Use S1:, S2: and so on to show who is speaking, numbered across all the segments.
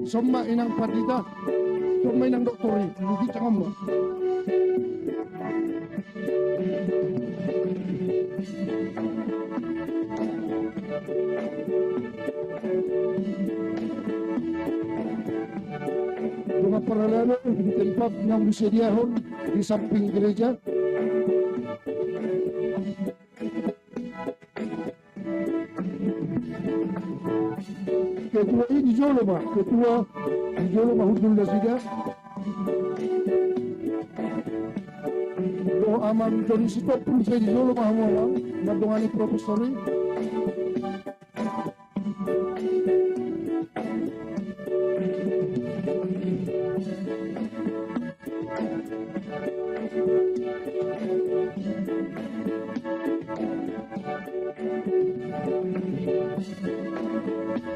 S1: Somma inang partita, somma inang doktori, hindi cakam mo. Mga paralelo di tempat yang disediakan di samping gereja. Ketua ini Jolo Pak, ketua di Jolo Mahudul Dasiga. Doa aman Joni Sitop pun saya di Jolo Mahamawang, madongani profesori.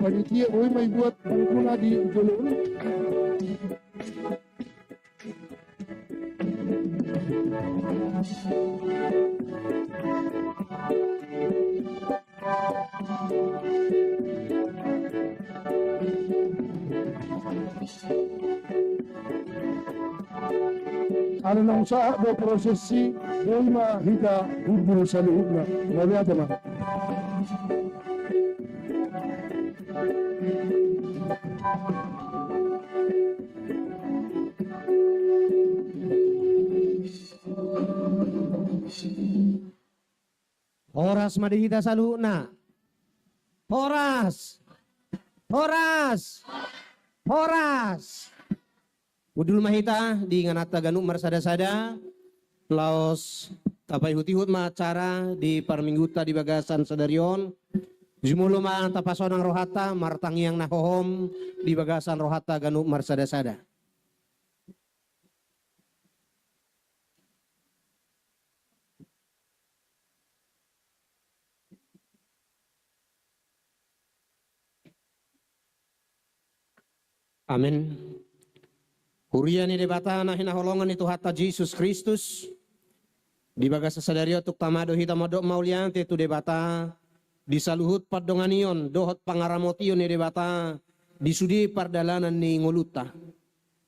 S1: Panitia may buat pangkula di Jolo. Ano nang sa do prosesi doy mahita hubul sa loob na mabiyata man.
S2: Horas madihita saluna. Horas. Horas. Horas. Udul mahita di nganata ganuk marsada-sada. Laos tapai hutihut ma acara di parmingguta di bagasan sadarion. Jumulo ma tapasonang rohata martangiang nahohom di bagasan rohata ganuk marsada-sada. Amin. Hurian ni debata na hinaholongan itu hatta Jesus Kristus. Di bagas sadario tuk tamado hita modok maulian tu debata disaluhut padonganion dohot pangaramotion ni debata disudi pardalanan ni ngoluta.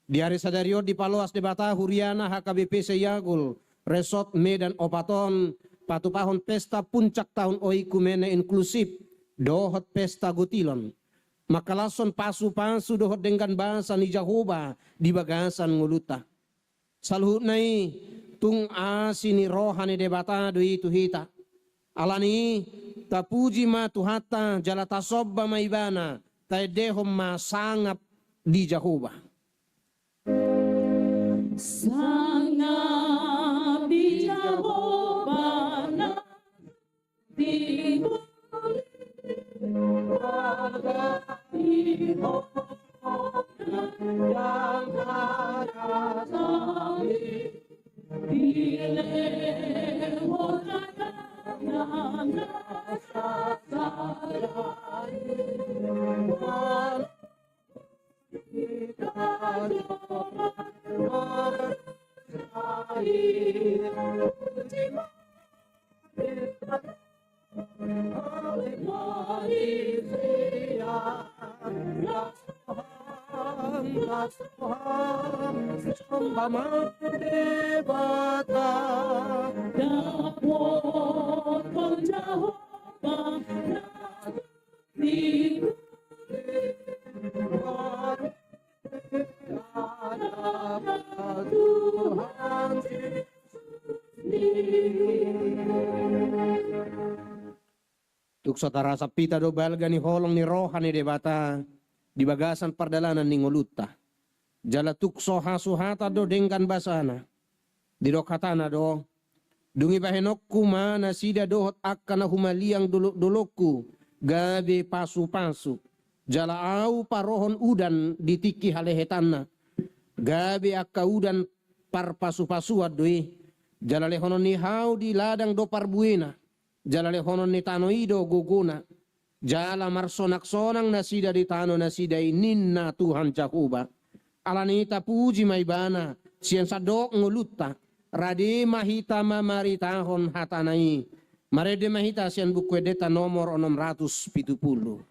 S2: Di hari sadario di paloas debata huriana HKBP Seyagul Resort Medan Opaton patupahon pesta puncak tahun oikumene inklusif dohot pesta gutilon. Makalason pasu-pasu dohot dengan bahasa ni Jahoba di bagasan nguluta. Saluhut nai tung asini rohani debata doi tu hita. Alani tapuji ma tuhata jalata sobba maibana taedehom ma sangap di Jahoba.
S3: Sangap di Jahoba na di yang terasami dilewat yang
S2: Tuk saudara sapita do balga ni holong ni rohani debata di bagasan pardalanan ni ngoluta. Jala tuk soha suhata do dengkan basana. Di dokatana do dungi bahenokku mana sida dohot akana humaliang dolokku gabe pasu-pasu. Jala au parohon udan ditiki halehetanna. Gabe akka udan par pasu-pasuat doi. Jala lehonon ni hau di ladang do parbuena. Jala lehonon ni tano ido guguna. Jala marsonak-sonang nasida di tano nasida ninna Tuhan Jakuba. Alanita puji maibana. Sian sadok nguluta. Rade mahita mamaritahon hatanai. Marede mahita sian buku edeta nomor 670.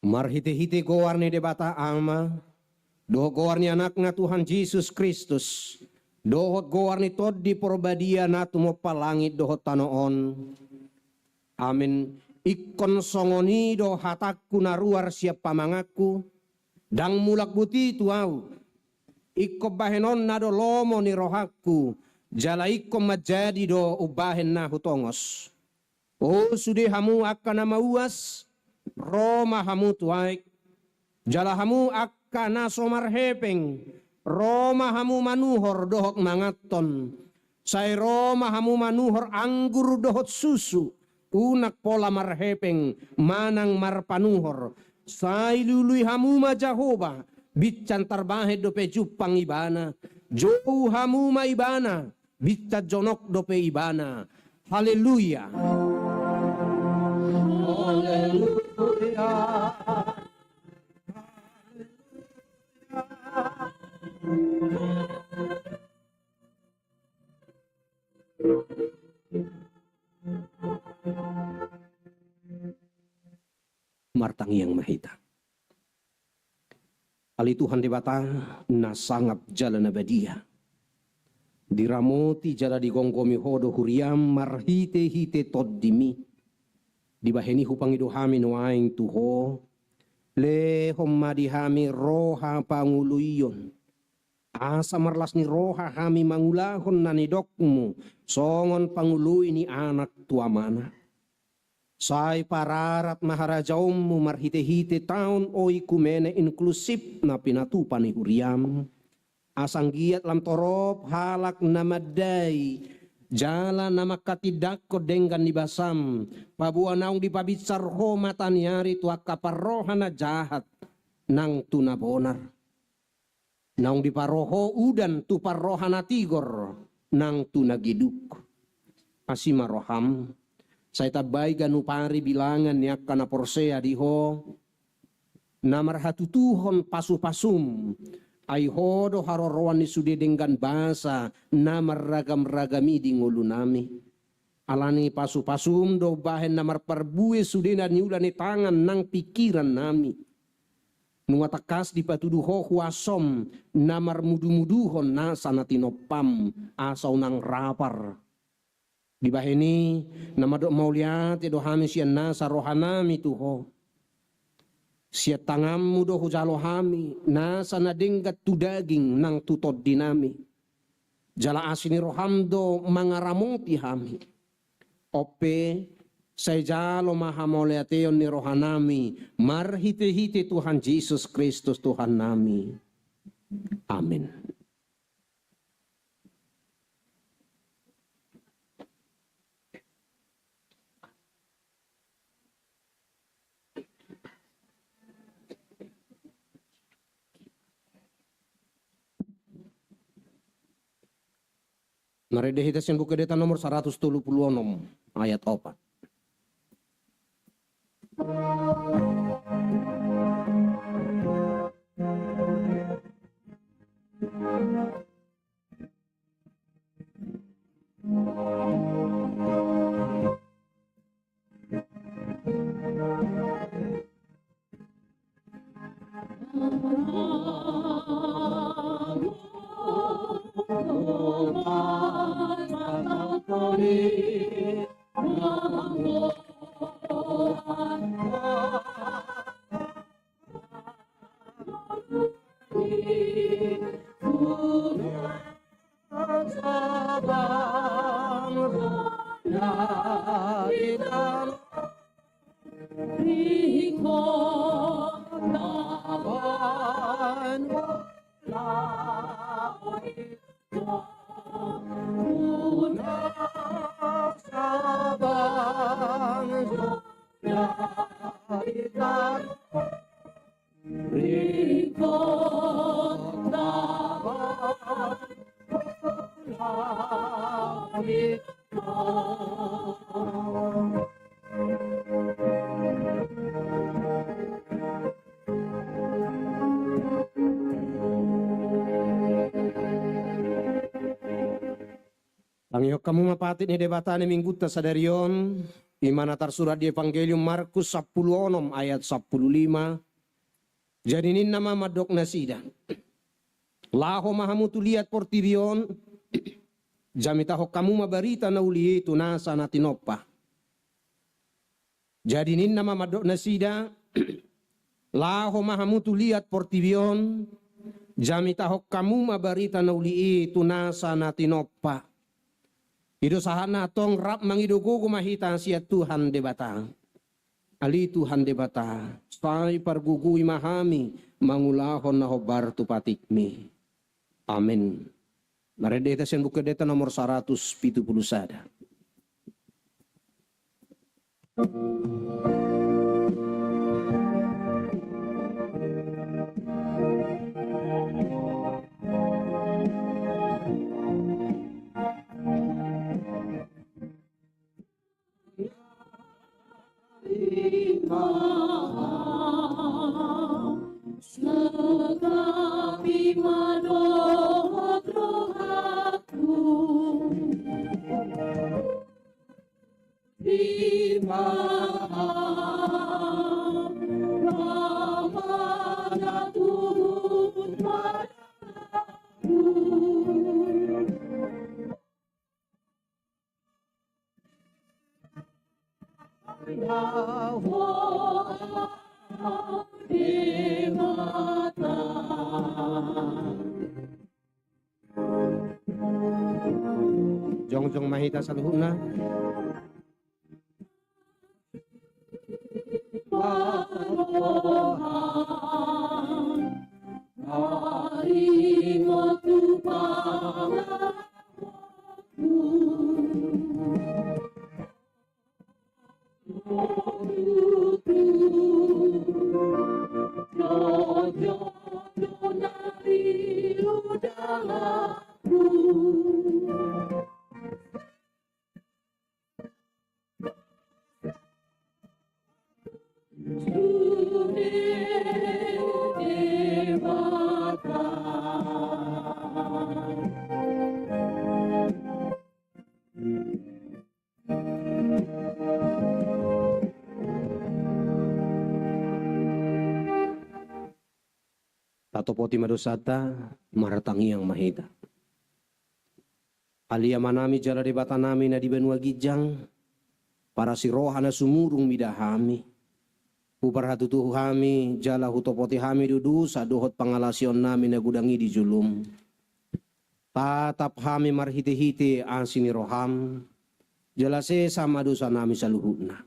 S2: Marhite-hite gowarni debata ama, doh gowarni anaknya Tuhan Yesus Kristus, dohot gowarni tod di porbadia natu mo palangit dohot tanoon. Amin. Ikon songoni do hatakku naruar siap pamangaku, dang mulak buti tuau. Iko bahenon na do lomo ni rohaku, jala iko majadi do ubahen na hutongos. Oh sudi hamu akan nama uas, Roma hamu tuaik, jala hamu akana somar hepeng, Roma hamu manuhor dohot mangaton, say Roma hamu manuhor anggur dohot susu, unak pola marhepeng manang marpanuhor, say lului hamu majahoba, bican tarbahe do pejupang ibana, jauh hamu maibana, Bitta jonok dope ibana. Haleluya. Martang yang mahita. Ali Tuhan debatang na sangap jalan abadia. Diramoti jala digonggomi hodo huriam marhite hite toddimi. Dibaheni hupangido hami noaing tuho. Le hommadi hami roha panguluyon. Asa marlas ni roha hami mangulahon nanidokmu. Songon pangului ni anak tua mana. Say pararat maharajaummu marhite-hite taon oi kumene inklusif na pinatupan ni huriam. Asang giat lam torop halak namadai. Jala nama katidak ko denggan di basam. Pabuan naung dipabitsar ho mataniari tuak kaparrohana jahat. Nang tuna bonar. Naung diparoho udan tu parrohana tigor. Nang tuna giduk. Asima roham. Saya tabai ganu pari bilangan ya kana porsea diho. Namar hatutuhon pasu-pasum. Ai hodo harorowan ni sude dengan bahasa. Namar ragam-ragami di ngulunami. Alani pasu-pasum do bahen namar parbue sude na niulani tangan nang pikiran nami. Nuatakas di patuduho huasom. Namar mudu-muduhon nasa natinopam. Asau nang rapar. Di bahini nama dok mauliat do hami sian nasa rohanami tuho. Sia tangamu do hujalo hami nasa nadenggat tu daging nang tutod dinami. Jala asini roham do mangaramoti hami. Ope saya jalo maha mauliateon ni rohanami. Marhite-hite Tuhan Yesus Kristus Tuhan nami. Amin. Naredehitasin buku data nomor 136 ayat 4. Pangyok kamu mapatit ni debatane mingguta sadarion imana tersurat di Evangelium Markus 10 ayat 15. Jadi ini nama madok nasida. Laho mahamu tu lihat portibion jamita hok kamu mabarita na uli itu nasa natinopa. Jadi ini nama madok nasida. Laho mahamu tu lihat portibion jamita hok kamu mabarita na uli itu nasa natinopa. Ido sahana tong rap mangidugo kumahita siya Tuhan debata. Ali Tuhan debata. Sai pargugui mahami mangulahon na hobar tupatikmi. Amin. Naredeta siyan buku deta nomor 170 sada. Jongjong mahita saluhuna. Tato poti madosata maratangi yang mahita. Alia manami jala debata nami na di benua gijang. Para si rohana sumurung midahami. Upar hatutuhu hami jala hutopoti hami dudu sadohot pangalasion nami na gudangi di julum. Tatap hami marhiti-hiti asini roham. Jalase sama dosa nami saluhutna.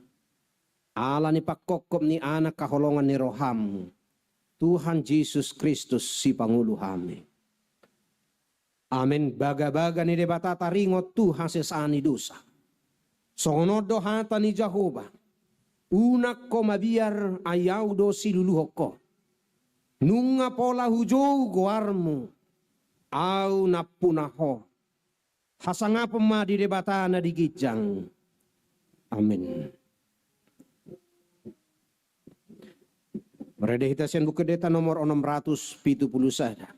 S2: Ala ni pakokop ni anak kaholongan ni roham. Tuhan Yesus Kristus si Pangulo kami. Amin. Baga-baga ni debata taringot Tuhan sesani dosa. Songonodo hata ni Jehovah. Unak ko mabiar ayaw do siluluhok ko. Nunga pola hujou goarmu. Au napunaho. Hasanga pema di debata na digijang. Amin. Redehitasian buku deta nomor 670 sada.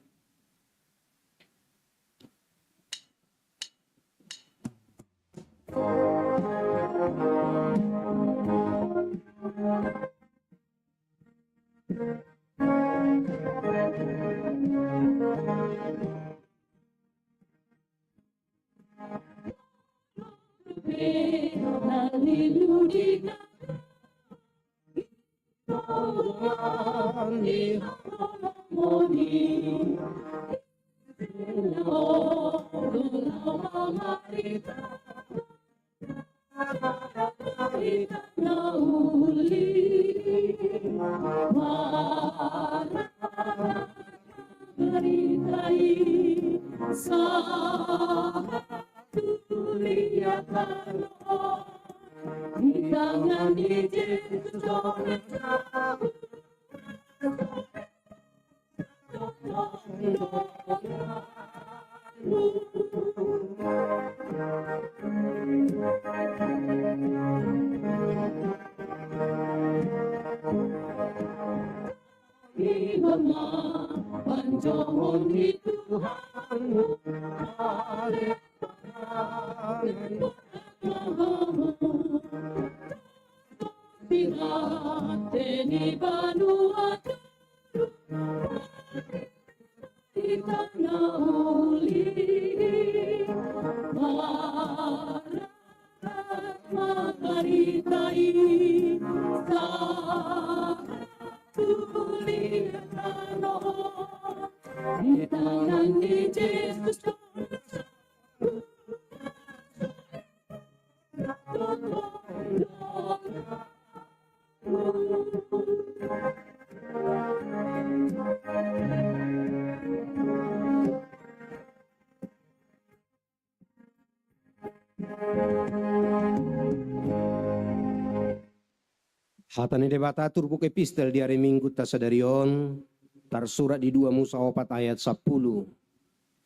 S2: Hatani debata turpuk epistel di hari Minggu tasadarion tersurat di 2 Musa 4 ayat 10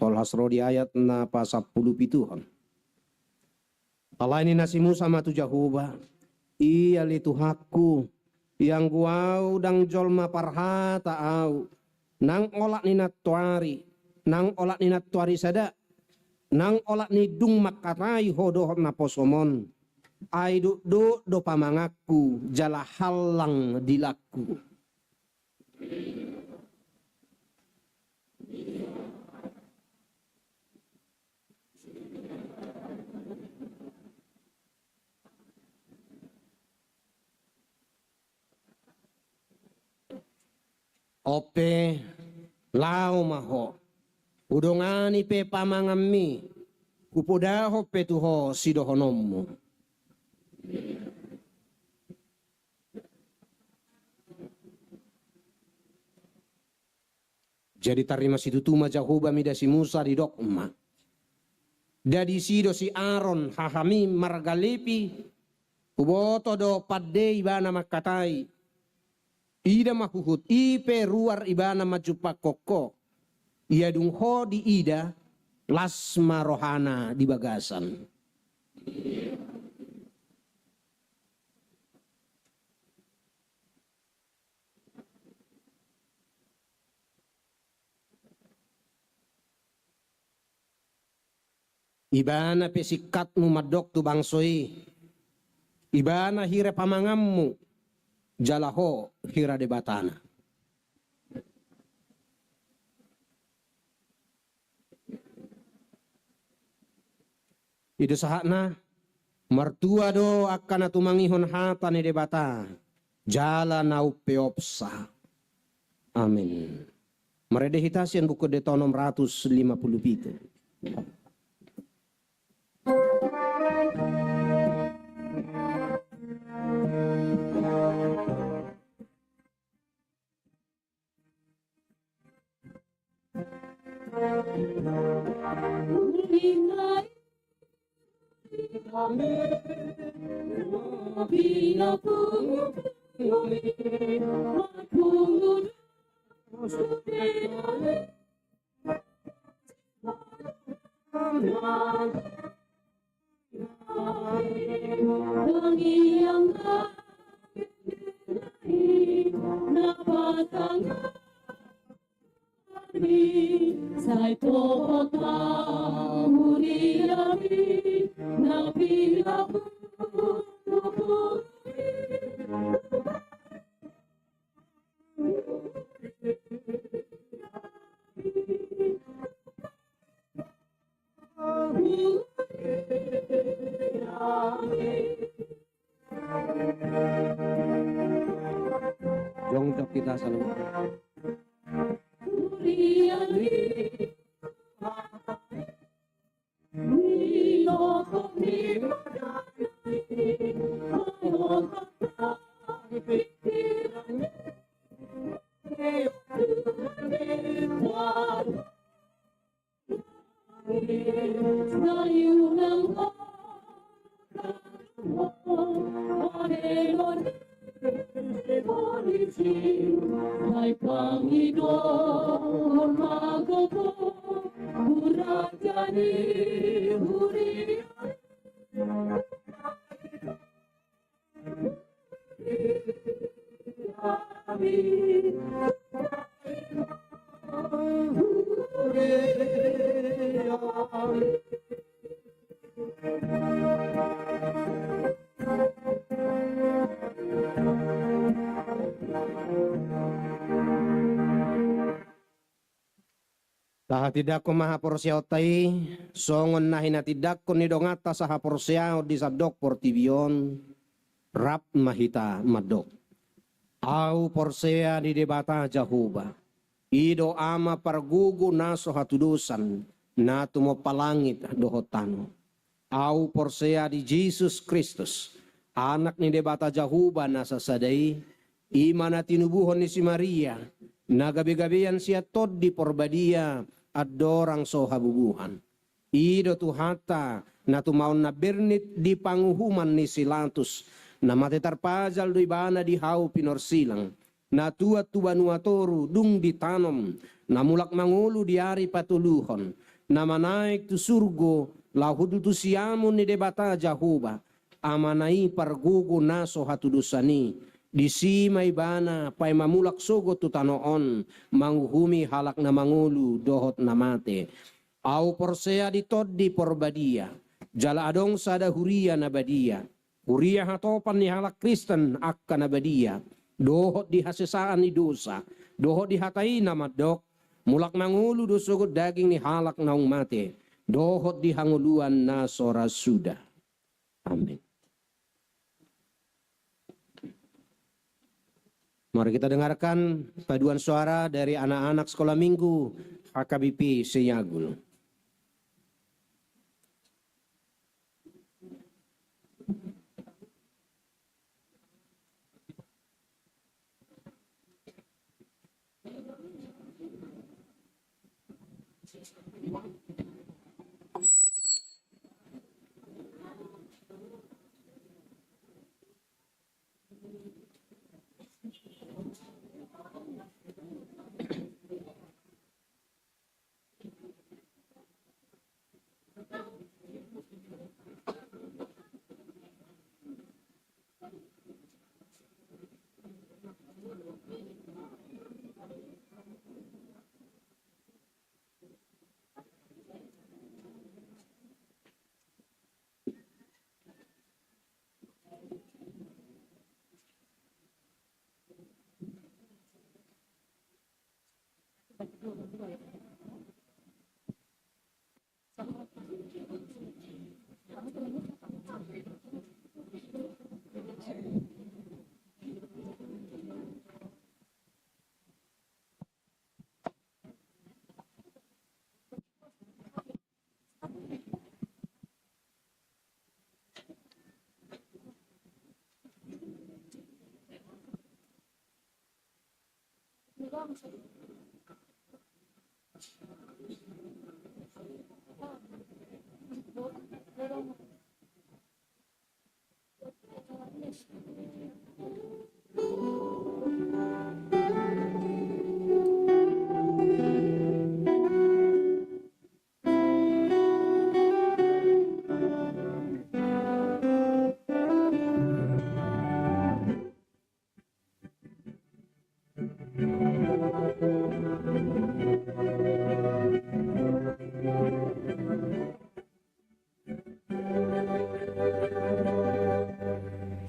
S2: tolhas rodi ayat napa 10 pituhon. Allah ini nasi Musa matu Jehovah iya li Tuhaku yang guau dang jolma parhata au nang olak ni natuari sada nang olak ni dung makarai hodoh naposomon ai do pamangaku jala halang dilaku. Ope lau maho udongani pe pamangami kupodaho pe tuho sidohonomu. Jadi tarima situtuma Jahoba mida si Musa di dokma. Dadi sido si Aaron hahami margalepi kuboto do padde ibana makatai. Ida mahuhut ipe ruar ibana majupak koko. Ia dungho di ida lasma rohana di bagasan. Ibana pesikatmu madok tu bangsoi. Ibana hira pamangammu. Jalaho hira debatana. Itu sahakna mertua do akan atumangihon hata ne debata. Jala nau peopsa. Amin. Meredehitasian buku deto 657. Jongkok kita selalu. Taha tidak ko maha porsiao tai songon nahina tidak ko ni dongata saha porsiao di sadok portibion rap mahita madok au porsea di debata Jahoba ido ama pargugu naso hatudusan na tumo palangit dohotano au porsea di Jesus Kristus anak ni debata Jahoba nasa sadai imana tinubuhon ni si Maria nagabi-gabian siya tod di porbadia adorang so habubuhan. Ido tuhata na tumaon na bernit di panguhuman ni Silatus na matetarpajal do ibana di hau pinorsilang na tuat tubanuatoru dung ditanom na mulak mangulu di ari patuluhon na manaik tu surgo lahudu tu siamun ni debata Jahoba amanai pargugu naso hatudusani di sima ibana pay mamulak sogot tu tanoon manguhumi halak na mangulu dohot na mate au porsea di tod di porbadia jala adong sada huria na badia Kuria hatopan ni halak Kristen akan abadia. Dohot di hasesaan ni dosa. Dohot di hatai nama dok. Mulak mangulu dosugut daging ni halak naung mate. Dohot di hanguluan na sora sudah. Amin. Mari kita dengarkan paduan suara dari anak-anak sekolah minggu HKBP Seyagul.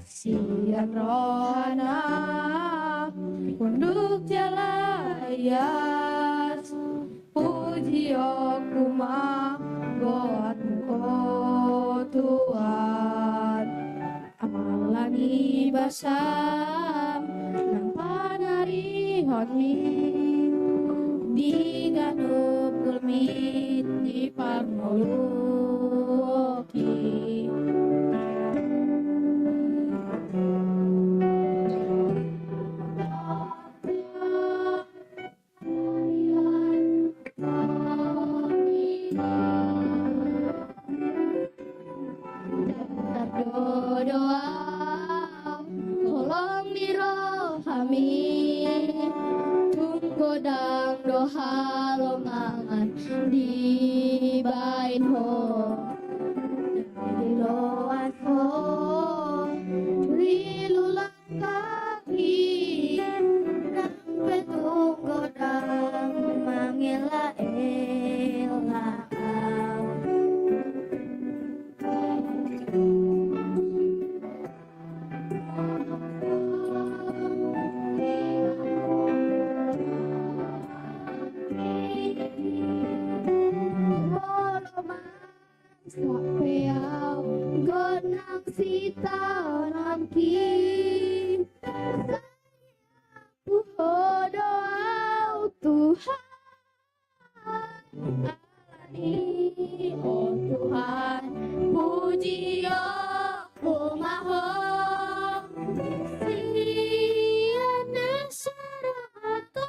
S4: Sian rohana unduk jalayas puji okuma goatmu oh Tuhan amalani basam nang panari hotmi di ganup kulmit di parmoluki doa tolong dirohami tunggu dang doha lomangan di bain ho di loan ho lilulang kaki nang petunggu dang mangela ela Sapeau gonang sita namki Sayang doa Tuhan alani oh Tuhan puji aku maho siana sarata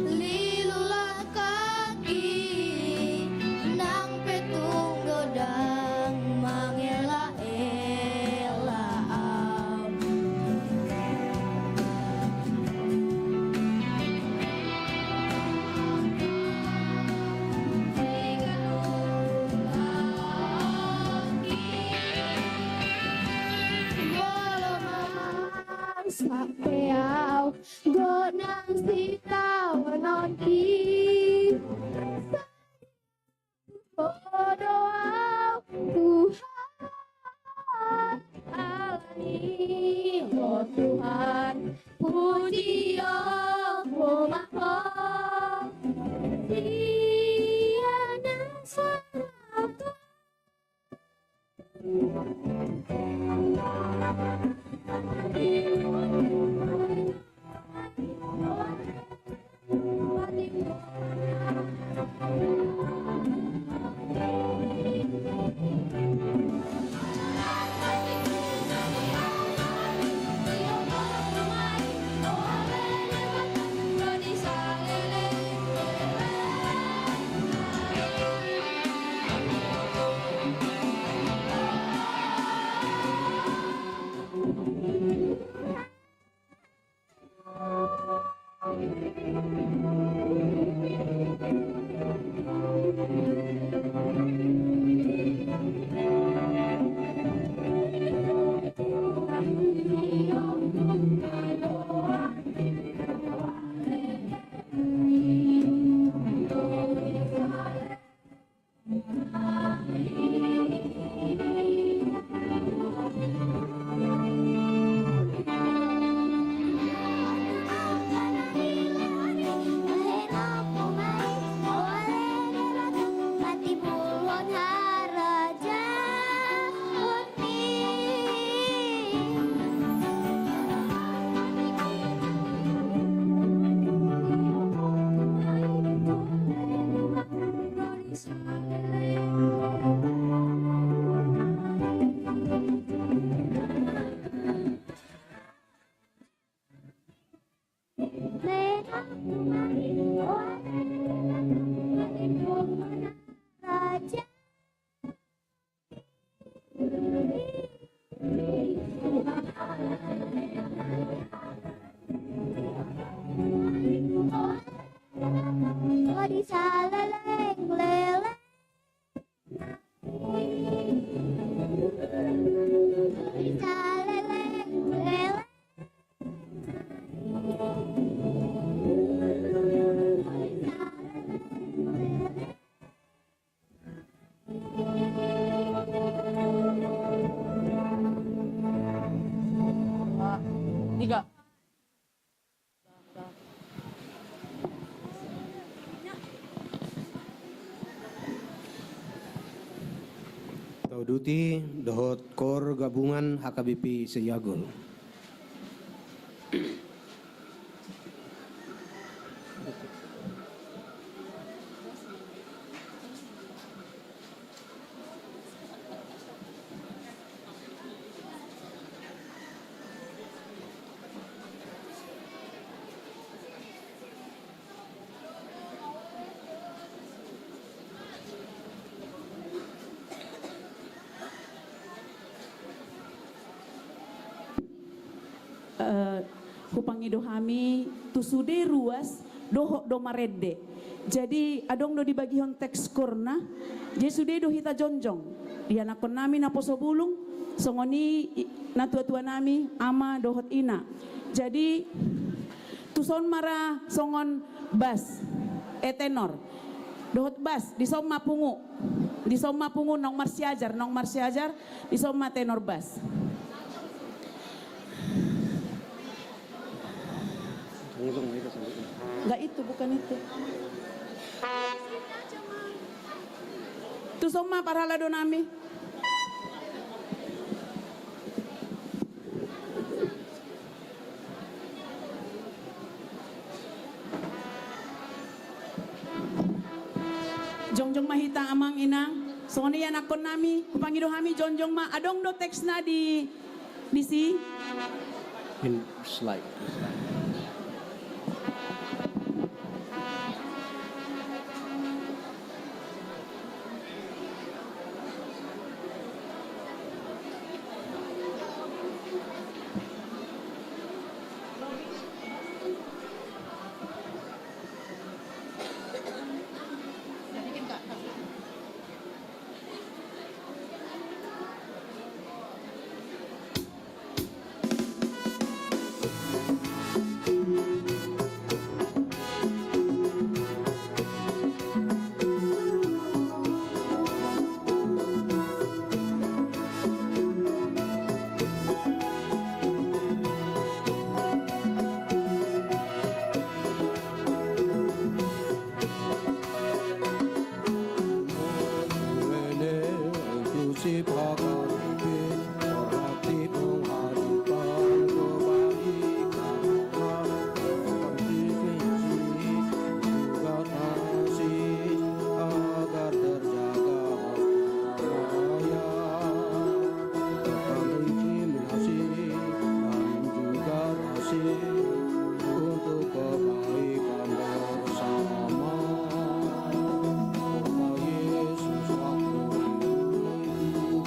S4: Lilulah kaki nang petung godang mangela-ela. Bolongan sapeau gonang sitau nonki berdoa Tuhan alami oh Tuhan puji oh Maha tiada serata.
S3: Tiga.
S2: Tauduti dohot kor gabungan HKBP Seyagol.
S3: Hupangido hami tusude ruas dohok do marede. Jadi adong do dibagi hon teks korna. Jadi sude do hita jonjong. Dia nakon nami na poso bulung. Songoni na tua-tua nami ama dohot ina. Jadi tuson mara songon bas tenor. Dohot bas di somma pungu. Di somma pungu nong marsiajar di somma tenor bas. Enggak itu, bukan itu. Tu soma para lado nami. hita amang inang. Sone yan akon nami, kupangido kami jonjong ma. Adong do text na di si.
S2: In slide. Untuk kebaikan bersama. Oh Yesus, aku rindu.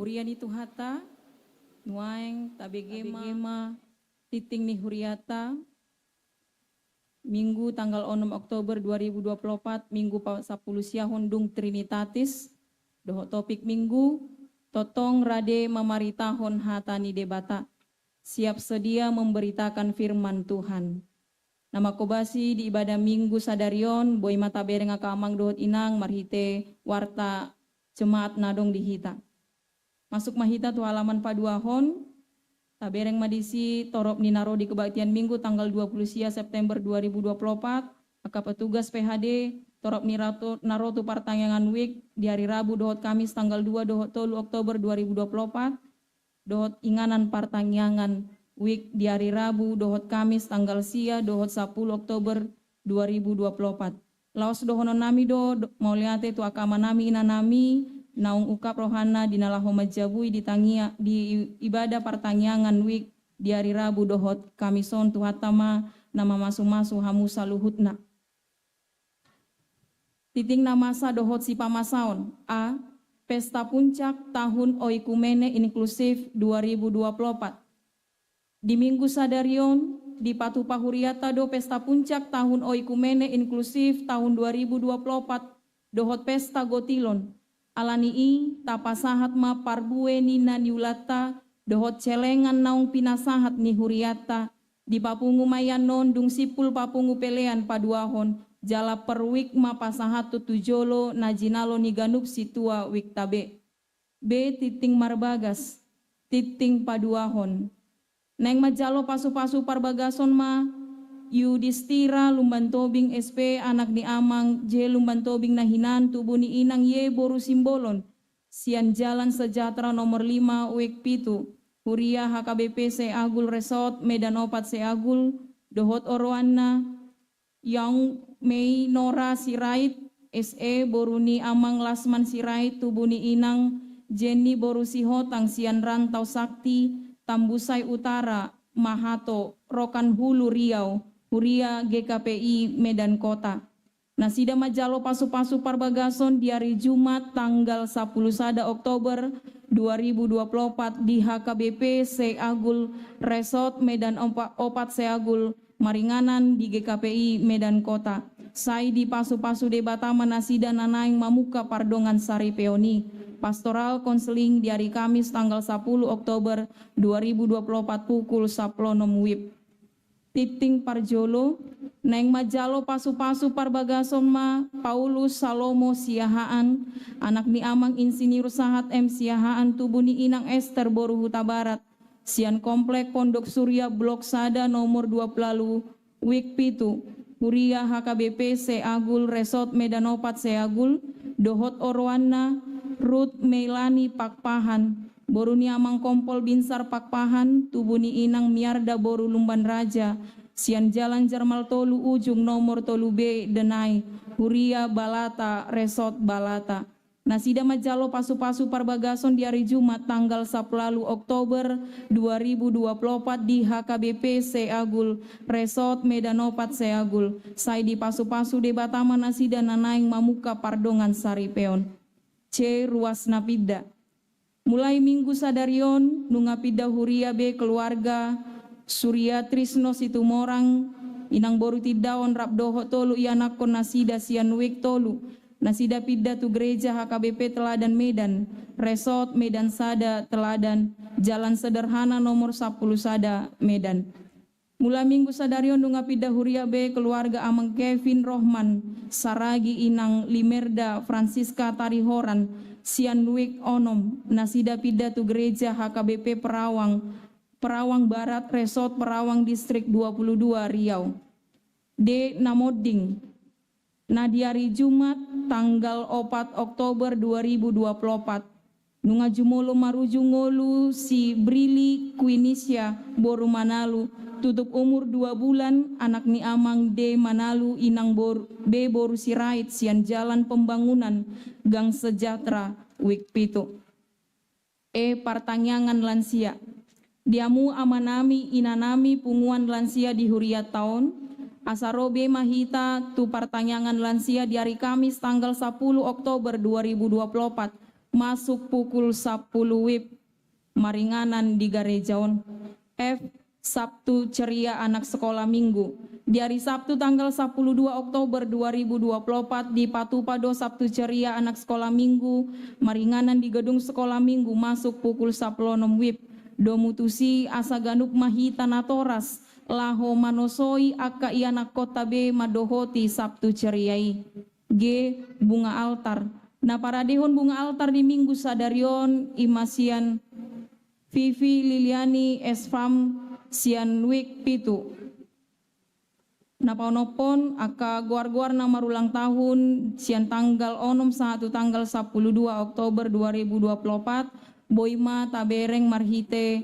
S5: Huriani Tuhata, Nuaeng, Tabegema, Titing ni Huriata, Minggu tanggal 6 Oktober 2024, Minggu 10 Siahon Dung Trinitatis, doho topik Minggu, Totong Rade Mamaritahon Hatani Debata, siap sedia memberitakan firman Tuhan. Nama kobasi di ibadah Minggu Sadarion, boy mata bereng akamang dohot inang, marhite warta jemaat nadong dihita. Masuk mahita tu halaman paduahon, tabereng madisi torop ninaro di kebaktian Minggu tanggal 20 September 2024, maka petugas PHD torop naro tu partangangan week di hari Rabu dohot Kamis tanggal 2 dohot 3 Oktober 2024, dohot inganan partangangan week di hari Rabu dohot Kamis tanggal sia dohot 10 Oktober 2024. Laos dohonon nami mau liate tu akama nami inanami naung ukap rohana dinalaho majabui di tangia di ibadah pertanyaan week di hari Rabu dohot Kamison tuhatama nama masu-masu hamusa luhutna. Titing namasa dohot si pamasaon A. Pesta Puncak Tahun Oikumene Inklusif 2024. Di Minggu Sadarion di Patu Pahuriata do Pesta Puncak Tahun Oikumene Inklusif tahun 2024 dohot pesta gotilon. Alanii tapasahat ma parbue nina niulata dohot celengan naung pinasahat ni huriata di papungu mayanon dung sipul papungu pelean paduahon jala perwik ma pasahat tutujolo najinalo ni ganup situa wik tabe. B. Titing marbagas titing paduahon neng majalo pasu-pasu parbagason ma Yudhistira lumban tobing SP anak ni amang J lumban tobing nahinan tubuh ni inang ye boru simbolon sian jalan sejahtera nomor 5 wek pitu Huria HKBP Seagul Resort Medan Opat Seagul dohot oroanna yang Mei Nora Sirait SE boruni amang Lasman Sirait tubuh ni inang Jenny boru sihotang sian rantau sakti Tambusai Utara Mahato Rokan Hulu Riau Huria GKPI Medan Kota. Nasida majalo pasu-pasu parbagason di hari Jumat tanggal 10 Oktober 2024 di HKBP Seagul Resort Medan Opat Seagul Maringanan di GKPI Medan Kota. Sai di pasu-pasu debatama nasida nanaing mamuka pardongan sari peoni. Pastoral konseling di hari Kamis tanggal 10 Oktober 2024 pukul 10 WIB. Titing Parjolo, neng majalo pasu-pasu parbagason ma Paulus Salomo Siahaan, anak ni amang insinyur sahat M Siahaan tubuh ni inang Esther boru Huta Barat, sian komplek Pondok Surya Blok Sada nomor 2 Pelalu, Wik Pitu, Huria HKBP Seagul Resort Medan Opat Seagul, dohot Orwana, Ruth Meilani Pakpahan, boru ni amang kompol binsar Pakpahan, tubuh ni inang Miarda boru Lumban Raja, sian jalan Jarmal Tolu ujung nomor Tolu B Denai, Huria Balata Resort Balata. Nasida majalo pasu-pasu parbagason di hari Jumat tanggal 10 Oktober 2024 di HKBP Seagul Resort Medan Opat Seagul. Sai di pasu-pasu debatama nasida nanaing mamuka pardongan sari peon. C. Ruas Napida. Mulai Minggu Sadarion, nungapida Huria B keluarga, Surya Trisno Situmorang, inang boru tidaon rabdoho tolu ianakon nasida sian wik tolu, nasida pida tu gereja HKBP Teladan Medan, Resort Medan Sada Teladan, Jalan Sederhana nomor 10 Sada Medan. Mulai Minggu Sadarion nungapida Huria B keluarga amang Kevin Rohman, Saragi inang Limerda Francisca Tarihoran, sian wik onom, nasida pida tu gereja HKBP Perawang Barat Resort Perawang Distrik 22 Riau. D. Namoding. Nah di hari Jumat tanggal 4 Oktober 2024 nunga jumolo maruju ngolu si Brili Quinisia boru Manalu tutup umur 2 bulan anak ni amang D Manalu inang B boru Sirait sian jalan pembangunan Gang Sejahtera Wik Pitu. E. Partanyangan lansia. Diamu amanami inanami punguan lansia di Huria tahun. Asarobe mahita tu partanyangan lansia di hari Kamis tanggal 10 Oktober 2024 masuk pukul 10 WIB maringanan di Garejaon. F. Sabtu ceria anak sekolah minggu. Di hari Sabtu tanggal 12 Oktober 2024 di Patupado Sabtu ceria anak sekolah minggu maringanan di gedung sekolah minggu masuk pukul 10 WIB. Domutusi asa ganuk mahita natoras laho manosoi aka ianak kota B madohoti Sabtu ceriai. G. Bunga altar. Na paradehon bunga altar di minggu sadarion imasian Vivi Liliani Esfam Sianwik Pitu. Napaunopon aka guar-guar na marulang tahun sian tanggal onom 1 tanggal 12 Oktober 2024 boima tabereng marhite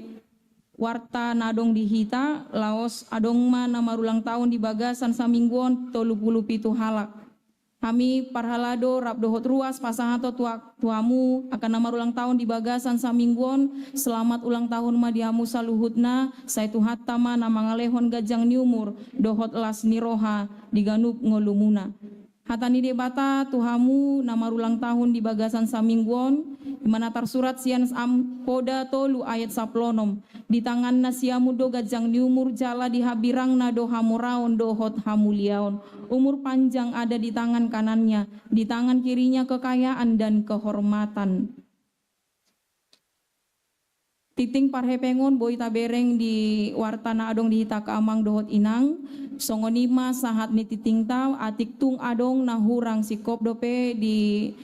S5: warta nadong dihita laos adongma na marulang tahun di bagasan samingguon 37 halak. Kami parhalado rabdohot ruas pasangato tuamu akan nama ulang tahun di bagasan samingguon. Selamat ulang tahun madiamu saluhutna. Saitu hatama na mangalehon gajang niumur dohot las niroha diganup ngolumuna. Hatani debata tuhamu nama ulang tahun di bagasan samingguon. Dimana tersurat sian poda tolu ayat saplonom. Di tangan nasiamudo gajang niumur jala di habirang nado hamuraon dohot hamuliaon. Umur panjang ada di tangan kanannya, di tangan kirinya kekayaan dan kehormatan. Titing parhepengon boy tabereng di wartana adong di hita kaamang dohot inang. Songonima sahat ni titing tau atik tung adong nahurang sikop dope di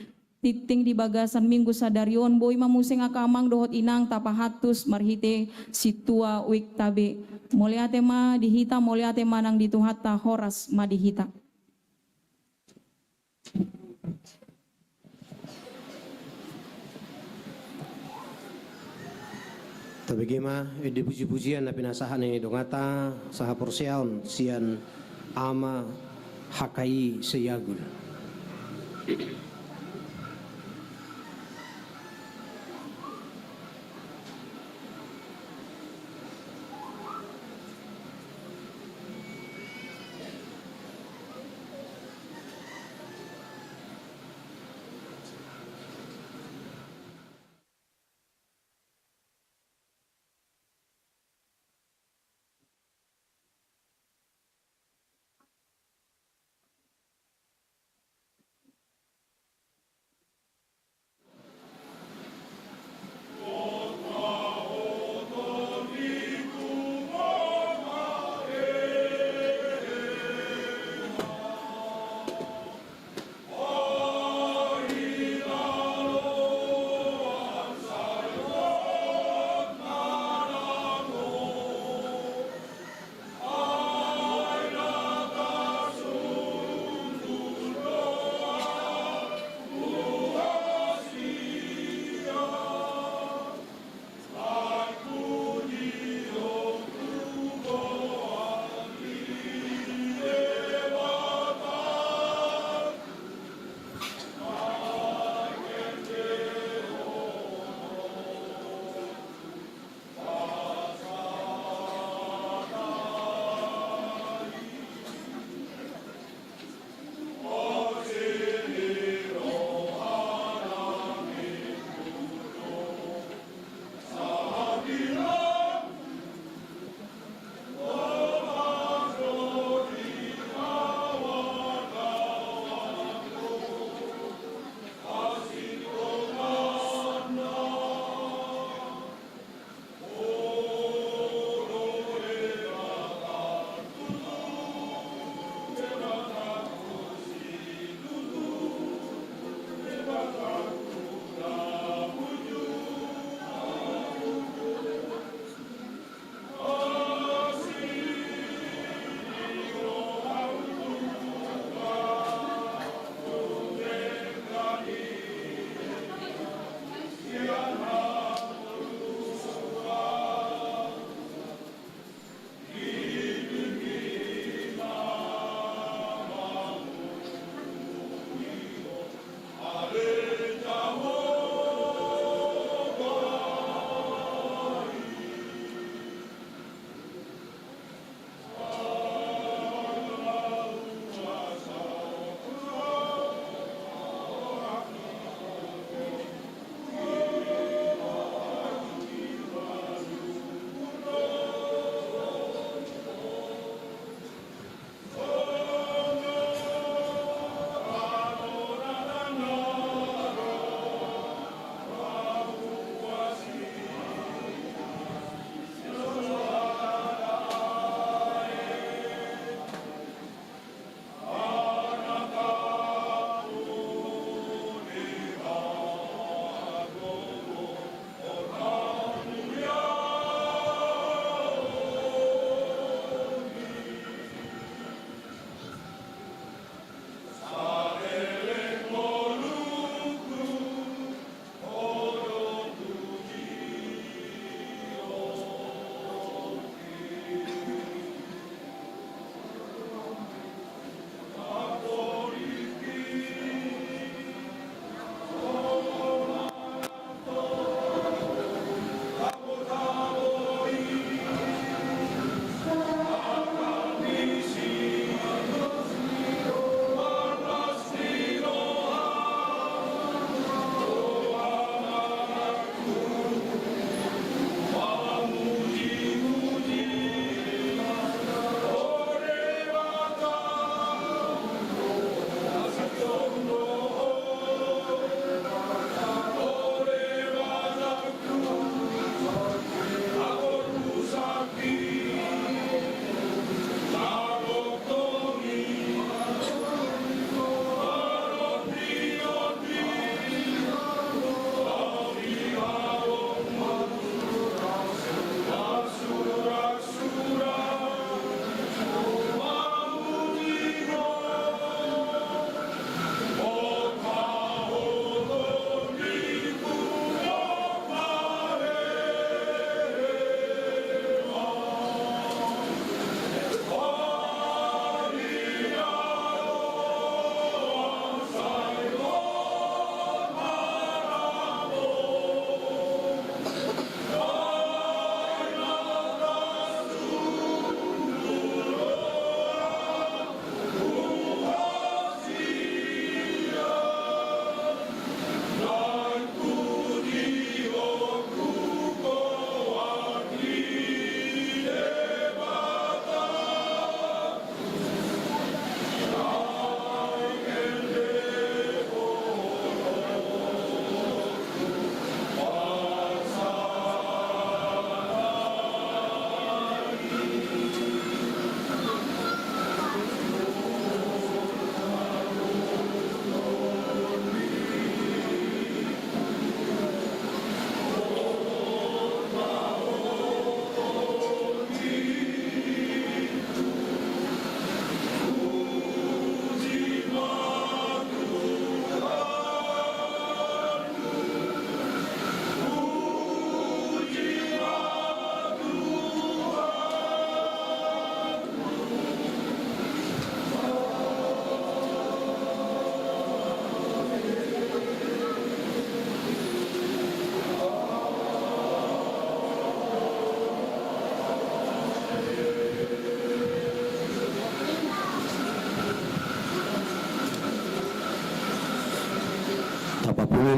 S5: titing di bagasan minggu sadarion boy mamusing akamang dohot inang tapahatus marhite situa wik tabe. Moliate ma dihita moliate manang dituhata horas ma dihita.
S2: Tabigima di puji-pujian na pinasahan ni dongata saha porsiaon sian ama hakai seyagul.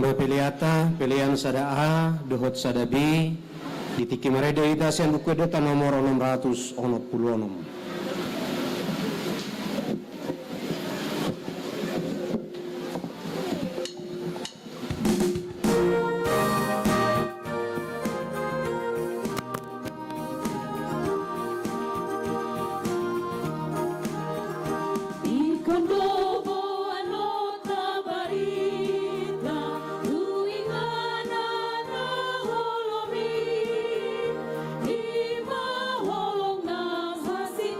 S2: Namba piliata, pilihan sada A, dohot sada B, ditiki mareda itasian buku data nomor 666.
S5: Masih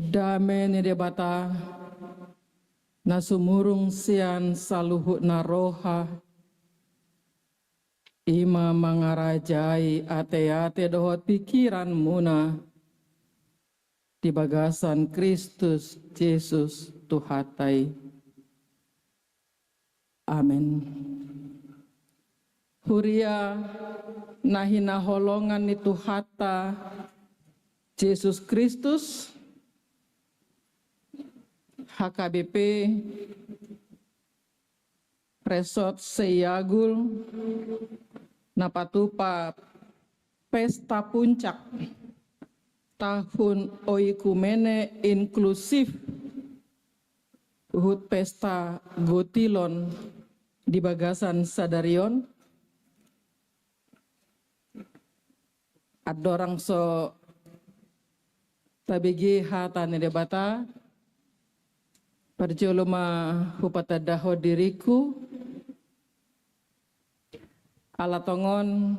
S6: Dame ni debata na sumurung sian saluhut na roha ima mangarajai ate-ate dohot pikiran muna di bagasan Kristus Yesus Tuhatai. Amin. Huria nahina holongan ni Tuhata Yesus Kristus HKBP Resort Seyagul napatupa pesta puncak tahun oikumene inklusif Uhud pesta Gotilon di Bagasan Sadarion. Adorang so tabigi hatane debata perjoloma hupata daho diriku alatongon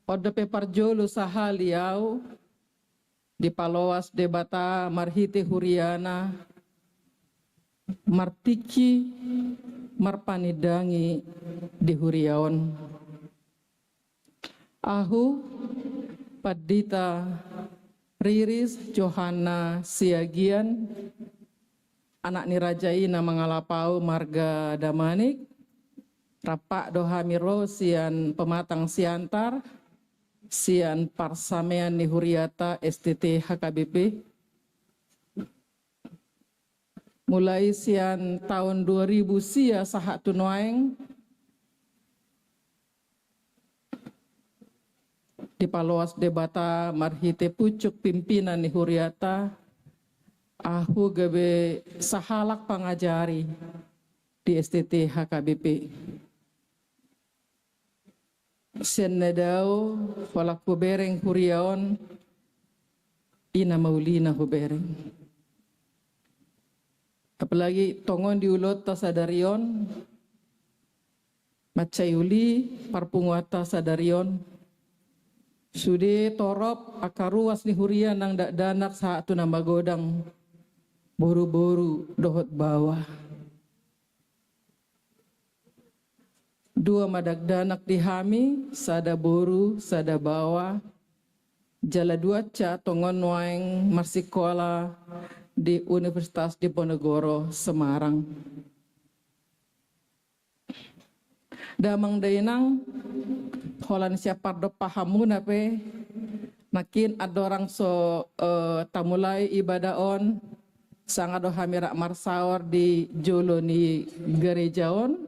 S6: odepe parjolu sahaliau di paloas debata marhite huriana martiki marpanidangi di huriaon ahu Padita Riris Johanna Siagian anak nirajai na mangalapau marga damanik rapak dohamiro sian pematang siantar sian parsamean ni huriata STT HKBP mulai sian tahun 2000 sia sahak tunoeng di paloas debata marhite pucuk pimpinan ni huriata ahu gabe sahalak pangajari di STT HKBP. Senedau falak hubereng huriaon ina maulina hubereng. Apalagi tongon diulot ta sadarion macayuli parpunguata sadarion sude torop akaruas ni hurian nang dak danak saat tu nama godang boru-boru dohot bawah. Dua madak danak dihami sada boru sada bawah. Jala dua ca tongon waeng marsikola di Universitas Diponegoro Semarang. Damang dainang holan siapa do pahamuna pe makin adorang so tamulai ibadaon sanga do hamira marsaor di jolo ni gerejaon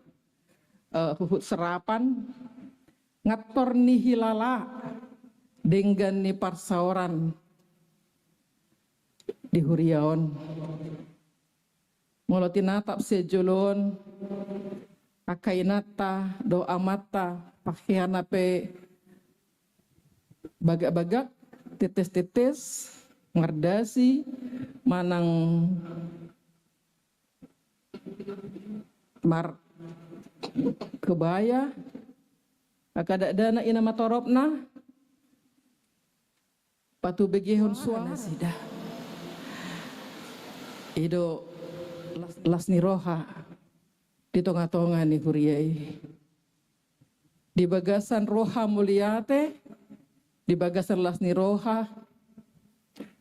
S6: huhut serapan ngator ni hilala dengan ni parsaoran di huriaon molotinatap sejolon akainata doa mata pakaian ape bagak-bagak tetes-tetes ngardasi manang mar kebaya akadak dana ina matoropna patu begehon suara sida ido las ni roha di tonga-tonga ni huriai di bagasan roha muliate di bagasan lasni roha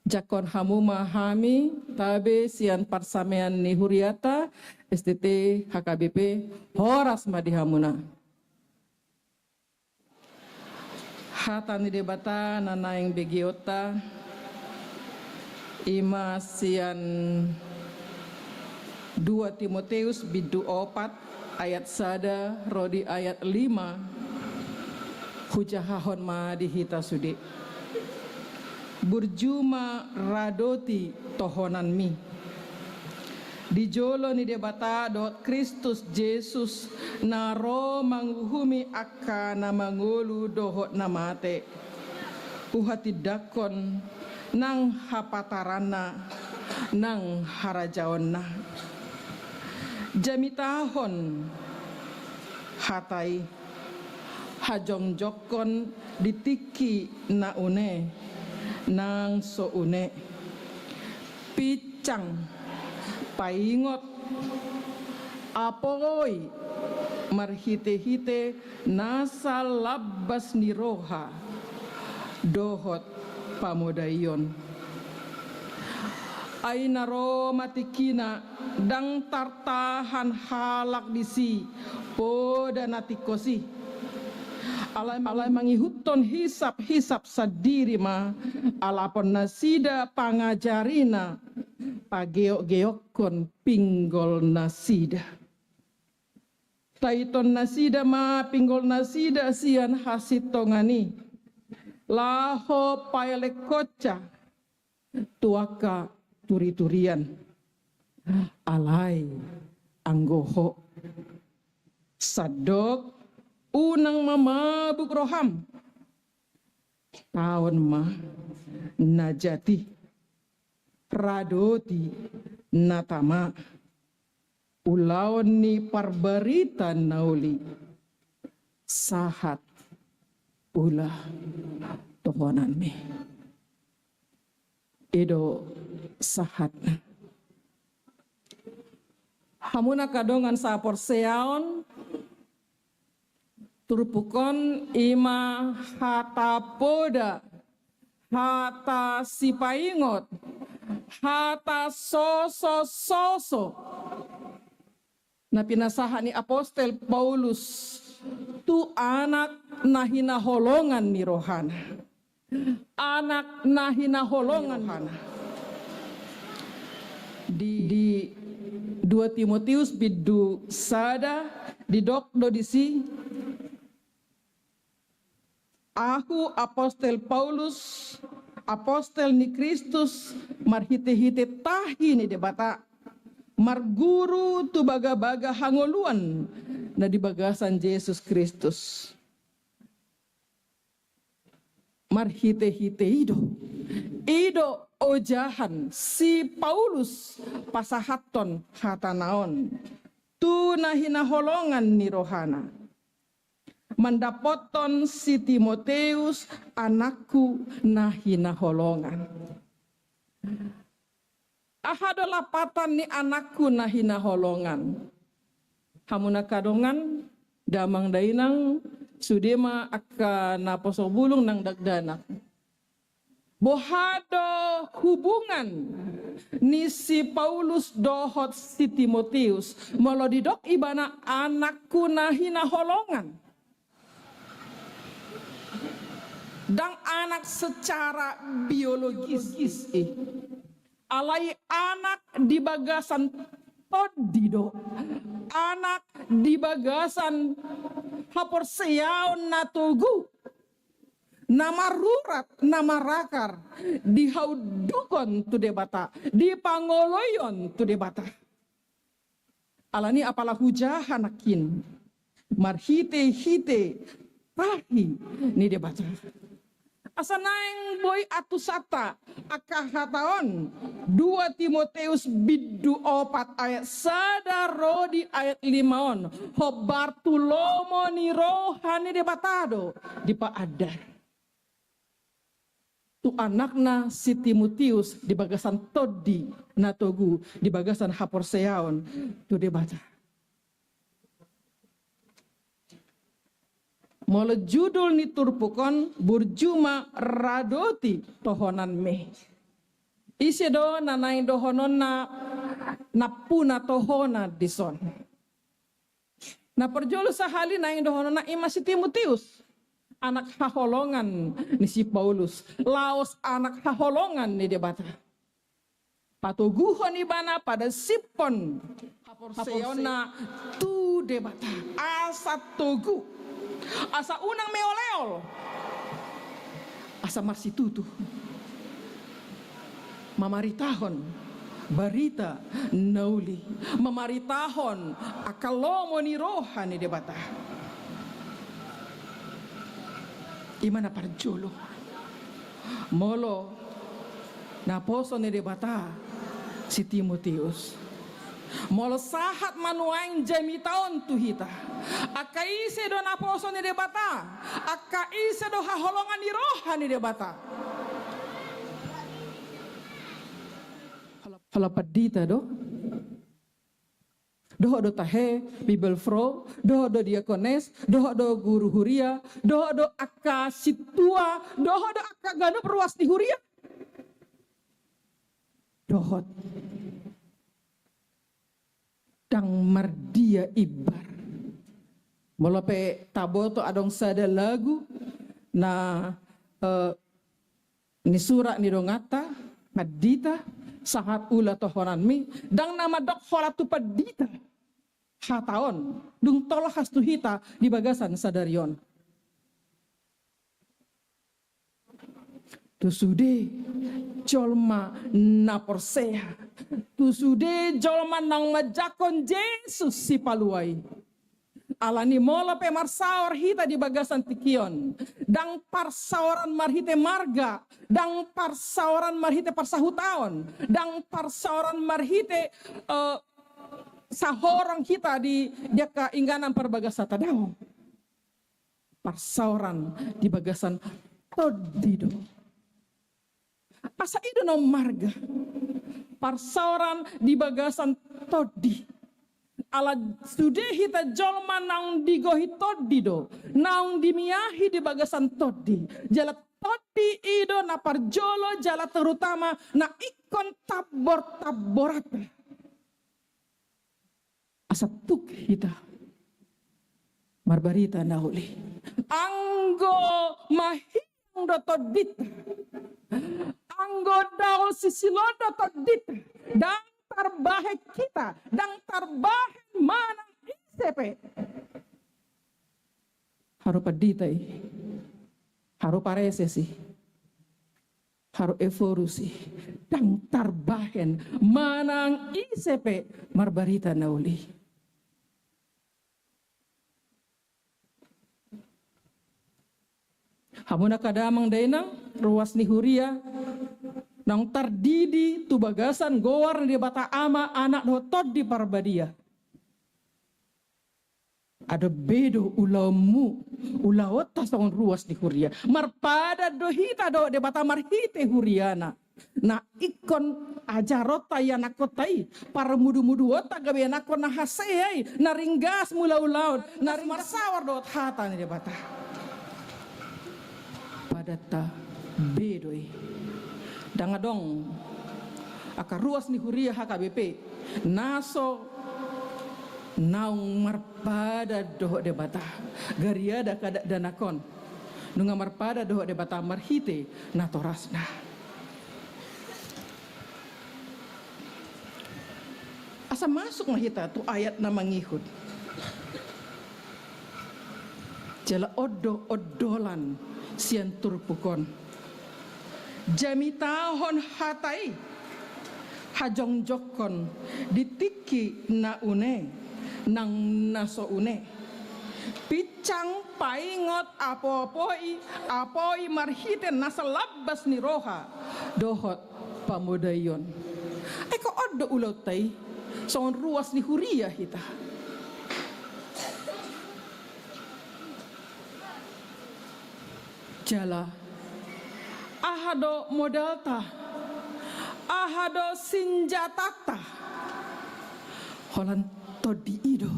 S6: jakon hamu mahami tabe sian parsamean ni huriata STT HKBP horas madihamuna hata ni debata nanaing begiota ima sian 2 Timoteus bidu 4 ayat sada rodi ayat 5 hujahahon ma dihita sudi burjuma radoti tohonan mi dijolo ni debata dot Kristus Yesus naro manguhumi akana mangulu dohot namate uhati dakon nang hapatarana nang harajaonna jamitahon hatai hajong jokon ditiki na une nang so une picang, paingot, apoy, marhite-hite nasa labas ni roha, dohot pamodayon. Ay naro matikina dang tartahan halak disi poda natikosi. Alay mangihuton hisap-hisap sadiri ma alapon nasida pangajarina pageok-geokon pinggol nasida. Taiton nasida ma pinggol nasida sian hasitongani laho payalekoca tuaka turi-turian alay anggoho sadok unang mamabuk roham taon ma najati radoti natama ulaon ni parbarita nauli sahat ulah tohonan me edo sahat hamuna kadongan sapor seaon turpukon ima hata poda hata sipaingot hata soso na pinasahan ni Apostel Paulus tu anak na hinaholongan ni rohana, anak na hinaholongan rohana. Di 2 Timotius bidu sada di dokdo disi aku Apostel Paulus apostel ni Kristus marhite-hite tahi ni debata marguru tu baga-baga hangoluan na di bagasan Yesus Kristus marhite-hite ido ojahan si Paulus pasahaton hatanaon tu nahinaholongan ni rohana mandapoton si Timoteus anakku nahinaholongan ahado lapatan ni anakku nahinaholongan hamuna kadongan damang dainang sudema akka naposo bulung nang dagdanak bohado hubungan ni si Paulus dohot si Timoteus molodidok ibana anakku nahinaholongan dang anak secara biologis alai anak di bagasan todido anak di bagasan hapor seyaon natugu nama rurat nama rakar dihaudukon tu debata di pangoloyon tu debata alani apalah hujahan akin marhite-hite tahi ni debata asa naeng boy atusata akahataon 2 Timoteus bidu 4 ayat sadaro di ayat 5 ho Bartulomo ni rohani debatado di paadar tu anakna si Timoteus di bagasan todi natogu di bagasan haporseaon tu debata molo judul ni turpukon burjuma radoti tohonan me isi do nanai dohonon na puna tohona dison na perjolo sahali naing dohonon na ima si Timoteus anak haholongan ni si Paulus laos anak haholongan ni debata patuguhon ibana pada sipon haporseona tu debata asa togu asa unang meoleol asa marsitutu mamaritahon barita nauli mamaritahon akalomo ni rohani debata imana parjolo molo naposo ni debata si Timoteus molo sahat manuaing jamitaon tuhita akaise do naposo ni debata akaise do haholongan ni rohani debata Halapadita do. Doho do tahe, Bibel Fro, doho do diakones, doho do guru huria, doho do aka situa, doho do aka gana perwas di huria. Dohot. Dang mardia ibar. Molope taboto adong sada lagu na ni surat ni dongata, padita, sahat ula tohonan mi, dang nama dok hola tu padita. Hataon, dung tolak hastu hita di bagasan sadarion. Tusude jolma na porseha. Tusude jolma nang majakon Yesus si paluai. Alani mola pe marsaor hita di bagasan tikion. Dang parsaoran marhite marga. Dang parsaoran marhite parsahutaon. Dang parsaoran marhite sahorang kita di dia keingganan perbagasan tadao. Parsauran di bagasan todido. Asa itu no marga. Parsauran di bagasan todi. Ala sude hita jolma naung digohi todido. Naung dimiahi di bagasan todi. Jala todi ido na parjolo jala terutama na ikon tabor-taborata. Asatuk hita marbarita nauli anggo mahing do todita anggo daul sisilodo todita dang tarbahe kita dang tarbahe manang isepe haru paditai haru paresesi haru evolusi dang tarbahen manang isepe marbarita nauli. Hamuna kadamang dainang ruas ni huria nang tardidi tu bagasan gowar di bata ama anak dotot di parbadia. Ada bedo ulamu ulawata sa ruas ni huria marpada dohita do de bata marhite huriana na ikon ajarota ya nakotai para mudu-mudu ota gabe nakon na hasei na ringgas mula-ulaud na marsawar dot hata ni de bata. Padata bedoi dangadong aka ruas ni huria HKBP naso naung marpada doho de bata gariada kada danakon nunga marpada doho de bata marhite na torasna asa masuk mahita tu ayat na mangihud jala odolan sian turpukon jami tahon hatai hajong jokon ditiki na une nang naso une picang paingot apoi marhite nasa labbas ni roha dohot pamudayon eko odo ulotai son ruas ni huria hita jala ahado modalta ahado sinjatata holan todi ido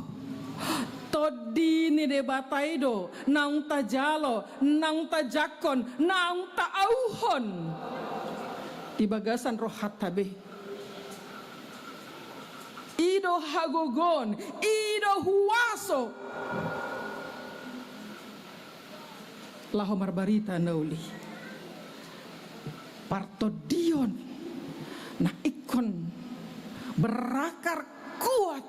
S6: todi ni de bataido nang tajalo nang tajakon nang taauhon di bagasan rohat tabe ido hagogon ido huwaso laho marbarita nauli partodion na ikon berakar kuat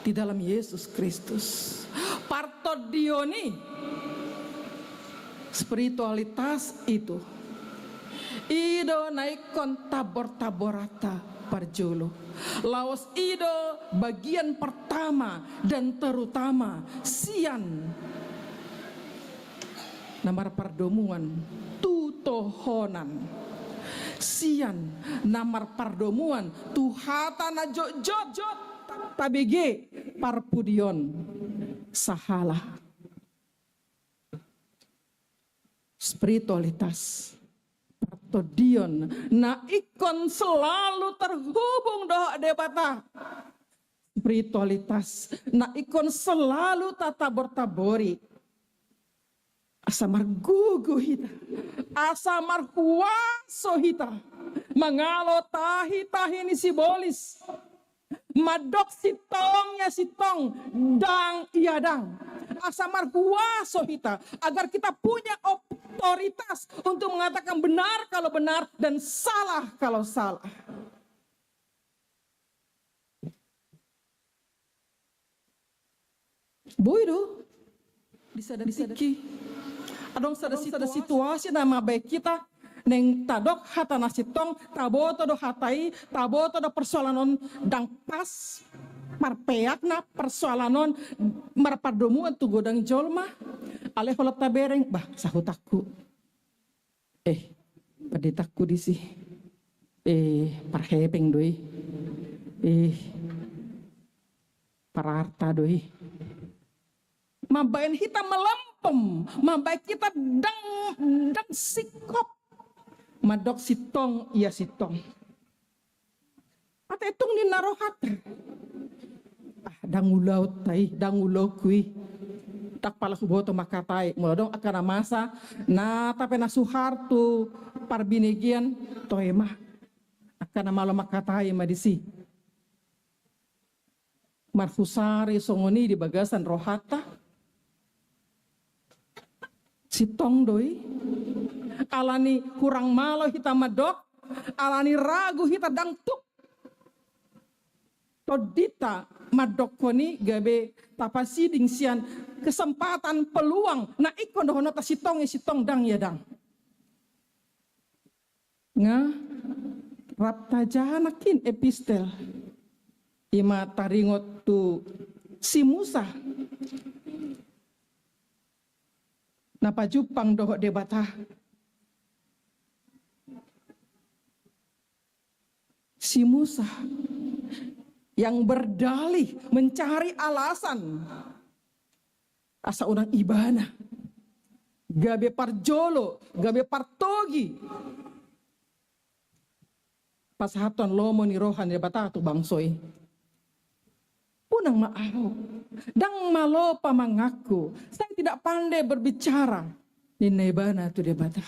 S6: di dalam Yesus Kristus. Partodioni spiritualitas itu ido naikon tabor-taborata parjolo laos ido bagian pertama dan terutama sian namar pardomuan tutohonan sian namar pardomuan tuhatana jojot tabege parpudion sahala spiritualitas to Dion na ikon selalu terhubung doh debata spiritualitas na ikon selalu tatabor-tabori asa margugu hita asa marhuaso hita mangalo tahi ni sibolis madok sitong ya sitong dang iadang asa marhuaso hita agar kita punya otoritas untuk mengatakan benar kalau benar dan salah kalau salah. Boido disadiki adong sada situasi nama baik kita neng tadok hata nasitong taboto do hatai taboto do persoalanon dang pas marpeak na persoalanon marpadomu tu godang jolma ale holop tabereng bah sahutakku paditaku disi parhepeng doi pararta doi mabain kita melempem mabaik kita dang sikop madok sitong iya sitong ate tung ni narohat dangulau tai dangulau kui tak pala kuboto makatai mulodong akana masa na tapi na suhartu parbinigian toema akana malo makatai madisi marfusari songoni di bagasan rohata sitong doi alani kurang malo hita madok alani ragu hita dangtuk todita madok koni gabe tapasiding sian kesempatan peluang na ikon dohono ta sitong dang ya dang nga rapta janakin epistel ima taringot tu si Musa napa jupang doho debata si Musa yang berdalih mencari alasan asa unang ibana gabe parjolo gabe partogi pasahaton lomo ni rohan debata tu bangsoy punang maaho dang malo pamangaku saya tidak pandai berbicara ni nebana tu debata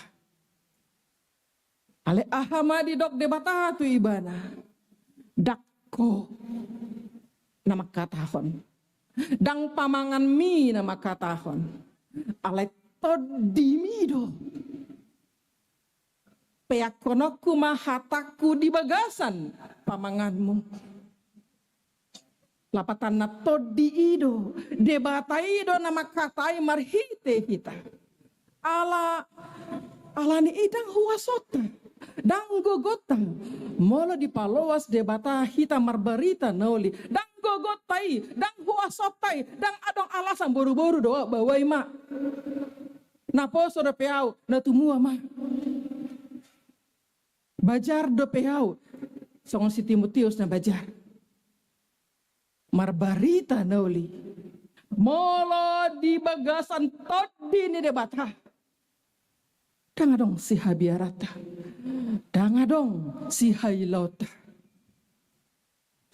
S6: ale ahamadi dok debata tu ibana dakko nama katahon dang pamangan mi nama katahon ale todimido peakonoku mahataku di bagasan pamanganmu lapatan na todi ido debata ido nama katai marhite hita ala ni idang huwasota dang gogotang molo di paloas debata hita marbarita nauli dang gogotai dang huwasotai dang adong alasan boru-boru doa bawai ma napo soda peau na tumua ma bajar do peau songon si Timotius na bajar marbarita nauli molo di bagasan todi ni debata dang adong si habiarata dang adong si hailota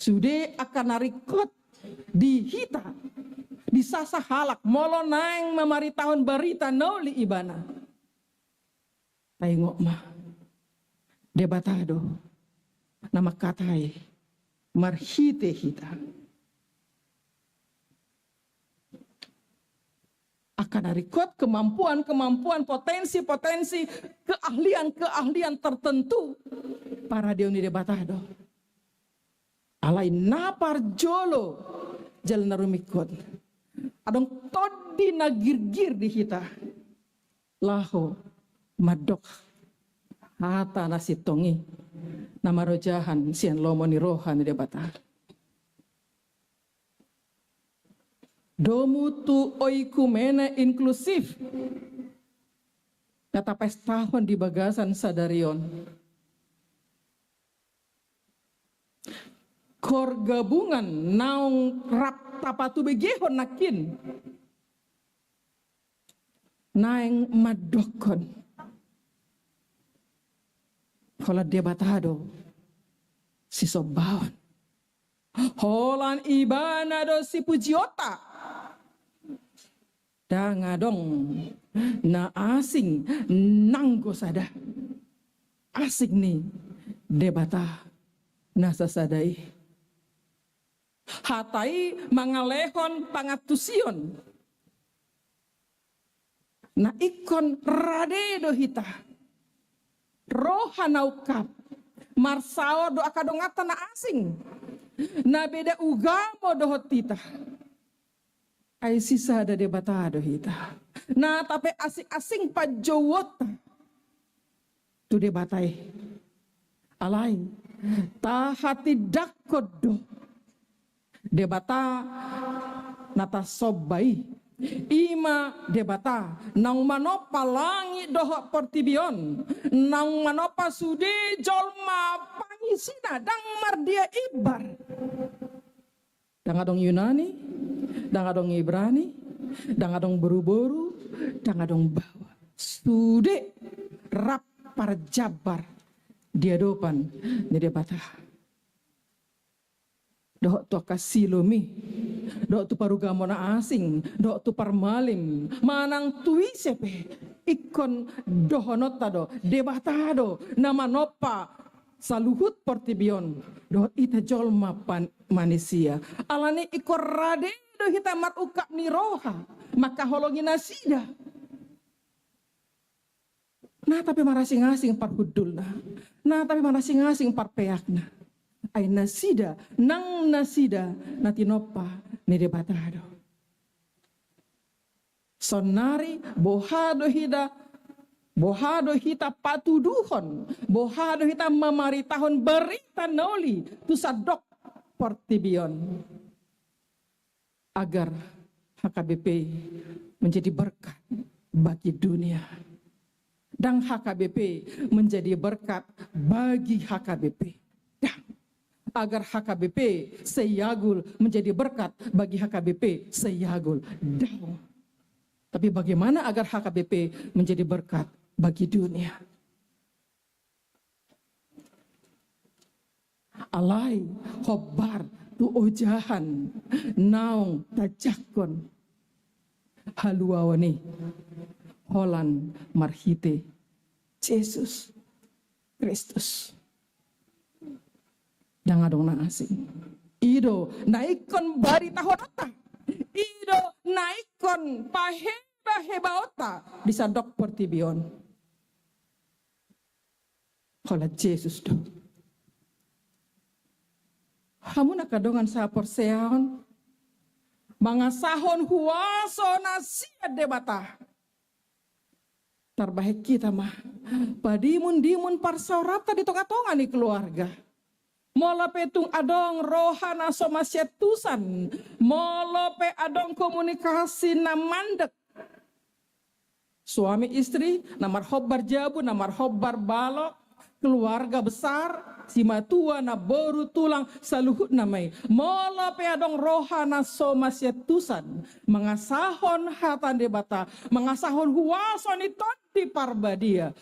S6: sude akan narikot di hita di sasa halak molo naeng memari tahun barita nauli ibana tengok mah debatado nama katai marhite hita akan narikot kemampuan, potensi, keahlian tertentu para deuni debatado. Alai napar jolo jalan narumikot. Adong todi nagirgir di hita. Laho madok hata nasitongi nama rojahan sian lomo ni rohan debata. Domu tu oikumene inklusif. Kata pestahon di bagasan sadarion. Kor gabungan naung rap tapatu begehon nakin. Naeng madokon. Hola debatado si sobawan. Holan ibanado si pujiota. Dangadong na asing nanggo sada. Asing ni debata nasa sadai. Hatai mangalehon pangatusion. Na ikon radedo hita. Rohanaukap. Marsao do akadongata na asing. Na beda ugamo dohot tita. Ay sisa da debatado hita. Na tapi asing-asing pa jowot. Tu debatay. Alay. Tahati dakodo. Debata nata sobbay. Ima debata nang manopa langit dohok portibion nang manopa sude jolma pangisina dang mardia ibar dang adong Yunani dang adong Ibrani dang adong buru-buru dang adong bawa sude rap parjabar dia dopan ni debata dohok to kasilomi dok tu parugamona asing, dok tu parmalim, manang tui sepe, ikon dohonotado, debatado, nama nopa, saluhut portibion, dok ita jolma manusia, alani ikor rade, dok kita mat ukap ni roha, maka holongi nasida. Nah tapi marasing-asing par hudulna, nah tapi marasing-asing par peakna. Ay nasida, nang nasida, natinopa, ni debatado. Sonari, bohado hita patuduhon, bohado hita memaritahon berita noli, tu sadok portibion. Agar HKBP menjadi berkat bagi dunia. Dan HKBP menjadi berkat bagi HKBP. Agar HKBP seyagul menjadi berkat bagi HKBP seyagul daw. Tapi bagaimana agar HKBP menjadi berkat bagi dunia? Alai hobar tu ojahan naung tajakon haluawani holan marhite Yesus Kristus. Jangan dong na asing. Ido naikon bari tahonata. Ido naikon paheba hebaota di sadok portibion. Kalau Yesus do. Hamu nakadongan sa porseahon. Mangasahon huaso nasia debata. Terbaik kita mah. Padimun-dimun parsaurata di tonga-tonga nih keluarga. Molo petung adong rohana somasyetusan. Molo pe adong komunikasi na mandek. Suami istri, namar hobbar jabu, namar hobbar balok. Keluarga besar, si matua na boru tulang saluhut namai. Molo pe adong rohana somasyetusan. Mengasahon hatan debata. Mengasahon huason itoti parbadia.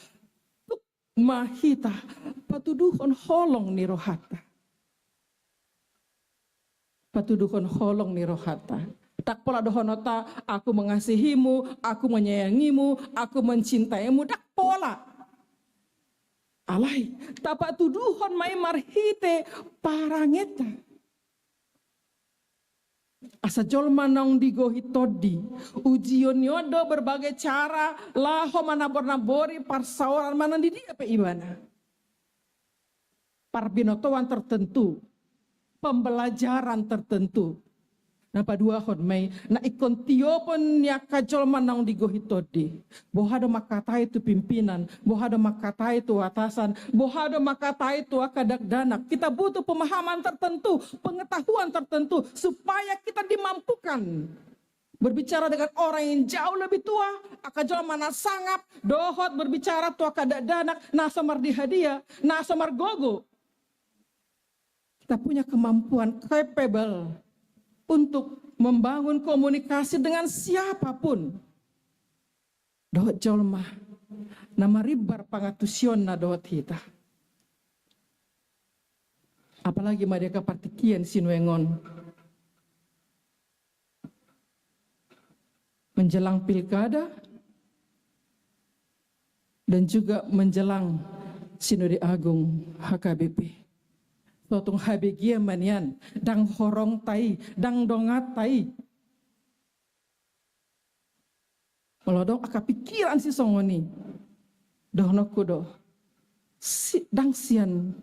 S6: Mahita patuduhon holong ni rohata. Patuduhon holong ni rohata. Tak pola dohonota, aku mengasihimu, aku menyayangimu, aku mencintaimu. Tak pola. Alai, tapak tuduhon mai marhite parangeta. Asa jolma nang digohi todi. Ujion yodo berbagai cara. Laho manabor-nabori parsaoran mana di dia pe ibana. Parbinotoan tertentu. Pembelajaran tertentu. Napa dua hon mai. Na ikon tiopon ya kajolma nang digohi todi. Bohado makatai itu pimpinan. Bohado makatai itu atasan. Bohado makatai itu akadak-danak. Kita butuh pemahaman tertentu. Pengetahuan tertentu. Supaya kita dimampukan. Berbicara dengan orang yang jauh lebih tua. Akajolma na sangap. Dohot berbicara tu akadak-danak. Nasamar dihadia. Nasamar gogo. Kita punya kemampuan capable. Untuk membangun komunikasi dengan siapapun. Dohot jolma. Nama ribar pangatusion na dohot hita. Apalagi mereka partikian sinuengon. Menjelang pilkada dan juga menjelang Sinode Agung HKBP. Totung habegia manian, dang horong tai, dang dongat tai. Melodong aka pikiran si songoni. Dohno kudo. Dang sian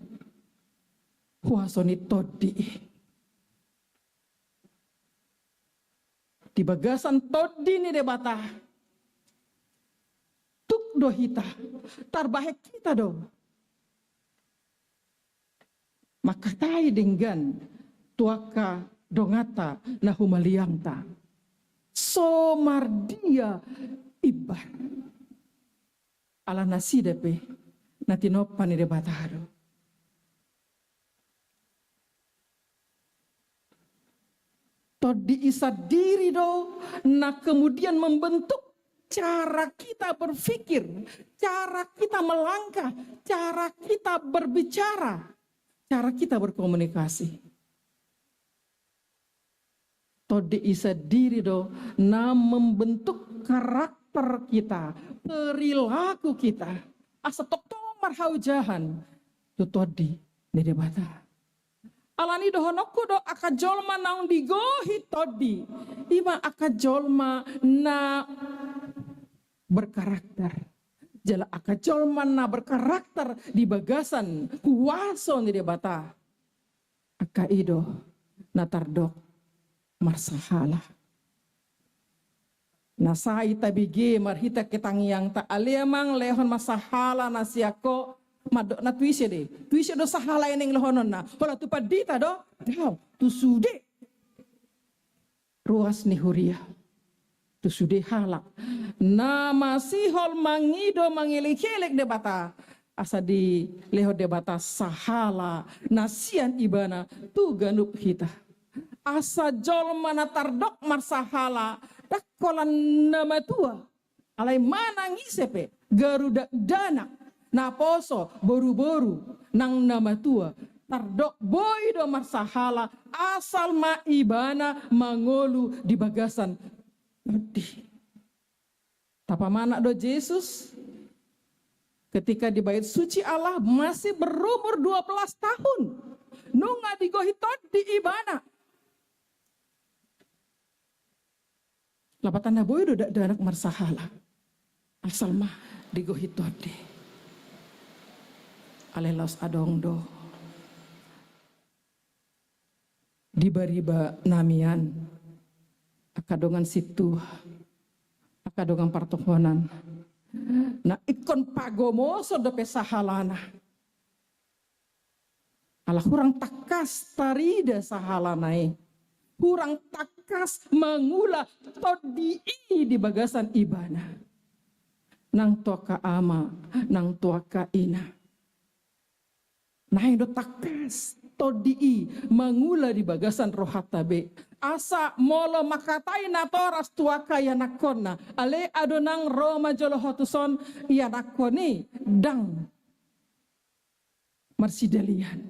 S6: huasoni todi. Di bagasan todi ni debata. Tuk dohita. Tarbahek kita do. Maka tai dengan tuaka dongata na humaliangta. Somardia ibar. Ala nasidepe na tinopan ni debatado. Todi isa diri do na kemudian membentuk cara kita berpikir, cara kita melangkah, cara kita berbicara, cara kita berkomunikasi. Todi isa diri do na membentuk karakter kita, perilaku kita. Asa tok tomar haujahan tu todi ni debata. Alani dohonokku do aka jolma naung digohi todi. Ima aka jolma na berkarakter. Jala aka jolma na berkarakter di bagasan kuaso ni debata. Aka ido na tardok marsahala. Nasai tabige marhita ketangiang ta aliamang lehon masahala nasiako madok na tuise do sahala yang lehonon na hola tu padita do daw tu sude ruas ni huria tu sude halak na masihol mangido mangilik-hilik debata asa di leho debata sahala nasian ibana tu ganup hita asa jol mana tardok marsahala dakolan nama tua alai mana ngisepe garuda danak na poso boru-boru nang nama tua tardok boy do marsahala asal maibana mangolu di bagasan tadi. Tapa mana do Yesus ketika di bait suci Allah masih berumur 12 tahun nunga digohitot di ibana lapatan na boy do danak marsahala asal mah digohitot di alelos adong do diba-riba namian akadongan situ akadongan partohonan na ikon pagomoso do pesahalana ala kurang takas tarida sahalanai kurang takas mangula todi di bagasan ibana nang toka ama nang toka ina nah do takas todi mangula di bagasan rohatabe asa molo makatai na toras tuaka ya nakona ale adonang Roma jolo hotuson ya nakoni dang marsidelian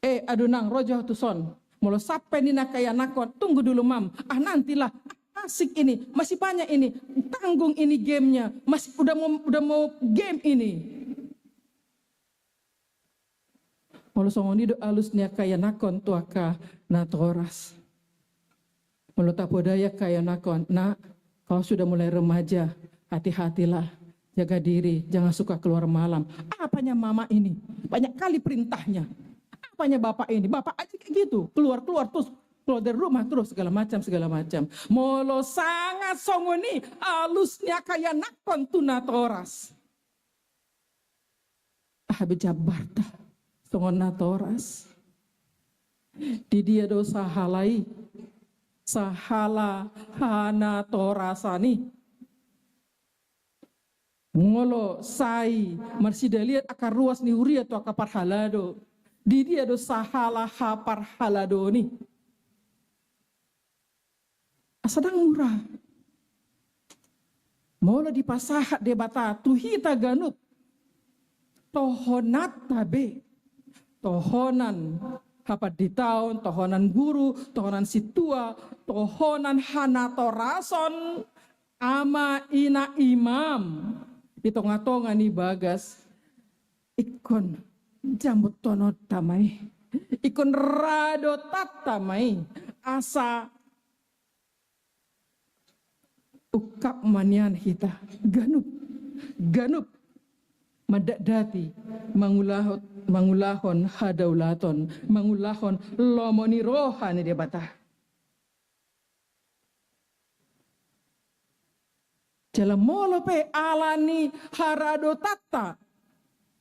S6: adonang rojo hotuson molo sape ni nakaya nakon tunggu dulu mam nantilah asik ini masih banyak ini tanggung ini gamenya masih udah mau game ini. Molo songoni do alus nia kaya nakon tuaka na toras. Molo tapodaya kaya nakon, nak kau sudah mulai remaja, hati-hatilah, jaga diri, jangan suka keluar malam. Apanya mama ini? Banyak kali perintahnya. Apanya bapak ini? Bapak aja kayak gitu, keluar terus, keluar dari rumah terus segala macam. Molo sangat songoni alus nia kaya nakon tu na toras. Bejabarta. Songon na toras. Di dia do sahalai. Sahala hana torasani. Ngolo sai marsidaliat akar ruas ni huria to akapar halado. Di dia do sahala hapar halado ni. Asadang murah. Molo di pasahat debata tuhita ganup. Tohonat tabe. tohonan hapat di tahun, tohonan guru, tohonan situa, tohonan hanato rason, ama ina imam. Di tonga-tonga ni bagas, ikon jambut tono tamai, ikon rado tatamai, asa ukap manian hita, ganup, madadati, mangulahon hadaulaton, mangulahon lomoni rohani dia batah. Jalan molo pe alani harado tata,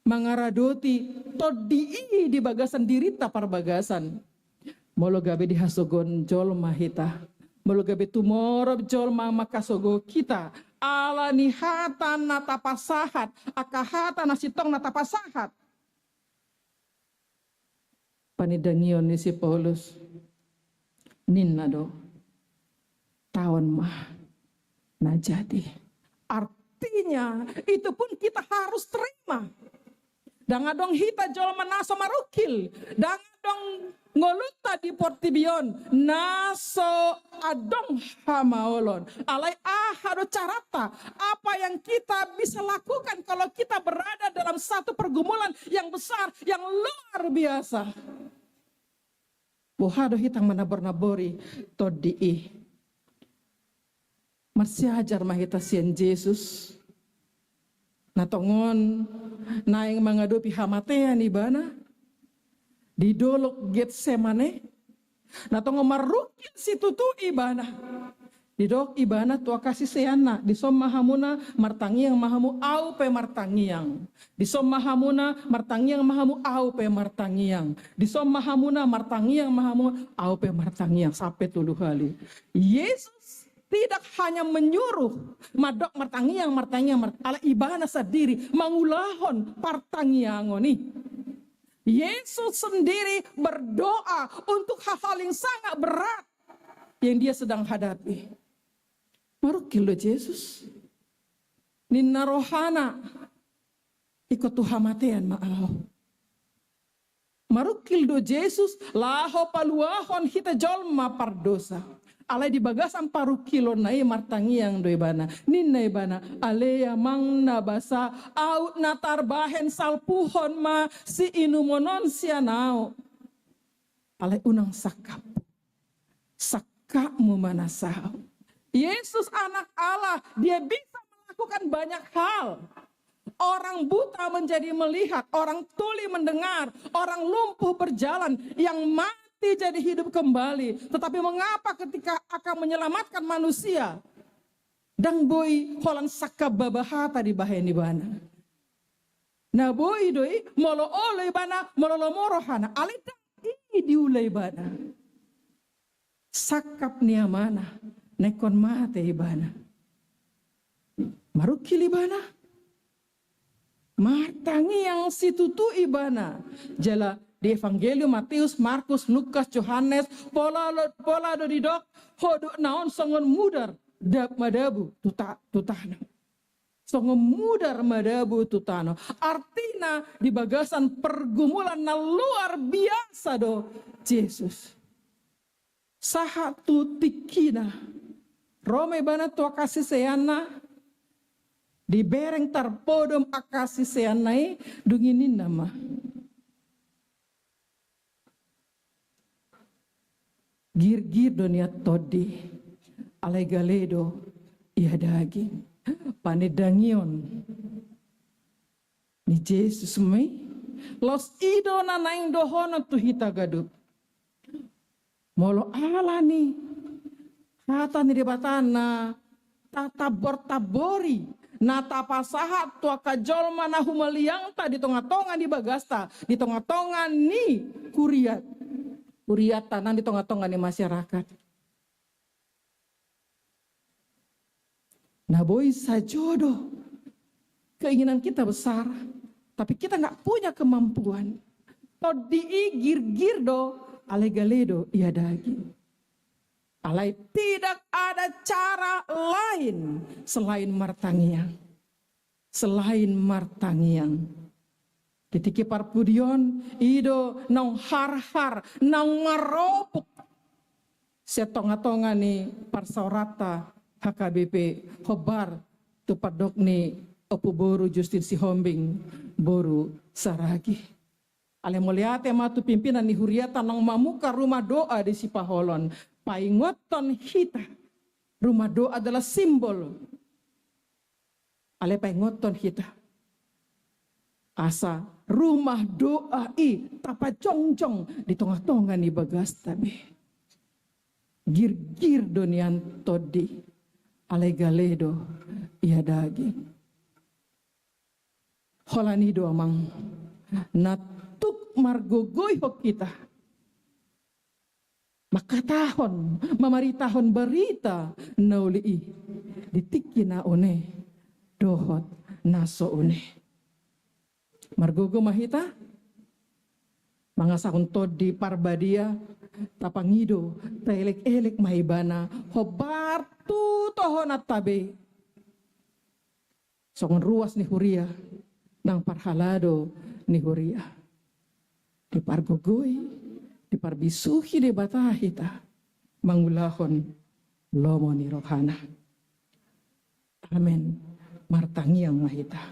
S6: mangaradoti todi di bagasan dirita parbagasan. Molo gabe di hasogon jol mahita, molo gabe tumorob jol makasogo kita. Alani hatan natapasahat, akahatan nasitong natapasahat. Panidangion ni si Paulus, ninnado, tahun mah najati. Artinya itu pun kita harus terima. Dangadong hita jol manaso marukil, dangadong ngoluta di portibion, naso adong hamaolon. Alai ahado carata, apa yang kita bisa lakukan kalau kita berada dalam satu pergumulan yang besar, yang luar biasa. Bohado hitang manabor-nabori todi'i. Masih ajar mahita sien Yesus. Natongon naing mengadupi hamatean ibana. Di dolok Getsemane. Natongon marukil situtu ibana. Di dok ibana tua kasih seana. Di som mahamuna martangiang mahamu au pe martangiang. Di som mahamuna martangiang mahamu au pe martangiang. Di som mahamuna martangiang mahamu au pe martangiang. Sampai 3 kali. Yesus tidak hanya menyuruh madok martangiang ala ibana sendiri mangulahon partangiangoni. Yesus sendiri berdoa untuk hal-hal yang sangat berat yang dia sedang hadapi. Marukil do Yesus. Ninna rohana ikut tuhamatean ma'au. Marukil do Yesus laho paluahon hita jolma pardosa. Alai di bagasan paru kilo nai martangiang do ibana. Ninna ibana alea mang nabasa au natar bahen salpuhon ma si inumonon sianao. Alai unang sakap. Sakapmu manasau. Yesus anak Allah, dia bisa melakukan banyak hal. Orang buta menjadi melihat, orang tuli mendengar, orang lumpuh berjalan, yang mati jadi hidup kembali. Tetapi mengapa ketika akan menyelamatkan manusia, dang boy holan sakab babahata di baheni bana. Na boy doi molo oleh bana molo morohana alita ini diulai bana. Sakap niamana nekon mate ibana. Marukil ibana. Martangi yang situtu ibana. Jala di Evangelium Matius, Markus, Lukas, Yohanes, pola do didok, hodo naon songon mudar madabu tutana. Songon mudar madabu tutano. Artinya di bagasan pergumulan na luar biasa do Yesus. Sahatu tikina. Rome bana tua kasih seyana. Di bereng tarpodom akasi seanai dunginin nama. Gir-gir dunia todi. Alai galedo ia daging. Panedangion. Ni Yesus mai. Los ido na naing dohono tu hita gadup. Molo ala ni. Kata ni debatana. Tatabor-tabori. Natapasahat tua kajol mana humaliangta di tonga-tonga di bagasta. Di tonga-tonga ni kuriat. Kuriat tanah di tonga-tonga ni masyarakat. Nah boy sajodoh. Keinginan kita besar. Tapi kita nggak punya kemampuan. Todi gir-gir do. Alegaledo ia daging. Alai tidak ada cara lain selain martangiang. Selain martangiang. Titiki parpudion ido nang har nang maropuk setonga-tonga ni parsaurata HKBP hobar tupadok ni opu boru Justin Sihombing boru saragi. Ale moliate matu pimpinan ni huriata nang mamuka rumah doa di Sipaholon. Paingoton hita. Rumah doa adalah simbol. Ale paingoton hita. Asa rumah doa tapa jongjong di tengah-tengah ni bagas tabi. Gir-gir donian todi. Ale galedo ia daging. Holani do amang natuk margogoy hok kita. Makatahon, mamaritahon berita nauli ditiki na one dohot naso one. Margogo mahita mga sakuntod di parbadia tapangido taelek-elek mahibana hobar tutohon at tabi. Sokon ruas ni Huria nang parhalado ni Huria. Di pargogoy, di parbisuhi di batahita, mangulahon lomo ni rohana. Amen. Martangiang mahita.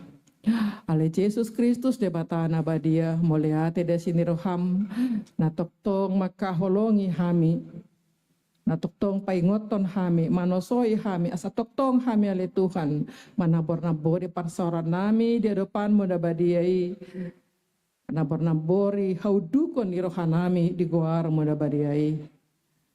S6: Ale Jesus Kristus de batana badia moleate de sini roham natoktong makaholongi hami. Natuktong paingoton hami, manosoi hami, asa toktong hami ale Tuhan, manabor-nabori parsoran nami di depan muda badiai, manabor-nabori haudukon ni rohanami di goar muda badiai.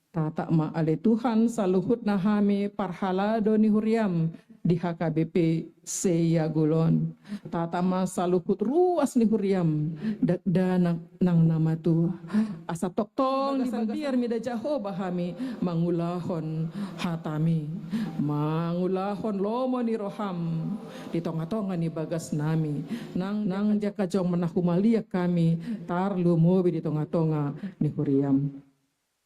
S6: Tata ma ale Tuhan saluhut na hami parhalado ni huriam di HKBP Seyagulon. Tata ma saluhut ruas ni huriam dagdanak nang nama tu. Asa toktong ni biar mida Jehovah hami mangulahon hatami. Mangulahon lomo ni roham di tonga-tonga ni bagas nami. Nang jaka jong menahumalia kami tar lumobi di tonga-tonga ni huriam.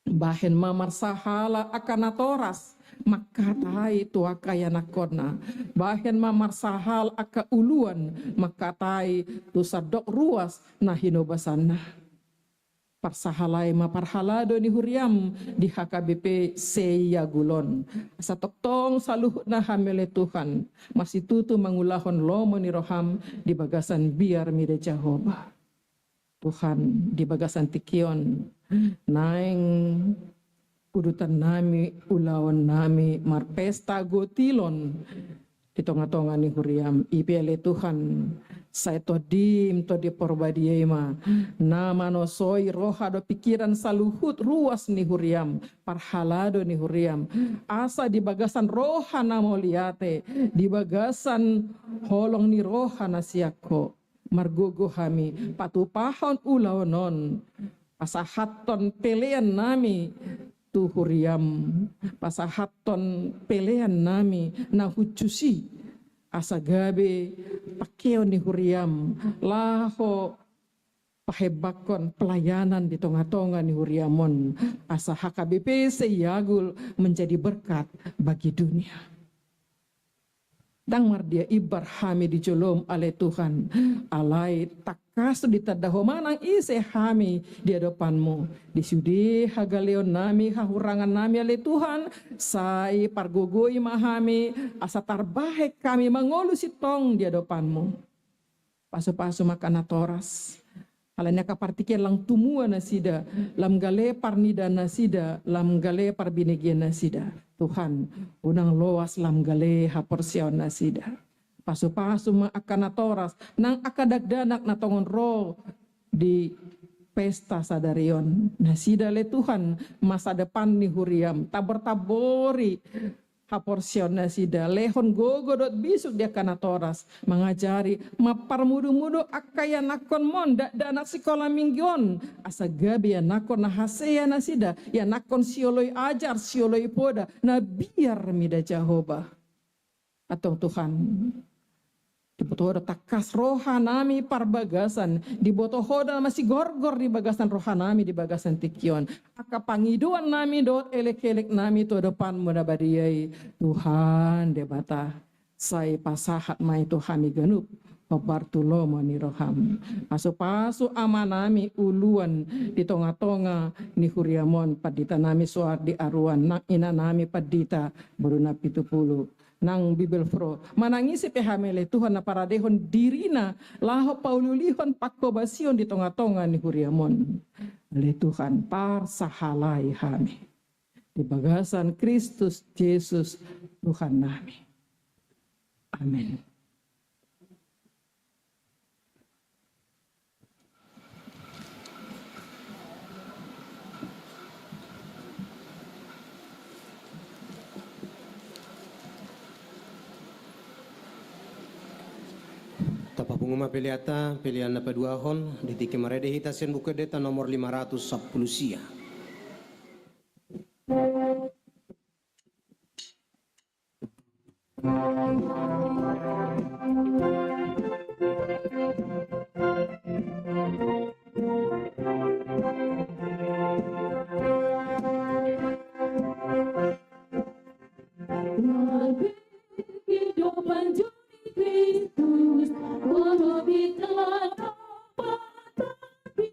S6: Bahen mamar sahala akan atoras makatai tuakaya nakona. Bahen mamar sahal aka uluan makatai tu sadok ruas na hinobasana. Parsahalay maparhalado ni huriam di HKBP Seyagulon. Sa toktong saluhut na hamile Tuhan masih tutu mangulahon lomo ni roham di bagasan biar mide Jehovah. Tuhan di bagasan tikion naing udutan nami ulawan nami marpesta gotilon di tonga-tonga ni huriam ipele Tuhan saya todim to di porbadiema nama no soi roha do pikiran saluhut ruas ni huriam parhalado ni huriam asa di bagasan roha namo liate di bagasan holong ni roha nasiako margogo hami patupahon ulawanon pasahaton pelean nami tu huriam pasahaton pelean nami na hucusi asagabe pakeo ni huriam laho pahebakon pelayanan di tonga-tonga ni huriamon asa HKBP Seyagul menjadi berkat bagi dunia. Dang mardia ibar hami di jolom ale Tuhan alai takas di tadaho manang ise hami di hadapanmu di sudi hagaleon nami hahurangan nami ale Tuhan sai pargogoi mahami asa tarbahek kami mangolu sitong di hadapanmu pasu-pasu makan toras alanya kapartiken lang tumua nasida lam gale parnida nasida lam gale parbinegian nasida Tuhan unang loas lam gale haporsion nasida pasu-pasu makan toras nang akadagdanak na tongon ro di pesta sadarion nasida le Tuhan masa depan ni huriam tabor-tabori haporsion nasida lehon gogodot bisuk dia kana toras mengajari maparmudu-mudu akaya nakon monda da anak sekolah minggion asa gabi ya nakon nahaseya nasida ya nakon sioloi ajar sioloi poda na biar mida Jehovah atau Tuhan dibutuh takas rohanami parbagasan dibutuh hoda masih gorgor di bagasan rohanami di bagasan tikion aka pangiduan nami dot elek-elek nami to depan muda badiai Tuhan debata sai pasahat mai Tuhan ganup Bartoloma ni roham. Paso-paso amanami uluan di tonga-tonga ni huriamon padita nami soar di aruan nang ina nami padita baru na 70 nang bibelfro manangisi pehamele Tuhan na paradehon dirina laho paululihon pakkobasion di tonga-tonga ni huriamon le Tuhan par sahalai hami di bagasan Kristus Yesus Tuhan nami. Amin.
S2: Tapa penguma piliata pilihan na paduahon di tiki marede hitasen buku deta nomor 510 sia.
S4: Kehidupan juri Kristus, walau di telah dapat tapi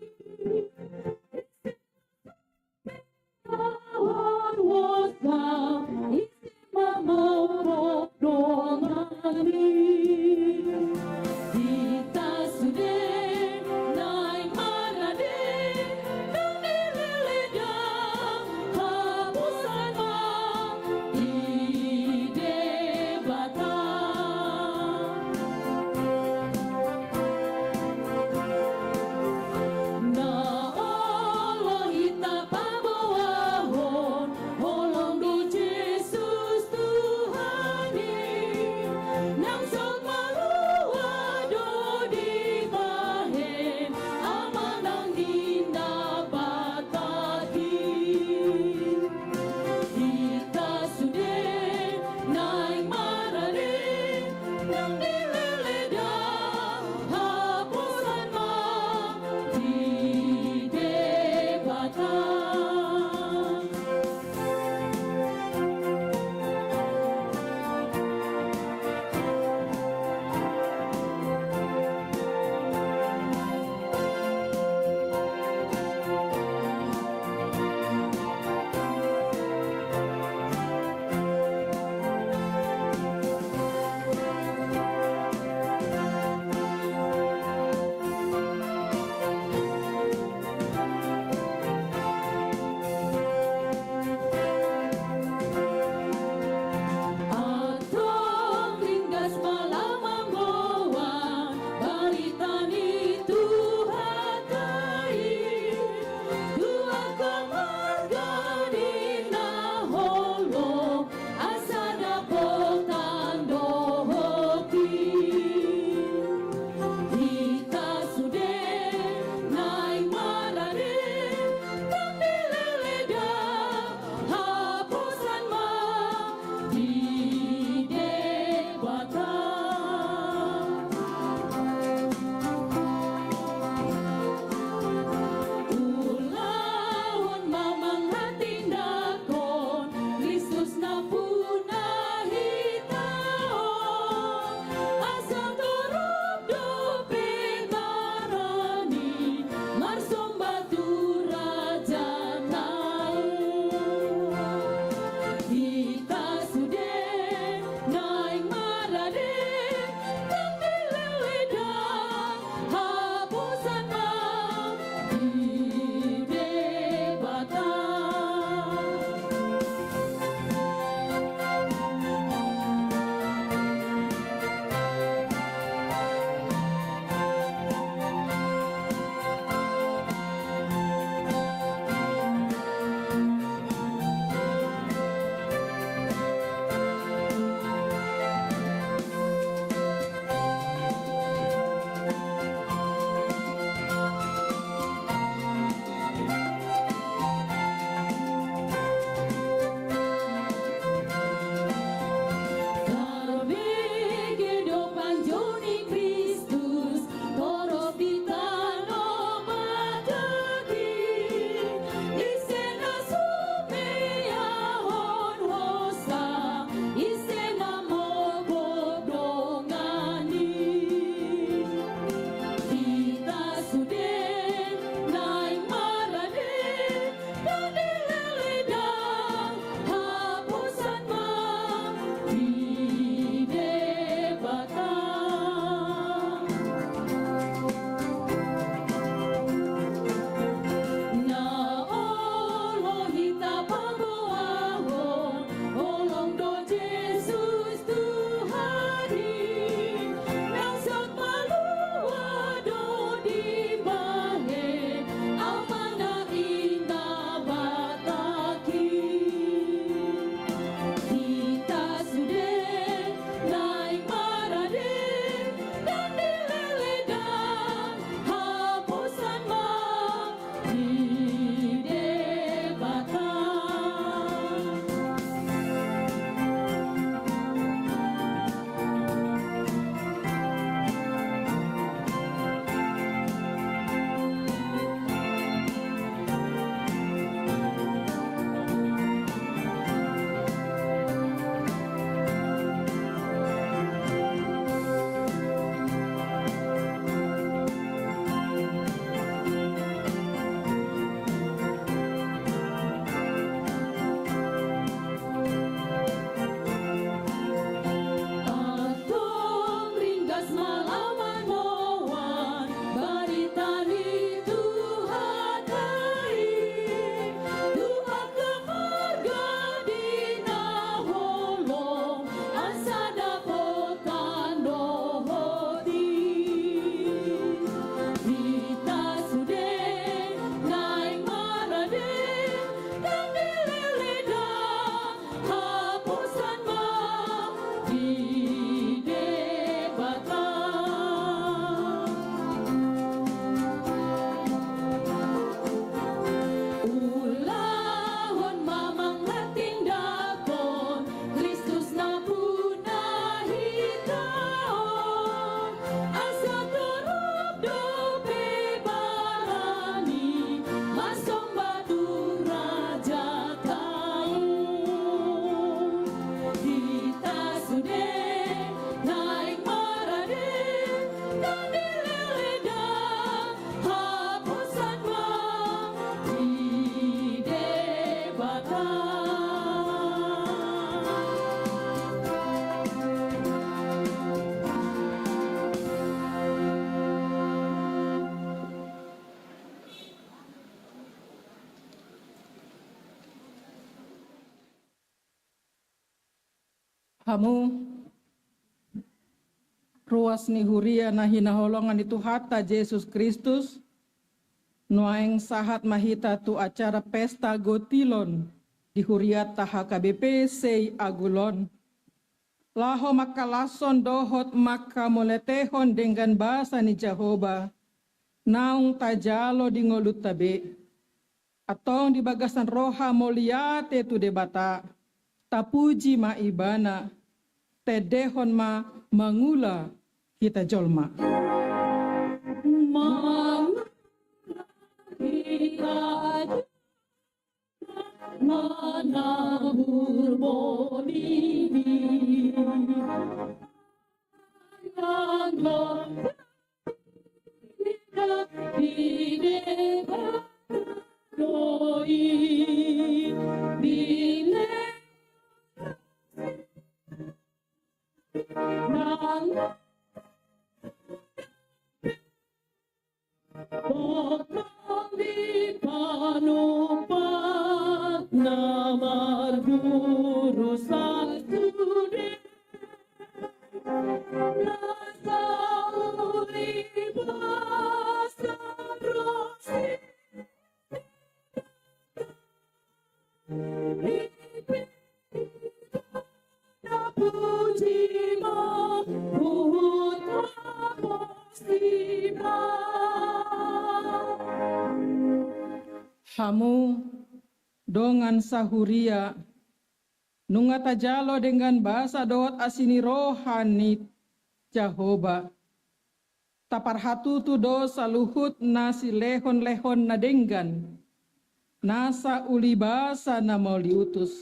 S6: Hamu ruas ni huria na hinaholongan itu hatta Yesus Kristus nuaeng sahat mahita tu acara pesta gotilon di huriat taha KBP sei agulon. Laho maka lason dohot maka moletehon dengan bahasa ni Jehovah. Naung tajalo di ngolut tabe. Atong di bagasan roha moliate tu debata. Tapuji ma ibana. Tedehon ma mangula kita jolma.
S4: Manabur bolimi
S6: Hamu dongan sahuria nunga tajalo dengan bahasa dohot asini rohani Jehovah. Tapar hatu tu dosa luhut nasi lehon-lehon na denggan. Nasa uli basa na mau liutus.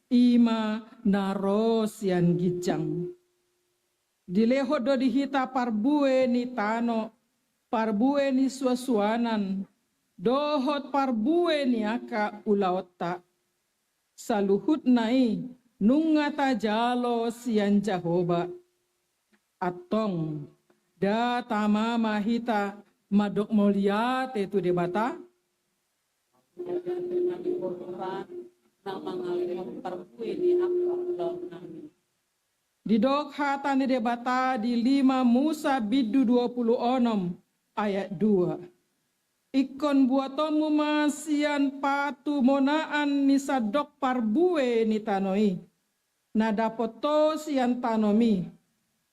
S6: Ima naros yan gijang. Dileho do dihita parbue ni tano. Parbue ni suasuanan. Dohot parbue ni aka ulaota. Saluhut nai nunga tajalo sian Jehovah. Atong da tama mahita madok moliate tu debata. Didok hata ni debata di 5 Musa bidu 26 ayat 2. Ikon buatomu masian patu monaan ni sadok parbue ni tanoi. Nadapoto sian tanomi.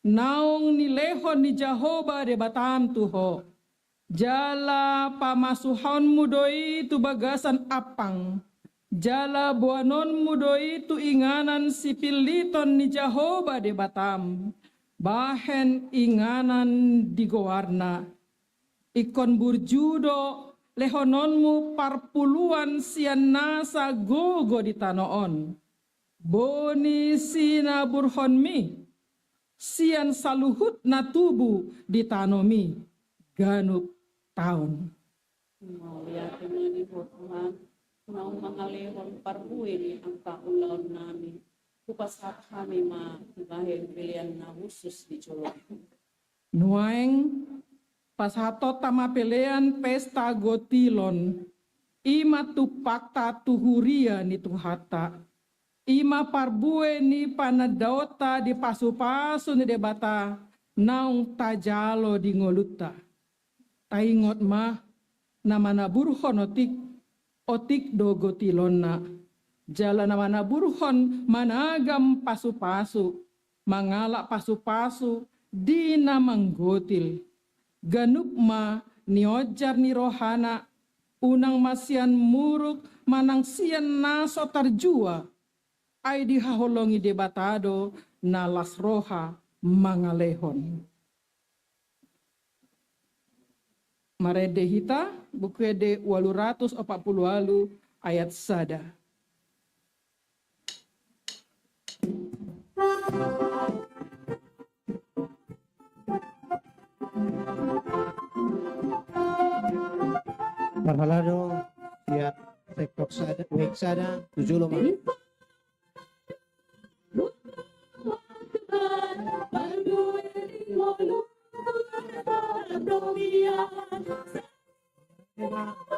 S6: Naung ni lehon ni Jehovah debatam tuho. Jala pamasuhan mudoi tu bagasan apang. Jala buanon mudoi tu inganan sipiliton ni Jehovah debatam. Bahen inganan digowarna. Ikon burjudo lehononmu parpuluan sian nasa gogo di tanoon. Boni sina burhonmi. Sian saluhut na tubu di tanomi. Ganuk tahun.
S3: Mau lihat ini Tuhan, mau mengalihkan parbue ni ang kaulaw namin. Kupasat kami mahir pilihan na khusus di Jolong.
S6: Nuaeng pasato tama pelean pesta gotilon. Ima tupakta tuhuria ni tuhata. Ima parbue ni panadaota di pasu-pasu ni debata. Naung tajalo di ngoluta. Taingot mah namana burhon otik do gotilona. Jala namana burhon managam pasu-pasu. Mangalak pasu-pasu di namang gotil. Ganup ma niojar ni rohana. Unang masian muruk manang sian naso tarjua. Ay dihaholongi debatado na las roha mangalehon. Marede hita buku de 840 ayat sada.
S2: Parhalado siat sektok sada wek sada 7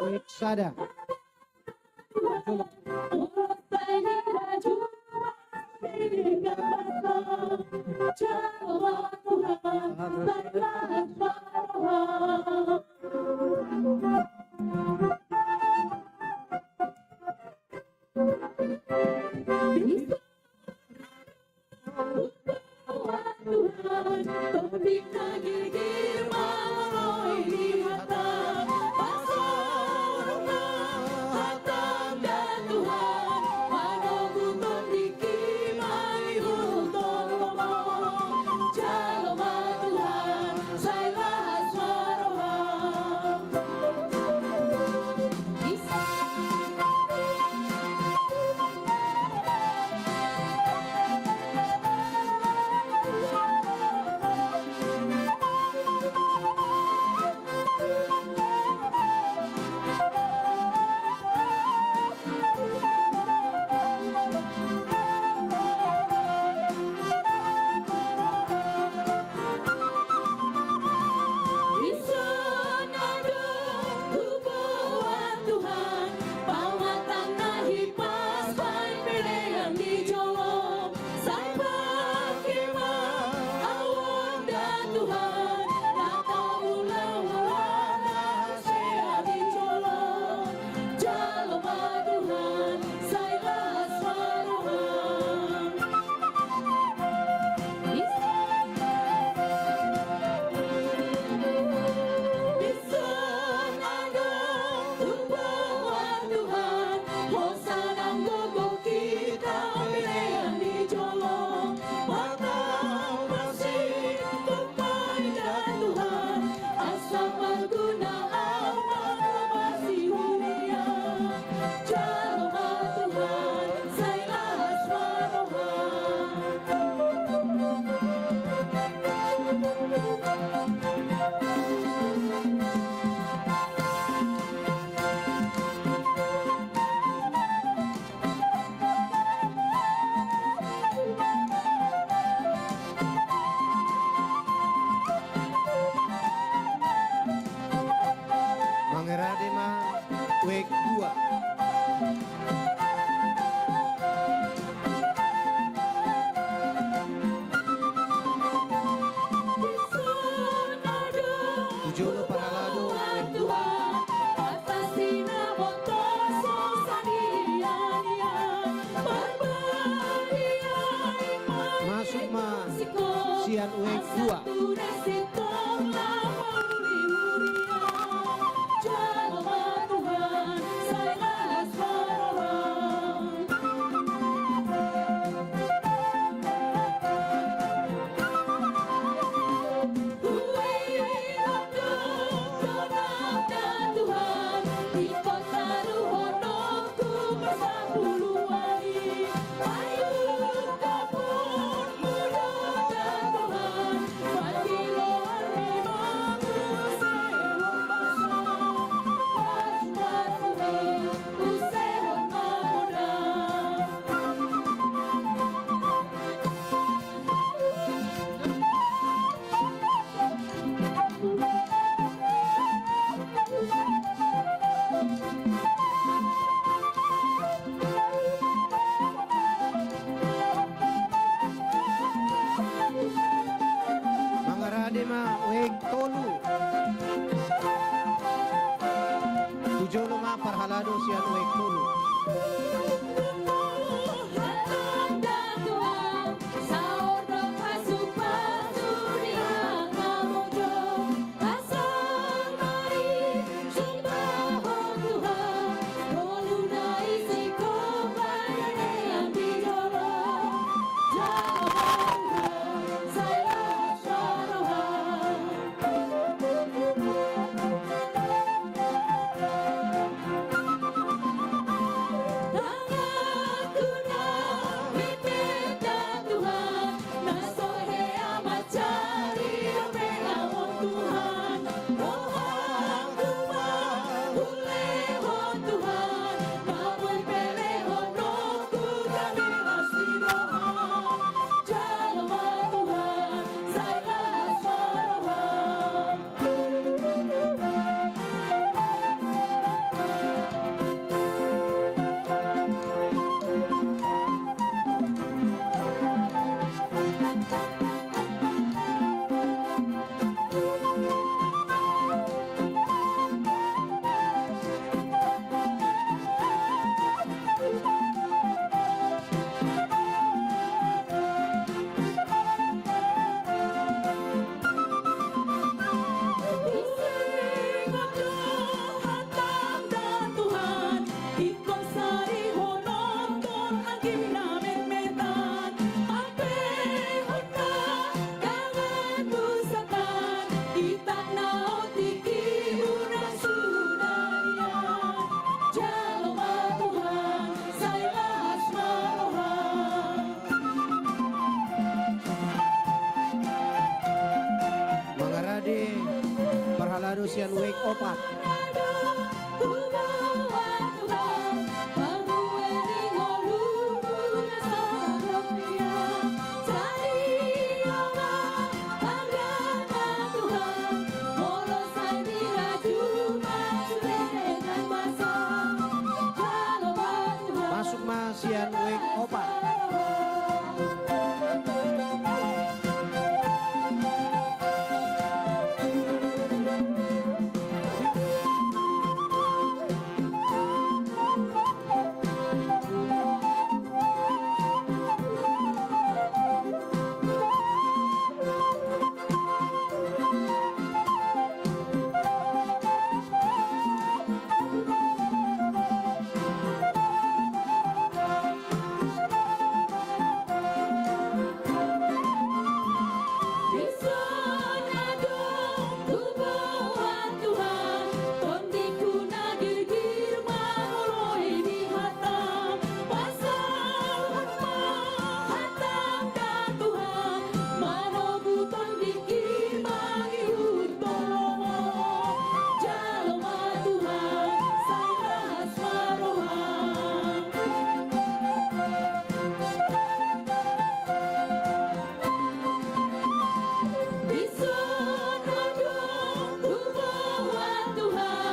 S2: wek sada. parhalado sian wek opat. Masuk mas sian wek opat.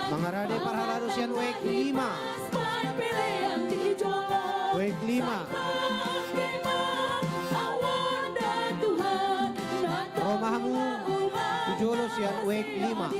S2: Mangarade parhalado sian wek 5. Wek 5. Romahamu tujolo sian wek 5.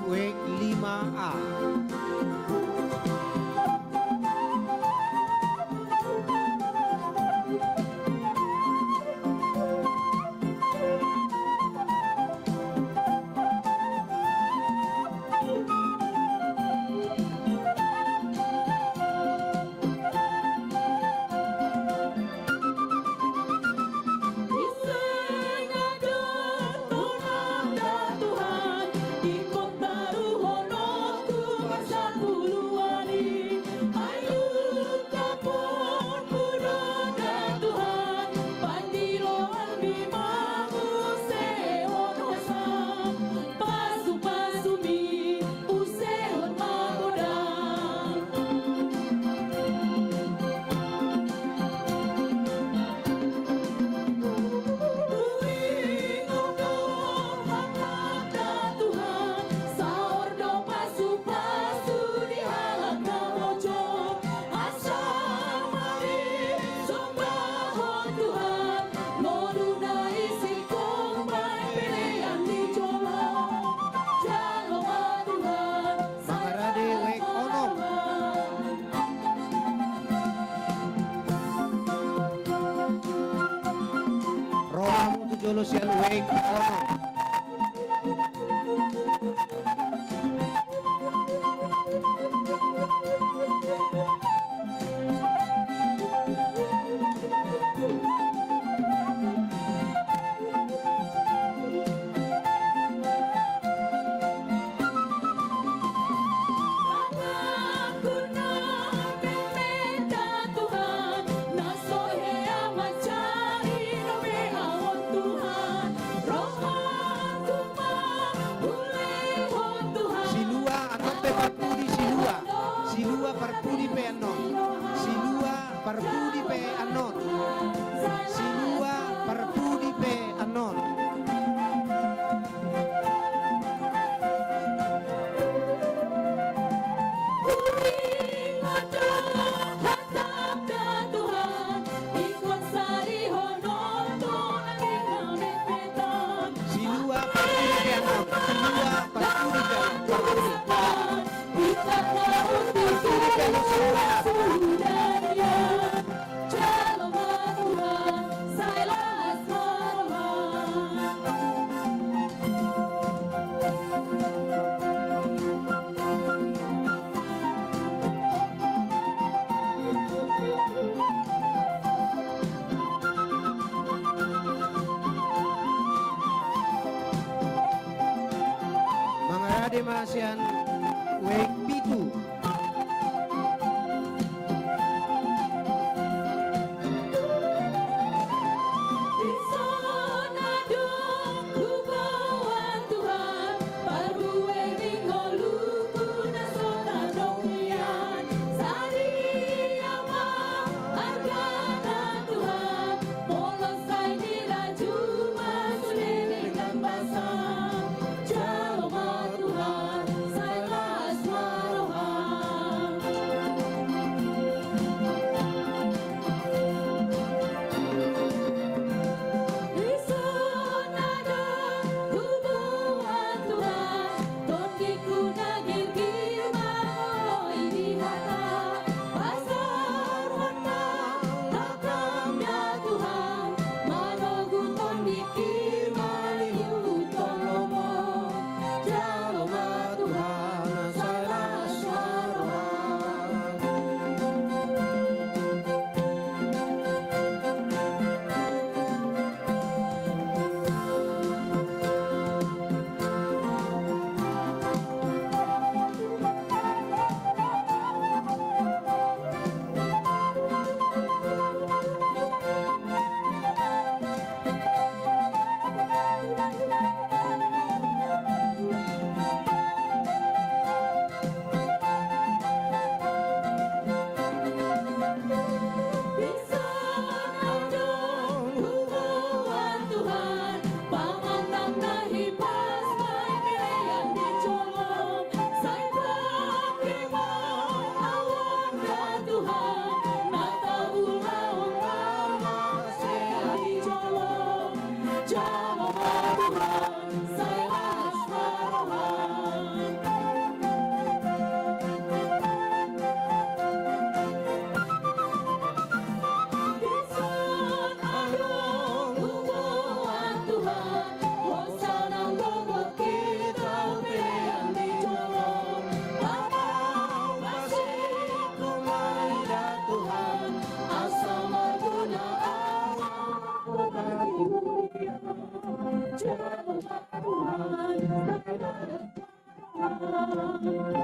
S2: Wek 5A. Solution Wake Ono. Mangarade masian wek pitu.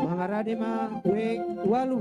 S2: Mangarade ma wek walu.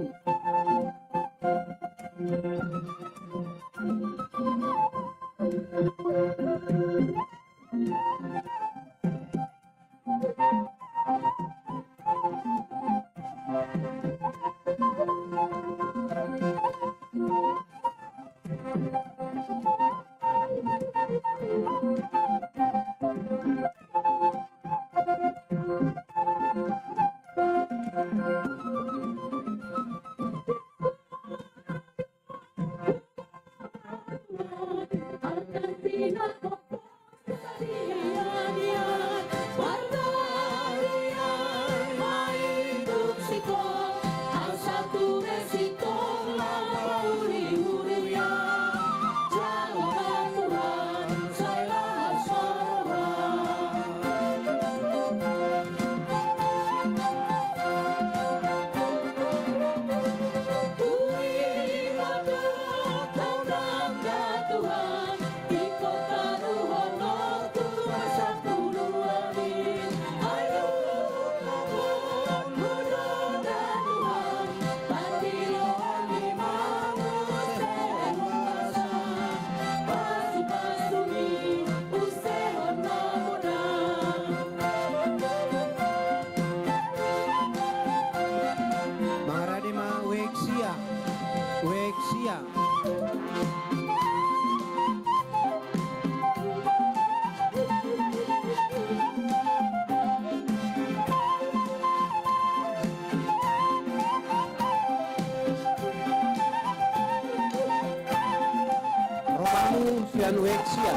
S2: Sian Weksia.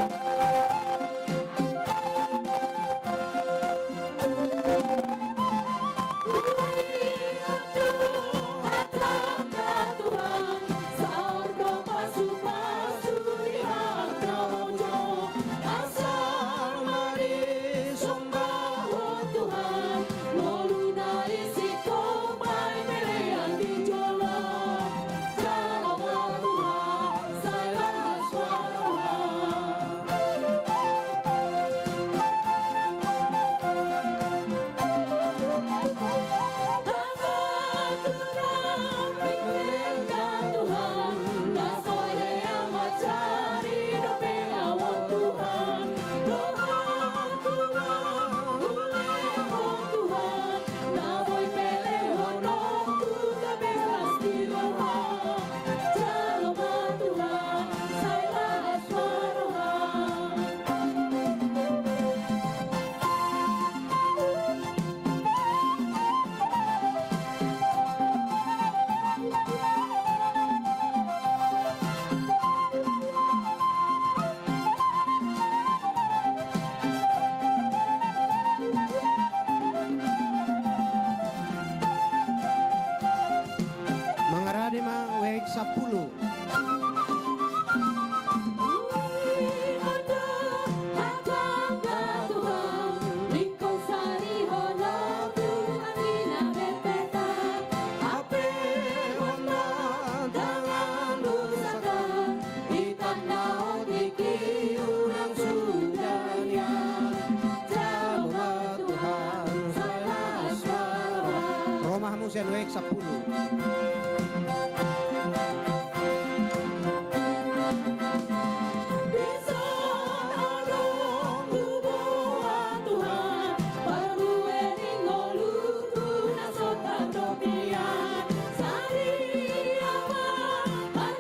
S2: sian wek 10.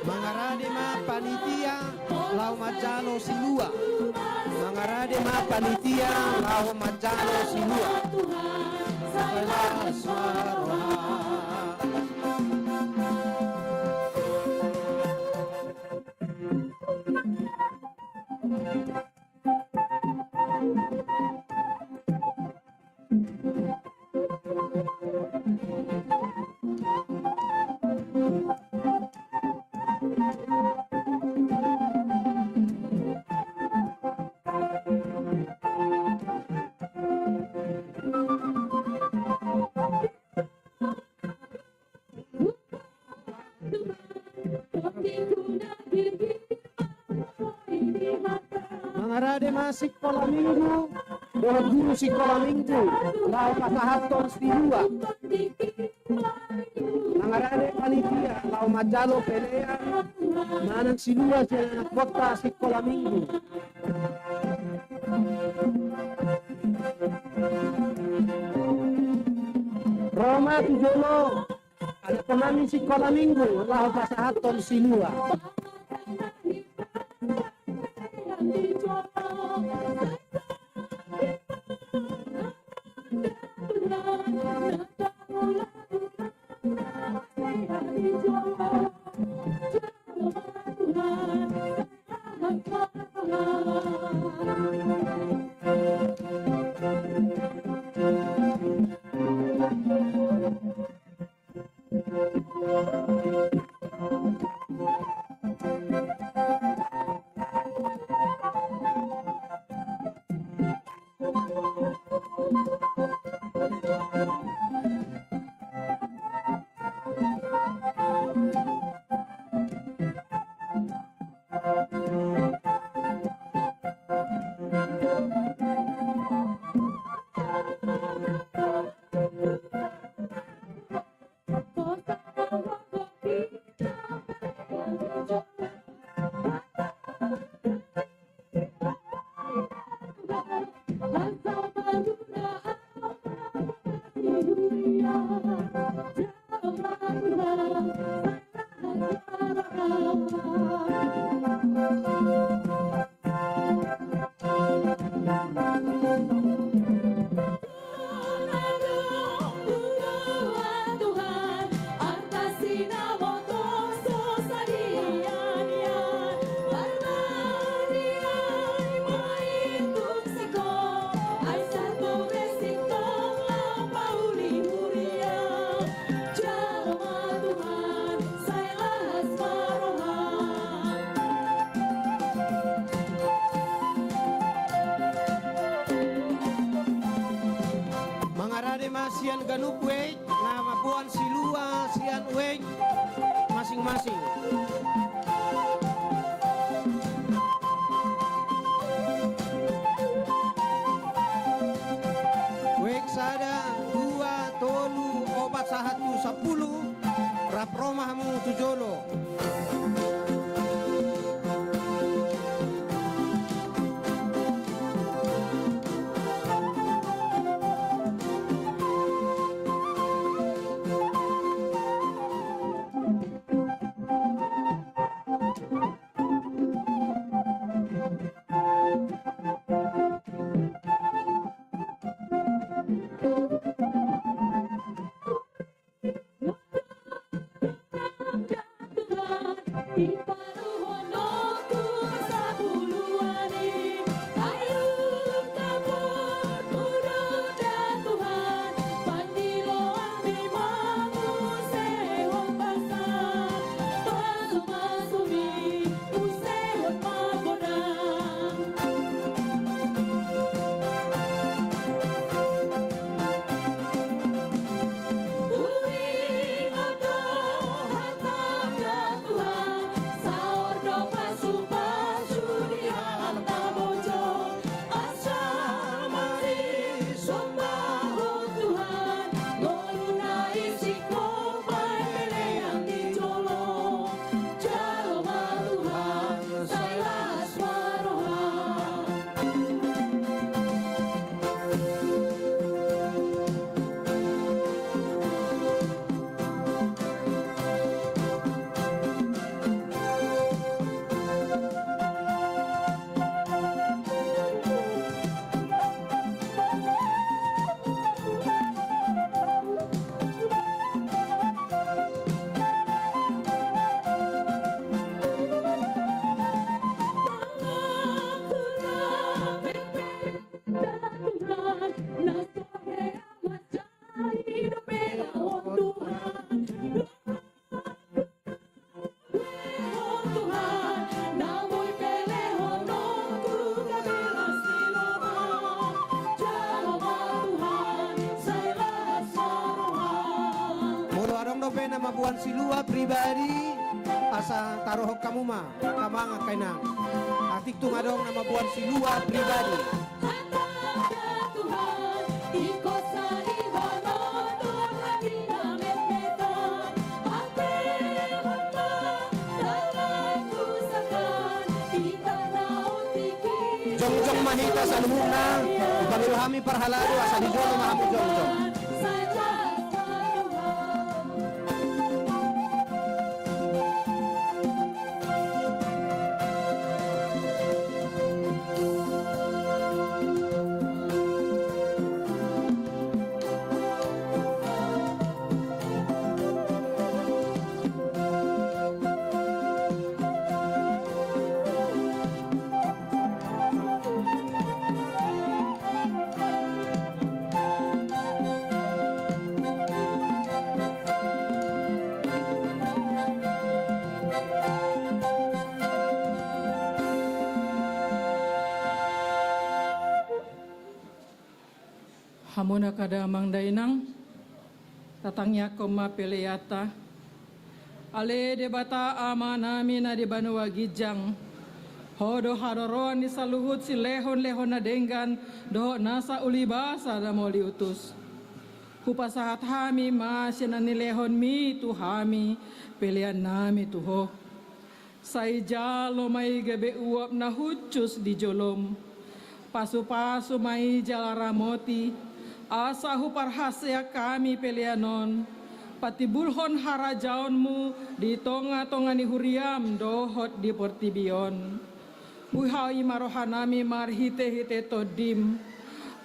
S2: Mangarade ma panitia lau majalo silua. Mangarade ma panitia lau majalo silua. Selas maroha. Mangarade ma sekolah minggu, dohot guru sekolah minggu, lau kasahaton silua. Mangarade panitia lau majalo pelea, manang silua sian anak kota sekolah minggu. Roma Tujolo, ada penami sekolah minggu, lau kasahaton silua. Sian ganup wek, nama buan silua sian wek masing-masing. Wek sada 2 tolu 4 1 10 rap romahmu tujolo. Pare nama buan silua pribadi asa taruh kamu mah kamanga kainang. Atik tu ngadong nama buan silua pribadi. Jongjong mahita sa lumunang ipagiluhami parhalado asa di jolo mahamu jongjong.
S6: Hamuna kada mangdainang tatangnya koma peleata ale debata amanami na di banua gijang hodo hadoron ni saluhut si lehon na denggan do nasa ulibasa da moli utus hupasahat hami masina ni lehon mi tu hami pelean nami tuho sai jalo mai gabe uap na hucus di jolom pasu-pasu mai jalaramoti asa huparhasya kami pelianon pati bulhon harajaonmu di tonga-tonga ni huriam dohot di portibion uhawi marohanami marhite-hite todim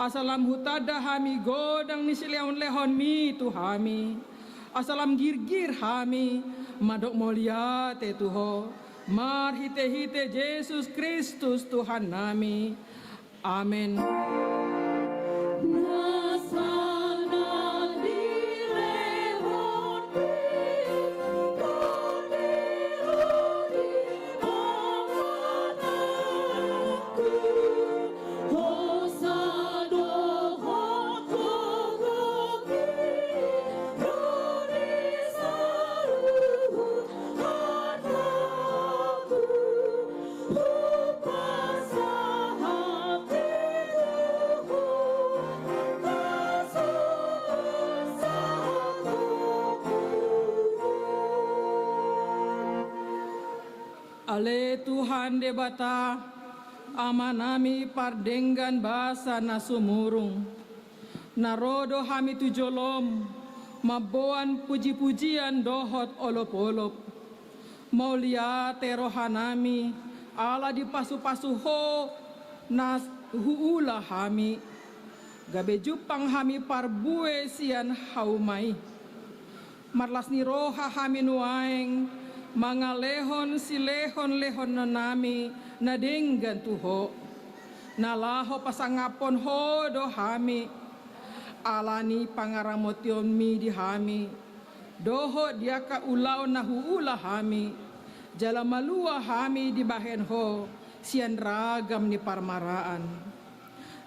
S6: asalam hutada hami godang ni siliaun lehon mi tuhami asalam girgir hami madok molia te tuho marhite-hite Yesus Kristus Tuhan nami amin. Ale Tuhan debata amanami pardenggan basa na sumurung narodo hami tujolom maboan puji-pujian dohot olop-olop maulia terohanami ala di pasu-pasuho nas huula hami gabe jupang hami parbue sian haumai marlas ni roha hami nuaeng mga lehon si lehon na nami na denggan tuho nalaho pasangapon ho do hami alani pangaramotion mi di hami doho dia ka ulaw na huula hami jala malua hami di bahen ho sian ragam ni parmaraan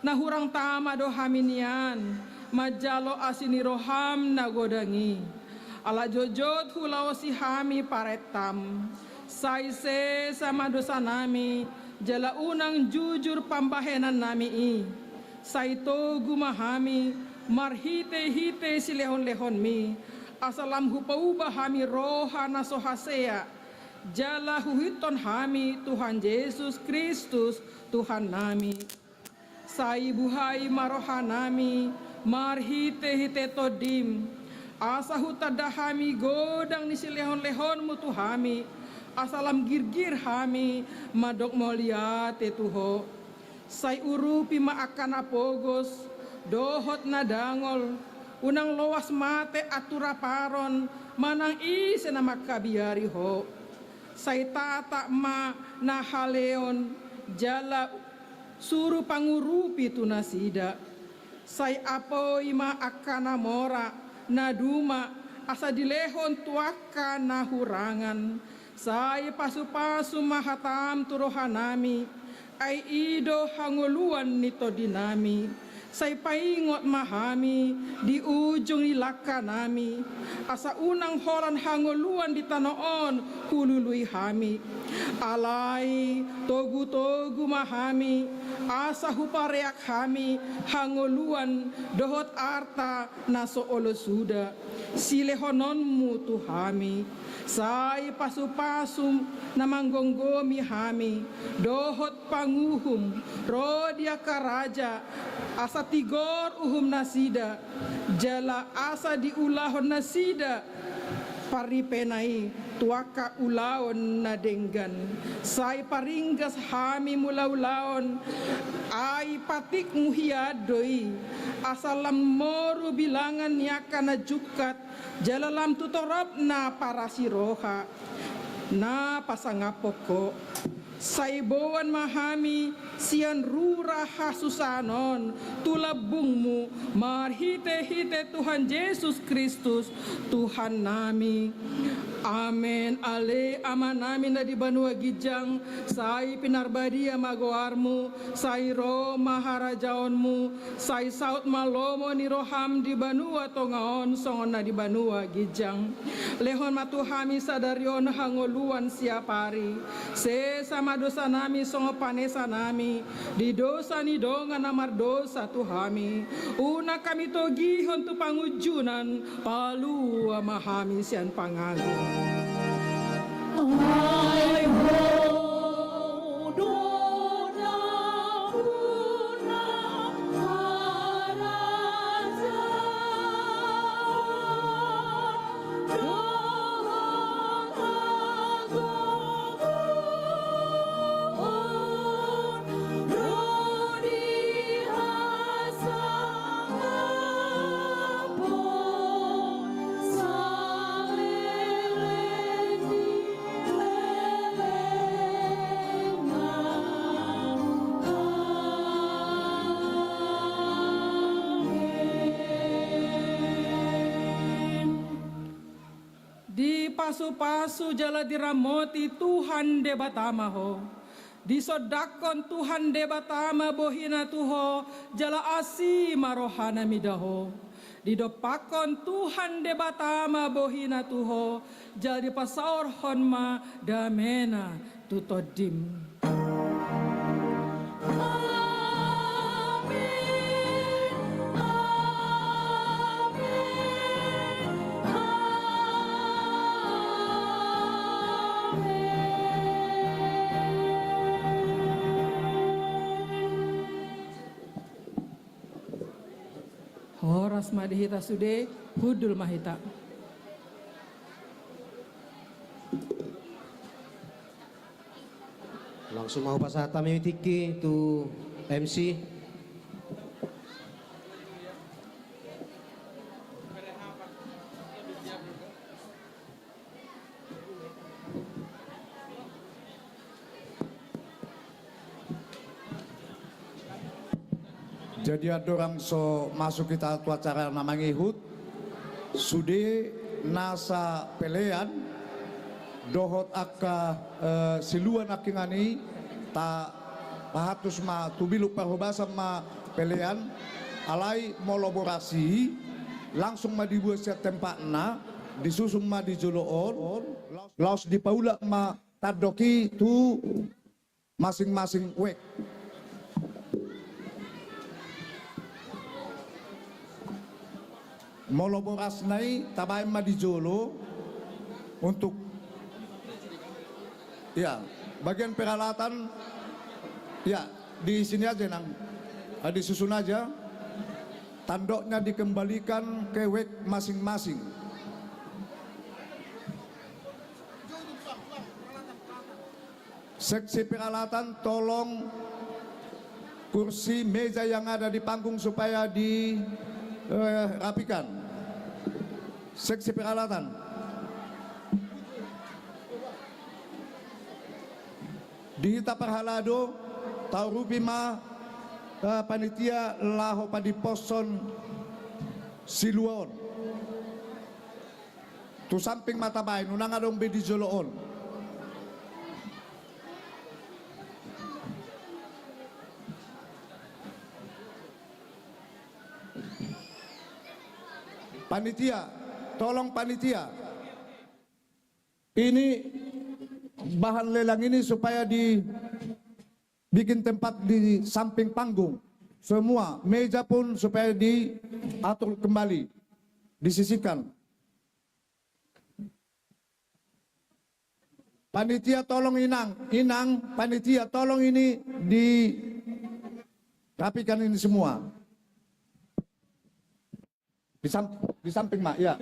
S6: nahurang tama do hami niyan majalo asini roham na godangi ala jojot hulaw si hami paretam saise sama dosa nami jala unang jujur pambahenan nami i saito gumahami marhite-hite si lehon-lehon mi asalam hupauba hami roha na sohasea jala huhiton hami Tuhan Yesus Kristus Tuhan nami sai buhay marohanami marhite-hite todim asa hutada hami godang ni silehon-lehon mutu hami asalam girgir hami madok molia te tuho sai urupi maakan apogos dohot na dangol unang lowas mate atura paron manang ise na makabiari ho sai tata ma na haleon jala suru pangurupi tunasida sai apoy ma akana mora na duma asa dilehon tuaka na hurangan sai pasu-pasu mahatam turohanami ay ido hanguluan nito dinami Say paingot mahami di ujung ilaka nami, asa unang horan hangoluan di tanoon hulului hami. Alai togu-togu mahami, asa hupareak hami hangoluan dohot arta naso olo suda. Silehononmu tuhami, say pasu-pasum namanggonggomi hami, dohot panguhum rodia karaja, asa tigor uhum nasida, jala asa diulahon nasida, paripenai tuaka ulaon nadenggan, say paringgas hami mulaulaon, ay patik muhiadoi, asalam moru bilangan yakana jukat, jalalam tutorop na parasiroha, na pasangapoko. Saiboan mahami sian rura hasusanon tulabungmu marhite-hite Tuhan Yesus Kristus Tuhan nami. Amen. Ale amanami na di banua gijang sai pinarbadia magoarmu sai ro maharajaonmu sai saut malomo ni roham di banua tongaon songon na di banua gijang lehon matuhami sadarion hangoluan siapari se sama dosa nami songo panesa nami di dosa ni donga namar dosa tuhami una kami togihon tu pangujunan palu amahami sian pangagung.
S4: I hold
S6: pasu-pasu jala diramoti Tuhan debatama ho, disodakon Tuhan debatama bohina tuho jala asi marohana midaho, didopakon Tuhan debatama bohina tuho jala dipasaor honma damena tutodim. Horas madihita sude hudul mahita.
S2: Langsung mau pasata tiki tu MC.
S1: Jadi ada orang so masuk kita tu acara namanya Ihud sude nasa pelean dohot akka siluan akingani ta pahatus ma tubilu parhobasa ma pelean alai molaborasi langsung ma dibuat siap tempatna disusung ma di joloon laos di paula ma tadoki tu masing-masing wek. Moloboras nai tabay madijolo untuk ya bagian peralatan ya di sini aja nang disusun aja tandoknya dikembalikan ke wek masing-masing. Seksi peralatan tolong kursi meja yang ada di panggung supaya dirapikan. Seksi peralatan di Taparhalado taurupima panitia laho padi poson siluon tu samping mata bain unang adong bedi joloon Panitia, tolong panitia. Ini bahan lelang ini supaya dibikin tempat di samping panggung. Semua meja pun supaya diatur kembali, disisihkan. Panitia tolong Inang, panitia tolong ini dirapikan ini semua. Di samping mak, ya.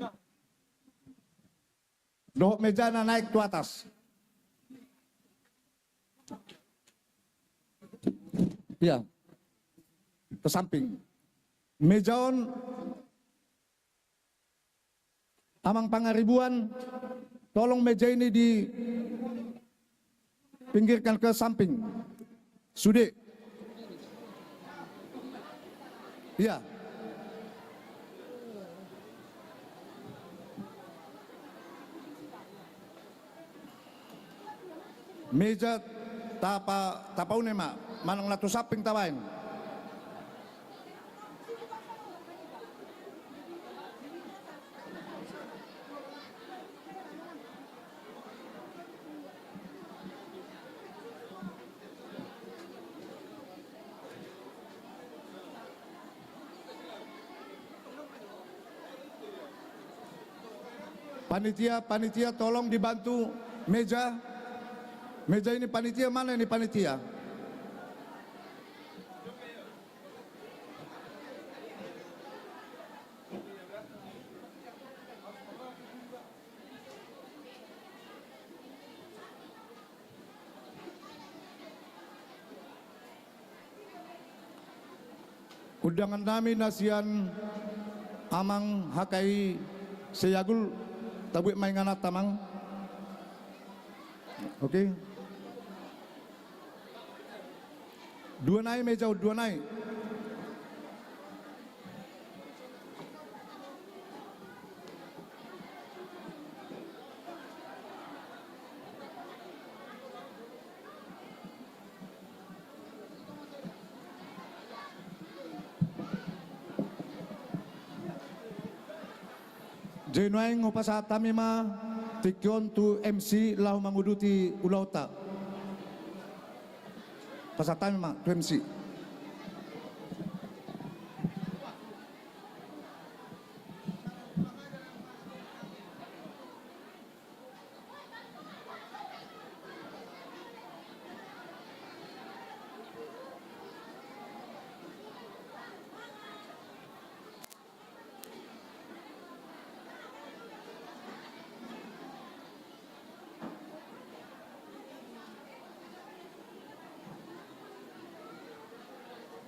S1: Dohok meja naik ke atas. Ya, ke samping. Mejaon amang pangaribuan, tolong meja ini dipinggirkan ke samping. Sude. Iya. Meja tapa mak, manang latu samping tawain. Panitia tolong dibantu meja. Meja ini panitia, mana ini panitia? Undangan nami nasian amang hakai seyagul tabuik mainganat tamang. Oke. Dua naik meja, dua naik. Jenuai ngopasa tamima tikyon tu MC lau manguduti ulauta. Pasatan mak tu MC.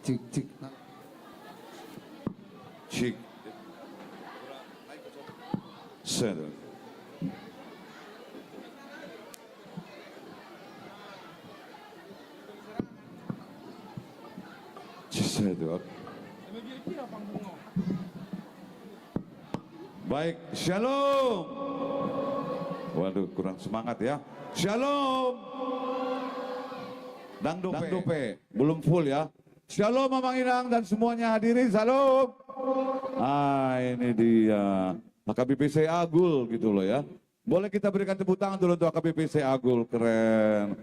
S7: Cik. Center. Center. Baik, shalom. Waduh, kurang semangat ya. Shalom. Dangdupe. Belum full ya. Shalom Mamang Inang dan semuanya hadirin, shalom. Ini dia HKBP Agul gitu loh ya. Boleh kita berikan tepuk tangan dulu untuk HKBP Agul, keren.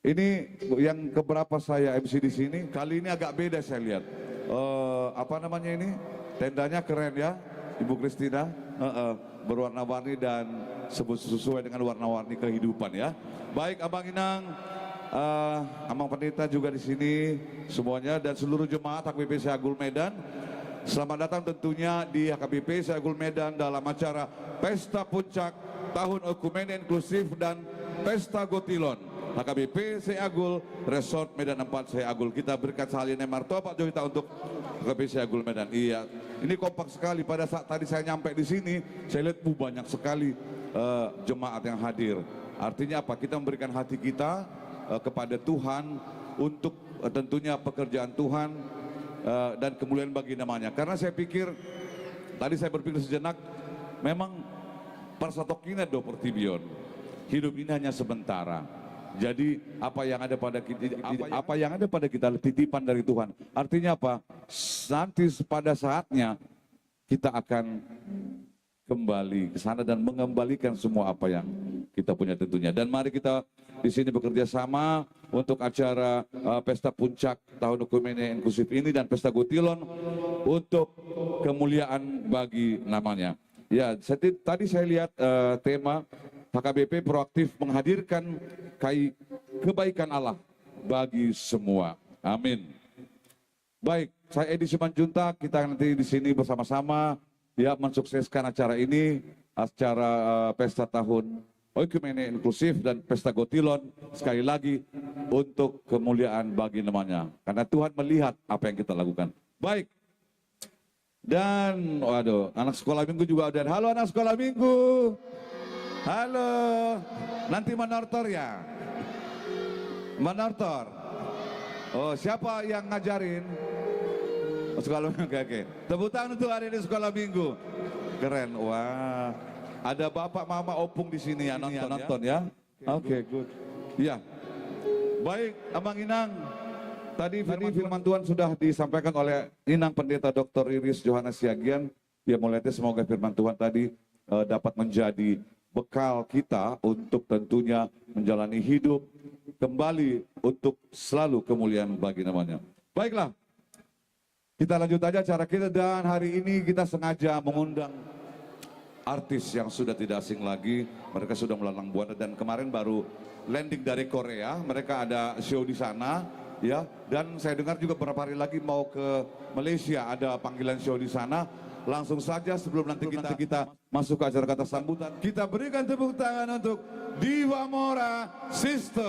S7: Ini yang keberapa saya MC di sini, kali ini agak beda saya lihat. Apa namanya ini? Tendanya keren ya, Ibu Kristina. Berwarna-warni dan sesuai dengan warna-warni kehidupan ya. Baik Abang Inang, Amang Pendeta juga di sini semuanya dan seluruh jemaat HKBP Agul Medan. Selamat datang tentunya di HKBP Agul Medan dalam acara Pesta Puncak Tahun Ekumene Inklusif dan Pesta Gotilon. HKBP Agul Resort Medan 4 Agul. Kita berikan salinan martobat kita untuk HKBP Agul Medan. Iya, ini kompak sekali. Pada saat tadi saya nyampe di sini, saya lihat banyak sekali jemaat yang hadir. Artinya apa? Kita memberikan hati kita kepada Tuhan untuk tentunya pekerjaan Tuhan dan kemuliaan bagi namanya. Karena saya pikir, tadi saya berpikir sejenak, memang persatokina do pertibion. Hidup ini hanya sementara. Jadi apa yang ada pada kita titipan dari Tuhan. Artinya apa? Nanti pada saatnya kita akan kembali ke sana dan mengembalikan semua apa yang kita punya tentunya. Dan mari kita di sini bekerja sama untuk acara Pesta Puncak Tahun Ekumene Inklusif ini dan Pesta Gotilon untuk kemuliaan bagi namanya. Ya, tadi saya lihat tema HKBP proaktif menghadirkan kebaikan Allah bagi semua. Amin. Baik, saya Edi Simanjuntak, kita nanti di sini bersama-sama ya mensukseskan acara ini, acara Pesta Tahun Ekumene Inklusif dan Pesta Gotilon sekali lagi untuk kemuliaan bagi namanya. Karena Tuhan melihat apa yang kita lakukan. Baik. Dan waduh, anak sekolah minggu juga ada. Halo anak sekolah minggu. Halo. Nanti menortor ya. Menortor. Oh, siapa yang ngajarin? Oh, sekolah minggu. Oke. Tepuk tangan untuk hari ini sekolah minggu. Keren. Wah. Ada bapak, mama, opung di sini ya nonton ya. Oke, good. Ya. Baik, Abang Inang. Tadi firman Tuhan sudah disampaikan oleh Inang Pendeta Dr. Iris Johannes Siagian. Dia mulainya semoga firman Tuhan tadi dapat menjadi bekal kita untuk tentunya menjalani hidup kembali untuk selalu kemuliaan bagi namanya. Baiklah, kita lanjut aja acara kita dan hari ini kita sengaja mengundang artis yang sudah tidak asing lagi. Mereka sudah melalang buana dan kemarin baru landing dari Korea. Mereka ada show di sana. Ya, dan saya dengar juga beberapa hari lagi mau ke Malaysia, ada panggilan show di sana. Langsung saja sebelum nanti kita masuk ke acara kata sambutan, kita berikan tepuk tangan untuk Diva Mora Sister.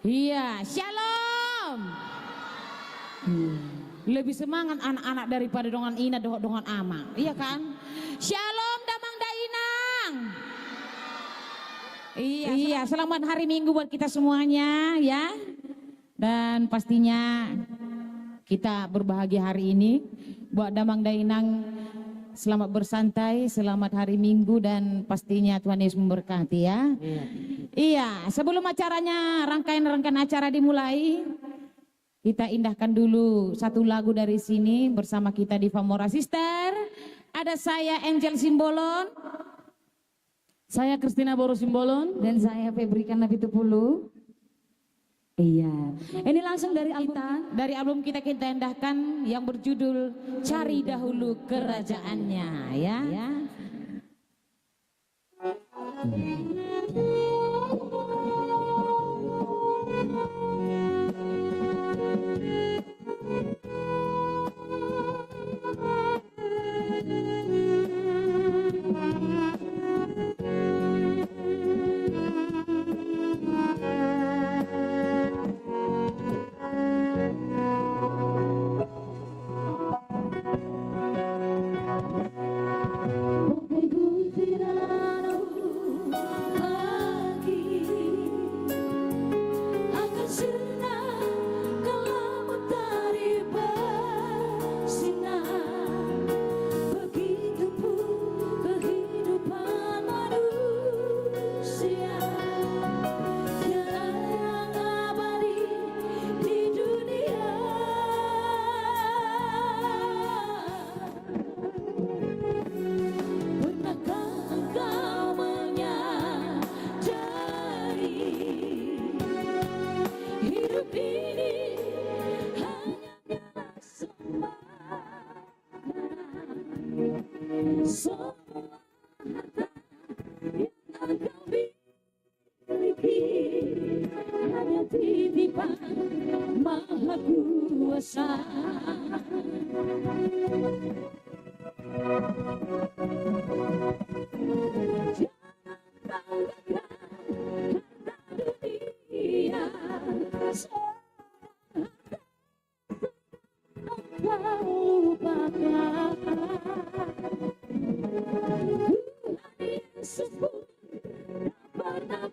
S8: Iya, shalom. Lebih semangat anak-anak daripada dongan ina dongan ama, iya kan? Shalom damang dainang. Iya, selamat hari Minggu buat kita semuanya ya. Dan pastinya kita berbahagia hari ini buat damang dainang. Selamat bersantai, selamat hari Minggu dan pastinya Tuhan Yesus memberkati ya. Iya, sebelum acaranya, rangkaian acara dimulai, kita indahkan dulu satu lagu dari sini bersama kita di Diva Mora Sister. Ada saya Angel Simbolon,
S4: Saya Christina Boru Simbolon,
S8: dan saya Febrika Napitupulu.
S4: iya. Ini langsung dari album
S8: Dari album kita indahkan yang berjudul Cari Dahulu Kerajaannya ya.
S4: Maha Kuasa. Tuhan Yesus pun tak pernah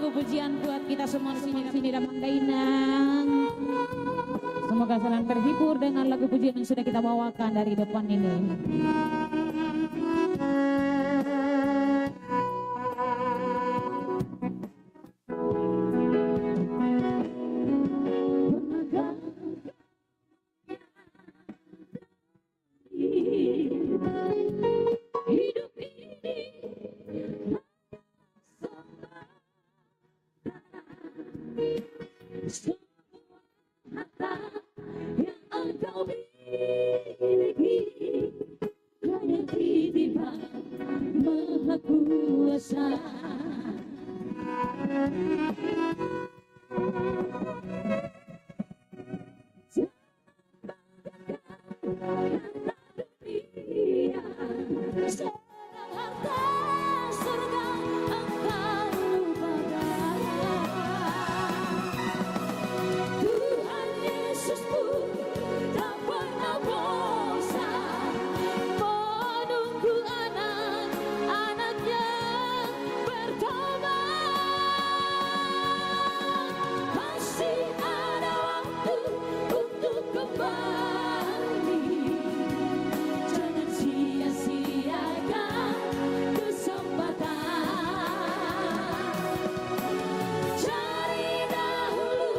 S8: lagu pujian buat kita semua di sini Damang Dainang. Semoga kalian terhibur dengan lagu pujian yang sudah kita bawakan dari depan ini.
S4: Hidup ini semua harta yang engkau miliki hanya titipan Maha Kuasa. Sedang harta surga engkau lupakan. Tuhan Yesus pun tak pernah bosan menunggu anak-anaknya bertobat. Masih ada waktu untuk kembali. Jangan sia-siakan kesempatan. Cari dahulu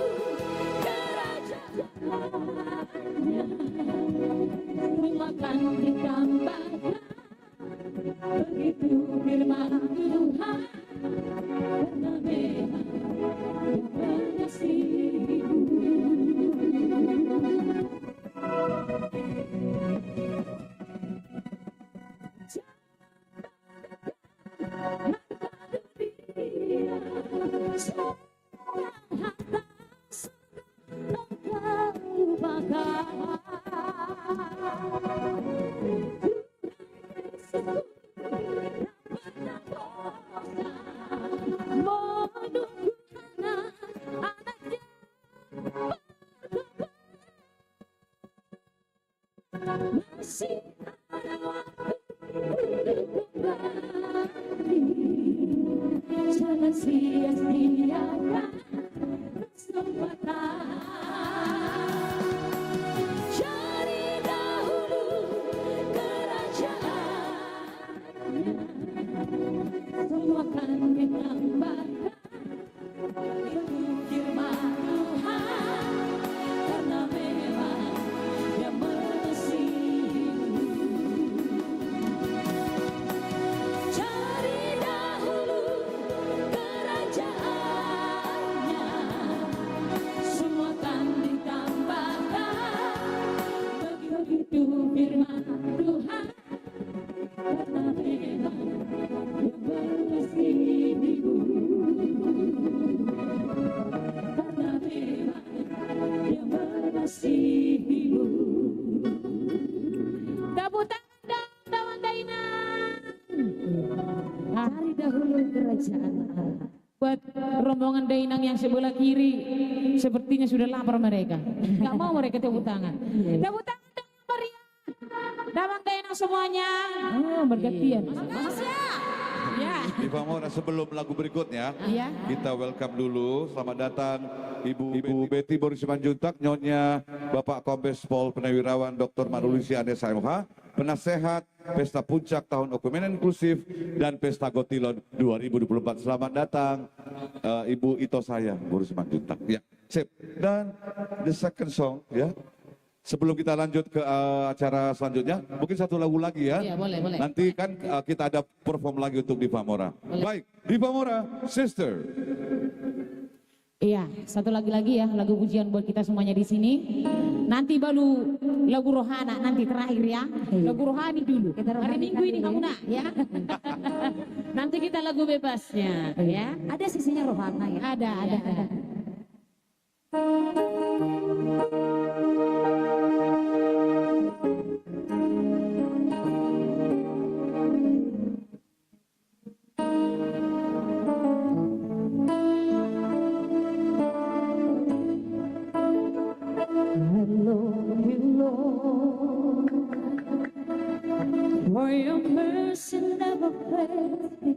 S4: kerajaannya, akan ditambahkan. Begitu firman Tuhan, karena memang Dia mengasihimu. Masih ada waktu untuk kembali. Jangan sia-siakan kesempatan. Cari dahulu kerajaannya, semua akan ditambahkan. Itu firman Tuhan, karena memang Dia mengasihimu. Cari dahulu kerajaannya, semua akan ditambahkan. Begitu firman Tuhan, karena memang Dia mengasihimu. Karena memang Dia mengasihimu.
S8: Tepuk tangan dong, Damang Dainang.
S4: Cari dahulu kerajaan Allah.
S8: Buat rombongan Dainang yang sebelah kiri, sepertinya sudah lapar mereka. Gak mau mereka tepuk tangan. Tepuk tangan dong, meriah. Damang Dainang semuanya. Oh, bergantian. Ya.
S7: Di Famora sebelum lagu berikutnya,
S8: Iya.
S7: kita welcome dulu. Selamat datang Ibu Betty Boris Simanjuntak, Nyonya Bapak Kombes Pol Purnawirawan Dr. Marulisi Andes MH, Penasehat Pesta Puncak Tahun Okumene Inklusif dan Pesta Gotilon 2024. Selamat datang Ibu Ito saya, Boris Simanjuntak. Ya, sip. Dan the second song, ya. Sebelum kita lanjut ke acara selanjutnya, mungkin satu lagu lagi ya.
S8: Iya, boleh, boleh.
S7: Nanti kan kita ada perform lagi untuk di Famora. Baik, di Famora, Sister.
S8: Iya, satu lagi ya lagu pujian buat kita semuanya di sini. Nanti baru lagu rohana nanti terakhir ya. Lagu rohani dulu. Hari Minggu ini kamu nak ya. Nanti kita lagu bebasnya ya.
S4: Ada sisinya rohana ya.
S8: Ada.
S4: For your mercy never fails me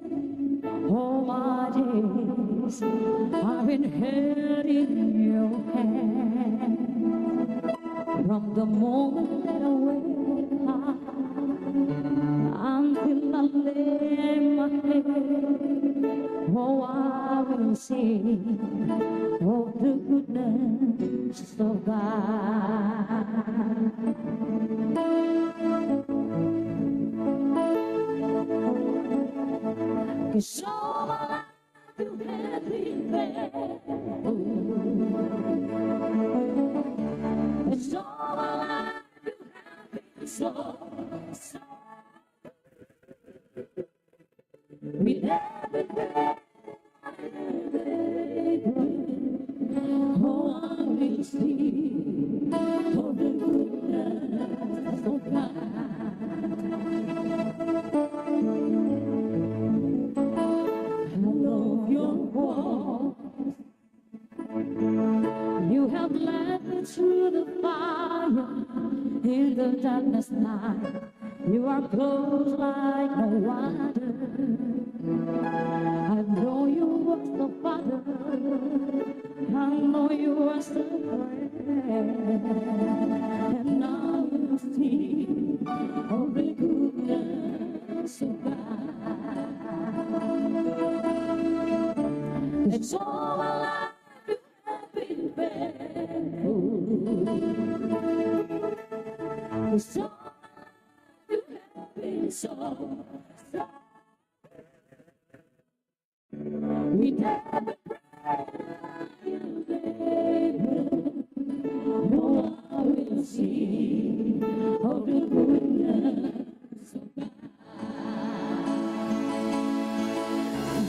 S4: all my days. days I've been held in your hand. From the moment that I wake up until I lay my head, oh, I will sing of the goodness of God. 'Cause all my life you have been faithful. It's all my life you have been so. With every breath, oh, I will sing of the goodness of God. I love your voice. You have led me through the fire in the darkness night. You are close like no other. I know you was the Father. I know you was the friend. And now you see all the goodness of God. It's all my life you have been faithful. It's all you have been so. With every breath you labor, oh, I will sing of the goodness of God.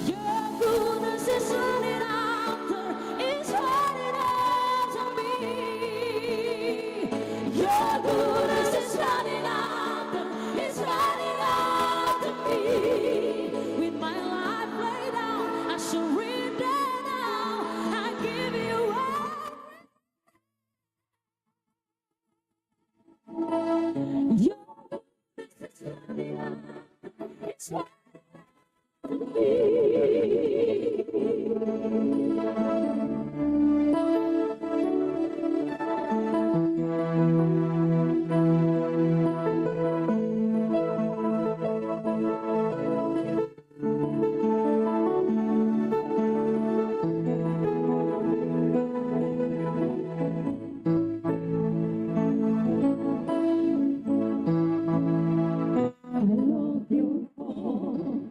S4: Your goodness is running after, is running after me. Your goodness is running after, is running after me. With my life laid down, I surrender now. I give you all. Your goodness is running after, it's running after me. I love your voice.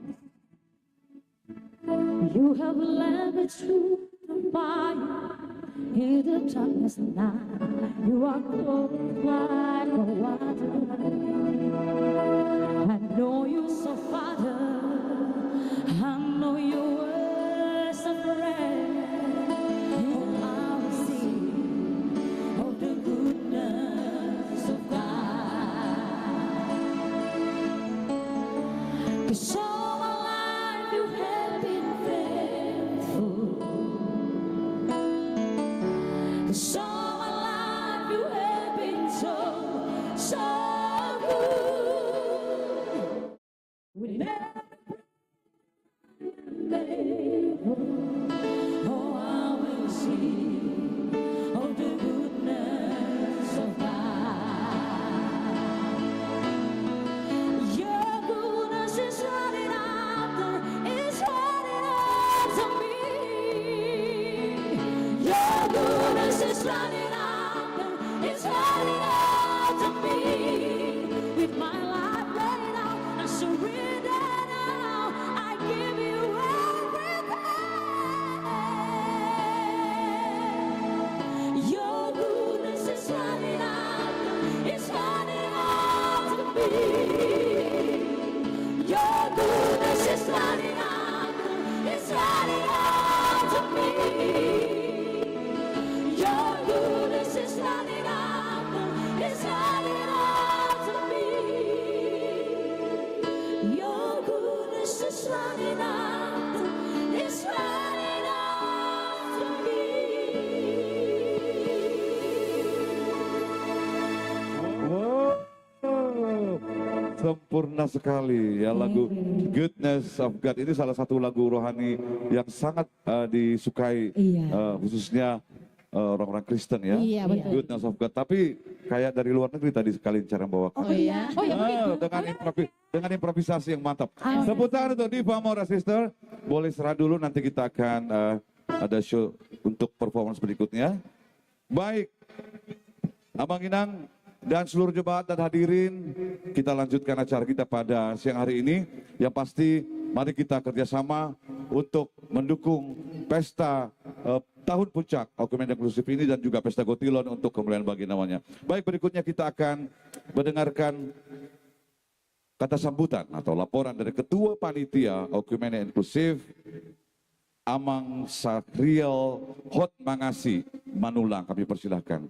S4: You have led me through the fire in the darkness night. You are close like no other. I know you so, Father. I know you were so friend. Oh, I will sing of the goodness of God. 'Cause all my life you have been faithful. 'Cause all my life you have been so, so good. With every breath, oh, I will sing of the goodness of God. Your goodness is running after, is running after me. Your goodness is running after, is running after me. With my life laid out, I surrender now. I give you everything. Your goodness is running after, is running after me. Your goodness is running after, is running after me. Your goodness is running after, is running after me. Your goodness is running after, is running after me.
S7: sempurna sekali ya lagu Goodness of God. Ini salah satu lagu rohani yang sangat disukai khususnya orang-orang Kristen ya.
S8: Iya, betul.
S7: Goodness of God. Tapi kayak dari luar negeri tadi sekali cara bawa.
S8: Oh iya. Oh iya.
S7: Dengan improvisasi yang mantap. Tepuk tangan untuk Diva Maura Sister. Boleh serah dulu, nanti kita akan ada show untuk performance berikutnya. Baik, Abang Inang dan seluruh jemaat dan hadirin, kita lanjutkan acara kita pada siang hari ini. Yang pasti mari kita kerjasama untuk mendukung pesta tahun puncak Okumene Inklusif ini dan juga pesta Gotilon untuk kemuliaan bagi namanya. Baik, berikutnya kita akan mendengarkan kata sambutan atau laporan dari Ketua Panitia Okumene Inklusif Amang Sakriel Hot Mangasi Manulang. Kami persilahkan.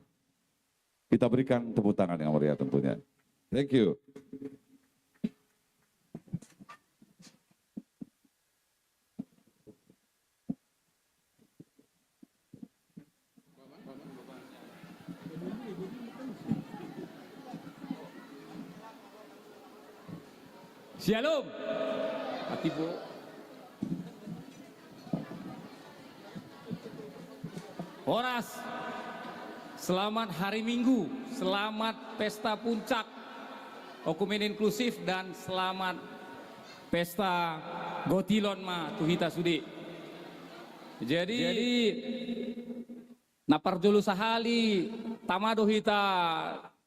S7: Kita berikan tepuk tangan yang meriah tentunya. Thank you.
S9: Shalom. Atibo. Horas. Selamat hari Minggu, selamat pesta puncak Okumene Inklusif dan selamat pesta Gotilon ma tuhita sudi. Jadi napar julu sahali tamado hita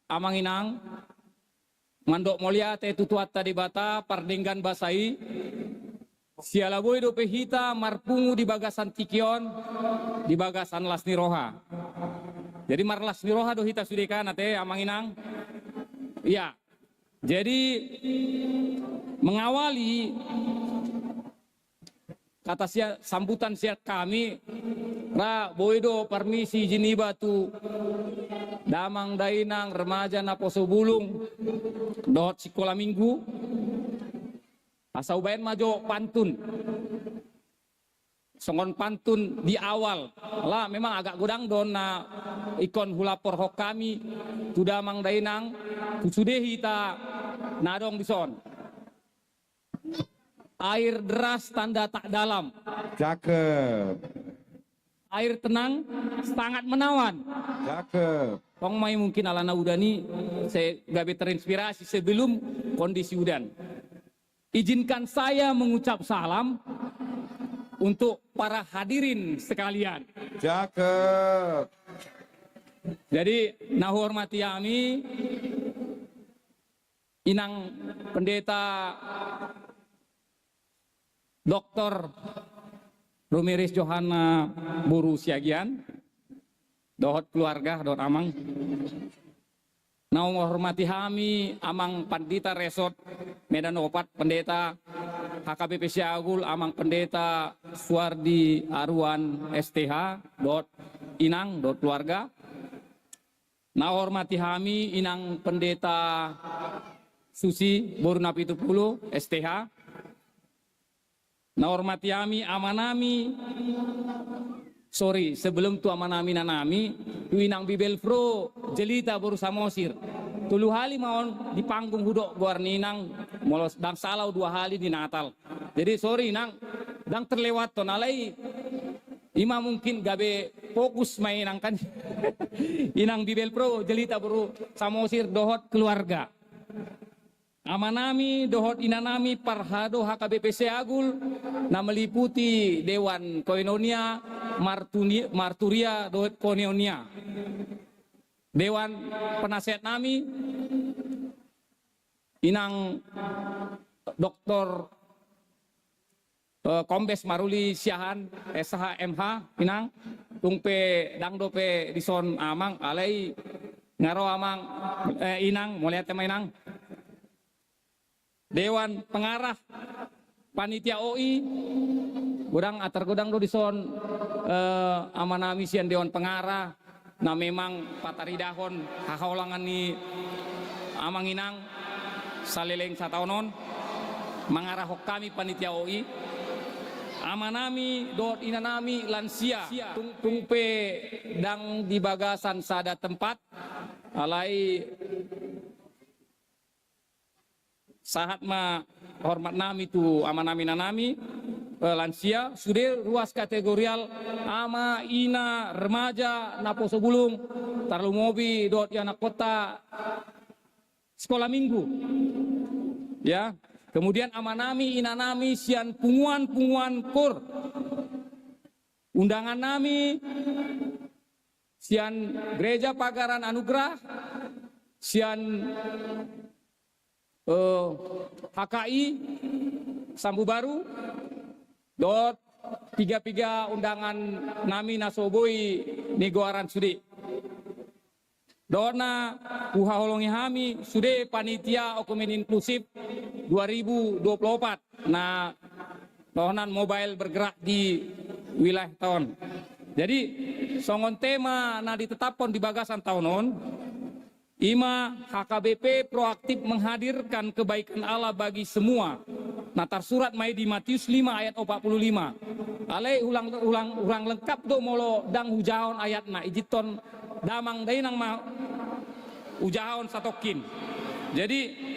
S9: amanginang mandok molia te tutuat tadi bata pardenggan basai siala boy do pehita marpungu di bagasan tikion di bagasan lasni roha. Jadi marlas niroha do hita sudeka nate amanginang. Iya. Jadi mengawali kata sambutan siat kami ra boydo permisi jiniba tu damang dainang remaja naposo bulung dot sekolah minggu asau bayan majo pantun. Songon pantun di awal lah memang agak gudang don na ikon hulapor hok kami tuda mang dainang tusudehi ta nadong dison air deras tanda tak dalam,
S7: Cakep.
S9: air tenang sangat menawan,
S7: Cakep.
S9: Pong mai mungkin alana udani saya gabe terinspirasi sebelum kondisi udan. Izinkan saya mengucap salam untuk para hadirin sekalian.
S7: Cakep.
S9: Jadi nah hormati kami Inang Pendeta Dr. Rumiris Johanna Buru Siagian, dohot keluarga, dohot amang. Nah hormati kami amang Pandita Resort Medan Opat, Pendeta HKBP Siagul, amang Pendeta Suardi Aruan STH, dot Inang, dot keluarga. Nah hormati kami Inang Pendeta Susi Borunapi Tupulu STH. Nah hormati kami amanami, sebelum tu amanami nanami, tu Inang Bibelfro jelita boru samosir. Tulu hali maon di panggung hudok guar ninang molos dan salau 2 hali di Natal. Jadi Inang dang terlewat to nalai ima mungkin gabe fokus mainang kan Inang Bibelfro jelita boru samosir dohot keluarga. Amanami dohot inanami parhado HKBP Siagul na meliputi Dewan Koinonia Marturia dohot Koinonia. Dewan penasihat nami Inang Dr. Kombes Maruli Siahan SH MH Inang tungpe dangdope dison amang alai ngaro amang Inang mulia tema Inang Dewan Pengarah Panitia OI gudang atar gudang do dison amanami sian Dewan Pengarah na memang pataridahon hahaulangan ni amang Inang saleleng sataunon mengarah hok kami Panitia OI amanami dot inanami lansia tungpe dang di bagasan sada tempat alai sahat ma hormat nami tu ama nami nanami lansia sudah ruas kategorial ama ina remaja naposo bulung tarlu mobi dot ya anak kota sekolah minggu ya. Kemudian amanami inanami sian punguan kur undangan nami sian gereja Pagaran Anugerah sian HKI Sambu Baru dot tiga undangan nami nasoboi negoaran sudi dona uha holongi hami sudah panitia okumen inklusif 2024 nah donan mobile bergerak di wilayah tahun. Jadi songon tema nah ditetapkan di bagasan tahunon ima HKBP proaktif menghadirkan kebaikan Allah bagi semua. Nah tersurat mai di Matius 5 ayat 45. Ale ulang lengkap do molo dang hujaon ayat na ijiton damang dainang ma ujaon satokin. Jadi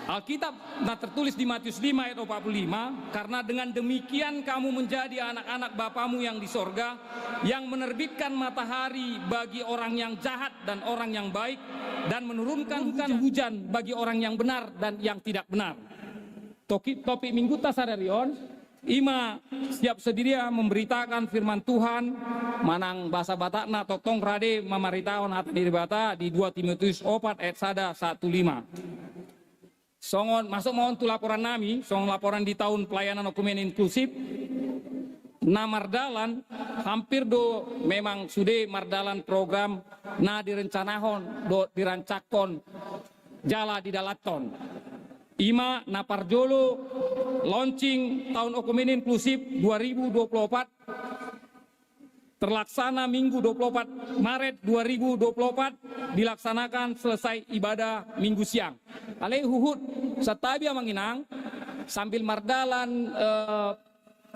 S9: Alkitab nah tertulis di Matius 5 ayat 45, karena dengan demikian kamu menjadi anak-anak Bapamu yang di sorga, yang menerbitkan matahari bagi orang yang jahat dan orang yang baik, dan menurunkan hujan bagi orang yang benar dan yang tidak benar. Topik minggu tasadarion, ima siap sedia memberitakan firman Tuhan, manang bahasa Batakna totong rade mamaritaon hati diri bata di 2 Timotius 4 ayat 1:15. Songon masuk mohon tu laporan nami, songon laporan di tahun pelayanan dokumen inklusif. Na mardalan hampir do memang sudah mardalan program na direncanahon do dirancakon jala di dalaton. Ima na parjolo launching tahun dokumen inklusif 2024 terlaksana Minggu 24 Maret 2024 dilaksanakan selesai ibadah Minggu siang. Ale huhut satabi manginang sambil mardalan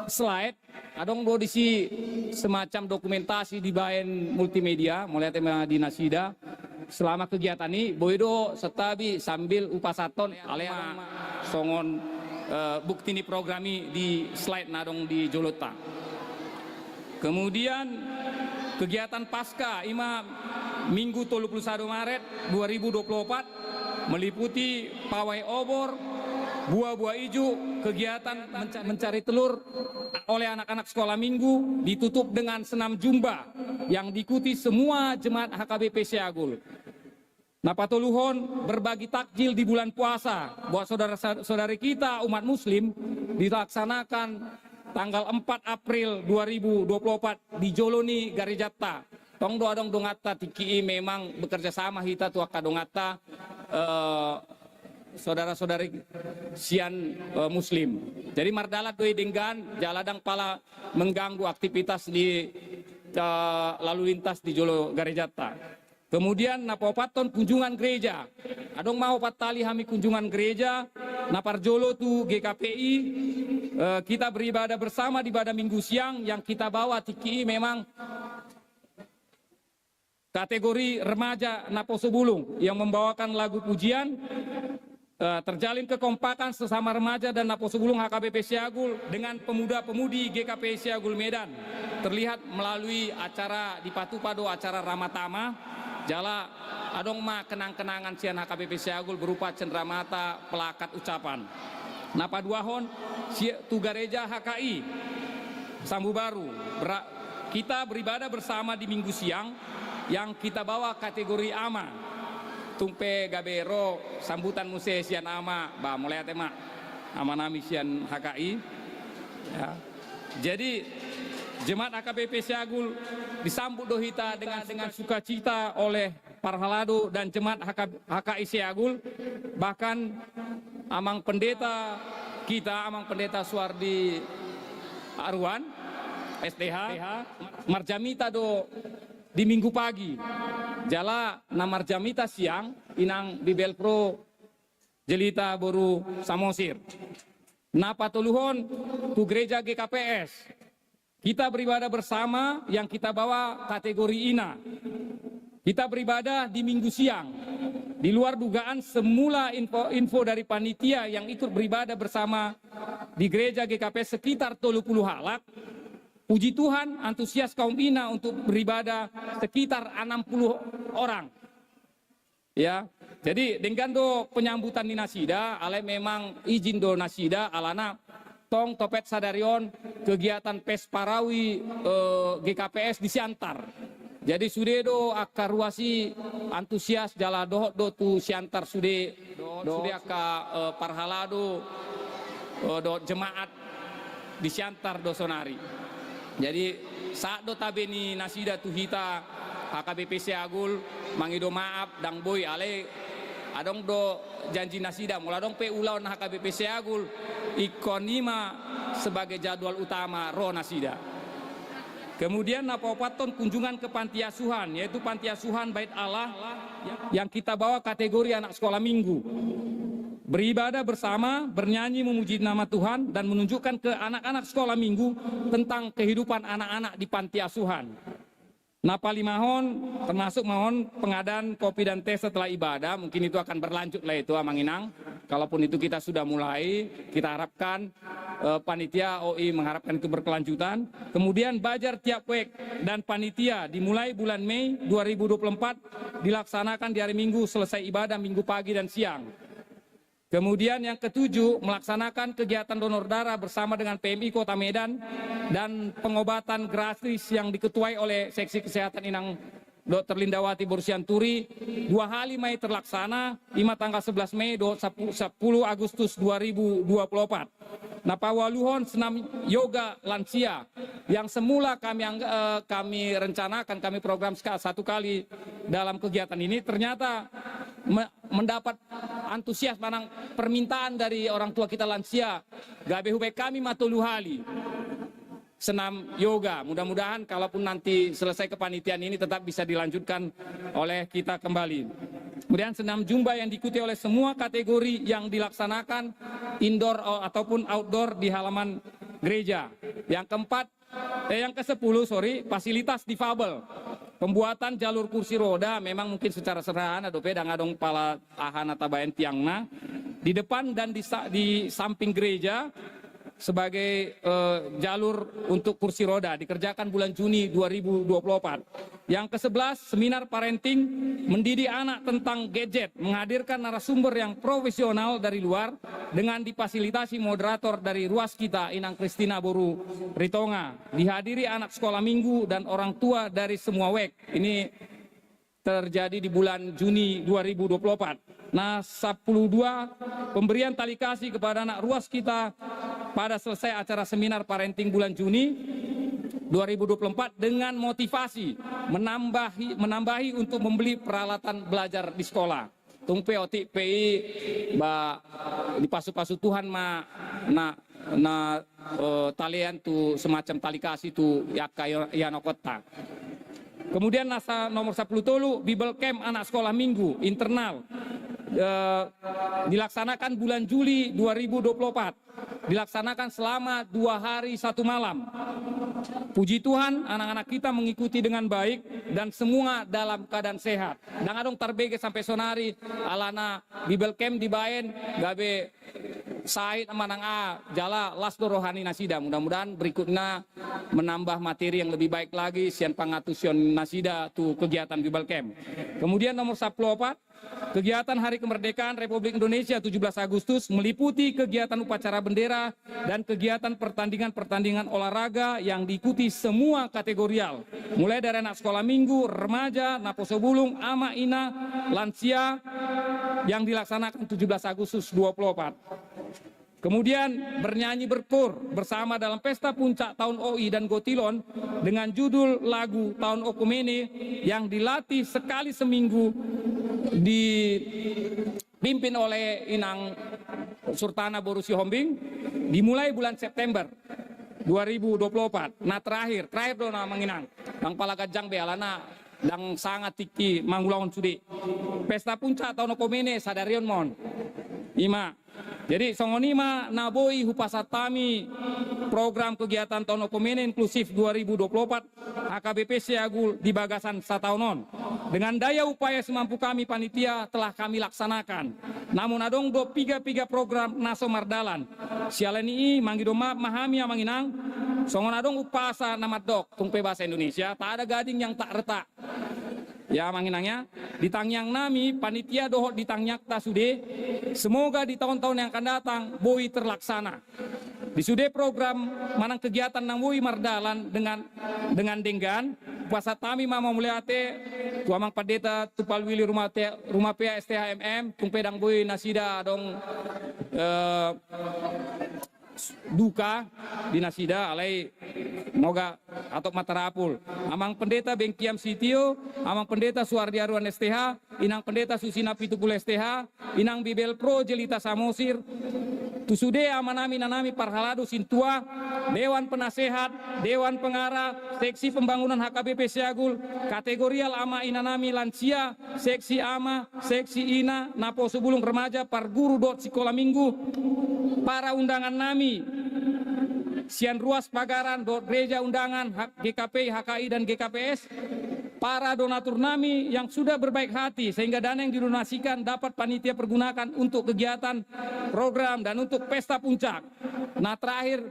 S9: slide adong do disi semacam dokumentasi di baen multimedia mulai tema dinasida selama kegiatan ini boydo setabi sambil upasaton ale songon bukti ni programi di slide nadong di Jolota. Kemudian kegiatan pasca ima Minggu 31 Maret 2024 meliputi pawai obor, buah-buah ijo, kegiatan mencari telur oleh anak-anak sekolah minggu ditutup dengan senam jumba yang diikuti semua jemaat HKBP Siagul. Napatuluhon berbagi takjil di bulan puasa buat saudara-saudari kita umat muslim dilaksanakan tanggal 4 April 2024 di Joloni Garijata. Tong doa dong dongata tiki memang bekerja sama kita tuaka dongata saudara-saudari sian muslim. Jadi mardalat doi denggan jaladang pala mengganggu aktivitas di lalu lintas di Jolo Garijata. Kemudian napopaton kunjungan gereja. Adong mau patali hami kunjungan gereja. Naparjolo tu GKPI kita beribadah bersama di ibadah minggu siang yang kita bawa tiki memang kategori remaja Naposo Bulung yang membawakan lagu pujian. Terjalin kekompakan sesama remaja dan Naposo Bulung HKBP Siagul dengan pemuda-pemudi GKPI Siagul Medan terlihat melalui acara di Patupado, acara Ramatama. Jala adong ma kenang-kenangan sian HKBP Siagul berupa cenderamata pelakat ucapan. Napa duahon tu gereja HKI Sambu Baru kita beribadah bersama di minggu siang yang kita bawa kategori ama. Tumpe gabero sambutan muse sian ama ba mulai tema ama nami sian HKI ya. Jadi jemaat HKBP Siagul disambut dohita dengan sukacita oleh para halado dan jemaat HKI Siagul. Bahkan amang pendeta kita, amang pendeta Suardi Arwan STH marjamita do di minggu pagi jala na marjamita siang inang di Belpro jelita boru Samosir. Napa tuluhon tu gereja GKPS kita beribadah bersama yang kita bawa kategori INA. Kita beribadah di minggu siang Di luar dugaan semula info dari panitia yang ikut beribadah bersama di gereja GKP sekitar 30 halak. Puji Tuhan, antusias kaum Ina untuk beribadah sekitar 60 orang. Ya, jadi dengan do penyambutan di Nasida, ale memang izin do Nasida, alana tong topet sadarion kegiatan pes parawi GKPS di Siantar. Jadi sudah do akar ruasi antusias jala do tu Siantar sudah aka parhalado do jemaat di Siantar do sonari. Jadi saat do tabeni Nasida tu hita HKBPC Agul mangido maaf dang boy ale adong do janji Nasida mula dong pe ulaun HKBPC Agul ikonima sebagai jadwal utama ro Nasida. Kemudian napapaton kunjungan ke panti asuhan, yaitu panti asuhan Bait Allah yang kita bawa kategori anak sekolah minggu. Beribadah bersama, bernyanyi memuji nama Tuhan, dan menunjukkan ke anak-anak sekolah minggu tentang kehidupan anak-anak di panti asuhan. Napali mahon, termasuk mohon pengadaan kopi dan teh setelah ibadah, mungkin itu akan berlanjut lah itu Amanginang. Kalaupun itu kita sudah mulai, kita harapkan panitia OI mengharapkan itu berkelanjutan. Kemudian bajar tiap wek dan panitia dimulai bulan Mei 2024 dilaksanakan di hari Minggu selesai ibadah Minggu pagi dan siang. Kemudian yang ketujuh, melaksanakan kegiatan donor darah bersama dengan PMI Kota Medan dan pengobatan gratis yang diketuai oleh Seksi Kesehatan Inang Dr. Lindawati Borsianturi. 2 hari Mei terlaksana, 5 tanggal 11 Mei 10 Agustus 2024. Napawaluhon senam yoga lansia yang semula kami rencanakan, kami program satu kali dalam kegiatan ini, ternyata mendapat antusias manang permintaan dari orang tua kita lansia. Gabe hube kami matuluhali senam yoga. Mudah-mudahan kalaupun nanti selesai kepanitiaan ini tetap bisa dilanjutkan oleh kita kembali. Kemudian senam jumba yang diikuti oleh semua kategori yang dilaksanakan indoor ataupun outdoor di halaman gereja. Yang ke-10, fasilitas difabel. Pembuatan jalur kursi roda memang mungkin secara sederhana dope dangadong pala ahana tabayan tiangna di depan dan di samping gereja sebagai jalur untuk kursi roda dikerjakan bulan Juni 2024. Yang ke-11, seminar parenting mendidik anak tentang gadget, menghadirkan narasumber yang profesional dari luar dengan difasilitasi moderator dari ruas kita Inang Kristina Boru Ritonga. Dihadiri anak sekolah minggu dan orang tua dari semua wek. Ini terjadi di bulan Juni 2024. Nah, 12 pemberian tali kasih kepada anak ruas kita pada selesai acara seminar parenting bulan Juni 2024 dengan motivasi menambahi untuk membeli peralatan belajar di sekolah. Tumpe otik PI di pasu-pasu Tuhan talian tu semacam tali kasih tu yanokota. Kemudian nasa nomor 10 tolu Bible Camp anak sekolah minggu internal dilaksanakan bulan Juli 2024, dilaksanakan selama 2 hari 1 malam. Puji Tuhan, anak-anak kita mengikuti dengan baik dan semua dalam keadaan sehat. Dan adong tarbege sampai sonari alana Bible Camp dibaen gabe Said amanang jala lasdo rohani Nasida. Mudah-mudahan berikutnya menambah materi yang lebih baik lagi sian pangatusion Nasida tu kegiatan Bible Camp. Kemudian nomor 14, kegiatan Hari Kemerdekaan Republik Indonesia 17 Agustus meliputi kegiatan upacara bendera dan kegiatan pertandingan-pertandingan olahraga yang diikuti semua kategorial. Mulai dari anak sekolah minggu, remaja, naposo bulung, ama ina, lansia yang dilaksanakan 17 Agustus 24. Kemudian bernyanyi berkor bersama dalam pesta puncak tahun OI dan Gotilon dengan judul lagu Tahun Okumene yang dilatih sekali seminggu dipimpin oleh Inang Surtana Borusi Hombing dimulai bulan September 2024. Nah terakhir dona menginang Bang Palagajang bealana dan sangat tiki mangulawan sudi pesta puncak tahun Okumene sadarion mon ima Jadi songonima naboi hupasatami program kegiatan tahun okomene inklusif 2024 HKBP Siagul di Bagasan Sataunon. Dengan daya upaya semampu kami panitia telah kami laksanakan. Namun adong do piga program naso mardalan. Sialani manggido maaf mahami amanginang. Songon adong upasa namat dok tungpe bahasa Indonesia. Tak ada gading yang tak retak. Ya manginangnya, di tangyang nami, panitia dohot di tangyak ta sude, semoga di tahun-tahun yang akan datang, boi terlaksana. Di sude program manang kegiatan nang boi mardalan dengan denggan, puasa tami mama muliate, tuamang padeta tupal wili rumah PA STHMM, tung pedang boi nasida dong duka di nasida alai moga atau matarapul amang pendeta Bengkiam Sitio, amang pendeta Suardi Aruan STH, inang pendeta Susina Pitupul STH, inang Bibel Pro Jelita Samosir, tusude amanami nanami parhaladu sintua, Dewan Penasehat, Dewan Pengarah, Seksi Pembangunan HKBP Siagul, kategorial ama inanami lansia, seksi ama, seksi ina, napo sebulung remaja, parguru dot sekolah minggu, para undangan nami, Sian Ruas Pagaran, Gereja Undangan, GKP, HKI, dan GKPS, para donatur nami yang sudah berbaik hati sehingga dana yang didonasikan dapat panitia pergunakan untuk kegiatan program dan untuk pesta puncak. Nah terakhir,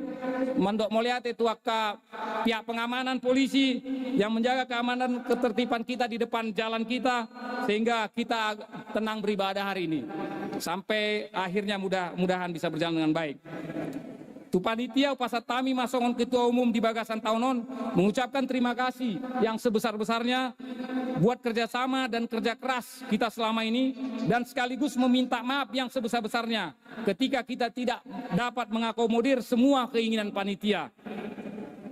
S9: Mandok Moliate tuaka pihak pengamanan polisi yang menjaga keamanan ketertiban kita di depan jalan kita sehingga kita tenang beribadah hari ini. Sampai akhirnya mudah-mudahan bisa berjalan dengan baik. Tu panitia upasatami Masongon Ketua Umum di Bagasan Taunon mengucapkan terima kasih yang sebesar-besarnya buat kerjasama dan kerja keras kita selama ini dan sekaligus meminta maaf yang sebesar-besarnya ketika kita tidak dapat mengakomodir semua keinginan panitia.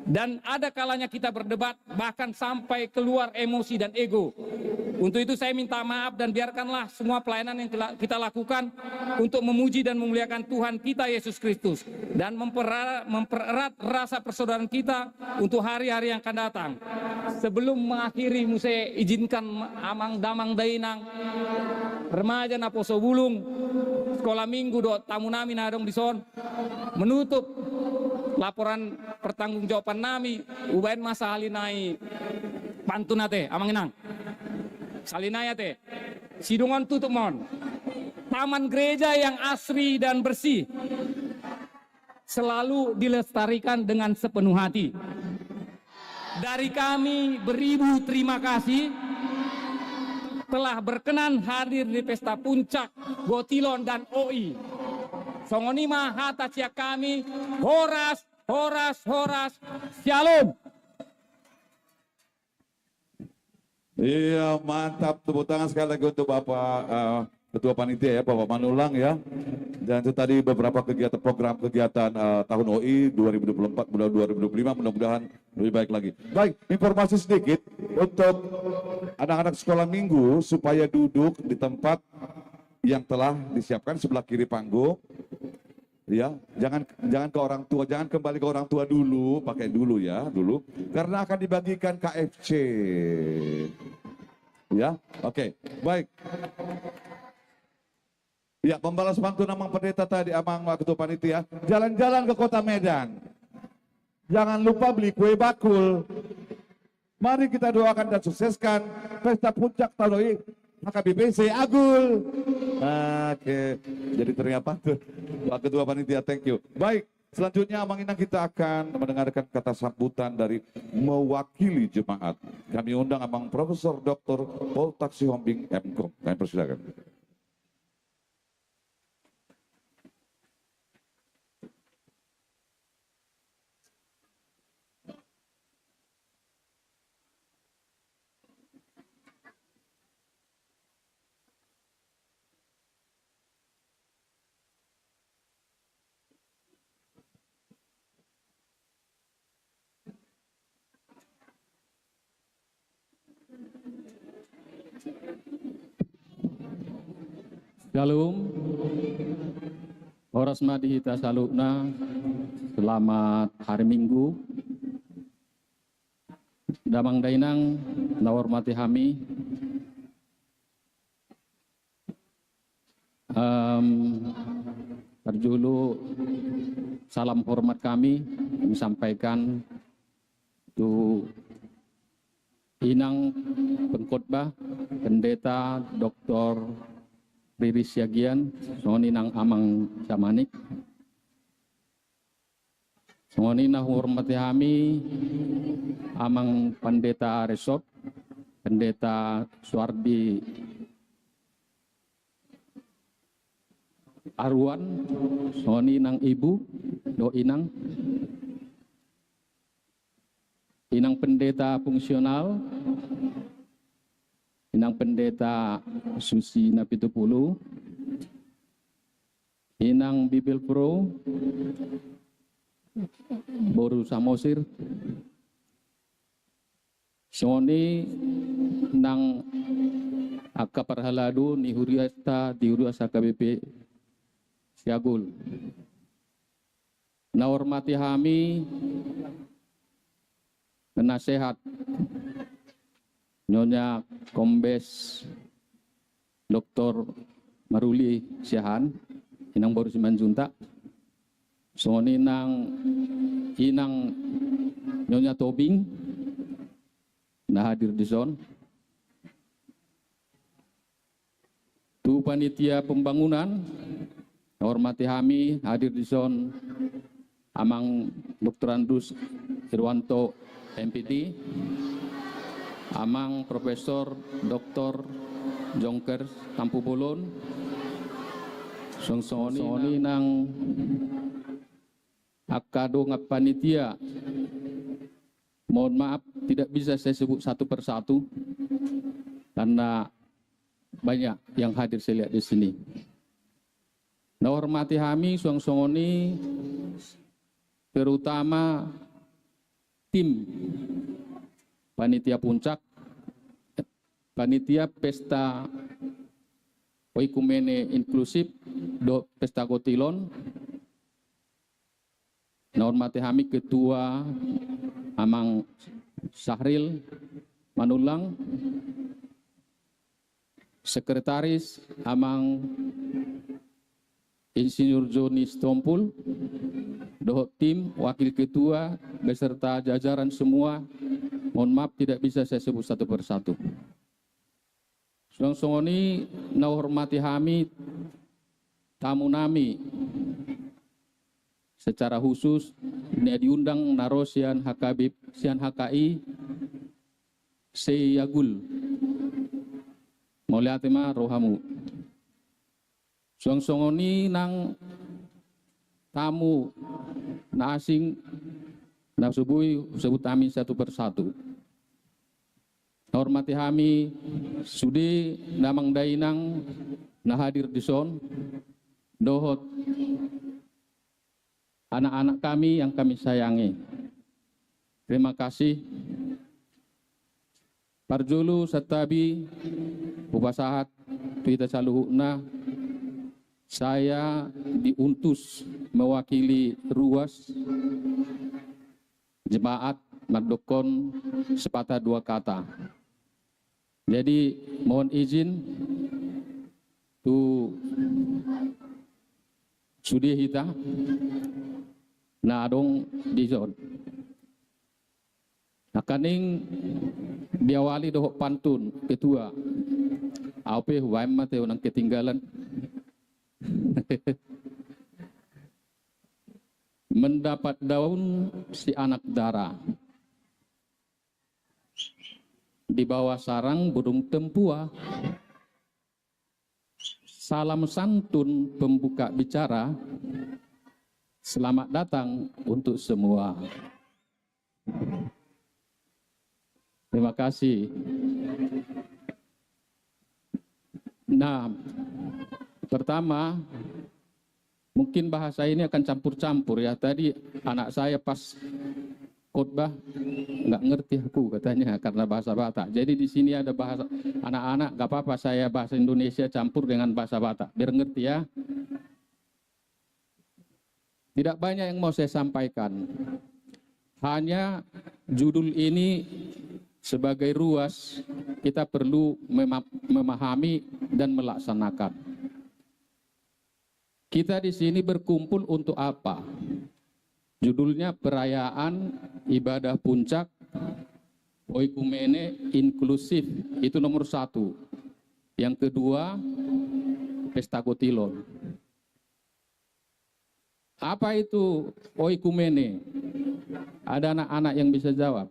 S9: Dan ada kalanya kita berdebat bahkan sampai keluar emosi dan ego. Untuk itu saya minta maaf dan biarkanlah semua pelayanan yang kita lakukan untuk memuji dan memuliakan Tuhan kita Yesus Kristus dan mempererat rasa persaudaraan kita untuk hari-hari yang akan datang. Sebelum mengakhiri, saya izinkan amang damang dainang remaja naposo bulung sekolah minggu do tamu nami nadong dison menutup laporan pertanggungjawaban nami ubain masa halinai pantuna teh amanginang salinaya teh sidungan tutup mon taman gereja yang asri dan bersih selalu dilestarikan dengan sepenuh hati. Dari kami beribu terima kasih telah berkenan hadir di pesta puncak Gotilon dan OI. Songonima hata cia kami, horas, shalom.
S7: Iya mantap, tepuk tangan sekali lagi untuk Bapak Ketua Panitia ya, Bapak Manulang ya. Dan itu tadi beberapa kegiatan tahun OI 2024, 2025, mudah-mudahan lebih baik lagi. Baik, informasi sedikit untuk anak-anak sekolah minggu supaya duduk di tempat yang telah disiapkan sebelah kiri panggung. Ya, jangan ke orang tua, jangan kembali ke orang tua dulu, pakai dulu ya, karena akan dibagikan KFC. Ya, oke, baik. Ya, pembalas pantun amang pendeta tadi, amang ketua panitia, jalan-jalan ke kota Medan. Jangan lupa beli kue bakul. Mari kita doakan dan sukseskan pesta puncak tahun HKBP Siagul. Oke, jadi teringat pantun. Pak Ketua Panitia, thank you. Baik, selanjutnya Amang Inang kita akan mendengarkan kata sambutan dari mewakili jemaat. Kami undang Amang Profesor Dr. Paul Taksihombing MKom. Kami persilakan.
S9: Shalom, Horas Madihita Salukna, selamat hari Minggu. Damang Dainang, Nawar Hami. Parjulu salam hormat kami sampaikan tu Inang pengkhotbah Pendeta Dr. Riri Siagian, Soninang Amang Camanik. Sonina hormati kami Amang Pendeta Resop, Pendeta Suardi Arwan, Soninang Ibu, Do Inang. Inang pendeta fungsional, Inang pendeta Susi Napitupulu, Inang Bibil Pro, Boru Samosir, Soni nang Aka Parhaladu ni Huriasta di Huriasa KBP Siagul. Na hormati kami penasehat Nyonya Kombes Dr. Maruli Siahan, Inang Boru Simanjunta, Soni nang Inang Nyonya Tobing, na hadir di zon. Tu panitia pembangunan, hormati kami hadir di zon Amang Dr. Andus Irwanto MPD, Amang Profesor Dr. Jongker Tampu Bolon, Soni nang Akado Panitia. Mohon maaf tidak bisa saya sebut satu persatu karena banyak yang hadir saya lihat di sini. Nah, hormati kami Soni terutama tim panitia puncak, panitia pesta oikumene inklusif do pesta Gotilon. Nah, hormati kami ketua Amang Sahril Manulang, sekretaris Amang Insinyur Joni Stompul, dohot tim, wakil ketua, beserta jajaran semua. Mohon maaf tidak bisa saya sebut satu persatu. Songoni na hormati kami tamu nami secara khusus ini diundang narosian HKBP Sian HKI Seyagul Mauliatema Rohamu. Songoni nang tamu na asing na subui sebut kami satu persatu. Hormati kami sudi namang dainang na hadir di son, dohot anak-anak kami yang kami sayangi. Terima kasih. Parjulu satabi upasahat tuita saluhuna, saya diutus mewakili ruas jemaat Mardukon sepatah dua kata. Jadi mohon izin tu sudi hita na adong di zon. Nakaning diawali dohok pantun ketua. Aupe huwaim mateo nang ketinggalan. Mendapat daun si anak dara, di bawah sarang burung tempua. Salam santun pembuka bicara, selamat datang untuk semua. Terima kasih. Nah, pertama mungkin bahasa ini akan campur-campur ya. Tadi anak saya pas khotbah nggak ngerti aku katanya karena bahasa Batak. Jadi di sini ada bahasa anak-anak, nggak apa-apa saya bahasa Indonesia campur dengan bahasa Batak biar ngerti ya. Tidak banyak yang mau saya sampaikan. Hanya judul ini sebagai ruas kita perlu memahami dan melaksanakan. Kita di sini berkumpul untuk apa? Judulnya perayaan ibadah puncak oikumene inklusif, itu nomor 1. Yang kedua, pesta kotilon. Apa itu oikumene? Ada anak-anak yang bisa jawab?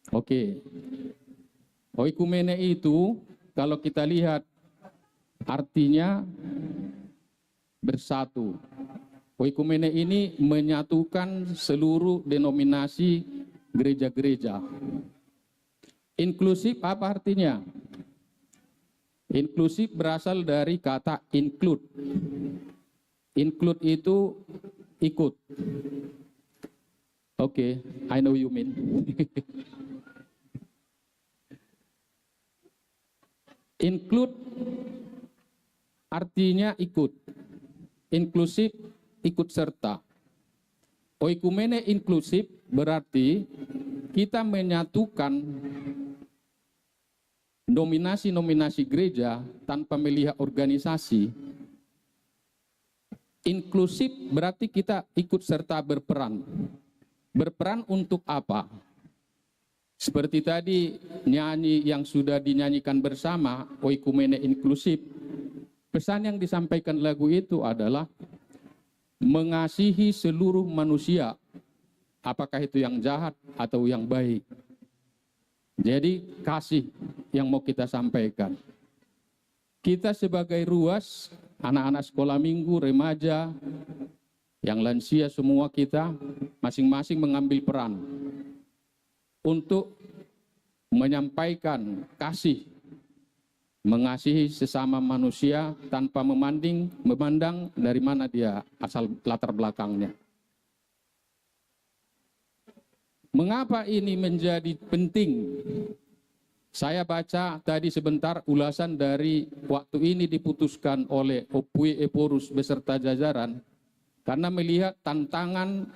S9: Oke. Oikumene itu kalau kita lihat artinya bersatu. Oikumene ini menyatukan seluruh denominasi gereja-gereja. Inklusif apa artinya? Inklusif berasal dari kata include. Include itu ikut. Oke, I know you mean. Include artinya ikut. Inklusif ikut serta. Oikumene inklusif berarti kita menyatukan nominasi-nominasi gereja tanpa melihat organisasi. Inklusif berarti kita ikut serta berperan. Berperan untuk apa? Seperti tadi nyanyi yang sudah dinyanyikan bersama, oikumene inklusif. Pesan yang disampaikan lagu itu adalah mengasihi seluruh manusia, apakah itu yang jahat atau yang baik. Jadi kasih yang mau kita sampaikan. Kita sebagai ruas, anak-anak sekolah minggu, remaja, yang lansia, semua kita masing-masing mengambil peran untuk menyampaikan kasih, mengasihi sesama manusia tanpa memandang dari mana dia asal latar belakangnya. Mengapa ini menjadi penting? Saya baca tadi sebentar ulasan dari waktu ini diputuskan oleh Opui Eporus beserta jajaran karena melihat tantangan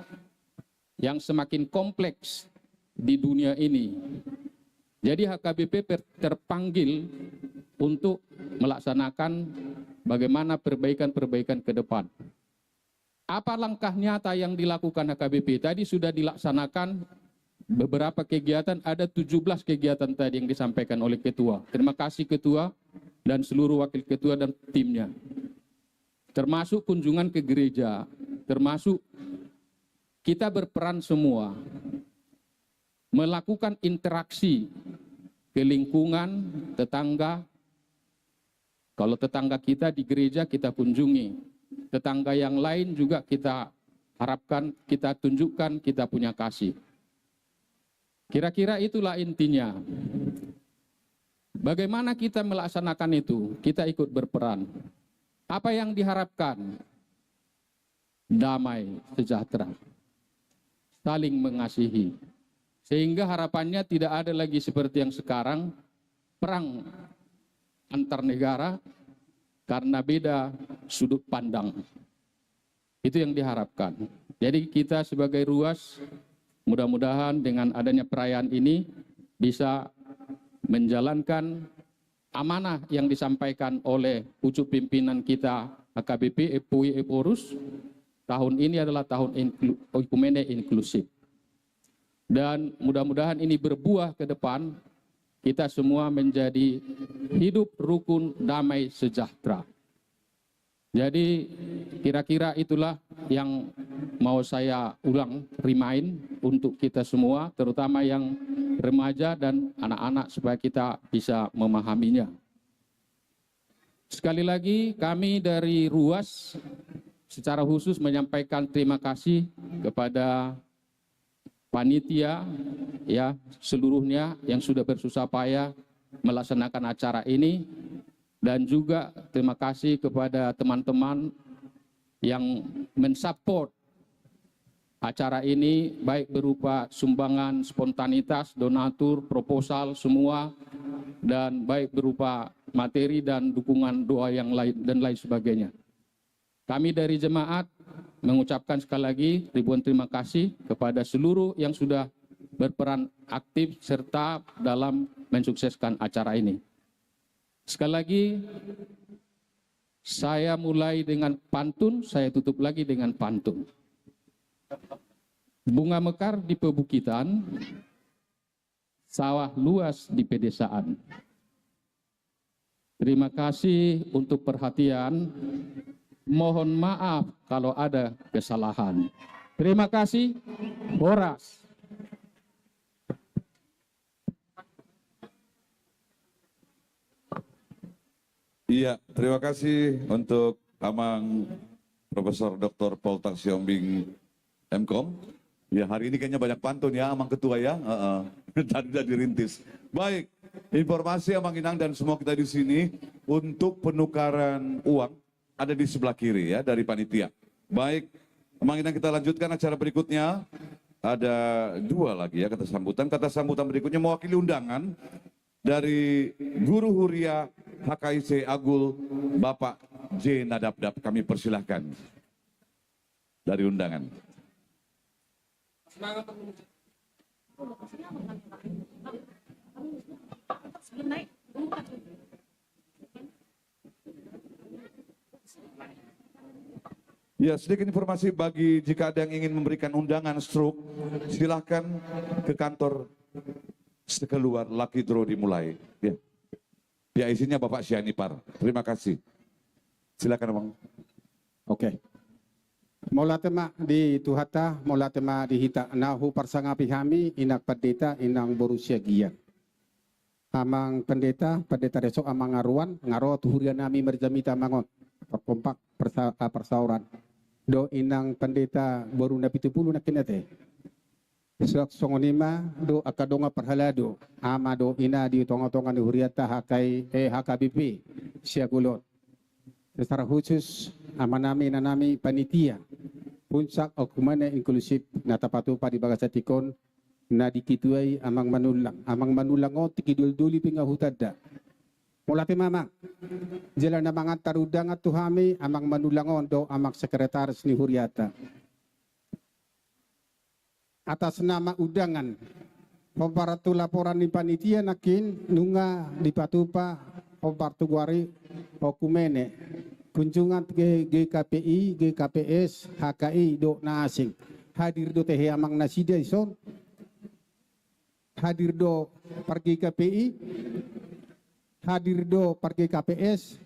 S9: yang semakin kompleks di dunia ini. Jadi HKBP terpanggil untuk melaksanakan bagaimana perbaikan-perbaikan ke depan. Apa langkah nyata yang dilakukan HKBP? Tadi sudah dilaksanakan beberapa kegiatan, ada 17 kegiatan tadi yang disampaikan oleh Ketua. Terima kasih Ketua dan seluruh Wakil Ketua dan timnya. Termasuk kunjungan ke gereja, termasuk kita berperan semua. Melakukan interaksi ke lingkungan, tetangga. Kalau tetangga kita di gereja kita kunjungi. Tetangga yang lain juga kita harapkan, kita tunjukkan kita punya kasih. Kira-kira itulah intinya. Bagaimana kita melaksanakan itu? Kita ikut berperan. Apa yang diharapkan? Damai, sejahtera. Saling mengasihi. Sehingga harapannya tidak ada lagi seperti yang sekarang, perang antar negara karena beda sudut pandang. Itu yang diharapkan. Jadi kita sebagai ruas, mudah-mudahan dengan adanya perayaan ini bisa menjalankan amanah yang disampaikan oleh pucuk pimpinan kita HKBP Opui Eporus. Tahun ini adalah tahun oikumene inklusif. Dan mudah-mudahan ini berbuah ke depan, kita semua menjadi hidup rukun, damai, sejahtera. Jadi kira-kira itulah yang mau saya ulang, remind untuk kita semua, terutama yang remaja dan anak-anak supaya kita bisa memahaminya. Sekali lagi kami dari RUAS secara khusus menyampaikan terima kasih kepada panitia ya seluruhnya yang sudah bersusah payah melaksanakan acara ini, dan juga terima kasih kepada teman-teman yang mensupport acara ini baik berupa sumbangan spontanitas, donatur, proposal semua, dan baik berupa materi dan dukungan doa yang lain dan lain sebagainya. Kami dari jemaat mengucapkan sekali lagi ribuan terima kasih kepada seluruh yang sudah berperan aktif serta dalam mensukseskan acara ini. Sekali lagi, Saya mulai dengan pantun, saya tutup lagi dengan pantun. Bunga mekar di pebukitan, sawah luas di pedesaan. Terima kasih untuk perhatian. Mohon maaf kalau ada kesalahan. Terima kasih, Horas.
S7: Iya, terima kasih untuk Amang Profesor Dr. Paul Tak Siombing MKOM. Ya, hari ini kayaknya banyak pantun ya, Amang Ketua ya. Tadi udah dirintis. Baik, informasi Amang Inang dan semua kita di sini untuk penukaran uang ada di sebelah kiri ya dari panitia. Baik, Amang Inang kita lanjutkan acara berikutnya. Ada dua lagi ya kata sambutan. Kata sambutan berikutnya mewakili undangan dari Guru Huria HKIC Agul Bapak J. Nadabdab. Kami persilahkan dari undangan. Ya, sedikit informasi bagi jika ada yang ingin memberikan undangan stroke, silahkan ke kantor sekeluar Lucky Draw dimulai. Ya. Ya, isinya Bapak Syanipar. Terima kasih. Silakan, Bang.
S10: Oke. Mula tema di Tuhata, mula tema di Hita, nahu parsangapi kami, inak pendeta, inang berusia gian. Amang pendeta resok amang ngaruan, ngaro tuhurian nami merjamita mangon, perkompak persauran. Do inang pendeta baru na 70 na kinate. Sak songonima do akadonga perhalado ama do ina di tonga-tonga ni huriata HKBP siagulot. Secara khusus amanami nanami panitia puncak okumane inklusif na tapatupa di bagasa tikon na dikituai amang manulang o tikidul-duli pingahutada. Mulati mamang jalan na mga tarudang at tuhami amang manulangon do amang sekretaris ni huriata. Atas nama undangan pemparatu laporan di panitia nakin nunga di patupa pempartu guari okumene kunjungan ke GKPI, GKPS, HKI do na asing hadir do tehe amang nasida ison hadir do pergi KPI hadir do pergi KPS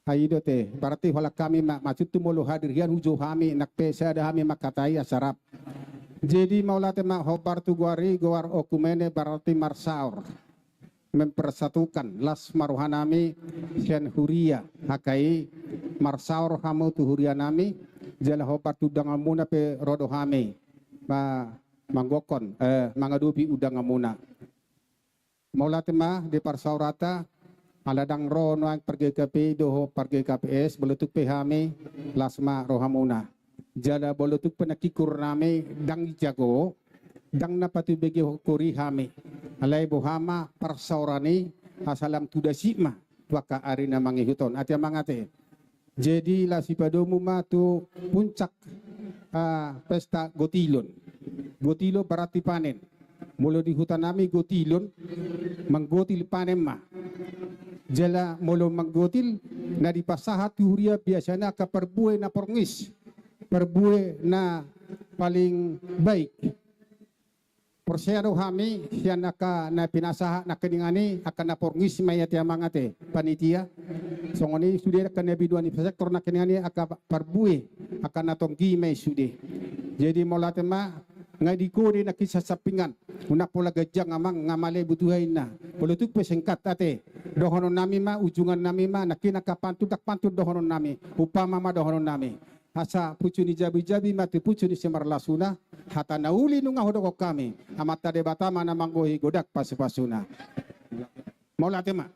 S10: Aido teh, berarti wala kami maksud tu mulu hadir hian hujo kami nak pesa ada kami makatai asarap. Jadi maulate mak hobar tu guari guar okumene berarti marsaur mempersatukan las maruhanami sian huria hakai marsaur kamu tu huria nami jala hobar tu dangamuna pe rodo kami ma manggokon mangadupi udang amuna. Maulate mak di parsaurata aladang ro noang pergi KPI doho pergi KPS bolutuk pehame lasma rohamuna jala bolutuk penakikur name dang jago dang napatu begi hokuri hame alai bohama parsaurani asalam tudasima waka arina mangihuton atia mangate jadi lasipadomu ma tu puncak pesta gotilon gotilo berarti panen mulu di hutan nami gotilon manggotil panen ma jala molo manggotil na di pasahat huria biasanya ka perbuai na porngis perbuai na paling baik porsyado kami siya naka na pinasaha na kaningani akan na porngis mayat mangate panitia songoni sudah akan nabi dua ni sektor na kaningani akan perbuai akan na tonggi may sudah jadi molatema ngai dikode na kisasapingan una pola gajang amang ngamale butuhay na polutuk pesengkat ate dohonon nami ma ujungan nami ma nakina kapantu dak pantu dohonon nami upama ma dohonon nami asa pucuni jabi-jabi mati pucuni semarlasuna hata nauli nunga hodok kami amata debata mana manggohi godak pasupasuna maulatema.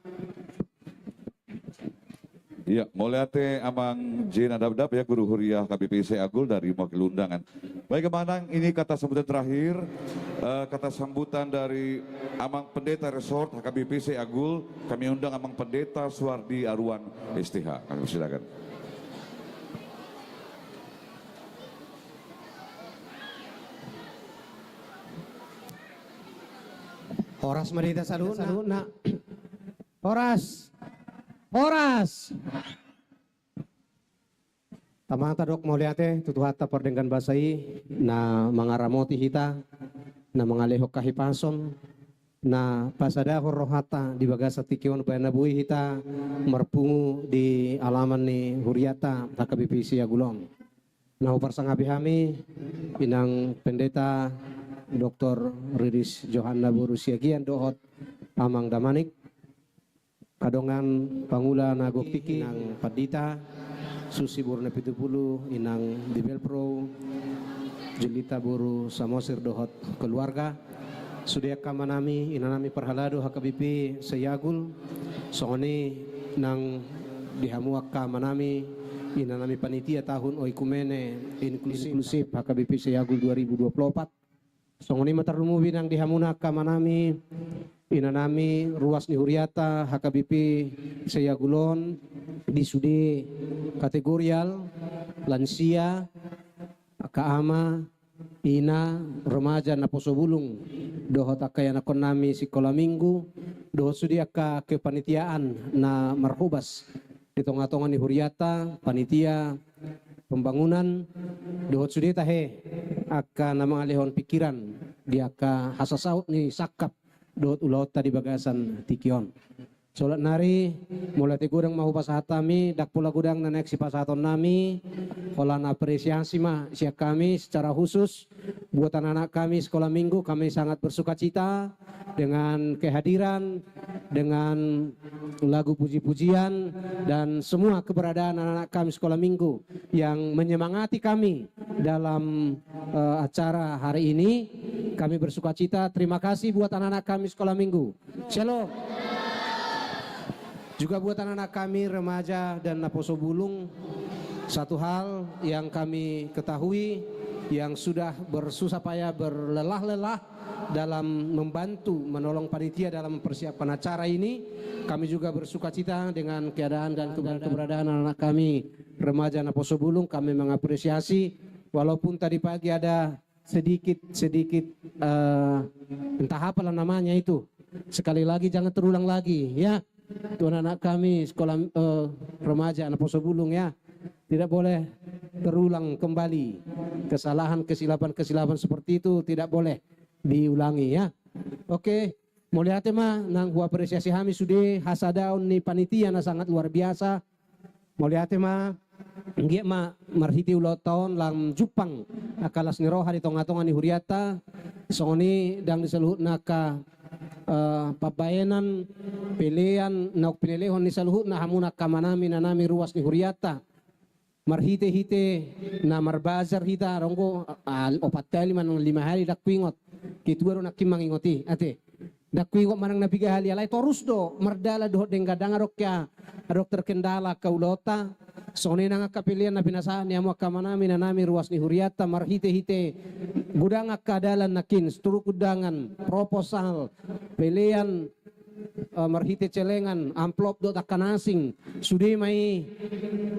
S7: Iya, Moliate Amang J. Nadabdab ya, Guru Huria KBPIC Agul dari mewakili undangan. Baik Kemanang, ini kata sambutan terakhir, kata sambutan dari Amang Pendeta Resort HKBPIC Agul, kami undang Amang Pendeta Suwardi Arwan STH. Kami silakan.
S2: Horas merita saluna. Horas. Horas. Tamata dok mau lihat tutu hatta perdenggan basai na mangaramoti hita na mangalehok kahipason na pasada rohata di bagasa tikion bayana bui hita merpungu di alaman ni Huriata takabipisi agulong. Nah uparsangabi kami inang pendeta Dr. Riris Johanna Borusiagian dohot Amang Damanik kadongan pangula nagok tiki nang Padita Susi Burne Pitupulu inang Bibel Pro Jelita Buru Samosir dohot keluarga sudia kamanami inanami perhalado hakabipi sayagul songoni nang dihamuak kamanami inanami panitia tahun oikumene inklusif hakabipi sayagul 2024 songoni matarumubi nang dihamunak kamanami inanami ruas ni Huriata hakabipi sayagulon di sudi kategorial lansia kaama ina remaja na posobulung dohot akaya na konami sekolah minggu dohot sudi aka kepanitiaan na marhubas di tonga-tonga ni Huriata panitia pembangunan dohot sudi tahe aka na mga lehon pikiran di aka hasasaut ni sakap dohot ulaut tadi bagasan tikion. Solat nari mulai gudang mau pasatami dak pula gudang na neksi pasaton nami olan apresiasi mah siap kami secara khusus buat anak-anak kami sekolah minggu kami sangat bersuka cita dengan kehadiran dengan lagu puji-pujian dan semua keberadaan anak-anak kami sekolah minggu yang menyemangati kami dalam acara hari ini. Kami bersuka cita, terima kasih buat anak-anak kami sekolah minggu. Shalom. Juga buat anak-anak kami remaja dan Naposo Bulung, satu hal yang kami ketahui yang sudah bersusah payah berlelah-lelah dalam membantu menolong panitia dalam mempersiapkan acara ini. Kami juga bersuka cita dengan keadaan dan keberadaan anak-anak kami remaja Naposo Bulung. Kami mengapresiasi walaupun tadi pagi ada sedikit entah apalah namanya itu. Sekali lagi jangan terulang lagi ya. Tuan anak kami sekolah remaja Naposo Bulung ya. Tidak boleh terulang kembali. Kesalahan, kesilapan seperti itu tidak boleh diulangi ya. Oke, mau lihat mah nang gua apresiasi kami sudah hasadaun ni panitia na sangat luar biasa. Mau lihat mah nggih mah marhiti ulo tahun lang Jupang akalas ni roha di tonga-tonga ni Huriata songoni dang disaluhut naka pabayanan pilihan na pinilihon ni saluhut na hamuna kamanami na nami ruas ni Huriata marhite-hite na marbazar hita ronggo opatali man 5 hari dakwingot kituaro na kimangingoti ate dakwingot manang napiga hali alay torus do mardala do denggadang arokya arok terkendala kaulota sone nang kapilian na pinasaan niya mo kamanami na nami ruas ni Huriata marhite-hite gudang akadalan nakin turuk gudangan proposal pilihan marhite celengan amplop do takanasing sudi mai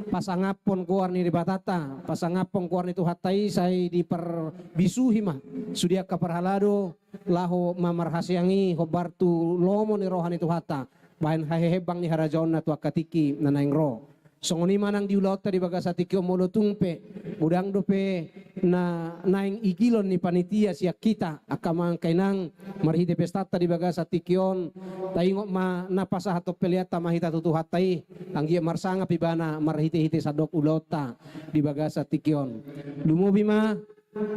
S2: pasangapon kuar ni batata pasangapon kuar ni tu hatai sai di perbisuhi mah sudi akaparhalado laho mamarhasyangi hobartu lomo ni rohani tu hata bahan hahehebang ni harajaon na tu akatiki na naing ro songoni manang diulot tadi bagasa tikio molo tungpe udang dope na naing igilon ni panitia siak kita akamang kainang marhite pestata di bagasa tikion taingo ma napasa hato peliata mahita tutu hatai anggia marsanga pibana marhite-hite sadok ulota di bagasa tikion lumubi ma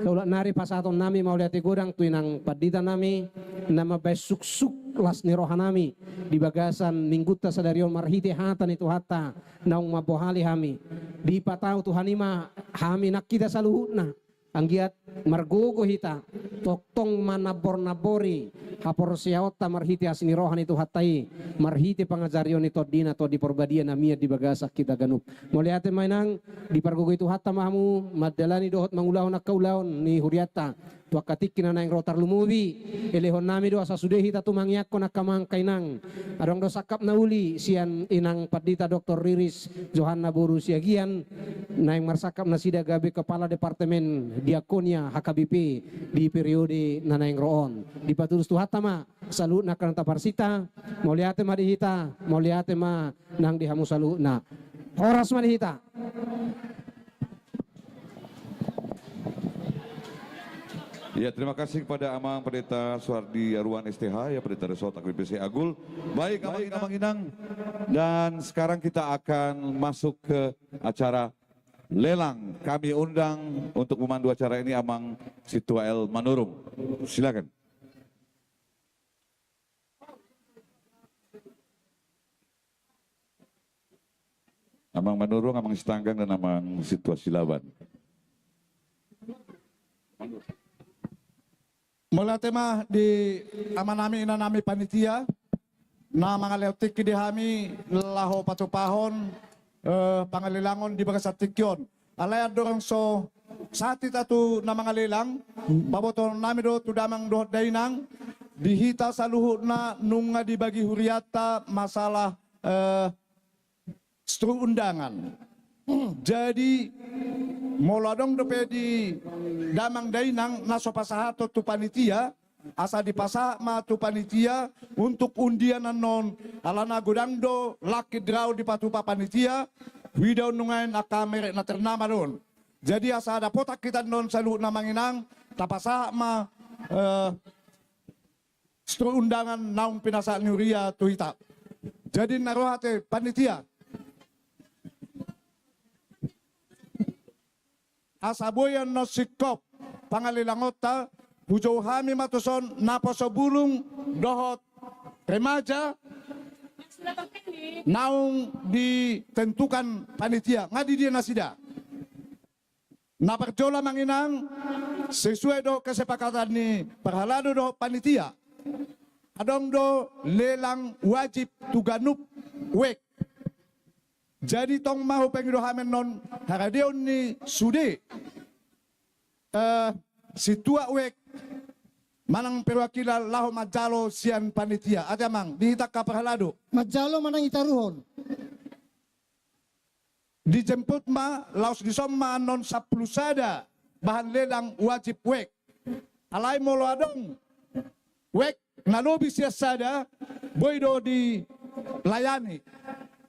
S2: kaulat nari pasaton nami mau lihat godang tuinang padita nami nama besuk-suk kelas ni rohanami di bagasan mingguta sadarion marhite hatan itu hata naung mabohali hami di patau tuhanima hami nak kita saluhutna anggiat margogo hita toktong manabor-nabori hapor siawata marhite asini rohan itu hatai marhite pangajarion itu dina to di perbadian namia di bagasak kita ganup melihat mainang di pargogo itu hatta mahmu madalani dohot mangulahon akaulahon ni Huriata tua katikin na yang rotar lumubi elehon nami do asa sudehi tatu mangyakko nakamang kainang adong do sakap na uli sian inang padita Dr. Riris Johanna Boru Siagian na yang marsakap na sida gabe kepala departemen diakonia HKBP di periode na yang roon di paturus tuhatama salut na kananta parsita mauliate ma dihita mauliate ma nang dihamu salut na horas ma dihita.
S7: Ya, terima kasih kepada Amang Pendeta Suhardi Aruan STH, ya Pendeta Resort AKBP Agul. Baik, Amang Inang. Dan sekarang kita akan masuk ke acara lelang. Kami undang untuk memandu acara ini Amang Situael Manurung. Silakan. Amang Manurung, Amang Sitanggang, dan Amang Situasi Laban.
S1: Mula tema di amanami inanami panitia na mga leutik di hami laho patupahon pangalilangon di bagasat tikyon. Alaya dorong so sati tatu na mga lilang baboton nami do tudamang dohot dainang dihita sa luhut na nung nga dibagi huriata masalah stru undangan. Jadi moladong dope di damang dainang naso pasahato tu panitia asa dipasa ma tu panitia untuk undian non alana godangdo laki draw di patupa panitia widaw nungain akamere na ternama don. Jadi asa ada potak kita non salu namanginang tapasa ma stru undangan naung pinasa nyuria tu hita. Jadi narohate panitia asaboyan no sikop pangalilangota hujau hami matuson naposobulung dohot remaja naung ditentukan panitia ngadi dia nasida na perjola manginang sesuai do kesepakatan ni perhalado do panitia adong do lelang wajib tuganup wek. Jadi tong mahu pengido hamen non haradeon ni sude situa wek manang perwakilan laho majalo sian panitia ada mang dihita ka perhalado
S11: majalo manang itaruhon
S1: dijemput ma laos disomma non saplusada bahan lelang wajib wek alai molo adong wek nalobi siasada boydo di layani.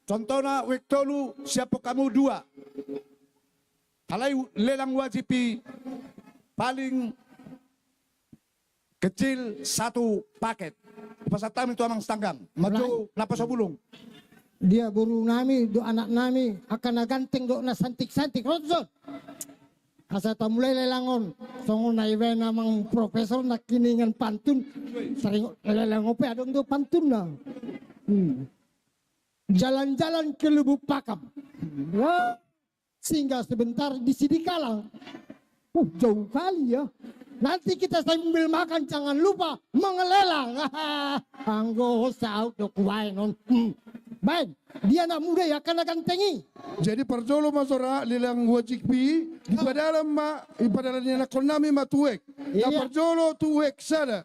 S1: Contohnya wek tolu siapa kamu dua. Halai lelang wajibi paling kecil satu paket. Pasatan itu amang setanggang. Maju napa sobulung.
S11: Dia buru nami, do anak nami akan ganteng do na santik-santik. Rodzon. Asa ta mulai lelangon. Songo na iwe namang profesor nak kiningan pantun. Sering lelang ope adong do pantun na. Jalan-jalan ke Lubuk Pakam. Ya, sehingga sebentar di Sidikalang. Jauh kali ya. Nanti kita sambil makan jangan lupa mengelelang. Anggo saud do kuwainon. Baik, dia anak muda ya kena gantengi.
S12: Jadi perjolo masora lilang wajib pi ipadalam ma ipadalam ni nakonami matuek. Ya perjolo tuek sada.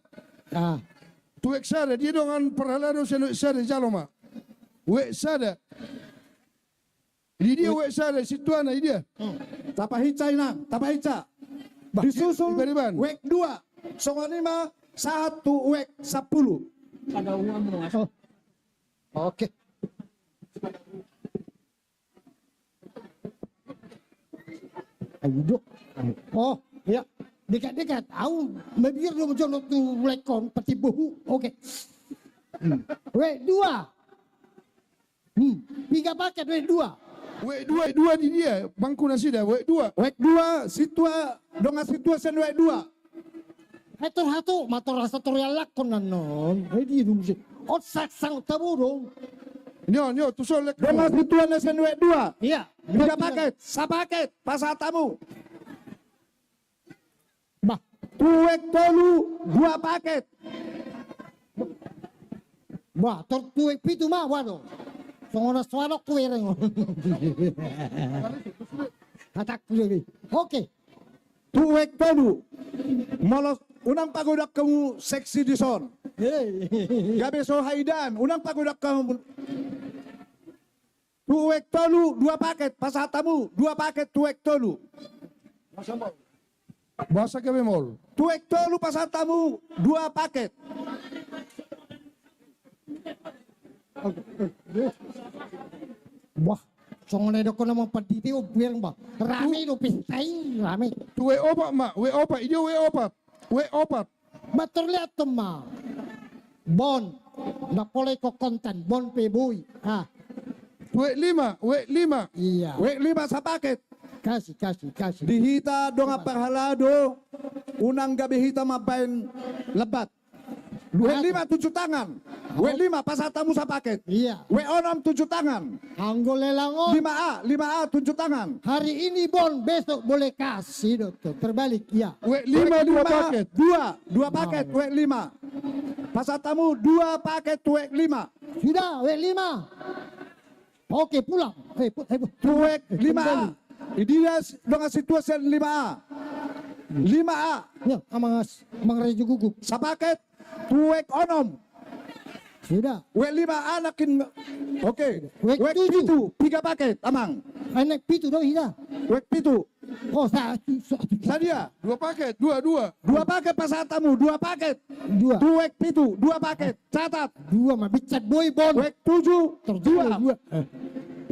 S12: Tuek sada dia dengan perhalado seno sada jalo ma. Wek sada. Di dia wek sada situana dia.
S1: Tapahica inang, tapahica. Disusul wek 2. Songoni mah 1 wek 10.
S11: Ada uang mas. Oke. Ayo. Oh, ya. Dekat-dekat. Aku mebir dong jono tu lekon peti buhu. Oke. Wek 2. 3 paket wek 2.
S12: Wek 2 di dia bangku nasida wek 2.
S1: Wek 2 situa donga situa sen wek 2.
S11: Hatu motor rasa tutorial lakon nanon. Hedi dum si. Osak sang taburong.
S12: Nyo tu solek.
S1: Donga situa sen wek 2.
S11: Iya.
S1: 3 paket, sapaket pasatamu.
S11: Bah,
S1: tuwek tolu 2 paket.
S11: Bah, tuwek pitu mah wano. Songono suarok kuwereng. Hatak kuwi. Oke.
S1: tuwek tolu. Molos unang pagodak kamu seksi di son. Gabe so haidan, unang pagodak kamu tuwek tolu 2 paket, pasatamu 2 paket tuwek tolu.
S12: Bahasa kami mol.
S1: Tuwek tolu pasatamu 2 paket.
S11: Wah, songon edo ko naman paditi o bilang ba? Rami do pistay, rami.
S12: Tu we opat mak, we opat, ijo we opat. We opat.
S11: Materlihat to ma. Bon, napolay ko kontan, bon pe boy. Ah,
S12: We 5, we 5.
S11: iya.
S1: Wek 5 sa paket.
S11: Kasih.
S1: Dihita do nga parhalado, unang gabi hita mabain lebat. Wek 5 7 tangan. Wek 5 pasatamu sa paket.
S11: Iya.
S1: Wek 6 7 tangan.
S11: Anggo lelangon.
S1: 5A 7 tangan.
S11: Hari ini bon, besok boleh kasih dokter. Terbalik, iya.
S12: We 5 2 paket.
S1: 2 paket wek 5. Pasatamu 2 paket wek 5.
S11: Sudah, wek 5. Oke, pulang.
S1: Tuwek 5A. Idinya dengan situasi 5A. 5A.
S11: Ya, amang rejo guguk.
S1: Sa paket tuwek 6.
S11: Sudah.
S1: Wek 5A nakin. Oke.
S11: Wek
S1: Wek 7 3 paket amang.
S11: Anak pitu dong, iya.
S1: Wek 7.
S11: Oh, satu.
S1: Sadia
S12: 2 paket, 2.
S1: 2 paket pasatamu 2 paket.
S11: 2.
S1: Tuwek 7 2 paket. Catat.
S11: 2 mah bicat boy bon.
S1: Wek 7
S11: Terjual
S1: 2.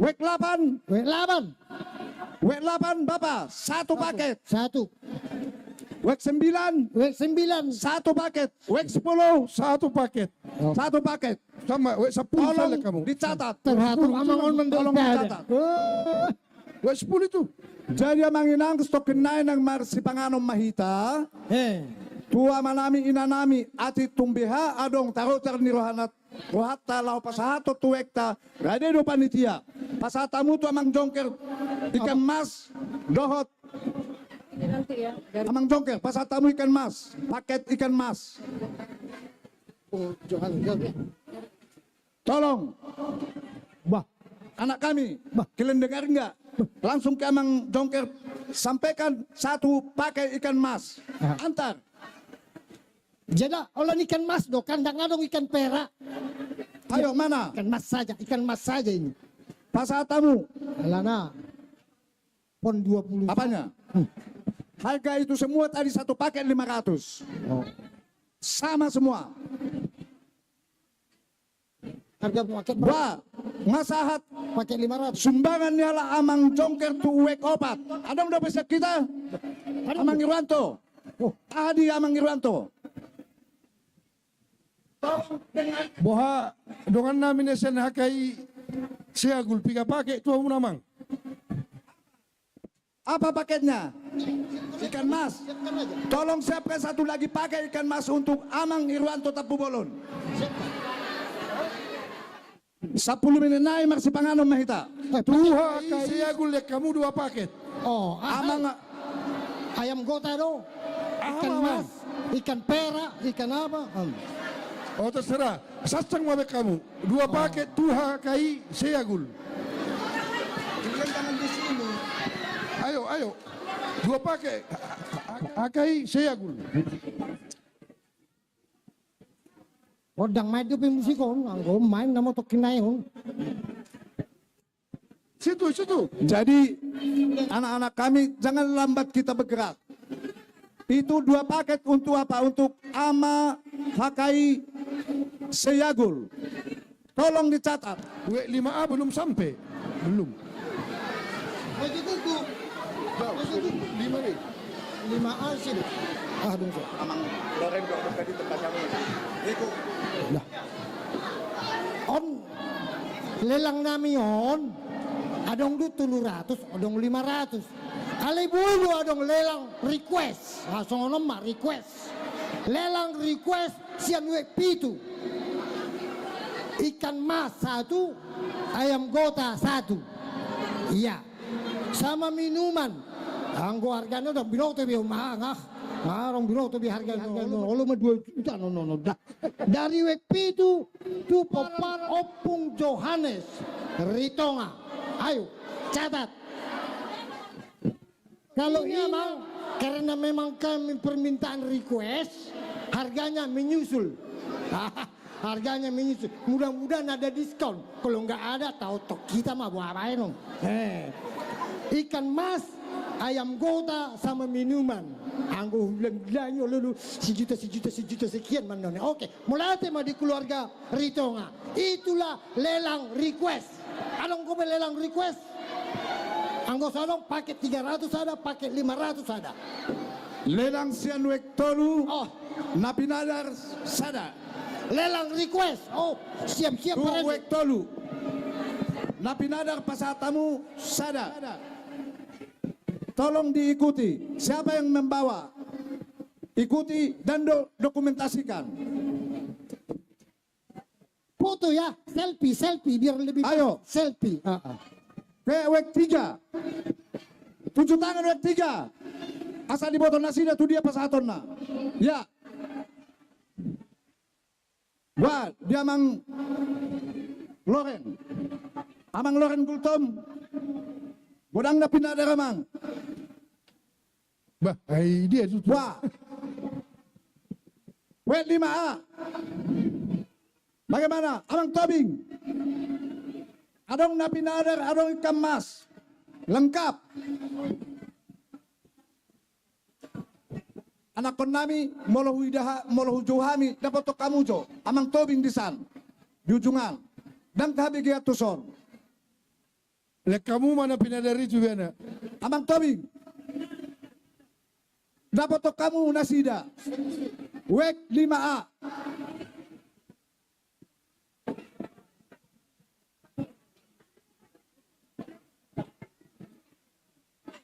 S11: 2.
S1: Wek 8.
S11: Wek 8.
S1: Wek 8 Bapak 1 paket.
S11: 1.
S1: Wek 9
S11: Wek 9.
S1: 1 paket. Wek 10
S12: 1 paket.
S1: 1 paket.
S12: Sama, we 10
S1: Tolong
S12: salah kamu.
S1: dicatat.
S11: Terhatur amang on
S1: Tolong dicatat.
S12: We 10 itu.
S1: Jadi manginang stok kenai ng marsi panganom mahita. Tua manami inanami ati tumbiha adong taro terni rohanat rohatta lau pasahato tuekta rade do panitia. Pasatamu tu amang jongker ikan mas dohot. Amang jongker pasatamu ikan mas paket ikan mas. Tolong. Bah, anak kami, kalian dengar enggak? Langsung ke amang jongker sampaikan 1 pakai ikan mas. Antar.
S11: Jadi, olan ikan mas do, kandang adong ikan perak.
S1: Ayo mana?
S11: Ikan mas saja ini.
S1: Pasatamu.
S11: Alana. Pon 20.
S1: Apanya? Harga itu semua tadi 1 paket 500. Sama semua.
S11: Harga paket
S1: Wah, ngasahat
S11: pakai 500.
S1: sumbangan nyala amang jongker tu wek opat. Ada udah bisa kita? Amang Irwanto. Adi amang Irwanto.
S12: Boha dongan namin esen hakai siagul 3 paket tu namang.
S1: Apa paketnya? Ikan mas. Tolong siapkan 1 lagi pakai ikan mas untuk amang Irwanto Tapu Bolon. 10 menit naik marsi panganom mahita.
S12: Tuha kai siagul lek kamu 2 paket.
S11: Oh,
S1: Amang
S11: ayam gota do. Ikan mas, ikan perak, ikan apa?
S12: Oh terserah. Sasang mabek kamu. 2 paket tuha kai siagul. Ayo. 2 paket. Akai siagul.
S11: Odang main tu musikon, anggo main nama to kinai hon.
S12: Situ.
S1: Jadi anak-anak kami jangan lambat kita bergerak. Itu 2 paket untuk apa? Untuk ama hakai seyagul. Tolong dicatat.
S12: We 5A belum sampai. Belum.
S11: Baju kuku. 5 ni. 5A sini. Aduh.
S1: Amang loreng dok di tempat kamu.
S11: On lelang nami on. Adong du 700, adong 500. Kali bulu adong lelang request. Langsung nomor request. Lelang request sian wek pitu. Ikan mas 1, ayam gota 1. Iya. Sama minuman. Anggo harganya udah binoto bi mahal. Marong binoto bi harga olo mah 2 juta no. Dari wek pitu tu popar opung Johannes Ritonga. Ayo catat. Kalau ini Karena memang kami permintaan request, harganya menyusul. Harganya menyusul. Mudah-mudahan ada diskon. Kalau nggak ada, tahu tok kita mah buat apa no? Ikan mas, ayam gota sama minuman. Anggo bilang lulu sejuta sekian manone. Oke, mulai tema di keluarga Ritonga. Itulah lelang request. Anong ko lelang request? Anggo salong paket 300 ada, paket 500 ada.
S1: Lelang sianwek tolu, napinadar sada.
S11: Lelang request. Oh, siap-siap para
S1: Tuwek tolu, napinadar pasatamu sada. Tolong diikuti. Siapa yang membawa? Ikuti dan dokumentasikan.
S11: Foto ya, selfie biar lebih.
S1: Ayo,
S11: selfie.
S1: Wek 3. 7 tangan wek 3. Asal di botol nasi tu dia pasatonna. Ya. Wah, dia mang Loren. Amang Loren Gultom. Bodang na pinadara mang.
S12: Bah, dia itu.
S1: Wah. Wet 5A. Bagaimana? Amang Tobing. Adong na pinadar, adong ikan mas. Lengkap. Anak kon nami molohu johami dapat to kamu jo. Amang Tobing disan. Di ujungan. Dan kahabi gia tuson.
S12: Lek kamu mana pinadari juga na?
S1: Amang Tobing. Dapat to kamu nasida. Wek 5A.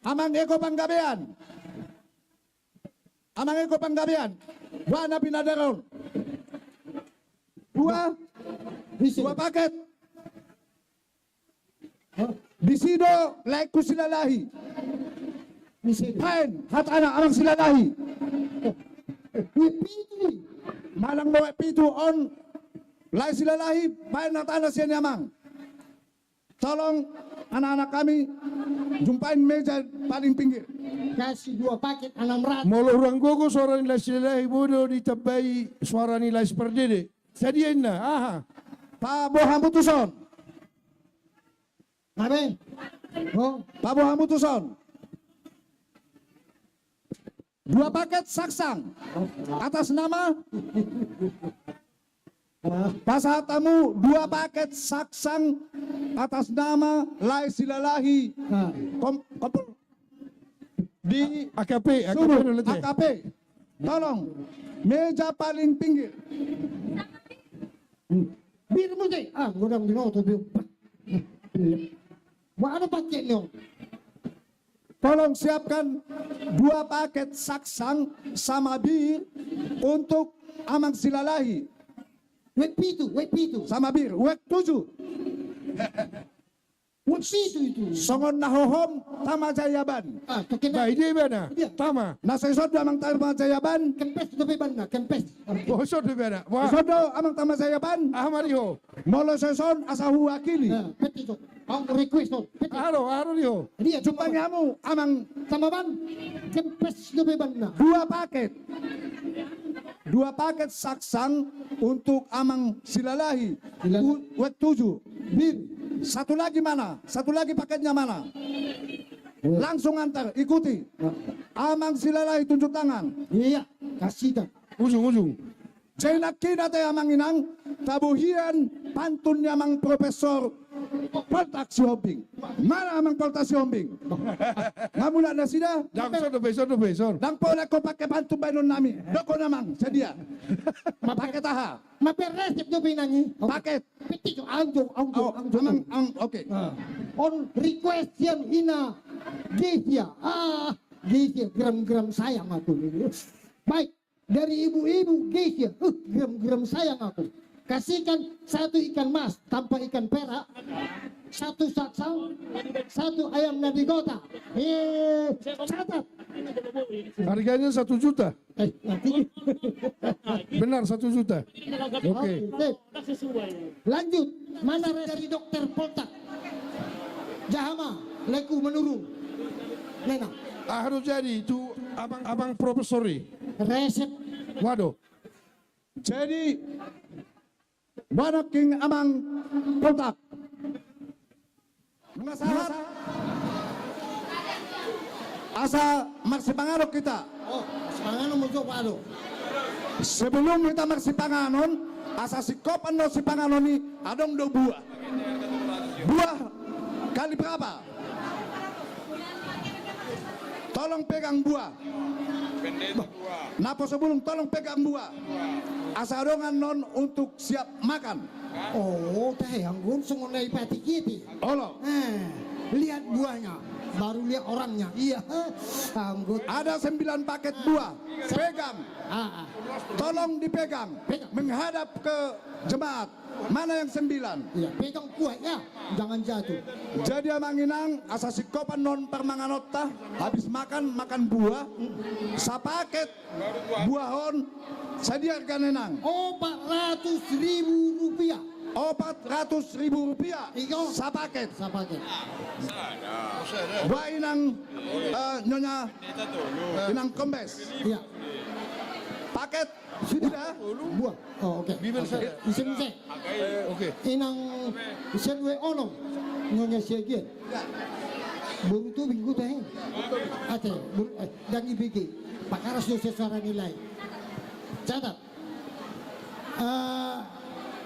S1: Amang Eko Panggabean. Amang Eko Panggabean. Wana pinadaron. 2 paket. Bisido like kusilalahi. Pain hat anak amang silalahi. Malang bawa pitu on lai silalahi pain hat anak sian amang. Tolong anak-anak kami jumpain meja paling pinggir.
S11: Kasih 2 paket 600.
S12: Molo orang gogo suara nila silahi bodo ditabai suara nila seperdede. Sadiain na, aha.
S1: Pak Boham Putuson.
S11: Amin. Oh,
S1: Pak Boham Putuson. 2 paket saksang atas nama pasatamu. 2 paket saksang atas nama Lai Silalahi di
S12: AKP
S1: AKP. Tolong meja paling pinggir.
S11: bir mo deh. Gudang dino to bi. Wa ano paket nyo?
S1: Tolong siapkan 2 paket saksang sama bir untuk Amang Silalahi.
S11: Wek pitu.
S1: Sama bir, wek 7.
S11: Wek pitu itu.
S1: Songon nahohom tama jayaban.
S12: Bah, ide bana. Tama.
S1: Nasa isod amang tama jayaban.
S11: Kempes tapi bana, kempes.
S12: Bosot di bana. Wah.
S1: Isodo amang tama jayaban.
S12: Ahmariho.
S1: Molo seson asahu wakili.
S11: Petiso. Ang request to.
S12: Aro liho.
S11: Dia
S1: Jumpa nyamu amang
S11: tamaban. Kempes tapi bana.
S1: 2 paket. 2 paket saksang untuk Amang Silalahi. Wek 7. Bir. Satu lagi mana? Satu lagi paketnya mana? Langsung antar, ikuti. Amang Silalahi tunjuk tangan.
S11: Iya, kasih kan.
S12: Ujung.
S1: Jenak kina te Amang Inang, tabuhian pantunnya Amang Profesor Poltak Siombing. Mana Amang Poltak Siombing? Ngamula na sida?
S12: Besor.
S1: Dang pole ko pakai pantun banon nami. Doko namang sedia. Paket taha.
S11: Maperesip do pinangi.
S1: Paket.
S11: Petiso angjo.
S1: Oke.
S11: On request yang ina Gesia. Gesia gram-gram sayang aku. Baik, dari ibu-ibu Gesia. Gram-gram sayang aku. Kasihkan 1 ikan mas tanpa ikan perak, 1 saksang, 1 ayam nadi gota. Catat.
S12: Harganya 1 juta. Benar 1 juta. Oke.
S11: Lanjut. Mana dari dokter Poltak? Jahama, leku menurun. Nena.
S12: harus jadi itu abang profesori.
S11: Resep.
S12: Waduh.
S1: Jadi banak king amang kontak. Mengasahat asa marsipanganon kita.
S11: Oh, semangat muncul palo.
S1: Sebelum kita marsipanganon, asa sikopan no sipanganon ni adong do buah. Buah kali berapa? Tolong pegang buah. Napo sebelum tolong pegang buah. Asa adongan non untuk siap makan.
S11: Oh, teh yang gunsung oleh peti kiti.
S1: Olo.
S11: Lihat buahnya, baru lihat orangnya. Iya, anggut.
S1: Ada 9 paket buah. Pegang. Tolong dipegang. Menghadap ke jemaat. Mana yang 9?
S11: Iya, pegang kuat ya, jangan jatuh.
S1: Jadi amanginang asasi kopan non permanganota habis makan buah sapaket buahon sadiakan enang
S11: 400.000 rupiah.
S1: 400.000 rupiah sapaket. Buah inang nyonya inang kombes.
S11: Iya.
S1: Paket sudah
S11: buah. Oh, oke.
S12: Bibir saya.
S11: Isin.
S12: Oke.
S11: Inang isin we ono nyonya segian. Baru tu minggu teh. Ate, dan ibigi. Pakaras do sesuara nilai. Catat.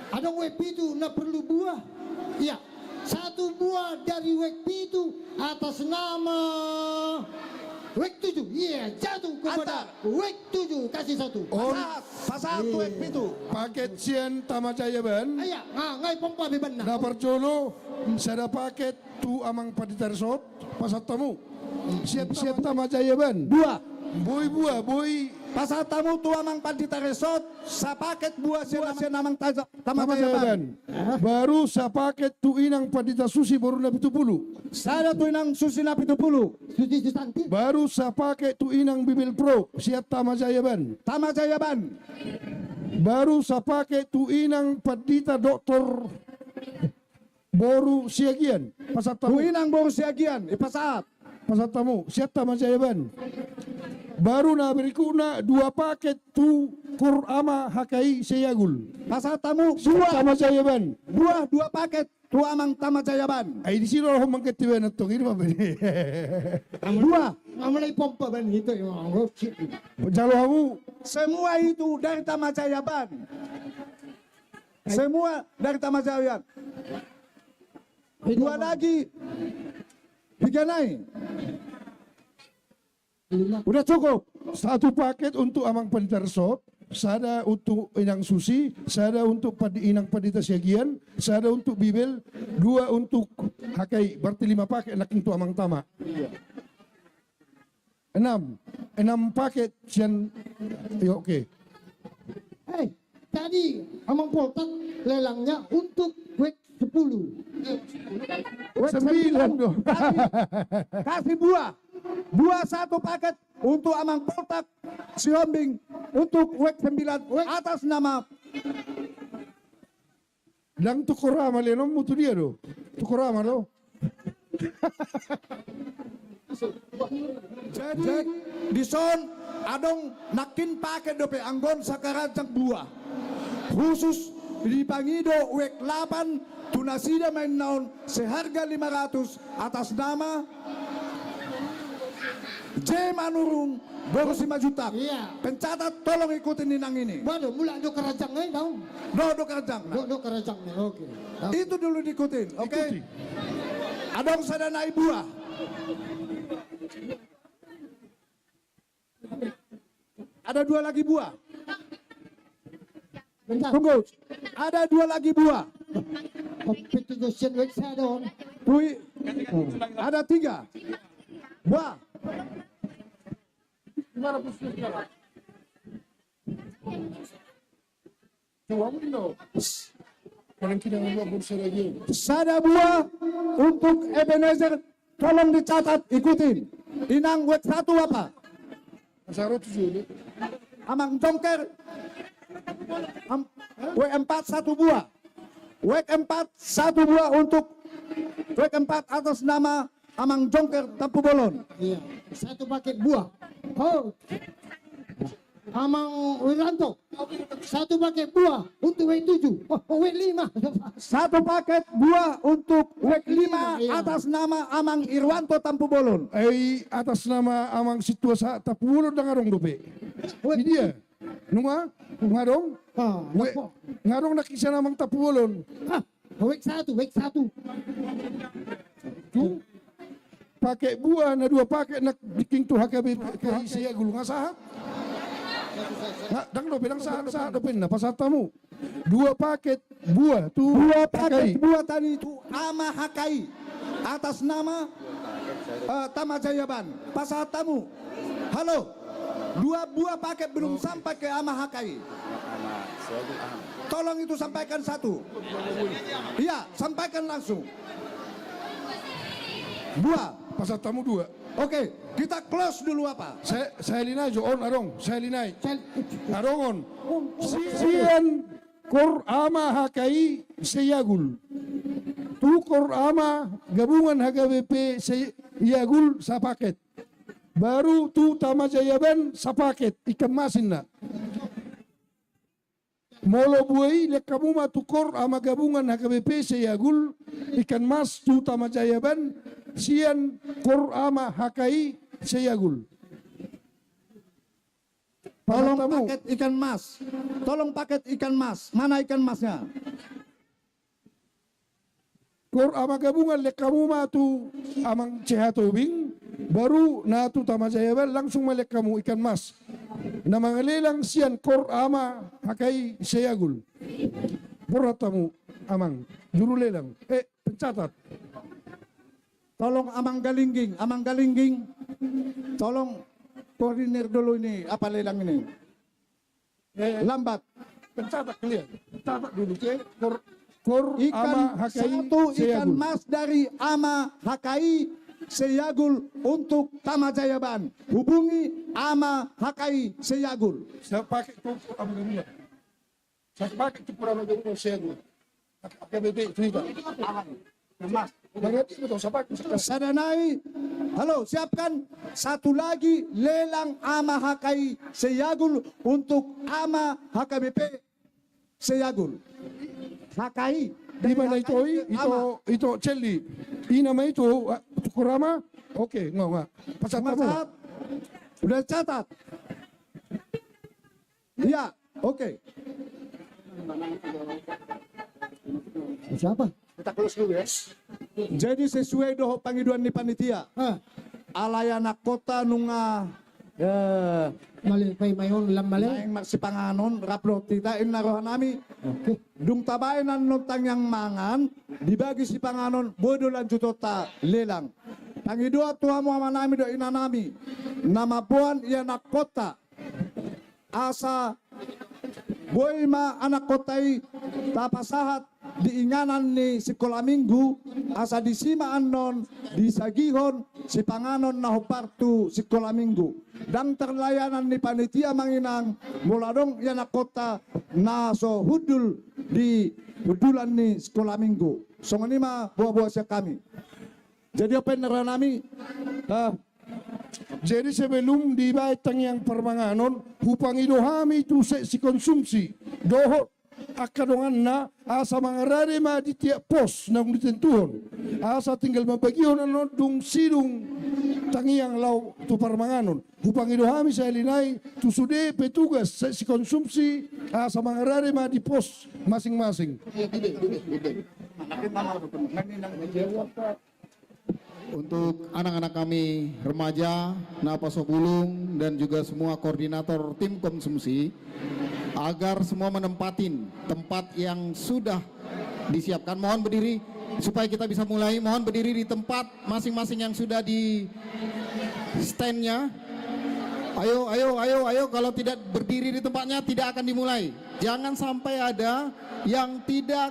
S11: Ada web itu na perlu buah. Iya. 1 buah dari web itu atas nama Wek 7, iya jatuh kepada Wek 7, kasih 1.
S1: Pasal tu Wek itu.
S12: Paket sian Tamajaya ban.
S11: Ayah, ngai pompa beban na.
S12: Dapat jolo, saya paket tu amang padita resort, pasal tamu. Siap Tamajaya ban.
S1: Buah.
S12: Boy.
S1: Pasal tamu tu amang padita resort, sa paket buah sian amang Tamajaya.
S12: Baru sa paket tu inang padita susi baru na 70.
S1: Sada tu inang susi na 70.
S11: Susi Susanti.
S12: Baru sa paket tu inang Bibil Pro, siap Tamajaya ban. Baru sa paket tu inang padita doktor Boru Siagian, pasal tamu.
S1: Tu inang Boru Siagian, pasal
S12: tamu, siap Tamajaya ban. Baru na berikutnya 2 paket tu Kurama Hakai Seyagul.
S1: Pasal tamu
S12: Buah Tamajaya ban.
S1: Buah 2 paket tu amang Tamajaya ban.
S12: Ay di sino ako mangkatiwan at ini mah bani.
S1: Buah.
S11: Amalay pompa ban itu yang ngocik.
S12: Jalo kamu
S1: Semua itu dari Tamajaya ban. Semua dari Tamajaya ban. 2 lagi 3 naik.
S12: udah cukup. 1 paket untuk amang pandita resort, sada untuk inang susi, sada untuk inang pandita siagian, sada untuk bibel, 2 untuk hakai, berarti 5 paket nak untuk amang tama. 6 paket sian, ya oke.
S11: Hei, tadi amang poltak lelangnya untuk wek 10.
S12: 9 dong.
S1: Kasih buah 1 paket untuk amang poltak si Hombing untuk wek 9 atas nama
S12: Lang tukurama lenom mutu dia do. Tukurama do.
S1: Jadi di son adong nakin paket dope anggon sakarancang buah khusus di Pangido wek 8 tunasida main naon seharga 500 atas nama J Manurung baru 5 juta.
S11: Iya.
S1: Pencatat tolong ikutin ninang ini.
S11: Waduh, mula do kerajang nih dong.
S1: Do kerajang.
S11: Do kerajang nih, oke.
S1: Itu dulu diikutin, oke? Adong sadanai buah. Ada 2 lagi buah.
S11: Bentar.
S1: Tunggu. Ada 2 lagi buah.
S11: Kompet itu sen wek saya dong.
S1: Tui. Ada 3 buah. Sada buah untuk Ebenezer, tolong dicatat, ikutin. Inang wek 1 apa? Amang Jongker wek 4 1 buah. Wek 4 1 buah untuk wek 4 atas nama Amang Jongker Tampu Bolon.
S11: Iya, 1 paket buah. Oh. Amang Wiranto, 1 paket buah untuk W7. Oh, W5.
S1: 1 paket buah untuk WEK 5
S11: Iya.
S1: atas nama Amang Irwanto Tampu Bolon.
S12: Atas nama Amang Situasa Tapulur dangarong dope. Ini dia. Numa, ngarong. Ngarong nakisa namang Tapulon.
S11: W1.
S12: Tu pakai buah na 2 pakai nak bikin tu HKBP saya gulung asahat. Dang dope dang sahat dope na pasatamu. 2 paket buah tu
S1: 2 paket buah tadi itu Ama Hakai atas nama Tamajayaban. Pasal tamu. Halo. 2 buah paket belum sampai ke Ama Hakai. Tolong itu sampaikan 1. Iya, sampaikan langsung. Buah.
S12: Pasal tamu 2.
S1: Oke, kita close dulu apa?
S12: Saya linai jo on arong, saya linai. Arongon. Sian Kor Ama Hakai Seyagul. Tu Kor Ama gabungan HKBP Seyagul sapaket. Baru tu Tamajayaban sapaket ikan masin na. Molo buai lek kamu matukor ama gabungan HKBP Seyagul ikan mas tu Tamajayaban sian Kor Ama Hakai Seyagul.
S1: Tolong paket ikan mas. Tolong paket ikan mas. Mana ikan masnya?
S12: Kor ama gabungan lek kamu matu amang cehatobing baru natu Tamajayaban langsung malek kamu ikan mas. Na mangalelang sian Kor Ama Hakai Seyagul. Buratamu amang juru lelang. Pencatat.
S1: Tolong Amang Galingging, tolong koordinir dulu ini apa lelang ini. Lambat.
S12: Pencatat kalian. Pencatat dulu ke Kor
S1: Ikan
S12: Ama Hakai
S1: 1 ikan
S12: Seyagul.
S1: mas dari Ama Hakai Seyagul untuk Tamajayaban. Hubungi Ama Hakai Seyagul.
S12: Saya pakai tu ama gabungan. Saya pakai tu ama gabungan Seyagul. HKBP cerita. Mas, berarti betul saya pakai.
S1: Sadanai, halo siapkan 1 lagi lelang Ama Hakai Seyagul untuk Ama HKBP Seyagul. Hakai
S12: Di mana itu Celi. Ini nama itu Kurama. Oke, enggak. Pasal tamu.
S1: Udah catat. Iya, oke.
S11: Siapa?
S1: Kita close dulu ya. Jadi sesuai doho panggiduan di panitia. Alayana kota nunga
S11: Malipay mayon lamale.
S1: Naing magsipanganon raplo tita inarohan nami. Dung tabayan notang yang mangan dibagi si panganon bodo lan jutota lelang. Pangidua tuha mo nami do inanami. Nama buan iya nak kota. Asa boy ma anak kotai tapasahat diinganan ni sekolah minggu asa disimaan non disagihon si panganon na hupartu sekolah minggu dan terlayanan ni panitia manginang mula dong ya na kota na so hudul di hudulan ni sekolah minggu so nganima buah-buah siya kami jadi apa yang nami
S12: Jadi sebelum dibaitang yang permanganon, hupang idohami tu si konsumsi. Dohot akadongan na asa mangarare ma di tiap pos na ditentuhon. Asa tinggal mabagion ano dung sidung tangiang lau tu permanganon. Hupang idohami saya linai tu sude petugas si konsumsi asa mangarare ma di pos masing-masing.
S10: Untuk anak-anak kami remaja, Napaso Bulung dan juga semua koordinator tim konsumsi agar semua menempatin tempat yang sudah disiapkan. Mohon berdiri supaya kita bisa mulai. Mohon berdiri di tempat masing-masing yang sudah di standnya. Ayo, kalau tidak berdiri di tempatnya tidak akan dimulai. Jangan sampai ada yang tidak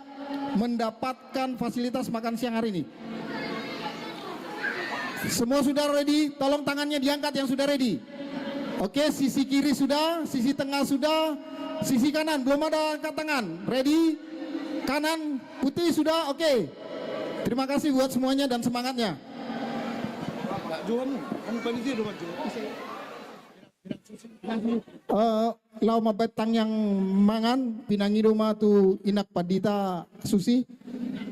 S10: mendapatkan fasilitas makan siang hari ini. Semua sudah ready, tolong tangannya diangkat yang sudah ready. Oke, sisi kiri sudah, sisi tengah sudah, sisi kanan belum ada angkat tangan. Ready? Kanan putih sudah, oke. Terima kasih buat semuanya dan semangatnya. Lau mabetang yang mangan pinangi rumah tu inak padita susi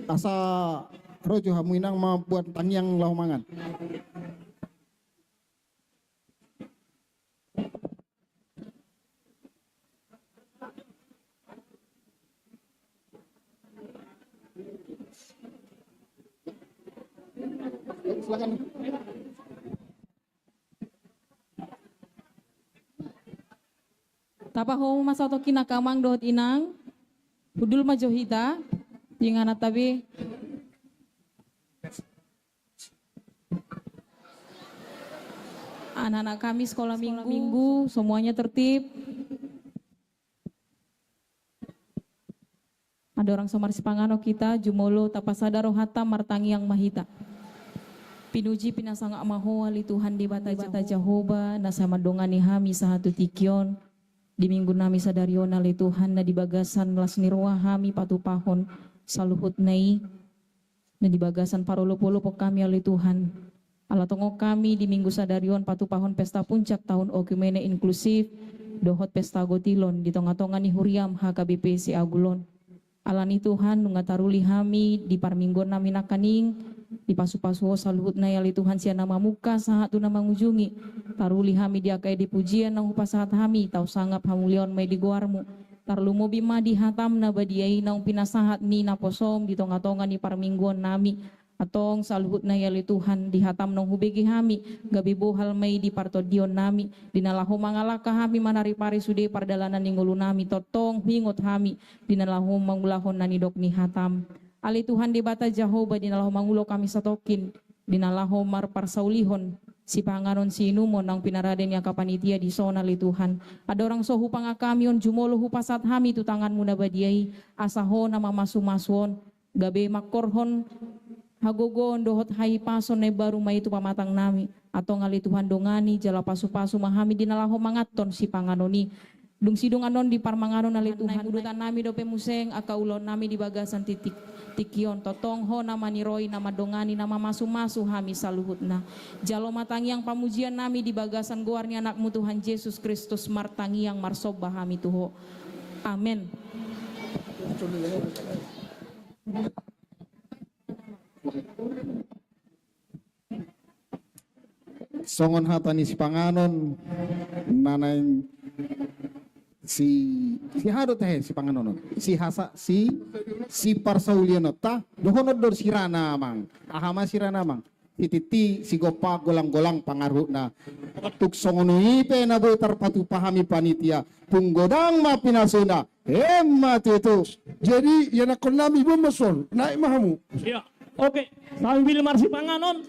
S10: asa rojo hamu inang buat tang yang lau mangan. Silakan.
S5: Tapaho masa to kinakamang dohot inang hudul majohita jinganat tabi anak-anak kami sekolah minggu semuanya tertib. Ada orang Somar Sipangano kita jumolo tapasada rohata martangi yang mahita. Pinuji pinasanga amaho ali Tuhan di bata Jehovah nasama dongani hami sahatu tikion. Di minggu nami sadariona li Tuhan na di bagasan las nirwa hami patupahon saluhut nai na di bagasan parolo-polo po kami ali Tuhan. Ala tongo kami di minggu sadarion patupahon pesta puncak tahun okumene inklusif dohot pesta gotilon di tonga-tonga ni huriam HKBP si Agulon. Ala ni Tuhan nungataruli hami di parminggon nami nakaning di pasu-pasu saluhut na yali Tuhan siya nama muka sahat tu nama ngunjungi taruli hami dia kay di pujian nang upasahat hami tau sangap hamulion may di guarmu tarlumo bima di hatam na badiay nang pinasahat ni naposom di tonga-tonga ni parminggon nami atong saluhut na yali Tuhan di hatam nang hubigi hami gabi bohal may di partodion nami dinalaho mangalaka hami manari pari sude pardalanan ningulo nami totong hingot hami dinalaho mangulahon na nidok ni hatam. Ali Tuhan di bata Jehovah dinalaho mangulo kami satokin dinalaho marparsaulihon si pangaron si inumon ang pinaraden niya kapanitia di sona li Tuhan. Ada orang sohu pangakamion jumolo hupasat hami tu tangan muna badiay asaho na mamasumaswon gabe makorhon hagogon dohot hai pason na baru may itu pamatang nami atau ngali Tuhan dongani jala pasu-pasu mahami dinalaho mangaton si panganoni dung sidung anon di parmanganon ali Tuhan udutan nami dope museng akaulon nami di bagasan tikion totong ho nama niroi nama dongani nama masu-masu hami saluhutna jalo matangi yang pamujian nami di bagasan goarnya anakmu Tuhan Yesus Kristus martangi yang marsoba hami tuho amin.
S10: Songon hatani si panganon nanay si hado teh si panganon si hasa si parsauliano ta dohonod dor sirana mang ahama sirana mang tititi si gopa golang-golang pangaruh na tuk songono ipe na boy tarpatu pahami panitia punggodang mapinasuna hemat itu
S12: Jadi yang nak nami bumasol naik mahamu.
S13: Ya, oke. Sambil marsi panganon.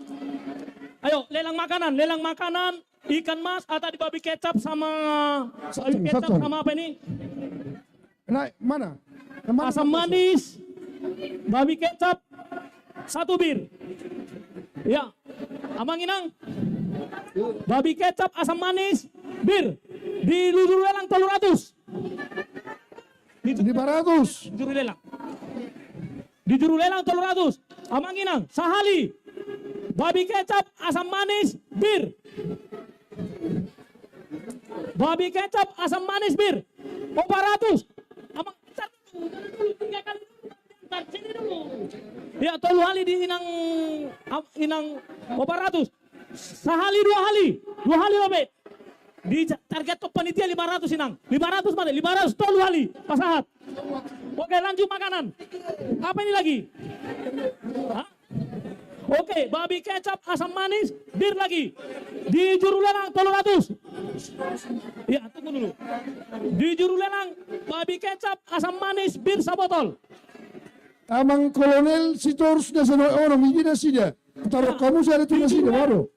S13: Ayo, lelang makanan, ikan mas, atau di babi kecap sama sama apa ini?
S12: Naik mana?
S13: Asam manis, babi kecap, 1 bir. Ya, Amang Inang. Babi kecap, asam manis, bir. Di lujur lelang 300.
S12: 500.
S13: Juru lelang. Di juru lelang 300. Amang Inang, sahali. Babi kecap, asam manis, bir. Babi kecap, asam manis, bir. 400. Amang cat dulu, 3 kali dulu. Sini dulu. Ya, 3 kali di inang 400. Sahali 2 kali. 2 kali lebih. Di target top panitia 500 inang. 500 mana? 500 tol kali. Pasahat. Oke, lanjut makanan. Apa ini lagi? Hah? Oke, babi kecap, asam manis, bir lagi. Di juru lelang 300. Ya, tunggu dulu. Di juru lelang babi kecap, asam manis, bir 1 botol.
S12: Amang kolonel si terus dah sana orang ini dah sida. Taruh kamu saya tu sida baru.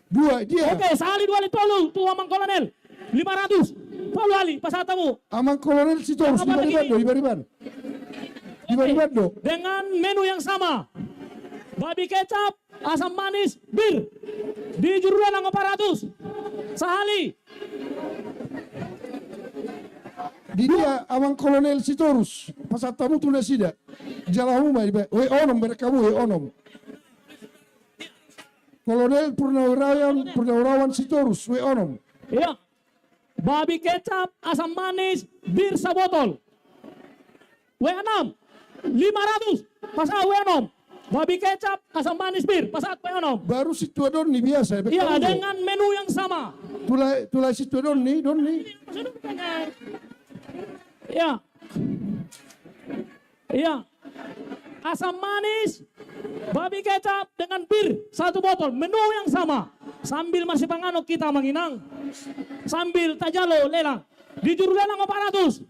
S12: 2 dia.
S13: Oke, sehari 2 kali tolu tuh amang kolonel. 500. Tolu kali pasatamu.
S12: Amang kolonel si terus ibariban do.
S13: Dengan menu yang sama. Babi kecap, asam manis, bir. Di juru lelang 400. Sehari.
S12: Di dia amang kolonel si terus. Pasatamu tu dah sida. Jalahu mai we onom berkamu we onom. Kolonel Purnawirawan Sitorus, we onom.
S13: Ya. Babi kecap, asam manis, bir sabotol. W6 500 pasal W6. Babi kecap, asam manis, bir pasal W6.
S12: Baru situ doni biasa.
S13: Iya, dengan menu yang sama.
S12: Tulai situ doni.
S13: Ya. Ya. Asam manis, babi kecap dengan bir 1 botol, menu yang sama. Sambil masih pangano kita menginang, sambil tajalo lelang, di juru lelang 400.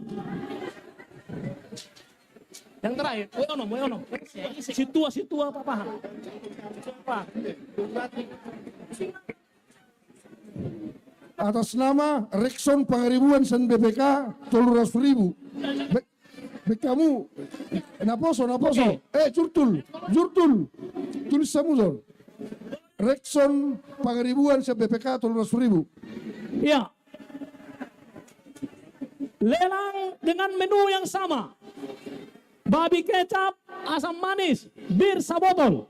S13: Yang terakhir, weonom. Situa apa?
S12: Atas nama Rexon Pangaribuan San BPK 300.000. Kamu naposo. Jurtul. Tulis samuzon. Rexon Pangaribuan San BPK 300.000.
S13: Iya. Lelang dengan menu yang sama. Babi kecap, asam manis, bir sabotol.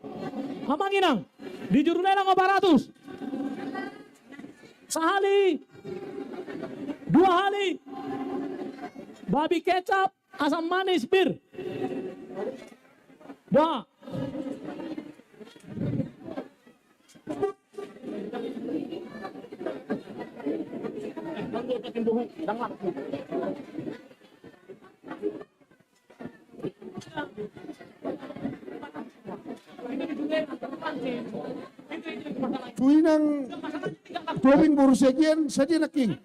S13: Hamanginang, di juru lelang 400. Sehali, 2 hari. Babi kecap, asam manis, bir. 2.
S12: Tuinang Tobing Borusegian saja naking.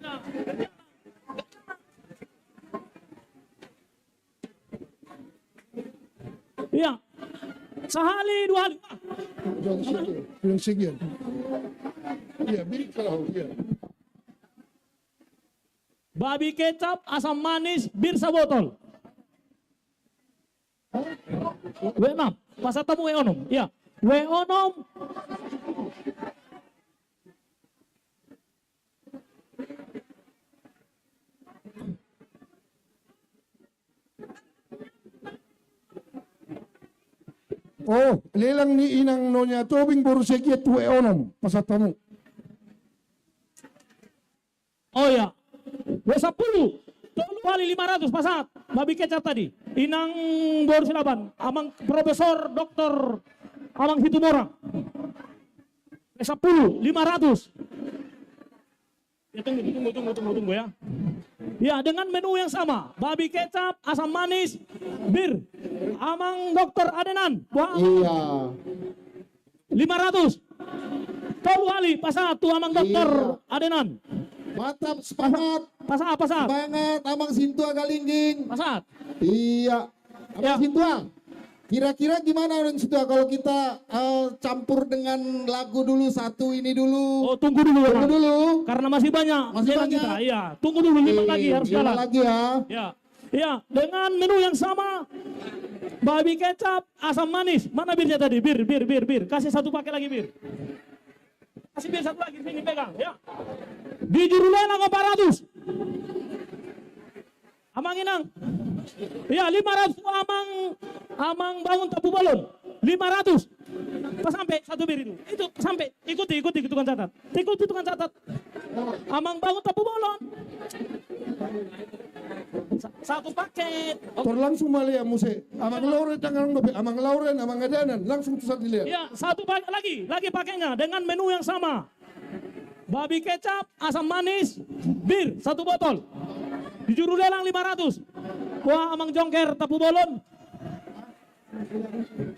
S13: Iya. Sehali 2 hari.
S12: Yang segian. Iya, bilik kalau iya.
S13: Babi kecap, asam manis, bir sabotol. W6, pasal tamu W6. Ya, W6.
S12: Oh, lelang ni inang nonya Tobing Borusegian tuwe onom pasal tamu.
S13: Oh ya, W10, 20 kali 500 pasat, babi kecap tadi. Inang Bor Silaban, amang Profesor Doktor Amang Hitumorang. W10, 500. Ya tunggu ya. Ya, dengan menu yang sama, babi kecap, asam manis, bir. Amang Dokter Adenan, buah
S11: Iya.
S13: 500. Kau kali pasat tu amang Dokter Adenan.
S11: Mantap, semangat.
S13: Pasat.
S11: Semangat, Amang Sintua Galingging.
S13: Pasat.
S11: Iya. Amang Sintua. Kira-kira gimana Amang Sintua kalau kita campur dengan lagu dulu satu ini dulu?
S13: Oh, tunggu dulu.
S11: Karena
S13: masih banyak.
S11: Masih banyak.
S13: Kita. Iya, tunggu dulu 5 lagi harus
S11: 5
S13: jalan.
S11: lagi ya.
S13: Ya. Ya, dengan menu yang sama. Babi kecap, asam manis. Mana birnya tadi? Bir. Kasih 1 pakai lagi bir. Kasih bir 1 lagi, sini pegang, ya. Di juru lelang 400. Amang Inang. Ya, 500 amang bangun tapu balon. 500. Pas sampai 1 bir itu. Itu sampai. Ikuti tukang catat. Ikuti tukang catat. Amang bangun tapu balon. 1 paket.
S12: Langsung malia muse. Amang Lauren jangan ngopi. Amang Lauren, Amang Adanan langsung tusat dilihat.
S13: Ya, 1 paket lagi pakainya dengan menu yang sama. Babi kecap, asam manis, bir 1 botol. Di juru lelang 500. Wah, amang jongker tapu bolon.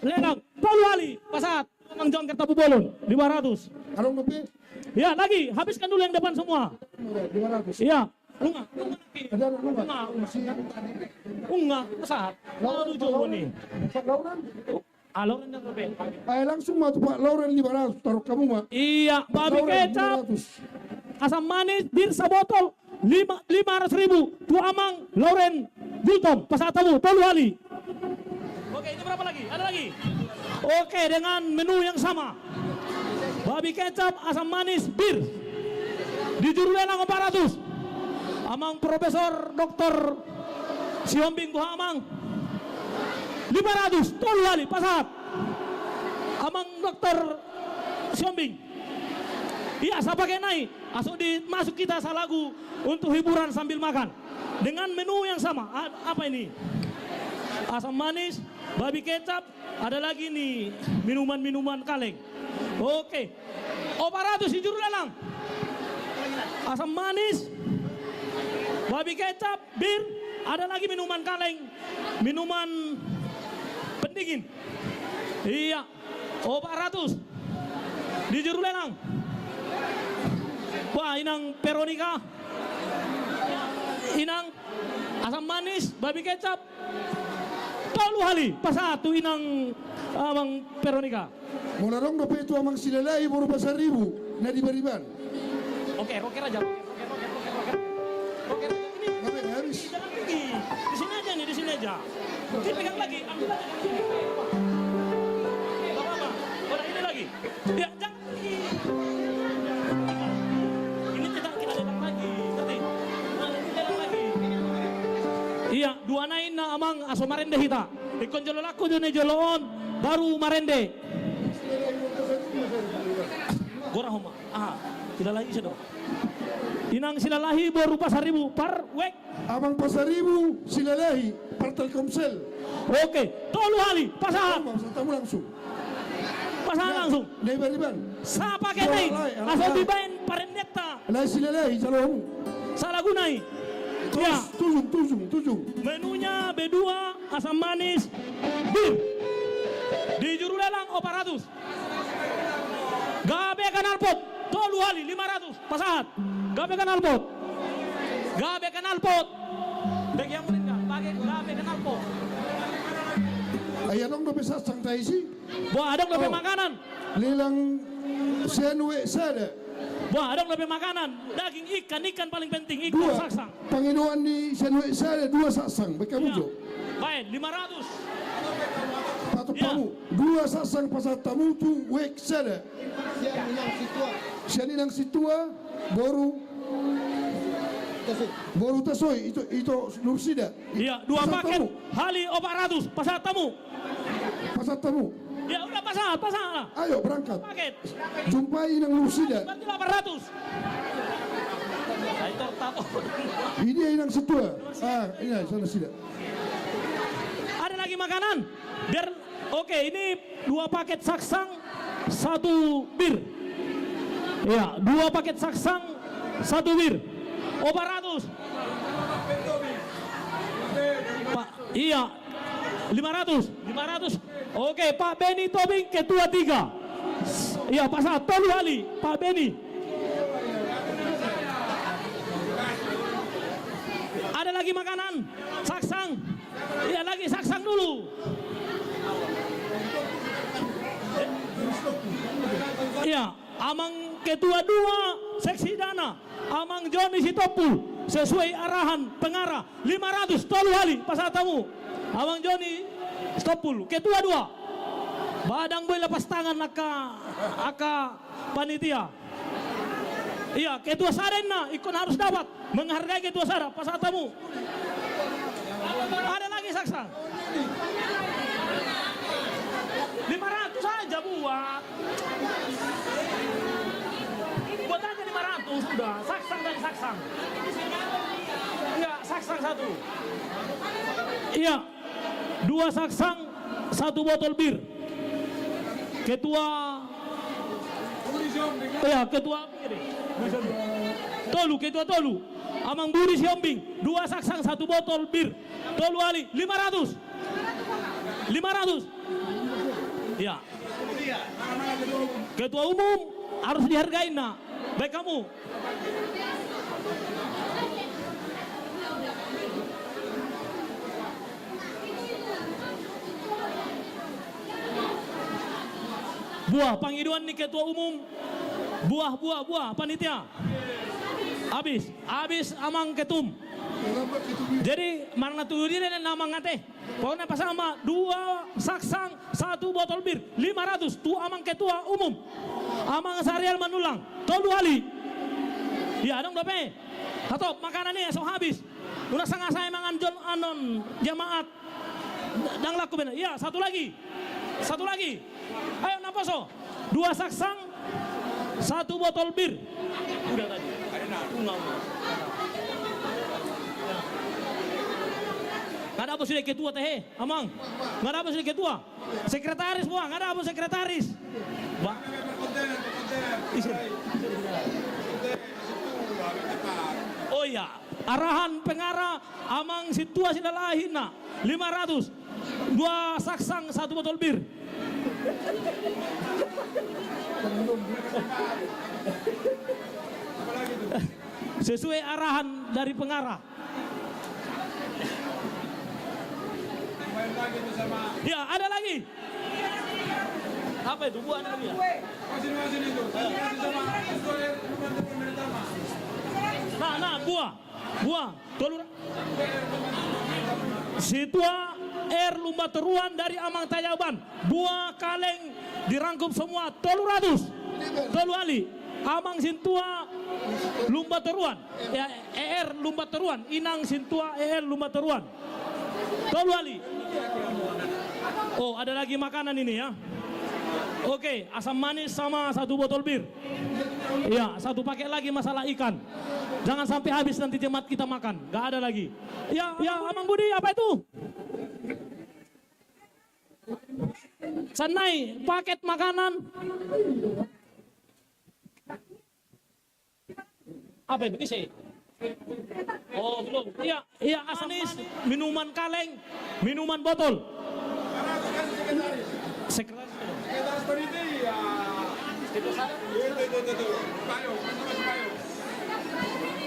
S13: Lelang 10 kali pasat. Amang jongker tapu bolon 500.
S12: Arong ngopi.
S13: Ya, lagi habiskan dulu yang depan semua.
S12: 500.
S13: Ya. Lunga. Pasat. Mau lucu nih. Lauren yang lebih.
S12: Langsung mah Pak Lauren 500 taruh kamu mah.
S13: Iya, babi kecap, asam manis, bir sabotol, 500.000. Tu amang Lauren Gultom, pasatamu, 10 kali. Oke, itu berapa lagi? Ada lagi? Oke, dengan menu yang sama. Babi kecap, asam manis, bir. Di juru lelang 400. Amang Profesor Doktor Siombing Buha Amang. 500, 10 kali, pasat. Amang Dokter siombing. Iya, saya pakai naik. Masuk kita salagu untuk hiburan sambil makan. Dengan menu yang sama. Apa ini? Asam manis, babi kecap, ada lagi nih minuman-minuman kaleng. Oke. Oparatus di juru lelang. Asam manis, babi kecap, bir, ada lagi minuman kaleng, minuman pendingin. Iya. 400 di juru lelang. Wah, inang Veronica, inang asam manis, babi kecap, tolu hali, pasatu inang amang Veronica.
S12: Molarong dope itu amang silalai baru pasar ribu, na di bariban.
S13: Oke, roker aja, roker. Ini
S12: habis.
S13: Jangan pergi, di sini aja nih, di sini aja. Ini pegang lagi, ambil aja. Bapak, udah ini lagi. Ya, jangan pergi. Iya, dua nain na amang aso marende hita. Ikon jolo laku jone joloon baru marende. Gora homa. Ah, tidak lagi sedok. Inang silalahi baru pasar ribu par wek.
S12: Amang pasar ribu silalahi par Telkomsel.
S13: Oke, tolu hali pasar.
S12: Tamu langsung.
S13: Pasar langsung.
S12: Dari bariban.
S13: Sa pakai naik. Aso dibain parendeta.
S12: Lai silalahi jalomu.
S13: Salah gunai. Ya.
S12: Tujung.
S13: Menunya B2, asam manis, bir. Di juru lelang 400. Gabe kanalpot, tolu hali 500. Pasahat. Gabe kanalpot. Gabe kanalpot. Bagi yang meninggal, pakai gabe kanalpot.
S12: Ayah dong dope sasang taisi.
S13: Wah, ada dope makanan.
S12: Lelang senwe sada.
S13: Wah, ada lebih makanan, daging ikan paling penting, ikan saksang.
S12: Panginoan di senwe sada 2 saksang, baik kamu jo.
S13: Baik, 500.
S12: Patok tamu, 2 saksang pasal tamu tu wek sada. Sian inang situa, boru tasoy, itu nursida.
S13: Iya, 2 paket, hali 400, pasal tamu.
S12: Pasal tamu.
S13: Ya udah pasal lah.
S12: Ayo berangkat.
S13: Paket.
S12: Jumpai inang nursida.
S13: Berarti 800.
S12: Ini inang situa. Ini sana sida.
S13: Ada lagi makanan. Biar oke, ini 2 paket saksang, 1 bir. Iya, 2 paket saksang, 1 bir. 400. Pak, iya. 500. Oke, Pak Beni Tobing ketua 3. Iya, pasal tolu hali, Pak Beni. Ada lagi makanan, saksang. Iya, lagi saksang dulu. Iya, amang ketua 2 seksi dana, amang Joni Sitopul sesuai arahan pengarah 500 tolu hali pasal tamu. Amang Joni Sitopul ketua 2. Badang boy lepas tangan aka panitia. Iya, ketua sarena ikon harus dapat menghargai ketua sara pasal tamu. Ada lagi saksang. 500 saja buat. Buat aja 500 sudah. Saksang dan saksang. Iya, saksang 1. Iya, 2 saksang, 1 botol bir. Ketua. Iya, ketua ini. Ketua Tolu. Amang Budi Siombing, 2 saksang, 1 botol bir. Tolu Ali, 500. 500. Ya. Ketua umum harus dihargai nak. Baik kamu. Buah panggiduan nih ketua umum. Buah panitia. Habis amang ketum. Jadi mana tuh dia nama ngate. Pokoknya pas sama 2 saksang, 1 botol bir, 500 tuh amang ketua umum. Amang Sarial Manulang, tolu hali. Ya dong dope. Atau makanan nih esok habis. Udah sangat saya mangan John Anon jamaat. Dang laku bener. Ya, satu lagi. Satu lagi. Ayo Naposo. 2 saksang, 1 botol bir. Udah tadi. Nggak ada apa sudah ketua teh, Amang. Nggak ada apa sudah ketua. Sekretaris buang, nggak ada apa sekretaris. Ba. Oh iya, arahan pengarah Amang situasi lalahina 500. 2 saksang, 1 botol bir. Sesuai arahan dari pengarah. Ya, ada lagi. Apa itu? Buah ada lagi ya? Nah, buah. Tolong. Situa air lumba teruan dari Amang Tayaban. Buah kaleng dirangkup semua 300. Tolu ali. Amang Sintua lumba teruan. Ya, air lumba teruan. Inang Sintua air lumba teruan. Tolu ali. Oh, ada lagi makanan ini ya. Oke, asam manis sama 1 botol bir. Iya, 1 paket lagi masalah ikan. Jangan sampai habis nanti jemaat kita makan. Gak ada lagi. Ya, Amang Budi, apa itu? Sanai, paket makanan. Apa itu? Bisa? Oh, belum. Iya, asam manis, minuman kaleng, minuman botol. Sekretaris ya.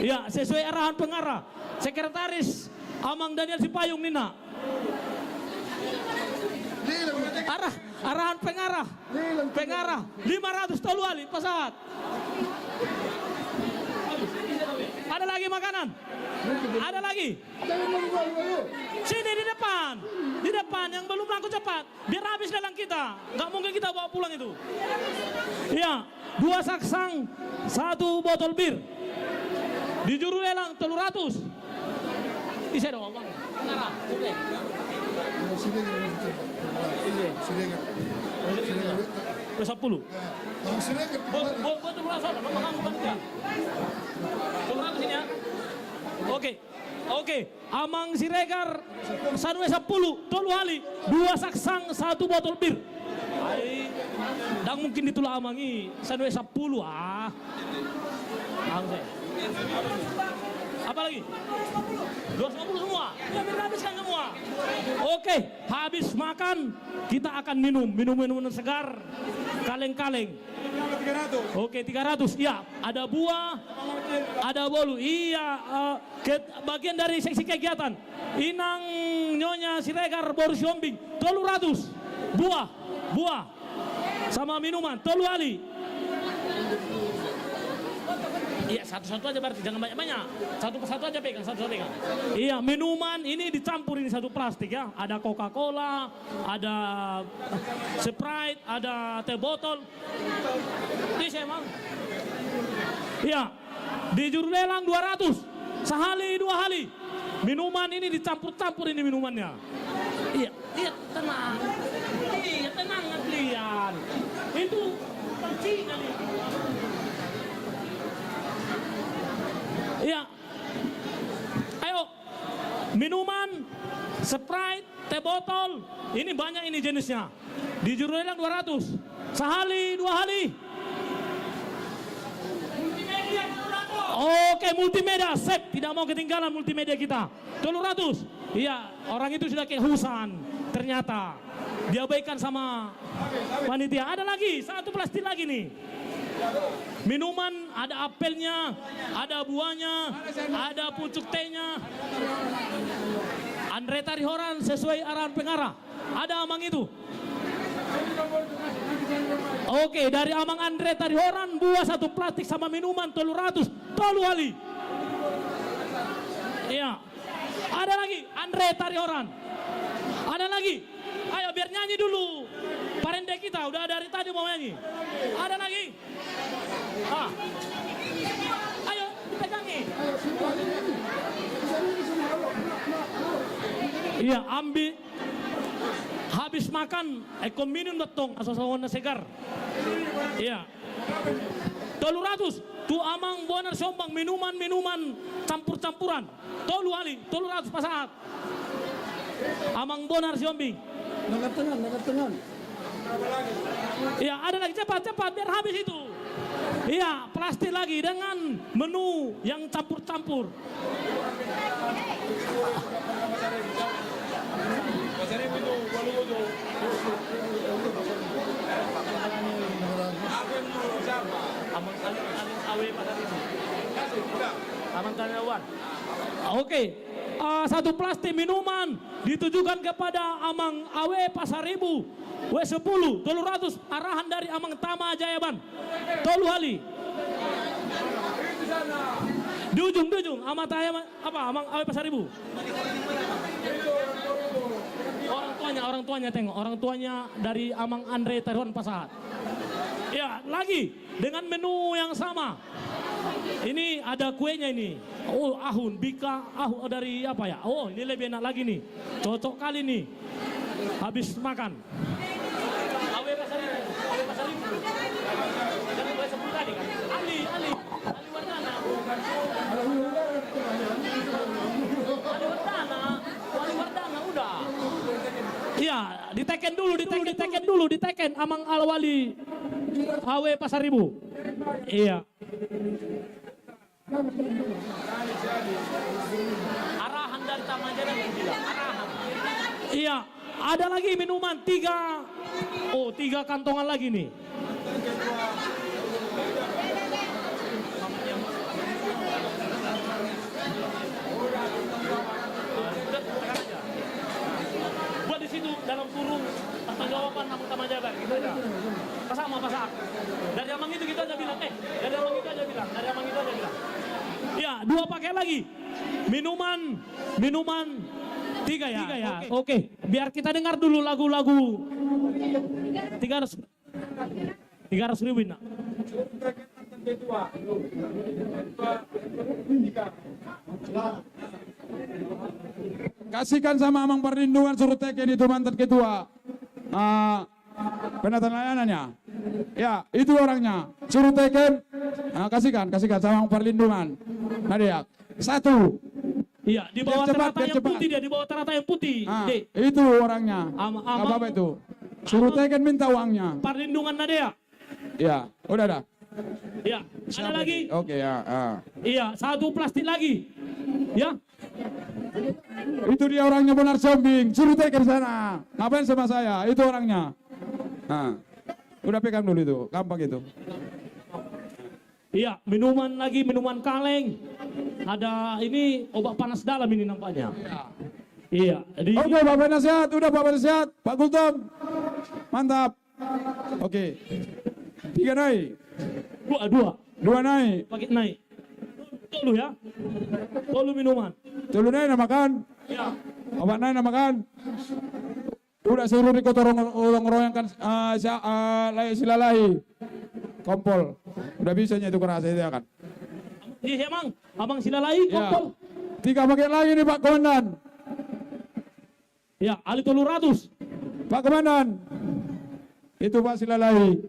S13: Ya, sesuai arahan pengarah. Sekretaris Amang Daniel Sipayung Nina. Arahan pengarah. 500 tolu ali pesawat. Ada lagi makanan? Ada lagi? Sini di depan yang belum laku cepat. Biar habis dalam kita. Nggak mungkin kita bawa pulang itu. Iya, 2 saksang, 1 botol bir. Di juru lelang 300. Bisa dong, Bang. Pengarah, oke. Berapa 10? Oke. Amang Siregar Sanwe 10 tolu hali 2 saksang 1 botol bir. Ai, dan mungkin itulah Amangi Sanwe 10 Apa lagi? 250 semua. Ya, biar habiskan semua. Oke, habis makan kita akan minum segar, kaleng-kaleng. Oke, 300. Ya, ada buah, ada bolu. Iya, bagian dari seksi kegiatan. Inang Nyonya Siregar Boru Siombing 300. Buah sama minuman 3 ali. Iya, satu-satu aja berarti, jangan banyak-banyak. Satu persatu aja pegang, satu-satu pegang. Iya, minuman ini dicampur ini 1 plastik ya. Ada Coca-Cola, ada Sprite, ada teh botol. Ini saya emang. Iya, di juru lelang 200. Sehali 2 hali. Minuman ini dicampur-campur ini minumannya. Iya, tenang. Iya, tenang kalian. Itu penting kali. Iya. Ayo. Minuman, Sprite, teh botol. Ini banyak ini jenisnya. Di juru lelang 200. Sehali 2 hali. Oke, multimedia. Sip, tidak mau ketinggalan multimedia kita. 300. Iya, orang itu sudah kehusan. Ternyata diabaikan sama panitia. Ada lagi, 1 plastik lagi nih. Minuman, ada apelnya, ada buahnya, ada pucuk tehnya. Andre Tarihoran sesuai arahan pengarah. Ada Amang itu. Oke, dari Amang Andre Tarihoran, buah 1 plastik sama minuman 300. Tolu ali. Iya. Ada lagi Andre Tarihoran. Ada lagi. Ayo biar nyanyi dulu. Parende kita udah dari tadi mau nyanyi. Ada lagi. Ayo dipegangi. Iya, ambil. Habis habis makan, minum datong asasawan na segar. Iya. 300 tu amang bonar sombang minuman campur-campuran. 300 pasaat. Amang bonar sombing.
S11: Nagatengan.
S13: Iya, ada lagi cepat biar habis itu. Iya, plastik lagi dengan menu yang campur-campur. Oke, satu plastik minuman ditujukan kepada Amang Awe Pasaribu W10 300 arahan dari Amang Tama Jayaban Tolu Hali. Di ujung Amang Awe Pasaribu. Orang tuanya tengok, orang tuanya dari Amang Andre Taruhan Pasahat. Ya, lagi dengan menu yang sama. Ini ada kuenya ini. Oh, ahun, bika, dari apa ya? Oh, ini lebih enak lagi nih. Cocok kali nih. Habis makan. Awe Pasaribu. Jangan boleh sebut tadi kan. Ali Wardana. Ali Wardana udah. Iya, diteken Amang Alwali Awe Pasaribu. Iya. Arahan dari Tamajana arahan. Iya, ada lagi minuman 3 kantongan lagi nih. Buat di situ dalam kurung pertanggungjawaban Amang Tamajana gitu aja. Pasak. Dari Amang itu kita aja bilang, dari Amang itu aja bilang. Ya, 2 pakai lagi. Minuman 3 ya. Oke. Biar kita dengar dulu lagu-lagu 300 ribu nak.
S14: Kasihkan sama Amang Perlindungan suruh teken itu mantan ketua. Penata layanannya. Ya, itu orangnya. Suruh teken. Kasihkan sama Amang Perlindungan. Nadia. 1.
S13: Iya, di bawah terata yang putih dia, di bawah terata yang putih.
S14: Itu orangnya. Gak apa-apa itu. Suruh teken minta uangnya.
S13: Perlindungan Nadia.
S14: Iya, udah dah.
S13: Iya, ada lagi.
S14: Oke, ya.
S13: Iya, 1 plastik lagi. Ya.
S14: Itu dia orangnya benar sombing. Suruh teken sana. Ngapain sama saya? Itu orangnya. Udah pegang dulu itu. Gampang itu.
S13: Iya, minuman kaleng. Ada ini obat panas dalam ini nampaknya. Iya.
S14: Oke, Bapak Nasihat. Udah Bapak Nasihat. Pak Gultom. Mantap. Oke. 3 naik.
S13: 2
S14: naik.
S13: Pakai naik. Tolu ya. Tolu minuman.
S14: Tolu naik nak makan.
S13: Ya.
S14: Obat naik nak makan. Udah suruh orang-orang silalahi. Kompol. Udah bisanya itu kerasa itu kan.
S13: Iya, Amang silalahi kompol.
S14: 3 paket lagi nih Pak Komandan.
S13: Ya, Ali 300.
S14: Pak Komandan. Itu Pak silalahi.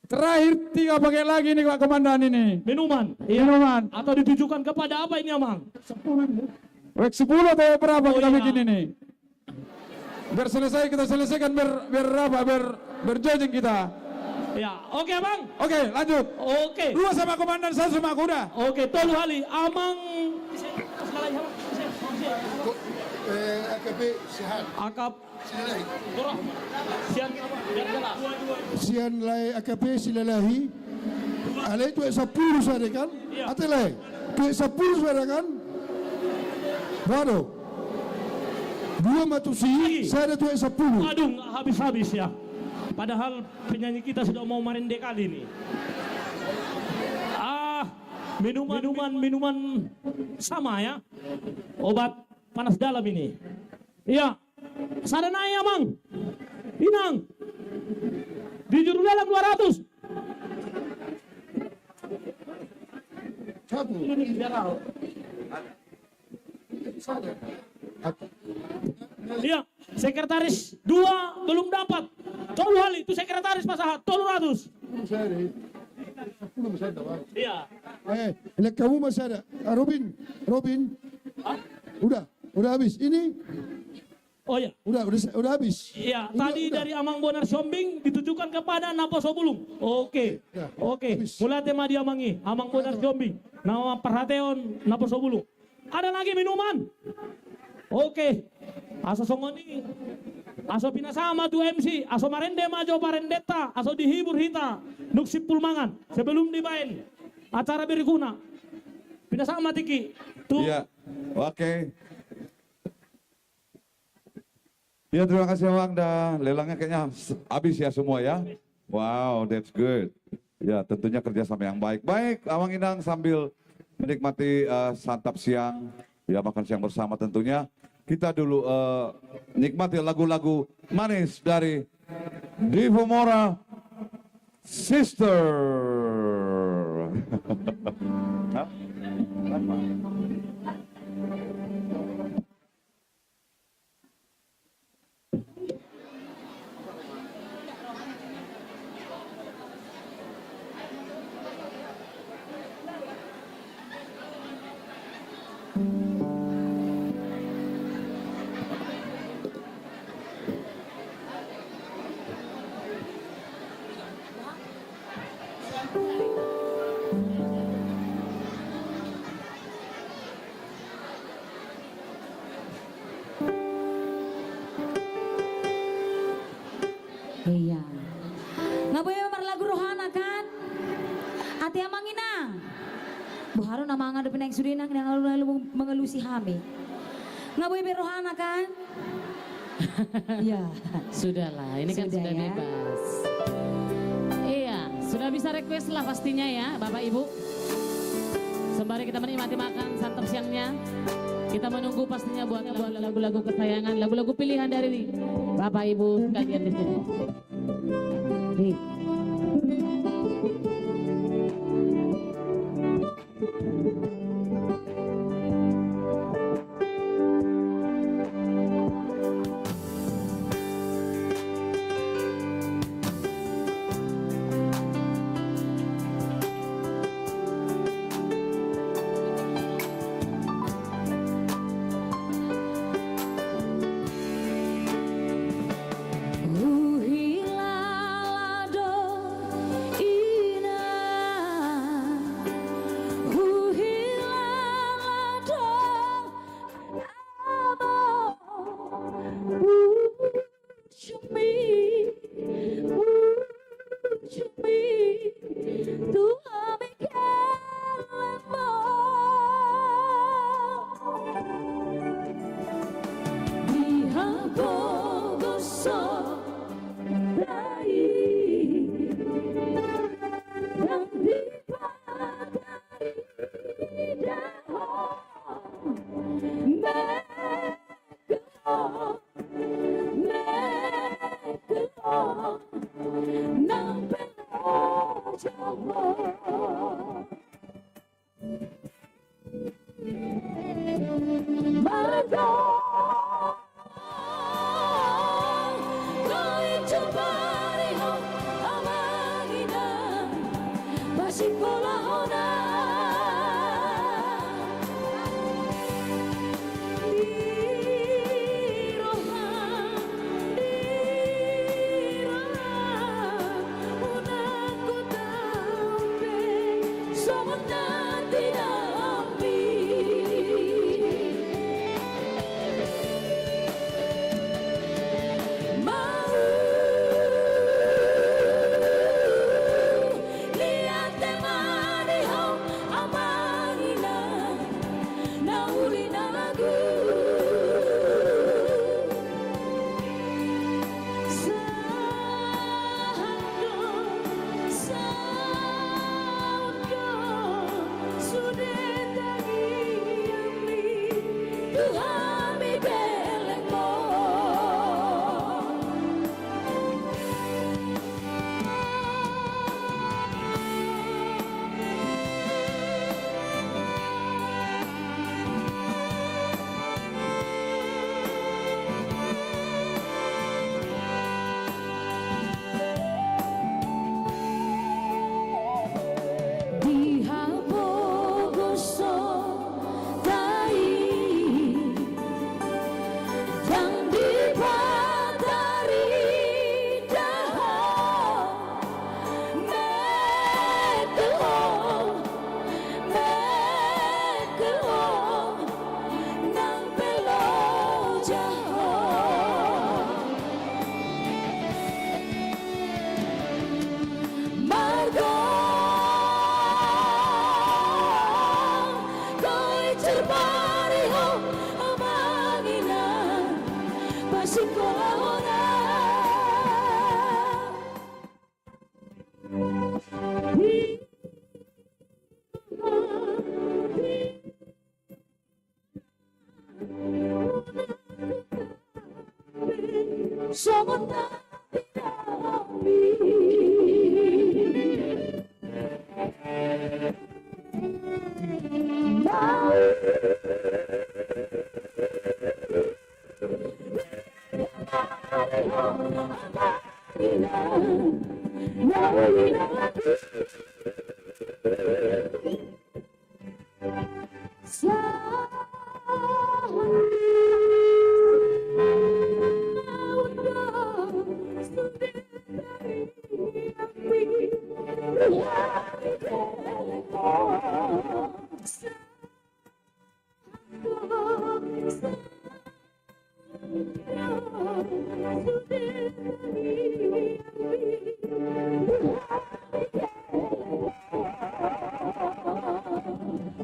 S14: Terakhir 3 paket lagi nih Pak Komandan ini.
S13: Minuman.
S14: Minuman.
S13: Atau ditujukan kepada apa ini Amang?
S14: 10. Wek 10 atau berapa kita bikin ini? Biar selesai kita selesaikan biar berjojeng kita.
S13: Ya, oke Bang.
S14: Oke, lanjut.
S13: Oke.
S14: 2 sama komandan, 1 sama aku udah.
S13: Oke, Tolu Hali, Amang
S12: AKP Sihan. Sihan lai AKP Silalahi. Ale itu 10 saja kan? Atelai. Ke 10 saja kan? Baru. 2 matusi, saya ada 10.
S13: Aduh, habis-habis ya. Padahal penyanyi kita sudah mau merendek kali ini. Minuman sama ya. Obat panas dalam ini. Iya. Sana naik Amang. Inang. Di juru dalam 200.
S12: 1.
S13: Iya, sekretaris 2 belum dapat. Tolu hali itu sekretaris pasahat, tolu ratus. Iya.
S12: Kamu masih ada. Robin. Udah habis. Ini.
S13: Oh ya.
S12: Udah habis.
S13: Iya, tadi dari Amang Bonar Siombing ditujukan kepada Napo Sobulung. Oke. Mulai tema dia mangi Amang Bonar Siombing. Nama perhatian Napo Sobulung. Ada lagi minuman. Oke. Aso songoni. Aso pinasama tu MC. Aso marende majo parendeta. Aso dihibur hita. Nuk sipul mangan. Sebelum dimain acara berikuna. Pinasama tiki.
S7: Iya. Oke. Ya, terima kasih Bang. Lelangnya kayaknya habis ya semua ya. Wow, that's good. Ya, tentunya kerjasama yang baik. Baik, Amang Inang sambil menikmati santap siang, ya makan siang bersama tentunya. Kita dulu nikmati lagu-lagu manis dari Divo Mora Sister.
S8: Iya. Nggak boleh memang lagu rohana kan? Ati Amang Inang. Bu Harun nama ngadepin yang sudah inang yang lalu mengelusi hami. Nggak boleh berrohana kan?
S15: Ya, sudahlah. Ini kan sudah
S8: ya?
S15: bebas. Iya, sudah bisa request lah pastinya ya, Bapak Ibu. Sembari kita menikmati makan santap siangnya, kita menunggu pastinya buat lagu-lagu kesayangan, lagu-lagu pilihan dari Bapak Ibu sekalian di sini.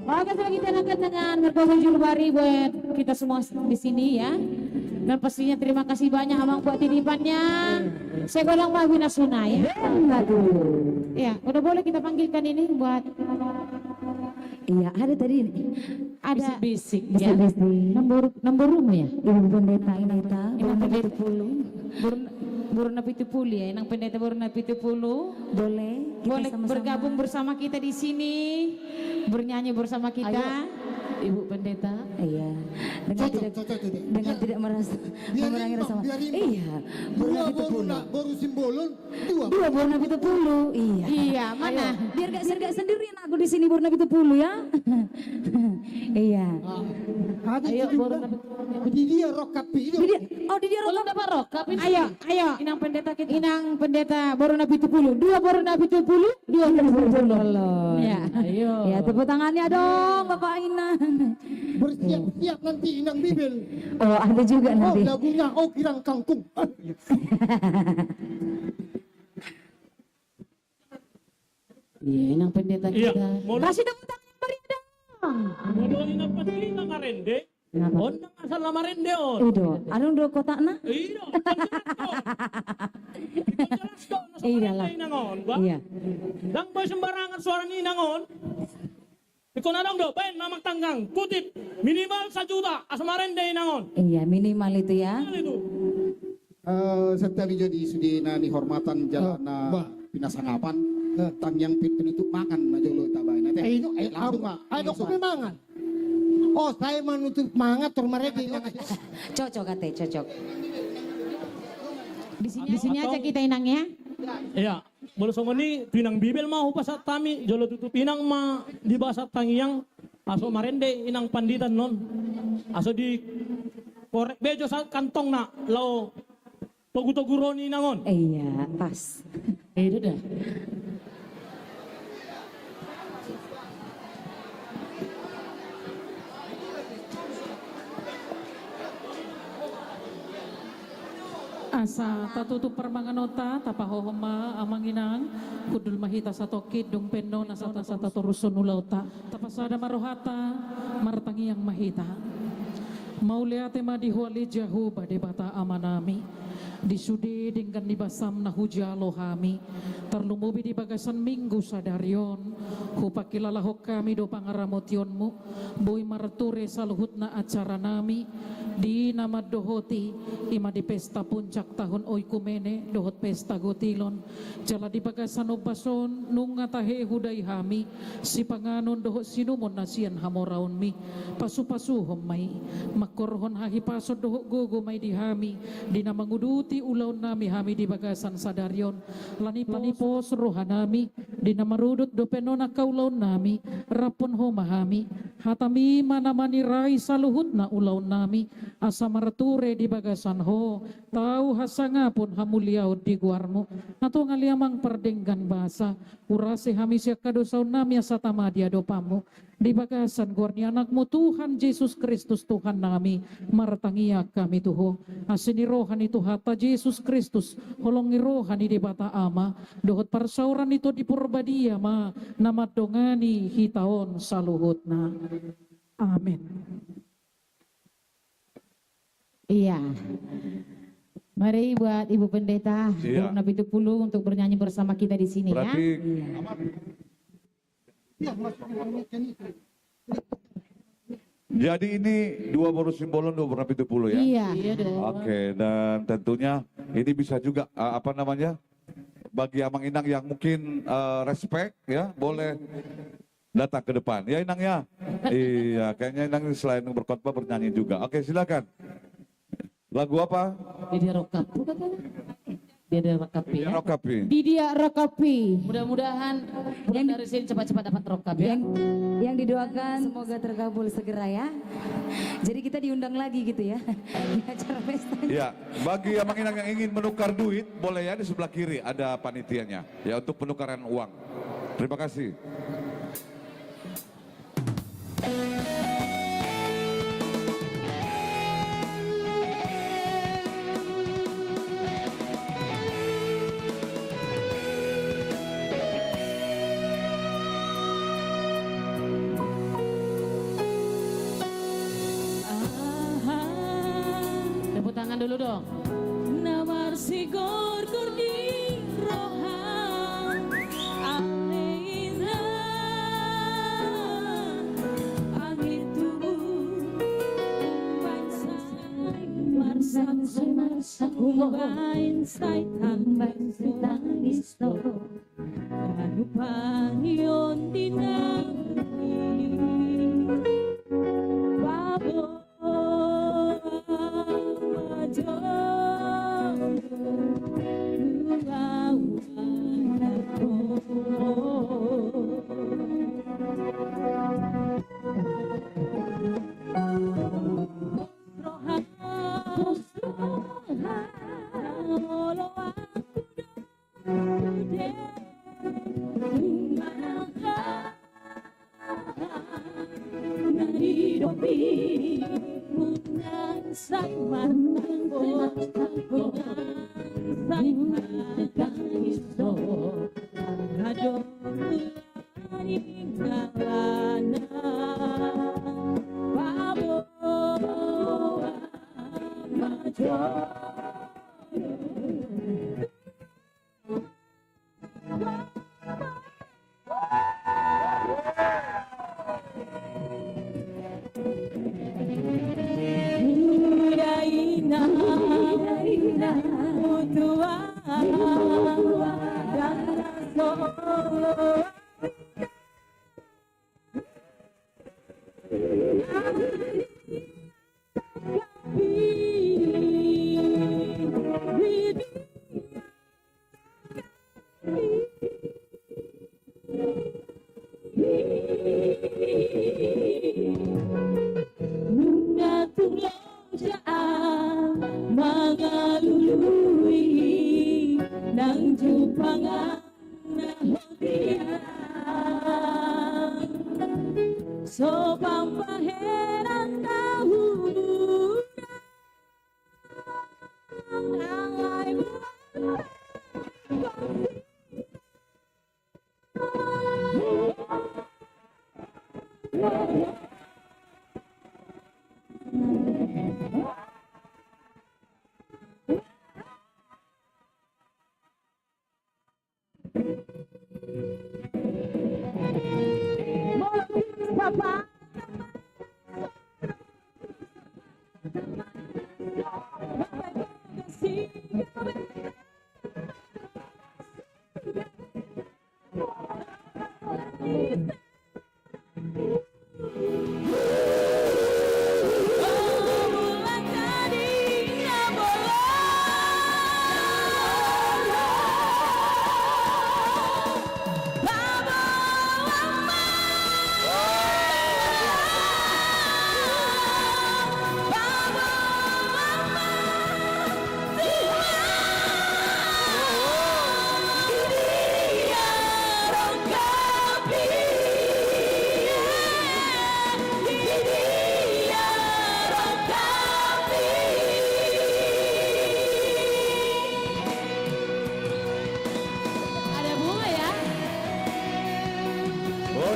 S8: Maka kita angkat dengan berbaju bari buat kita semua di sini ya. Dan pastinya terima kasih banyak Abang buat titipannya. Saya golong Mawina Suna ya. Ya, udah boleh kita panggilkan ini buat.
S4: Iya, ada tadi
S8: Ada
S4: bisik
S8: ya. Nomor rumah ya.
S4: Ibu pendeta ini ta,
S8: Inang pendeta Buruna Pitupulu ya. Inang pendeta Buruna Pitupulu.
S4: boleh kita
S8: Boleh
S4: sama-sama.
S8: bergabung bersama kita di sini, bernyanyi bersama kita.
S4: Ayo.
S8: Ibu pendeta.
S4: Iya, dengan tidak merasa mengurangi rasa. Iya, Buruna Pitupulu.
S11: Baru simbolon
S4: Dua Buruna Pitupulu. Iya.
S8: Iya, mana?
S4: Biar gak sendirian aku di sini Buruna Pitupulu ya. Iya.
S11: Ayo di dia rokapi itu.
S4: Oh, di dia
S8: Belum dapat rokap ini.
S4: Ayo.
S8: Inang pendeta kita.
S4: Inang pendeta Borona Pitupulu. Dua Borona Pitupulu, dua Borona Pitupulu.
S8: Ya, ayo.
S4: Ya, tepuk tangannya dong Bapak Inang.
S11: Bersiap-siap nanti Inang Bibel.
S4: Oh, ada juga nanti.
S11: Oh, lagunya Oh Kirang Kangkung.
S8: Iya, Inang pendeta
S13: Iya,
S8: kita.
S4: Kasih tepuk tangan beri dong.
S13: Modo ina pati na marende. On nang asal na marende on.
S4: Udah, anu dua kotak na?
S13: Iyo,
S4: Iya lah.
S13: nangon, ba?
S4: Iya.
S13: Dang boy sembarangan suara ni nangon. Ikaw na dong do, pen namak tanggang, kutip, minimal 1 juta, asa marende nangon.
S4: Iya, minimal itu ya.
S13: Ano itu?
S10: Setiap jadi sudina ni hormatan jalan pinasangapan tang yang penutup makan aja lo tabain nanti.
S11: Ayo,
S10: Langsung Pak.
S11: ayo kememangan. Oh, saya menutup mangat tur mereka.
S4: Cocok kate, cocok.
S8: Di sini aja kita Inang ya.
S13: Iya, boleh songo ni pinang bibel mau pasat tami, jolo tutup pinang ma di basat tangiang aso marende inang panditan non. Aso di korek bejo sa kantong na lao togu-toguroni nangon.
S4: Iya, pas.
S8: Itu dah. Asa tatutup permanganota tapahohoma amanginang kudul mahita satokid dung pendo nasata sata toruson ulauta tapasada marohata martangi yang mahita mauliate madihuali jahu badebata amanami disudi dengan nibasam na hujalo kami terlumubi di bagasan minggu sadarion hupakilalahok kami do pangaramotionmu boy marture saluhut na acara nami di nama dohoti ima di pesta puncak tahun oikumene dohot pesta gotilon jala di bagasan obason nung ngatahe huday hami si panganon dohot sinumon nasian hamoraon mi pasu-pasu homay makorhon hahipasod dohot gogo may di hami di namanguduti ulaw nami hami di bagasan sadaryon lanipos rohanami di namarudot do penona kaulaw nami rapon homahami hatami manamani rai saluhut na ulaw nami asa marature di bagasan ho tau hasanga pun hamuliaw di guarmo nato ngaliamang perdenggan basa urase hami siya kadosaw nami asa tamadia dopamu di bagasan guarni anakmu Tuhan Yesus Kristus Tuhan nami martangiak kami tuho asini rohan itu hata Yesus Kristus holongi rohani di bata ama dohot parsauran itu di purbadia ma nama dongani hitaon saluhutna amin.
S4: Iya.
S8: Mari buat Ibu Pendeta,
S7: Iya.
S8: Nabi Tupulu untuk bernyanyi bersama kita di sini
S7: Berarti jadi ini dua boru simbolon, dua warna pitu puluh ya?
S8: Iya. Iya dong.
S7: Oke, dan tentunya ini bisa juga apa namanya, bagi Amang Inang yang mungkin respect ya, boleh datang ke depan. Ya Inang ya? Iya, kayaknya Inang selain berkhotbah bernyanyi juga. Oke, silakan. Lagu apa?
S8: Didia Rokapi. Didia Rokapi ya.
S7: Rokapi.
S8: Didia Rokapi. Mudah-mudahan yang dari sini cepat-cepat dapat Rokapi.
S16: Yang didoakan semoga terkabul segera ya. Jadi kita diundang lagi gitu ya di acara pesta.
S7: Ya, bagi Amang Inang yang ingin menukar duit, boleh ya di sebelah kiri ada panitianya. Ya, untuk penukaran uang. Terima kasih.
S8: Tepuk tangan dulu dong.
S5: Namar sigor kurdi rohan aleina angin tubuh marsan kumain saitan bansita isto kanupan yon dinami babo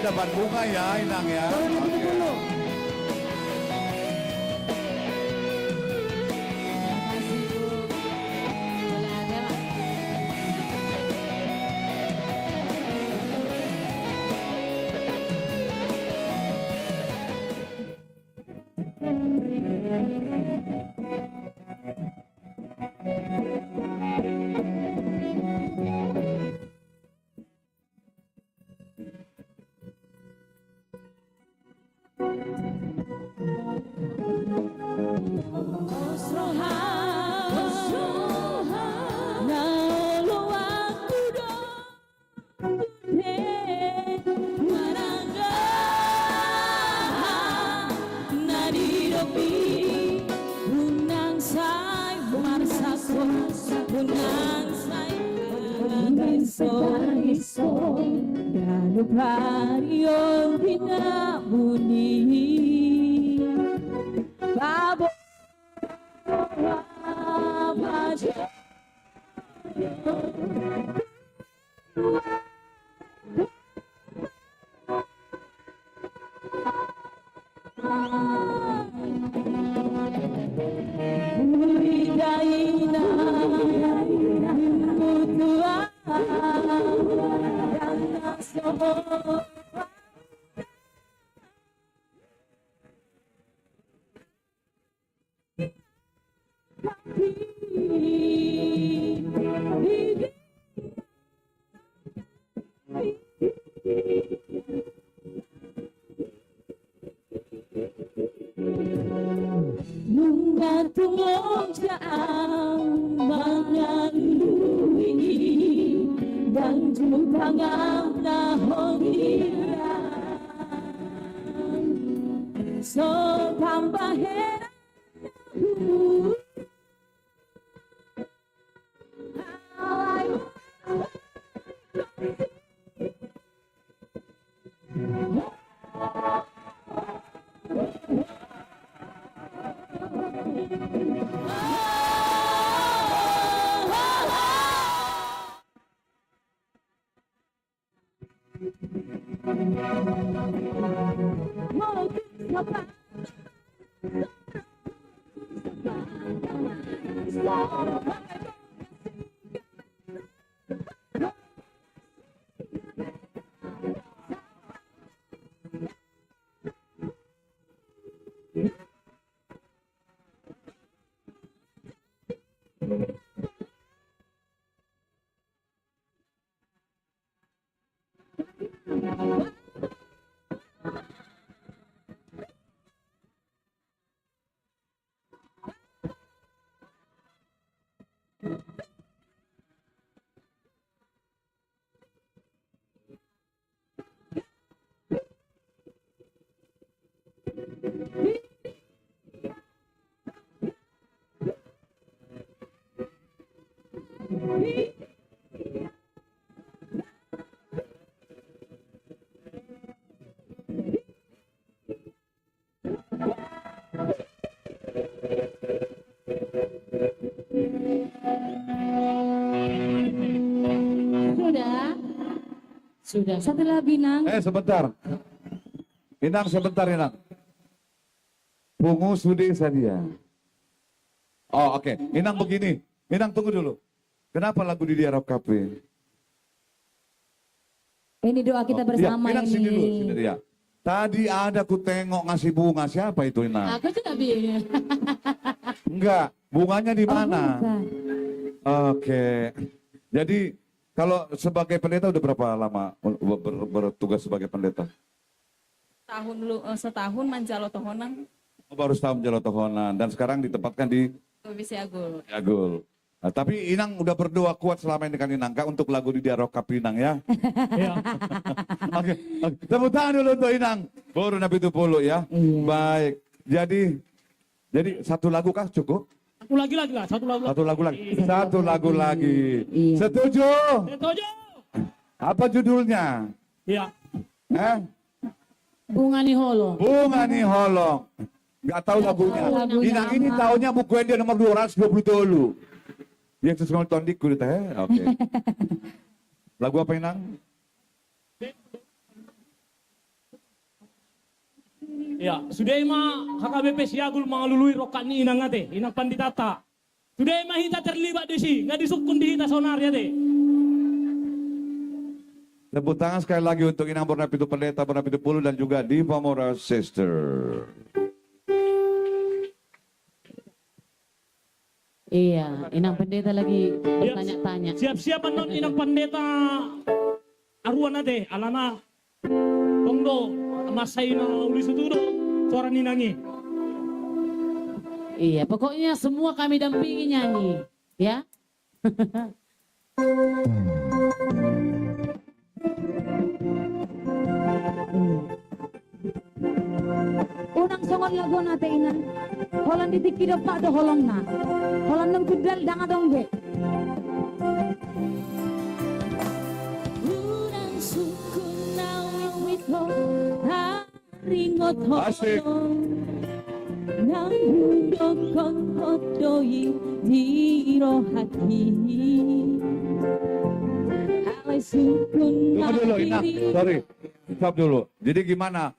S7: Dapat bunga ya Inang ya.
S4: Separiso Gano prario pinabuni Babo Bajo Daina Mutua Dana Soho Nunga tungong jaang mangalui dan jumpangang na hongiran so pambahera Sudah. Setelah Binang.
S7: Sebentar. Inang sebentar Inang. Pungu sudi sadia. Oh oke. Inang begini. Inang tunggu dulu. Kenapa lagu di Arab Cafe?
S16: Ini doa kita bersama
S7: Inang
S16: ini.
S7: sini dulu, sini dia. Tadi ada ku tengok ngasih bunga. Siapa itu Inang?
S15: Aku tidak bingung.
S7: Enggak. Bunganya di mana? Oke. Jadi kalau sebagai pendeta udah berapa lama bertugas sebagai pendeta?
S5: Setahun manjalo tohonan.
S7: Baru setahun Jalo Tohonan dan sekarang ditempatkan di
S5: Bisi Agul.
S7: Agul. Nah, tapi Inang udah berdoa kuat selama ini kan Inang Kak untuk lagu di Diarokap Inang ya. Oke. Tepuk tangan dulu untuk Inang. Baru Nabi itu puluh ya. Baik. Jadi satu lagu kah cukup?
S13: Satu lagu lagi lah, satu lagu.
S7: Satu lagu lagi. Setuju?
S13: Setuju.
S7: Apa judulnya?
S13: Iya.
S15: Bunga ni Holong.
S7: Bunga ni Holong. Gak tahu lagunya. Inang ini tahunya buku dia nomor 220 yang sesuai tondik kulit Oke. Lagu apa Inang?
S13: Ya, sudah HKBP Siagul mengalului rokat ni inang ate, inang panditata. Sudah hita terlibat di sini, nggak disukun di hita sonar ya teh.
S7: Tepuk tangan sekali lagi untuk Inang Bornapitu Pendeta, Bornapitu Pulu dan juga Diva Mora Sister.
S15: Iya, Inang Pendeta lagi bertanya-tanya.
S13: Siap-siap non Inang Pendeta aruan ate, alana tongdo masai na ulis itu suara ninangi.
S15: Iya, pokoknya semua kami dampingi nyanyi, ya.
S16: Unang songon lagu nate ina. Holan ditiki do pak do holong na. Holan nang kudal danga dongge.
S7: Asik.
S4: Nang duduk kodoi diro hati Halai sukun
S7: Tunggu dulu, Inang. Sorry. Stop dulu. Jadi gimana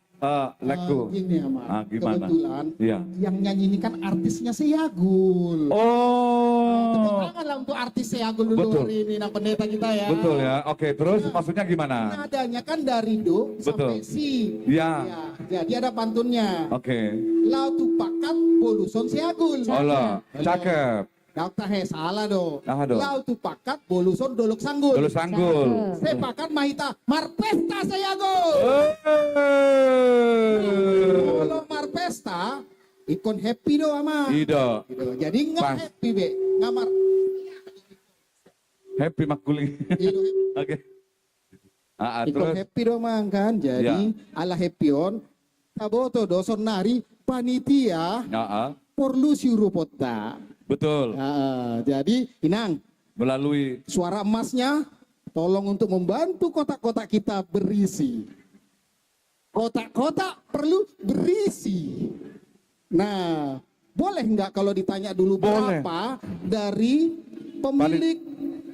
S7: lagu?
S11: Gini ya, Mas.
S7: Gimana?
S11: Kebetulan
S7: Iya.
S11: yang nyanyi ini kan artisnya Seagul. Tepuk
S7: Oh.
S11: tangan lah untuk artis Seagul dulu
S7: Betul.
S11: hari ini, Nang Pendeta kita ya.
S7: Betul ya. Oke, terus maksudnya gimana?
S11: Nadanya kan dari do
S7: Betul.
S11: sampai si.
S7: Ya.
S11: Jadi ada pantunnya.
S7: Oke.
S11: Lau tu pakat boluson Seagul.
S7: Allah, cakep.
S11: Dokter salah do.
S7: Ah, do.
S11: Lau tu pakat boluson dolok sanggul.
S7: Dolok sanggul.
S11: Saya pakat mahita marpesta Seagul. Kalau marpesta ikon happy do ama.
S7: Ido.
S11: Jadi nggak
S7: Pas.
S11: happy be, ngamar.
S7: Happy makuli. Oke.
S11: Ikon
S7: Terus.
S11: happy do mang kan. Jadi ala happy on. Kaboto doson nari panitia porlu siurupota.
S7: Betul.
S11: Jadi Inang.
S7: Melalui
S11: suara emasnya tolong untuk membantu kotak-kotak kita berisi. Kotak-kotak perlu berisi. Nah, boleh nggak kalau ditanya dulu berapa dari pemilik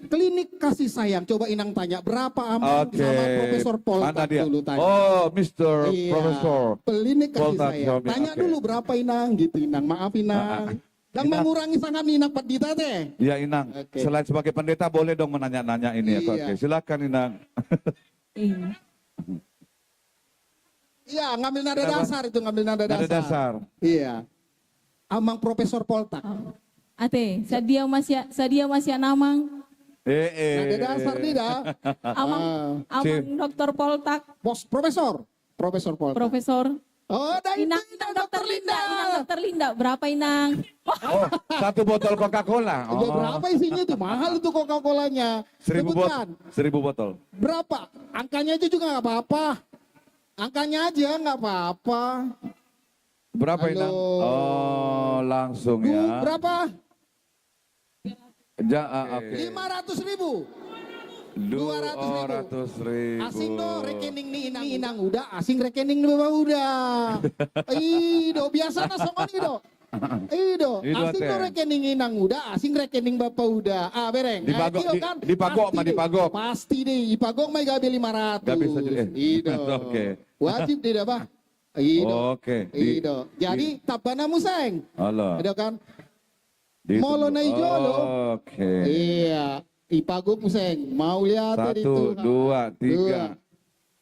S11: klinik kasih sayang? Coba Inang tanya berapa Amang sama Profesor
S7: Mana
S11: Poltak
S7: dia?
S11: dulu tanya.
S7: Oh, Mr.
S11: Iya,
S7: Profesor.
S11: Klinik kasih
S7: Poltak
S11: sayang.
S7: Xiaomi,
S11: Tanya
S7: oke.
S11: dulu berapa Inang gitu Inang. Maaf Inang. Dan mengurangi sangat Inang Padita teh.
S7: Ya Inang, selain sebagai pendeta boleh dong menanya-nanya ini ya.
S11: Iya.
S7: Oke, silakan Inang.
S11: Iya, ngambil nada
S7: Apa?
S11: dasar itu, ngambil nada dasar.
S7: Nada dasar.
S11: Iya. Amang Profesor Poltak.
S5: Ate, sadia masih namang.
S11: Nada dasar tidak.
S5: Amang Dokter Poltak.
S11: Profesor Poltak.
S5: Profesor.
S11: Oh,
S5: Inang Dokter Linda. Inang Dokter Linda. Berapa Inang?
S7: Oh, 1 botol Coca-Cola.
S11: Ya, berapa isinya itu? Mahal itu Coca-Colanya.
S7: 1000
S11: Sebutkan.
S7: botol.
S11: Berapa? Angkanya aja juga nggak apa-apa. Angkanya aja nggak apa-apa.
S7: Berapa
S11: Halo.
S7: Inang? Oh, langsung ya.
S11: Berapa?
S7: Oke.
S11: 500.000.
S7: 200.000.
S11: Asing do rekening nih inang udah asing rekening nih bapak udah. Ido biasa na songon ido. Ido asing do rekening inang udah asing rekening bapak udah. Ah bereng.
S7: Dipagok,
S11: Kan,
S7: dipagok mah dipagok.
S11: Pasti deh dipagok mah gabe 500.
S7: Gak bisa jadi.
S11: Ido.
S7: Oke.
S11: Wajib tidak bah. Ido.
S7: Oke.
S11: Ido. Jadi tabana museng.
S7: Allah.
S11: Ido kan. Molo na ijolo.
S7: Oke.
S11: Iya. Ipagok museng. Mau lihat
S7: 1,
S11: itu.
S7: 2, 3,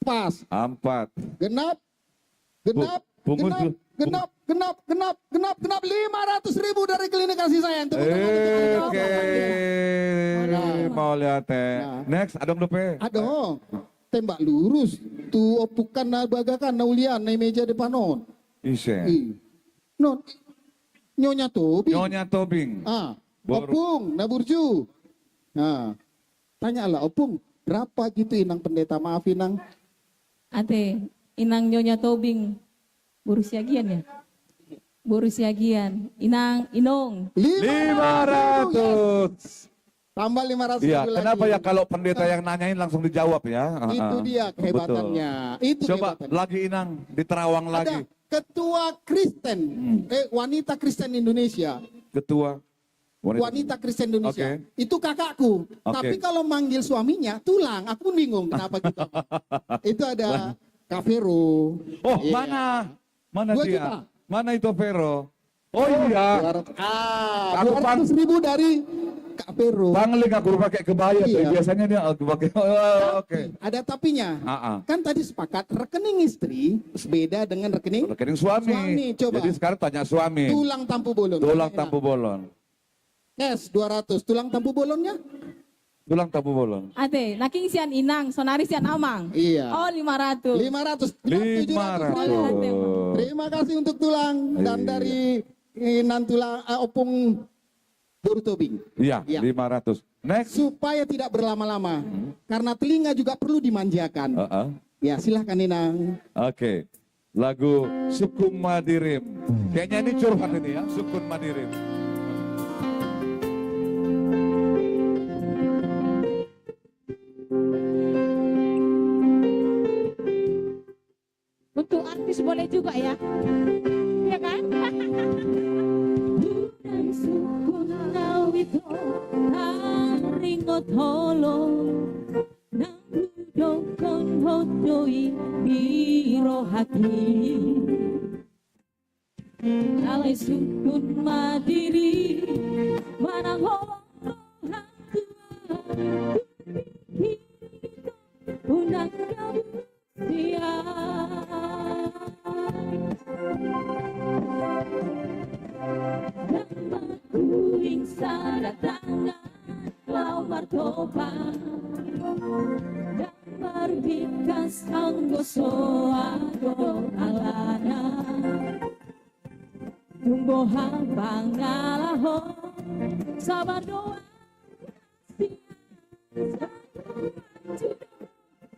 S11: Pas.
S7: 4.
S11: Genap 500.000 dari klinik kasih sayang. Tepuk tangan untuk
S7: Oke. Mau lihat teh. Next, adong lupe.
S11: Aduh, tembak lurus. Tu opukan na bagakan na ulian na meja depan non.
S7: Ise.
S11: Non. Nyonya Tobing.
S7: Nyonya Tobing.
S11: Opung na burju. Nah, tanyalah Opung, berapa gitu Inang Pendeta? Maaf Inang.
S5: Ate, Inang Nyonya Tobing. Borusiagian ya? Borusiagian. Inong.
S7: 500.
S11: Tambah 500
S7: Iya,
S11: lagi.
S7: kenapa ya kalau pendeta yang nanyain langsung dijawab ya?
S11: Itu dia kehebatannya.
S7: Betul.
S11: Itu
S7: Coba
S11: kehebatannya.
S7: lagi Inang di Terawang lagi.
S11: Ketua Kristen, wanita Kristen Indonesia.
S7: Ketua
S11: Wanita Kristen Indonesia.
S7: Oke.
S11: Itu kakakku.
S7: Oke.
S11: Tapi kalau manggil suaminya tulang, aku bingung kenapa gitu. Itu ada Kak Vero.
S7: Oh,
S11: Iya.
S7: Mana
S11: 2
S7: dia?
S11: juta.
S7: Mana itu Vero? Oh iya.
S11: 200.000 dari Kak Vero.
S7: Pangling aku pakai kebaya tuh.
S11: Iya.
S7: Biasanya dia aku pakai. Oke.
S11: Ada tapinya. Kan tadi sepakat rekening istri beda dengan rekening
S7: suami.
S11: Coba.
S7: Jadi sekarang tanya suami.
S11: Tulang tampu bolon.
S7: Tulang tampu bolon.
S11: Yes, 200. Tulang tampu bolonnya?
S7: Tulang tampu bolon.
S5: Ate, naking sian Inang, sonari sian Amang.
S11: Iya.
S5: Oh, 500.
S11: 500. Terima kasih untuk tulang dan dari Inan tulang Opung Buru Tobing.
S7: Iya,
S11: Iya.
S7: 500. Next.
S11: Supaya tidak berlama-lama. Karena telinga juga perlu dimanjakan. Ya, silahkan Inang.
S7: Oke. Lagu Sukun Madirim. Kayaknya ini curhat ini ya, Sukun Madirim.
S8: Untuk artis Manis boleh juga ya. Ya kan?
S4: Udang sukun lawito haringot holo nang budokon hodoi biro hati alay sukun madiri manang holo unang kamu kuing saratangan lawar topan damar bikas anggo soado alana tumbo habang ngalaho sabar doa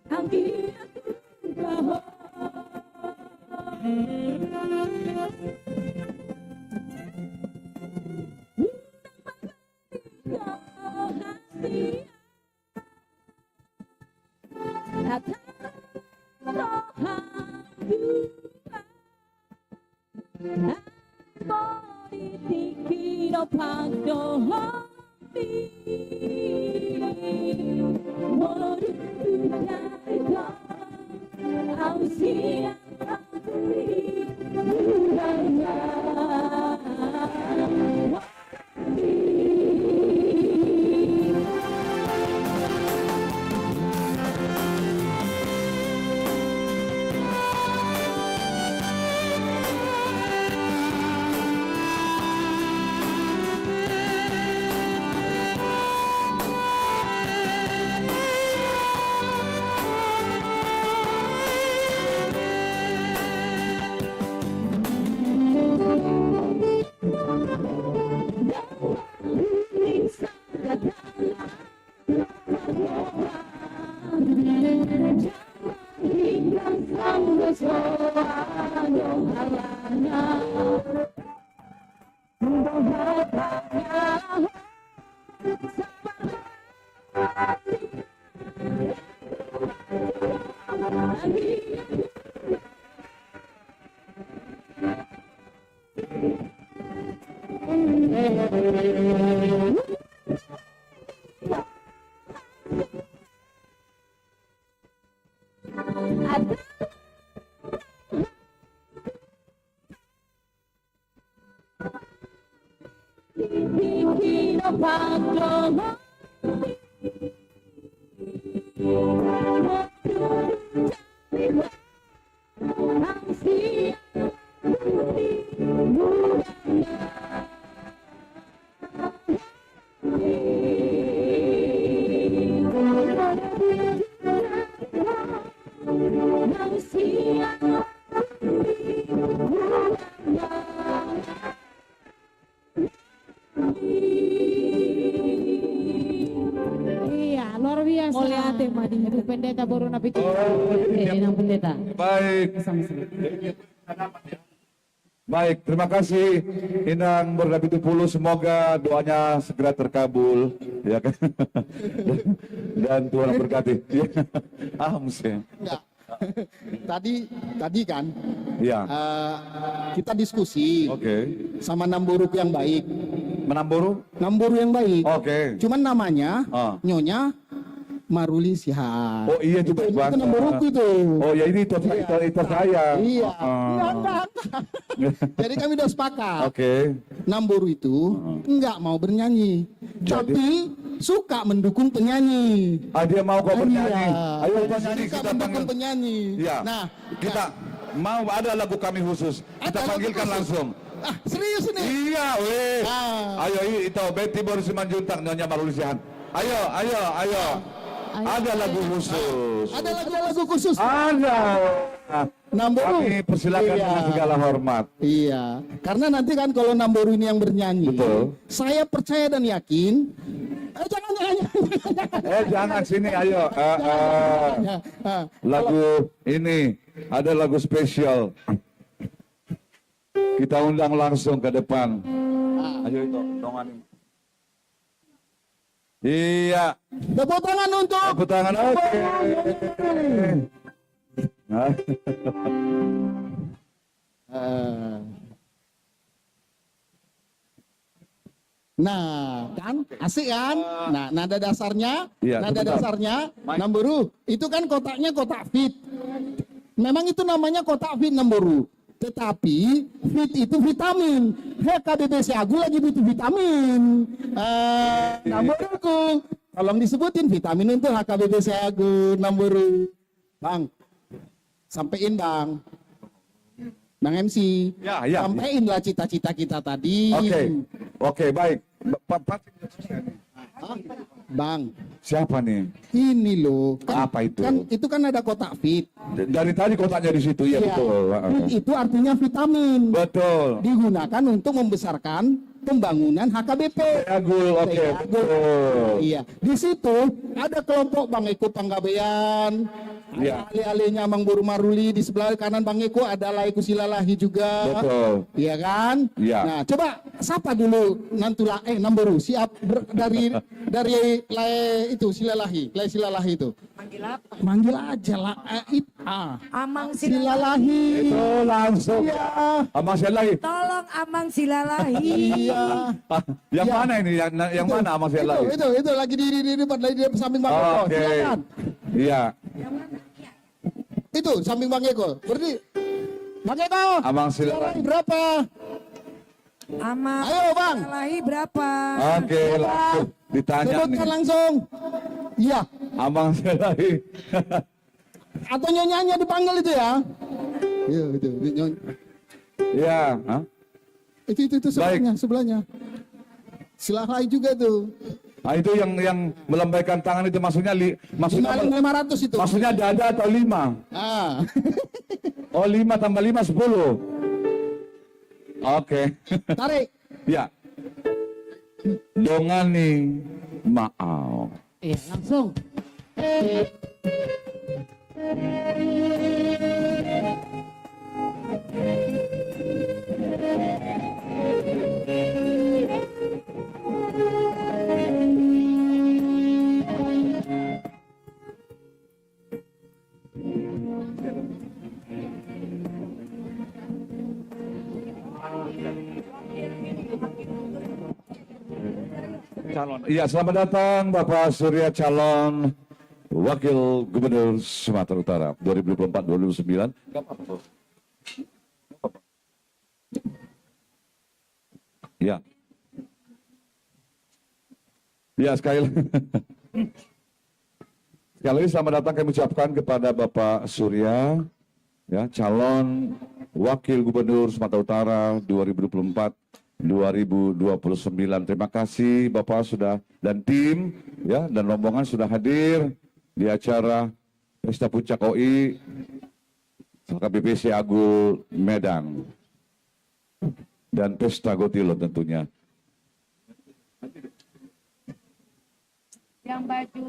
S4: anggi baho
S8: Ibu pendeta baru nabi yang pendeta.
S7: Baik. Baik, terima kasih Inang Bernabi Tupulu, semoga doanya segera terkabul, ya kan? Dan Tuhan berkati.
S10: Enggak. Tadi kan,
S7: ya.
S10: Kita diskusi, sama Namboruk yang baik.
S7: Menamburu?
S10: Namburu yang baik. Cuman namanya, Nyonya Maruli Sihaan.
S7: Oh iya itu
S10: bahasa. Itu Namboruk itu.
S7: Oh ya ini itu saya.
S10: Iya. Enggak. Jadi kami udah sepakat. Namboru itu enggak mau bernyanyi, tapi suka mendukung penyanyi.
S7: Dia mau kok bernyanyi. Ayo penyanyi
S10: kita mendukung penyanyi.
S7: Iya.
S10: Nah,
S7: kita mau ada lagu kami khusus. Kita panggilkan langsung.
S10: Serius ini?
S7: Iya, weh. Ayo itu Betty Boris Simanjuntak, Nyonya Maruli Sihaan. Ayo. Ada lagu khusus.
S10: Ada lagu khusus.
S7: Ada.
S10: Namboru.
S7: Kami persilakan dengan segala hormat.
S10: Iya. Karena nanti kan kalau Namboru ini yang bernyanyi, saya percaya dan yakin.
S7: Jangan sini, ayo. Lagu ini ada lagu spesial. Kita undang langsung ke depan. Ayo itu dongan. Iya.
S10: Tepuk tangan untuk.
S7: Tepuk tangan. Oke.
S10: Nah, kan asik kan? Nah, nada dasarnya,
S7: Iya,
S10: nada
S7: sebentar.
S10: dasarnya, Namboru, itu kan kotaknya kotak fit. Memang itu namanya kotak fit Namboru. Tetapi fit itu vitamin. HKBPC Agul lagi butuh vitamin. Namboruku, tolong disebutin vitamin untuk HKBPC Agul Namboru. Bang, sampein bang. Bang MC,
S7: Ya.
S10: sampeinlah cita-cita kita tadi.
S7: Oke, baik.
S10: Bang,
S7: siapa nih?
S10: ini loh.
S7: Apa itu?
S10: Kan itu kan ada kotak fit.
S7: Dari tadi kotaknya di situ, ya
S10: Iya.
S7: betul.
S10: Fit itu artinya vitamin.
S7: Betul.
S10: Digunakan untuk membesarkan pembangunan HKBP.
S7: Agul, oke. Betul.
S10: Iya. Di situ ada kelompok Bang Eko Panggabean.
S7: Iya.
S10: Alih-alihnya Mang Boru Maruli, di sebelah kanan Bang Eko ada Laiku Silalahi juga.
S7: Betul.
S10: Iya kan?
S7: Iya.
S10: Nah, coba sapa dulu Nantula Namboru siap dari itu Silalahi, Silalahi itu.
S16: Manggil apa?
S10: Manggil aja lah.
S16: Amang
S10: Silalahi.
S7: Itu langsung.
S10: Iya.
S7: Amang Silalahi.
S16: Tolong Amang Silalahi.
S10: Iya.
S7: Yang
S10: Ya.
S7: mana ini? Yang mana Amang Silalahi?
S10: Itu lagi di depan, lagi di samping Bang Eko.
S7: Oke.
S10: Silakan.
S7: Iya.
S10: Itu samping Bang Eko. Berarti Bang Eko.
S7: Amang Silalahi.
S10: Berapa?
S16: Amang
S10: Ayo, Bang.
S16: Silalahi berapa?
S7: Oke, langsung ditanya
S10: Sebutkan
S7: nih.
S10: langsung. Iya.
S7: Amang Silalahi.
S10: Atau nyonyanya dipanggil itu ya? Iya, itu.
S7: Iya. Hah?
S10: Itu sebelahnya. Silahai juga tuh.
S7: Nah, itu yang melambaikan tangan itu maksudnya
S10: 500 itu.
S7: Maksudnya dada atau 5?
S10: Ah.
S7: Oh, 5 tambah 5 10. Oke.
S10: Tarik.
S7: Ya. Dongani Maau.
S15: Iya, langsung.
S7: Calon. Iya, selamat datang Bapak Surya calon Wakil Gubernur Sumatera Utara 2024-2029. Ya. Ya, sekali lagi selamat datang kami ucapkan kepada Bapak Surya, ya, calon Wakil Gubernur Sumatera Utara 2024-2029. Terima kasih Bapak sudah dan tim, ya, dan rombongan sudah hadir di acara Pesta Puncak OI HKBPC Agul Medan dan Pesta Gotilo tentunya.
S8: Yang baju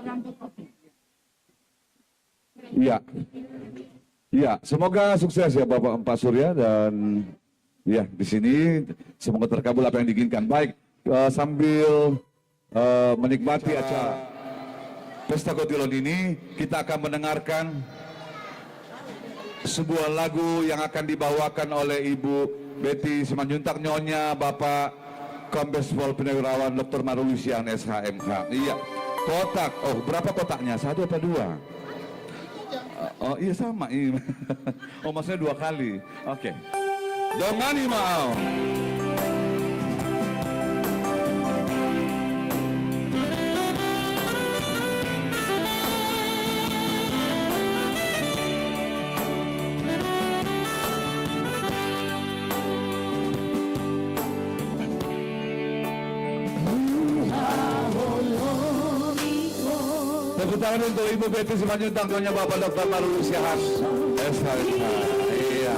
S8: rambut putih.
S7: Iya. Iya, semoga sukses ya Bapak Pak Surya dan ya di sini semoga terkabul apa yang diinginkan. Baik, sambil menikmati acara Pesta Gotilon ini, kita akan mendengarkan sebuah lagu yang akan dibawakan oleh Ibu Betty Simanjuntak, Nyonya Bapak Kombes Pol Purnawirawan Dr. Marulusian SHMH. Iya, kotak. Oh, berapa kotaknya? 1 atau 2? Oh iya sama. Iya. Oh maksudnya 2 kali. Oke. Dongani mau. Tepuk tangan untuk Ibu Betty Simanjuntak, Nyonya Bapak Dr. Marulusian SHMH. Iya.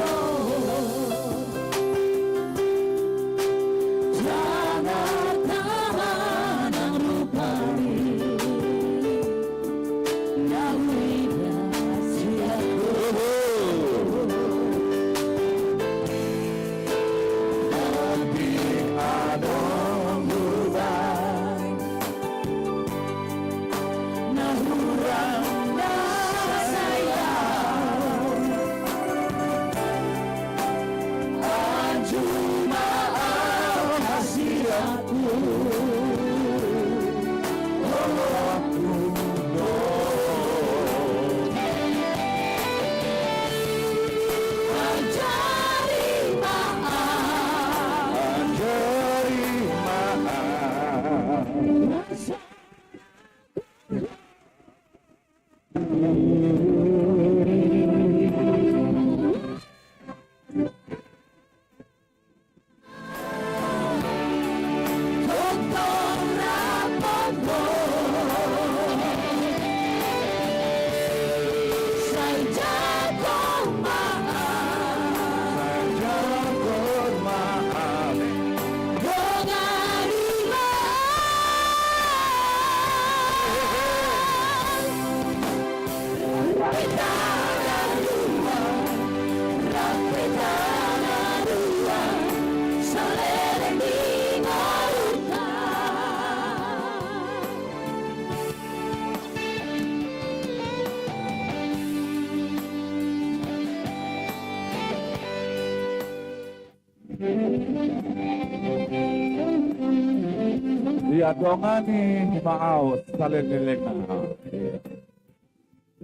S7: Dia dongani maut salin nilena.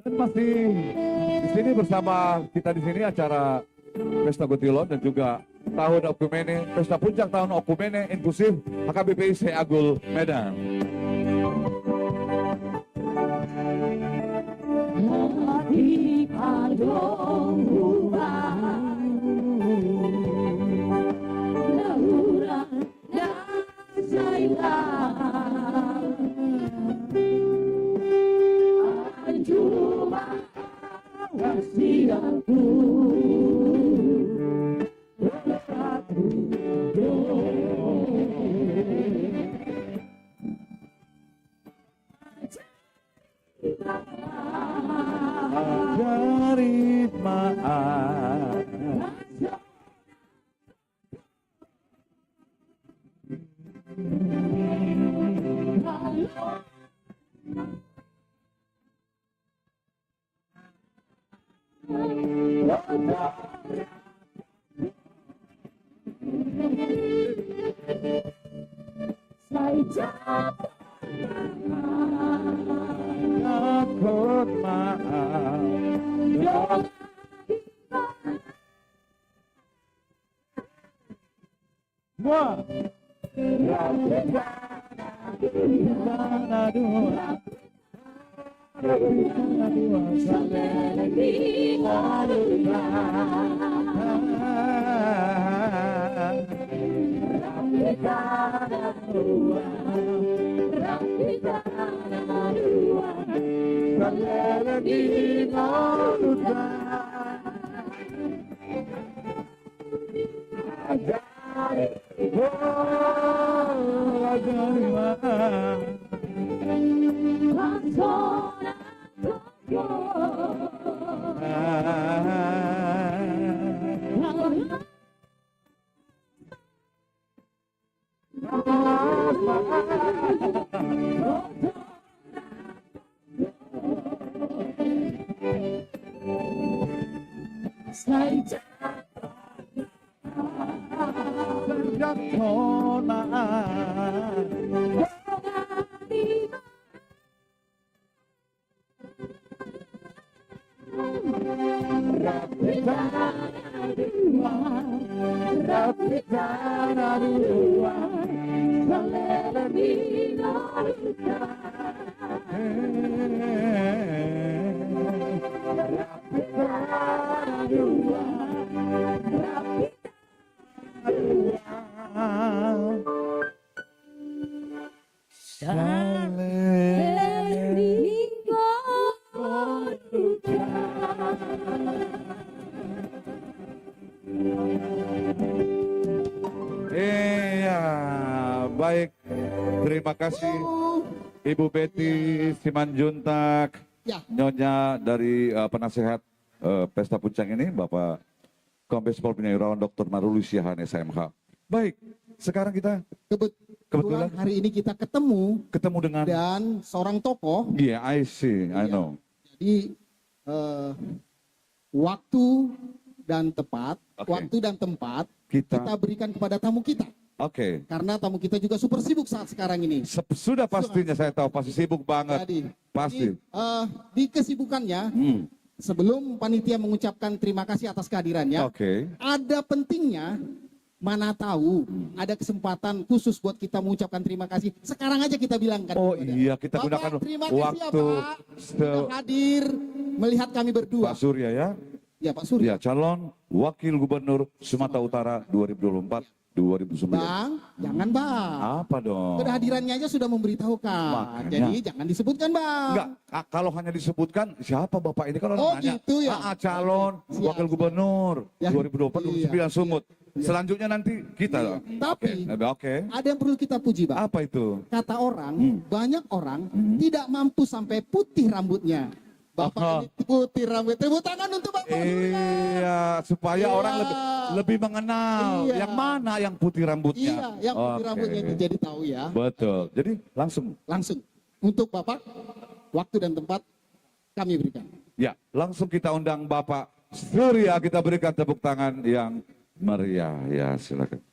S7: Dan masih di sini bersama kita di sini acara Pesta Gutilon dan juga Tahun Okumene, Pesta Puncak Tahun Okumene Inklusif HKBPI Agul Medan. Ajarin maaf. Takut maaf. Semua. Baik, terima kasih Ibu Betty Simanjuntak, Nyonya dari penasehat Pesta Puncak ini, Bapak Kombes Pol Purnawirawan Dr. Maruli Siahaan SMH. Baik, sekarang kita kebetulan
S11: hari ini kita ketemu
S7: dengan
S11: dan seorang tokoh.
S7: Iya, I see, I know.
S11: Jadi waktu dan tempat kita berikan kepada tamu kita.
S7: Oke.
S11: Karena tamu kita juga super sibuk saat sekarang ini.
S7: Sudah pastinya saya tahu pasti sibuk banget. Pasti.
S11: Di kesibukannya, sebelum panitia mengucapkan terima kasih atas kehadirannya, ada pentingnya
S10: mana tahu ada kesempatan khusus buat kita mengucapkan terima kasih. Sekarang aja kita bilangkan.
S7: Oh iya, kita
S10: Bapak,
S7: gunakan
S10: terima kasih
S7: waktu
S10: ya, Pak. Sudah hadir melihat kami berdua.
S7: Pak Surya ya.
S10: Ya Pak Surya.
S7: Ya, calon Wakil Gubernur Sumatera Utara 2024-2029.
S10: Bang, jangan Bang.
S7: Apa dong?
S10: Kehadirannya aja sudah memberitahukan.
S7: Makanya.
S10: Jadi jangan disebutkan Bang.
S7: Enggak, kalau hanya disebutkan siapa Bapak ini kan orang
S10: Oh,
S7: nanya.
S10: gitu ya?
S7: Calon Wakil Gubernur
S10: Ya.
S7: 2024-2029 Sumut. Selanjutnya nanti kita.
S10: Tapi
S7: Oke.
S10: ada yang perlu kita puji Bang.
S7: Apa itu?
S10: Kata orang, banyak orang tidak mampu sampai putih rambutnya. Bapak ini putih rambut. Tepuk tangan untuk Bapak.
S7: Iya, supaya
S10: Iya.
S7: orang lebih mengenal
S10: Iya.
S7: yang mana yang putih rambutnya.
S10: Iya, yang putih
S7: Oke.
S10: rambutnya itu jadi tahu ya.
S7: Betul. Jadi langsung.
S10: Untuk Bapak, waktu dan tempat kami berikan.
S7: Ya, langsung kita undang Bapak Surya, kita berikan tepuk tangan yang meriah. Ya, silakan.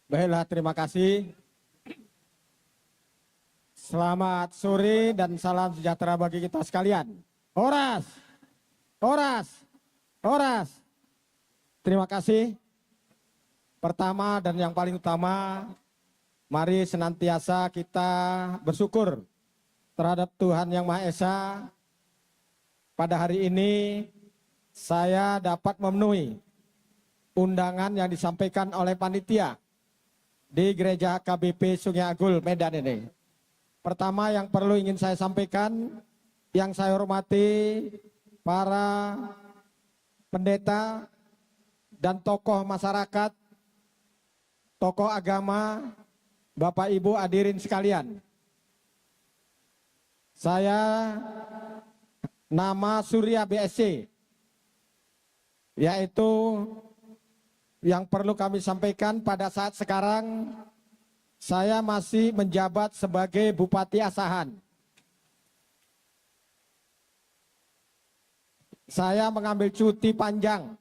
S17: Baiklah, terima kasih. Selamat sore dan salam sejahtera bagi kita sekalian. Horas, horas, horas. Terima kasih. Pertama dan yang paling utama, mari senantiasa kita bersyukur terhadap Tuhan Yang Maha Esa. Pada hari ini saya dapat memenuhi undangan yang disampaikan oleh panitia di Gereja KBP Sungai Agul, Medan ini. Pertama yang perlu ingin saya sampaikan, yang saya hormati para pendeta dan tokoh masyarakat, tokoh agama, Bapak Ibu hadirin sekalian. Saya nama Surya BSC, yaitu yang perlu kami sampaikan pada saat sekarang, saya masih menjabat sebagai Bupati Asahan. Saya mengambil cuti panjang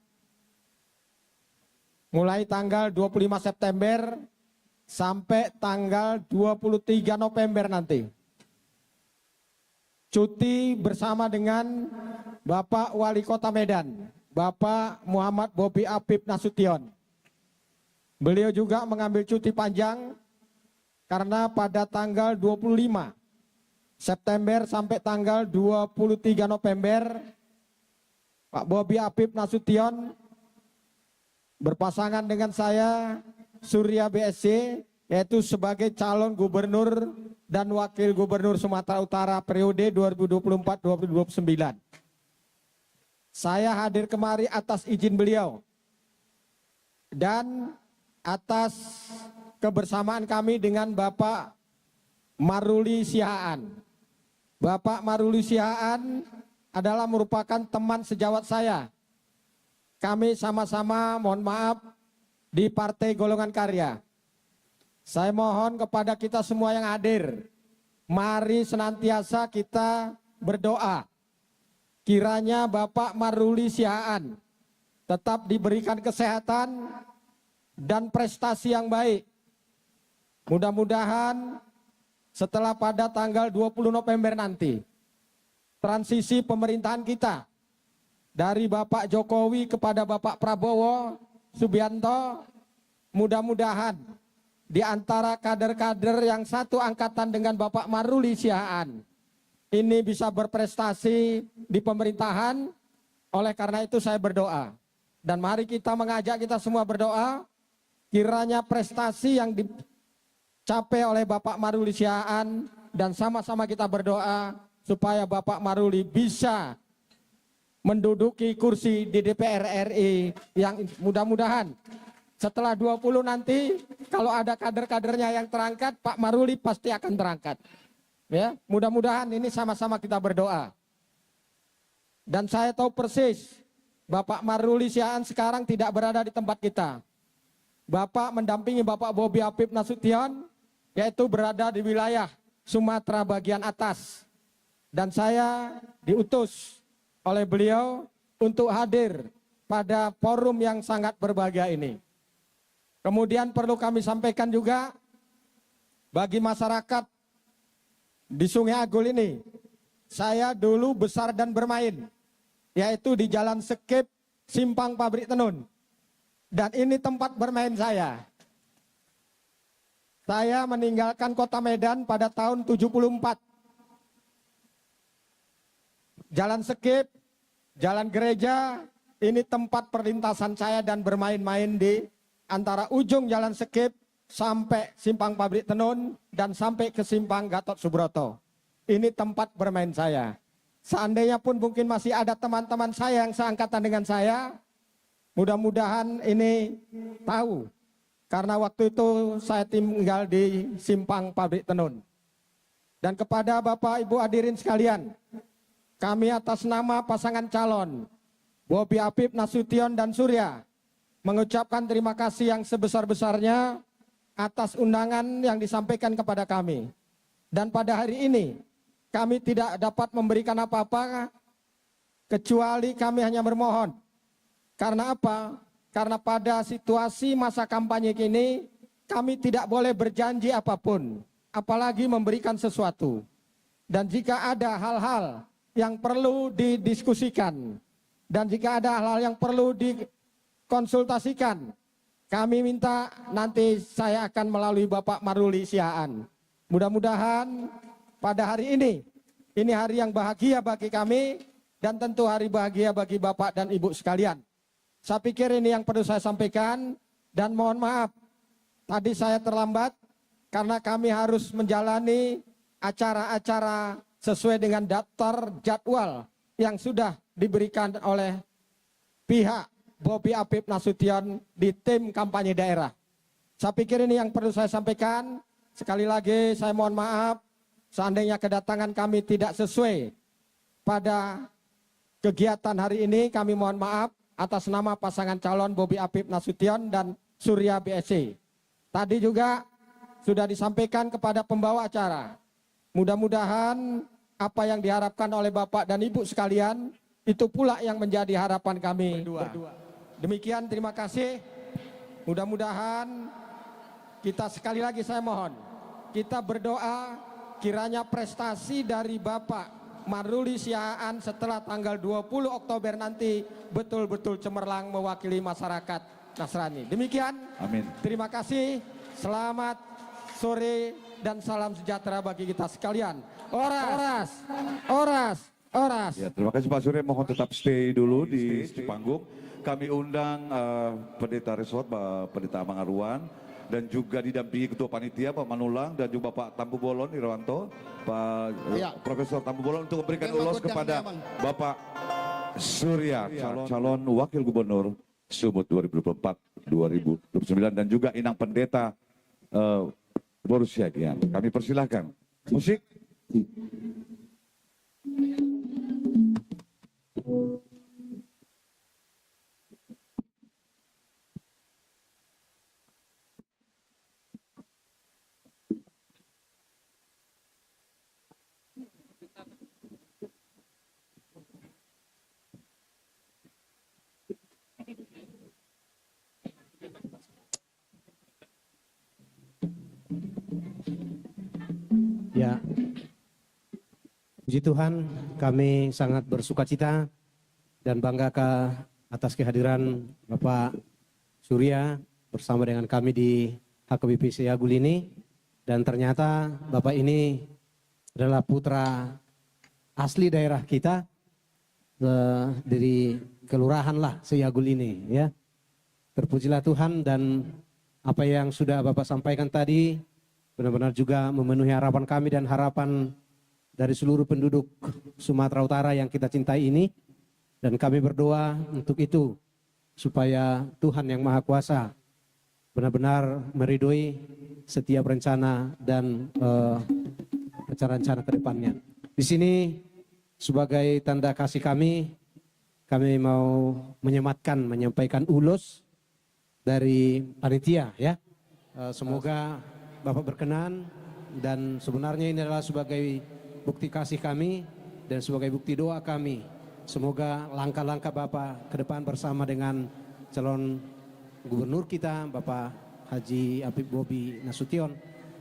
S17: mulai tanggal 25 September sampai tanggal 23 November nanti. Cuti bersama dengan Bapak Wali Kota Medan, Bapak Muhammad Bobi Apip Nasution. Beliau juga mengambil cuti panjang karena pada tanggal 25 September sampai tanggal 23 November Pak Bobi Apip Nasution berpasangan dengan saya Surya BSC, yaitu sebagai calon gubernur dan wakil gubernur Sumatera Utara periode 2024-2029. Saya hadir kemari atas izin beliau dan atas kebersamaan kami dengan Bapak Maruli Sihaan. Bapak Maruli Sihaan adalah merupakan teman sejawat saya. Kami sama-sama, mohon maaf, di Partai Golongan Karya. Saya mohon kepada kita semua yang hadir, mari senantiasa kita berdoa. Kiranya Bapak Maruli Sihaan tetap diberikan kesehatan dan prestasi yang baik. Mudah-mudahan setelah pada tanggal 20 November nanti, transisi pemerintahan kita dari Bapak Jokowi kepada Bapak Prabowo Subianto, mudah-mudahan di antara kader-kader yang satu angkatan dengan Bapak Maruli Sihaan ini bisa berprestasi di pemerintahan. Oleh karena itu saya berdoa, dan mari kita mengajak kita semua berdoa, kiranya prestasi yang dicapai oleh Bapak Maruli Sihaan, dan sama-sama kita berdoa supaya Bapak Maruli bisa menduduki kursi di DPR RI yang mudah-mudahan setelah 20 nanti kalau ada kader-kadernya yang terangkat, Pak Maruli pasti akan terangkat. Ya, mudah-mudahan ini sama-sama kita berdoa. Dan saya tahu persis Bapak Maruli Sihaan sekarang tidak berada di tempat kita. Bapak mendampingi Bapak Bobi Apip Nasution, yaitu berada di wilayah Sumatera bagian atas. Dan saya diutus oleh beliau untuk hadir pada forum yang sangat berbahagia ini. Kemudian perlu kami sampaikan juga bagi masyarakat di Sungai Agul ini, saya dulu besar dan bermain, yaitu di Jalan Sekip, Simpang Pabrik Tenun. Dan ini tempat bermain saya. Saya meninggalkan kota Medan pada tahun 74. Jalan Sekip, Jalan Gereja, ini tempat perlintasan saya dan bermain-main di antara ujung Jalan Sekip sampai Simpang Pabrik Tenun dan sampai ke Simpang Gatot Subroto. Ini tempat bermain saya. Seandainya pun mungkin masih ada teman-teman saya yang seangkatan dengan saya, mudah-mudahan ini tahu. Karena waktu itu saya tinggal di Simpang Pabrik Tenun. Dan kepada Bapak Ibu hadirin sekalian, kami atas nama pasangan calon Bobi Apip Nasution dan Surya mengucapkan terima kasih yang sebesar-besarnya atas undangan yang disampaikan kepada kami. Dan pada hari ini kami tidak dapat memberikan apa-apa kecuali kami hanya bermohon. Karena apa? Karena pada situasi masa kampanye kini kami tidak boleh berjanji apapun, apalagi memberikan sesuatu. Dan jika ada hal-hal yang perlu didiskusikan, dan jika ada hal-hal yang perlu dikonsultasikan, kami minta nanti saya akan melalui Bapak Maruli Sihaan. Mudah-mudahan pada hari ini hari yang bahagia bagi kami dan tentu hari bahagia bagi Bapak dan Ibu sekalian. Saya pikir ini yang perlu saya sampaikan dan mohon maaf tadi saya terlambat karena kami harus menjalani acara-acara sesuai dengan daftar jadwal yang sudah diberikan oleh pihak Bobi Apip Nasution di tim kampanye daerah. Saya pikir ini yang perlu saya sampaikan. Sekali lagi saya mohon maaf seandainya kedatangan kami tidak sesuai pada kegiatan hari ini, kami mohon maaf atas nama pasangan calon Bobi Apip Nasution dan Surya BSC. Tadi juga sudah disampaikan kepada pembawa acara. Mudah-mudahan apa yang diharapkan oleh Bapak dan Ibu sekalian, itu pula yang menjadi harapan kami berdua. Demikian, terima kasih. Mudah-mudahan kita sekali lagi saya mohon, kita berdoa kiranya prestasi dari Bapak Maruli Sihaan setelah tanggal 20 Oktober nanti betul-betul cemerlang mewakili masyarakat Nasrani. Demikian.
S7: Amin.
S17: Terima kasih. Selamat sore dan salam sejahtera bagi kita sekalian. Oras, oras, oras.
S7: Ya, terima kasih Pak Surya, mohon tetap stay dulu di panggung. Kami undang Pendeta Resort, Pak Pendeta Mangaruan, dan juga didampingi Ketua Panitia Pak Manulang dan juga Pak Tampu Bolon Irawanto, Pak Profesor Tampu Bolon untuk memberikan ulos kepada Bapak Surya, calon Wakil Gubernur Sumut 2024-2029 dan juga Inang Pendeta Boris Siagian. Kami persilahkan. Musik.
S2: Ya, puji Tuhan, kami sangat bersukacita dan bangga atas kehadiran Bapak Surya bersama dengan kami di HKBP Agul ini. Dan ternyata Bapak ini adalah putra asli daerah kita, dari kelurahan lah Agul ini ya. Terpujilah Tuhan, dan apa yang sudah Bapak sampaikan tadi benar-benar juga memenuhi harapan kami dan harapan dari seluruh penduduk Sumatera Utara yang kita cintai ini. Dan kami berdoa untuk itu, supaya Tuhan yang Maha Kuasa benar-benar meridhoi setiap rencana dan rencana-rencana ke depannya. Di sini sebagai tanda kasih kami mau menyampaikan ulos dari panitia ya. Semoga Bapak berkenan, dan sebenarnya ini adalah sebagai bukti kasih kami dan sebagai bukti doa kami. Semoga langkah-langkah Bapak ke depan bersama dengan calon gubernur kita, Bapak Haji Apip Bobi Nasution,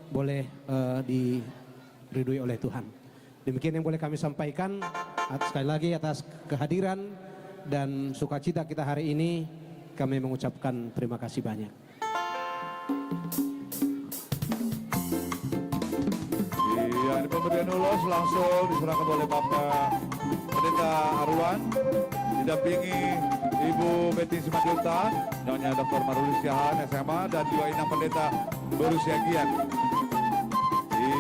S2: boleh diridhoi oleh Tuhan. Demikian yang boleh kami sampaikan. Sekali lagi atas kehadiran dan sukacita kita hari ini, kami mengucapkan terima kasih banyak.
S7: Iya, ini pemberian ulos langsung diserahkan oleh Bapak Pendeta Arwan, didampingi Ibu Betty Simanjuntak, Nyonya Dr. Maruli Siahan, SMA, dan juga Inang Pendeta berusia Gian.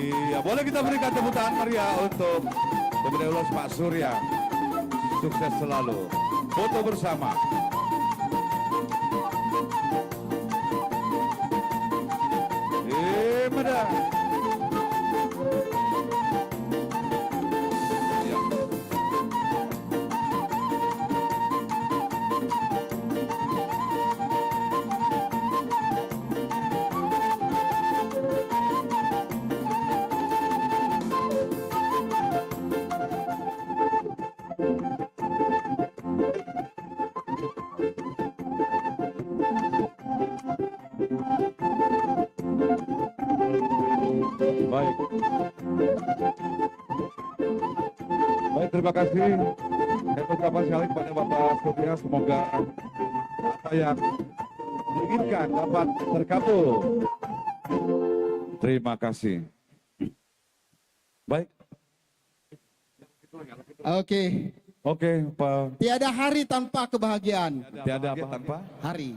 S7: Iya, boleh kita berikan tepuk tangan Maria untuk pemberian ulos Pak Surya. Sukses selalu. Foto bersama. Mada. Baik. Baik, terima kasih. Saya ucapkan sekali kepada Bapak Surya, semoga apa yang diinginkan dapat terkabul. Terima kasih. Baik. Oke, Pak.
S11: Tiada hari tanpa kebahagiaan.
S7: Tiada apa tanpa?
S11: Hari.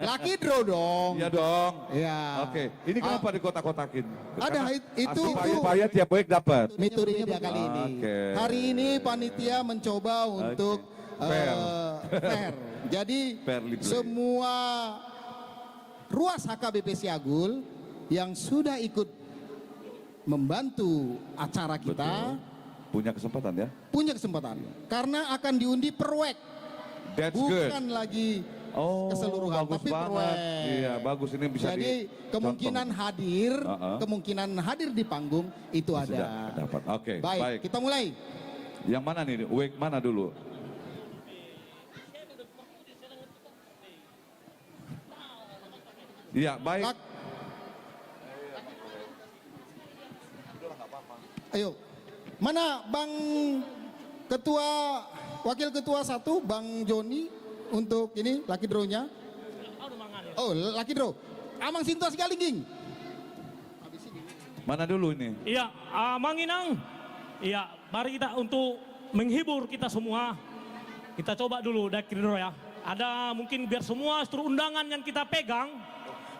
S11: Lucky draw dong.
S7: Iya dong.
S11: Iya.
S7: Oke, ini kenapa dikotak-kotakin?
S11: Ada itu
S7: supaya tiap week dapat.
S11: metodenya kali ini.
S7: Oke.
S11: Hari ini panitia mencoba untuk fair. Jadi
S7: Fair play.
S11: semua ruas HKBP Siagul yang sudah ikut membantu acara kita
S7: punya kesempatan ya?
S11: Punya kesempatan. Karena akan diundi per week.
S7: That's
S11: Bukan
S7: good.
S11: lagi keseluruhan,
S7: bagus
S11: tapi per
S7: banget.
S11: week.
S7: Iya, bagus, ini bisa
S11: Jadi kemungkinan hadir, kemungkinan hadir di panggung itu ada.
S7: dapat. Oke,
S11: Baik,
S7: baik.
S11: kita mulai.
S7: Yang mana nih? Week mana dulu? Iya, baik.
S11: Ayo, mana Bang Ketua, Wakil Ketua 1, Bang Joni untuk ini lucky draw-nya? Oh, lucky draw. Amang Sinto sekali, Ging.
S7: Mana dulu ini?
S13: Iya, Manginang. Iya, mari kita untuk menghibur kita semua. Kita coba dulu lucky draw ya. Ada mungkin biar semua seluruh undangan yang kita pegang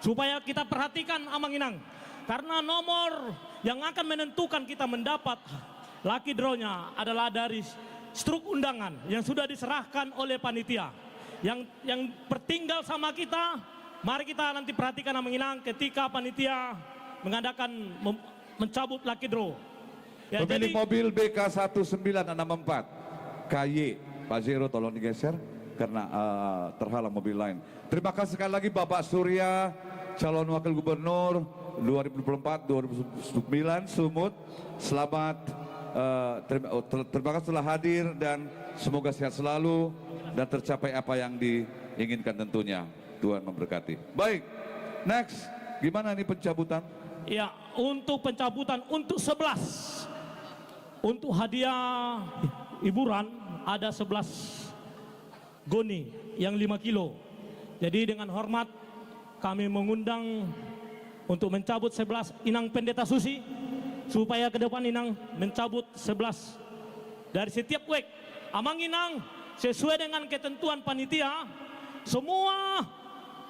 S13: supaya kita perhatikan Amanginang. Karena nomor yang akan menentukan kita mendapat lucky draw-nya adalah dari struk undangan yang sudah diserahkan oleh panitia. Yang bertinggal sama kita, mari kita nanti perhatikan Amanginang ketika panitia mengadakan mencabut lucky draw. Ya,
S7: Pemilik
S13: jadi,
S7: mobil BK1964 KY, Pak Zero tolong digeser karena terhalang mobil lain. Terima kasih sekali lagi Bapak Surya, calon wakil gubernur 2024-2009 Sumut. Selamat, terima kasih telah hadir dan semoga sehat selalu dan tercapai apa yang diinginkan tentunya. Tuhan memberkati. Baik, next, gimana nih pencabutan?
S13: ya, untuk pencabutan untuk 11. Untuk hadiah hiburan ada 11 goni yang 5 kilo. Jadi dengan hormat kami mengundang untuk mencabut 11 Inang Pendeta Susi supaya ke depan Inang mencabut 11 dari setiap week. Amang Inang sesuai dengan ketentuan panitia semua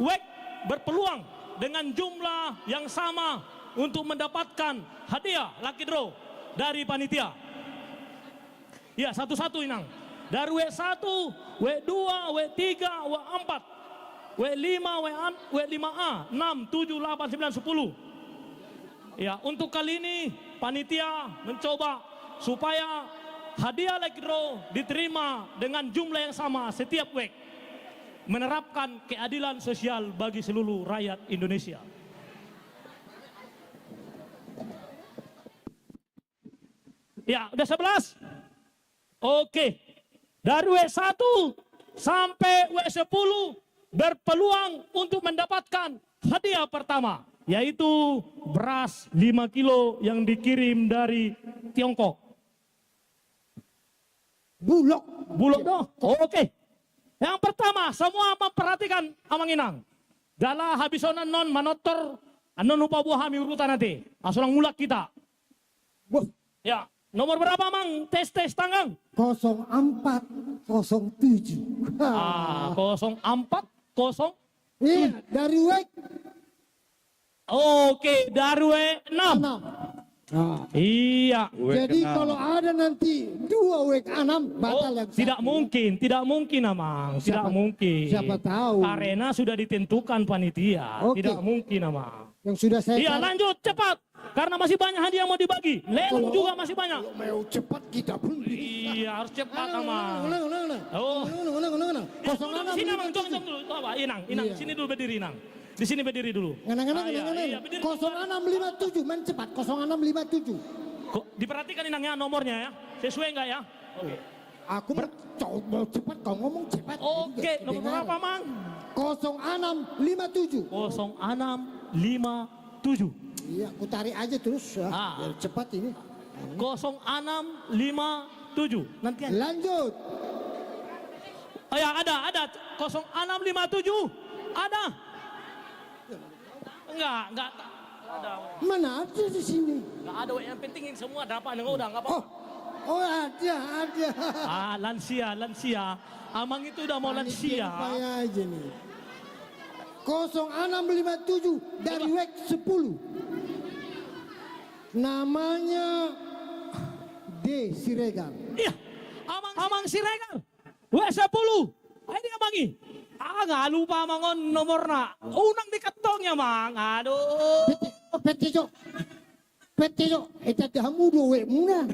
S13: week berpeluang dengan jumlah yang sama untuk mendapatkan hadiah lucky draw dari panitia. Ya, satu-satu Inang. Dari W1, W2, W3, W4, W5, W5A, 6, 7, 8, 9, 10. Ya, untuk kali ini panitia mencoba supaya hadiah lucky draw diterima dengan jumlah yang sama setiap week. Menerapkan keadilan sosial bagi seluruh rakyat Indonesia. Ya, udah 11. Oke. Dari W1 sampai W10 berpeluang untuk mendapatkan hadiah pertama. yaitu beras 5 kilo yang dikirim dari Tiongkok.
S11: Bulog.
S13: Bulog dong. Oke. Yang pertama, semua memperhatikan Amang Inang. Dala habisonan non manotor anon lupa buah hami urutan nanti. Asulang mulak kita. Ya, nomor berapa Mang? Tes tanggang.
S11: 0407.
S13: 0407.
S11: Iya, dari WEK.
S13: Oke, dari WEK 6. Iya.
S11: Jadi kalau ada nanti 2 WEK 6 batal yang
S13: Tidak mungkin Amang, tidak mungkin.
S11: Siapa tahu.
S13: Karena sudah ditentukan panitia,
S11: Oke.
S13: tidak mungkin Amang.
S11: Yang sudah saya
S13: Iya, lanjut cepat. Karena masih banyak hadiah yang mau dibagi. Lelang juga masih banyak.
S11: Mau cepat kita pun.
S13: Iya, harus cepat Amang. Oh.
S11: 06
S13: Sini Amang, tunggu dulu. Itu apa? Inang, sini dulu berdiri Inang. Di sini berdiri dulu.
S11: Ngenang. 0657 main cepat 0657.
S13: Kok diperhatikan Inangnya nomornya ya? Sesuai enggak ya? Oke.
S11: Aku mau cepat, kau ngomong cepat.
S13: Oke, nomor berapa Mang?
S11: 0657.
S13: 0657.
S11: Iya, aku tarik aja terus ya. Biar cepat ini.
S13: 0657. Nanti aja.
S11: Lanjut.
S13: Oh ya, ada 0657. Ada. Enggak ada.
S11: Mana ada di sini?
S13: Enggak ada, yang penting ini semua dapat udah enggak apa-apa.
S11: Oh, ada.
S13: Lansia. Amang itu udah mau lansia.
S11: Payah aja nih. 0657 dari WEK 10. Namanya D. Siregar.
S13: Iya, Amang Siregar. WEK 10. Ini Amangi. Nggak lupa Amangon nomorna. Unang di ketongnya Mang. Aduh.
S11: Petijo. Eta dahamu do WEK muna.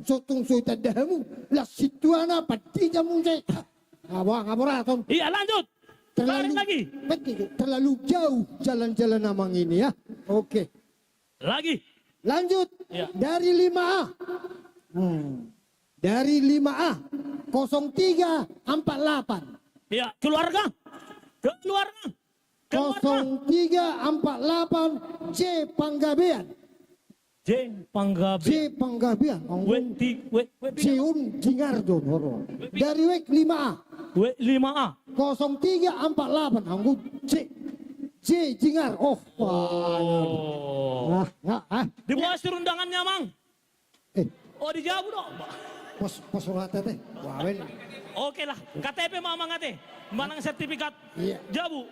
S11: Sotong soita dahamu. Lah situana pati jamu saya. Ngabora.
S13: Iya, lanjut.
S11: Terlalu jauh jalan-jalan Amang ini ya. Oke.
S13: Lagi.
S11: Lanjut.
S13: Ya.
S11: Dari 5A. Dari 5A. 0348.
S13: Ya, keluarga.
S11: 0348 C. Panggabean. Ciun Jingardo. Dari WEK 5A.
S13: WEK 5A.
S11: 0348 anggu C. Jingar.
S13: Di bawah undangannya Mang. Oh, dijawab dong.
S11: Pos rata teh. Wawen.
S13: Oke lah, KTP Mamang ate. Manang sertifikat.
S11: Iya.
S13: Jabu.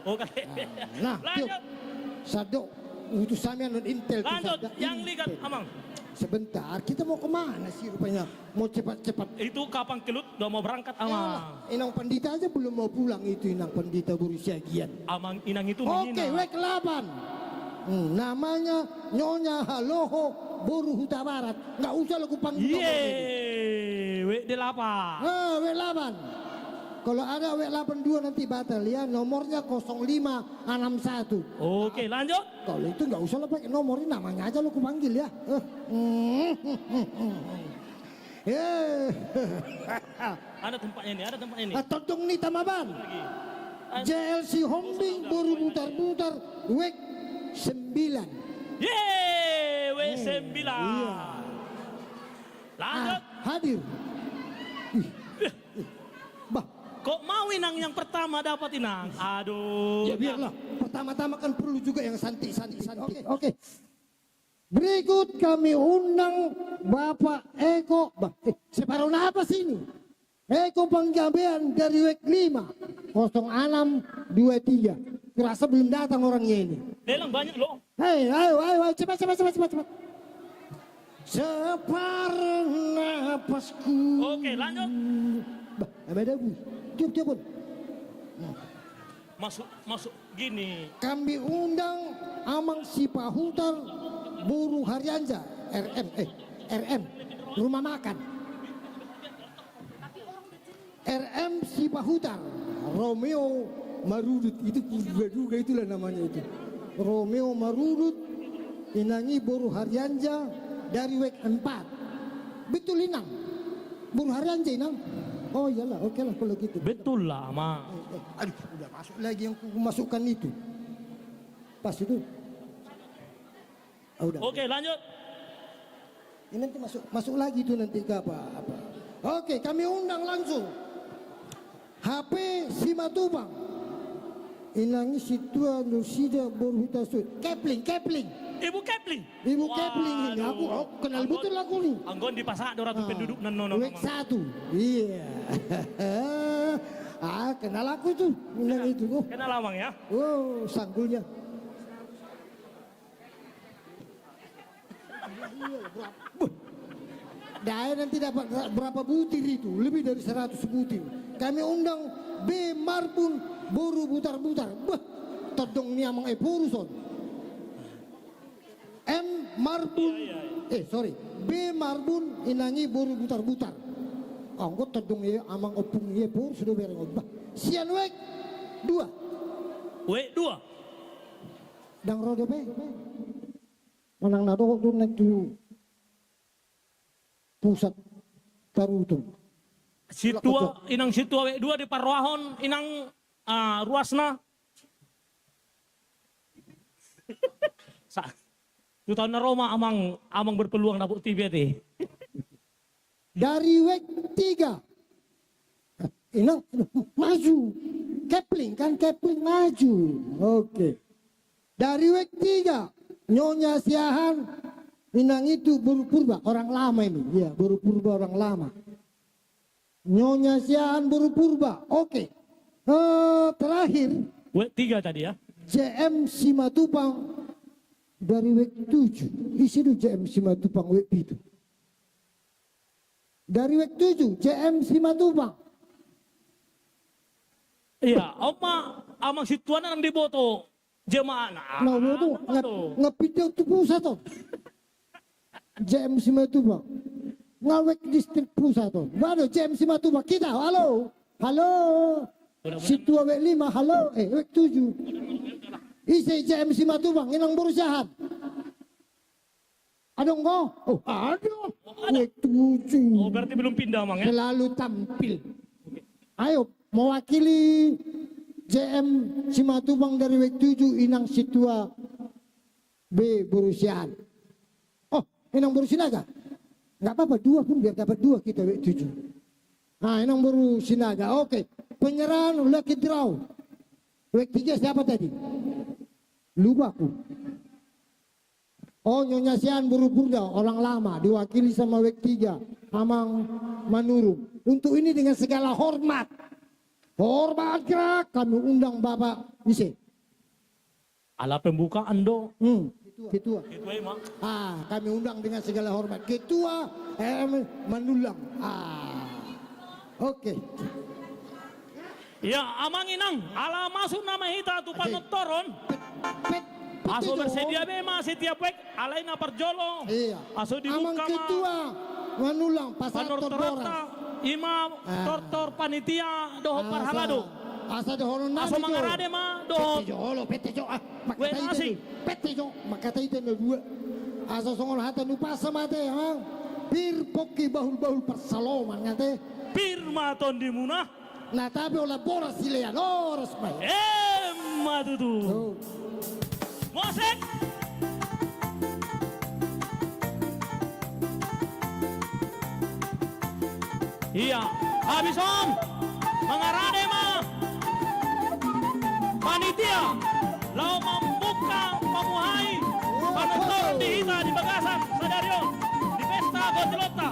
S13: Oh, KTP.
S11: Nah,
S13: lanjut.
S11: Sado utusannya non intel.
S13: Lanjut, yang lihat Amang.
S11: Sebentar, kita mau kemana sih rupanya? Mau cepat-cepat.
S13: Itu kapan kelut udah mau berangkat Amang.
S11: Inang Pandita aja belum mau pulang itu Inang Pandita berusia gian.
S13: Amang Inang itu
S11: Oke, WEK 8. Namanya Nyonya Haloho Boru Huta Barat. Nggak usah lagu panggil.
S13: WEK 8.
S11: WEK 8. Kalau ada WEK 82 nanti batal ya. Nomornya 0561.
S13: Oke, lanjut.
S11: Kalau itu nggak usah lah pakai nomor ini, namanya aja lagu panggil ya.
S13: Ada tempatnya ini.
S11: Todong nih Tamaban. JLC Hombing Boru Butar-Butar WEK 9.
S13: WEK 9. Lanjut.
S11: Hadir.
S13: Kok mau Inang yang pertama dapat Inang? Aduh.
S11: Ya biarlah. Pertama-tama kan perlu juga yang santai. Oke. Berikut kami undang Bapak Eko. Separuh apa sih ini? Eko Panggabean dari WEK 5 0623. Kurasa belum datang orangnya ini.
S13: Lelang banyak loh.
S11: Hei, ayo, cepat. Separuh napasku.
S13: Oke, lanjut.
S11: Ada Bu. Tiup.
S13: Masuk gini.
S11: Kami undang Amang Sipahutar Buru Haryanja RM rumah makan. RM Sipahutar Romeo Marudut itu juga itulah namanya itu. Romeo Marudut Inangi Buru Haryanja dari WEK 4. Betul Inang? Buru Haryanja Inang? Oh iyalah, oke lah kalau gitu.
S13: Betul lah, Ma.
S11: Aduh, udah masuk lagi yang ku masukkan itu. Pas itu. Oh, udah.
S13: Oke, lanjut.
S11: Ini nanti masuk lagi tuh nanti ke apa. Oke, kami undang langsung HP Simatupang. Inangi Situa Nursida Borhutasud. Kepling.
S13: Ibu Kepling.
S11: Ibu Kepling ini aku kenal betul aku nih.
S13: Anggon di pasak 200 penduduk nono.
S11: Wek 1. Iya. Kenal aku itu. Inang itu. Oh.
S13: Kenal Amang ya?
S11: Oh, sanggulnya. Daya nanti dapat berapa butir itu? Lebih dari 100 butir. Kami undang B Marbun Boru Butar-Butar. Todong ni amang Puruson. M Marbun B Marbun Inangi Boru Butar-Butar. Anggot todong ni amang opung ye pur sudah bereng obah. Sian wek 2.
S13: Wek 2.
S11: Dang rodo pe. Manang nado kok naik dulu pusat tarutung.
S13: Situa inang situa wek 2 di Parwahon inang ruasna. Sa tahun na Roma amang berpeluang dapat TBT.
S11: Dari wek 3. Inang maju. Kepling maju. Oke. Dari wek 3. Nyonya Siahan Inang itu Boru Purba orang lama ini. Ya, Boru Purba orang lama. Nyonya Siahan Boru Purba. Oke. Terakhir
S13: Wek 3 tadi ya.
S11: JM Simatupang dari wek 7. Isi itu JM Simatupang wek itu. Dari wek 7 JM Simatupang.
S13: Iya, amang situan nang diboto jemaah.
S11: Nah, itu ngepidau tu pusat tuh. JM Simatupang. Ngawek distrik pusat tuh. Waduh JM Simatupang kita. Halo. Situa wek 5 halo. Wek 7. Isi JM Simatupang inang berusaha. Ada enggak? Oh, ada. Wek 7.
S13: Oh, berarti belum pindah Mang ya?
S11: Selalu tampil. Ayo mewakili JM Simatupang dari wek 7 inang Situa B berusiaan. Oh, inang berusinaga. Enggak apa-apa 2 pun biar dapat 2 kita wek 7. Nah, inang berusinaga. Oke. Penyerahan Lucky Draw. Wek 3 siapa tadi? Lupa aku. Oh, Nyonya Sian Burupurda, orang lama, diwakili sama wek 3, Amang Manurung. Untuk ini dengan segala hormat. Hormat gerak, kami undang Bapak Ise.
S13: Ala pembukaan do.
S11: Ketua. Kami undang dengan segala hormat. Ketua Manulang. Oke.
S13: Ya, Amang Inang, ala masuk nama hita tu panotoron. Aso bersedia memang setiap wek alaina perjolo.
S11: Iya.
S13: Aso dibuka
S11: Amang Ketua Manulang pasar
S13: Tortora. Imam tortor panitia doho parhalado.
S11: Asa doho nami.
S13: Aso mangarade ma doho.
S11: Pete jo.
S13: Wek asing.
S11: Pete jo. Makata itu na 2. Asa songol hata nupa sama te ha. Pir poki bahul persaloman ngate.
S13: Pir maton di munah.
S11: Nah tapi oleh boras silean oras bay.
S13: Matutu. Mosek. Iya, habis om. Mengarade mah. Panitia. Lau membuka pemuhai. Panotor di hita di Bagasan Sadarion. Di pesta Gotilota.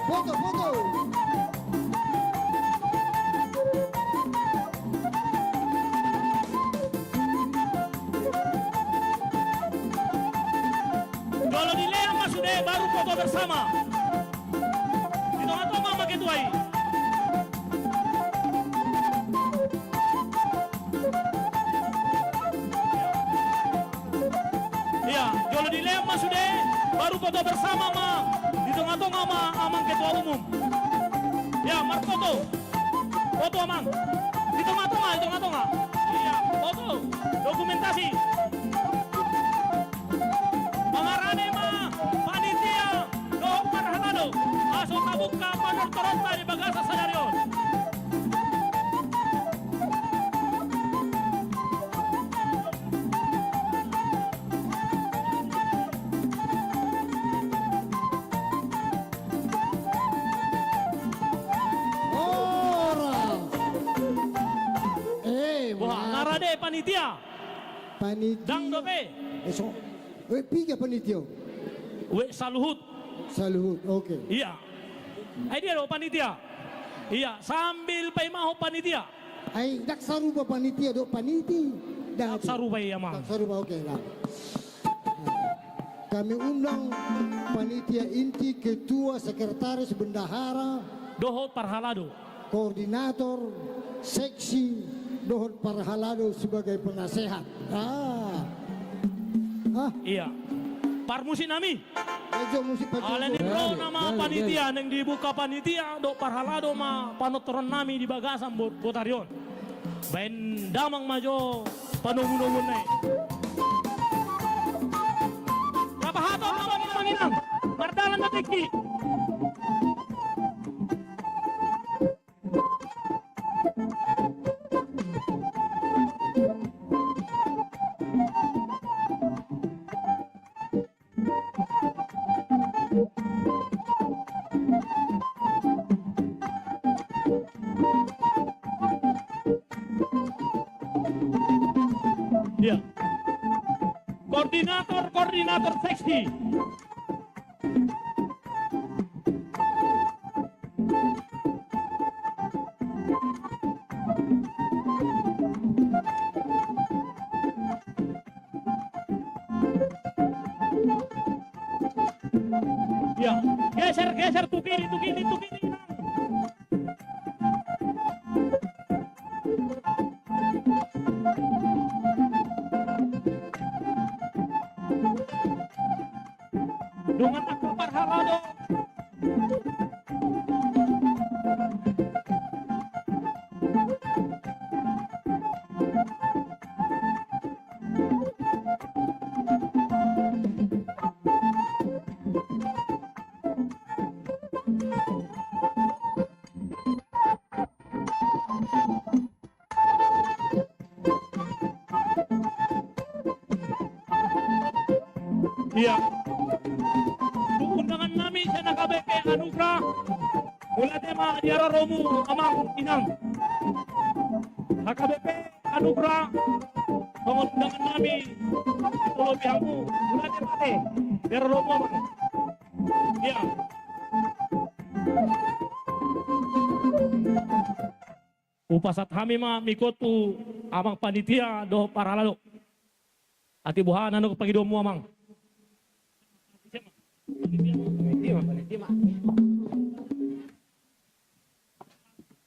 S11: Foto.
S13: Kalau di Lea Mas sudah baru foto bersama. Di tengah-tengah sama ketuai. Iya, kalau di Lea Mas sudah baru foto bersama ma. Di tengah-tengah sama Amang Ketua Umum. Ya, mar foto. Foto Amang. Di tengah-tengah. Iya, foto. Dokumentasi. Pengarane mah panitia do panitia.
S11: Panitia.
S13: Dang dope.
S11: So, piga panitia.
S13: Saluhut.
S11: Saluhut, oke.
S13: Iya. Dia do panitia. Iya, sambil paimaho panitia.
S11: Ay, dak saruba panitia do paniti.
S13: Dak saruba ya, Mang.
S11: Dak saruba, oke lah. Kami undang panitia inti, ketua, sekretaris, bendahara,
S13: Dohot Parhalado,
S11: koordinator, seksi, Dohot Parhalado sebagai penasehat.
S13: Iya. Parmusin nami.
S11: Musik
S13: Alen bro nama panitia yang dibuka panitia do Parhalado ma panotoron nami di bagasan botarion. Ben damang majo panungun-ungun nai. Hato naman manginang mardalan na tiki. Ya. Koordinator seksi. Ya, geser tuh kiri. Dengan aku Parhalado. Iya. Undangan nami sa nakabeke anugrah mula tema diara romu amang inang. Nakabeke anugrah pengundangan nami tolo bihamu mula tema diara romu amang. Iya. Upasat kami mikotu amang panitia do Parhalado. Ati buhaan anu pagidomu amang.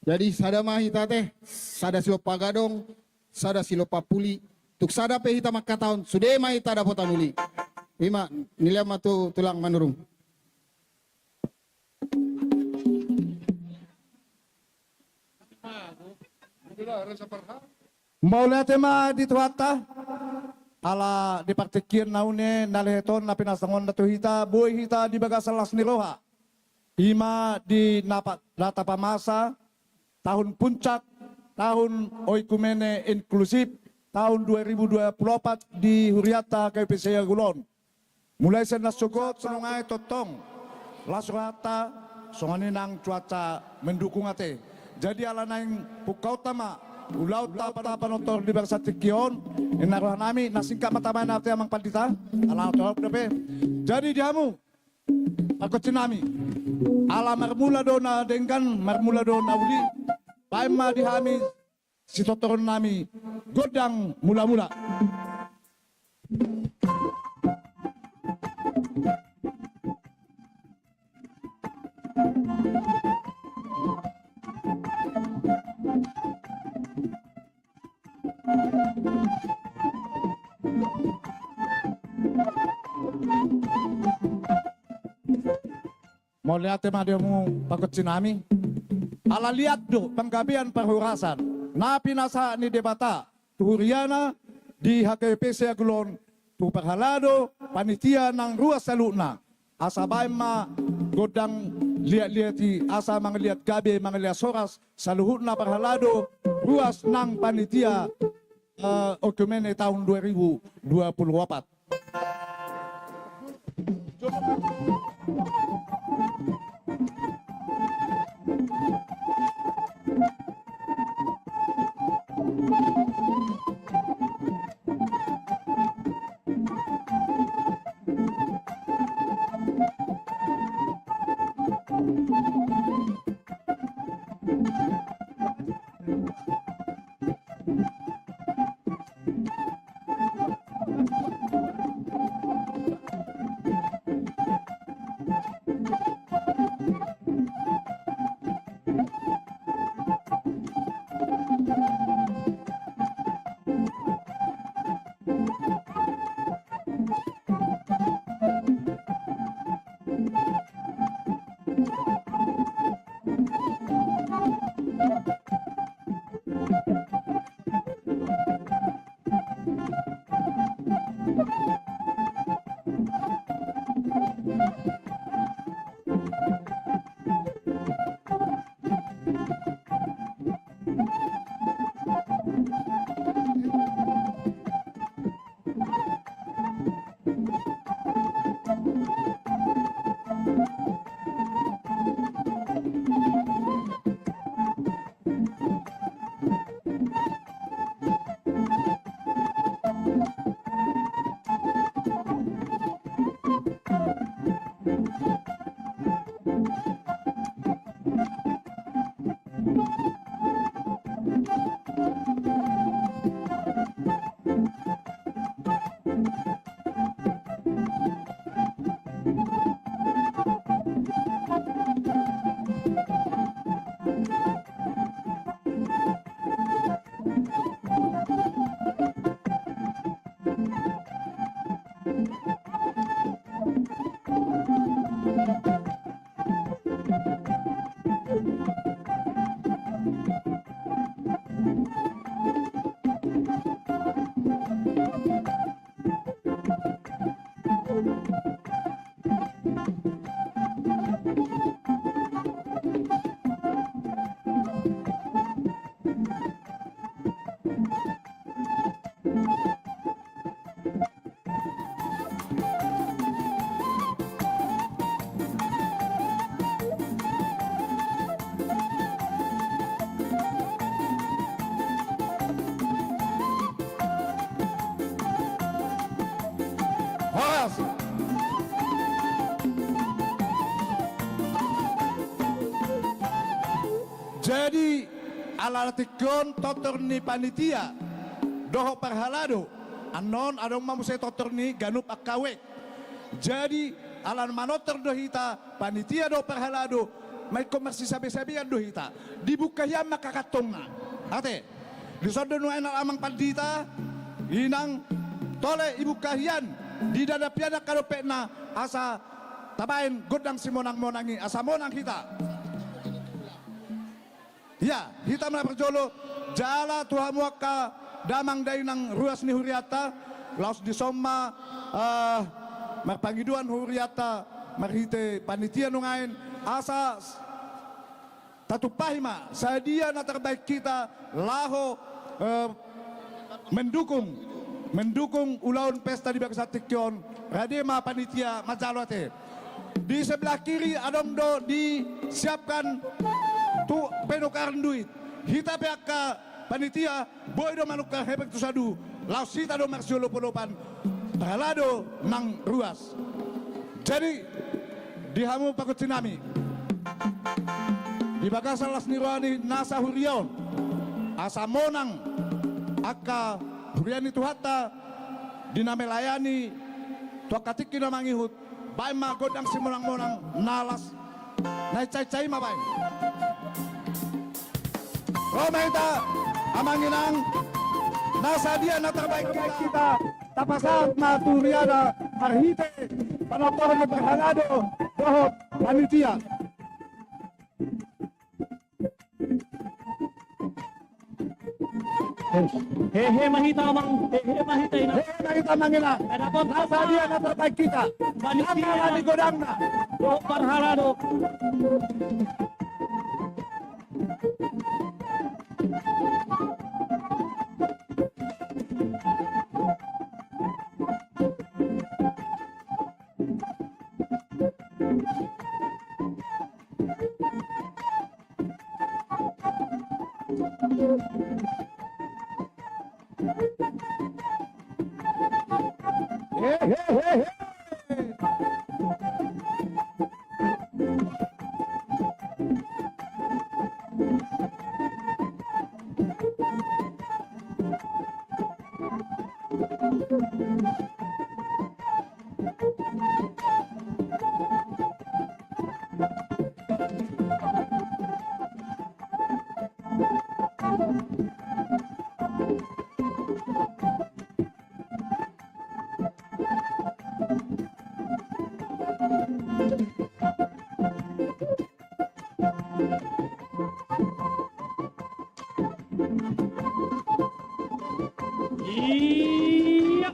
S10: Jadi sada mahita teh, sada silopa gadong, sada silopa puli. Tuk sada pe hita makataon, sudah mahita dapat anuli. Ima nilai matu tulang manurung.
S1: Maula tema di tuata ala di partikian naune naleheton na pinasangon na hita boy hita di bagasalas ni roha. Ima di napat data pamasa tahun puncak tahun oikumene inklusif tahun 2024 di Huriata KPC Agulon. Mulai senasugot senungai totong lasurata songaninang cuaca mendukung ate. Jadi ala naing pukau tama ulau tapa panotor di bangsa tikion inaruh nami nasingka matamay na ate amang pandita ala torop depe. Jadi diamu aku cinami ala marmula do na denggan marmula do na uli paima dihami si totoron nami godang mula-mula. Mau lihat tema dia mu pakut sinami ala lihat do penggabian perhurasan napi nasa ni debata tuhuriana di HKPC Agulon tu Parhalado panitia nang ruas saluna asa baima godang lihat-lihati asa mangeliat gabe mangeliat soras saluhutna Parhalado ruas nang panitia okumene tahun 2024. Horas. Jadi ala tikon totor ni panitia doho perhalado anon adong mamusay totor ni ganup akawek. Jadi ala manotor dohita panitia do perhalado may komersi sabi-sabian dohita dibuka yang makakatonga. Ate di sodo nuay na amang pandita inang tole ibu kahian di dada piada karope na asa tabain godang si monang-monangi asa monang kita. Ya, kita perjolo jala Tuhan muaka damang day ng ruas ni Huriata laos di soma marpangiduan Huriata marhite panitia nungain asa tatupahima sadia na terbaik kita laho mendukung ulaun pesta di Bagasa Tikyon radema panitia majalote di sebelah kiri adong do disiapkan tu penukaran duit hita pihak panitia boy do manukar hebek tu sadu laos sita do marsiolo polopan halado nang ruas. Jadi dihamu pakut sinami di Bagasa Lasnirwani nasa hurion asa monang aka huriani tuhata dinamelayani tuakatiki na mangihut bay magodang si monang-monang nalas na cai-cai mabay. Rometa amanginang nasa dia na terbaik kita tapasat maturiada arhite panotoran berhalado dohot panitia.
S13: Hehe mahita mang ina.
S1: Hehe mahita mangina. Nasa dia na terbaik kita. Panitia di godangna.
S13: Dohot berhalado. Iya.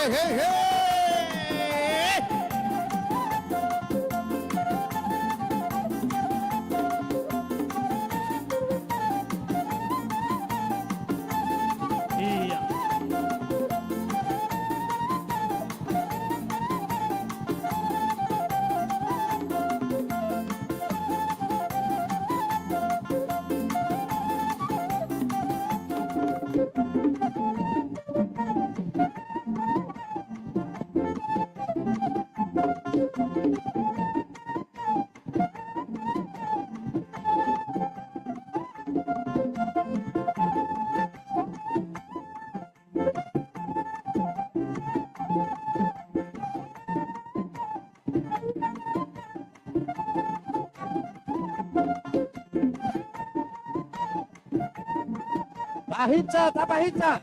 S1: Hey, hey.
S13: Iya.
S7: Pahitsa, tapahitsa.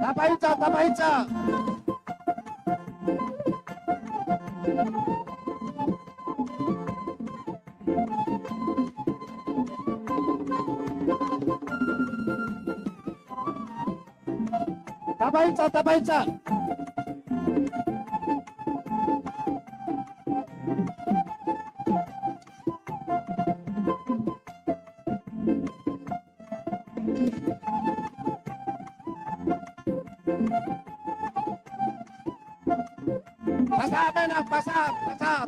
S7: Tapahitsa, tapahitsa. Tapahitsa, tapahitsa. Pasap, enak, pasap, pasap.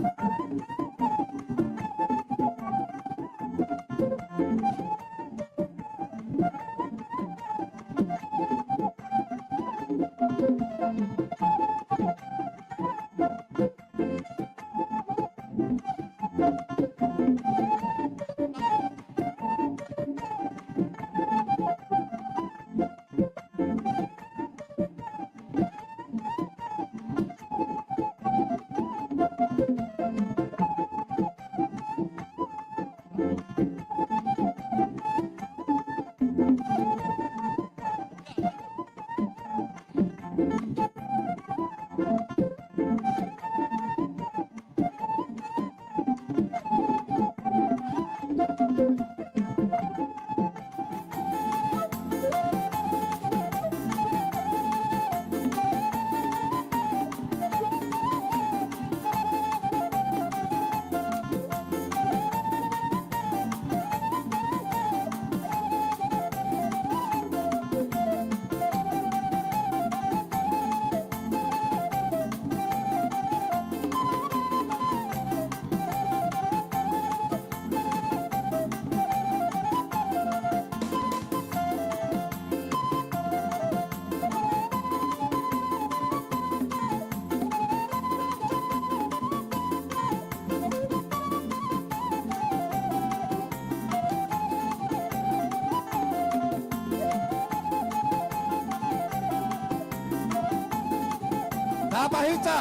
S7: Tapahitsa.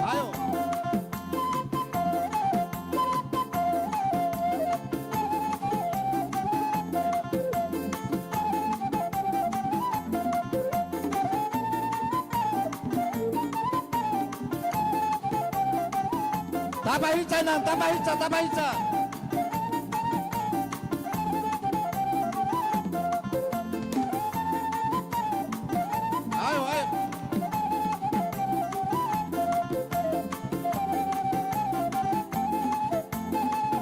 S7: Ayo. Tapahitsa nang, tapahitsa, tapahitsa. Ayo, ayo.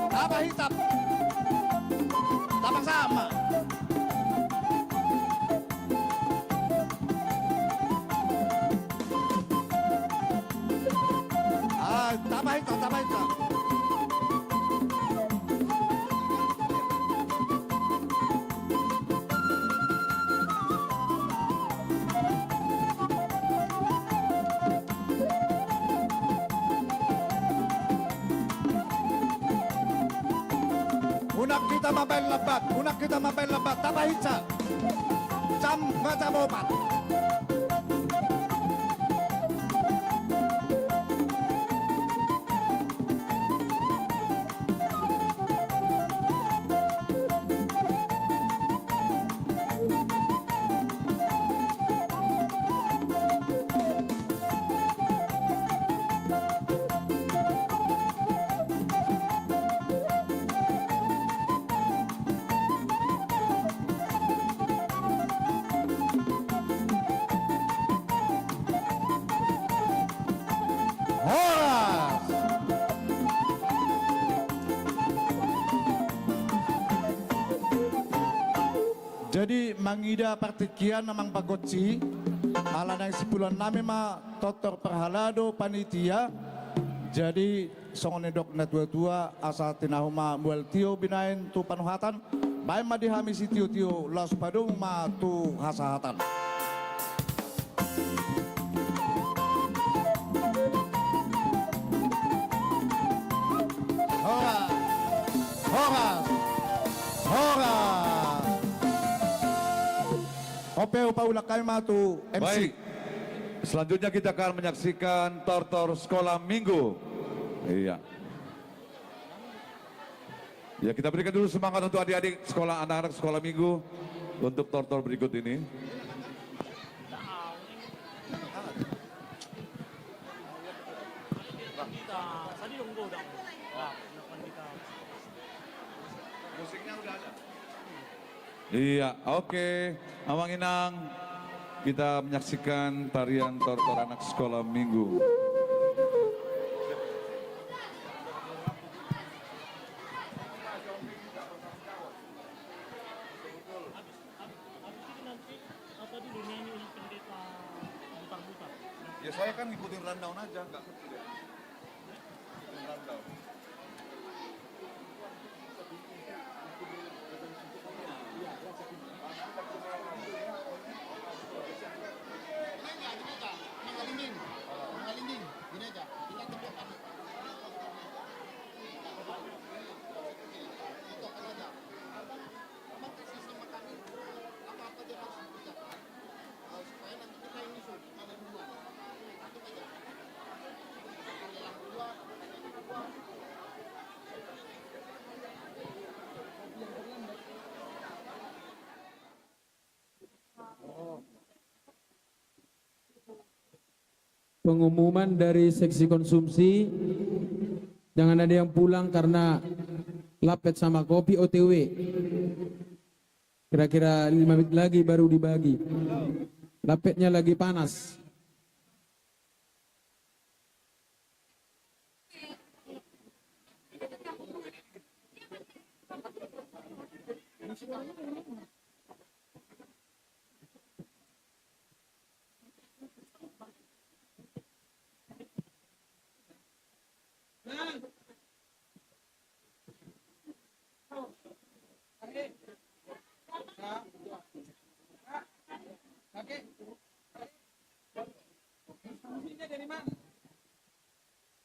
S7: Tapahitsa. Tapang sama. Tapahitsa, tapahitsa. Unak kita mabail lebat, unak kita mabail lebat. Tapahitsa. Jam baca bopat.
S1: Jadi mangida partikian namang pagotsi ala nang 10 ma totor perhalado panitia. Jadi songonedok na tua-tua asa tinahuma muel tio binain tu panuhatan. Baik ma dihami si tio-tio las padung ma tu hasahatan. Hora, hora, hora. Opeu paulak kayo matu MC.
S7: Baik. Selanjutnya kita akan menyaksikan tortor sekolah minggu. Iya. Ya, kita berikan dulu semangat untuk adik-adik sekolah, anak-anak sekolah minggu untuk tortor berikut ini. Iya, oke. Amang Inang, kita menyaksikan tarian tortor anak sekolah minggu. Ya saya kan ngikutin rundown aja, nggak ngerti deh. Ngikutin rundown.
S17: Pengumuman dari seksi konsumsi, jangan ada yang pulang karena lapet sama kopi OTW. Kira-kira 5 menit lagi baru dibagi. Lapetnya lagi panas.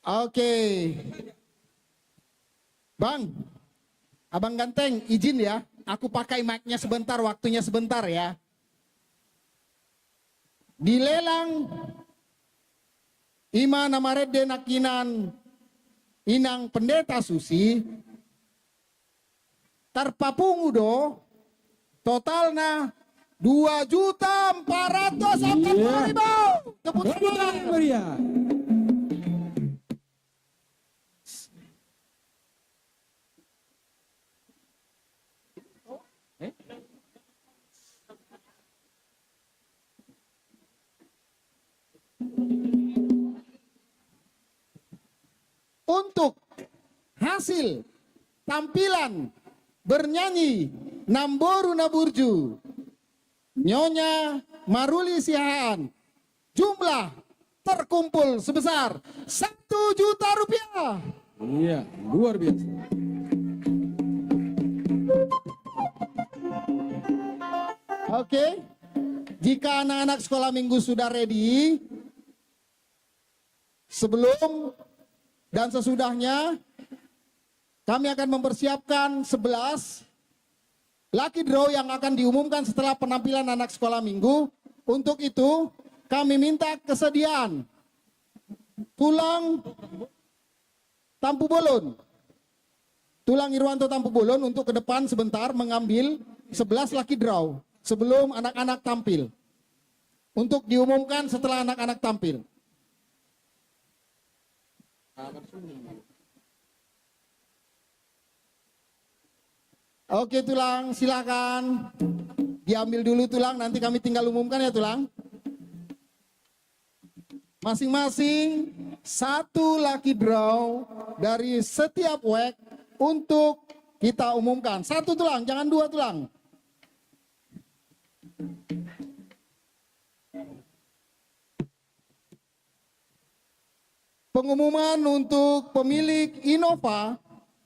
S11: Oke. Bang, Abang Ganteng izin ya, aku pakai mic-nya sebentar, waktunya sebentar ya. Dilelang Ima namarede nakinan inang pendeta susi tarpapungudo totalna 2.440.000. Tepuk tangan
S17: meriah.
S11: Untuk hasil tampilan bernyanyi Namboru Naburju Nyonya Maruli Sihaan, jumlah terkumpul sebesar 1 juta rupiah.
S17: Iya, luar biasa.
S11: Oke, jika anak-anak sekolah minggu sudah ready, sebelum dan sesudahnya kami akan mempersiapkan 11 lucky draw yang akan diumumkan setelah penampilan anak sekolah minggu. Untuk itu kami minta kesediaan Tulang Tampu Bolon, Tulang Irwanto Tampu Bolon untuk ke depan sebentar mengambil 11 lucky draw sebelum anak-anak tampil, untuk diumumkan setelah anak-anak tampil. Oke Tulang, silakan diambil dulu Tulang, nanti kami tinggal umumkan ya Tulang. Masing-masing 1 lucky draw dari setiap week untuk kita umumkan. 1 Tulang, jangan 2 Tulang. Pengumuman untuk pemilik Innova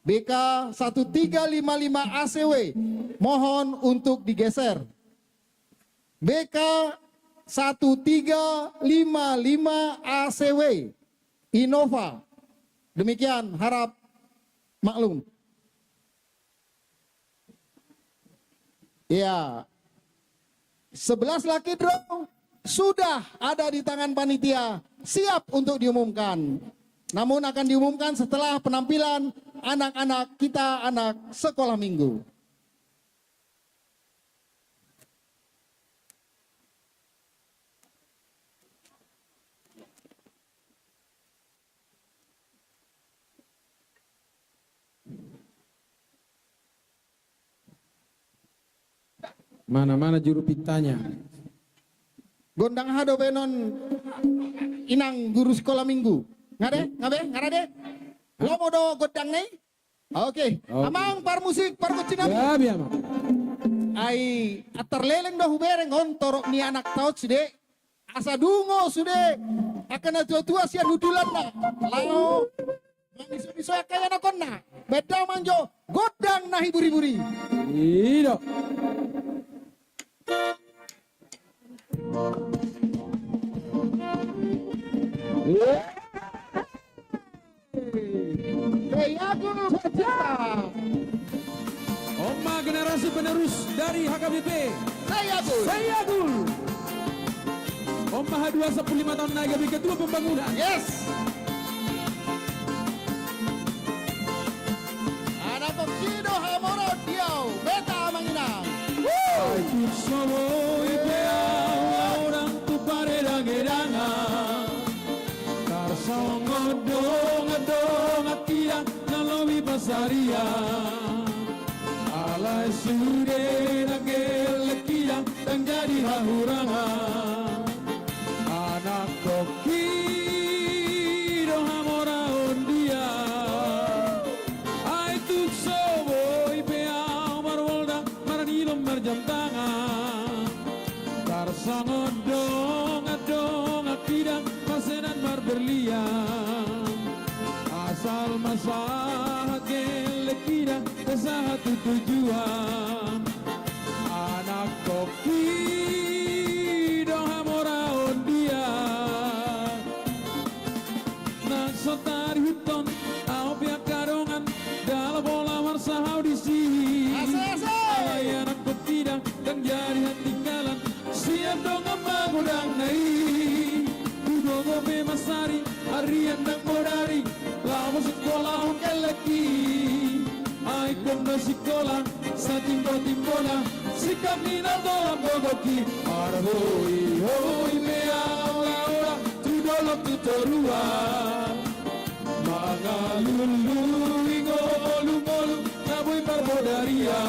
S11: BK 1355 ACW mohon untuk digeser. BK 1355 ACW Innova. Demikian, harap maklum. Ya, 11 laki draw sudah ada di tangan panitia, siap untuk diumumkan. Namun akan diumumkan setelah penampilan anak-anak kita, anak sekolah minggu.
S17: Mana-mana juru pintanya?
S11: Gondang hado benon inang guru sekolah minggu. Ngade, ngarade. Lo mau do gondang nih? Oke. Amang par musik par kucinan.
S17: Ya, biar mah.
S11: Ai atar leleng dah hubereng on torok ni anak taut sude. Asa dungo sude. Akan tua-tua sian hudulan na. Lao. Miso-miso kaya nakon na. Beda manjo godang na hiburi-buri.
S17: Iyo. Oma generasi penerus dari HKBP. Saya Agul. Oma H2 15 tahun HKBP ketua pembangunan.
S11: Yes. Ada Pokido Hamoro Diau Beta Manginang.
S17: Aku semua orang tu pareda-gedana. Karsongodong akira nalobi pasaria. Alai sude nagel kira dan jadi hahurangan. Anak koki do hamora ondia. Ai tu sobo ipea marwolda maranilo marjam tangan. Karsongodong akira pasenan mar berlian. Asal masalah gele kira ke satu tujuan. Anak koki do hamora ondia. Nak sotar huton au pia karongan dalam bola marsa audisi. Alai anak ketidak dan jadi tinggalan. Siap dong ngagudang nai. Udogo be masari harian nang bodari. Lama sekolah keleki. Ai kondo sekolah sa timbo-timbola. Sikap nina dolam bogoki. Arhoi hoi mea ora tudolok tutorua. Mga lulu ingolu-molu naboy barbodaria.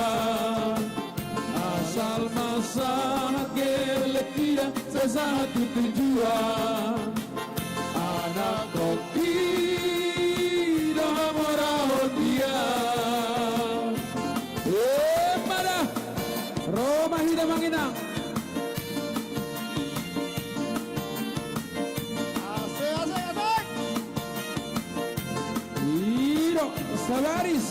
S17: Asal masalah gelekira sa satu tujuan. Anak kopi do hamora dia. Mana Roma hida manginang.
S11: Asik.
S17: Iro Salaris.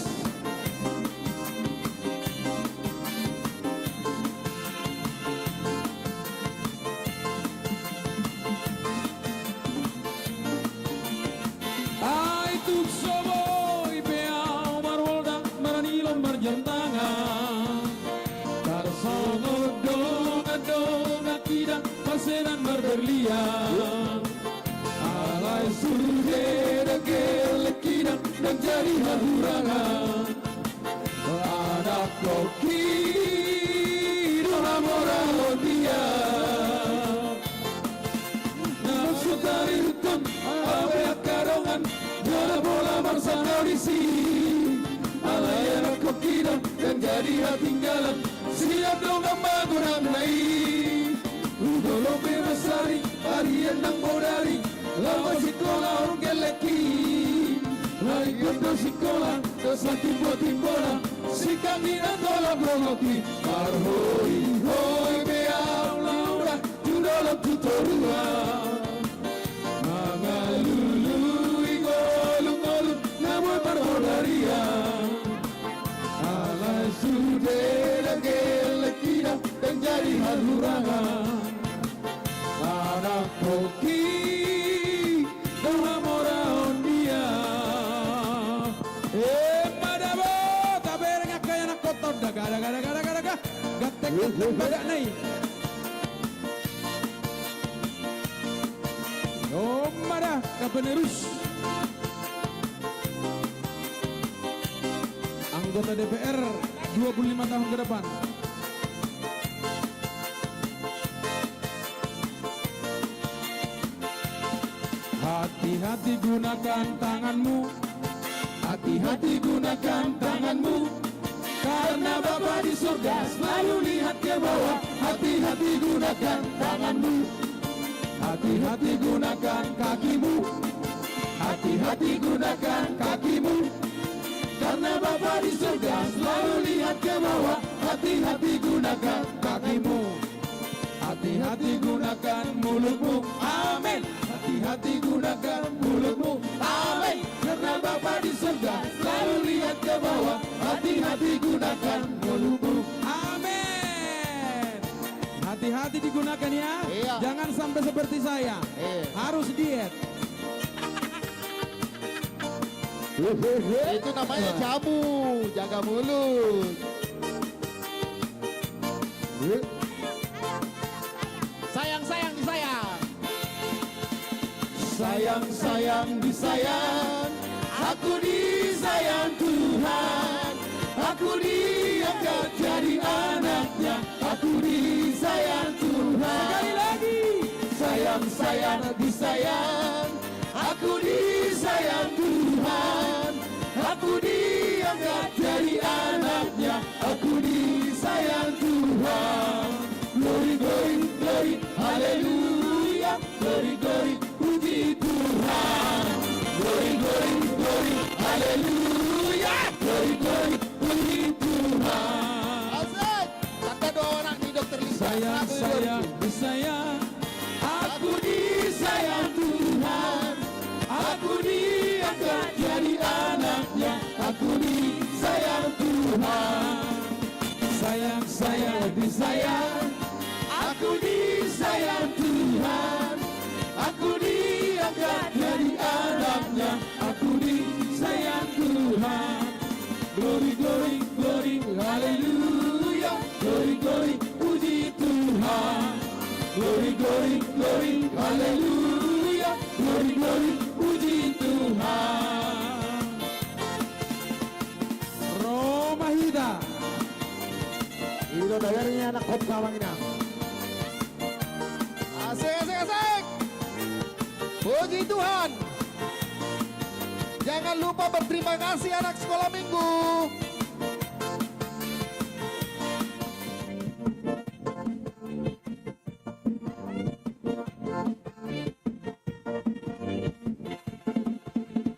S17: Ai tuk soboy beau marwolda maranilo marjam tangan. Karsongodong akira pasenan mar berlian. Alai surge degel kira dan jadi hahurangan. Anak koki do hamora dia. Nafsu dari hukum awe karongan bola bola marsa audisi. Alai anak koki dan jadi tinggalan. Siap dong ngagudang nai. Udolo be masari harian nang bodari. Lama sekolah orang geleki. Lai kondo sekolah dosa timbo-timbola. Sikang nina dola brogoki. Arhoi hoi bea
S7: tutorua Mangalului golung-golung namun berhodaria Ala sudah gelekida dan jadi halurangan Anak koki dalam orang dia madabo tabernya kayak anak kotor daga gatek badak naik Mada penerus anggota DPR 25 tahun ke depan. Hati-hati gunakan tanganmu, hati-hati gunakan tanganmu, karena Bapa di surga selalu lihat ke bawah. Hati-hati gunakan tanganmu, hati-hati gunakan kakimu, hati-hati gunakan kakimu, karena Bapa di surga selalu lihat ke bawah. Hati-hati gunakan kakimu, hati-hati gunakan mulutmu, amin. Hati-hati gunakan mulutmu, amin. Karena Bapa di surga selalu lihat ke bawah. Hati-hati gunakan mulutmu, amin. Hati-hati digunakan ya, jangan sampai seperti saya, harus diet.
S11: Itu namanya jamu, jaga mulut.
S7: Sayang-sayang disayang, sayang-sayang disayang, aku disayang Tuhan, aku diangkat jadi anaknya, aku disayang Tuhan. Sekali lagi, sayang-sayang disayang, aku disayang Tuhan, aku diangkat jadi anaknya, aku disayang Tuhan. Glory, glory, glory, haleluya, glory, glory, puji Tuhan. Glory, glory, glory, haleluya, glory, glory, puji Tuhan. Asik, kata dua orang di dokter Lisa. Sayang, disayang, aku disayang Tuhan, aku diangkat jadi anaknya, aku disayang Tuhan. Sayang, disayang, aku disayang Tuhan, aku diangkat jadi anaknya, aku disayang Tuhan. Glory, glory, glory, haleluya, glory, glory, puji Tuhan. Glory, glory, glory, haleluya, glory, glory, puji Tuhan. Romahida itu dayarnya anak kop Sawanginang. Asik, asik, asik. Puji Tuhan. Jangan lupa berterima kasih anak sekolah minggu.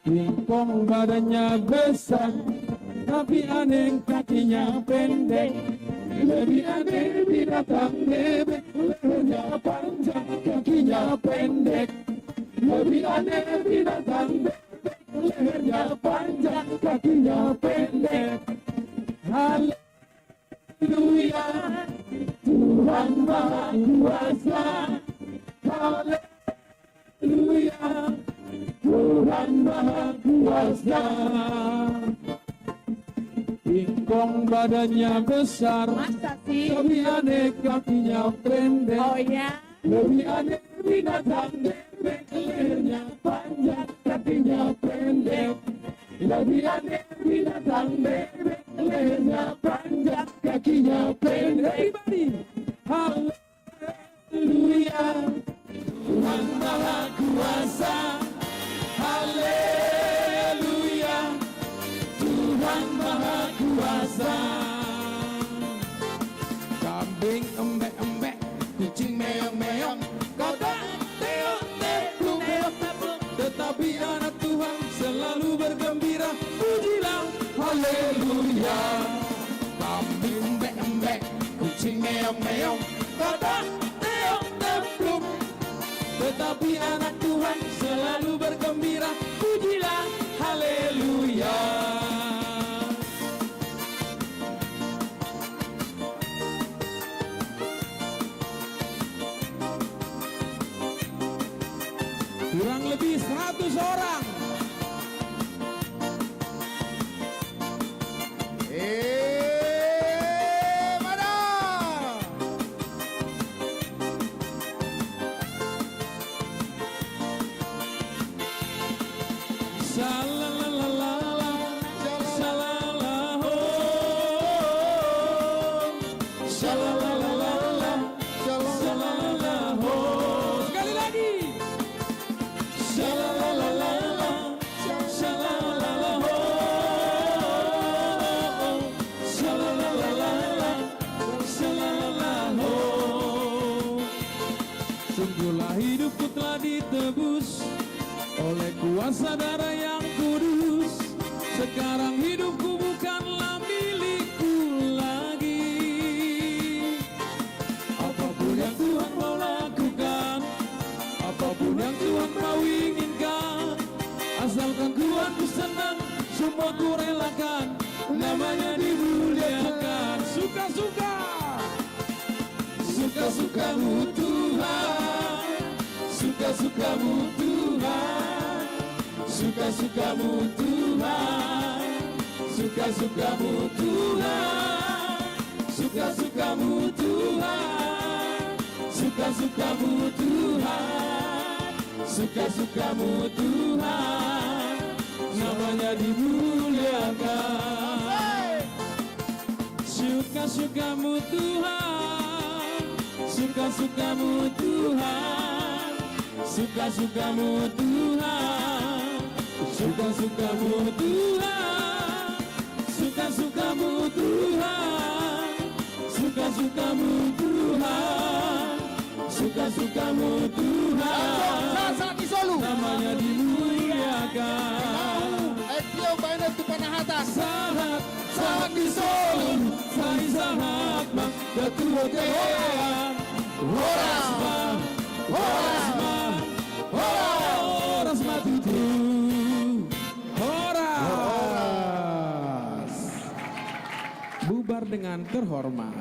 S7: Bingkong badannya besar, tapi aneh kakinya pendek. Lebih aneh binatang bebek, lehernya panjang, kakinya pendek. Lebih aneh binatang bebek, lehernya panjang, kakinya pendek. Haleluya, Tuhan Maha Kuasa. Haleluya, Tuhan Maha Kuasa. Bingkong badannya besar, lebih aneh kakinya pendek. Oh ya. Lebih aneh binatang bebek, lehernya panjang, kakinya pendek. Lebih aneh binatang bebek, lehernya panjang, kakinya pendek. Haleluya, Tuhan Maha Kuasa. Haleluya, Tuhan Maha Kuasa. Kambing embek-embek, kucing meong-meong, kata teok-teplung, tetapi anak Tuhan selalu bergembira. Pujilah haleluya. Kambing embek-embek, kucing meong-meong, kata teok-teplung,
S18: anak Tuhan selalu bergembira, pujilah haleluya.
S14: Kurang lebih 100 orang.
S12: Mana?
S18: Shalalalala, shalalaho, shalalalala, shalalaho. Sekali lagi. Shalalalala, shalalaho, shalalalala, shalalaho. Sungguhlah hidupku telah ditebus oleh kuasa darah yang kudus. Sekarang hidupku bukanlah milikku lagi. Apapun yang Tuhan mau lakukan, apapun yang Tuhan mau inginkan, asalkan Tuhan ku senang, semua ku relakan, namanya dimuliakan. Suka-suka, suka-sukamu Tuhan, suka-sukamu Tuhan, suka-sukamu Tuhan, suka-sukamu Tuhan, suka-sukamu Tuhan, suka-sukamu Tuhan, suka-sukamu Tuhan, namanya dimuliakan. Suka-sukamu Tuhan, suka-sukamu Tuhan, suka-sukamu Tuhan, suka-sukamu Tuhan, suka-sukamu Tuhan, suka-sukamu Tuhan, suka-sukamu Tuhan, namanya dimuliakan.
S12: Ekio baina tu panahata.
S18: Saat di Solo, saya sangat ketua Tuhan. Horas matutu,
S14: Horas. Bubar dengan terhormat.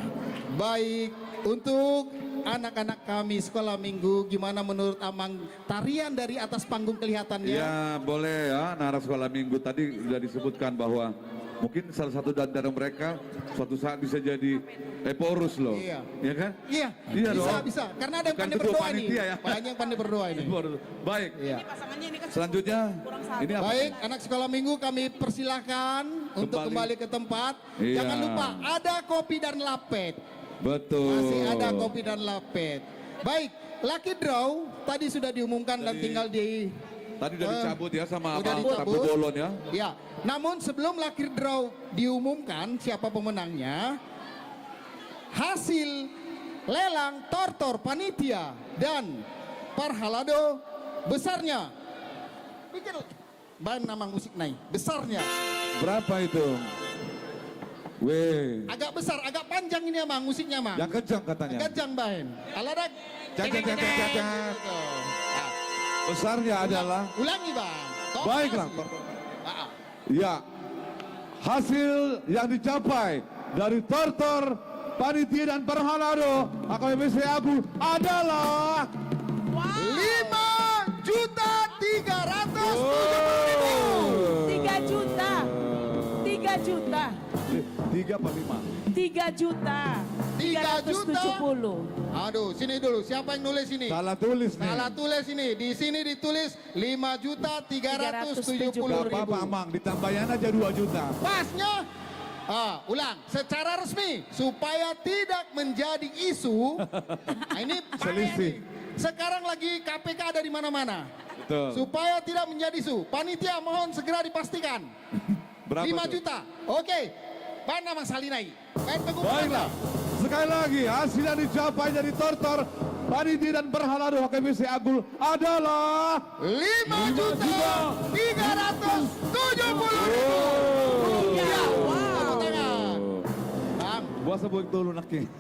S12: Baik, untuk anak-anak kami sekolah minggu, gimana menurut Amang tarian dari atas panggung kelihatannya?
S7: Ya boleh ya, anak sekolah minggu tadi sudah disebutkan bahwa mungkin salah satu dari mereka suatu saat bisa jadi porus loh.
S12: Iya.
S7: Ya kan?
S12: Iya,
S7: Iya
S12: bisa,
S7: dong.
S12: bisa. Karena ada yang
S7: Bukan
S12: pandai
S7: ketua
S12: berdoa nih.
S7: panitia ya.
S12: Banyak yang pandai berdoa ini.
S7: Baik.
S12: Iya.
S7: Selanjutnya ini apa?
S12: Baik, anak sekolah minggu kami persilahkan untuk kembali ke tempat.
S7: Iya.
S12: Jangan lupa ada kopi dan lapet.
S7: Betul.
S12: Masih ada kopi dan lapet. Baik, lucky draw tadi sudah diumumkan dan tinggal di
S7: Tadi udah dicabut ya sama
S12: udah
S7: Abang
S12: dicabut.
S7: Tabu Bolon ya.
S12: Ya, namun sebelum lucky draw diumumkan siapa pemenangnya, hasil lelang tortor panitia dan parhalado besarnya. Pikir bahan nama musik naik. Besarnya.
S7: Berapa itu? Weh.
S12: Agak besar, agak panjang ini Mang musiknya Mang.
S7: Yang kencang katanya.
S12: Kencang bahan. Aladak.
S7: Cak. Besarnya adalah.
S12: Ulangi Bang.
S7: Baiklah. Ya. Hasil yang dicapai dari tortor panitia dan perhalado AKBP Agul adalah
S3: 5.370.000. 3 juta. 3 juta.
S7: 3 apa 5?
S3: 3 juta. 370.
S12: Aduh, sini dulu. Siapa yang nulis ini?
S7: Salah tulis nih.
S12: Salah tulis ini. Di sini ditulis 5.370.000.
S7: Gak apa-apa Amang, ditambahin aja 2 juta.
S12: Pasnya, ulang. Secara resmi, supaya tidak menjadi isu. Nah, ini
S7: Selisih.
S12: sekarang lagi KPK ada di mana-mana.
S7: Betul.
S12: Supaya tidak menjadi isu. Panitia mohon segera dipastikan.
S7: Berapa
S12: 5
S7: tuh?
S12: juta. Oke. Mana Mang Salinai?
S7: Baiklah. Sekali lagi hasil yang dicapai dari tortor panitia dan berhalado HKBP Agul adalah
S12: 5.370.000 rupiah. Wow. Bang,
S7: gua sebut dulu naki.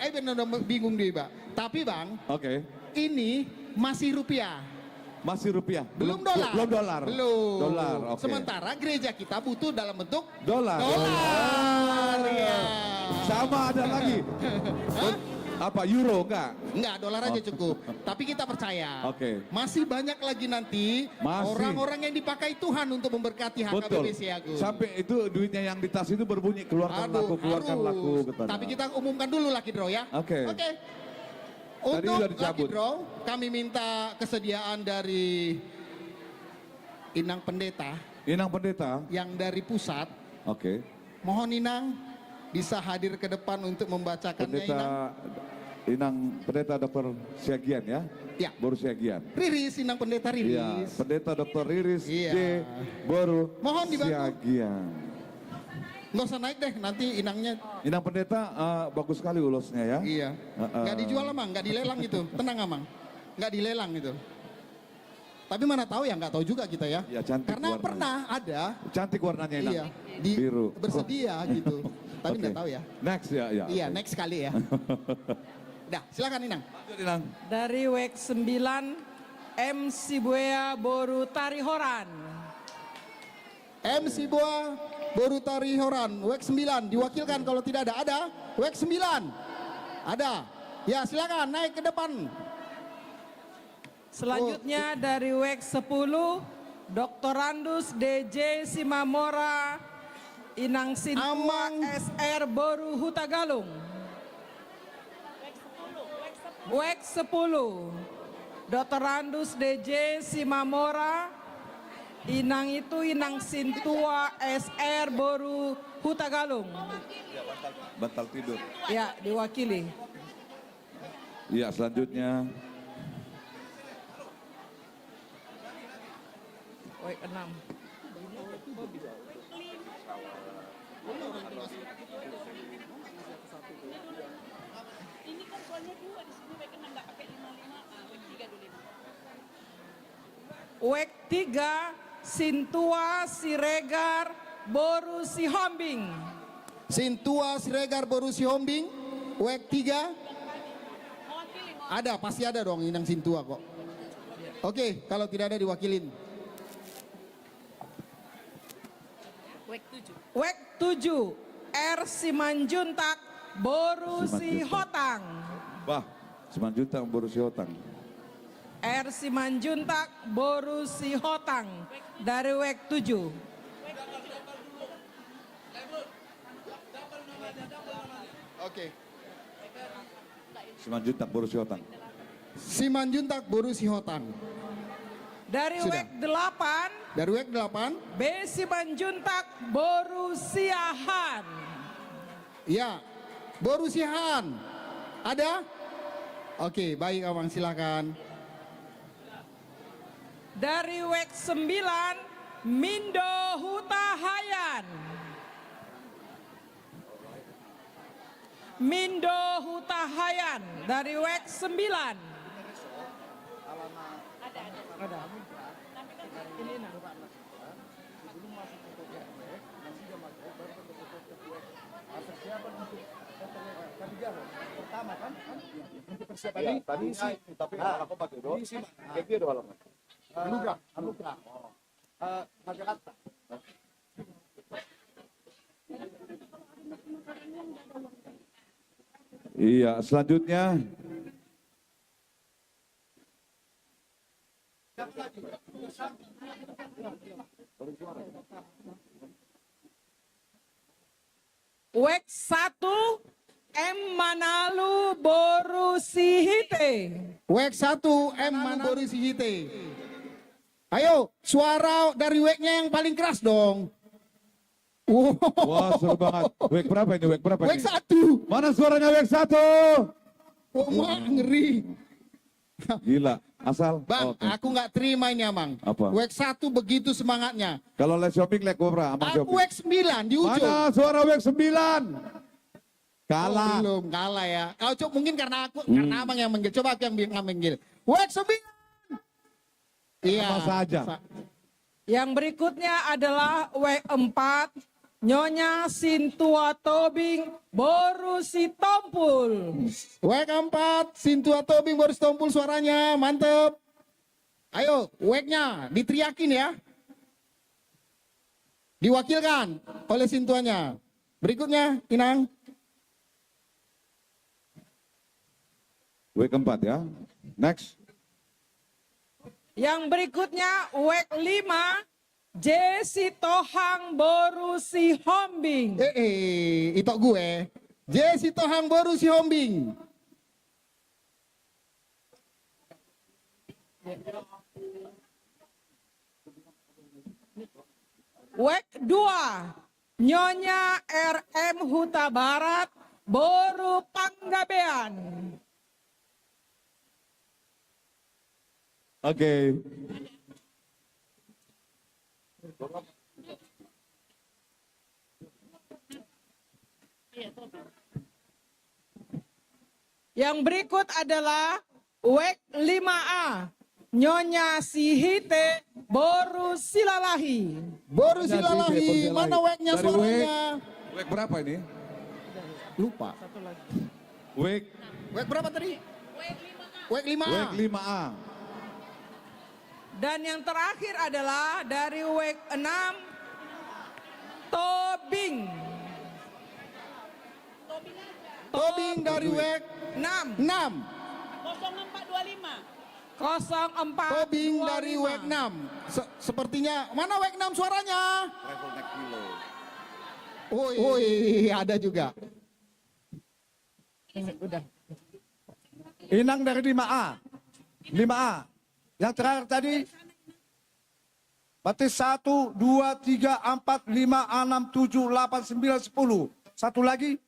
S12: bener bingung deh Bang. Tapi Bang,
S7: Oke.
S12: ini masih rupiah.
S7: Masih rupiah.
S11: Belum dolar.
S7: Belum dolar.
S11: Belum.
S7: Dolar, oke.
S11: Sementara gereja kita butuh dalam bentuk
S7: Dolar.
S11: dolar. Ya.
S7: Sama ada lagi. Apa euro enggak?
S11: Enggak, dolar aja cukup. Tapi kita percaya.
S7: Oke.
S11: Masih banyak lagi nanti
S7: Masih.
S11: orang-orang yang dipakai Tuhan untuk memberkati
S7: Betul.
S11: HKBP Siagung.
S7: Sampai itu duitnya yang di tas itu berbunyi keluarkan laku, keluarkan
S11: harus.
S7: laku. Katanya.
S11: Tapi kita umumkan dulu Lucky Draw ya.
S7: Oke.
S11: Oke.
S7: Tadi
S11: Untuk
S7: udah dicabut.
S11: Lucky Draw, kami minta kesediaan dari Inang Pendeta
S7: Inang Pendeta.
S11: yang dari pusat.
S7: Oke.
S11: Mohon Inang bisa hadir ke depan untuk membacakannya
S7: Pendeta Inang Pendeta Dr. Siagian ya?
S11: Ya.
S7: Boru Siagian.
S11: Riris, Inang Pendeta
S7: Iya,
S11: Riris.
S7: Pendeta Dr. Riris
S11: Iya.
S7: J. Boru
S11: Mohon dibantu.
S7: Siagian.
S11: Nggak usah naik deh, nanti Inangnya.
S7: Inang Pendeta bagus sekali ulosnya ya.
S11: Iya. Nggak dijual Amang, nggak dilelang gitu. Tenang Amang. Nggak dilelang gitu. Tapi mana tahu ya, nggak tahu juga kita ya.
S7: Iya, cantik
S11: Karena
S7: warnanya.
S11: pernah ada.
S7: Cantik warnanya Inang.
S11: Iya. Di,
S7: Biru.
S11: Bersedia gitu. Tapi
S7: Oke.
S11: nggak tahu ya.
S7: Next ya.
S11: Iya, next kali ya. Udah, silakan Inang.
S7: Inang.
S6: Dari WEK 9 MC Buea Boru Tarihoran.
S11: MC Boa Boru Tarihoran, WEK 9 diwakilkan kalau tidak ada. Ada? WEK 9. Ada. Ya, silakan naik ke depan.
S6: Selanjutnya dari WEK 10 Dr. Randus DJ Simamora Inang Sintua SR Boru Hutagalung. WEK 10 Dr. Randus DJ Simamora Inang itu Inang Sintua SR Boru Hutagalung.
S7: Bantal tidur.
S6: Ya, diwakili.
S7: Iya, selanjutnya
S6: WEK 6. WEK 3 Sintua Siregar Boru Sihombing.
S11: Sintua Siregar Boru Sihombing, WEK 3. Ada, pasti ada dong Inang Sintua kok. Oke, kalau tidak ada diwakilin.
S6: WEK 7 R Simanjuntak Boru Sihotang.
S7: Wah, Simanjuntak Boru Sihotang.
S6: R Simanjuntak Boru Sihotang dari WEK 7.
S11: Oke.
S7: Simanjuntak Boru Sihotang.
S11: Simanjuntak Boru Sihotang.
S6: Dari
S11: Sudah.
S6: WEK 8
S11: Dari WEK 8.
S6: B Simanjuntak Boru Siahan.
S11: Ya, Boru Siahan. Ada? Oke, baik Amang, silakan.
S6: Dari WEK 9 Mindo Hutahayan. Mindo Hutahayan dari WEK 9. Ada. Ini nah.
S7: Tadi sih, tapi aku pakai doang. Kayak dia doang.
S11: Anugerah. Jakarta.
S7: Iya, selanjutnya
S6: WEK 1 M Manalu Boru Sihite.
S11: WEK 1 M Manu Boru Sihite. Ayo, suara dari WEK-nya yang paling keras dong.
S7: wah seru banget. WEK berapa ini? WEK berapa
S11: WEK
S7: ini?
S11: 1.
S7: Mana suaranya WEK 1?
S11: Oh, mak, ngeri.
S7: Gila, asal.
S11: Bang,
S7: Oke.
S11: aku nggak terima ini Amang.
S7: Apa?
S11: WEK 1 begitu semangatnya.
S7: Kalau live shopping, live berapa? Amang
S11: Aku
S7: shopping.
S11: WEK 9 di ujung.
S7: Mana suara WEK 9? Kalah.
S11: Oh, belum kalah ya. Kau coba mungkin karena karena Abang yang manggil. Coba aku yang manggil. WEK 9. Iya.
S7: Apa saja?
S6: Yang berikutnya adalah WEK 4 Nyonya Sintua Tobing Boru Sitompul.
S11: WEK 4 Sintua Tobing Boru Sitompul suaranya mantep.
S19: Ayo, weknya diteriakin ya. Diwakilkan oleh sintuannya. Berikutnya, Inang.
S7: Wek keempat ya. Next.
S6: Yang berikutnya wek 5 Jesi Tohang Boru Si Hombing.
S19: Itu gue. Jesi Tohang Boru Si Hombing.
S6: Wek 2 Nyonya RM Huta Barat Boru Panggabean.
S7: Oke.
S6: Yang berikut adalah wek 5A Nyonya Sihite Boru Silalahi.
S19: Boru Silalahi, mana weknya
S7: Dari
S19: suaranya?
S7: Wek berapa ini?
S19: Lupa.
S7: Wek
S19: berapa tadi? Wek 5A.
S7: Wek 5A.
S6: Dan yang terakhir adalah dari wek 6 Tobing.
S19: Tobing dari wek
S6: 6. 0425.
S19: Tobing dari wek 6. Sepertinya mana wek 6 suaranya? Woi, ada juga.
S6: Udah.
S1: Inang dari 5A. 5A. Yang terakhir tadi. Berarti 1, 2, 3, 4, 5, 6, 7, 8, 9, 10. Satu lagi.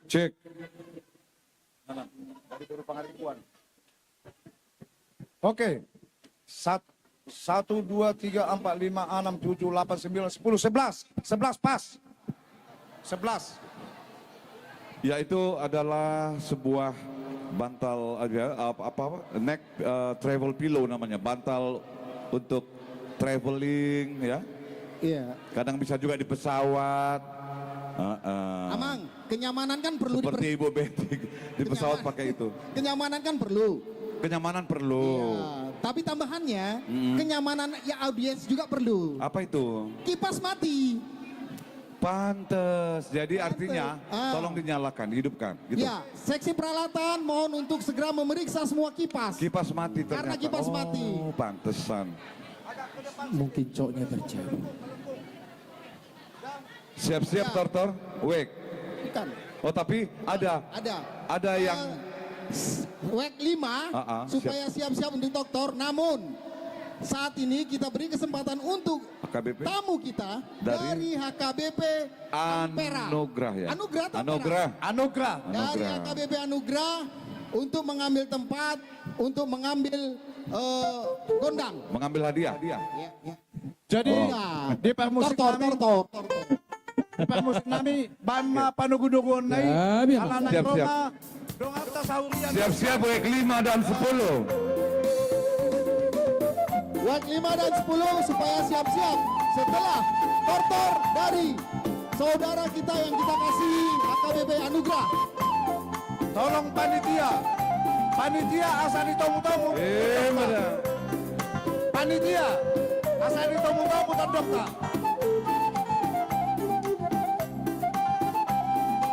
S7: Cek.
S1: Oke. 1, 2, 3, 4, 5, 6, 7, 8, 9, 10, 11. 11 pas. 11.
S7: Ya itu adalah sebuah bantal neck travel pillow namanya, bantal untuk traveling ya.
S19: Iya.
S7: Kadang bisa juga di pesawat.
S19: Amang, kenyamanan kan perlu
S7: Seperti Ibu Betty di pesawat pakai itu.
S19: Kenyamanan kan perlu.
S7: Kenyamanan perlu.
S19: Tapi tambahannya, kenyamanan ya audiens juga perlu.
S7: Apa itu?
S19: Kipas mati.
S7: Pantes. Jadi artinya tolong dinyalakan, dihidupkan gitu.
S19: Ya, seksi peralatan mohon untuk segera memeriksa semua kipas.
S7: Kipas mati ternyata.
S19: Karena kipas mati.
S7: Oh, pantesan.
S18: Mungkin coknya terjadi.
S7: Siap-siap Tortor, wek.
S19: Bukan.
S7: Oh tapi ada. Ada yang
S19: Wek 5 supaya siap-siap untuk dokter. Namun saat ini kita beri kesempatan untuk
S7: HKBP
S19: tamu kita dari HKBP Ampera.
S7: Anugrah ya.
S19: Anugrah atau
S1: Anugrah.
S19: Dari HKBP Anugrah untuk mengambil tempat, untuk mengambil gondang.
S7: Mengambil hadiah.
S1: Jadi di permusik kami, di permusik kami, Bama Panugudugun Nai, Alana Roma, Dong Arta Saurian.
S7: Siap-siap wek 5 dan 10.
S19: Wek 5 dan 10 supaya siap-siap setelah tortor dari saudara kita yang kita kasih HKBP Anugrah.
S1: Tolong panitia asal ditomu-tomu. Panitia asal ditomu-tomu terdokter.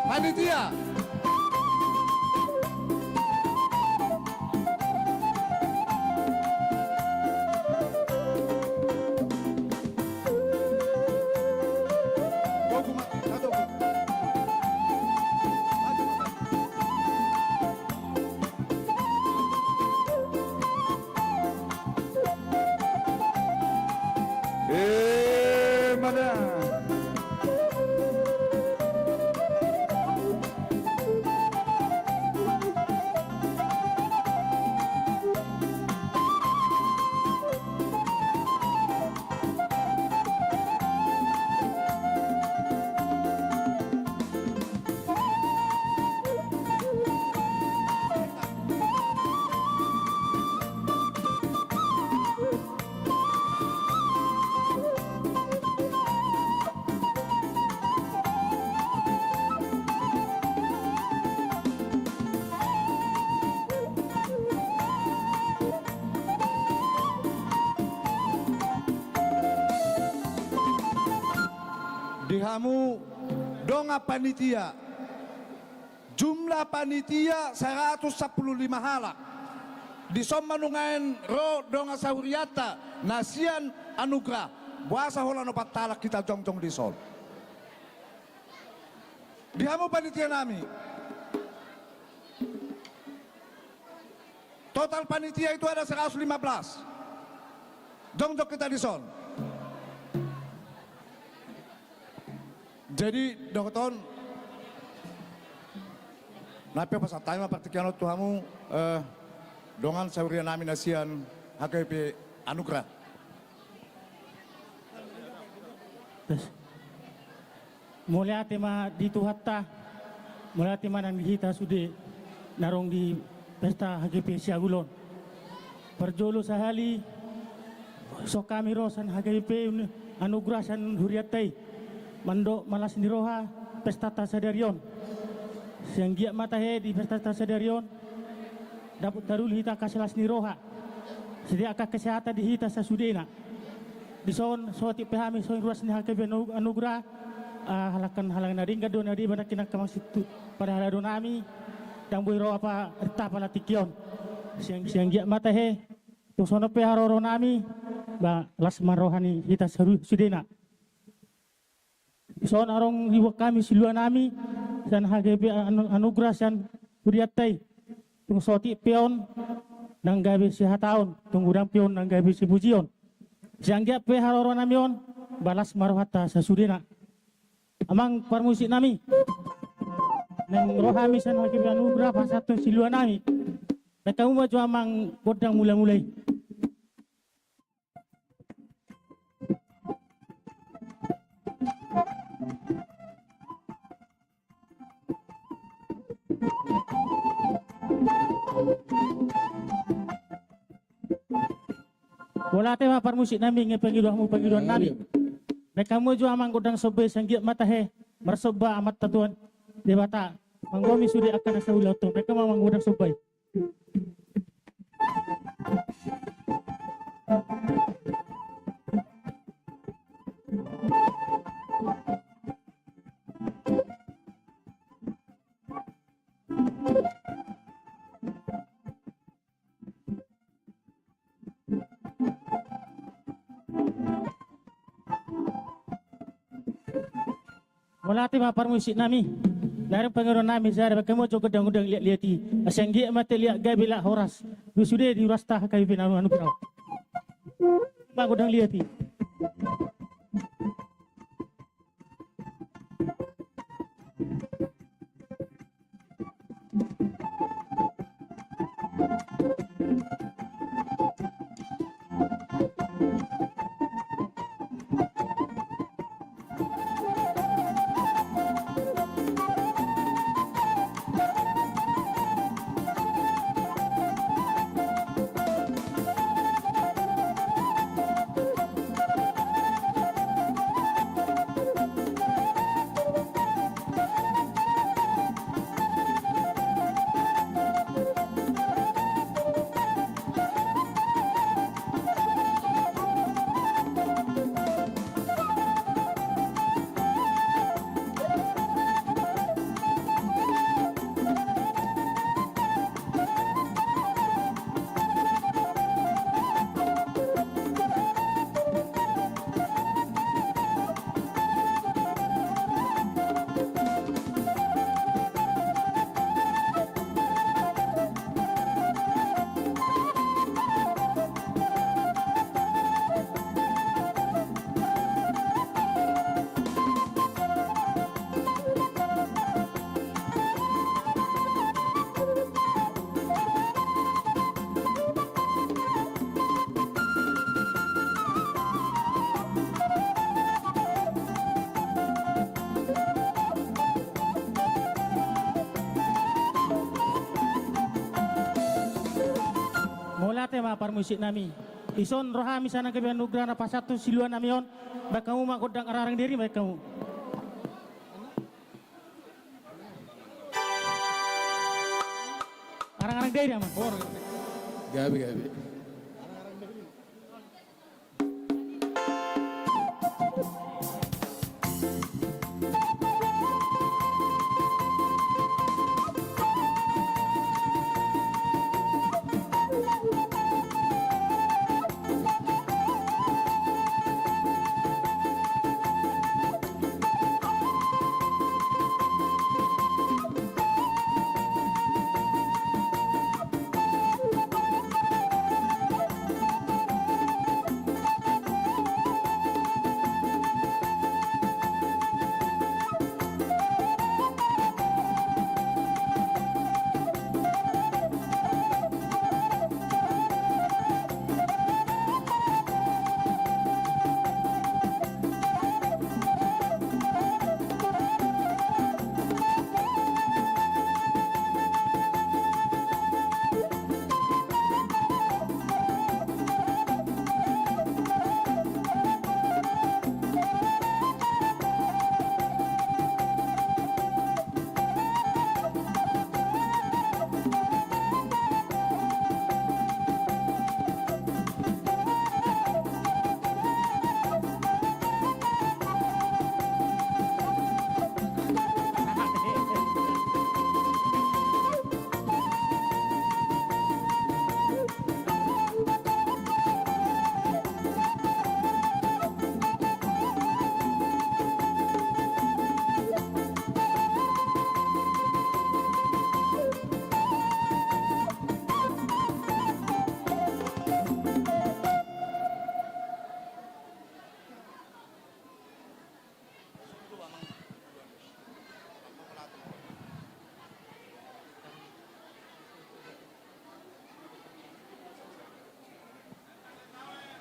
S1: Panitia.
S7: Mana?
S1: dihamu donga panitia. Jumlah panitia 115 halak. Di sommanungain ro donga sauriata nasian anugerah. Buasa holano patalak kita jongjong di sol. Dihamu panitia nami. Total panitia itu ada 115. Jongjong kita di sol. Jadi dokter napi pas tayo mapartikiano tuhamu dongan saurian namin nasian HKP anugerah.
S13: Mulai tema di Tuhatta, mulai tema nang dihita sudah narong di pesta HGP Siagulon. Perjolo sahali, so kami rosan HGP anugerah san huriatai, mandok malas niroha pesta tasadarion. Siang giat matahe di pesta tasadarion, dapat darul hita kasilas niroha. Sediakah kesehatan di hita sasudena. Di son soati pehami son ruas ni HGP anugerah. Halakan naringga do nadi bana kina kamang situ pada halado nami dang buiro apa erta pala tikion siang giat mata he tu sono pe haroro nami ba lasman rohani hita seru sudena son arong liwa kami silua nami dan HGP anugerah san huriatai tung soti pion nang gabe sihataon tung udang pion nang gabe sibujion siang giat pe haroro nami on balas marohata sasudena. Amang permusik nami nang rohami san HGP anugerah pasatun siluan nami dan kamu baju amang kodang mulai-mulai bola tema permusik nami panggiluan nami. Nek kamu juga amang godang sobe sanggiat mata he mersoba amat tatuan debata manggomi sudah akan asa ulatong mereka mamang godang sobai. Walati mapar musik nami, dari pengeron nami saya kamu juga udang lihat asenggi mati lihat gabila horas, sudah diurasta kayu pinanu anugerah, bang udang lihat tema parmusik nami. Ison rohami sana ke anugerah na pasatu siluan namion. Baik kamu mak godang arang diri baik kamu. Arang-arang diri aman.
S18: Gabi.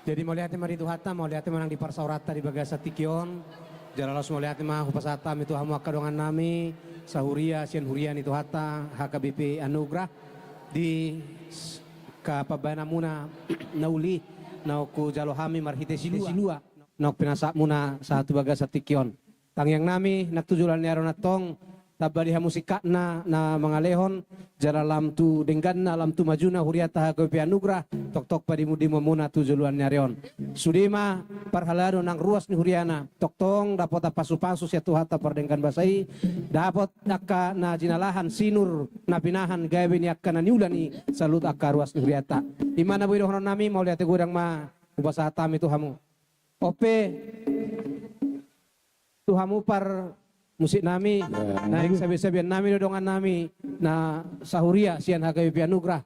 S2: Jadi mau lihat mari itu hatta mau lihat menang di parsaurata di bagasa tikion. Jalalos mau lihat mah hupasata itu hamu akadongan nami sahuria sian hurian itu hatta HKBP anugerah di kapabana muna nauli nauku jalohami marhite silua nauk pinasak muna satu bagasa tikion. Tang yang nami nak tujulan ni aron atong tabali hamusika na mangalehon jaralam tu denggan alam tu majuna huriata HKBP anugerah tok padimudi muna tujulan ni aron. Sudima parhalado nang ruas ni huriana toktong dapat pasu-pasu sia tuhata pardengkan basai dapat akka na jinalahan sinur na pinahan gawe ni akka na niulani salut akka ruas ni huriata. Di mana bu hono nami mau lihat gudang ma ubasa hatam itu hamu. Ope tuhamu par musik nami, naik sabi-sabian nami dodongan nami na sahuria sian HKBP anugerah.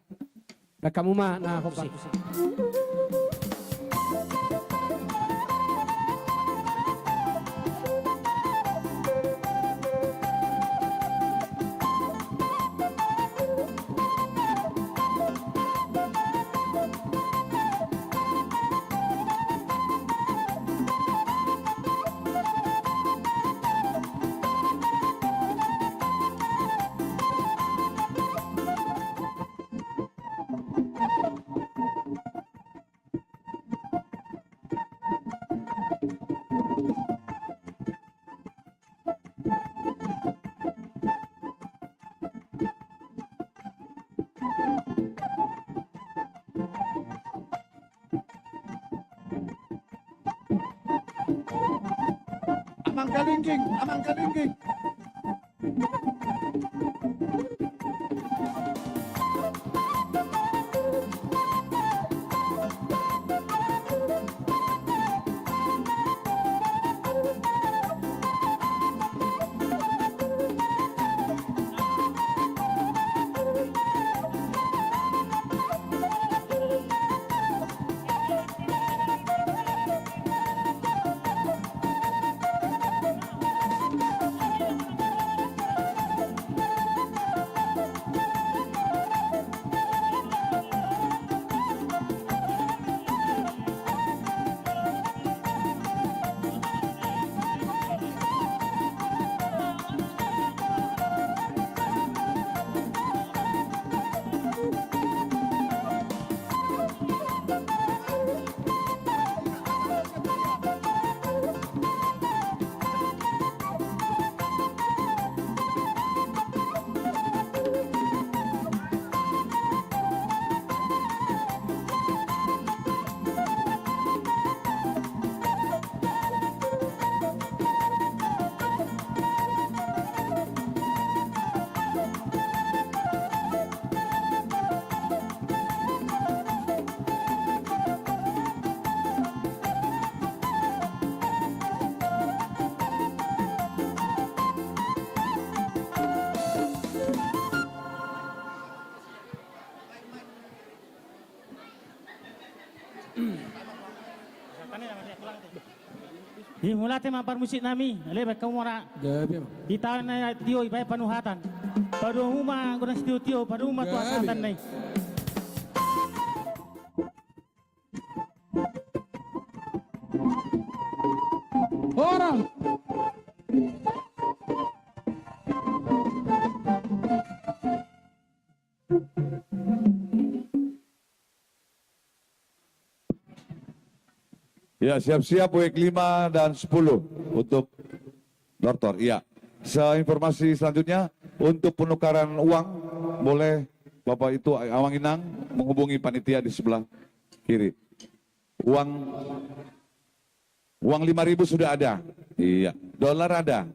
S2: Na kamu mah na hopsi.
S12: Amang Kalingking, Amang Kalingking.
S13: Di mulate mapar musik nami, lebe kamu ora. Kita na tio ibai panuhatan. Pada rumah guna tio pada rumah tuatan nai.
S14: Orang.
S7: Ya, siap-siap week 5 dan 10 untuk Dortor. Iya. Seinformasi selanjutnya untuk penukaran uang boleh Bapak itu Awang Inang menghubungi panitia di sebelah kiri. Uang 5.000 sudah ada. Iya. Dolar ada.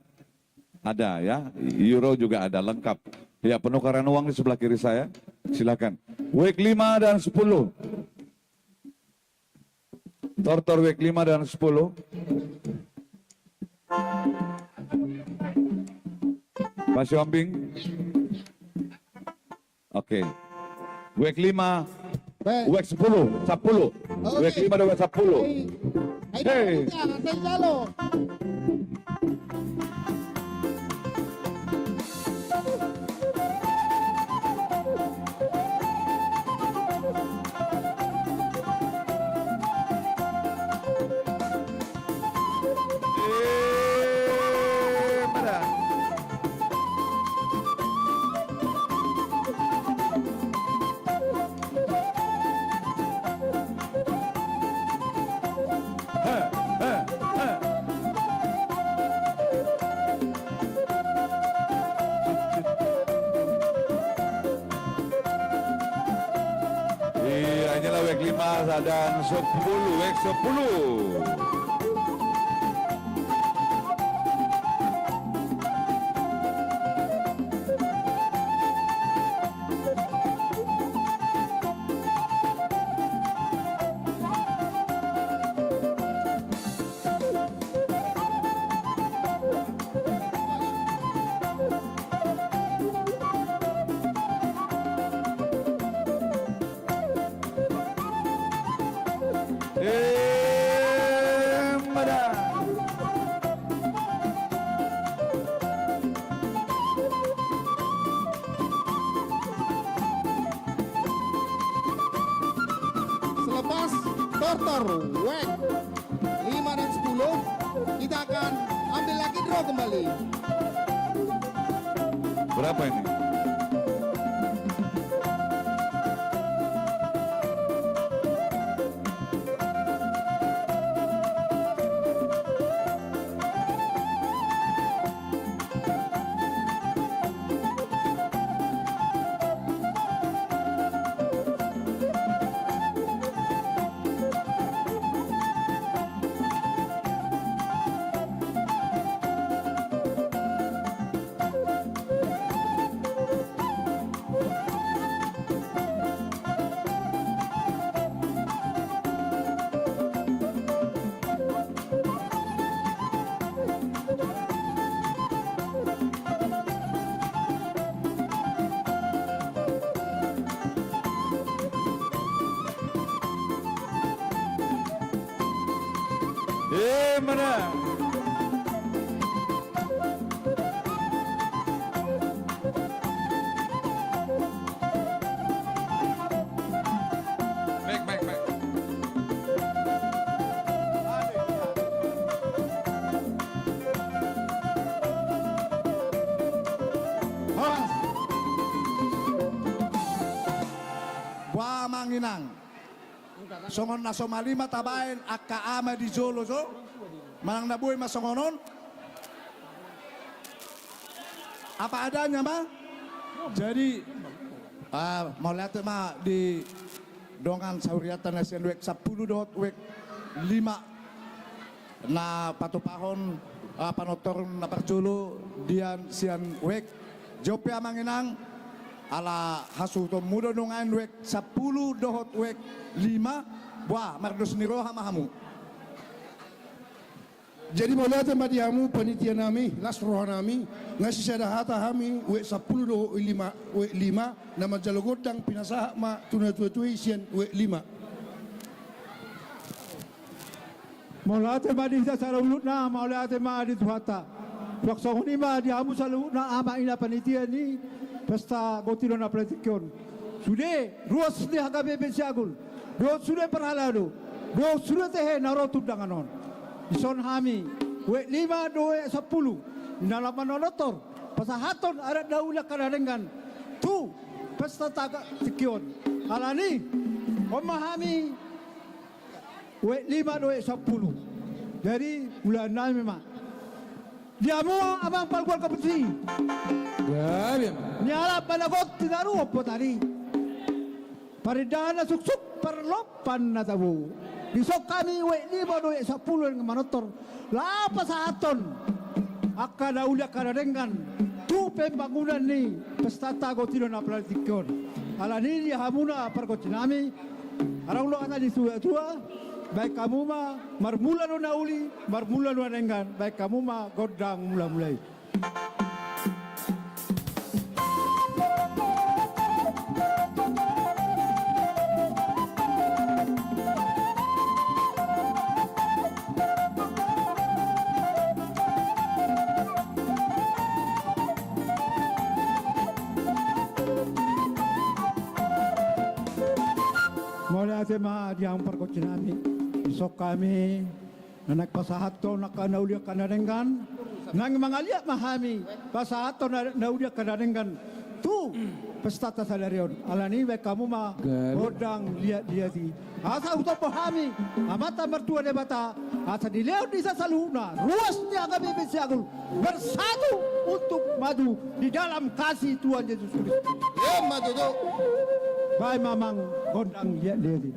S7: Ada ya. Euro juga ada lengkap. Ya, penukaran uang di sebelah kiri saya. Silakan. Week 5 dan 10. Tortor week 5 dan 10. Pak Siombing. Oke. Week 5, week 10, 10. Week 5 dan week 10. Hey. 5 dan 10, WEG 10.
S19: Selepas Tortor, WEG 5 dan 10, kita akan ambil lagi draw kembali.
S7: Berapa ini? Mana? Baik.
S1: Buah Manginang. Songon na somalima tabain akka ama di Jolo so. Manang nabuhay masongonon. Apa adanya mah? Jadi mau lihat mah di dongan sauriatan nasian WEG 10 dot WEG 5 na patupahon panotor na parculo dian sian WEG Jopia Manginang ala hasuto mudo dongan WEG 10 dot WEG 5 buah mardos niro hamahamu.
S12: Jadi mau lihat madiamu panitia nami, lasroh nami, ngasih sada hata kami, WEG 10 do WEG 5, nama jalogodang pinasah ma tuna tuai sian WEG 5.
S11: Mau lihat madi sa salulut na, mau lihat madi tuhata. Waksong ni madi amu salulut na ama ina panitia ni, pesta gotilo na platikon. Sudah ruas ni hagabe besiagul, do sudah perhalado, do sudah tehe narotu danganon. Ison hami, WEG 5 do WEG 10, nalaman nolotor, pasahaton arat daula kadarengan, tu pesta taga tikion. Alani, memahami WEG 5 do WEG 10. Jadi bulan nami memang. Dia mau abang palkual kaputsi.
S14: Ya,
S11: Nyala panagot tinaru apa tadi. Paridana suksuk perlopan na tabu. Besok kami WEG 5 do WEG 10 yang manotor. Lapa sahaton. Akka daulia kadarengan. Tu pembangunan ni pesta tago tino na platikon. Alani dia hamuna perkocinami. Arang lo kata di tua. Baik kamu mah marmula no nauli, marmula no nengan. Baik kamu mah godang mula-mulai. Mulai tema yang perkocinami, besok kami nanak pasahat to nakanaulia kanarengan, nang mangaliat mahami pasahat to naulia kanarengan tu pesta tasalarion. Alani baik kamu mah godang lihat di asa utop pahami amata mertua debata asa dileu di sasaluna ruasnya kami besiagul bersatu untuk maju di dalam kasih Tuhan Yesus Kristus.
S19: Ya maju tu.
S11: Baik mamang godang lihat di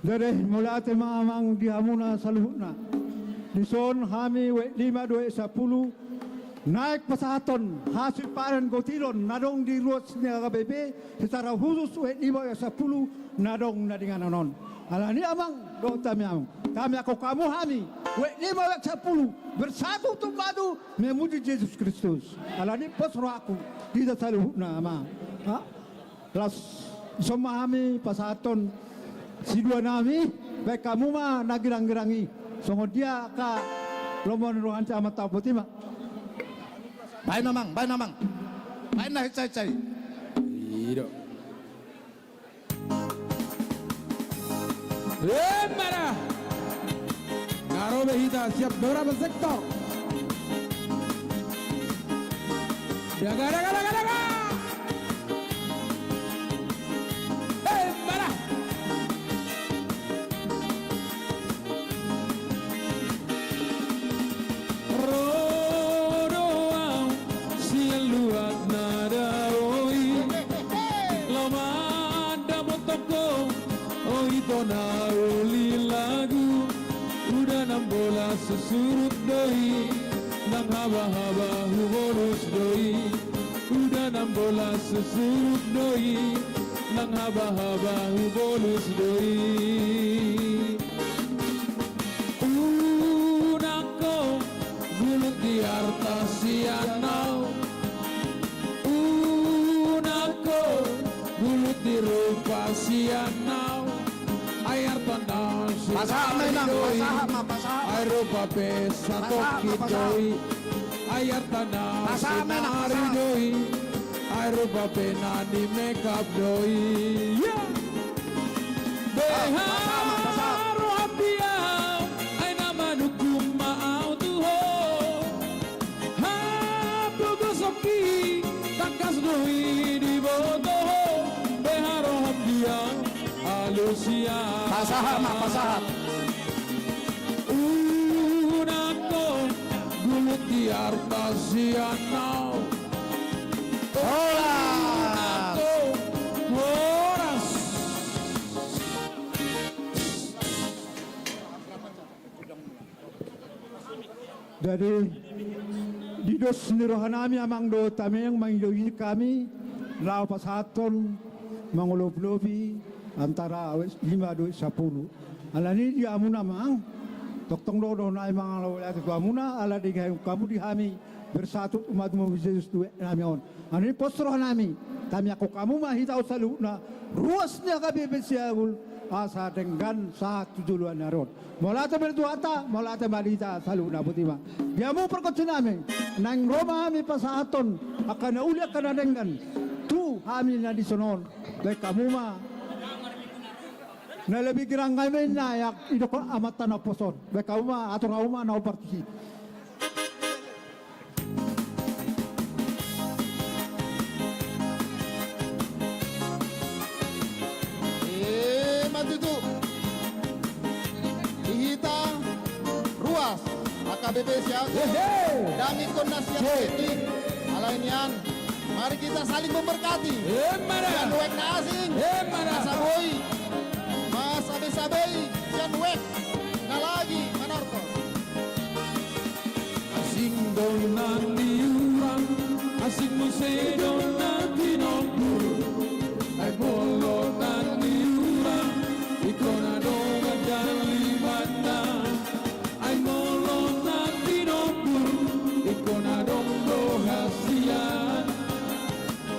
S11: Dari mulai mamang dihamuna saluhna. Dison kami we 5 2 10 naik pesaton hasil panen gotilon nadong di ruasnya KBP secara khusus we 5 10 nadong nadingan anon. Alani amang do kami aku kamu kami we 5 10 bersatu untuk madu memuji Yesus Kristus. Alani pasro aku tidak saluhna amang. Las semua kami pesaton si dua nami baik kamu mah nagirang-girangi songo dia ka lomon rohan sama tau putih mah
S1: baik namang baik nah cai
S14: Iyo. Marah. Ngarobe hita siap beberapa sektor. Daga. Marah. Rodoang siluat nada oi. Lomanda motoko oi tona uli lagu. Udah 6 bola sesurut doi. Nang haba-haba bonus doi. Udah 6 bola sesurut doi. Nang haba-haba bonus doi. Unako gulut di harta sianau. Unako gulut di rupa sianau. Ayar tanah Ay rupa pesa toki doi. Ayar tanah senari doi. Ay rupa pena di makeup doi. Beharo hapiau. Ay nama nukum maau tuho. Hapu gosoki takas doi di bodoh. Beharo hapiau. Alusia pasahat unako gulut di harta sianau unako horas
S11: dari didos nirohanami amang do tameng mangyoyi kami lau pasaton mangolob-lobi antara 5 2 10 alani dia amuna mang toktong do na mga lawala to amuna ala di kamu dihami bersatu umat Yesus tu nami on ani postro nami kami aku kamu mah hitau saluna ruasnya kabi besiagul asa dengan satu duluan narod molate berduata molate malita saluna putima dia mu perkocin nami nang Roma kami pasaton akan uli akan dengan tu kami na disonon baik kamu mah na lebih kirang kami na yak ito ko amatan na poson baik kamu mah atau kamu mah na partisi
S19: Matutu Ihita Ruas AKBP siap Dami Konas siap teknik Alainian mari kita saling memberkati Sian wek na asing Mas Aboy Mas Abe-sabey Sian wek na lagi Manorto
S14: asing donan diurang asing musik donan dinompur ay bolonan diurang ikona dongan dan limana ay molonan dinompur ikona donggo hasian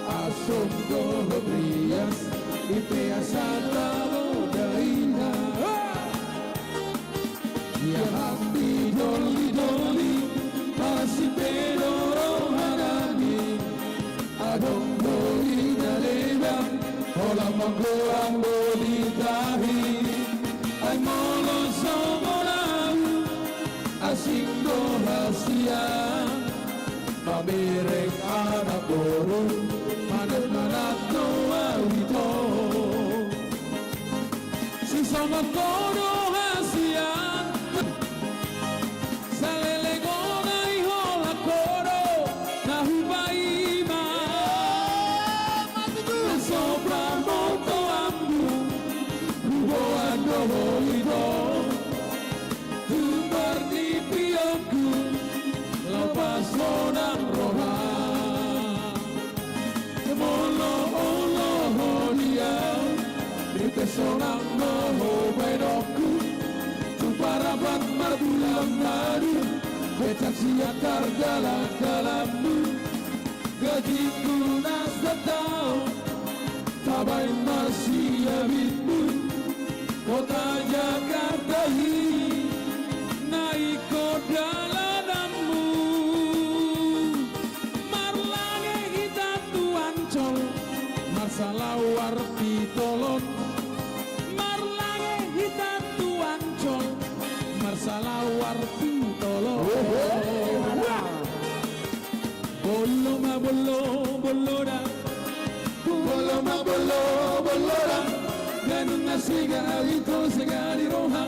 S14: asum go brias ipeasa talo daina ya hamdi doli doli masih pedoro hanani adong doli nalebang hola manggoang doli tahi ay molo somolau asing do rahasia pamerek anak boru manat no awito si sama kono hasia ito tumbar di piyangku lepas sonang roha molo olo dia di pesonang moho bedokku tu parabat marbulam madu becak siakar dalam-dalammu gajiku nas datang tabai masih yabitmu kota Jakarta ini naik kota dalammu marlange hitam tuan col masalah warti tolon marlange hitam tuan col masalah warti tolon bolo ma bolo da bolo ma bolo da danunga siga awito segari roha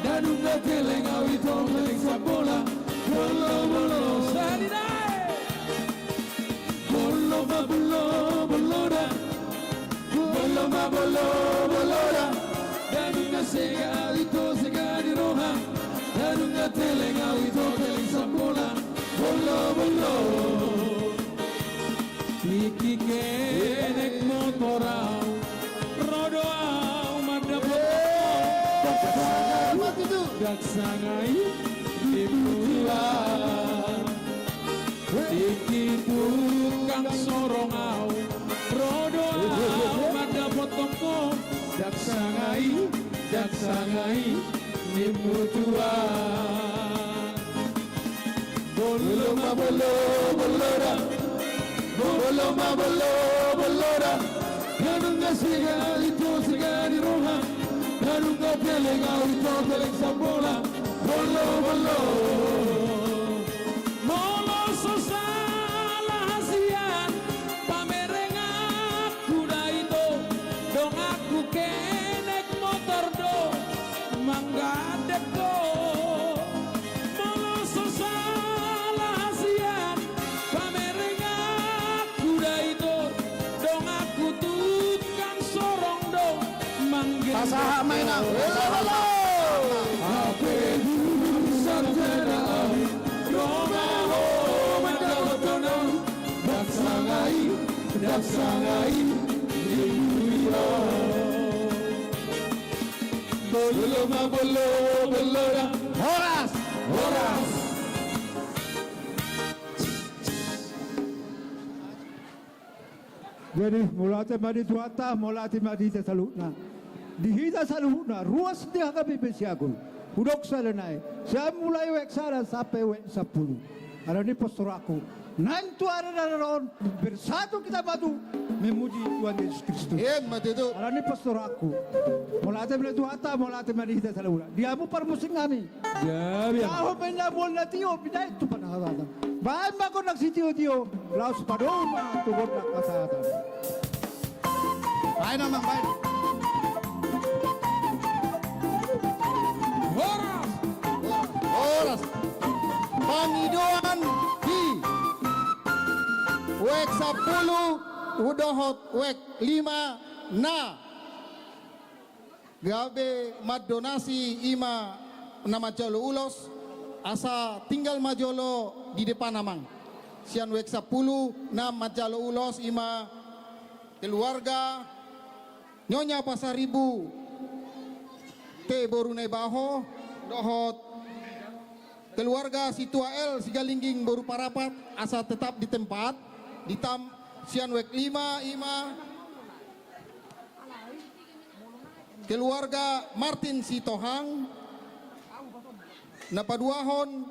S14: danunga keleng awito keleng sabola bolo sadi dai bolo ma bolo da bolo ma bolo da danunga siga awito segari roha danunga keleng awito keleng sabola bolo Iki kenek motorau rodoau madapo daksangai dibulan iki tukang sorongau rodoau madapo tongko daksangai dimutuan bolo ma bolo da bolo ma bolo da kanunga siga itu siga di roha kanunga keleng itu keleng sambola bolo molo sosala hasian pamereng aku daito dong aku kenek motor do manggadek do molo sosala hasian pamereng aku daito dong aku tukang sorong do manggil
S19: Pasaha mainang.
S14: Ape sarjana Romeo Madalotono daksangai Ibuira bolo ma bolo da Horas
S11: Jadi mulate madi tuata, mulate madi salutna. Dihita salutna, ruas dia kami besiagun. Udok salenai. Saya mulai wek sara sampai wek 10. Ada ni pastoraku. Nanti ada dalam bersatu kita batu memuji Tuhan Yesus Kristus. Ada ni pastoraku. Mulate madi tuata, mulate madi hita salutna. Dia mu permusim kami.
S14: Ya biar.
S11: Tahu benda bola tio, benda itu pada hal. Bahan makon nak sitio tio, laus padoma tu bola kasatan.
S19: Baik namang baik. Horas. Pangidoan di wek 10 udohot wek 5 na gabe madonasi ima nama jalo ulos asa tinggal majolo di depan namang sian wek 10 na majalo ulos ima keluarga Nyonya Pasaribu te borunai baho dohot keluarga Situael Sigalingging baru parapat asa tetap di tempat ditam sian wek 5 ima keluarga Martin Sitohang napaduahon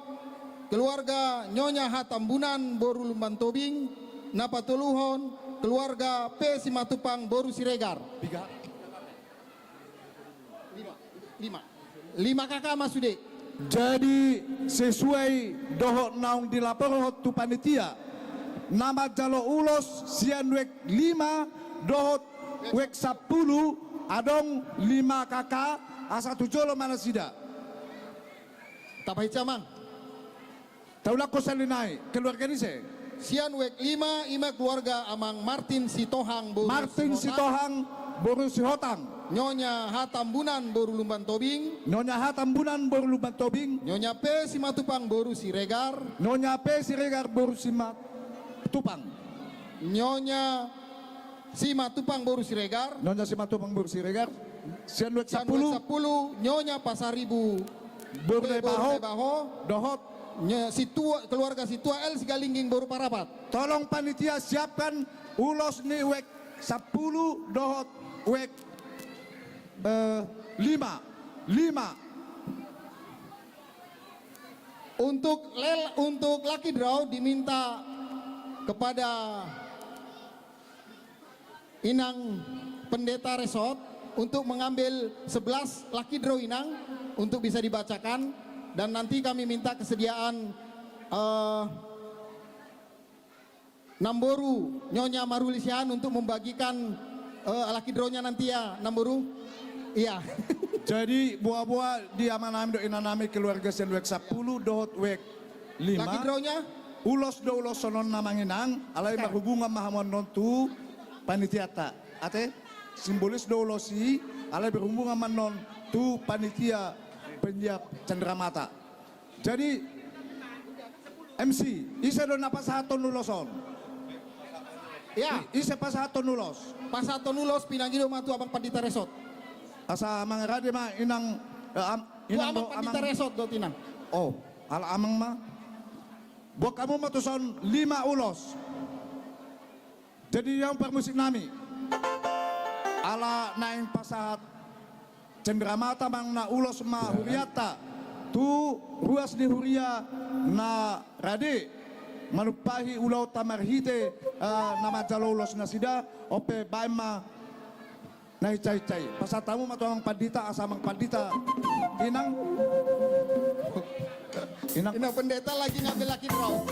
S19: keluarga Nyonya Hatambunan boru Lumban Tobing napatuluhon keluarga P Simatupang boru Siregar 5 kakak Mas Sude.
S1: Jadi sesuai dohok naung dilaporot tu panitia nama jalo ulos sian wek 5 dohot wek 10 adong 5 kakak asa tujolo mana sida
S19: tapai camang
S1: taulah kosalinai keluarga ni se
S19: sian wek 5 ima keluarga amang Martin Sitohang boru
S1: Martin Sitohang boru Sihotang
S19: Nyonya Hatambunan Boru Lumban Tobing.
S1: Nyonya Hatambunan Boru Lumban Tobing.
S19: Nyonya P Simatupang Boru Siregar.
S1: Nyonya P Siregar Boru Simatupang.
S19: Nyonya Simatupang Boru Siregar.
S1: Nyonya Simatupang Boru Siregar. Sianwek 10.
S19: Nyonya Pasaribu
S1: Boru Baho. Dohot.
S19: Keluarga Situa El Sigalingging Boru Parapat.
S1: Tolong panitia siapkan ulos ni wek 10 dohot wek 5.
S19: Untuk lucky draw diminta kepada Inang Pendeta Resort untuk mengambil 11 lucky draw Inang untuk bisa dibacakan, dan nanti kami minta kesediaan Namboru Nyonya Marulisian untuk membagikan lucky draw-nya nanti ya, Namboru. Iya.
S1: Jadi buah-buah di amanam do inanami keluarga Senwek 10 dohot wek 5.
S19: Lucky draw-nya
S1: ulos do ulos sonon namanginang alai berhubungan mahamon nontu panitiata. Ate simbolis do ulosi alai berhubungan manon tu panitia penyiap Cendramata. Jadi MC isa do napa saton nuloson.
S19: Ya,
S1: isa pasaton nulos.
S19: Pasaton nulos pinangido matu abang Pandita Resort.
S1: Asa mangarade ma inang
S19: Inang abang Pandita Resort do tinang.
S1: Oh, ala amang ma. Buat kamu matuson 5 ulos. Jadi yang permusik nami. Ala naing pasahat Cendramata mang na ulos ma huriata. Tu ruas di huria na rade. Manupahi ulau tamarhite nama jalolos na sida. Ope baima na hicay-cay. Pasatamu matuang Pandita asamang Pandita. Inang
S19: Pendeta lagi ngambil lucky draw.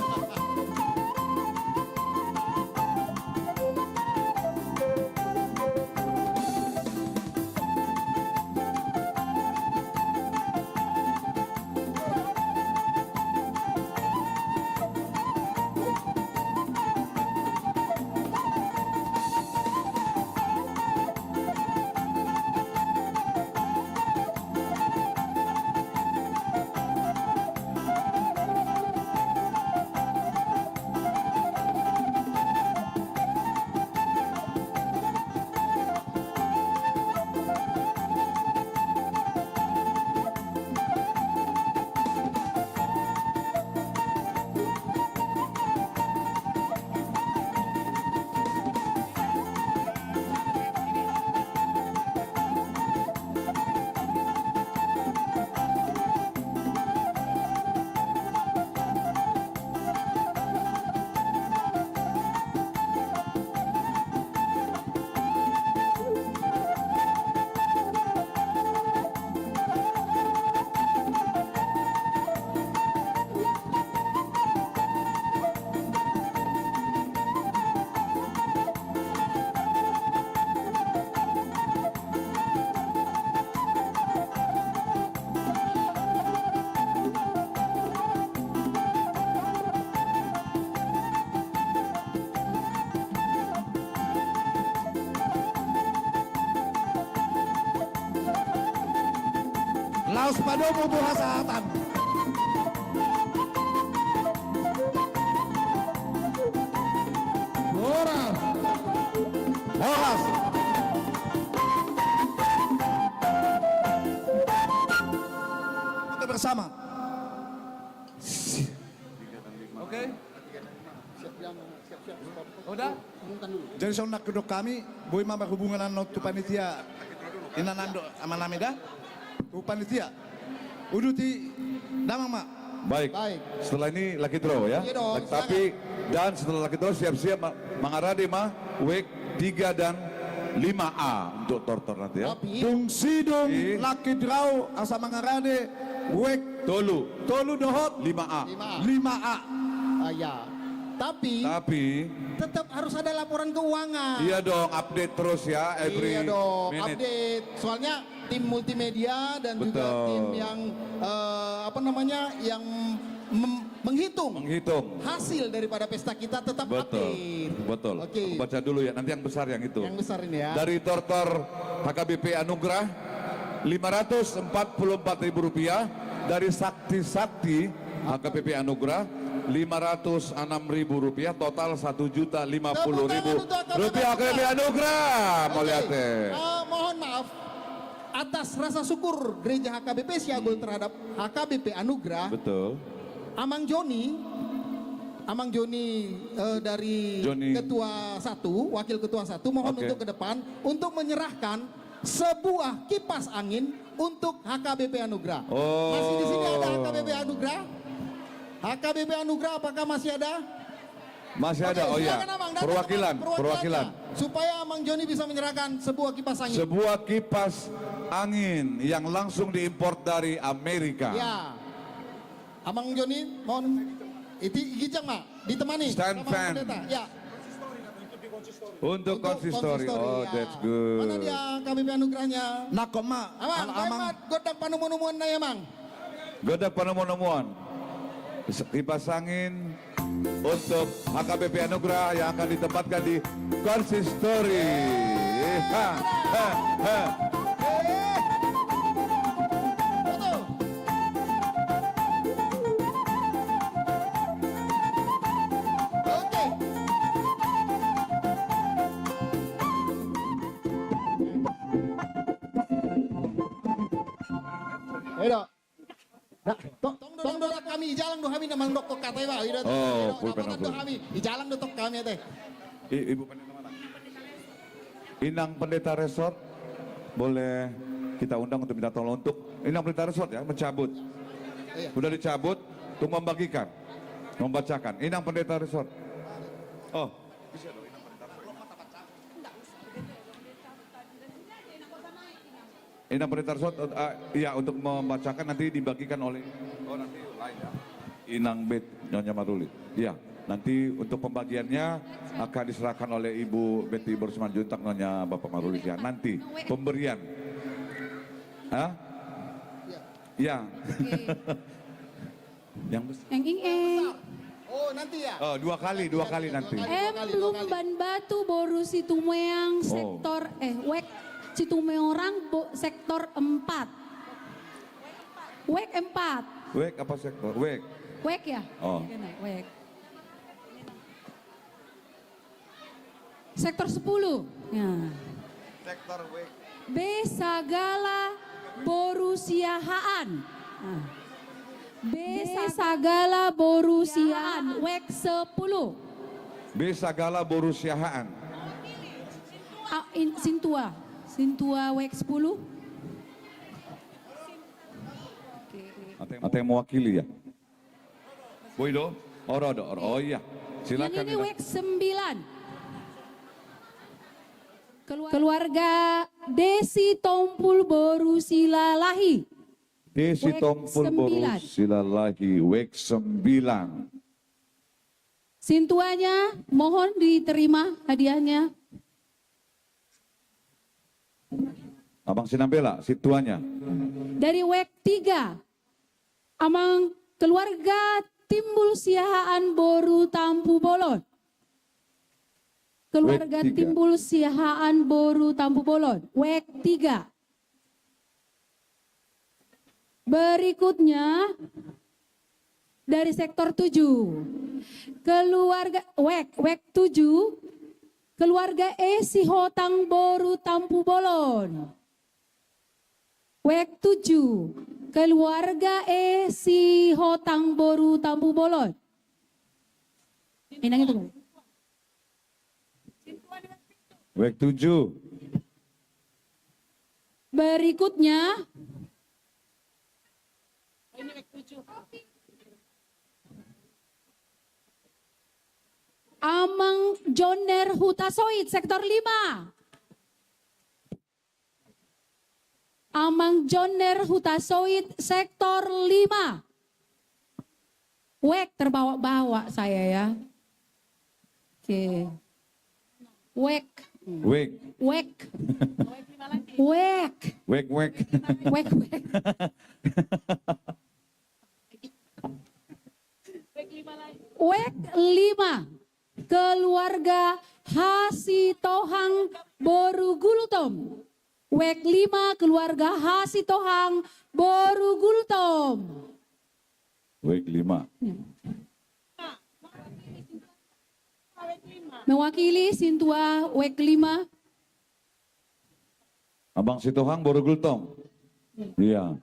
S1: Laos padomu buha sahatan.
S12: Horas.
S1: Horas. Kita bersama. Oke. Udah? Jadi sonak kedok kami, boy mama hubungan tu panitia inanando amanamida. Panitia, uduti damang mak.
S7: Baik. Setelah ini lucky draw ya.
S19: Iya dong,
S7: Tapi dan setelah lucky draw siap-siap mengarade mah week 3 dan 5A untuk tortor nanti ya.
S1: Dung sidung lucky draw asa mengarade wek
S7: Tolu
S1: dohot
S7: 5A.
S1: 5A.
S19: Ya. Tapi tetap harus ada laporan keuangan.
S7: Iya dong, update terus ya every
S19: Iya dong,
S7: minute.
S19: update. Soalnya tim multimedia dan juga tim yang yang
S7: menghitung
S19: hasil daripada pesta kita tetap update.
S7: Betul.
S19: Oke.
S7: Aku baca dulu ya, nanti yang besar yang itu.
S19: Yang besar ini ya.
S7: Dari Tortor HKBP Anugrah Rp544.000, dari Sakti HKBP Anugrah Rp506.000, total Rp1.050.000 HKBP Anugrah. Mau lihat deh.
S19: Mohon maaf atas rasa syukur Gereja HKBP Siagol terhadap HKBP Anugrah.
S7: Betul.
S19: Amang Joni dari Ketua 1, Wakil Ketua 1 mohon untuk ke depan untuk menyerahkan sebuah kipas angin untuk HKBP Anugrah. Masih di sini ada HKBP Anugrah? HKBP Anugrah apakah masih ada?
S7: Masih ada, oh ya. Perwakilan.
S19: Supaya Amang Joni bisa menyerahkan sebuah kipas angin.
S7: Sebuah kipas angin yang langsung diimpor dari Amerika.
S19: Ya. Amang Joni, mohon Gijang Mak, ditemani.
S7: Stand fan.
S19: Ya.
S7: Untuk konsistori. Oh, that's good.
S19: Mana dia KBP Anugerahnya?
S1: Nak Mak.
S19: Amang, godak panumun-numun na ya, Mang.
S7: Godak panumun-numun. Kipas angin untuk HKBP Anugrah yang akan ditempatkan di konsistori.
S19: Edo. Tong dorak kami jalan do kami namang dok katanya Pak.
S7: Pulpen
S19: do kami di jalan do kami teh.
S7: Ibu Pendeta mana? Inang Pendeta Resort boleh kita undang untuk minta tolong untuk Inang Pendeta Resort ya mencabut. Sudah dicabut untuk membagikan, membacakan. Inang Pendeta Resort. Oh. Inang Pendeta Resort, iya untuk membacakan nanti dibagikan oleh nanti lain ya. Inang Bet Nyonya Maruli. Iya, nanti untuk pembagiannya akan diserahkan oleh Ibu Betty Borsman Juntak Nyonya Bapak Maruli ya. Nanti pemberian. Hah? Ya. Yang besar.
S19: Oh, nanti ya.
S7: Oh, dua kali nanti.
S20: Lumban Batu Boru Situmeang sektor Wek Citumeorang sektor 4. Wek 4.
S7: Wek apa sektor? Wek.
S20: Wek ya?
S7: Oh.
S20: Wek. Sektor 10. Ya.
S7: Sektor Wek.
S20: B Sagala Borusiahaan. B Sagala Borusiahaan. Wek 10.
S7: B Sagala Borusiahaan.
S20: Sintua Wek 10.
S7: Ada yang mewakili ya? Boydo? Oh iya, silakan.
S20: Ini Wek 9. Keluarga Desi Tompul Borusilalahi.
S7: Desi Tompul Borusilalahi, Wek 9.
S20: Sintuanya mohon diterima hadiahnya.
S7: Abang Sinambela, situanya.
S20: Dari Wek 3, Amang keluarga Timbul Siahaan Boru Tampu Bolon. Keluarga Timbul Siahaan Boru Tampu Bolon, Wek 3. Berikutnya dari sektor 7. Keluarga Wek 7. Keluarga Esi Hotang Boru Tampu Bolon. Wek 7. Keluarga Esi Hotang Boru Tampu Bolon. Inang itu.
S7: Wek 7.
S20: Berikutnya. Amang Joner Hutasoid sektor 5. Amang Joner Hutasoid sektor 5. Wek terbawa-bawa saya ya. Oke. Wek.
S7: Wek.
S20: Wek. Wek.
S7: Wek. Wek.
S20: Wek. Wek 5 keluarga Hasitohang Borugultom. Wek 5 keluarga Hasitohang Borugultom.
S7: Wek 5.
S20: Mewakili Sintua Wek 5.
S7: Abang Sitohang Borugultom. Iya.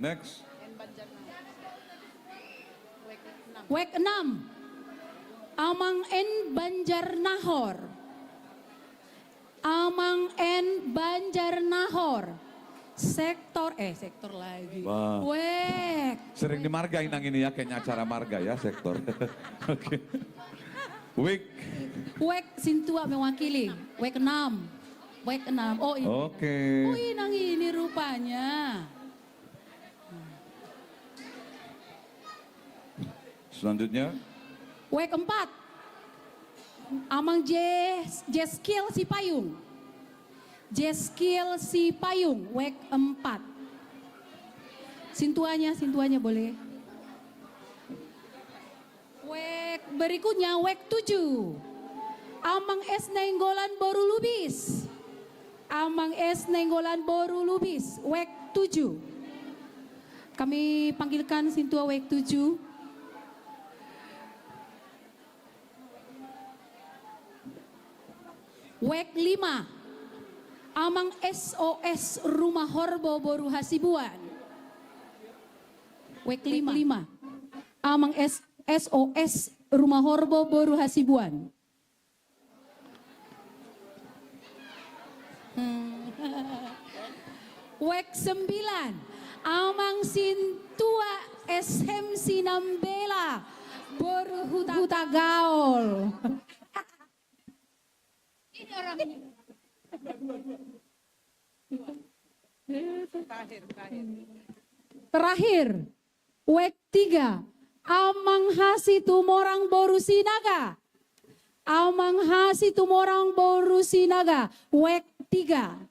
S7: Next.
S20: Wek 6 Amang N Banjarnahor. Amang N Banjarnahor. Sektor lagi.
S7: Wah.
S20: Wek.
S7: Sering dimargain yang ini ya, kayaknya acara marga ya sektor. Oke. Wek.
S20: Wek Sintua mewakili. Wek 6. Wek 6. Oh ini.
S7: Oke.
S20: Oh ini rupanya.
S7: Selanjutnya.
S20: Wek 4 Amang Jeskil si Payung. Jeskil si Payung. Wek 4. Sintuanya boleh. Wek berikutnya Wek 7 Amang S Nenggolan Boru Lubis. Amang S Nenggolan Boru Lubis. Wek 7. Kami panggilkan Sintua Wek 7. Wek 5 Amang SOS Rumah Horbo Boru Hasibuan. Wek 5 Amang SOS Rumah Horbo Boru Hasibuan. Wek 9 Amang Sintua SM Sinambela Boru Hutagaol. Ini orangnya. Terakhir, Wek 3 Amang Hasi Tumorang Boru Sinaga. Amang Hasi Tumorang Boru Sinaga. Wek 3.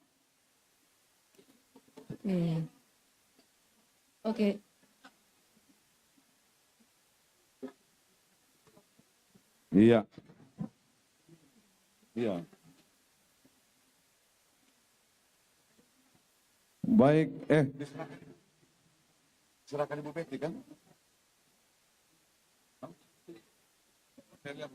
S20: Oke.
S7: Iya. Iya. Baik, serahkan Ibu Betty kan? Saya lihat.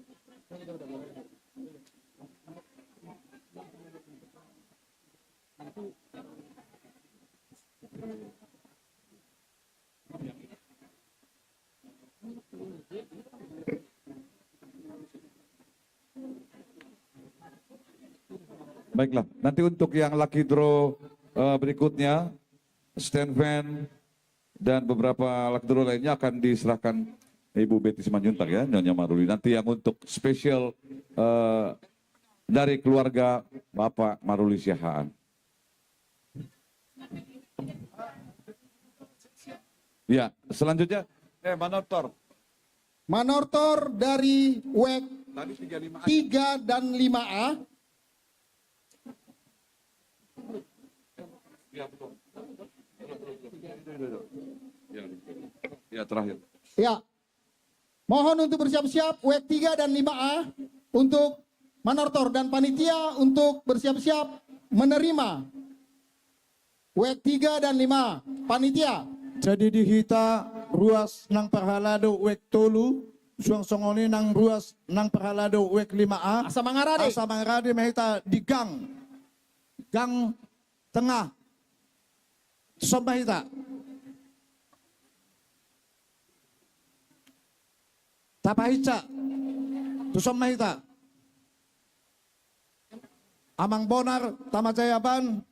S7: Baiklah, nanti untuk yang lucky draw berikutnya, stand van dan beberapa lucky draw lainnya akan diserahkan Ibu Betty Simanjuntak ya, Nyonya Maruli. Nanti yang untuk spesial dari keluarga Bapak Maruli Siahaan. Ya, selanjutnya Manortor.
S11: Manortor dari Wek
S7: Tadi
S11: 3 dan 5A.
S7: Ya, betul. Ya, terakhir.
S11: Ya. Mohon untuk bersiap-siap Wek 3 dan 5A untuk Manortor dan panitia untuk bersiap-siap menerima Wek 3 dan 5 panitia.
S1: Jadi dihita ruas nang perhalado Wek tolu, suang songoni nang ruas nang perhalado Wek 5A.
S11: Asa Mangarade.
S1: Asa Mangarade mahita di gang tengah. Sombahita. Tapahica. Tusombahita. Amang Bonar, Tamajayaban.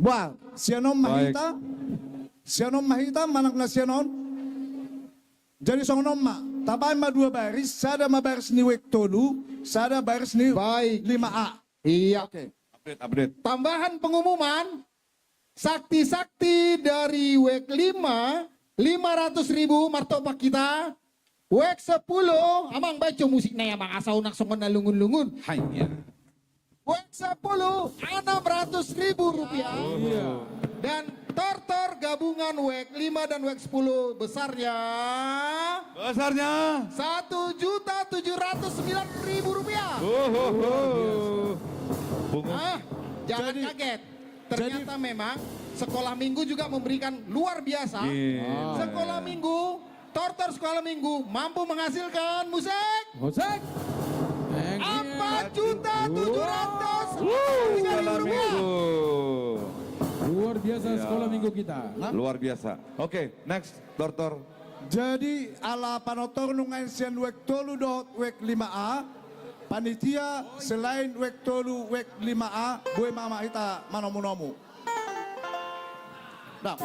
S1: Wah, sianom mahita, sianom mahita manak na sianon. Jadi song nom ma. Taban ma dua baris, sada ma baris ni wek tolu, sada baris ni
S19: Baik.
S1: 5A.
S19: Iya.
S1: Oke.
S7: Update.
S19: Tambahan pengumuman, sakti-sakti dari WEK 5, 500.000 martopak kita. WEK 10, amang baca musiknya amang asal nak songon na lungun-lungun.
S7: Hanya.
S19: WEK 10, 600.000 rupiah. Dan tortor gabungan WEK 5 dan WEK 10 besarnya 1.709.000 rupiah. Jangan kaget. Ternyata memang sekolah minggu juga memberikan luar biasa. Sekolah minggu, tortor sekolah minggu mampu menghasilkan musik. 4.700.000 rupiah.
S14: Luar biasa sekolah minggu kita.
S7: Luar biasa. Oke, next, Tortor.
S1: Jadi ala panotor nungain sian wek tolu dot wek 5A, panitia selain wek tolu wek 5A, gue mama kita manomu-nomu. Dah.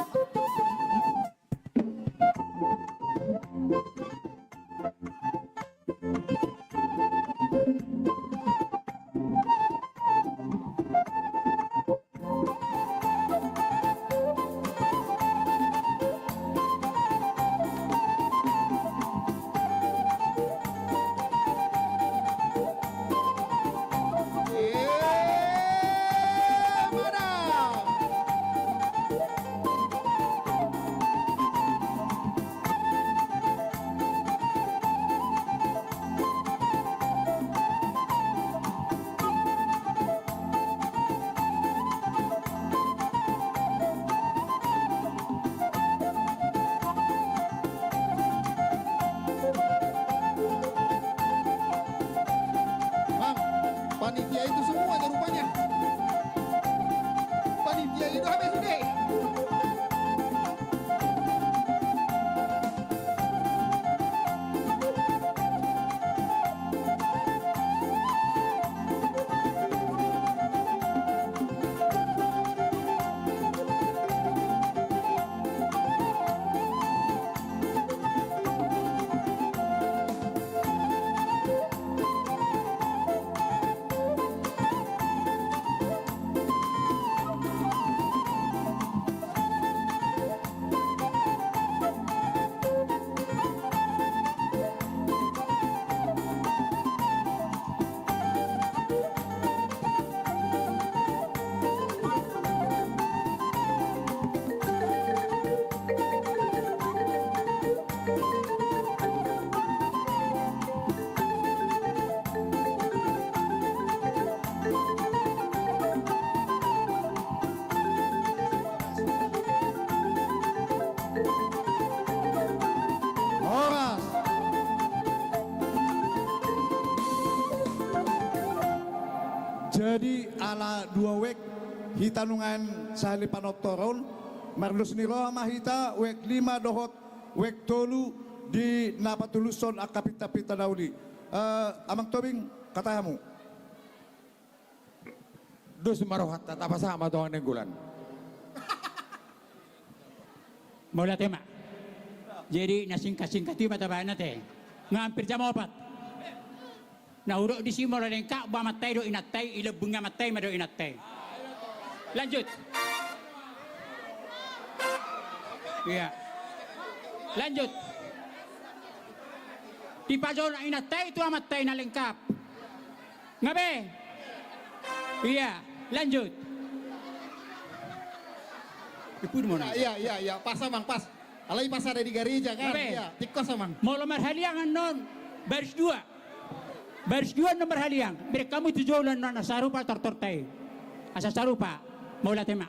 S19: Panitia itu semuanya rupanya. Panitia itu habis sudah.
S1: Jadi ala dua wek hitanungan sahali panotoron marlus niro ama hita wek 5 dohot wek tolu di napatuluson akapita-pita dauli. Amang Tobing katamu.
S14: Dus marohat apa sama tuang nenggulan.
S9: Mula tema. Jadi nasingkat-singkati mata bana teh. Ngampir jam 4. Nah urut di sini mulai lengkap bawa matai do inatai ila bunga matai mado inatai. Lanjut. Iya. Lanjut. Di pajol inatai itu amatai na lengkap. Ngabe? Iya. Lanjut. Ibu di mana?
S19: Iya, pas amang pas. Alai pas ada di gereja kan? Iya, tikos amang.
S9: Mau lemar haliangan non baris 2. Baris 2 nomor haliang. Mereka kamu tujuan non sarupa tortortai. Asa sarupa mau tema.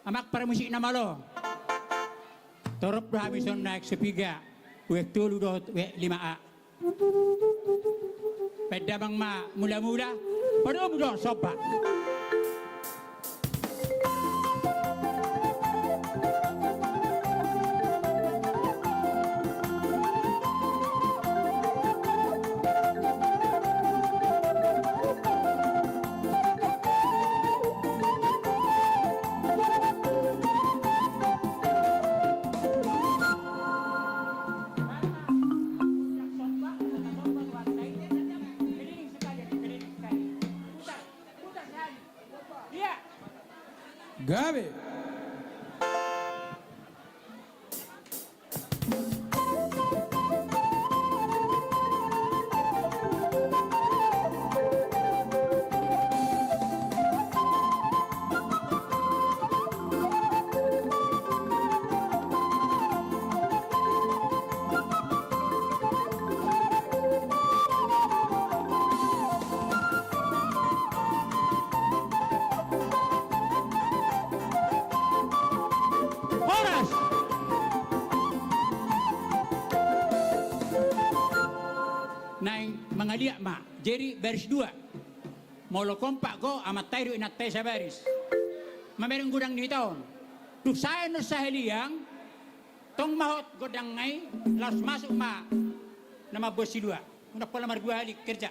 S9: Amak para musik nama lo. Torop dah habis naik sepiga. Wek tolu dot wek 5A. Pada bang ma mula-mula. Pada muda sopa.
S14: Gabe.
S13: Horas.
S21: Naing mangaliak ma, jadi baris 2. Molo kompak ko amat tayo inat tayo sa baris. Mamerong gudang ni taon. Tu saya no sa heliang, tong mahot godang ngay, las masuk ma, nama bos si 2. Una pala margua halik kerja.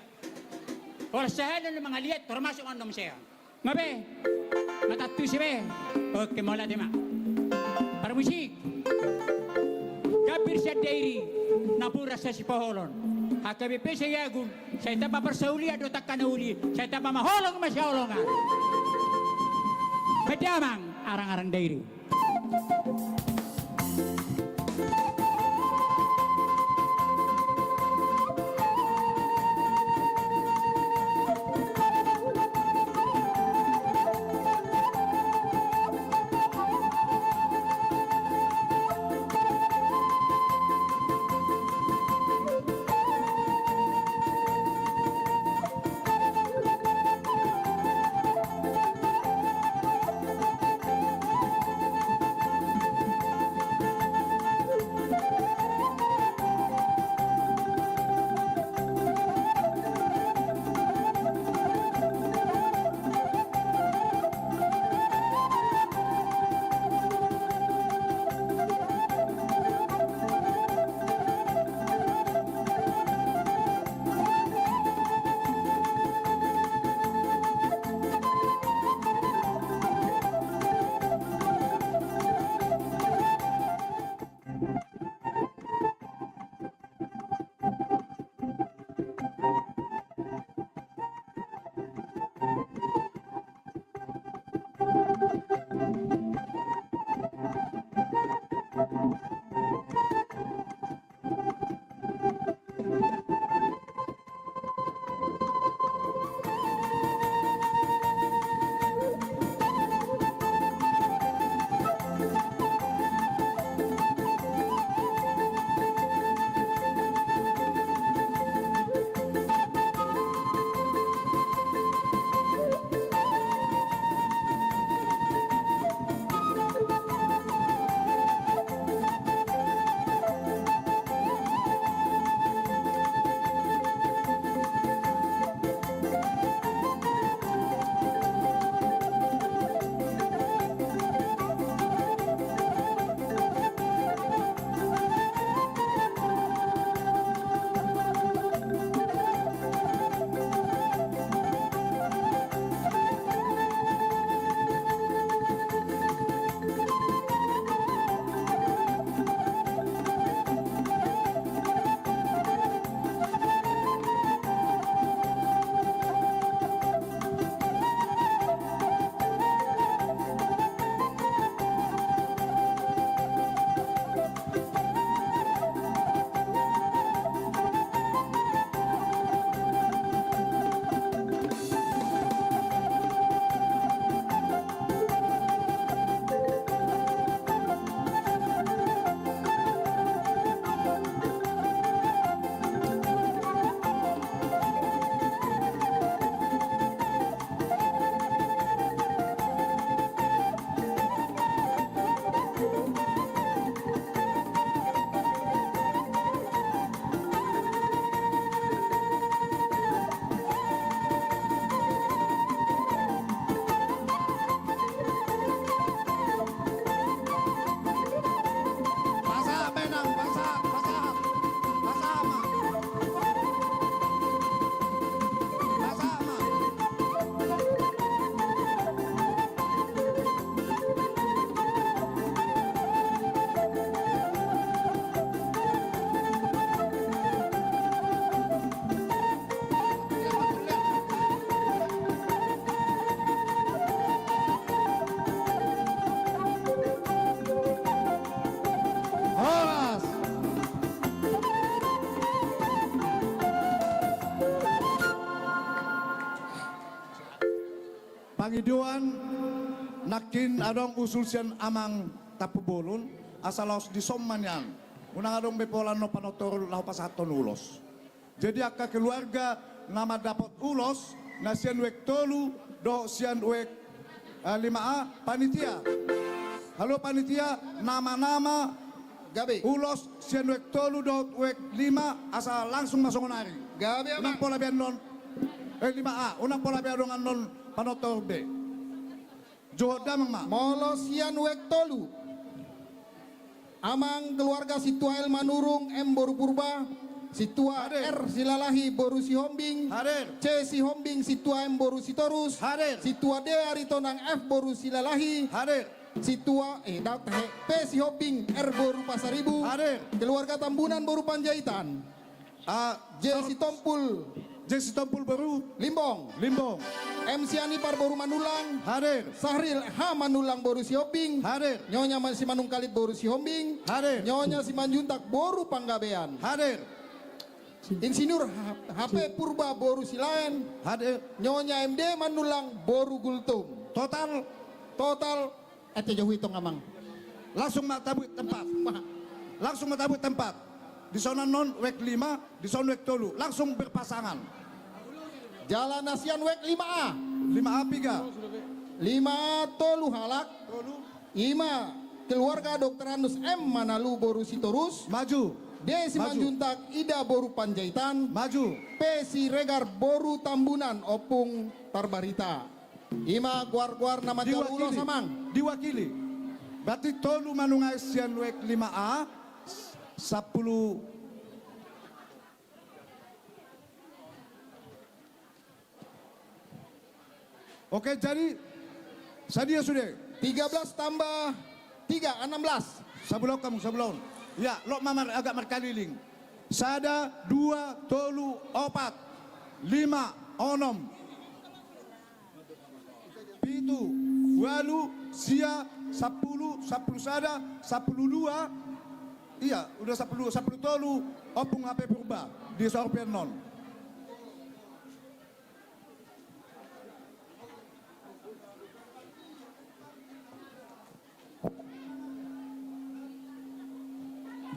S21: Kalau saya dan mangaliat, termasuk andom saya. Ngabe, matatu si be. Oke, mola tema. Para musik. Kapir sa dairy, napura sa si paholon. HKBP saya agun, saya tapa persauli ado takkan uli, saya tapa maholong masyaolongan. Pedamang arang-arang dairy.
S1: Pangiduan nakin adong usulsian amang tapubolon asalaos di sommanyan. Unang adong bepolan no panotor lau pasaton ulos. Jadi akka keluarga nama dapat ulos na sian wek tolu do sian wek 5A panitia. Halo panitia, nama-nama
S19: Gabi
S1: ulos sian wek tolu do wek 5 asal langsung masuk nari.
S19: Gabi
S1: Unang pola bian non 5A, unang pola bian dongan non panotor B. Johor damang ma.
S19: Molo sian wek tolu. Amang keluarga Situa El Manurung M Boru Purba, Situa R Silalahi Boru Sihombing, C Sihombing Situa M Boru Sitorus, Situa D Aritonang F Boru Silalahi, Situa P Sihombing R Boru Pasaribu, keluarga Tambunan Boru Panjaitan, J Sitompul Boru Limbong, M Sianipar Boru Manulang, Sahril H Manulang Boru Sihombing, Nyonya Simanung Kalit Boru Sihombing, Nyonya Simanjuntak Boru Panggabean, Insinyur HP Purba Boru Silaen, Nyonya MD Manulang Boru Gultum. Total jauh hitung amang.
S1: Langsung matabut tempat. Langsung matabut tempat. Di zona non wek 5, di zona wek tolu. Langsung berpasangan.
S19: Jalan Asian wek 5A.
S1: 5A piga.
S19: 5A tolu halak. 5 keluarga Dr. Anus M Manalu Boru Sitorus.
S1: Maju.
S19: D Simanjuntak Ida Boru Panjaitan.
S1: Maju.
S19: P Siregar Boru Tambunan Opung Tarbarita. 5 guar-guar nama jalur ulos samang.
S1: Diwakili. Berarti tolu manungai sian wek 5A 10. Oke, jadi sadia sudah
S19: 13 tambah 3 16.
S1: Sebelum ya, lo mamar agak merkaliling. Sada 2 tolu 4 5 onom pitu walu sia 10 sada 10 2. Iya, udah 10 tolu opung HP Purba di Sorpian non.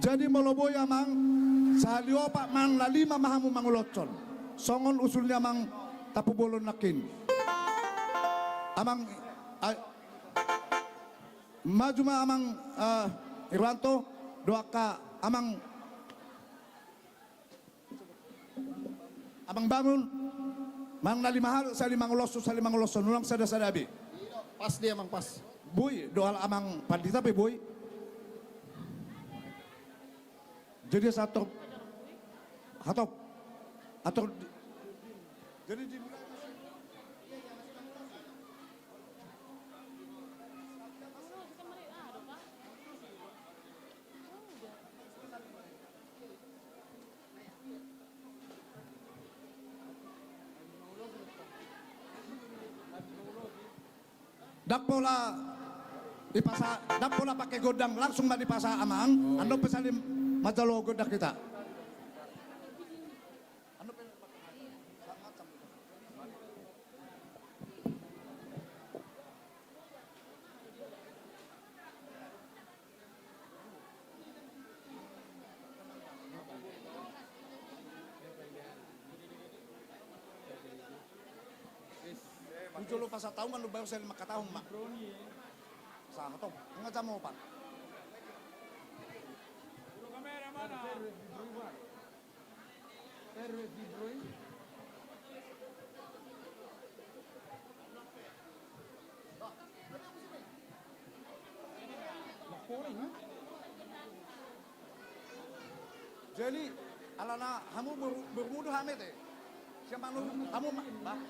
S1: Jadi moloboy amang sahalio pak mang lalima mahamu mangulotson. Songon usulnya mang tapubolon nakin. Amang maju ma amang Irwanto doaka amang bangun mang nalimahal salimangulosson ulang sada-sadabi.
S19: Pas dia amang pas.
S1: Boy doal amang pandita pe boy. Jadi satu atau jadi dimulai Dakpola pakai godang langsung di pasar amang, ando pesalim majalo godak kita. Muncul pasal tahun kan lu baru saya 5 tahun mak. Sah toh, enggak mau pak. Jadi alana kamu bermudu hamil teh. Siapa lu kamu bah?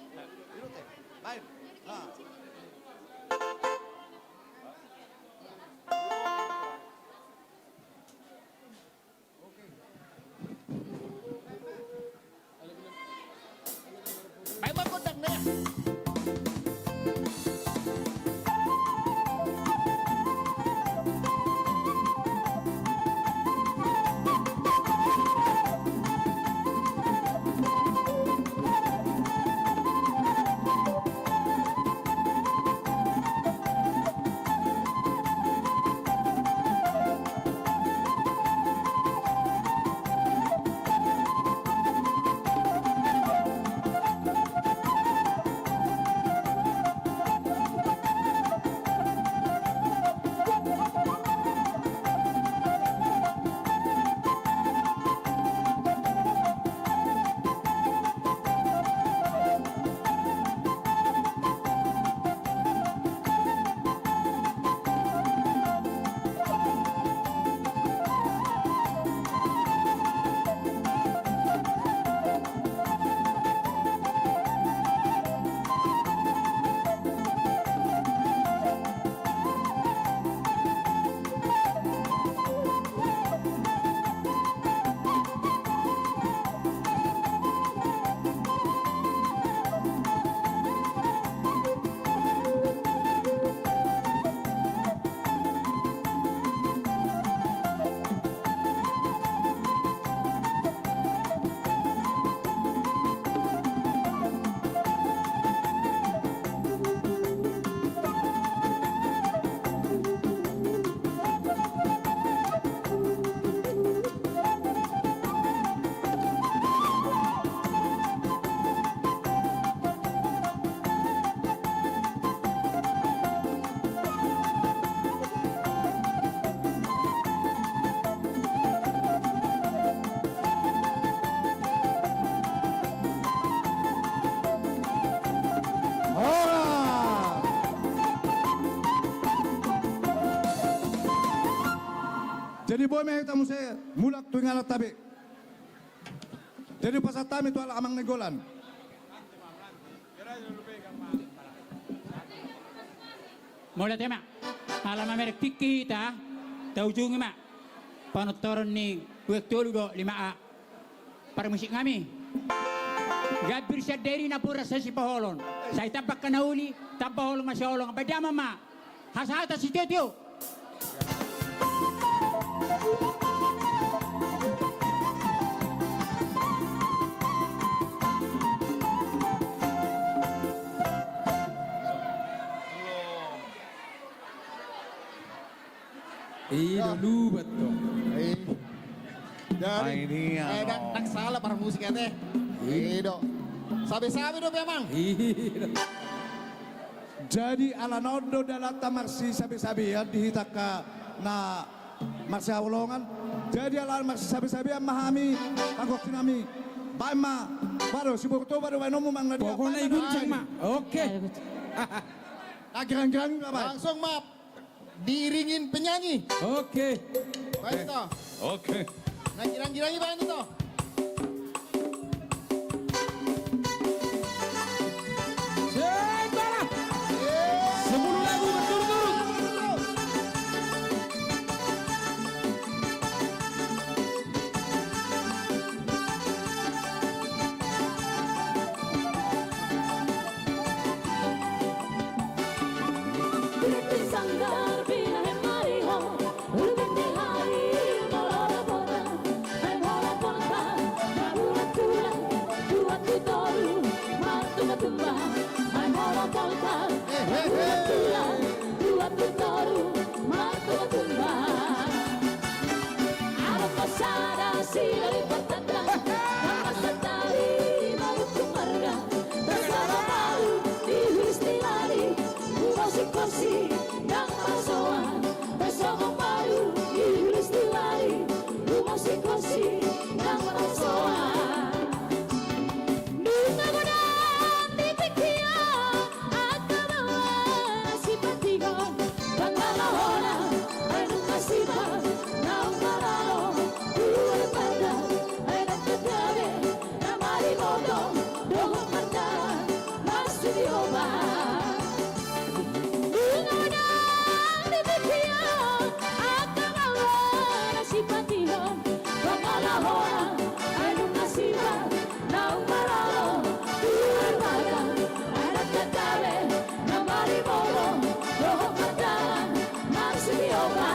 S1: Itu teh. Lain. Nah.
S19: Baik berkodang deh.
S1: Jadi boleh tamu saya mulak tu ngalat tabe. Jadi pasal tami tu ala amang negolan.
S21: Mulai tema, alam Amerik tiki kita, tahu juga mak, panotoran ni buat tolu do 5A, para musik kami. Gabir siya dari napura sa si Paholon. Saya tapak kanauli, tapaholong masya Allah. Pada mama, hasata si Tio.
S18: Dulu betul.
S19: Dari, nak salah para musiknya teh. Ido. Sabi-sabi do memang.
S1: Jadi ala nondo dalam tamarsi sabi-sabi ya dihitaka na marsi awlongan. Jadi ala marsi sabi-sabi yang memahami pagok sinami. Baima baru si Bukto baru nomu mang nadia.
S18: Pokoknya iguncang mak. Oke.
S1: Akhirang-akhirang
S19: langsung maaf. Diiringin penyanyi.
S18: Oke.
S19: Baik toh.
S7: Oke.
S19: Nah girang-girangi baik toh.
S18: Sekarang 10 lagu berturut-turut.
S4: Sanggar bila hemariho, ulumti hari mola bola, hai mola bola, kabula tula, dua tutoru, matu matumba, hai mola bola, kabula tula, dua tutoru, matu matumba. Ada pasada silari patanda, nama setari maluku marga, bersama baru di istilari, kursi-kursi. Bersama baru Iblis dilari rumah si yang merasuan Bunga godang di pikia akan bawa nasi patigo Bangala hona Ainu kasiba Naung maralo Dua pada Ainu kedare Namari modo Doho mandaran Masu dioba Bunga godang Simpatiho, Bangala hora, Ainu nasiba, Naung maralo, Dua pada, Ainu kedare, Namari modo, Doho mandaran, Masu dioba.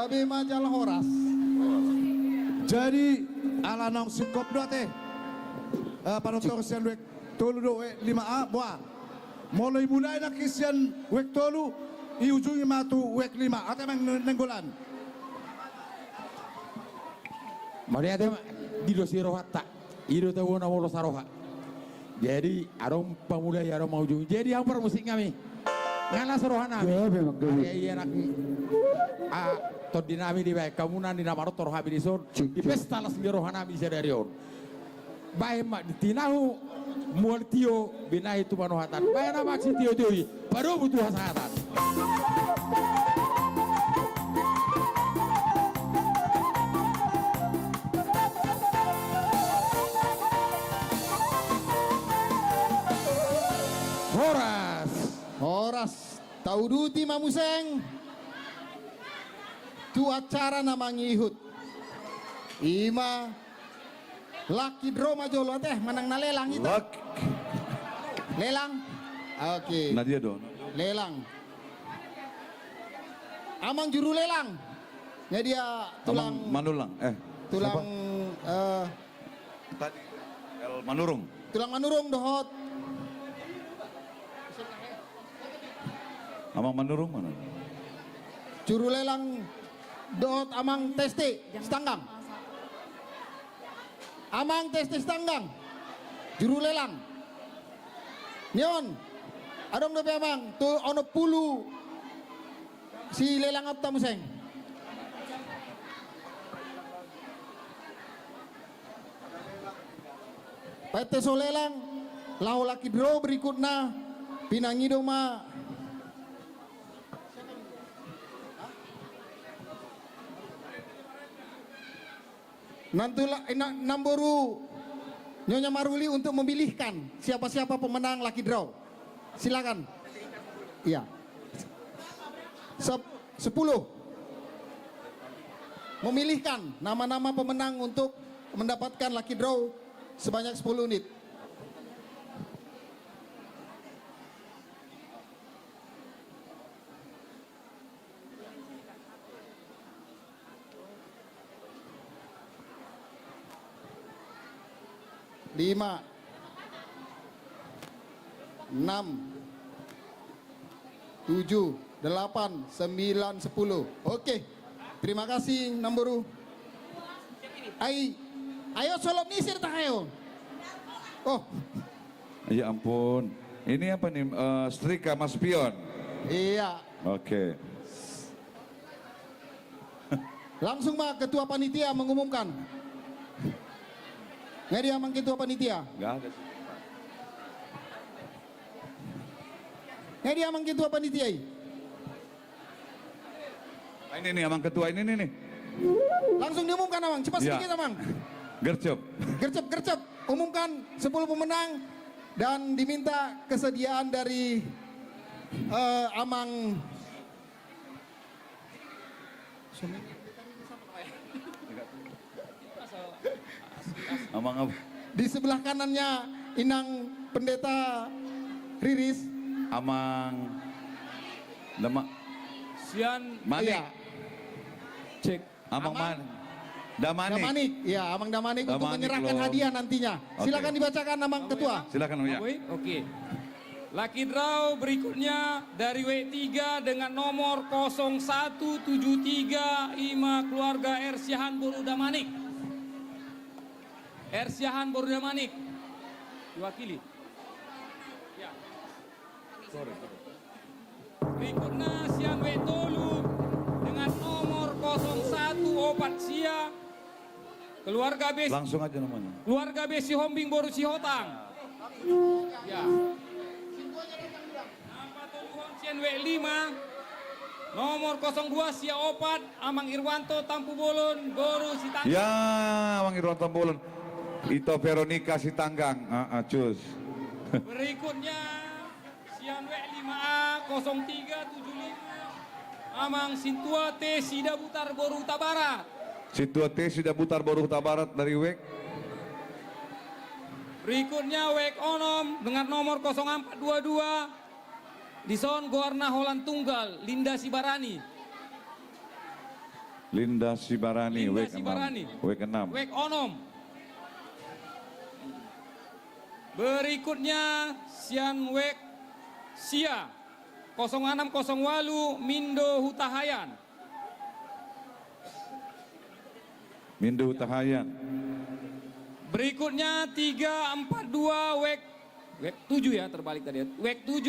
S19: Babe majalah Horas.
S1: Jadi ala nong sikop dua teh. Panotor sian wek tolu do wek 5A boa. Mulai nak kisian wek tolu i ujungi matu wek 5 atau emang nenggolan.
S17: Maria teh di dosi roha tak. Ido teh wona wolo saroha. Jadi arong pemuda ya arong maujung. Jadi hampir musik kami. Ngana saroha nami. Iya nak to dinami di baik kamunan di nama rotor habi di son. Di pesta las roha nami sedarion. Bae mak ditinahu mual tio binai tu manohatan. Bae nama si tio tioi. Baru butuh hasatan.
S19: Horas tahu duti mamuseng tu acara nama ngihut ima laki drama jolo teh menang na lelang itu lelang oke
S7: Nadia dong
S19: lelang amang juru lelang ya dia tulang
S7: Manulang
S19: tulang
S7: tadi El Manurung
S19: tulang manurung dohot
S7: Amang Manurung mana?
S19: juru lelang dot amang testi stanggang amang testi stanggang juru lelang nyon adong dope amang tu ono pulu si lelang apa museng PT so lelang lau laki draw berikutnya pinangido ma Nantulah Namboru Nyonya Maruli untuk memilihkan siapa-siapa pemenang Lucky Draw. Silakan. Iya. 10 memilihkan nama-nama pemenang untuk mendapatkan Lucky Draw sebanyak 10 unit. Lima, 6, 7, 8, 9, 10. Oke, terima kasih Namboru. Ayo solop nisir tak ayo. Oh,
S7: ya ampun. Ini apa nih? Setrika Mas Pion.
S19: iya.
S7: Oke.
S19: Langsung mah ketua panitia mengumumkan. Nggak dia mang ketua panitia?
S7: Nggak ada sih.
S19: Nggak dia mang ketua panitia?
S7: Ini nih amang ketua ini nih.
S19: Langsung diumumkan amang, cepat
S7: Ya.
S19: sedikit amang.
S7: Gercep.
S19: Gercep, umumkan 10 pemenang dan diminta kesediaan dari amang.
S7: Amang apa?
S19: Di sebelah kanannya Inang Pendeta Riris.
S7: Amang
S9: Sian
S7: Manik.
S19: Iya.
S9: Cek.
S7: Amang Damanik.
S19: Damanik, ya Amang Damanik untuk
S7: Damanik
S19: menyerahkan
S7: loh.
S19: hadiah nantinya.
S7: Oke.
S19: Silakan dibacakan Amang Ketua.
S7: Silakan ya.
S9: Oke. Lucky draw berikutnya dari W3 dengan nomor 0173 Ima keluarga Ersyahan Boru Damanik. Ersyahan Boru Damanik. Diwakili. Ya. Sorry. Berikutnya Sian W Tolu dengan nomor 01 Sia keluarga Besi.
S7: Langsung aja namanya.
S9: Keluarga Besi Hombing Boru Sihotang. Ya. Sian W5 nomor 02 Sia Opat Amang Irwanto Tampu Bolon Boru Sitanggang.
S7: Ya, Amang Irwanto Bolon. Ito Veronica Sitanggang. Cus.
S9: Berikutnya Sian W5A 0375 Amang Sintua T Sida Butar Boru Huta Barat.
S7: Situa T sudah Butar Boru Huta Barat dari WEK.
S9: Berikutnya WEK Onom dengan nomor 0422 Dison Goarna Holland Tunggal Linda Sibarani.
S7: Linda Sibarani,
S9: Linda
S7: WEK 6.
S9: Sibarani.
S7: WEK 6.
S9: Wek onom. Berikutnya Sian Wek Sia 0608 Mindo Hutahayan.
S7: Mindo Hutahayan.
S9: Berikutnya 342 Wek 7 ya, terbalik tadi. Wek 7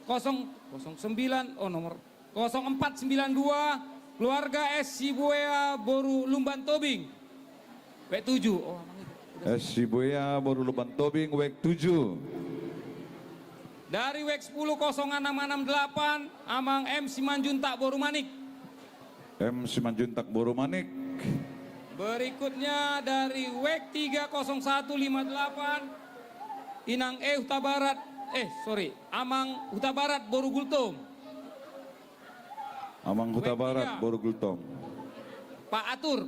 S9: 009 nomor 0492 keluarga S Sibuea Boru Lumban Tobing. Wek 7. Oh,
S7: S Sibuea Boru Lumban Tobing, WEK 7.
S9: Dari WEK 100668 Amang M Simanjuntak Boru Manik.
S7: M Simanjuntak Boru Manik.
S9: Berikutnya dari WEK 30158 Inang Huta Barat, Amang Huta Barat Boru Gultom.
S7: Amang Huta Barat Boru Gultom.
S9: Pak Atur.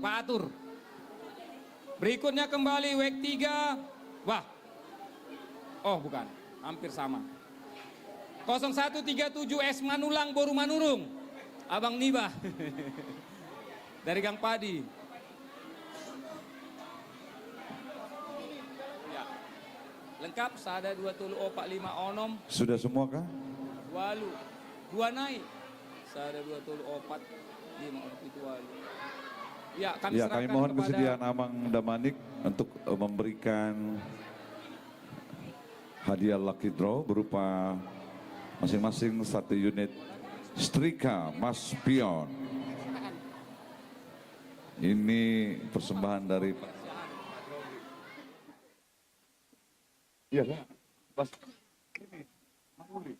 S9: Berikutnya kembali WEK 3. Wah. Oh, bukan. Hampir sama. 0137 S Manulang Boru Manurung. Abang Niba. Dari Gang Padi. Ya. Lengkap sada 20 opak 5 onom.
S7: Sudah semua kah?
S9: Walu. 2 naik. Sada 20 opak 5 onom itu walu. Ya, kami
S7: mohon
S9: kepada
S7: kesediaan Amang Damanik untuk memberikan hadiah lucky draw berupa masing-masing 1 unit setrika Mas Pion. Ini persembahan dari Iya, Mas. Ini, Mas Uli.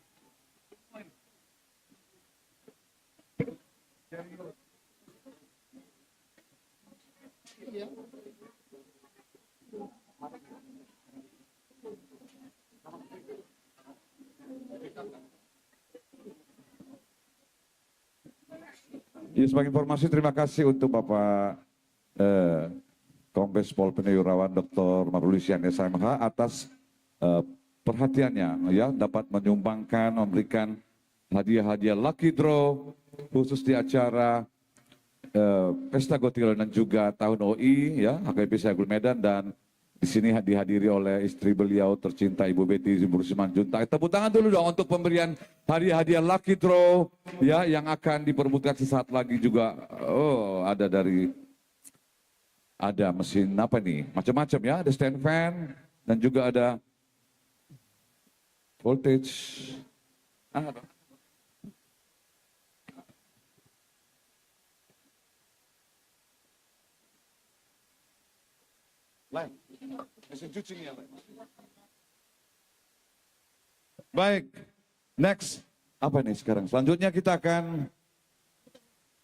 S7: Ya, sebagai informasi, terima kasih untuk Bapak Kombes Pol Purnawirawan Dr. Marulisan SMH atas perhatiannya, ya, dapat menyumbangkan, memberikan hadiah-hadiah lucky draw khusus di acara Pesta Gotil dan juga Tahun OI, ya, HKBP Siagul Medan, dan di sini dihadiri oleh istri beliau tercinta Ibu Betty Zimbur Simanjuntak. Tepuk tangan dulu dong untuk pemberian hadiah-hadiah lucky draw, ya, yang akan diperebutkan sesaat lagi juga. Oh, ada mesin apa nih? Macam-macam, ya, ada stand fan dan juga ada voltage. Mesin cuci nih, baik, next apa nih sekarang? Selanjutnya kita akan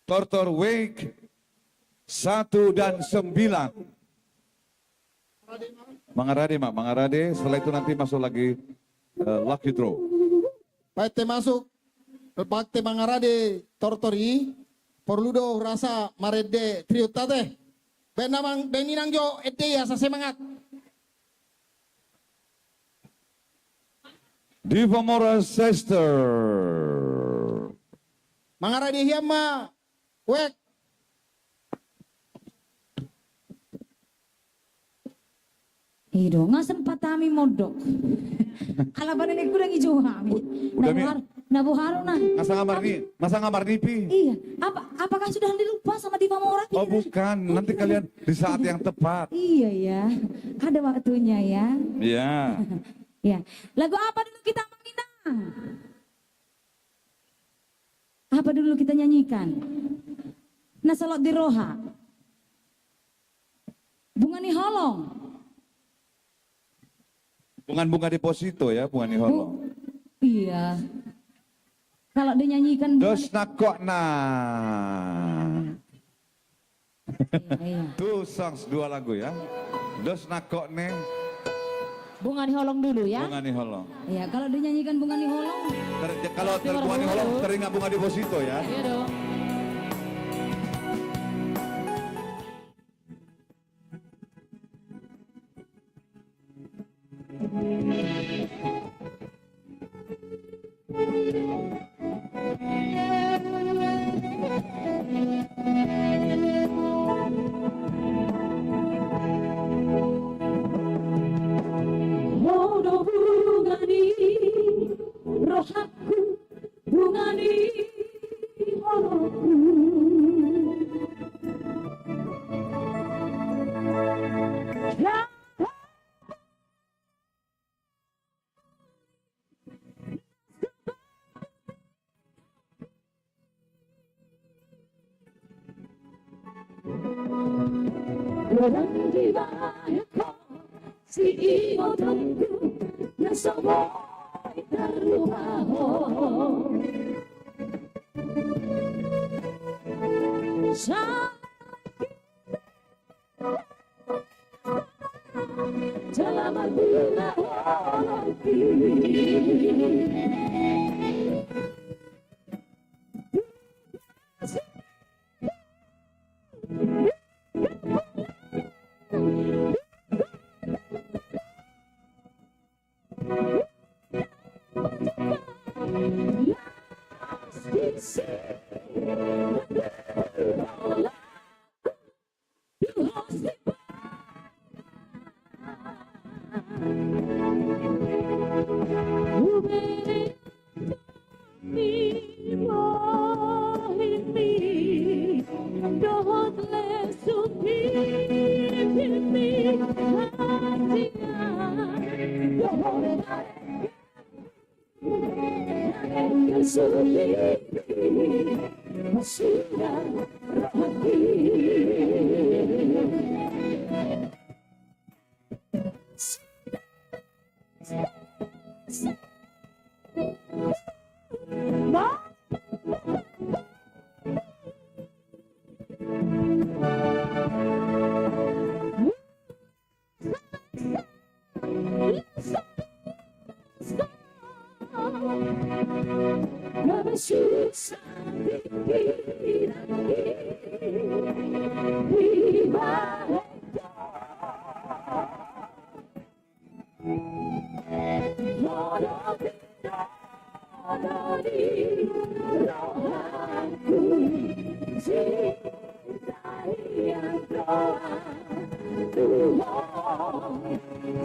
S7: tortor wake 1 dan 9. Mangarade, setelah itu nanti masuk lagi lucky draw.
S19: Baik, masuk. Bakte Mangarade tortori. Porludo rasa marede triutate. Benamang beninang jo ede ya sa semangat.
S7: Diva Mora Sister.
S19: Mangarade hiyama. Wek.
S16: Ido, nga sempat kami modok. Alaban ini kurang hijau kami. Nabuharo na.
S7: Masa ngamar nipi?
S16: Iya. Apakah sudah dilupa sama Diva Mora?
S7: Oh, bukan. Nanti kalian di saat yang tepat.
S16: Iya ya. Ada waktunya ya.
S7: Iya.
S16: Ya. Lagu apa dulu kita menginang? Apa dulu kita nyanyikan? Nasalot di Roha. Bunga ni Holong.
S7: Bunga deposito, ya, bunga ni Holong.
S16: Iya. Kalau dia nyanyikan
S7: Dos nakokna.
S16: Iya.
S7: Two songs, 2 lagu, ya. Dos nakokne.
S16: Bunga ni Holong dulu ya.
S7: Bunga ni Holong.
S16: Iya, kalau dia nyanyikan Bunga ni Holong.
S7: Kalau bunga ni Holong teringat bunga deposito, ya.
S16: Iya dong.
S4: Orang di bawah si imo tunggu nasa boy terlupaho. Dalam bunga hati.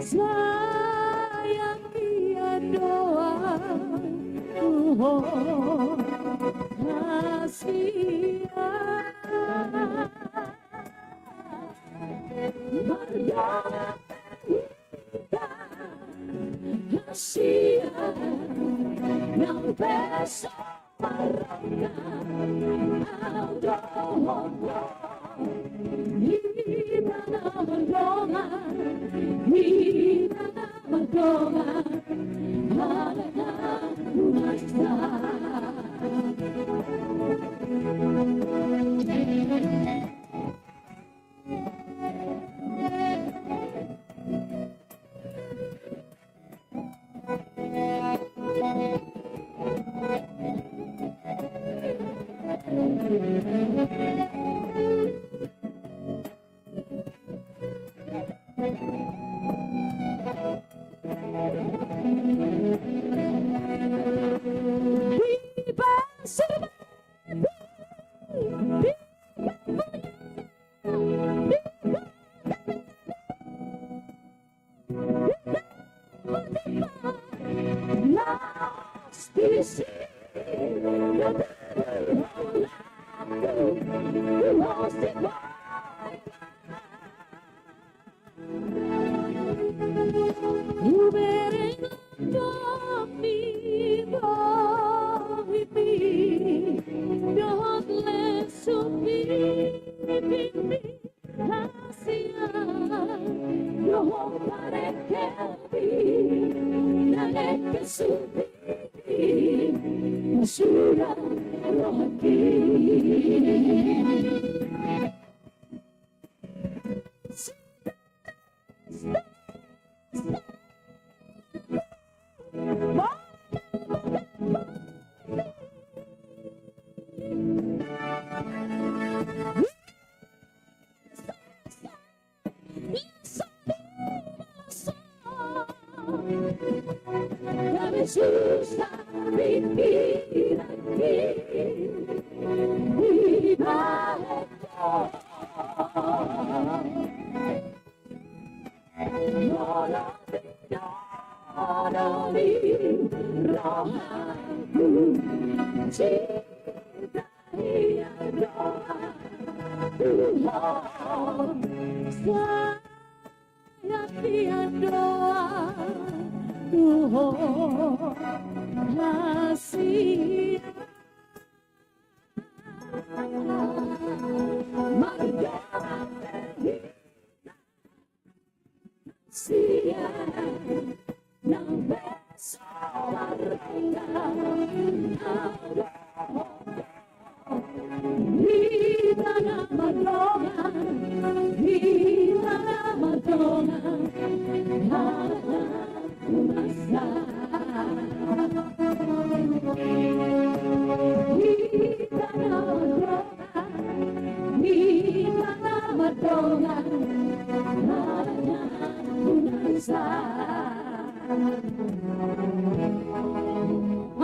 S4: Sayang dia doa,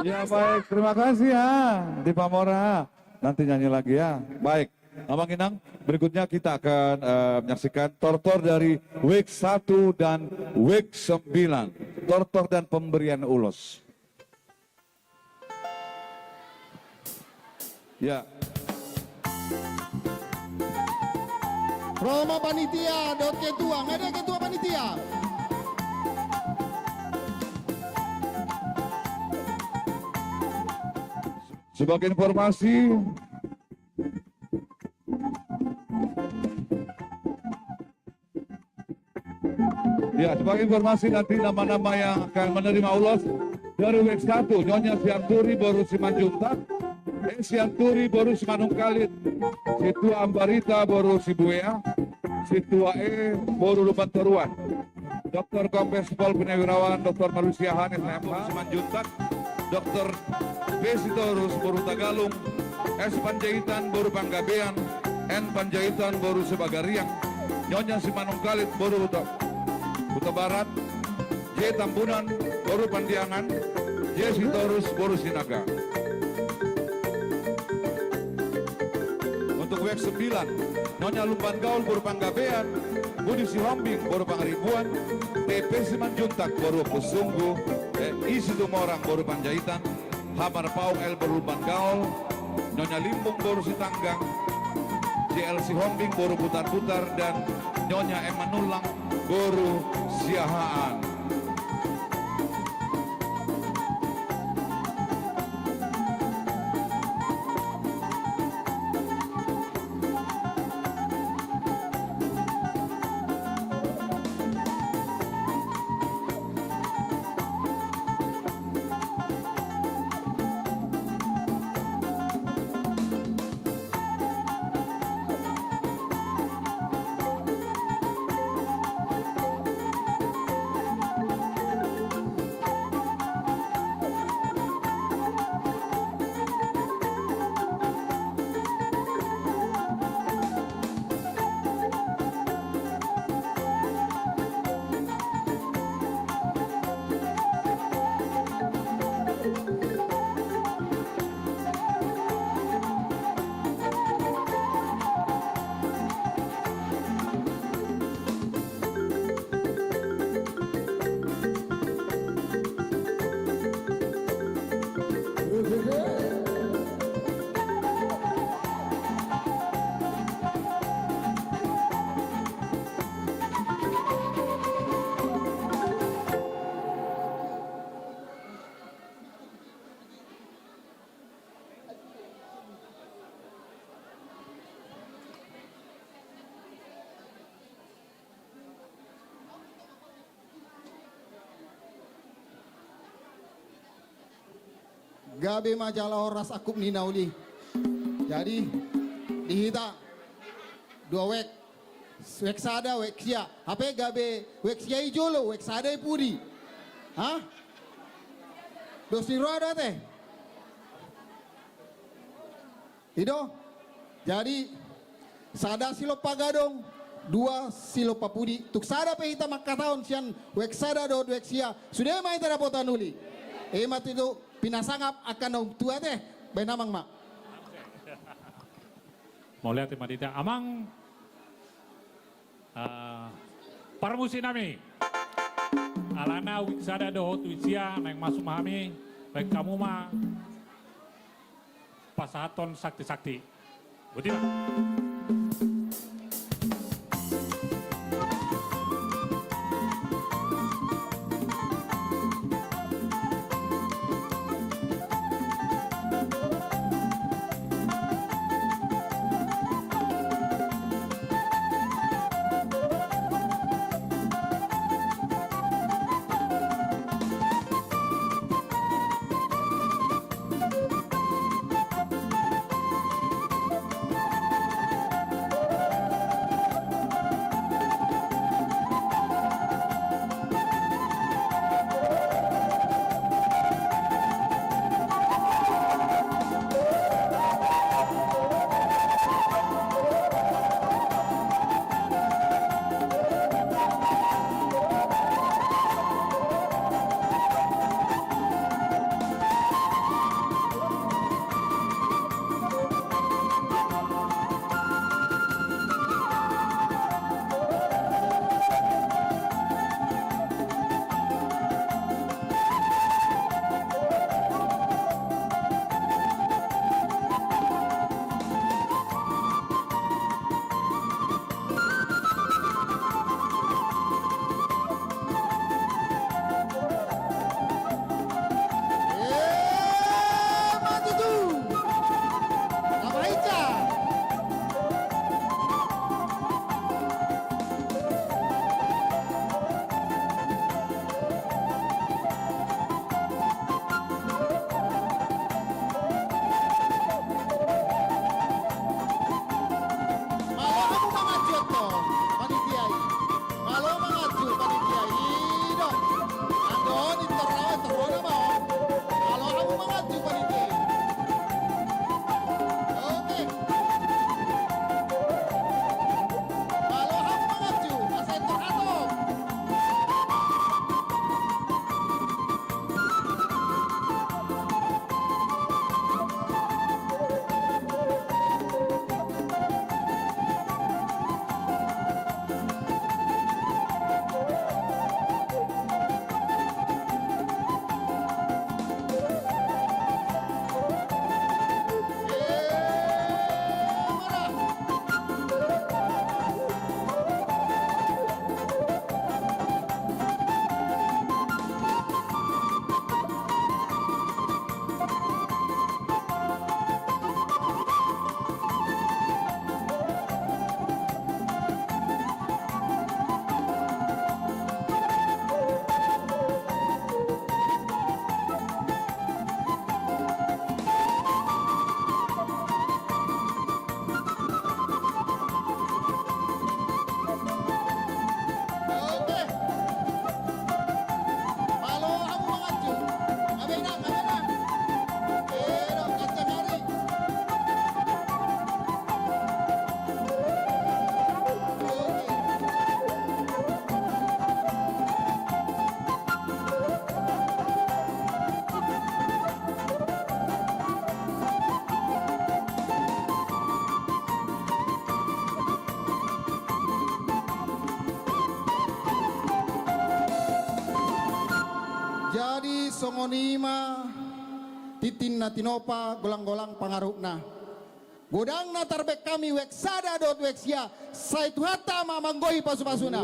S7: Ya baik, terima kasih ya di Pamora. Nanti nyanyi lagi ya. Baik, Abang Inang, berikutnya kita akan menyaksikan tortor dari week 1 dan week 9. Tortor dan pemberian ulos. Ya.
S19: Romo panitia, dot ketua, nggak ada ketua panitia.
S7: Sebagai informasi, nanti nama-nama yang akan menerima ulos dari week 1, Nyonya Sianturi Boru Simanjuntak, Sianturi Boru Simanungkalit, Situa Ambarita Boru Sibuea, Situa E Boru Lubantaruan, Dr. Kompes Pol Pinawirawan Dr. Malusia Hanes MH Simanjuntak, Dr. B. Sitorus Boru Tagalung, S. Panjaitan Boru Panggabean, N. Panjaitan Boru Sebagariang, Nyonya Simanungkalit Boru Kuta Barat, J. Tambunan Boru Pandiangan, J. Sitorus Boru Sinaga. Untuk week 9, Nyonya Lumban Gaul Boru Panggabean, Budi Sihombing Boru Pangaribuan, TP Simanjuntak Boru Pusunggu, I Situmorang Boru Panjaitan, Hamar Paung El Boru Lumban Gaul, Nyonya Limbung Boru Sitanggang, JL Sihombing Boru Putar-Putar, dan Nyonya Emanulang Boru Siahaan.
S19: Gabe majalah oras akup ni nauli. Jadi dihita 2 wek. Wek sada wek sia. Apa gabe wek sia ijolo wek sada puri. Hah? Dosi roda teh. Ido. Jadi sada silo pagadong 2 silo papudi. Tuk sada pe hita makataon sian wek sada do wek sia. Sudah main tada potanuli. Emat itu pinasangap akan tua teh benamang mak.
S5: Mau lihat Madita amang parmusi nami alana wiksada do tuisia neng masuk mahami baik kamu mah pasahaton sakti-sakti. Budi Pak.
S19: songonima titin na tinopa golang-golang pangarukna. Godang na tarbek kami weksada dot weksia saitu hatta mamanggohi pasu-pasuna.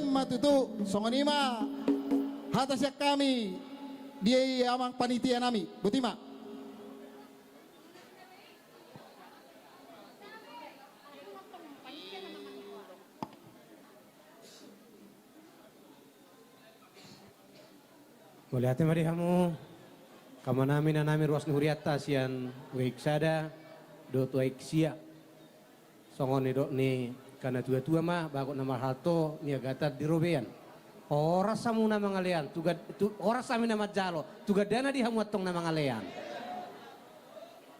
S19: Matutu songonima hatasya kami dia amang panitia nami. Butima.
S2: Boleh hati mari kamu kamanami nanami ruas nuhuriata sian weksada dot weksia songoni dot ni karena tua-tua mah bakut nama halto ni agata di robean ora samu nama ngalean ora sami nama jalo tuga dana di hamuatong nama ngalean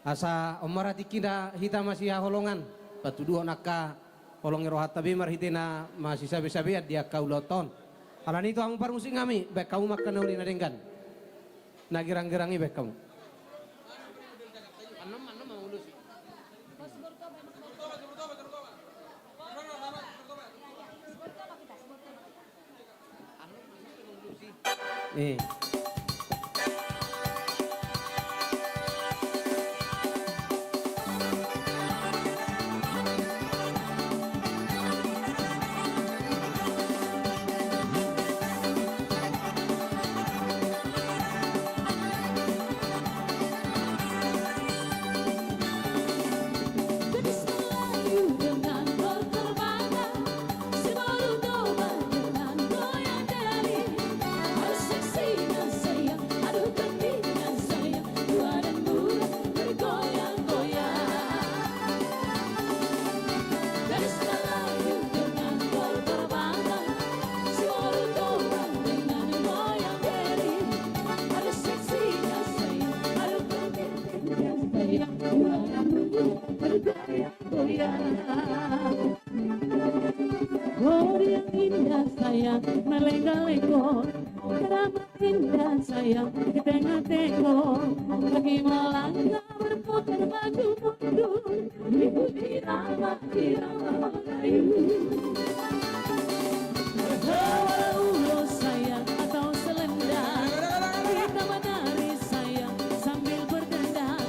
S2: asa omarati kita hita masih holongan batu dua naka holongi rohata bimar hitina masih sabi-sabi dia kauloton alan itu kamu parmusik ngami baik kamu makan nauli nadengkan nagirang-girangi baik kamu nih
S4: Yang indah sayang melenggang-lenggong, teramat indah sayang di tengah-tengah, lagi melangkah berputar maju mundur, ikuti irama Melayu. Bawa ulo sayang atau selendang, kita menari sayang sambil berdendang,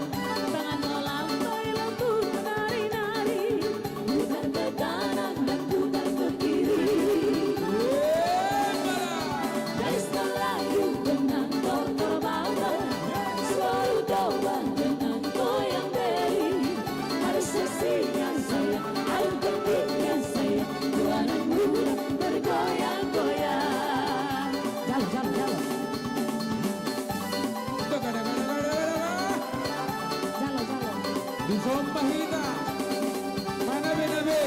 S4: tangan melambai lembut menari-nari, putar ke kanan dan putar ke kiri. Dari Melayu dengan tortor bakar, selalu coba dengan goyang beri, ada seksinya sayang, ada pentingnya sayang, anak muda bergoyang-goyang. Jalan.
S14: Di Sompah kita. Mana benabe?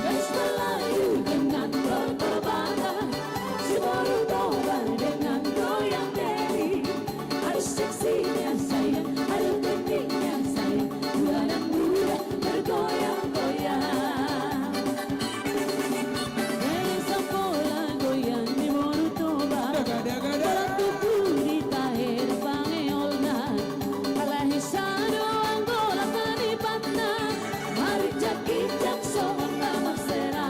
S4: Dari Melayu dengan tortor bakar, selalu coba dengan goyang beri, ada seksinya sayang, ada pentingnya sayang, anak muda bergoyang-goyang. Dari sekolah goyang di Morutoba, Balatuku di Tahir Bangeolna, Palahisano Angola Kanipatna, Mari Jakijak Sohon Namaksera.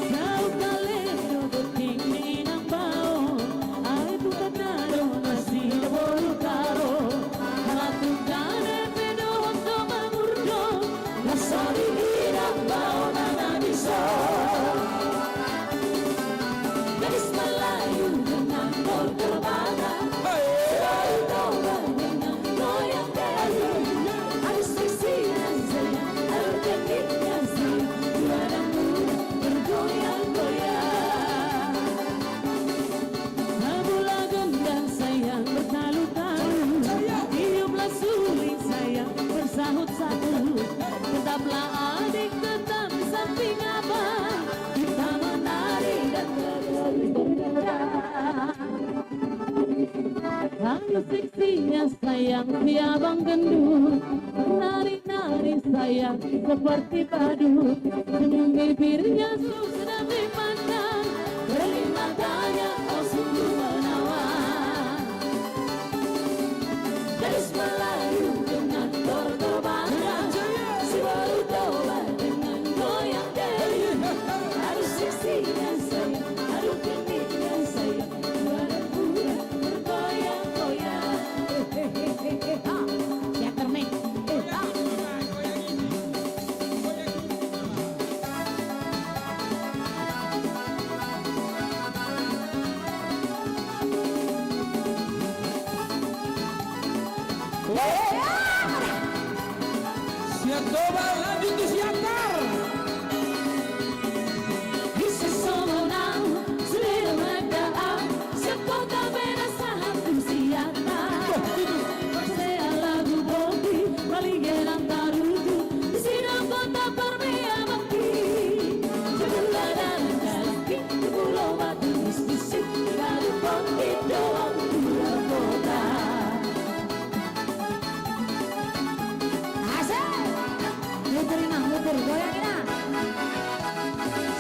S4: Kau kalero beking ninang bao, ay tukanaro nasi boru karo, kalatugane pedo hondo mangurdo, nasari hirang bao nanabiso. Gadis Melayu dengan tortor bakar, selalu coba dengan goyang beri, ada seksinya sayang, ada tekniknya sayang, anak muda bergoyang-goyang. Tabula gendang sayang bertalu-talu, tiuplah suling sayang bersahut-sahut, tetaplah adik tetap samping abang, kita menari dan bergoyang. Kamu seksinya sayang si abang gendut, menari-nari sayang seperti badut, senyum bibirnya susah dipandang, beri matanya oh sungguh menawan. Gadis Melayu dengan tortor bakar,
S18: Siap dobal lanjut di siantar.
S4: This is solo now, sudah berdoa, sekota benasahan usiata. Saya lagu boti, baligeran tarudu, di sini kota permia bakti. Sebelah dan kaki, di pulau batu bisik, lalu boti doang dua kota. Muterin, goyangin ah.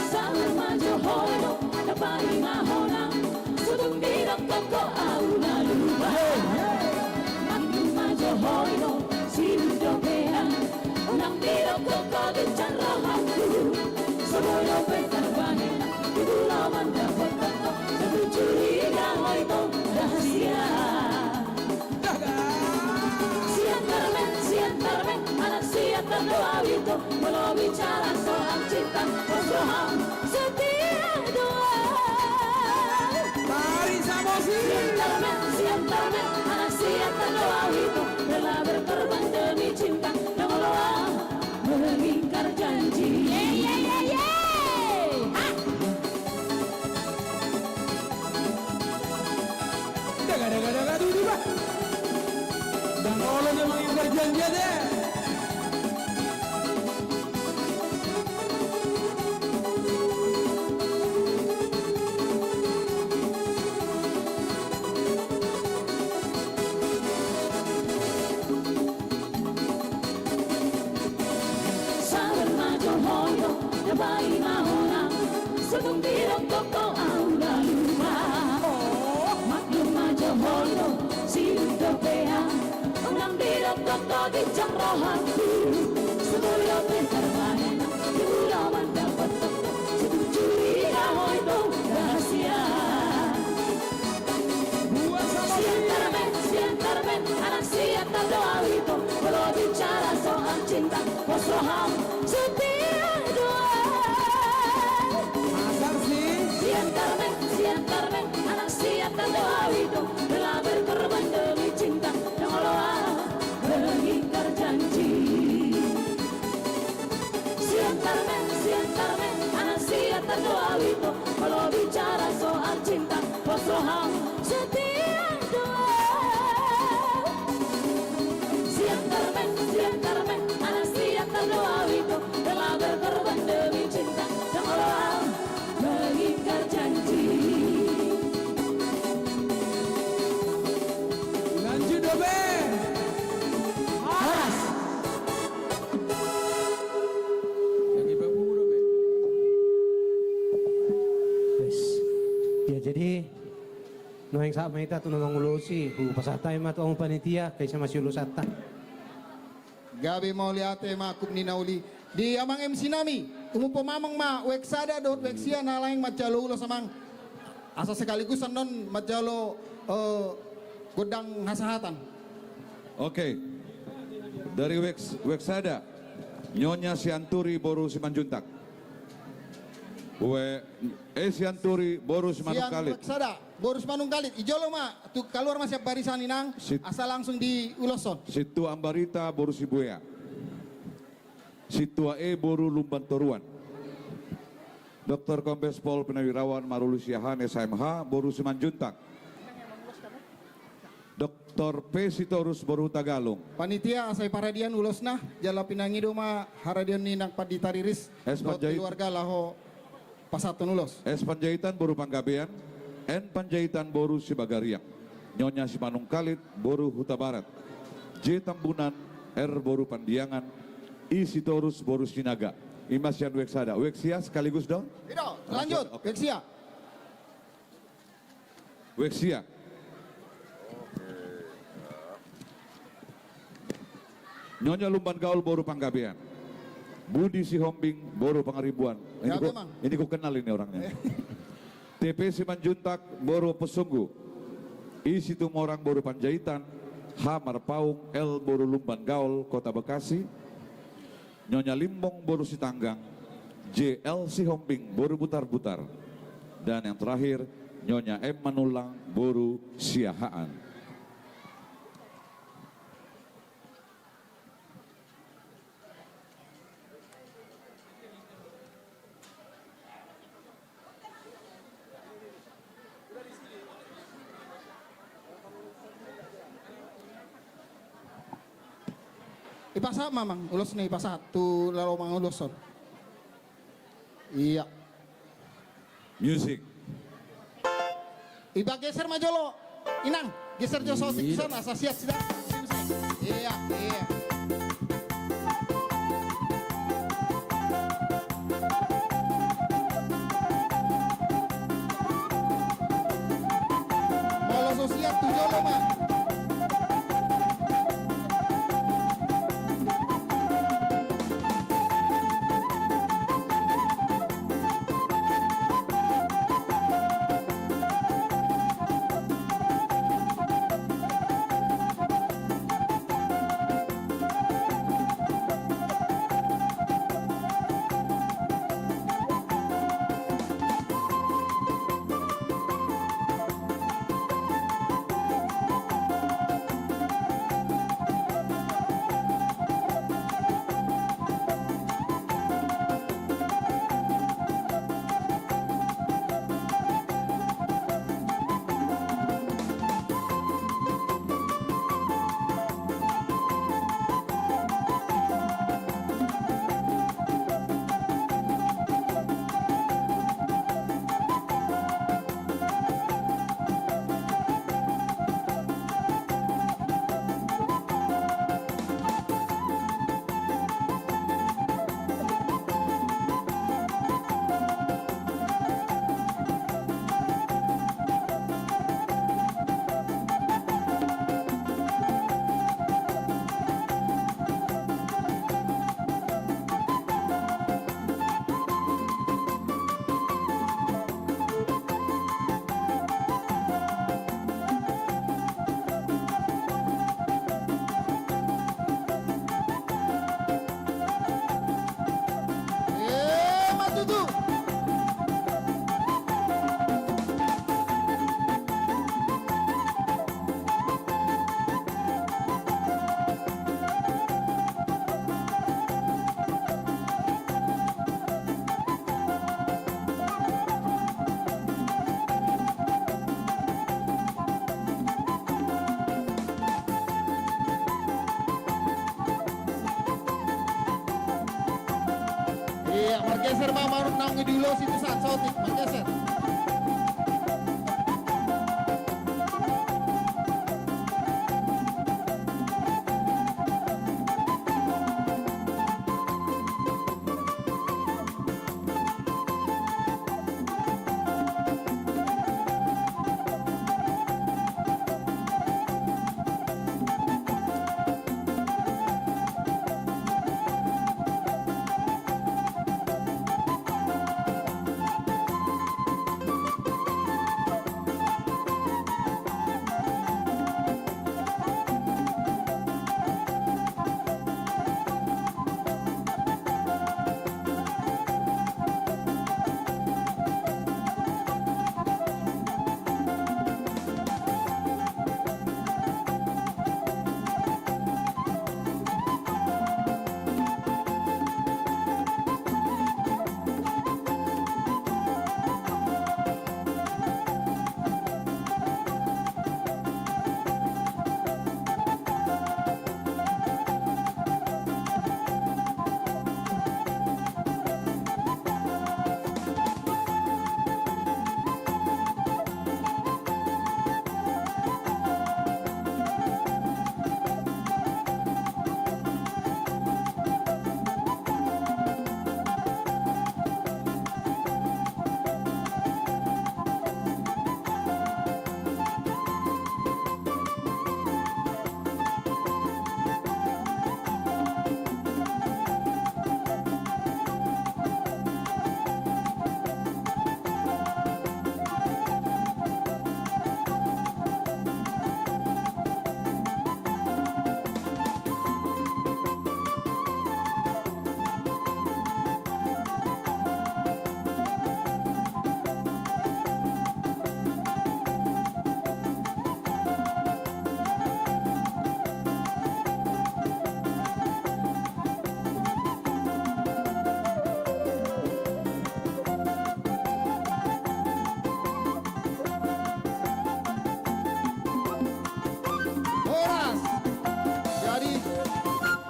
S4: Sama Johono, dapat mahona, sudung bidang toko aula lupa. Sama Johono, sido peang, unang bidang toko di carahanku. Sebelum penerbangan, di bulaman dapat toko, satu curiga itu rahasia. Sian Carmen, anak siap dan doa itu, walau bicara soal cinta, wasroham setia doa.
S18: Mari Samosi.
S4: Sian Carmen, anak siap dan doa itu, rela berkorban demi cinta, yang doa mengingkar janji.
S18: Daga dulu bah. Dan Allah yang mengingkar janji deh.
S4: Sama Johono, dapat mahona, sudung bidang toko aula lupa. Maklum Johono, sido peang, unang bidang toko di carahanku. Sebelum penerbangan, di bulaman dapat toko, satu curiga itu rahasia. Sian Carmen, anak siap dan doa itu, kalau bicara soal cinta, wasroham setia doa. Sian Carmen, anak siap dan doa itu, rela berkorban demi cinta, yang doa mengingkar janji. Sian Carmen, anak siap dan doa itu, kalau bicara soal cinta, wasroham setia doa. Sian Carmen, anak siap dan doa itu, rela berkorban demi cinta, yang doa mengingkar janji.
S18: Lanjut dobe.
S4: Aras.
S18: Lagi babu dobe.
S2: Wes. Ya jadi noeng sa maita tu namang ulosi, pasatay mato ang panitia kaysa masih ulusata.
S19: Gabi mau lihat makub ni nauli di amang MC nami umum mamang ma weksada dot weksia nalaing majalo ulo samang asa sekaligus non majalo godang hasahatan.
S7: Oke. Dari Weksada, Nyonya Sianturi Boru Simanjuntak. Sianturi Boru Simanungkalit.
S19: Weksada Boru Simanungkalit. Ijolo ma tu keluar masih barisan inang asal langsung di uloson.
S7: Situ Ambarita Boru Sibuya. Situa Boru Lumban Toruan. Dr. Kombes Pol Penawirawan Marulus Yahan SMH Boru Simanjuntak. Dr. P. Sitorus Boru Tagalong.
S19: Panitia asai paradian ulosna jala pinangido ma haradian ninak paditariris keluarga laho pasatun ulos.
S7: S. Panjaitan Boru Panggabean. N. Panjaitan Boru Sibagariak. Nyonya Simanungkalit Boru Huta Barat. J. Tambunan R. Boru Pandiangan. I. Sitorus Boru Sinaga. Imasyan Weksada. Weksia sekaligus dong.
S19: Lanjut, Weksia.
S7: Weksia. Nyonya Lumban Gaul Boru Panggabean. Budi Sihombing Boru Pangaribuan. Ini ku kenal ini orangnya. TP Simanjuntak Boru Pesunggu. I Situmorang Boru Panjaitan. H Marpaung L Boru Lumban Gaul Kota Bekasi. Nyonya Limbong Boru Sitanggang. J L Sihombing Boru Butar-Butar. Dan yang terakhir Nyonya M Manulang Boru Siahaan.
S19: Ipasa mamang, ulos nih ipasa tu lalu mang uloson. Iya.
S7: Music.
S19: Iba geser majolo. Inang, geser jo sotik sana asasiat sudah. Iya, iya. Molo sosiat tu jolo mah. Iya, margeser mah marut nang ngidulo situ saat sotik, margeser.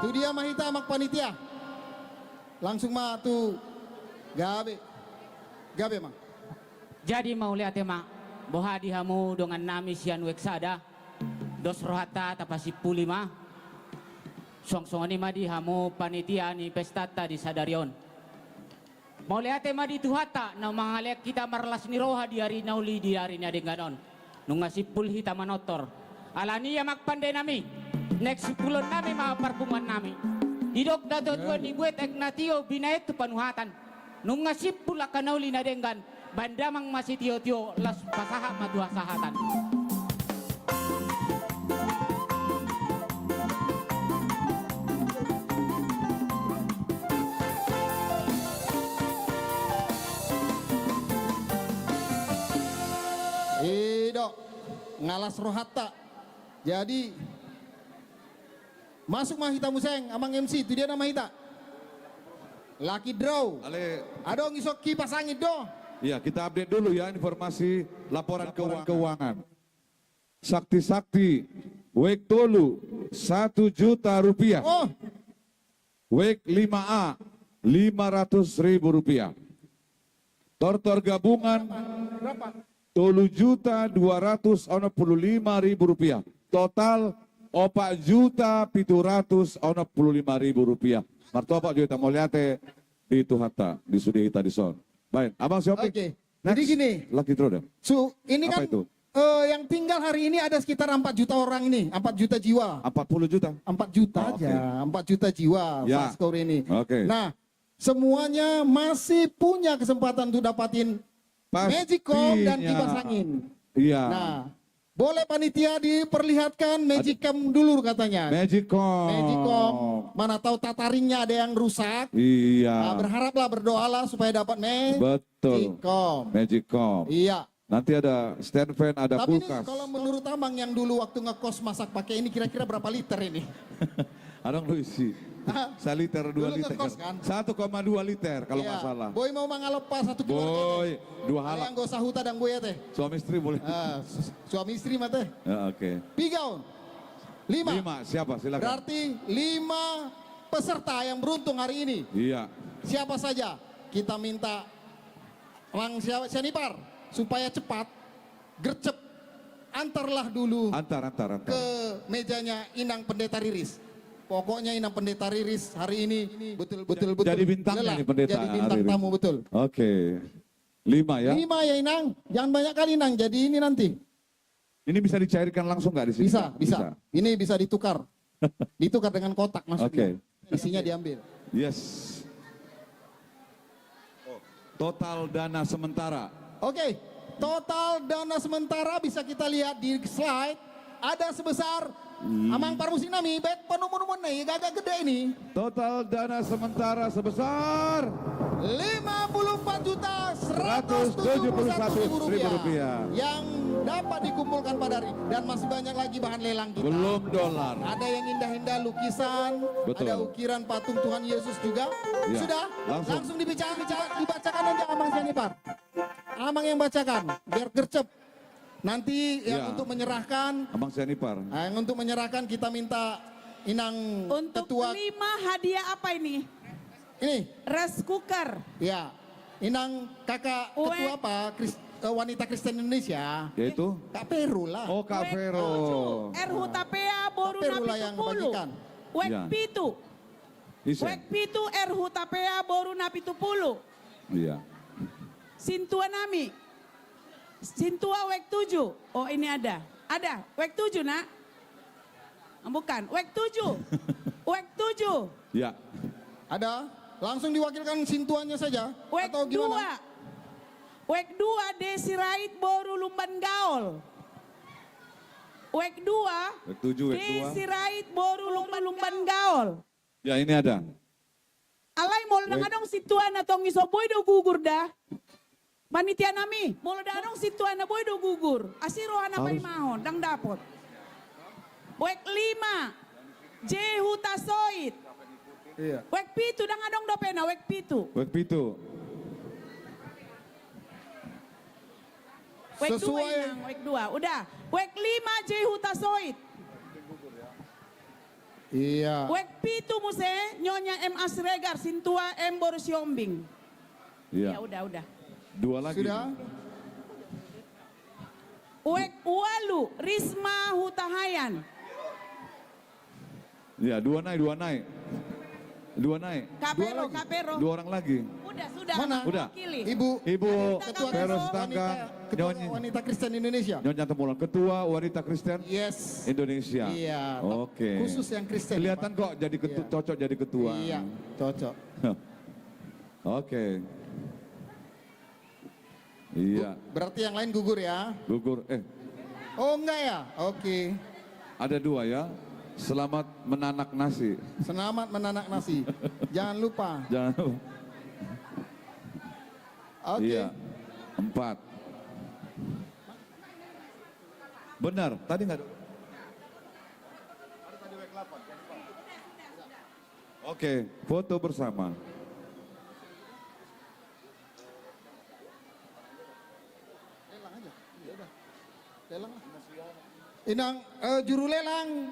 S19: Tu dia mahita mak panitia. Langsung mah tu gabe. Gabe mang.
S21: Jadi mau lihat ya mak, boha dihamu dengan nami sian weksada, dos rohata tapasi pulima, song ni madi hamu panitia ni pestata di Sadarion. Mau lihat ya madi tuhata, na mangalek kita marlas ni roha di hari nauli di hari ni adenganon, nung ngasipul hita manotor. Alani ya mak pandai nami, next pulon nami mga parpuman nami. Didok dato tuan dibuat eknatio binayet tu panuhatan, nung ngasipul akanauli na denggan. Bandamang masih tio-tio las pasaha madua sahatan.
S19: Dok, ngalas rohata. Jadi masuk mahita museng, amang MC itu dia nama hita. Lucky draw. Adong isok kipas angin do.
S7: Ya, kita update dulu ya informasi laporan keuangan. Sakti-sakti, Wek Tolu 1 juta rupiah. Wek 5A 500.000 rupiah. Tortor gabungan Tolu juta 265.000 rupiah. Total 4 juta 765.000 rupiah. Martopak juta mulyate di Tuhata di Sudihita di Son. Baik, Abang Siopi.
S19: Oke. Jadi gini.
S7: Lucky draw deh.
S19: Ini
S7: apa
S19: kan
S7: itu?
S19: Yang tinggal hari ini ada sekitar 4 juta orang ini, 4 juta jiwa.
S7: 40 juta.
S19: 4 juta aja, 4 juta jiwa
S7: Ya.
S19: skor ini.
S7: Oke.
S19: Nah, semuanya masih punya kesempatan untuk dapatin Magicom dan kipas angin.
S7: Iya.
S19: Nah, boleh panitia diperlihatkan Magicom dulu katanya.
S7: Magicom.
S19: Mana tahu tataringnya ada yang rusak.
S7: Iya.
S19: Nah, berharaplah berdoalah supaya dapat
S7: Betul. Magicom.
S19: Iya.
S7: Nanti ada stand fan, ada
S19: Tapi
S7: kulkas.
S19: ini kalau menurut Amang yang dulu waktu ngekos masak pakai ini kira-kira berapa liter ini?
S7: Adang lu isi. 1 liter, 2
S19: Dulu
S7: liter.
S19: ngekos kan?
S7: 1,2 liter kalau
S19: Iya.
S7: nggak salah.
S19: Boy mau mangalopa 1 kilo.
S7: Boy, 2
S19: Ada
S7: halak.
S19: yang gak usah huta dan gue ya teh.
S7: Suami istri boleh.
S19: Suami istri mah teh.
S7: Ya, oke.
S19: Pigaun. 5.
S7: 5, siapa? Silakan.
S19: Berarti 5 peserta yang beruntung hari ini.
S7: Iya.
S19: Siapa saja? Kita minta Mang Sianipar supaya cepat gercep antarlah dulu
S7: Antar.
S19: ke mejanya Inang Pendeta Riris. Pokoknya Inang Pendeta Riris hari ini betul-betul
S7: Jadi bintangnya nih pendeta.
S19: Jadi bintang
S7: hari ini.
S19: tamu betul.
S7: Oke. 5 ya.
S19: 5 ya Inang. Jangan banyak kali Inang. Jadi ini nanti.
S7: Ini bisa dicairkan langsung nggak di sini?
S19: Bisa. Ini bisa ditukar. Ditukar dengan kotak maksudnya.
S7: Oke.
S19: Isinya diambil.
S7: Yes. Total dana sementara.
S19: Oke. Total dana sementara bisa kita lihat di slide. Ada sebesar Amang Parmusinami, bet penumun-numun nih, gagak gede ini.
S7: Total dana sementara sebesar
S19: 54.171.000 rupiah yang dapat dikumpulkan pada hari dan masih banyak lagi bahan lelang kita.
S7: Belum dolar.
S19: Ada yang indah-indah lukisan,
S7: Betul.
S19: ada ukiran patung Tuhan Yesus juga.
S7: Ya,
S19: Sudah,
S7: langsung.
S19: dibacakan nanti Amang Sianipar. Amang yang bacakan, biar gercep. Nanti yang untuk menyerahkan,
S7: Abang Sianipar.
S19: yang untuk menyerahkan kita minta Inang
S3: Untuk
S19: Ketua.
S3: 5 hadiah apa ini?
S19: Ini.
S3: Rice cooker.
S19: Ya, Inang kakak ketua apa? Wanita Kristen Indonesia.
S7: Yaitu?
S19: Kak Peru lah.
S7: Oh, Kak Vero.
S3: Erhu tapea boru
S19: Peru lah
S3: napi
S19: yang
S3: tupulu.
S19: bagikan.
S3: Wek
S7: Ya.
S3: pitu.
S7: Isen.
S3: Wek pitu erhu tapea boru napi tupulu.
S7: Iya.
S3: Sintua nami. Sintua wek 7. Oh ini ada. Ada. Wek 7 nak. Bukan. Wek 7. Wek 7.
S7: Ya.
S19: Ada. Langsung diwakilkan sintuannya saja.
S3: Wek
S19: atau gimana?
S3: 2. Wek 2 Desirait boru lumban gaul. Wek 2.
S7: Wek 7, Wek 2.
S3: Desirait boru lumban gaul.
S7: Ya, ini ada.
S3: Alay mol nang adong situan na tong isoboy do gugur dah. Panitia nami, mol da adong situan na boy do gugur. Asiro na pay mahon dang dapot. Wek 5. Jehu tasoit.
S19: Iya.
S3: Wek pitu dang adong do pena wek pitu.
S7: Wek pitu.
S3: Wek 2
S19: Sesuai.
S3: inang, wek 2. Udah. Wek 5 Jehu tasoit.
S19: Iya.
S3: Wek pitu muse Nyonya M. Asregar Sintua M. Borusiombing.
S7: Iya.
S3: Ya udah.
S7: 2 lagi.
S19: Sudah.
S3: Wek Ualu Risma Hutahayan.
S7: Iya, 2 naik. 2 naik.
S3: Kapero.
S7: 2 orang lagi.
S3: Sudah.
S19: Mana?
S7: Udah.
S3: Wakili.
S7: Ibu
S19: Ketua
S7: Peros Tangga,
S19: Ketua Wanita Kristen Indonesia.
S7: Nyonya Temulon, Ketua Wanita Kristen
S19: Yes.
S7: Indonesia.
S19: Iya.
S7: Oke.
S19: Khusus yang Kristen.
S7: Kelihatan kok jadi cocok jadi ketua.
S19: Iya, cocok.
S7: Oke. Iya.
S19: Berarti yang lain gugur ya?
S7: Gugur.
S19: Oh enggak ya? Oke.
S7: Ada 2 ya. Selamat menanak nasi.
S19: Selamat menanak nasi. Jangan lupa.
S7: Jangan lupa.
S19: Oke.
S7: Iya. 4. Benar, tadi nggak ada. Oke, foto bersama.
S19: Inang juru lelang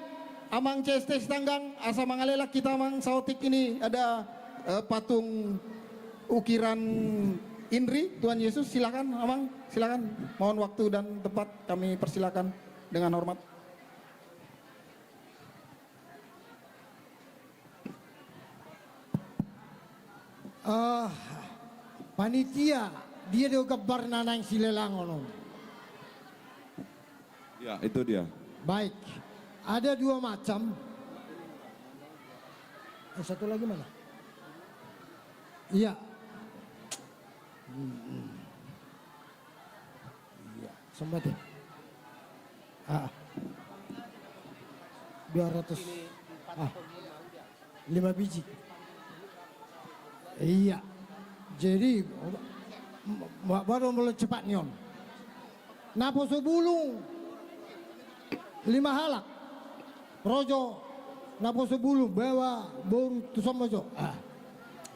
S19: amang cestes tanggang asa mangalela kita mang sautik ini ada patung ukiran Indri Tuhan Yesus, silakan amang, silakan. Mohon waktu dan tempat kami persilakan dengan hormat.
S11: Panitia dia do gambar nanang silelang ono.
S7: Ya, itu dia.
S11: Baik, ada 2 macam. Satu lagi mana? Iya. Iya, sempat ya. 200. 5 biji. Iya. Jadi baru mulai cepat nyon. Naposo bulung 5 halak. Rojo naposo bulung bawa boru tusomojo.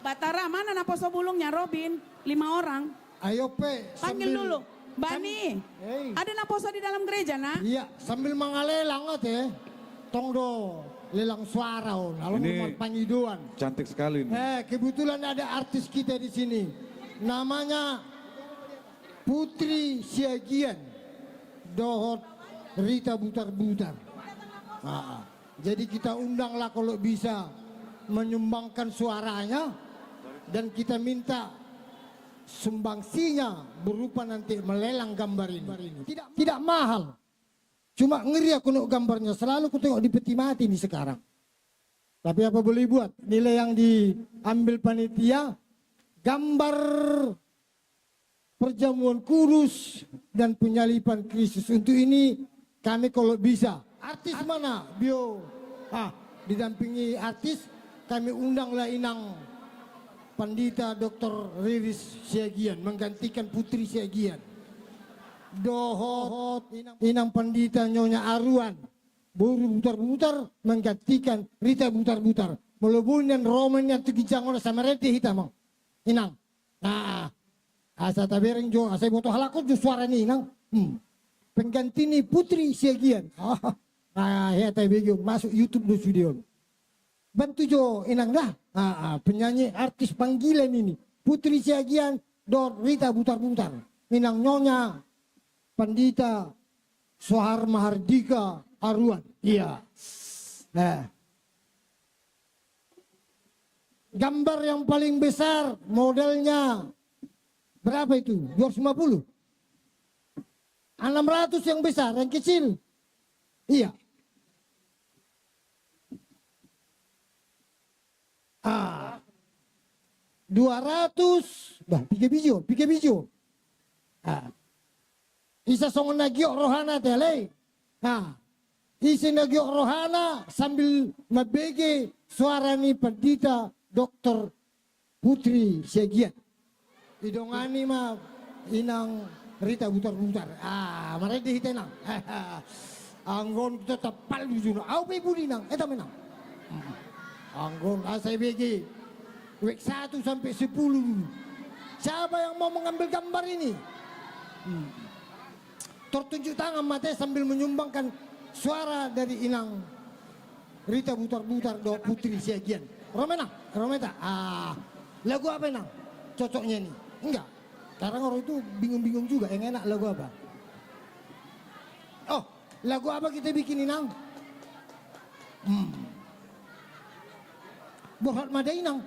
S3: Batara mana naposo bulungnya Robin? 5 orang.
S11: Ayo pe.
S3: Panggil dulu. Bani. Ada naposo di dalam gereja nak?
S11: Iya, sambil mangalelang ya. Tongdo lelang suara lalu nomor pangiduan.
S7: Cantik sekali nih.
S11: Kebetulan ada artis kita di sini. Namanya Putri Siagian. Dohot Rita Butar-Butar. Jadi kita undanglah kalau bisa menyumbangkan suaranya dan kita minta sumbangsinya berupa nanti melelang gambar ini. Tidak mahal. Cuma ngeri aku nengok gambarnya, selalu aku tengok di peti mati nih sekarang. Tapi apa boleh buat, nilai yang diambil panitia, gambar perjamuan kudus dan penyaliban Kristus. Untuk ini kami kalau bisa, artis mana? Bio, didampingi artis, kami undanglah Inang Pandita Dr. Riris Siagian, menggantikan Putri Siagian. Dohot Inang Pandita Nyonya Aruan Boru Butar-Butar menggantikan Rita Butar-Butar. Melebun dan romannya tu gijangon sama reti hitam Inang. Asa tabereng jo asa boto halakot jo suara ni Inang. Pengganti ni Putri Siagian. Ya tabegyo masuk YouTube do video. Bantu jo Inang dah. Penyanyi artis panggilan ini Putri Siagian Dor Rita Butar-Butar. Inang Nyonya Pandita Sohar Mahardika Aruan. Iya. Gambar yang paling besar modelnya berapa itu? 250. 600 yang besar, yang kecil. Iya. 200. Bah, tiga bijo. Isa songon nagyok rohana tele. Isi nagyok rohana sambil mabege suara ni Pandita Dr. Putri Siagian. Idongani ma Inang Rita Butar-Butar. Marede hitenang. Anggon kita tapal dujuna. Au pe budi nang, eta menang. Anggon asai bege. Wek 1 sampai 10 dulu. Siapa yang mau mengambil gambar ini? Tertunjuk tangan mata sambil menyumbangkan suara dari Inang Rita butar-butar do putri siagian. Romena, Rometa. Lagu apa nang? Cocoknya nih? Enggak. Sekarang orang itu bingung-bingung juga. Yang enak lagu apa? Oh, lagu apa kita bikin nang? Bohat madai nang.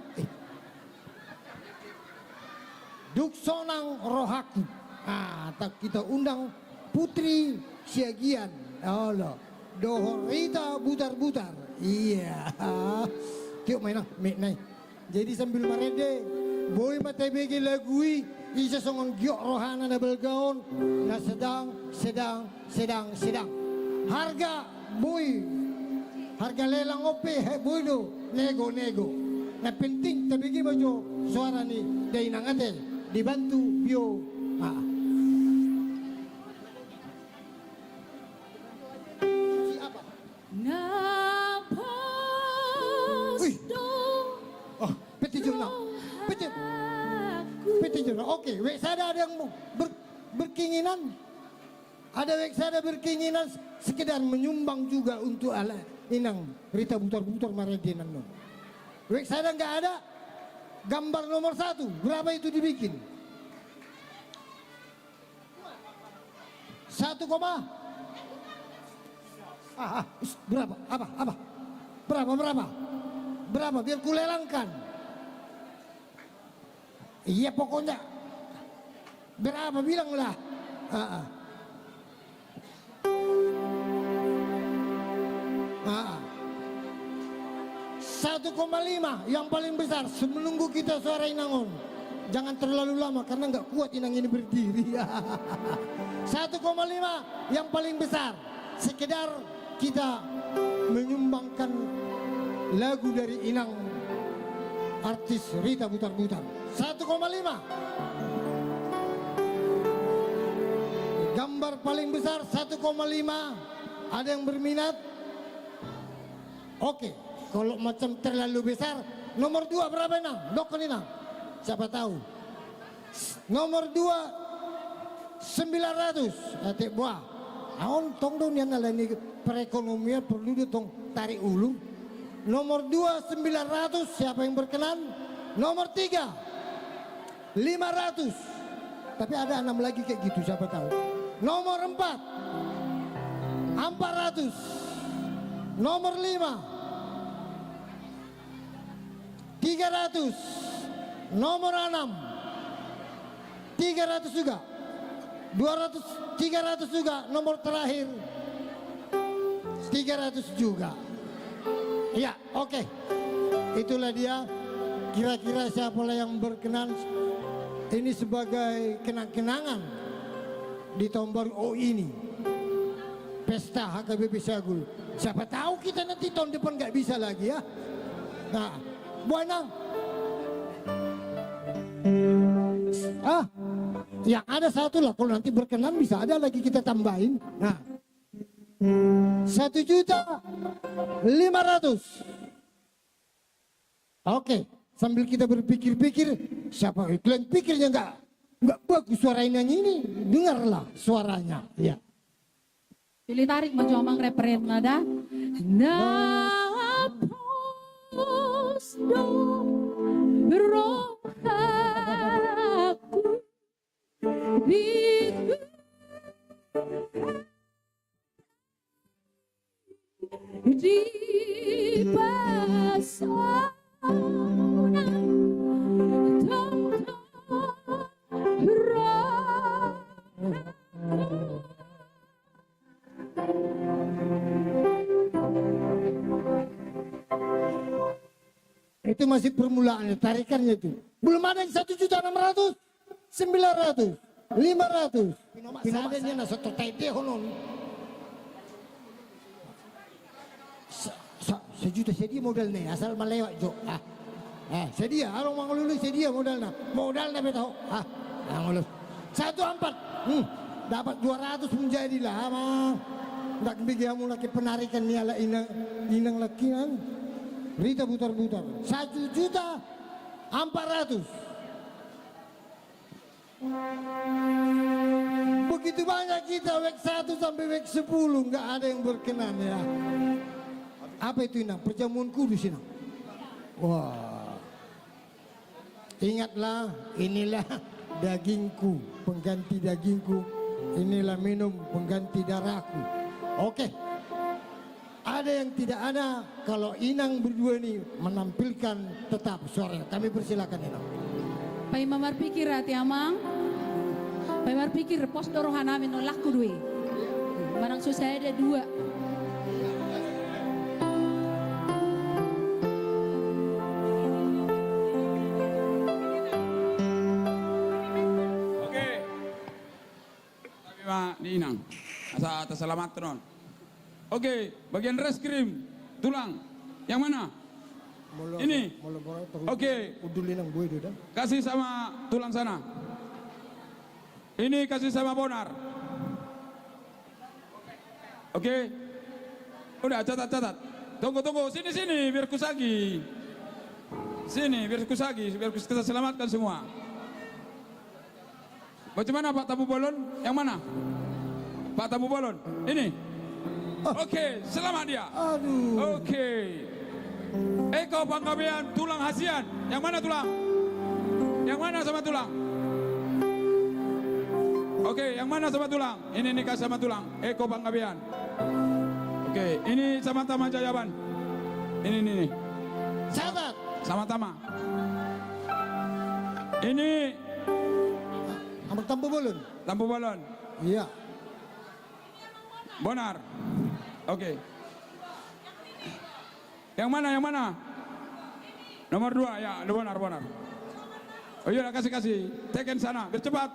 S11: Duksonang rohaku. Tak kita undang putri siagian. Allah. Dohorita butar-butar. Iya. Tiuk main lah, naik. Jadi sambil marede, boy mata begi lagui, isa songon giok rohana na belgaon, na sedang. Harga boy, harga lelang ope, boy do, nego. Na penting tabigi bajo suara ni dari nangate, dibantu bio. Oke, wek sada ada yang berkeinginan. Ada wek sada berkeinginan sekedar menyumbang juga untuk ala inang Rita butar-butar maredenan no. Wek sada nggak ada gambar nomor 1. Berapa itu dibikin? 1, berapa? Apa? Berapa? Biar kulelangkan. Iya pokoknya berapa bilanglah. 1,5 yang paling besar. Menunggu kita suara inangon. Jangan terlalu lama karena nggak kuat inang ini berdiri. 1,5 yang paling besar. Sekedar kita menyumbangkan lagu dari inang artis Rita butar-butar. 1,5. Gambar paling besar 1,5. Ada yang berminat? Oke. Kalau macam terlalu besar, nomor 2 berapa nang? Dokon nang? Siapa tahu? Nomor 2 900. Atik buah. Aon tong dong yang nalani perekonomian perlu ditong tarik ulu. Nomor 2 900. Siapa yang berkenan? Nomor 3 500. Tapi ada 6 lagi kayak gitu, siapa tahu. Nomor 4 400. Nomor 5 300. Nomor 6 300 juga. 200 300 juga. Nomor terakhir 300 juga. Ya, oke. Itulah dia. Kira-kira siapalah yang berkenan. Ini sebagai kenang-kenangan di tahun baru ini. Pesta HKBP Siagul. Siapa tahu kita nanti tahun depan nggak bisa lagi ya. Nah, buana. Yang ada satu lah. Kalau nanti berkenan bisa ada lagi kita tambahin. Nah, 1.500.000. Oke. Sambil kita berpikir-pikir, siapa itu yang pikirnya nggak bagus suara ini, dengarlah suaranya. Ya.
S20: Pilih tarik maju omang referen nada. Napos do rohaku di pasar.
S11: Itu masih permulaannya, tarikannya itu. Belum ada yang 1.600.000, 900, 500. Pinadannya na sa totete honon. 1 juta sedia modal nih, asal malewat jo. Sedia, arong mangululu sedia modal na betaho. Ngulus. 1,4. Dapat 200 pun jadilah, mah. Ndak bigyan mo laki penarikan niya la inang lakian. Rita butar-butar 1.400.000. Begitu banyak kita wek 1 sampai wek 10 nggak ada yang berkenan ya. Apa itu Inang? Perjamuan kudus Inang. Wah. Ingatlah, inilah dagingku, pengganti dagingku. Inilah minum pengganti darahku. Oke. Ada yang tidak ada kalau Inang berdua ini menampilkan tetap suara. Kami persilakan Inang.
S20: Pai mamar pikir hati amang. Pai mamar pikir pos dorohan amin nolak kudui. Barang susah ada dua.
S14: Oke. Tapi mah di Inang. Asa atas selamat non. Oke, bagian reskrim tulang. Yang mana? Ini. Oke. Kasih sama tulang sana. Ini kasih sama Bonar. Oke. Udah catat. Tunggu. Sini biar kusagi. Sini biar kusagi, biar kita selamatkan semua. Bagaimana Pak Tabu Bolon? Yang mana? Pak Tabu Bolon. Ini. Oke, selamat dia. Oke. Eko Panggabean tulang hasian. Yang mana tulang? Yang mana sama tulang? Oke, yang mana sama tulang? Ini nikah sama tulang. Eko Panggabean. Oke, ini sama Tama Jayaban. Ini.
S11: Catat.
S14: Sama Tama. Ini.
S11: Tampu Bolon.
S14: Tampu Bolon.
S11: Iya.
S14: Bonar. Oke. Yang mana? Nomor 2 ya, Bonar. Oh iya, kasih. Teken sana, bercepat.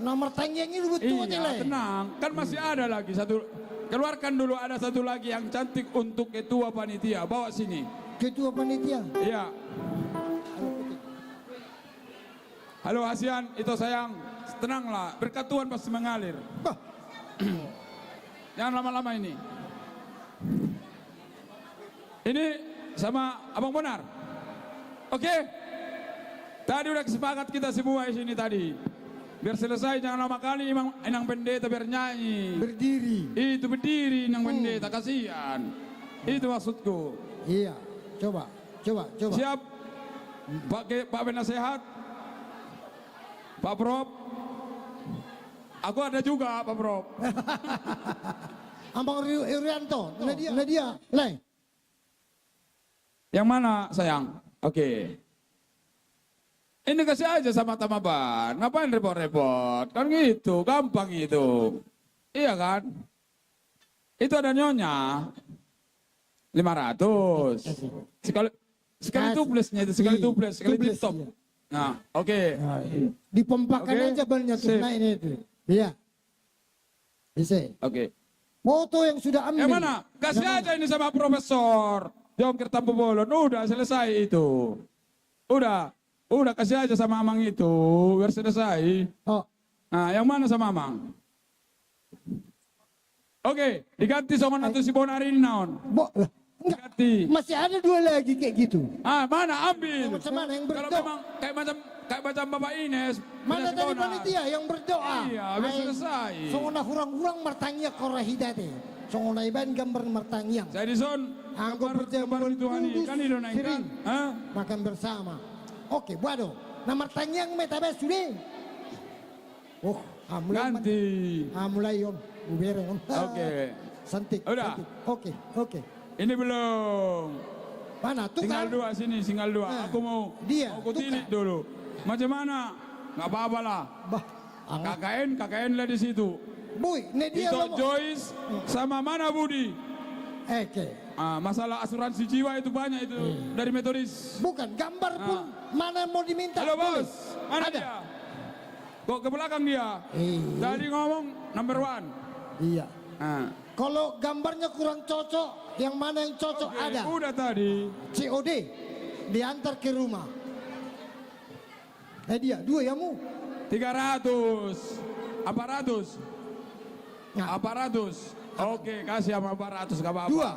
S11: Nomor tangganya ini betul
S14: Iya, tenang. Kan masih ada lagi satu. Keluarkan dulu, ada satu lagi yang cantik untuk ketua panitia. Bawa sini.
S11: Ketua panitia?
S14: Iya. Halo Hasian, itu sayang. Tenanglah, berkat Tuhan pasti mengalir. Jangan lama-lama ini. Ini sama Abang Bonar. Oke. Tadi udah sepakat kita semua di sini tadi. Biar selesai jangan lama kali Inang Pendeta biar nyanyi.
S11: Berdiri.
S14: Itu berdiri Inang Pendeta, kasihan. Itu maksudku.
S11: Iya. Coba.
S14: Siap. Pak Penasehat. Pak Prof. Aku ada juga Pak Prof.
S11: Abang Irianto. Nadia. Leh.
S14: Yang mana sayang? Oke. Ini kasih aja sama Tamaban. Ngapain repot-repot? Kan gitu, gampang itu. Iya kan? Itu ada nyonya. 500. Sekali tublesnya itu, sekali di top. Nah, oke.
S11: Dipompakan aja bannya tuh naik itu. Iya. Bisa.
S14: Oke.
S11: Foto yang sudah ambil.
S14: Yang mana? Kasih aja ini sama Profesor Jongkir Tampu Bolon. Udah selesai itu. Udah kasih aja sama Amang itu. Biar selesai. Nah, yang mana sama Amang? Oke, diganti songon atau si Bonar ini naon? Diganti.
S11: Masih ada 2 lagi kayak gitu.
S14: Mana ambil?
S11: Macam mana yang berdoa?
S14: Kalau memang kayak macam Bapak Ines.
S11: Mana tadi panitia yang berdoa?
S14: Iya, biar selesai.
S11: Songona hurang-hurang martangnya korahidate. Songona iban gambar martangyang.
S14: Saya di son.
S11: Anggo perjamuan kudus.
S14: Kan itu naikkan.
S11: Makan bersama. Oke, buado. Nah martangyang metabes sudah. Oh,
S14: ganti.
S11: Mulai om. Ubere om.
S14: Oke.
S11: Santik.
S14: Udah.
S11: Oke.
S14: Ini belum.
S11: Mana tuh?
S14: Tinggal 2 sini, tinggal 2. Aku mau kutilik dulu. Macam mana? Nggak apa-apa lah. KKN lah di situ.
S11: Boy, Nadia
S14: itu Joyce sama mana Budi?
S11: Oke.
S14: Masalah asuransi jiwa itu banyak itu dari metodis.
S11: Bukan, gambar pun mana mau diminta.
S14: Halo bos, mana dia? Kok ke belakang dia? Tadi ngomong number 1.
S11: Iya. Kalau gambarnya kurang cocok, yang mana yang cocok ada.
S14: Udah tadi.
S11: COD diantar ke rumah. Dia 2 ya mu?
S14: 300. 400. 400. Oke, kasih sama 400 gak apa-apa.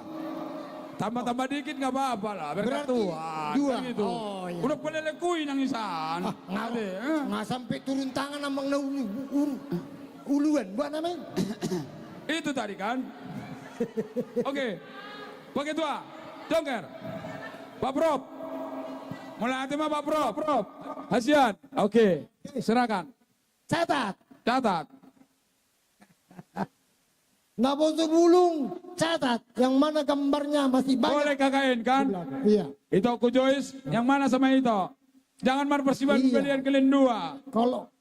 S14: 2. Tambah-tambah dikit gak apa-apa lah. Berkat Tuhan.
S11: 2.
S14: Kan gitu.
S11: Iya.
S14: Udah boleh lekuin nangisan.
S11: Nggak sampai turun tangan amang uluan. Buat namanya?
S14: Itu tadi kan. Oke. Pak Ketua, Jongker, Pak Prof. Mulai hati mah Pak Prof. Hasian, oke, silakan.
S11: Catat.
S14: Catat.
S11: Naboso Bulung, catat. Yang mana gambarnya masih banyak.
S14: Boleh KKN kan?
S11: Iya.
S14: Itu aku Joyce, yang mana sama itu? Jangan persiban kalian dua.
S11: Kalau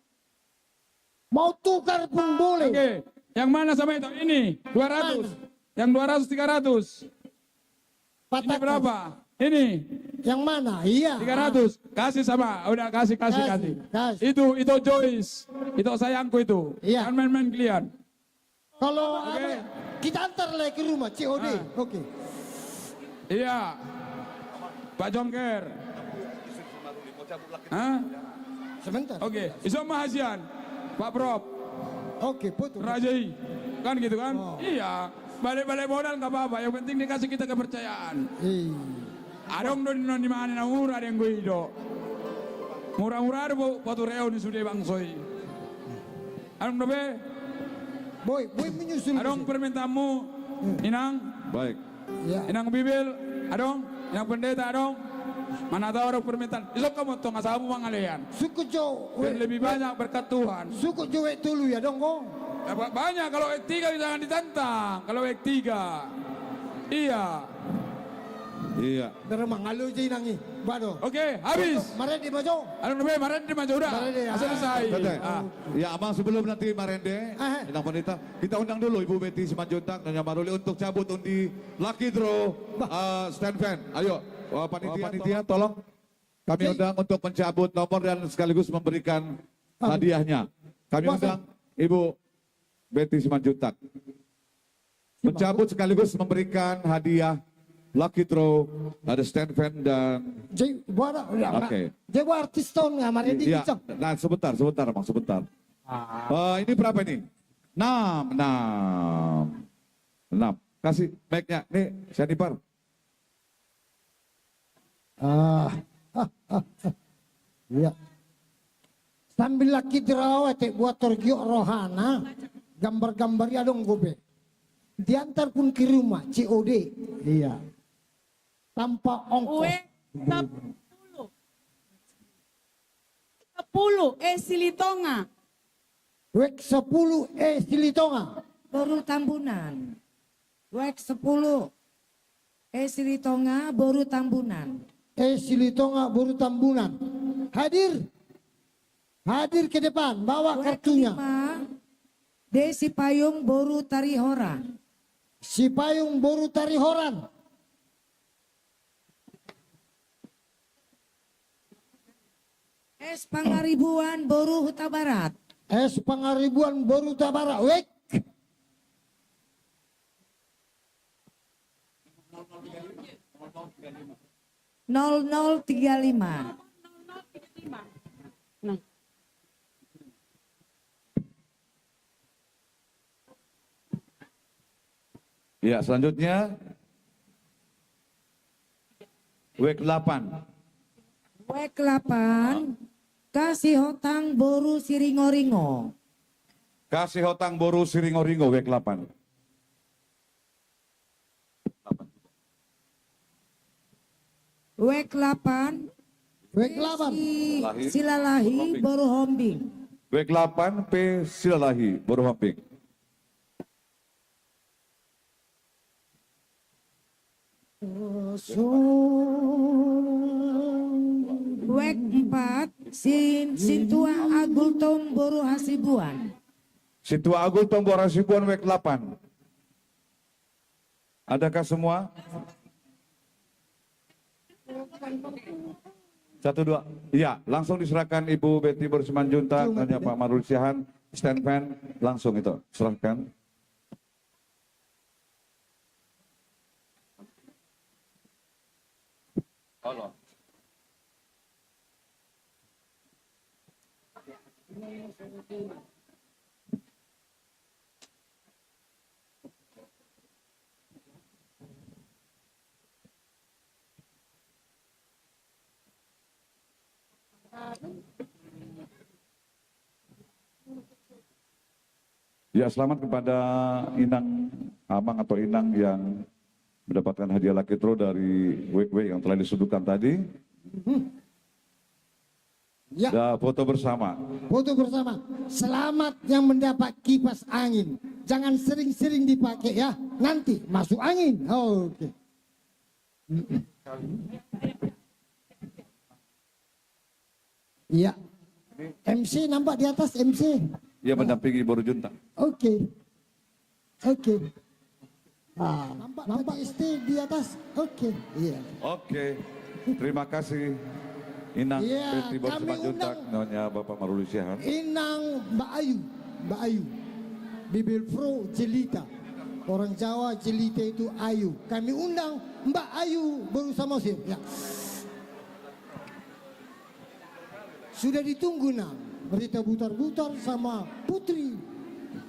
S11: mau tukar pun boleh.
S14: Oke, yang mana sama itu? Ini 200. Yang 200 300. Ini berapa? Ini.
S11: Yang mana? Iya.
S14: 300. Kasih sama. Udah kasih. Itu Joyce. Itu sayangku itu.
S11: Iya.
S14: Kan main-main kalian.
S11: Kalau kita antar lagi ke rumah COD. Oke.
S14: Iya. Pak Jongker. Hah?
S11: Sebentar.
S14: Oke. Iso Mahasian. Pak Prof.
S11: Oke, betul.
S14: Rajai. Kan gitu kan? Iya. Balik-balik modal nggak apa-apa. Yang penting dikasih kita kepercayaan. Adong non di mana na murah yang gue hidup. Murah-murah ada batu reo di sudah bangsoi. Adong dobe.
S11: Boy menyusul.
S14: Adong permintaanmu, Inang.
S7: Baik.
S11: Ya.
S14: Inang Bibil, adong. Inang Pendeta, adong. Mana tahu ada permintaan. Isok kamu tuh nggak sabu mangalian.
S11: Suku Jo.
S14: Biar lebih banyak berkat Tuhan.
S11: Suku Jo dulu ya dong kok.
S14: Banyak kalau Ek 3 jangan ditantang. Kalau Ek 3. Iya.
S7: Iya.
S11: Beremang halu aja nangi. Bado.
S14: Oke, habis.
S11: Marende maju.
S14: Marende maju udah. Selesai.
S7: Ya, Abang sebelum nanti Marende, Inang Pendeta, kita undang dulu Ibu Betty Simanjuntak dan Maruli untuk cabut undi Lucky Draw stand fan. Ayo, panitia tolong kami undang untuk mencabut nomor dan sekaligus memberikan hadiahnya. Kami undang Ibu Betty Simanjuntak. Mencabut sekaligus memberikan hadiah Lucky Draw, ada stand fan dan
S11: Oke. Jago artis tahun nggak Marende
S7: iya.
S11: gitu.
S7: Nah sebentar Bang, sebentar. Ini berapa ini? 6. Kasih mic-nya. Nih, Sanipar.
S11: Iya. Sambil laki terawat buat Torgio Rohana, gambar-gambar ya dong gue. Diantar pun ke rumah COD. Iya. Tanpa ongkos.
S3: 10 Silitonga.
S11: Wek 10 Silitonga.
S15: Boru Tambunan. Wek 10 Silitonga Boru Tambunan.
S11: Silitonga Boru Tambunan. Hadir ke depan, bawa kartunya.
S15: Desi Payung Boru Tarihora.
S11: Si Payung Boru Tarihoran.
S15: S Pangaribuan Boru Huta Barat.
S11: S Pangaribuan Boru Huta Barat. Wek.
S15: Nol 035.
S3: Nah.
S7: Ya, selanjutnya Wek 8.
S15: Wek 8 Kasih Hotang Boru Siringo-ringo.
S7: Kasih Hotang Boru Siringo-ringo Wek 8.
S15: Wek 8
S11: Wek 8
S15: Silalahi Boru Hombing.
S7: Wek 8 P Silalahi Boru Hombing.
S15: Wek 4 Sintua Agul Tom Boru Hasibuan.
S7: Sintua Agul Tom Boru Hasibuan Wek 8. Adakah semua? 1, 2. Iya, langsung diserahkan Ibu Betty Boru Simanjuntak dan Pak Marul Sihan, stand fan langsung itu serahkan. Halo. Ya, selamat kepada Inang Amang atau Inang yang mendapatkan hadiah Lucky Draw dari WW yang telah disebutkan tadi.
S11: Ya.
S7: Dan foto bersama.
S11: Foto bersama. Selamat yang mendapat kipas angin. Jangan sering-sering dipakai ya. Nanti masuk angin. Oke. Iya. MC nampak di atas MC.
S7: Ia mendampingi Boru Junta.
S11: Oke. Oke. Ah, nampak ST di atas. Oke. Iya.
S7: Oke. Terima kasih. Inang
S11: Iya,
S7: Betty Boru
S11: kami
S7: Simanjuntak, Nyonya Bapak Marulusiahan.
S11: Inang Mbak Ayu, Bibil Pro Jelita, orang Jawa Jelita itu Ayu. Kami undang Mbak Ayu Boru Samosir. Ya. Sudah ditunggu Nang, berita butar-butar sama Putri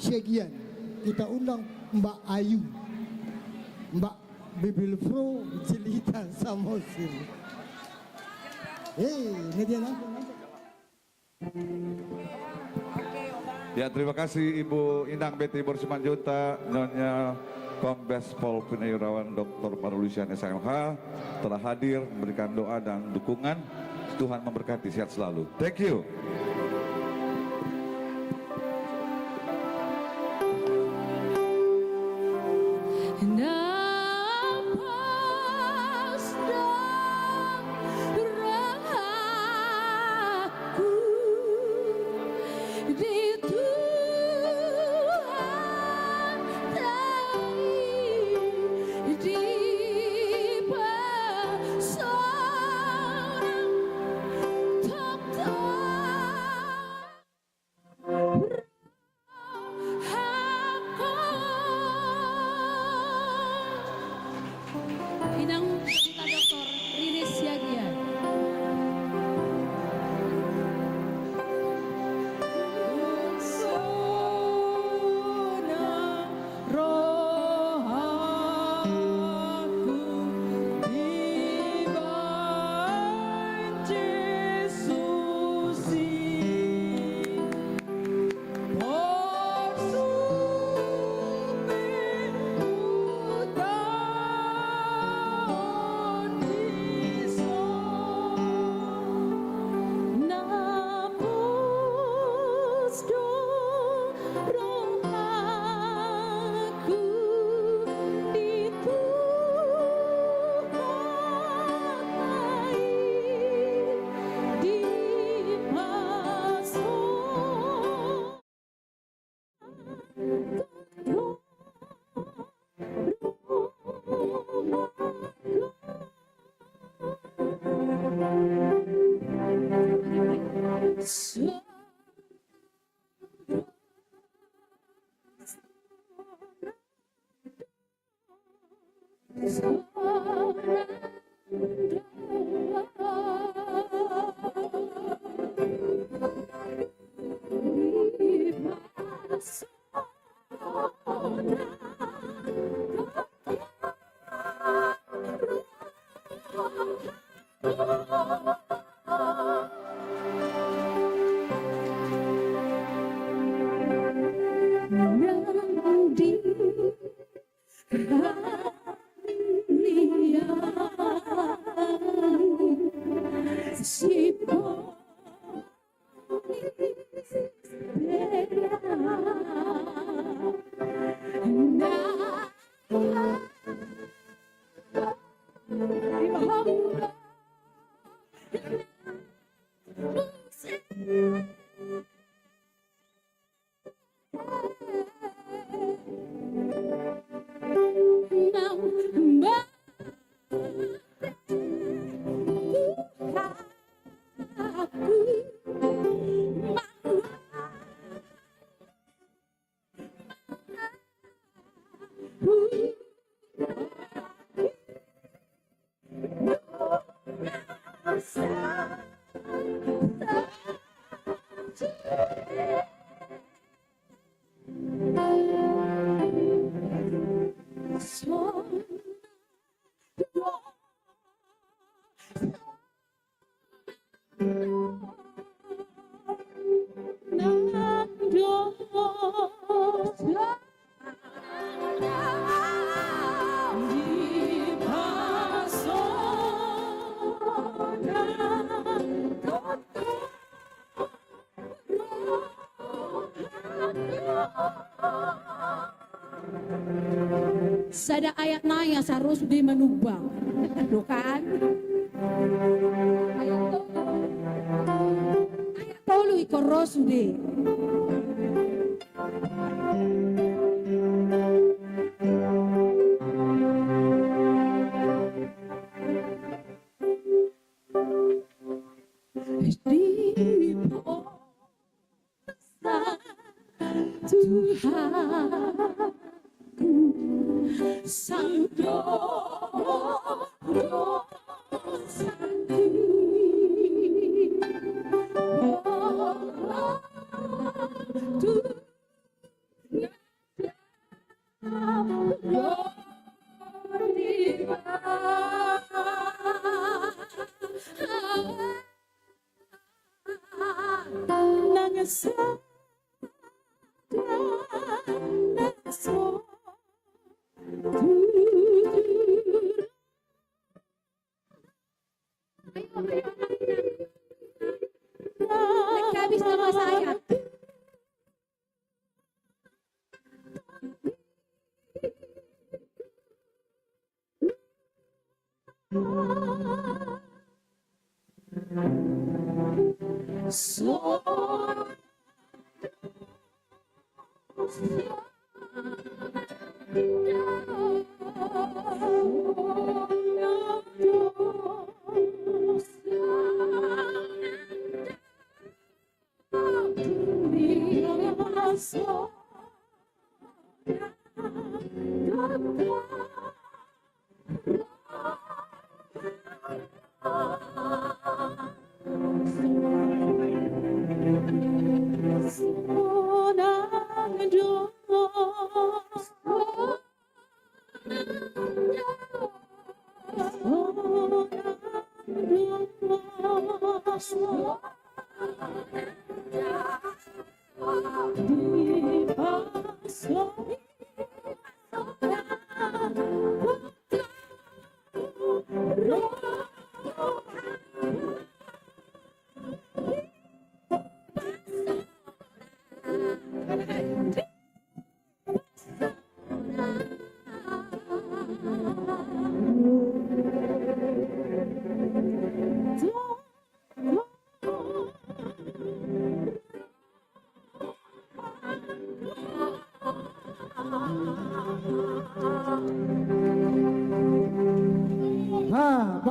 S11: Syegian. Kita undang Mbak Ayu, Mbak Bibil Pro Jelita Samosir. Ini dia langsung.
S7: Ya, terima kasih Ibu Inang Betty Boru Simanjuntak, Nyonya Kombes Pol Purnawirawan Dr. Marulusiahan SMH telah hadir memberikan doa dan dukungan. Tuhan memberkati, sehat selalu. Thank you.
S20: Inang Kita Dr. Riris Siagian. sada ayat naya sarus di menubang. Bukan? Ayat tolu ikorosu di. Tuhan sang habis nama saya.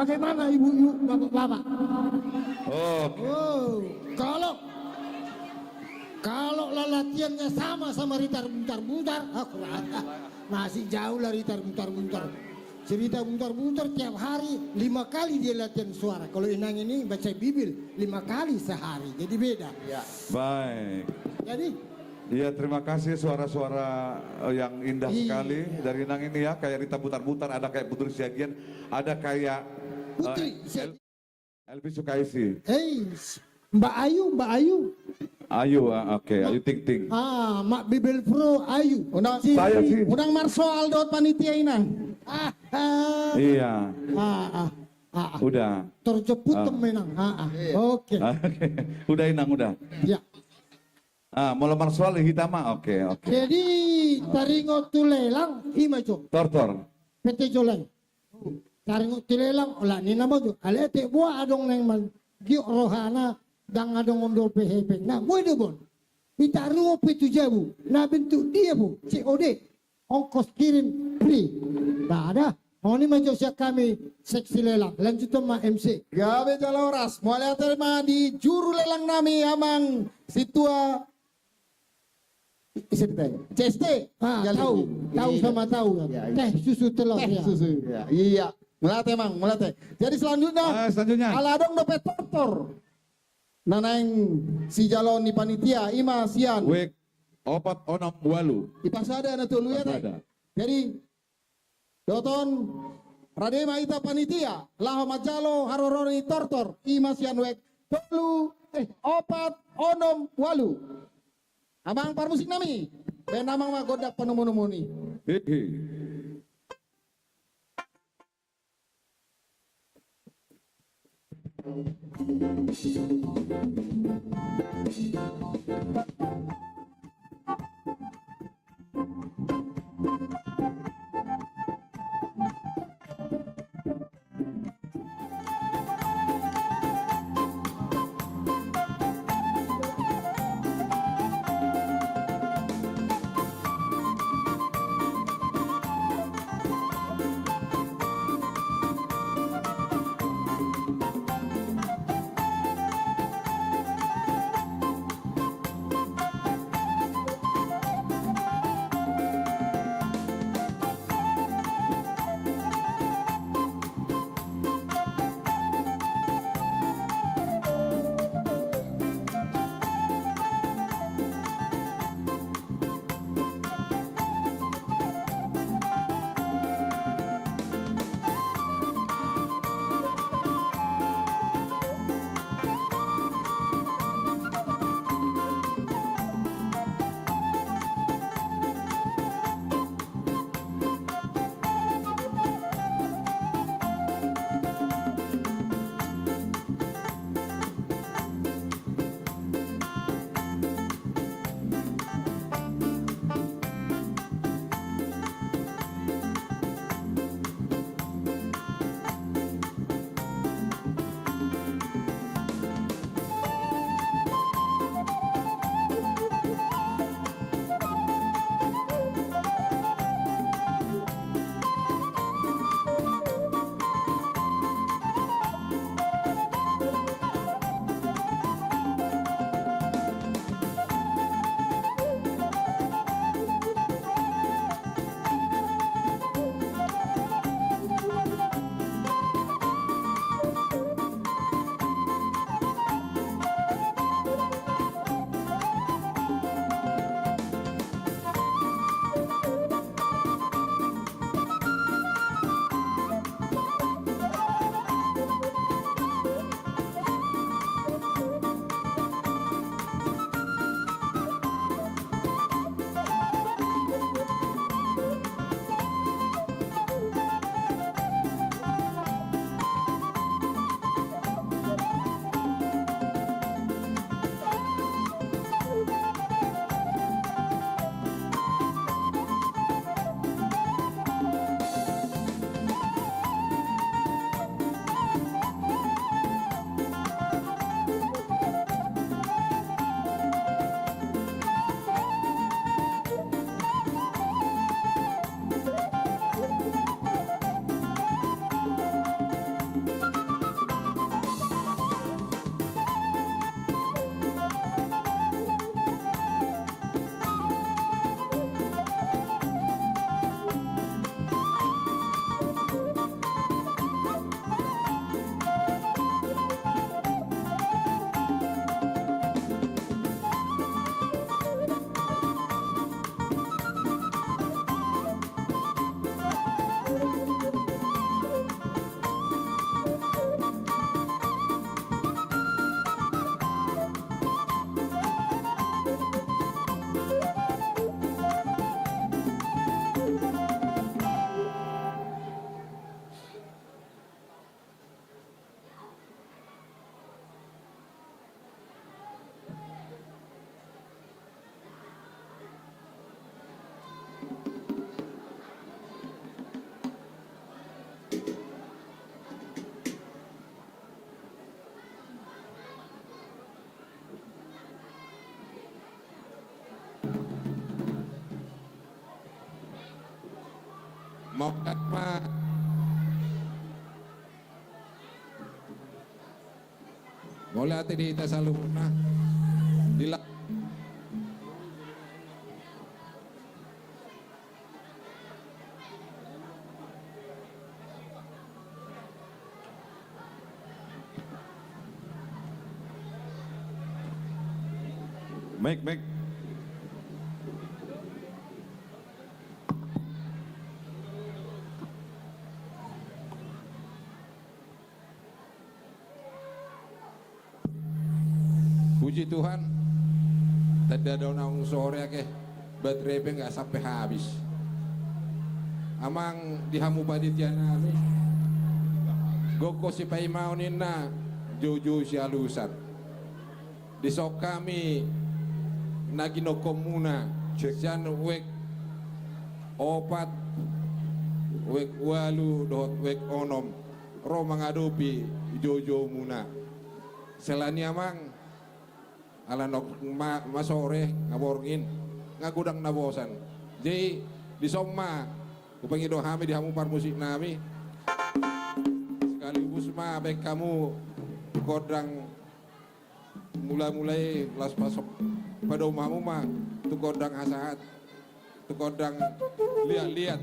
S11: Bagaimana ibu-ibu, bapak-bapak?
S7: Oh,
S11: kalau latihannya sama Ritar buntar-buntar, masih jauh lah Ritar buntar-buntar. Cerita buntar-buntar tiap hari 5 kali dia latihan suara. Kalau Inang ini baca Bibil 5 kali sehari, jadi beda.
S7: baik.
S11: Jadi
S7: Iya, terima kasih suara-suara yang indah sekali dari Inang ini ya. Kayak Rita Butar-Butar, ada kayak Putri Siagian, ada kayak Elvi Sukaisi.
S11: Mbak Ayu.
S7: Oke, Ayu Ting Ting.
S11: Mak Bibel Pro Ayu.
S7: Saya sih.
S19: Undang Marso Aldo panitia Inang.
S7: Iya. Udah.
S11: Terjeput menang. Oke.
S7: Udah Inang, udah.
S11: Ya.
S7: Mau lemar soal hitama, oke.
S11: Jadi taringo tulelang imajo.
S7: Tortor.
S11: PT Joleng. Taringo tulelang olah ni nama jo. Alete buah adong neng man gi rohana dang adong ondol PHP. Nah, buah de bon. Itaringo pitu jabu. Nah bentuk dia bu. COD. Ongkos kirim free. Nah ada. Oh ini majo siap kami seksi lelang. Lanjut sama MC.
S19: Gabe jaloras. Mulai terima di juru lelang nami amang situa CST.
S11: Tahu sama tahu. Teh susu telur.
S19: Susu. Iya. Mulate mang, mulate. Jadi selanjutnya. Aladong dope tortor. Naneng si jalon ni panitia ima sian.
S7: Wek opat onam walu.
S19: Ipasada na tulu ya teh. Jadi doton radema ita panitia laho majalo haroroni tortor ima sian wek tolu opat onom walu. Abang parmusik nami. Ben amang magodak panumun-numuni.
S17: Mau ma Mulai hati di Tesaluna dilak
S7: Mic.
S17: Puji Tuhan, tadi ada naung sore ke baterai nggak sampai habis. Amang dihamu paditiana goko si paimau nina jojo si alusan. Disok kami nagino komuna sian wek opat wek walu dohot wek onom ro mangadopi jojo muna. Selani amang ala nok masore ngaborgin ngagudang nabosan jadi di somma kupangido hami di hamu par musik nami sekaligus ma baik kamu kodang mulai las pasok pada umamu ma tu kodang hasahat tu kodang lihat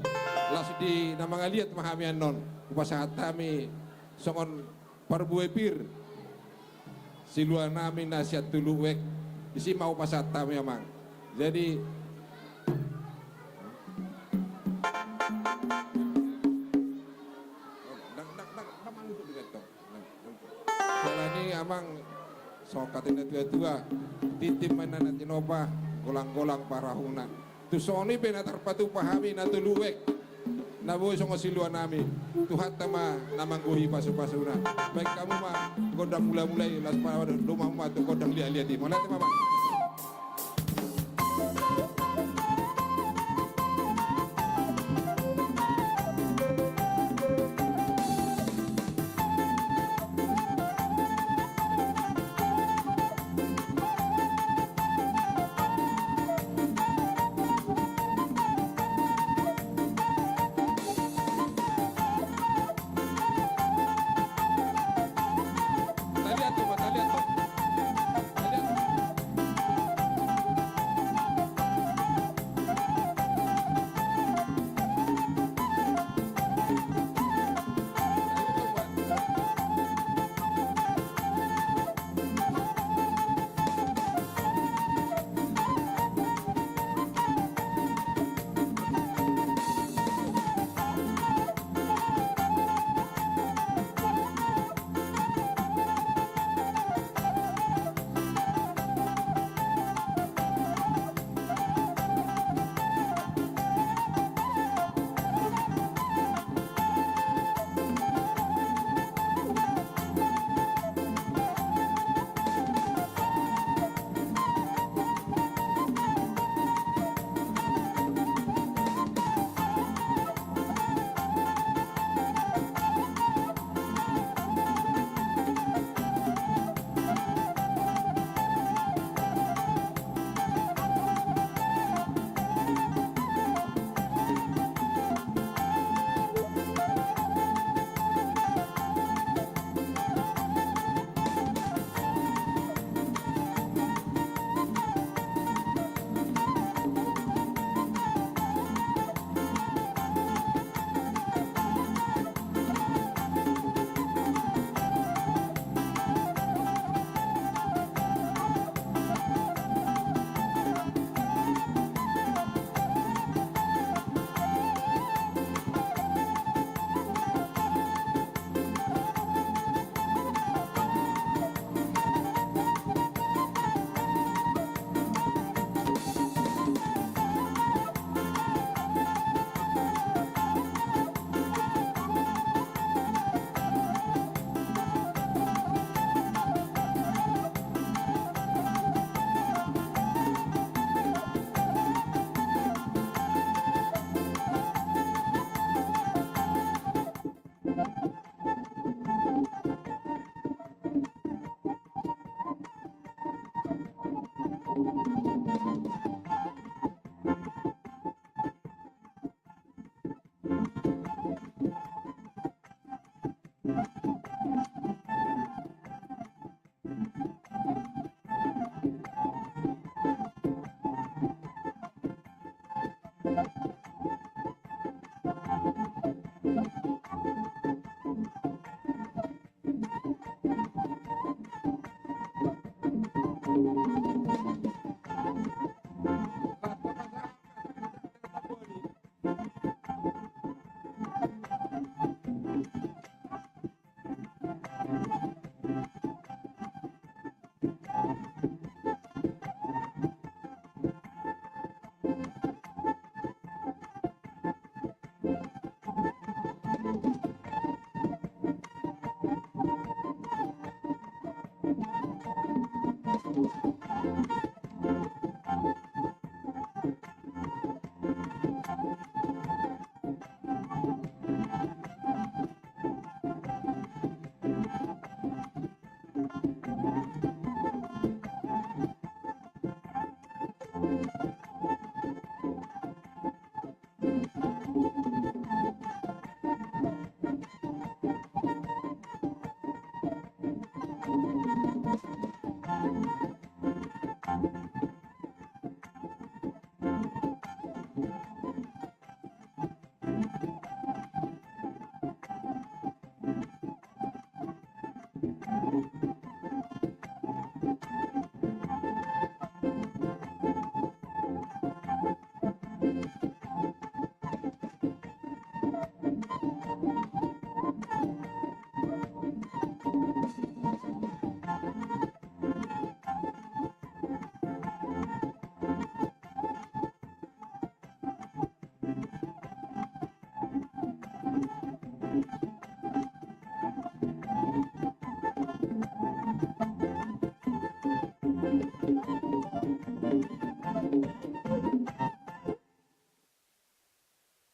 S17: las di nama ngaliat mahamian non upasahat kami songon parbuai pir siluan nami nasihat tulu wek isi mau pasat kami emang jadi ini emang sokatin tua titim mana nanti nopa golang-golang parahuna tu soni bena terpatu pahami na tulu wek na boy songo siluan nami Tuhan tama namang guhi pasu-pasuna baik kamu mah kodang mulai las pada rumah mah tu kodang lihat di mana mama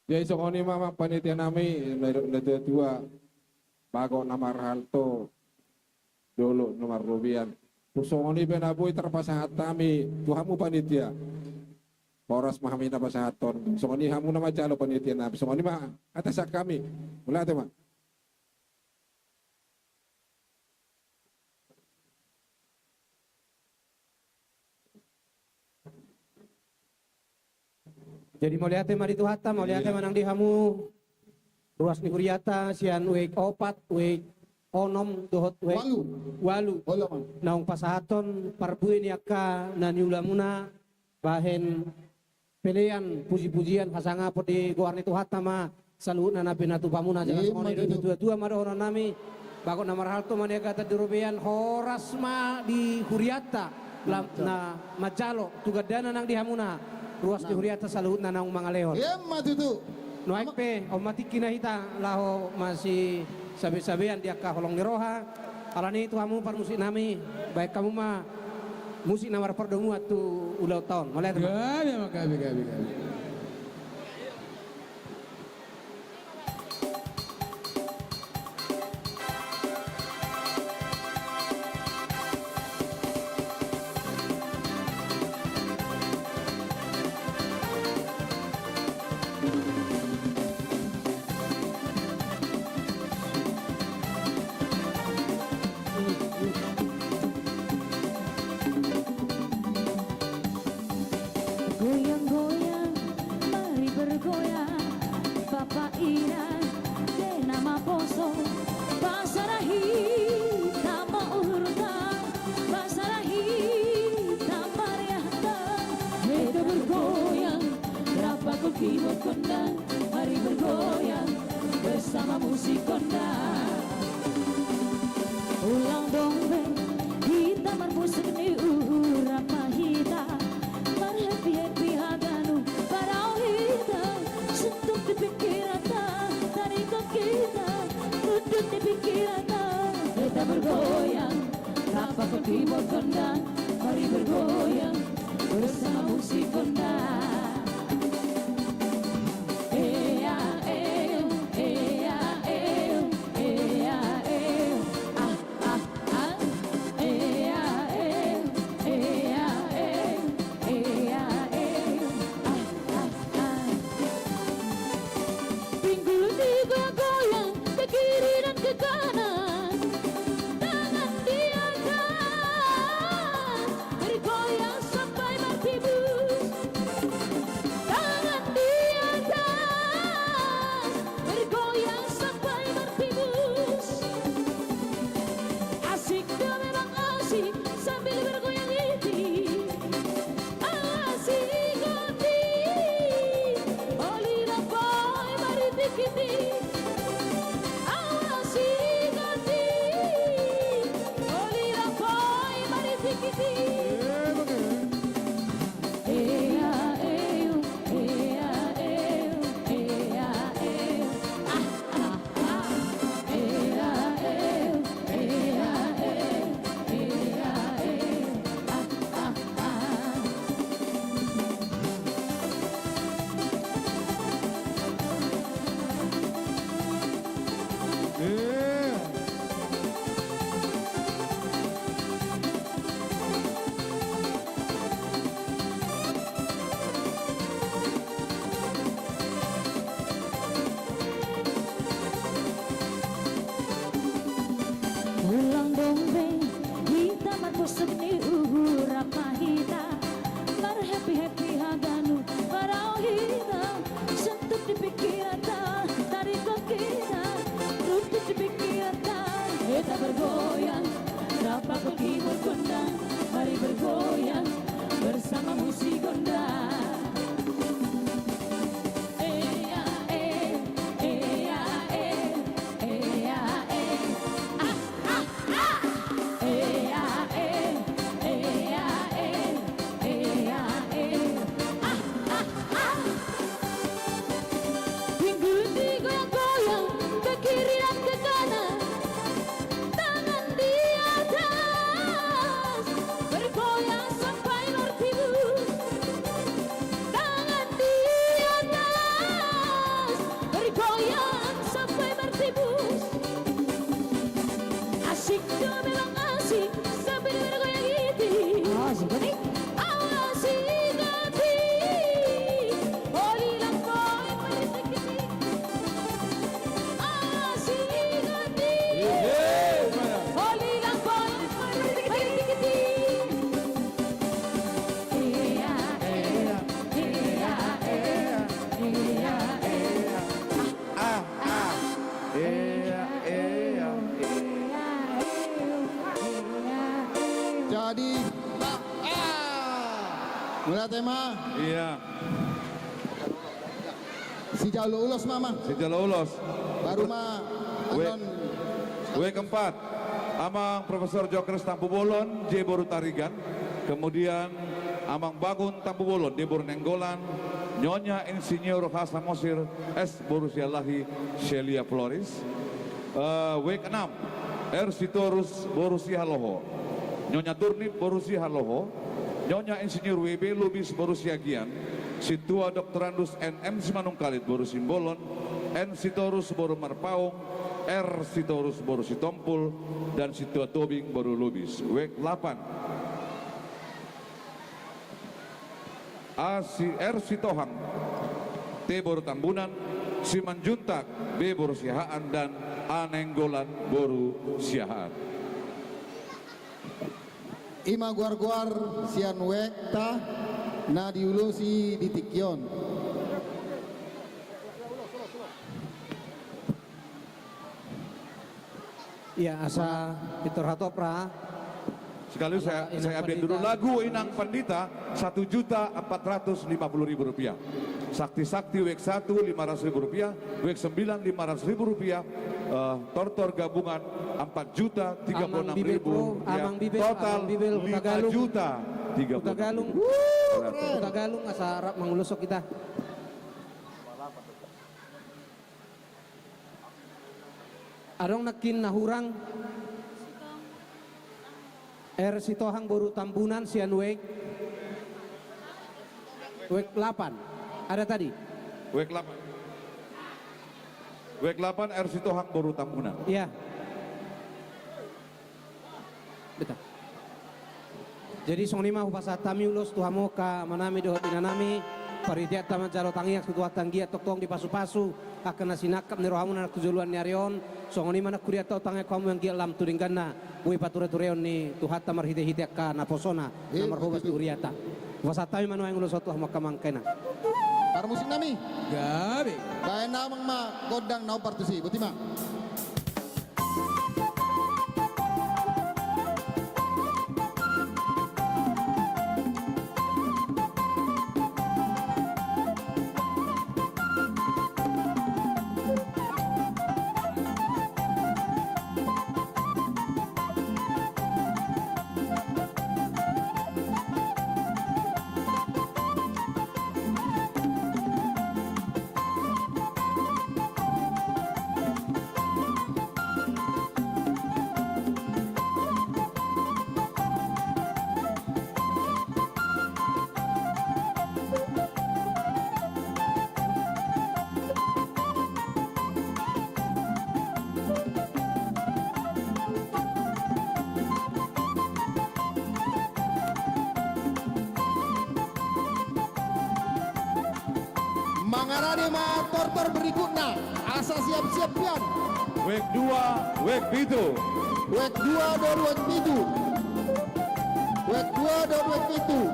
S17: Ya isokoni mama panitia nami dari dua bago nama Rahalto dulu nomor Rubian. Pusongoni benabui terpasang hatami tuhamu panitia. Poros mahami terpasang haton. Songoni hamu nama jalo panitia nabi. Songoni mah atas kami. Mulai teman.
S2: Jadi mau lihat mari tuhata, mau lihat manang dihamu ruas ni huriata sian wek opat wek onom dohot wek walu naung pasahaton parbuin yaka nani ulamuna bahen pelean puji-pujian kasanga po di goar ni tuhata ma saluhut na napinatu pamuna jangan semua ni dua-dua marohonan nami bakot na marhalto man kata dirubian horas ma di huriata na majalo tugadana nang dihamuna ruas di huriata saluhut na nang mga lehon.
S19: Iya matutu.
S2: Noaik pe, o matikina hita laho masih sabi-sabian dia kaholong niroha. Alani itu kamu par musik nami, baik kamu mah musik nawar perdomu atu ulau tahun. Mulai teman.
S18: Gabi.
S4: Goyang-goyang, mari bergoyang, Bapak Ina, nama poso, pasarahi, tama urutan, pasarahi, tama riahtan, kita bergoyang, berapa kibot kondang, mari bergoyang, bersama musik kondang. Ulang dongeng, kita bermusik ni urang mahita. Happy haganu para kita sentuh di pikiran tarik kita duduk di pikiran kita bergoyang tanpa keyboard kondang mari bergoyang bersama musik kondang.
S19: Ada tema.
S7: Iya.
S19: Si jauh ulos mama.
S7: Si jauh ulos.
S19: Baru ma.
S7: W keempat. Amang Profesor Jokres Tampu Bolon, J Boru Tarigan. Kemudian Amang Bangun Tampu Bolon, D Boru Nenggolan. Nyonya Insinyur Hasan Mosir, S Borussia Lahi, Shelia Flores. W keenam. R Sitorus Borussia Loho. Nyonya Turnip Borussia Loho. Nyonya Insinyur WB Lubis Borussia Gian. Situa Doktorandus NM Simanungkalit Boru Simbolon. N Sitorus Boru Marpaung. R Sitorus Boru Sitompul. Dan Situa Tobing Boru Lubis. W 8. R Sitohang T Boru Tambunan. Simanjuntak B Boru Sihaan. Dan A Nenggolan Boru Sihaan.
S19: Ima guar-guar sian wekta na diulusi di Tikyon.
S2: Ya, asa Pitor Hatopra.
S7: Sekaligus saya ambil dulu lagu Inang Pandita Rp1.450.000. Sakti-sakti WEK 1 Rp500.000, WEK 9 Rp500.000, Tortor gabungan Rp4.036.000, total Rp5.030.000.
S2: Uta Galung asa harap mengulusok kita. Adong nakin nahurang R Sitohang Boru Tambunan sian WEK 8 ada tadi
S7: WEK 8 R Sitohang Boru Tambunan.
S2: Iya betul. Jadi sonima upasa tami ulos tuhamoka manami dohot inanami paritiat taman jalo tangiak sutua tanggiat toktong di pasu-pasu akan nasinakap ni rohamun anak kujuluan ni arion songoni mana kuria tau tangai kamu yang gialam turingganna ui pature-tureon ni tuhata marhite-hite ka naposona namar hobas di uriata upasa tami manu yang ulos tuhamoka mangkena
S19: Para musik nami.
S2: gabi
S19: Kaya namang ma kodang nau partusi. Butima. Mangarani ma tortor berikutnya. Asa siap-siap pian.
S7: WEK 2 WEK Pitu.
S19: WEK 2 dan WEK Pitu. WEK 2 dan WEK Pitu.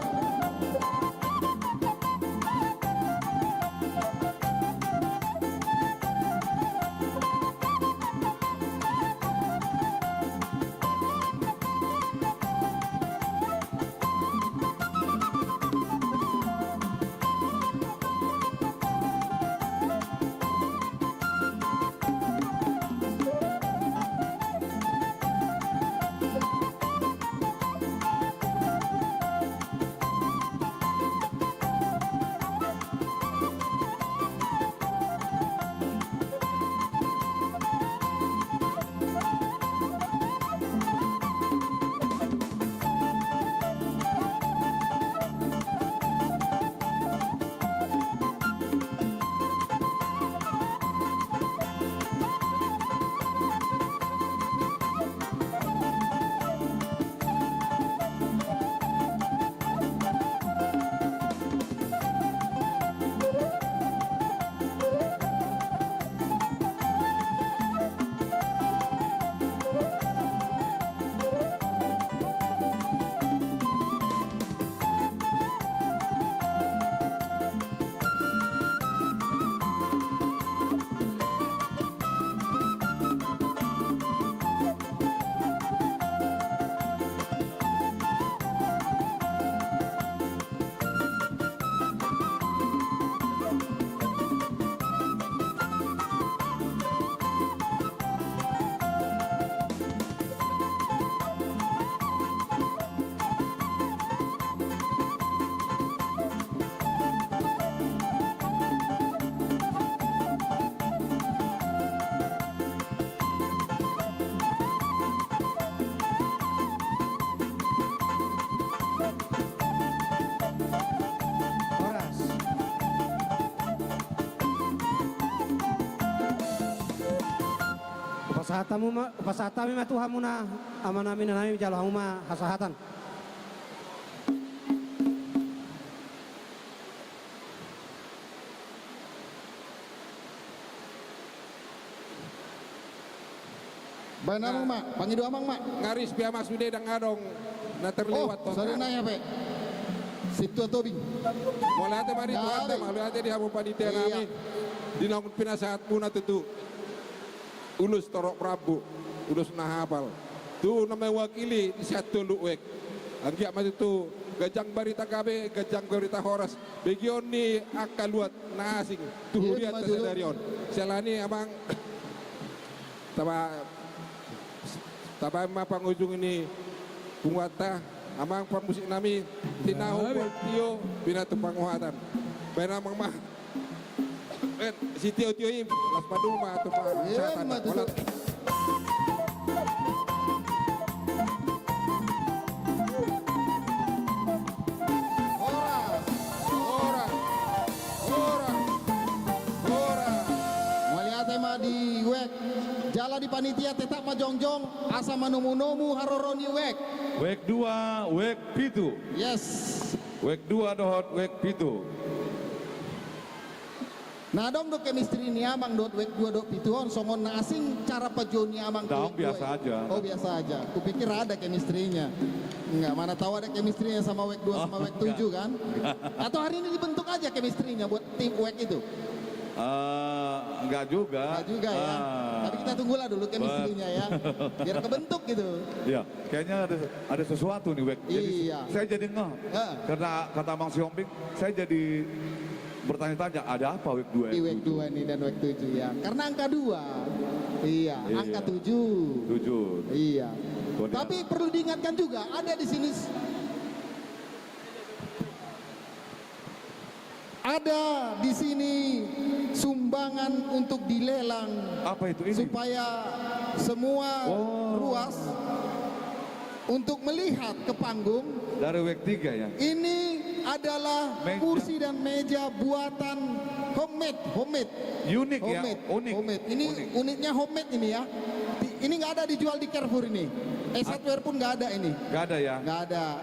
S2: pasahatamu ma Tuhan muna amanami na nami jalo ma hasahatan.
S19: Bayan amang mak, pangidu amang mak.
S18: Ngaris biar mas sudah dan ngadong na terlewat
S19: Oh, sorry na ya pe. Situ tobing.
S18: Mulai hati mari Tuhan tema, mulai hati di hamu panitia nami. Dinangun pinasahat muna tentu. Ulus torok Prabu, ulus nahapal. Tu namanya wakili di satu luwek. Anggiak mas itu gajang barita kabe, gajang barita horas. Bagion ni akaluat na asing. Tu lihat tesadarion. Selani amang Taba ma pangujung ini pungwata amang pamusik nami tinahu tio binatu panguhatan. Bayan amang mah si tio im las paduma atau pak
S19: di wek jala di panitia tetap majongjong asa manomu-nomu haroroni wek.
S7: Wek 2, wek pitu.
S19: Yes.
S7: Wek 2 dohot wek pitu.
S19: Nah dong do chemistry ni amang dot wek 2 dot pitu on songon na asing cara pajoni amang
S7: Dong biasa aja.
S19: Oh biasa aja. Kupikir ada chemistry-nya. Enggak, mana tahu ada chemistry-nya sama wek 2 sama wek 7 kan? Atau hari ini dibentuk aja chemistry-nya buat tim wek itu?
S7: Enggak juga.
S19: Enggak juga ya. Tapi kita tunggulah dulu chemistry-nya ya. Biar kebentuk gitu.
S7: Iya, kayaknya ada sesuatu nih wek. Jadi
S19: Iya.
S7: saya jadi ngeh. Karena kata Mang Siombing, saya jadi bertanya-tanya ada apa wek 2
S19: Di wek 2 nih dan wek 7 ya. Karena angka 2. Iya, angka 7.
S7: 7.
S19: Iya. Tapi perlu diingatkan juga ada di sini sumbangan untuk dilelang.
S7: Apa itu ini?
S19: Supaya semua ruas untuk melihat ke panggung.
S7: Dari wek 3 ya.
S19: Ini adalah kursi dan meja buatan homemade.
S7: Unik ya,
S19: unik. Ini uniknya homemade ini ya. Ini nggak ada dijual di Carrefour ini. Hardware pun nggak ada ini.
S7: Nggak ada ya?
S19: Nggak ada.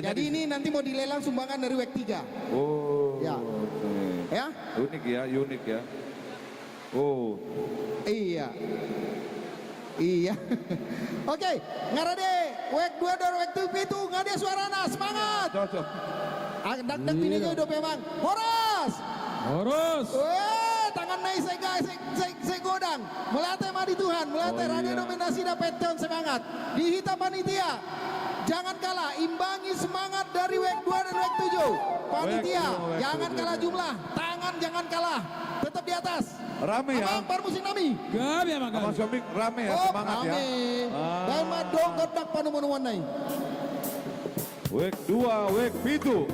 S19: Jadi ini nanti mau dilelang sumbangan dari wek 3.
S7: Oh.
S19: Ya.
S7: Okay.
S19: Ya.
S7: Unik ya. Oh.
S19: Iya. Oke, ngarade wek 2 dan wek 7 itu ngade suarana semangat.
S7: Cocok.
S19: Dak ini udah memang. Horas. Tangan naik saya godang. Melatih madi Tuhan, melatih radio dominasi dapat tahun semangat. Di hitam panitia. Jangan kalah, imbangi semangat dari wek 2 dan wek 7. Panitia, jangan kalah jumlah. Tangan jangan kalah. Tetap di atas.
S7: Rame ya.
S19: Abang parmusin nami.
S18: Gabi abang.
S7: Abang Siombing rame ya, semangat ya.
S19: Dan madong godak panumun nai.
S7: Wek 2, wek pitu.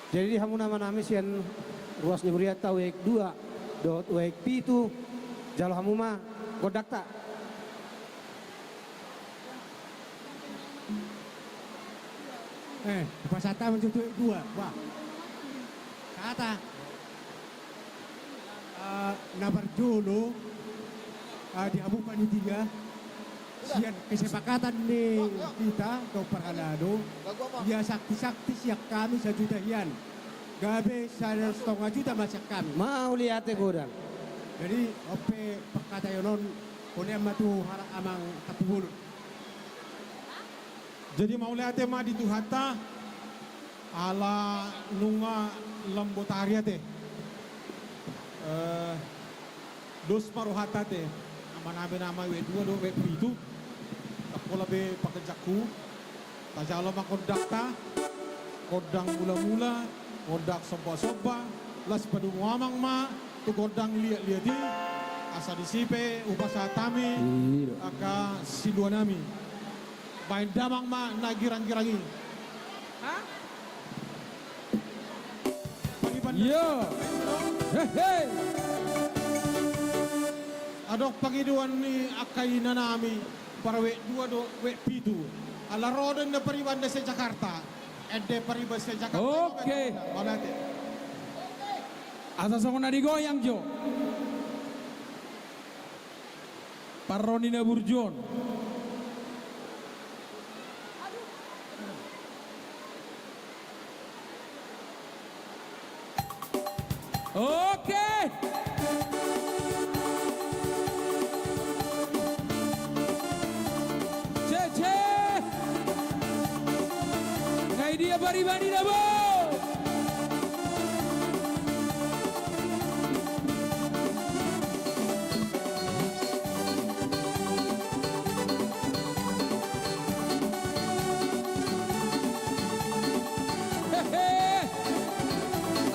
S2: Jadi hamuna manami sian ruas nyuriata wek 2 dot wek pitu jalo hamuma godak tak.
S8: Pasata mencutu 2, wah. Kata nabar dulu di Abu Panitia sian kesepakatan nih kita ke Paralado dia sakti-sakti siap kami 1 juta hian gabe 1,5 juta masak kami
S2: mau lihat godang
S8: jadi ope perkata yonon oleh matu harap amang katubul
S22: jadi mau lihat tema di Tuhata ala nunga lambotaria teh dos maruhata teh nama W2 do W7 tapola be pakejaku tajalo makodakta kodang mula-mula kodak soba-soba las padu muamang ma tu kodang liat-liati asa disipe upasa tami aka siduanami main damang ma nagirang-girangi
S17: Yo, hey.
S22: Adok pagiduan ni akai nanami para W2 do W7 ala roden na paribanda sa Jakarta ede pariba sa Jakarta
S17: Oke. Asas ako na digoyang Jo. Paroni na burjon. Oke. Cece. Ngai dia bari-bari na bo.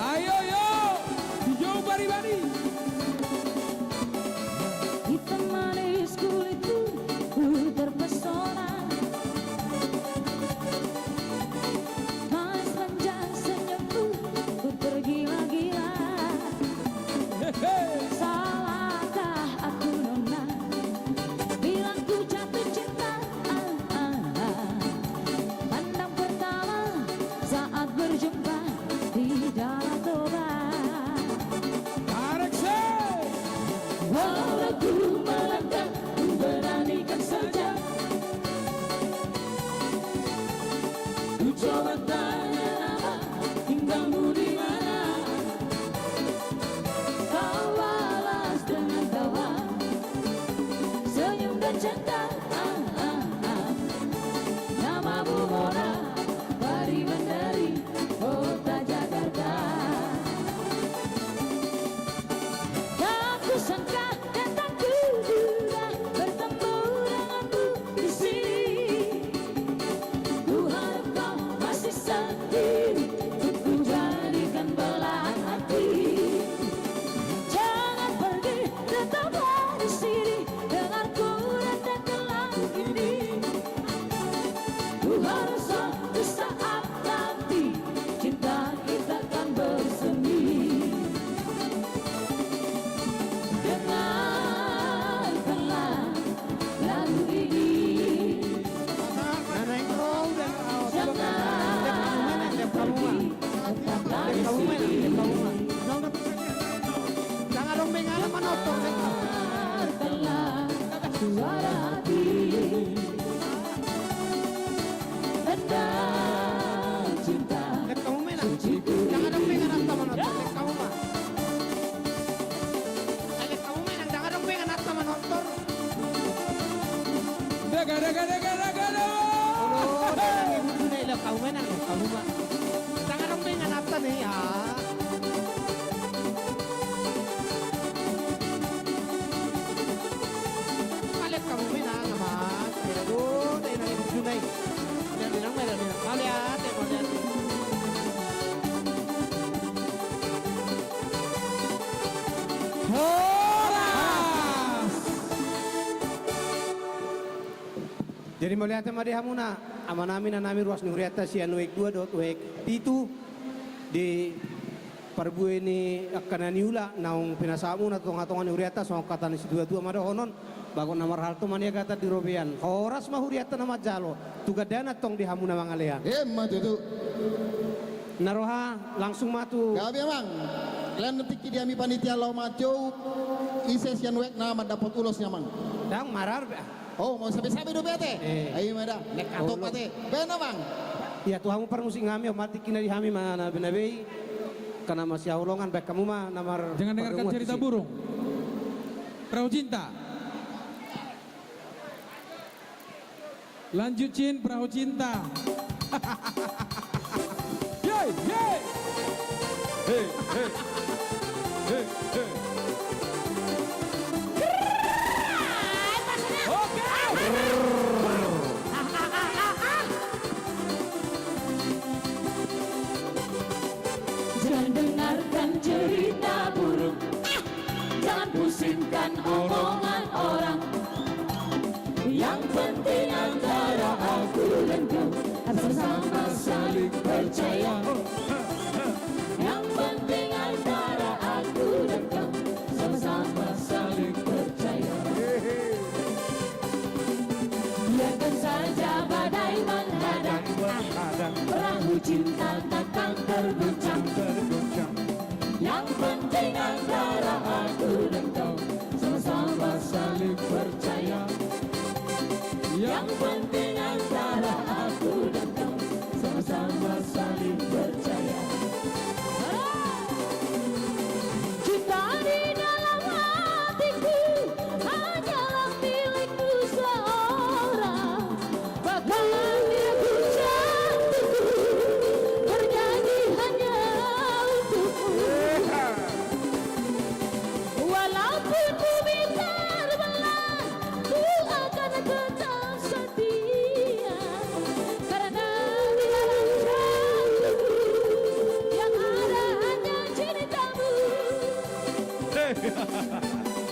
S17: Ayo yo, hijau bari-bari.
S4: Hitam manis kulitku, ku terpesona. Manis panjang senyumku, ku tergila-gila. Salahkah aku nona, bilang ku jatuh cinta. Pandang pertama saat berjumpa di dalam toba. Walau aku melangkah, ku beranikan saja. Ku coba tanya nama, tinggalmu di mana? Kau balas dengan tawa, senyum dan cinta. Namamu Mona, Bari Bandari, kota Jakarta. Tak kusangka dan tak kuduga bertemu denganmu di sini. Ku harap kau masih sendiri, untuk ku jadikan belahan hati. Jangan pergi, tetaplah di sini, denganku datang ke langit ini. Ku harap suatu saat nanti cinta kita akan bersemi. Dengarkanlah lagu ini. Jangan pergi, tetaplah di sini.
S2: Jangan dong bengala manotong.
S4: Dengarkanlah suara hati. Tentang cinta suciku.
S2: Jangan dong bengala manotong. Kamu mah. Kamu menang jangan dong bengala manotong.
S17: Daga.
S2: Kamu menang kamu mah. Jangan dong bengala nih ya. Kalian kamu menang mas. Aduh, dari nang ibu junai. Dari nang. Kalian, kalian. Jadi melihat sama dia hamuna, amanami nanami ruas nuriata si anuek 2 dot wek pitu di parbu ini akan niula naung pinasamu na tongatongan huriata so kata ni dua mado honon bagon namar hal tu mania kata di robean horas mah huriata nama jalo tugadana tong di hamu na mangalean
S19: matu tu
S2: naroha langsung matu
S19: gabi emang kalian nanti diami panitia lo maco ises yang wek nama dapat ulosnya mang
S2: dang marar
S19: oh mau sabi-sabi do bete ayo mada nek katok bete bena mang
S2: ya tuhamu permusik ngami mati kina di hami mana benabe karena masih aulongan baik kamu mah namar
S14: Jangan dengarkan cerita burung. Perahu cinta. Lanjut Cin, perahu cinta. Yeay, yeay.
S7: Hey, hey. Hey, hey.
S4: Jangan dengarkan cerita burung, jangan pusingkan omongan orang. Yang penting antara aku dan kau bersama saling percaya. Yang penting antara aku dan kau sama-sama saling percaya. Biarkan saja badai menghadang, perahu cinta takkan terguncang. Yang penting antara aku dan kau sama-sama saling percaya. Yang penting antara aku dan kau sama-sama saling percaya. Cinta di dalam hatiku hanyalah milikku seorang. Bahkan diriku jantungku bernyanyi hanya untukmu. Walaupun bumi terbelah, ku akan tetap setia. Karena di dalam jantungku yang ada hanya cintamu.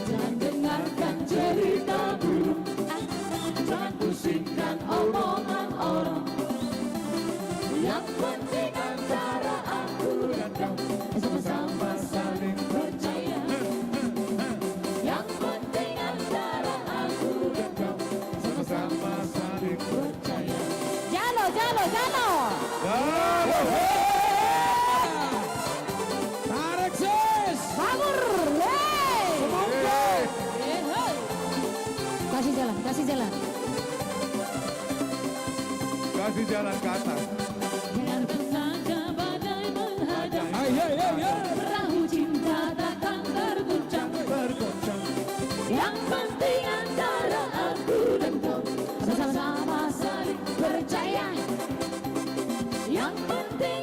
S4: Jangan dengarkan cerita burung, jangan pusingkan omongan orang. Yang penting antara aku dan kau sama-sama saling percaya. Yang penting antara aku dan kau sama-sama saling percaya. Jalo, jalo, jalo.
S14: Tarik sis.
S4: Babur, kasih jalan, kasih jalan.
S7: Kasih jalan ke atas.
S4: Biarkan saja badai menghadang,
S14: Ay.
S4: perahu cinta takkan terguncang. Yang penting antara aku dan kau sama-sama saling percaya. Yang penting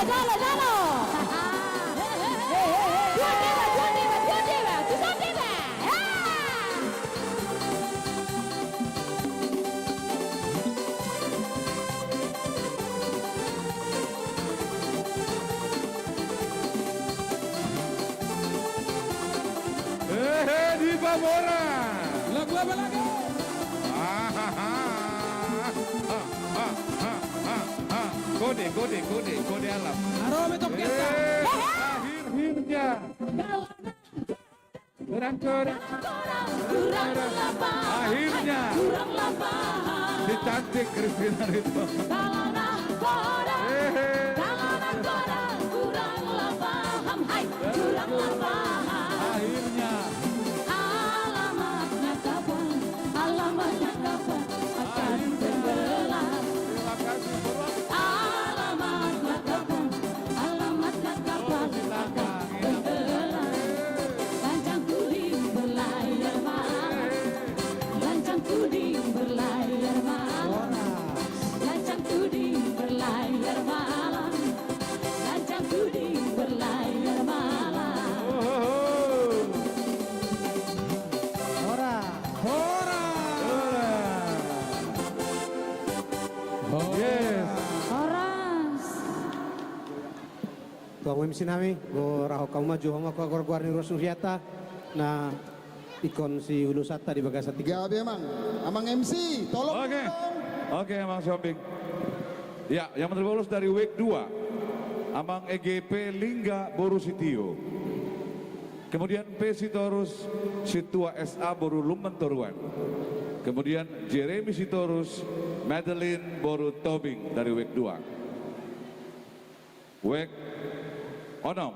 S4: jalo. Dua dewa. Tusan dewa.
S7: Di Bamora.
S14: Lagu apa lagi?
S7: Kode alam.
S14: Arome Toketa.
S7: Akhirnya. Akhirnya. Si cantik Christina Ritmo. Akhirnya.
S4: Alamatnya kapan akan terbelah.
S7: Terima kasih bro.
S4: Alamatnya kapan akan terbelah. Lancang kuning berlayar malam. Lancang kuning berlayar malam. Lancang kuning berlayar malam. Lancang kuning berlayar malam.
S7: Yes.
S3: Oras.
S2: Tuang MC nami, go raho kau maju hama ko agor ni Rosuriata na ikon si Ulusata di bagasa tiga.
S19: Gabi emang, amang MC, tolong.
S7: Oke, Amang Shopping. Ya, yang terbolos dari week 2, Amang EGP Lingga Borusitio. Kemudian P. Sitorus Situa SA Boru Lumban Toruan. Kemudian Jeremy Sitorus Madeline Boru Tobing dari week 2. Week Onom.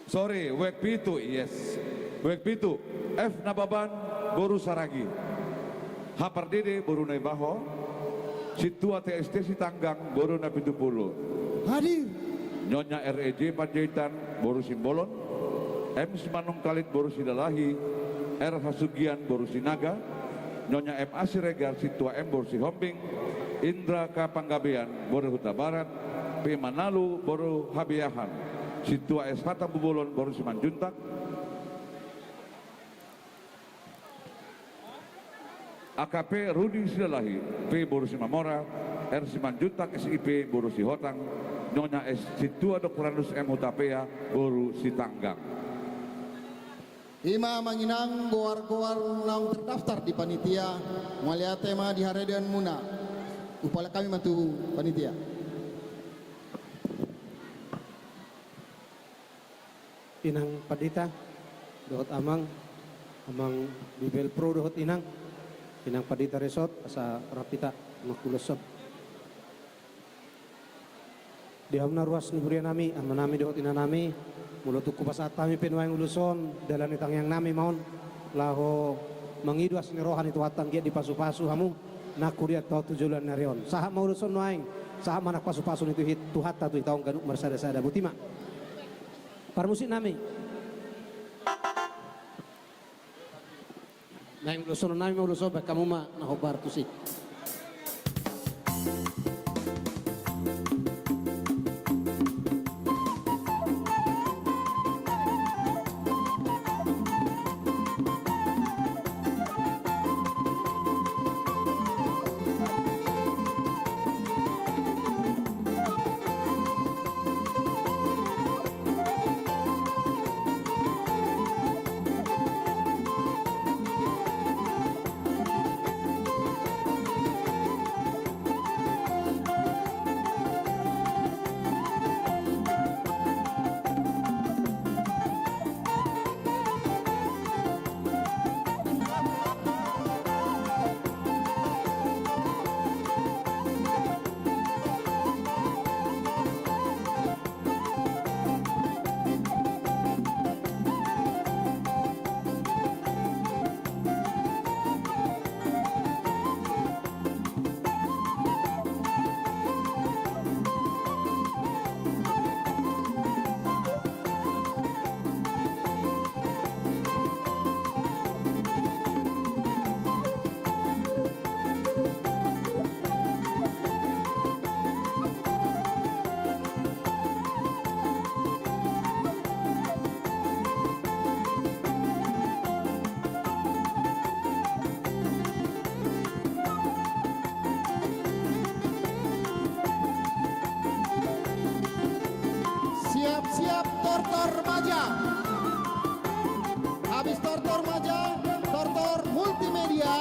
S7: Sorry, week Pitu, yes. Week Pitu, F. Nababan Boru Saragi. Hapar Dede Boru Naibaho. Situa TST Sitanggang Boru Napitupulu.
S11: Hadir.
S7: Nyonya REJ Panjaitan Boru Simbolon. M. Simanung Kalit Boru Sidalahi. R. Hasugian Boru Sinaga. Nyonya M. Asiregar Situa M. Boru Sihombing. Indra K. Panggabean Boru Huta Barat. P. Manalu Boru Habiahan. Situa S. Hatam Bubolon Boru Simanjuntak. AKP Rudi Sidalahi P. Boru Simamora. R. Simanjuntak SIP Boru Sihotang. Nyonya S. Situa Dr. Randus M. Hutapea Boru Sitanggang.
S19: Ima manginang goar-goar naung terdaftar di panitia mulia tema di Haredan Muna. Upaya kami bantu panitia.
S2: Inang Padita, dohot Amang Bibel Pro dohot Inang Padita Resort, asa Rapita Makulosop. Di hamna ruas nuburia nami, amanami dohot inanami, mulut tuku pasat kami penuang uluson, dalan itang yang nami maun, laho mangidwas ni rohan itu hatang dia di pasu-pasu hamu, nakuriat tau tujulan narion. Sahak mau uluson nuaing, sahak manak pasu-pasu itu hit tuhata tu itaung ganuk mersada-sada butima. Parmusik nami. Naing uluson nami mau uluson kamu mah nahobar tusik.
S19: remaja. Habis Tortor remaja, Tortor multimedia,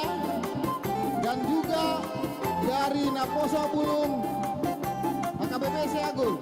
S19: dan juga dari Naposo Bulung AKBP Siagul.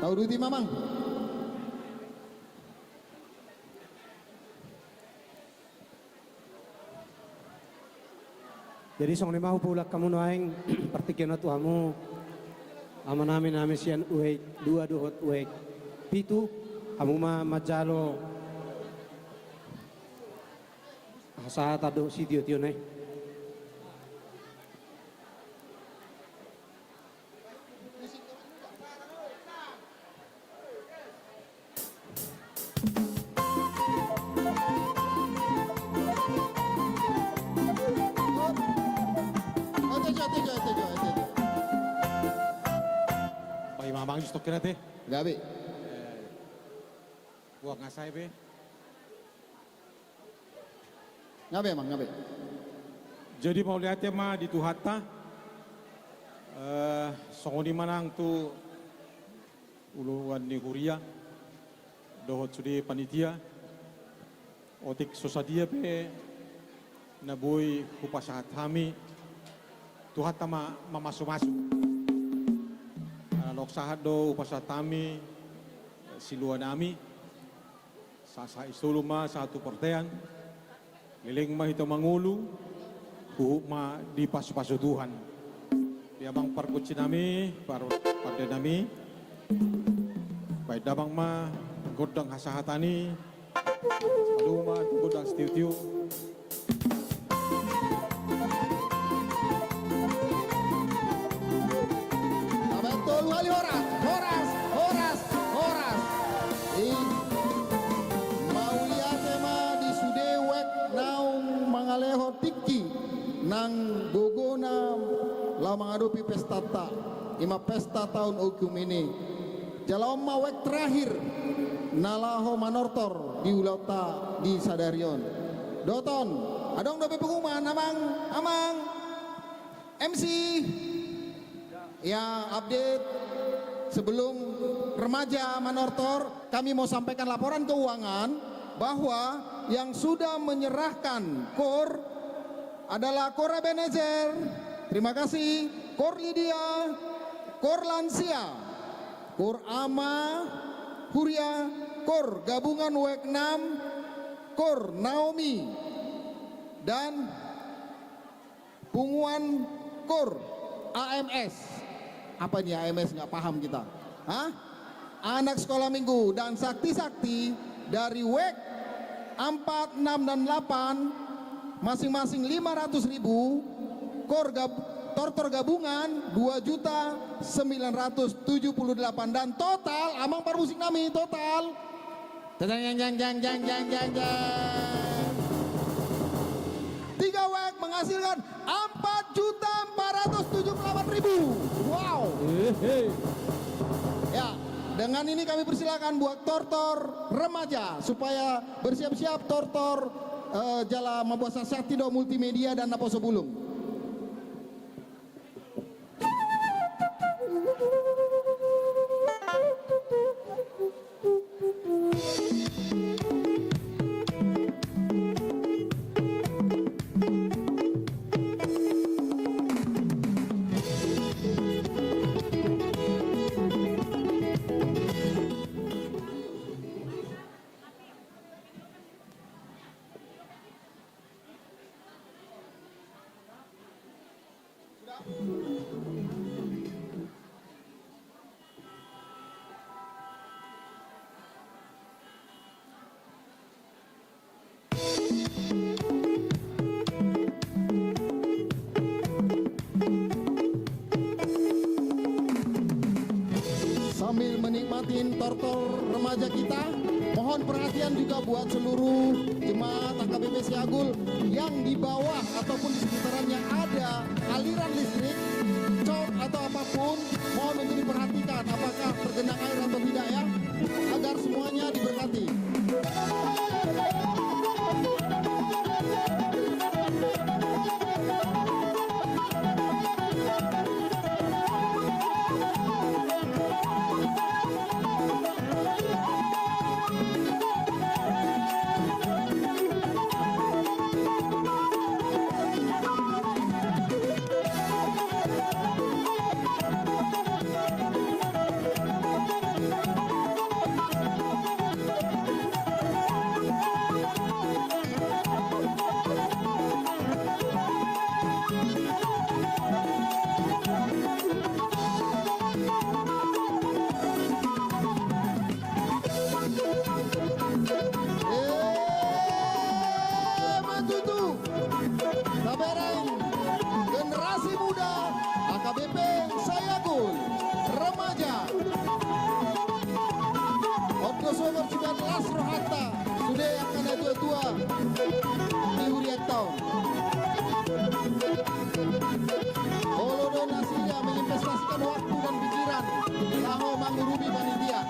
S19: Tahu Duti Mamang?
S2: Jadi song lima pulak kamu noaing pertikian tuamu aman amin sian uek dua dohot uek pitu kamu ma majalo asa tado sitio tio nih.
S22: Mamang just kira teh.
S19: Gabi.
S22: Buat ngasai be.
S19: Ngabe emang ngabe.
S22: Jadi mau lihat ya mah di Tuhata. Songoni manang tu uluan ni Huria. Dohot sudi panitia. Otik sosadia be. Naboy kupasahat kami. Tuhata ma masuk-masuk. Loksahat do upasatami silua nami sasa isuluma satu pertean liling mah itu mangulu huhup ma di pasu-pasu Tuhan biabang parkuci nami pada nami baik dabang ma godang hasahatani saluma godang stiu-tiu.
S19: Nang gogona la menghadapi pesta ima pesta tahun ukum ini. Jalau mawek terakhir nalaho manortor di ulauta di sadarion. Doton, adong dope pengumuman amang MC ya update sebelum remaja manortor, kami mau sampaikan laporan keuangan bahwa yang sudah menyerahkan KOR adalah KOR Ebenezer, terima kasih, KOR Lydia, KOR Lansia, KOR Ama, Huria, KOR Gabungan WEK 6, KOR Naomi, dan punguan KOR AMS. Apa ini AMS, nggak paham kita. Hah? Anak sekolah minggu dan sakti-sakti dari WEK 4, 6, dan 8 masing-masing 500.000, KOR Tortor Gabungan 2.978, dan total amang parmusik nami total jang 3 WEK menghasilkan 4.478.000. Wow. Ya, dengan ini kami persilakan buat Tortor remaja supaya bersiap-siap Tortor jala membuat Saktido multimedia dan Naposo Bulung. Sambil menikmatin tortor remaja kita, mohon perhatian juga buat seluruh jemaat AKBP Siagul yang di bawah ataupun di sekitarnya ada aliran listrik, cok atau apapun, mohon untuk diperhatikan apakah tergenang air atau tidak ya, agar semuanya diberkati. Generasi muda AKBP Siagul remaja Otto Somor juga kelas rohata sudah akan ada tua di Huriat tahun Olodo Nasilia menginvestasikan waktu dan pikiran laho mengurubi panitia.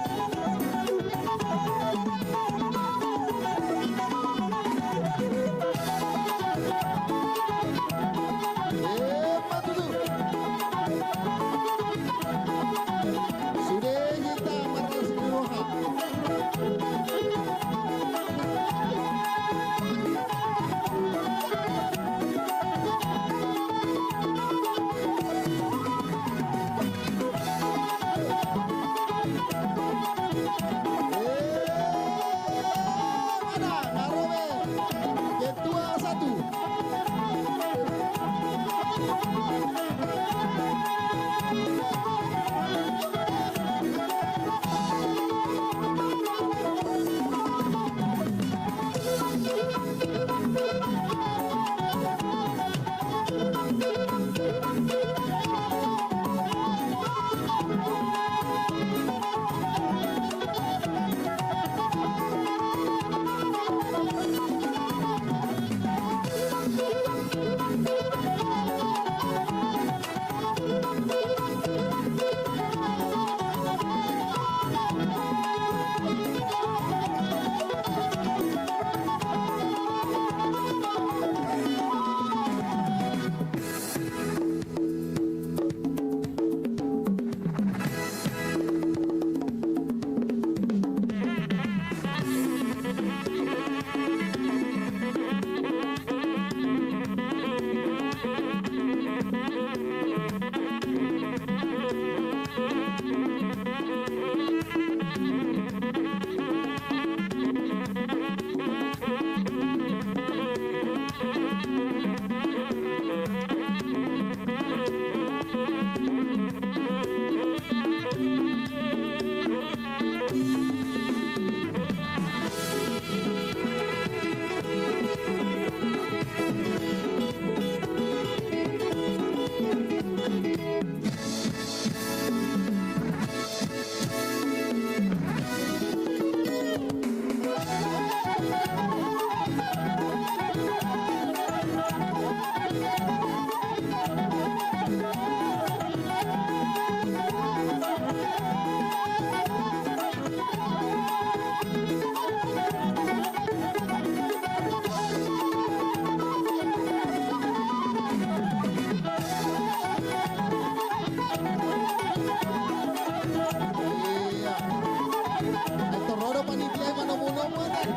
S19: Sorodo panitia manomunomu ate.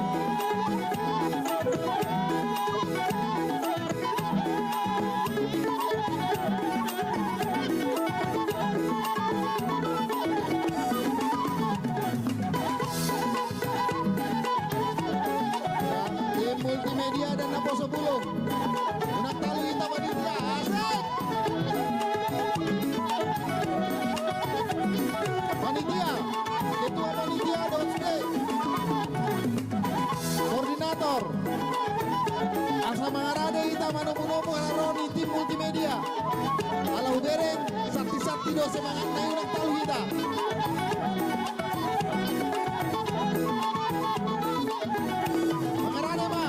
S19: Tim multimedia dan Naposo Bulung. Unak tali kita panitia. Asik. Panitia, ketua panitia Donsde, koordinator, asa mangarade ita manomu-nomu alaroni tim multimedia, ala udereng sakti-sakti do semangat na unak tahu kita. Mangarade ma.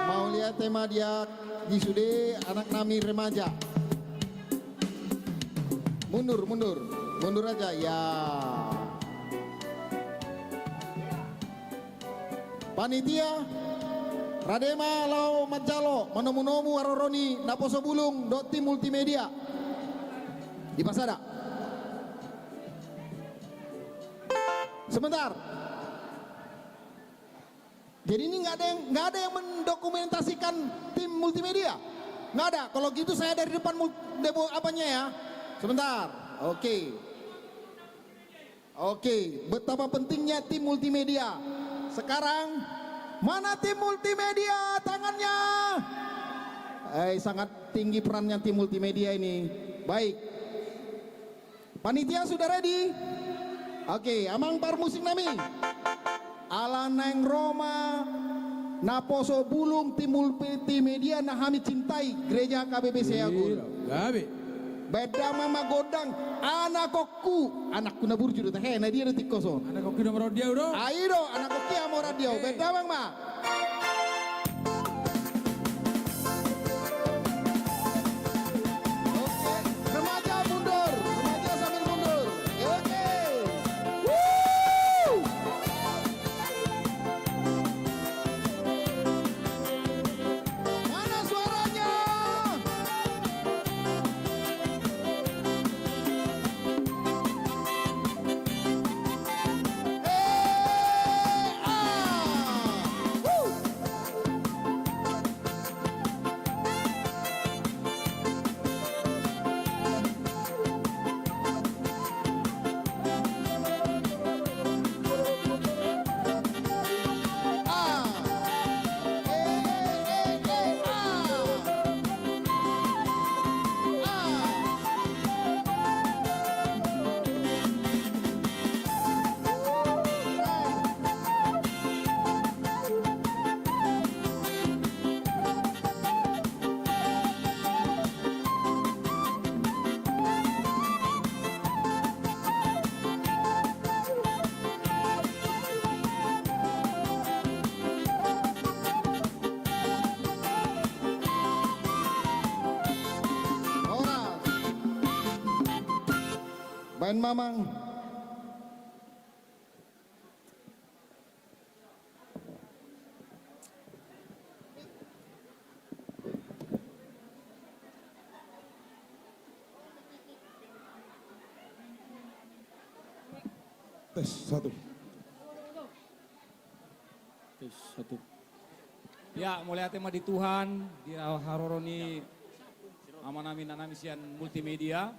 S19: Mau lihat tema dia di sude anak nami remaja. Mundur aja ya. Panitia Radema Lau Majalo manomu-nomu aroroni Naposo Bulung tim multimedia di Pasada. Sebentar. Jadi ini nggak ada yang mendokumentasikan tim multimedia, nggak ada. Kalau gitu saya dari depan demo apanya ya. Sebentar. Oke. Betapa pentingnya tim multimedia. Sekarang mana tim multimedia tangannya? Sangat tinggi perannya tim multimedia ini. Baik. Panitia sudah ready? Oke, amang parmusing nami. Alaneng Roma Naposo Bulung tim multimedia nahami cintai gereja KBBC Agul. Beda mama godang anakku na burju teh na dia detik kosong.
S14: Anakku nomor radio do.
S19: Ayo anakku amo radio. Beda bang ma. Oke, remaja mundur, remaja sambil mundur. Oke. Woo! Mana suaranya? Bain mamang.
S12: Tes satu.
S9: Ya, mulai tema di Tuhan, di haroroni amanami nanamisian multimedia.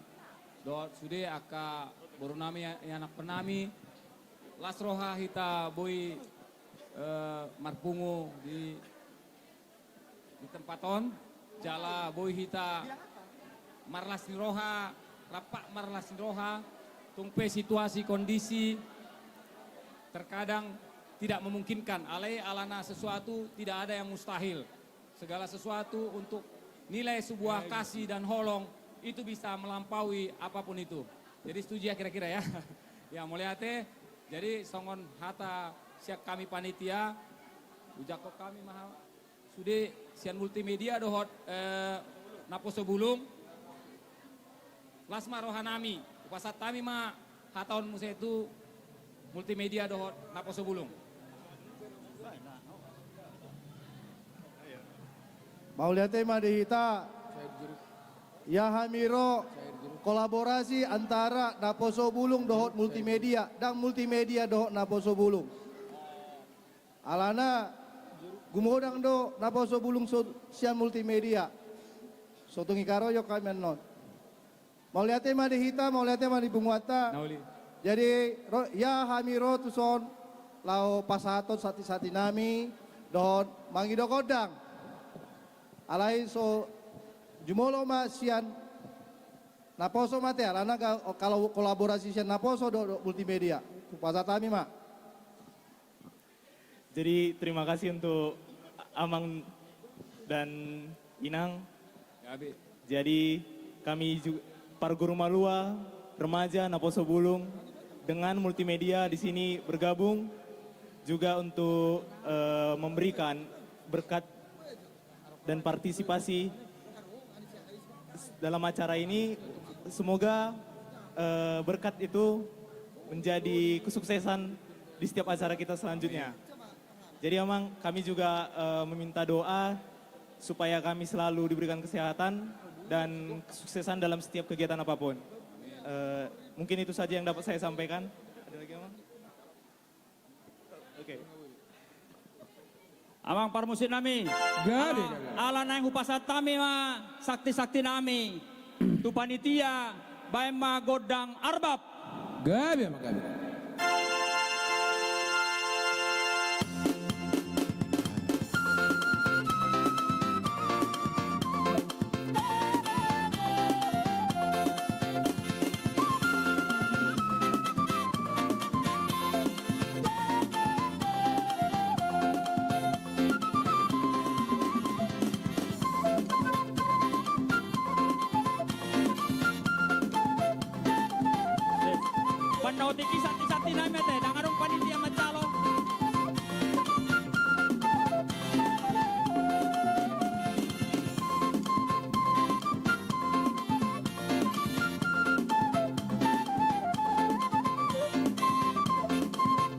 S9: Dot sude aka baru nami anak penami lasroha hita boy marpungu di tempaton jala boy hita marlasin roha rapak marlasin roha tungpe situasi kondisi terkadang tidak memungkinkan alana sesuatu tidak ada yang mustahil segala sesuatu untuk nilai sebuah kasih dan holong itu bisa melampaui apapun itu. Jadi setuju ya kira-kira ya. Ya mulai hati. Jadi songon hata siap kami panitia. Ujako kami mahal. Sudah sian multimedia dohot Naposo Bulung. Lasma rohanami. Pasat kami mah hataon musa itu multimedia dohot Naposo Bulung.
S1: Mau lihat tema di hita. Ya Hamiro
S19: kolaborasi antara Naposo Bulung dohot multimedia dan multimedia dohot Naposo Bulung. Alana gumodang do Naposo Bulung sian multimedia. Sotungi karoyo kami non. Mau lihatnya mah di hita, mau lihatnya mah di bunguata. Jadi ya hamiro tuson lao pasatot sati nami don mangido kodang. Alai so jumolo ma sian Naposo mate alana kalau kolaborasi sian Naposo do multimedia. Pasatami mak.
S13: Jadi terima kasih untuk Amang dan Inang. Jadi kami juga para guru malua, remaja Naposo Bulung dengan multimedia di sini bergabung juga untuk memberikan berkat dan partisipasi dalam acara ini. Semoga berkat itu menjadi kesuksesan di setiap acara kita selanjutnya. Jadi memang kami juga meminta doa supaya kami selalu diberikan kesehatan dan kesuksesan dalam setiap kegiatan apapun. Mungkin itu saja yang dapat saya sampaikan. Ada lagi Amang? Oke.
S9: Amang parmusit nami. Ala nang upasat kami ma sakti-sakti nami. Tu panitia bae ma godang arbab.
S6: Gabi Amang gabi.
S9: Pandautiki sakti-sakti nami teh dangarong panitia macalo.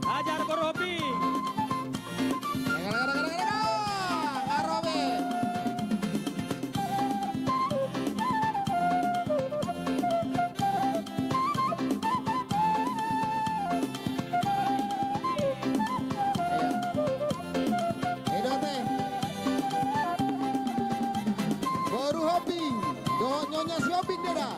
S9: Ajar Korobi.
S19: Nyonya Sioping Deda.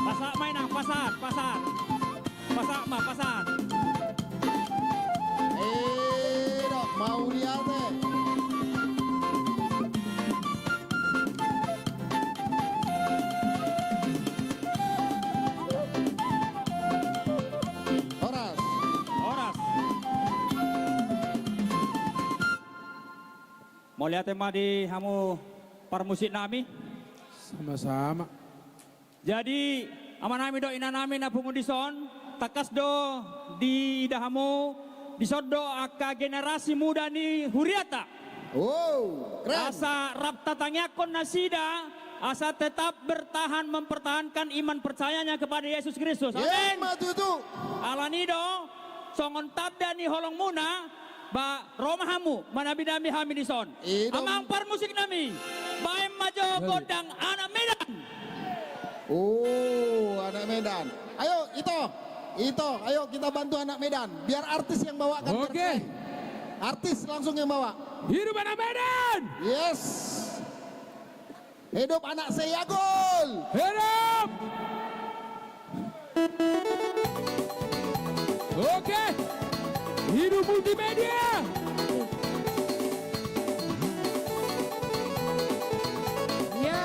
S9: Pasak mainang, pasat. Pasak mah, pasat.
S19: Dok, mau lihat deh.
S9: Mau lihat tema di hamu parmusik nami?
S6: Sama-sama.
S9: Jadi aman nami do ina nami na pungudison takas do di idahamu disodo aka generasi muda ni huriata.
S19: Wow, keren.
S9: Asa rapta tangyakon nasida asa tetap bertahan mempertahankan iman percayanya kepada Yesus Kristus. Amin. Alanido songon tabda ni holong muna ba romahamu manabidami hamidison. Amang parmusik nami baem majo godang anak Medan.
S19: Oh, anak Medan. Ayo Ito, ayo kita bantu anak Medan. Biar artis yang bawakan. Oke. Artis langsung yang bawa.
S6: Hidup anak Medan.
S19: Yes. Hidup anak Seyagul.
S6: Hidup. Oke. Hidup multimedia.
S4: Ya.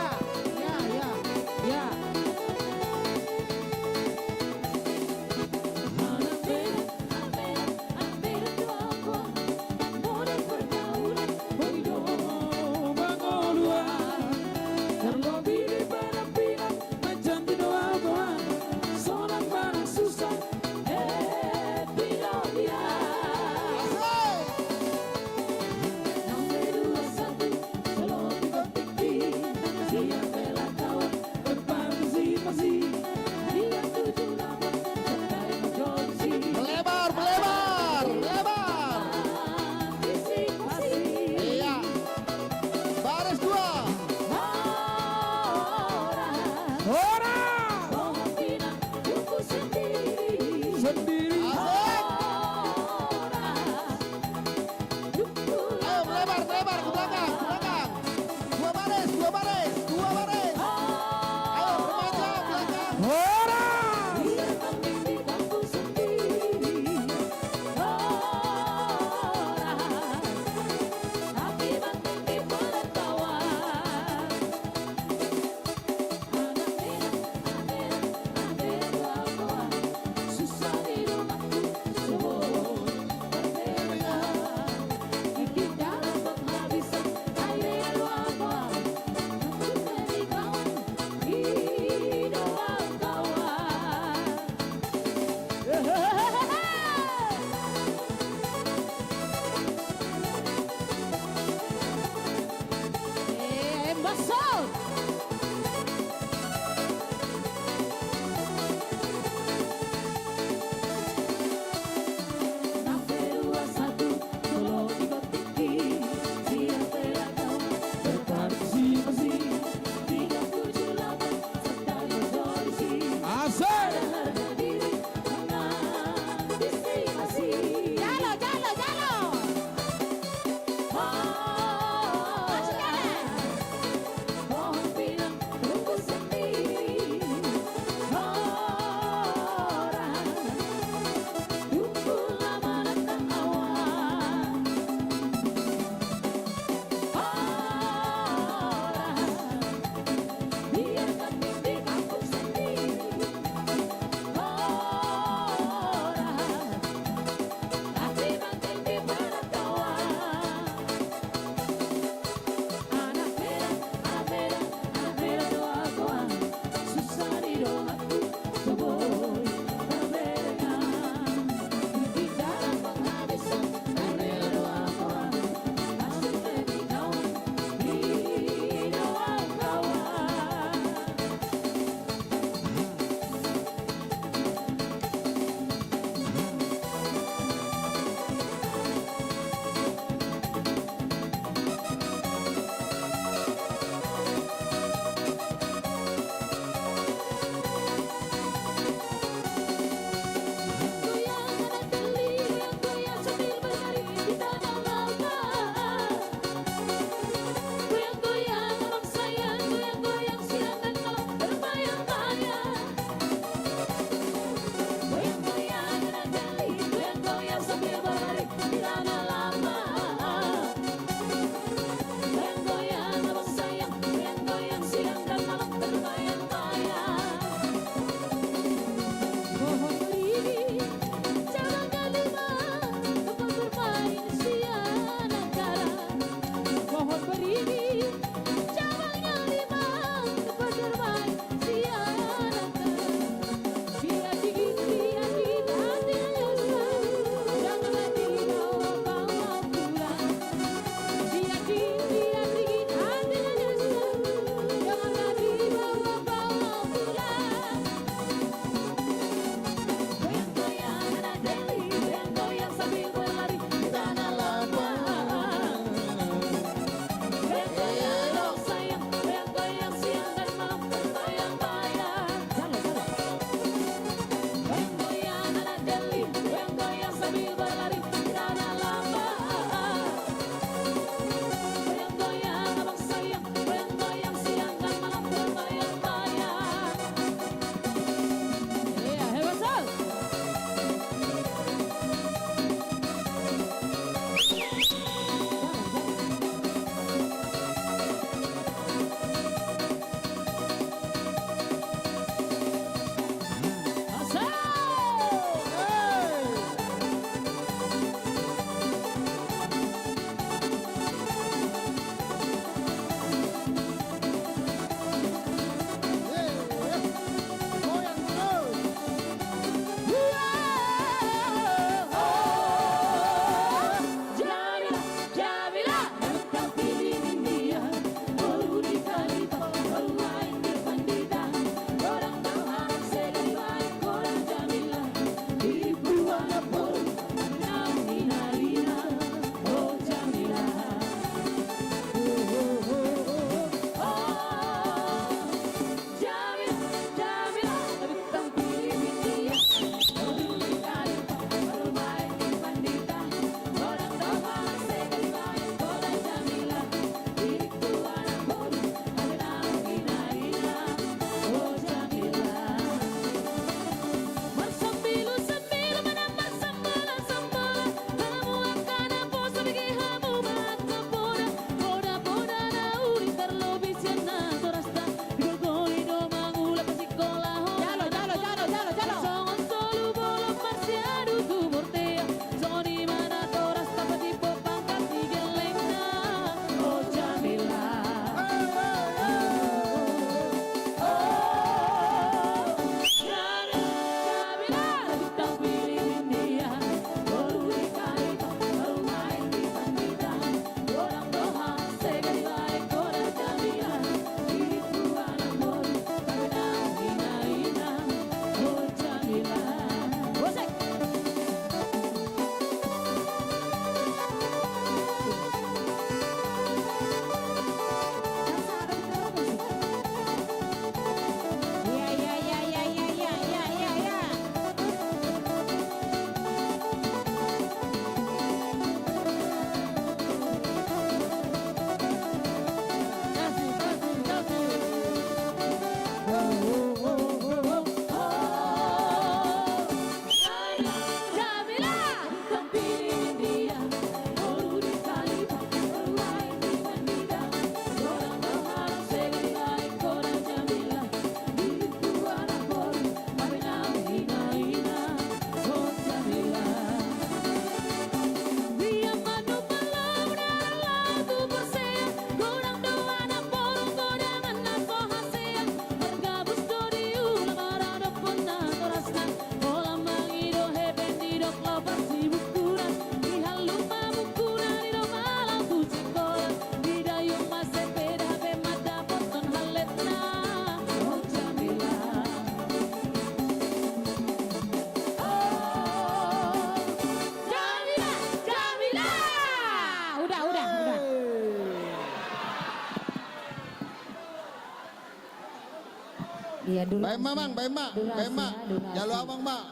S15: Iya dulu.
S19: Baik mamang, baik mak, baik mak. Jalur abang mak,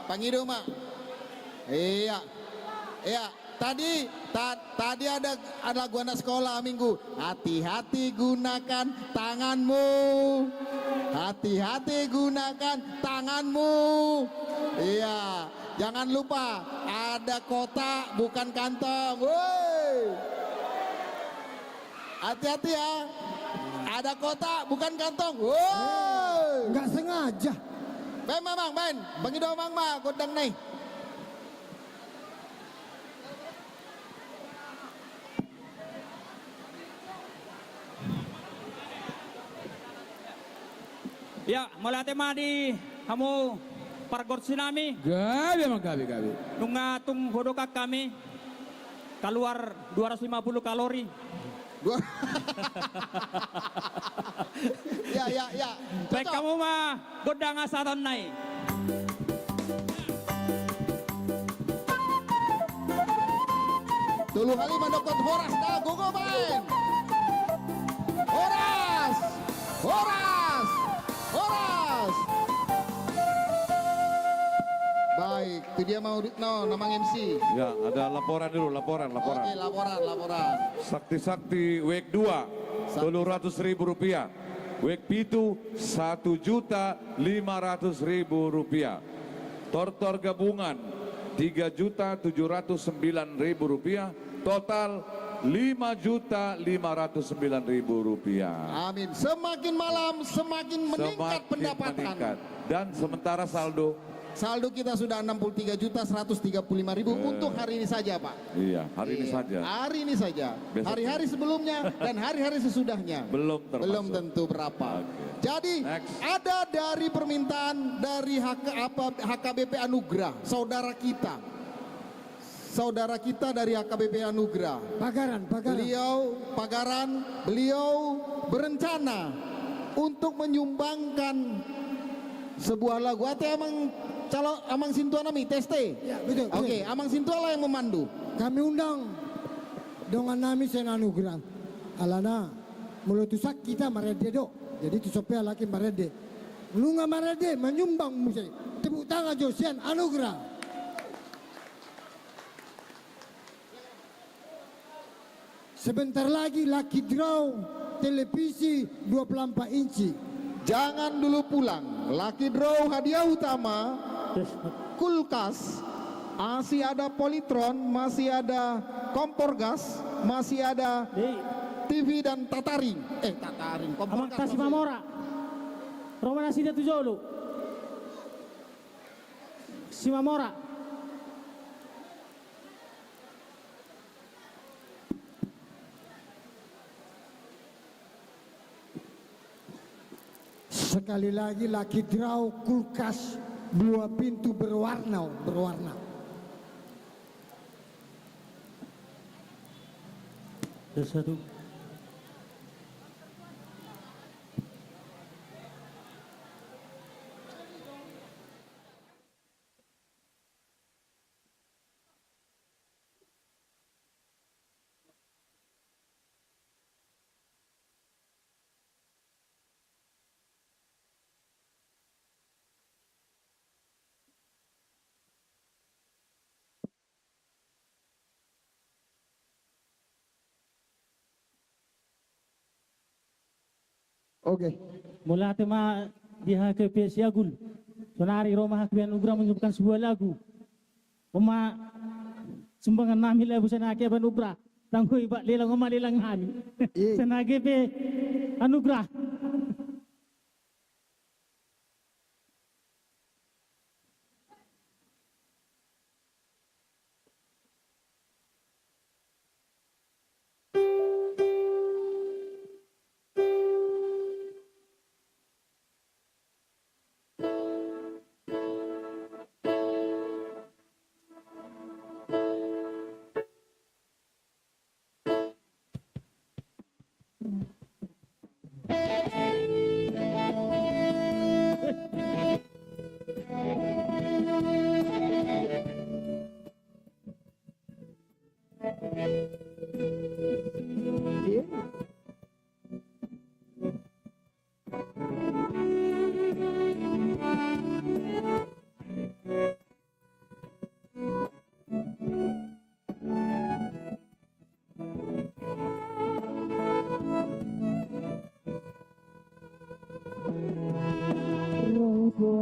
S19: pangido mak. Iya, iya. Tadi ada lagu anak sekolah minggu. Hati-hati gunakan tanganmu. Hati-hati gunakan tanganmu. Iya, jangan lupa ada kotak bukan kantong. Woi. Hati-hati ya. Ada kotak bukan kantong. Woi.
S11: Nggak sengaja.
S19: Ben mamang, ben. Bagi doang mang ma, godang nih.
S13: Ya, mulai tema di kamu pargor tsunami.
S6: Gabi emang gabi.
S13: Nunga tung hodokak kami keluar 250 kalori.
S19: Ya.
S13: Baik kamu mah godang asaton naik.
S19: Dulu kali mendokot horas dah gogo main. Horas. Baik, itu dia mau namang MC.
S7: Ya, ada laporan dulu, laporan.
S19: Oke, laporan.
S7: Sakti WEK 2, 700.000 rupiah. WEK Pitu, 1.500.000 rupiah. Tortor gabungan, 3.709.000 rupiah. Total 5.509.000 rupiah.
S19: Amin. Semakin malam semakin meningkat pendapatan.
S7: Meningkat. Dan sementara saldo
S19: kita sudah 63.135.000 untuk hari ini saja, Pak.
S7: Iya, hari ini saja.
S19: Hari ini saja.
S7: Besok
S19: Hari-hari sebelumnya dan hari-hari sesudahnya.
S7: Belum termasuk.
S19: Belum tentu berapa. Jadi ada dari permintaan dari HKBP Anugrah, saudara kita dari HKBP Anugrah.
S11: Pagaran.
S19: Beliau berencana untuk menyumbangkan sebuah lagu. Amang Sintua nami teste.
S11: Ya, betul.
S19: Oke, Amang Sintua lah yang memandu.
S11: Kami undang dengan nami sen anugerah. Alana meletusak kita marede do. Jadi tu sopia laki marede. Nunga marede menyumbang musik. Tepuk tangan Josian Anugrah. Sebentar lagi Lucky Draw televisi 24 inci.
S19: Jangan dulu pulang. Lucky Draw hadiah utama kulkas, masih ada Polytron, masih ada kompor gas, masih ada TV dan tataring. Kompor gas.
S13: Kasih Mamora. Romana sida tu jolo. Si Mamora.
S11: Sekali lagi Lucky Draw kulkas 2 pintu berwarna.
S13: Satu.
S11: Oke.
S13: Mula tema di HKP Siagul. Sonari Roma HKP Anugrah menyebutkan sebuah lagu. Oma sumbangan nami lagu sana HKP Anugrah. Tangko iba lelang oma lelang nami. Sana HKP Anugrah.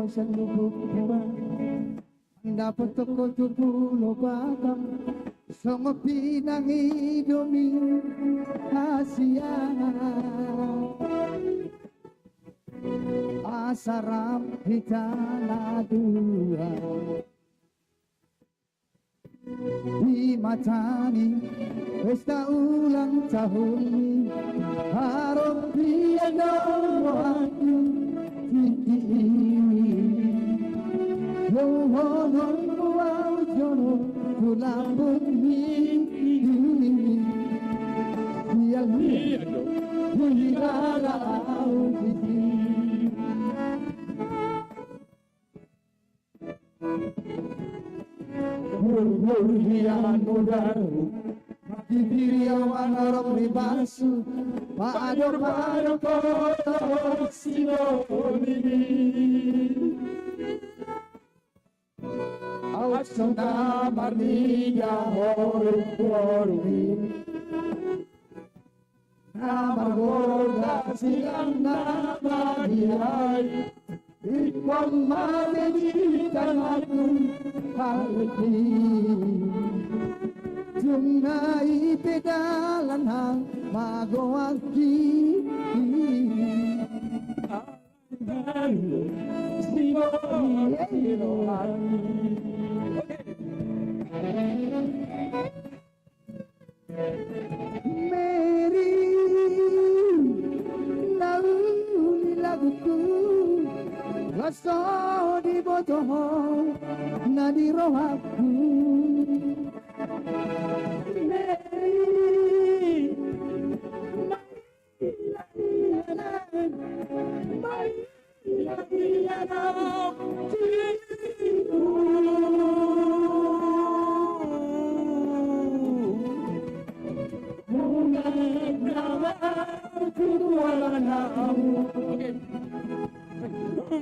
S11: sa lubog naman dapat ako tupulo bakam sa mapinang iduming Asya asaram hitala dua di matani pesta ulang tahun ini harap piano tinggi yohonon muau jono tulambut mimpi sial hihara audisi Murmurian mudaru diri awan arok ribasu paador paador kota sinoni Awasana marniya horu Nama gorda silang nama dihai Ikon maledikan aku halki Jumnai pedalan hang magawaki Mary nauli laguku Laso di botoho na di rohaku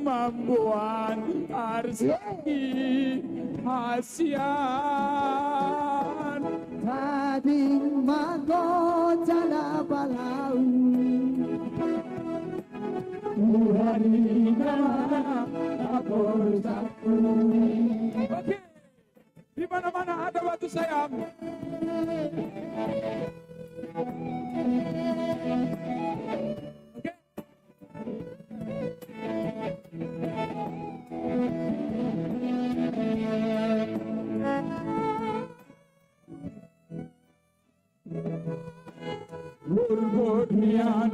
S6: Mambuan arsaki hasian
S11: Tading magota na balau Tuhani nama ako saku
S6: Oke, di mana-mana ada batu sayang.
S11: Murmurian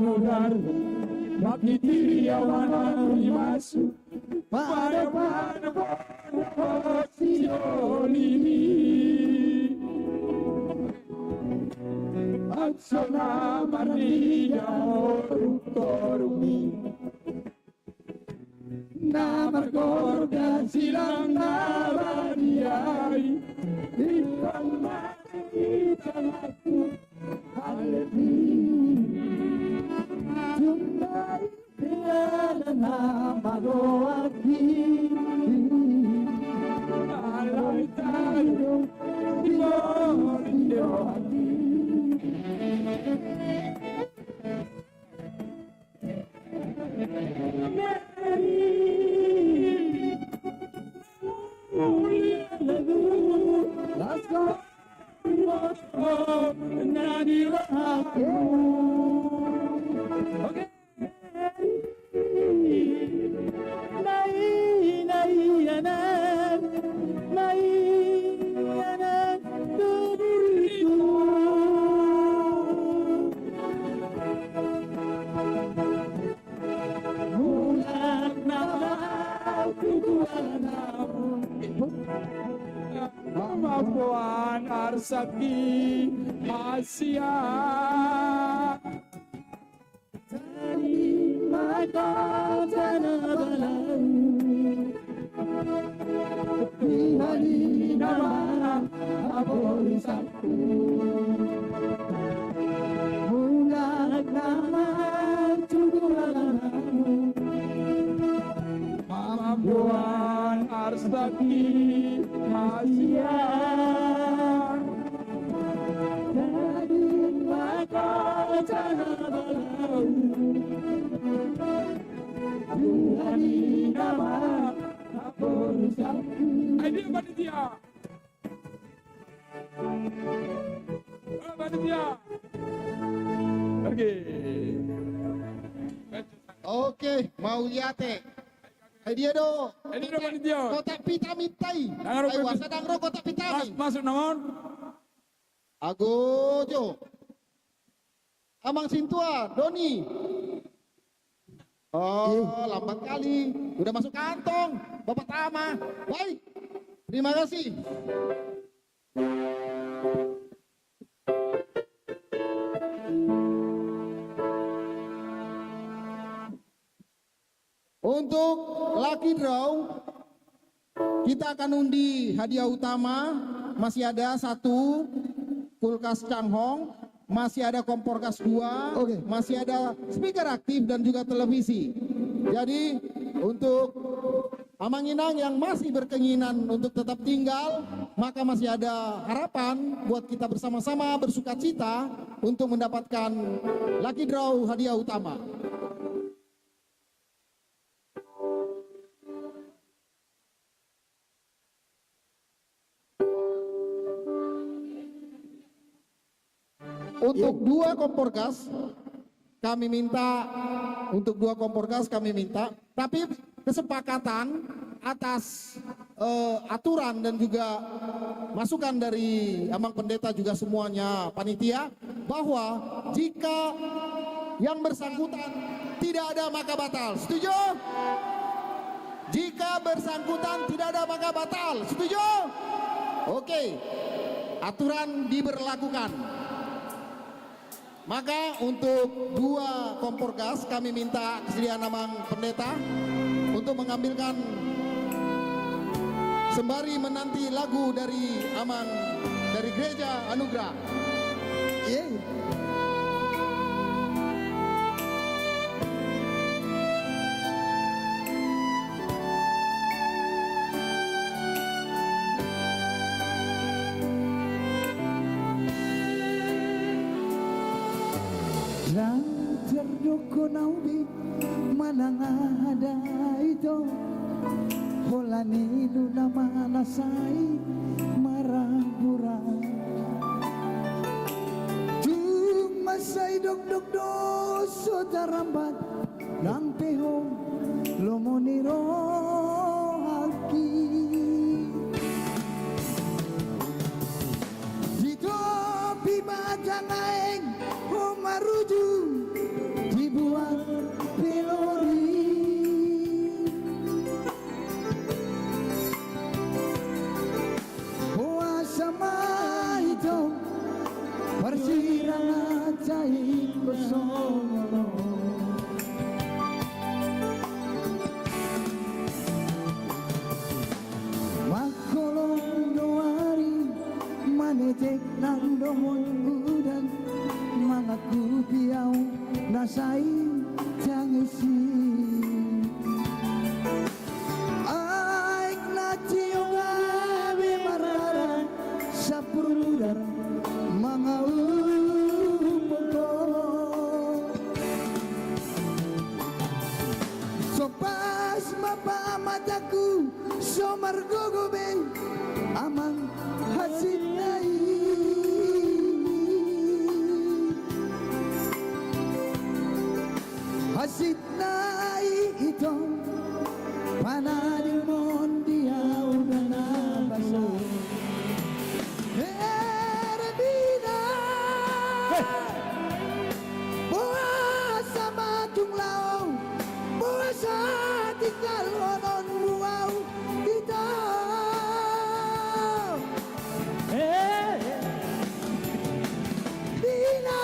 S11: bagi diri awan ribasu pada Sionini Aksana Maria Orumi Nama gorda silang nama diai Ikan mati tanahku Halebi Jumpai dengan nama doaki Alai tayo Diyohati Let's go Okay.
S6: Mampuan arsaki Asia
S11: Terima tanah balau Hari nama aborisaku Mulak nama tugualamu
S6: Mampuan arsaki Asia
S11: Terima tanah balau Hari nama
S6: Panitia. Oke.
S19: Oke, mau liate. Dia do.
S6: Ini do panitia.
S19: Kotak pita mintai.
S6: Dangro
S19: Ayo dangro kotak pita.
S6: Masuk naon?
S19: Agojo. Amang Sintua, Doni. Oh, lambat kali. Udah masuk kantong. Bapak Tama. Baik. Terima kasih. Untuk lucky draw, kita akan undi hadiah utama. Masih ada 1 kulkas Changhong, masih ada kompor gas 2, masih ada speaker aktif dan juga televisi. Jadi untuk Amanginang yang masih berkeinginan untuk tetap tinggal, maka masih ada harapan buat kita bersama-sama bersuka cita untuk mendapatkan lucky draw hadiah utama. Untuk 2 kompor gas kami minta, tapi kesepakatan atas aturan dan juga masukan dari Amang Pendeta juga semuanya panitia, bahwa jika yang bersangkutan tidak ada maka batal. Setuju? Jika bersangkutan tidak ada maka batal. Setuju? Oke. Aturan diberlakukan. Maka untuk 2 kompor gas kami minta kesediaan Amang Pendeta untuk mengambilkan sembari menanti lagu dari Amang dari Gereja Anugerah.
S10: Lang terdoko naubi manang ada itu holani luna manasai marabura tumasai dok dok do sotarambat nang pehong lomoniro haki dito bibatangaeng maruju dibuat pelori puasa itu persirangan cair bersama makolong doari manetek nang domon udan mangaku piau nasai tangisi aik naciung abe marara sapurudar mangau moko sopas mapa mataku somargogobe amang hasil nai hasit nai ito pananing mon dia udah nabasa Erebina buasa matung lao buasa tinggal onon buau kita Dina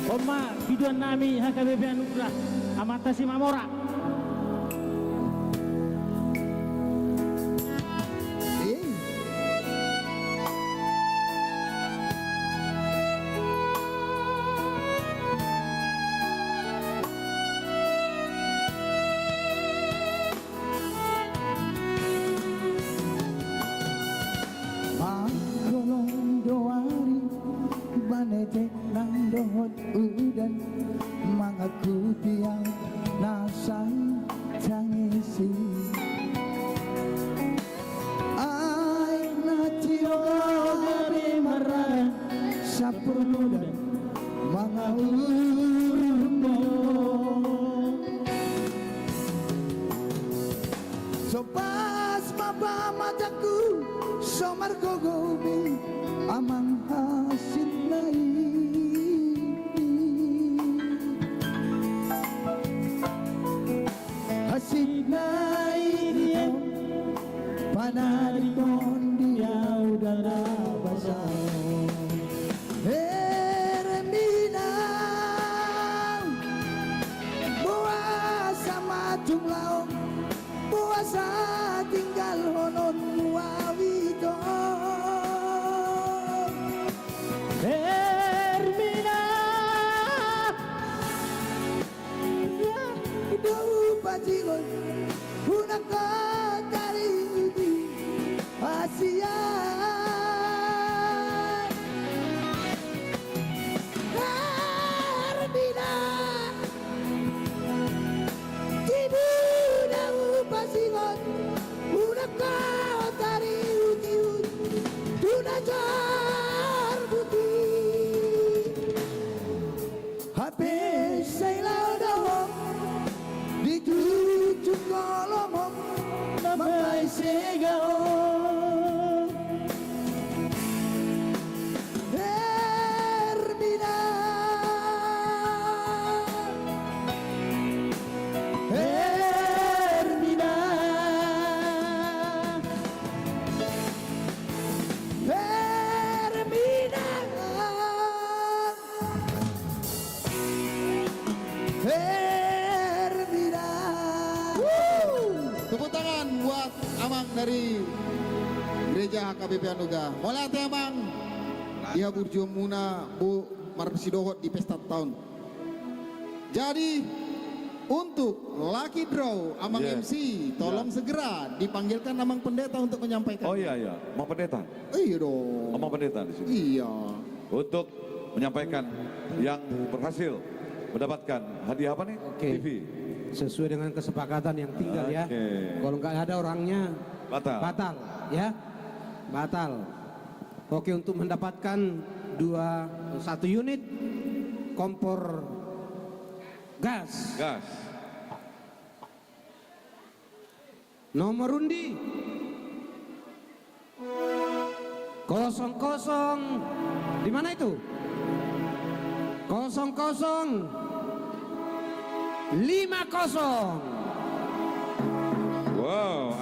S13: Oma biduan nami HKBP Anugerah Amatasi Mamora.
S10: nang dohot udan mangaku tiang nasang tangisi ay natiro gabi marana sapuludan mga urundo so pas mapamataku so margogobi amang hasil nai hasil nai dia panarikon dia udara basah Hermina buas sama jumlah puasa tinggal honon muawito Hermina Dau pajigon Hunaka dari uti Asia Hermina Tibu dau pajigon Hunaka dari uti Tunajar putih Habis saya dohong ditutup kolomong Mampai segaong Hermina Hermina Hermina Hermina
S19: Tepuk tangan buat Amang dari Gereja HKBP Anugerah. Mulai hati Amang, dia burjo muna bu marpesidohot di pesta tahun. Jadi untuk Lucky Draw Amang MC, tolong segera dipanggilkan Amang Pendeta untuk menyampaikan.
S7: Oh iya, Amang Pendeta.
S19: Iya dong.
S7: Amang Pendeta di sini.
S19: Iya.
S7: Untuk menyampaikan yang berhasil mendapatkan hadiah apa nih? TV.
S2: Sesuai dengan kesepakatan yang tinggal ya. Kalau nggak ada orangnya batal ya. Batal. Oke, untuk mendapatkan satu unit kompor gas. Nomor undi 00. Di mana itu? 0050.
S7: Wow,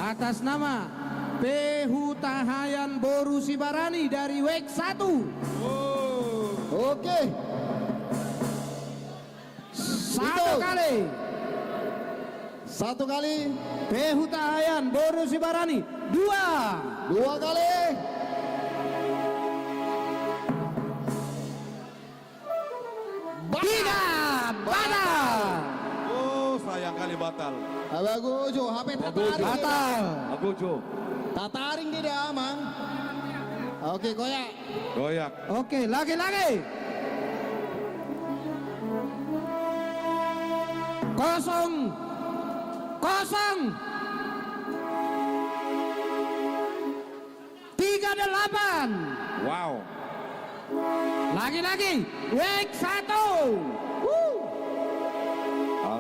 S7: atas nama P. Hutahayan
S2: Boru Sibarani dari WEK 1.
S19: Oke. Satu kali.
S2: P. Hutahayan Boru Sibarani. Dua
S19: kali.
S2: Tiga batal.
S7: Oh, sayang kali batal.
S19: Abagojo, HP tataring.
S2: Batal.
S7: Agojo.
S19: Tataring tidak Amang. Oke, goyak.
S2: Oke, lagi. 038.
S7: Wow.
S2: Lagi. WEK 1.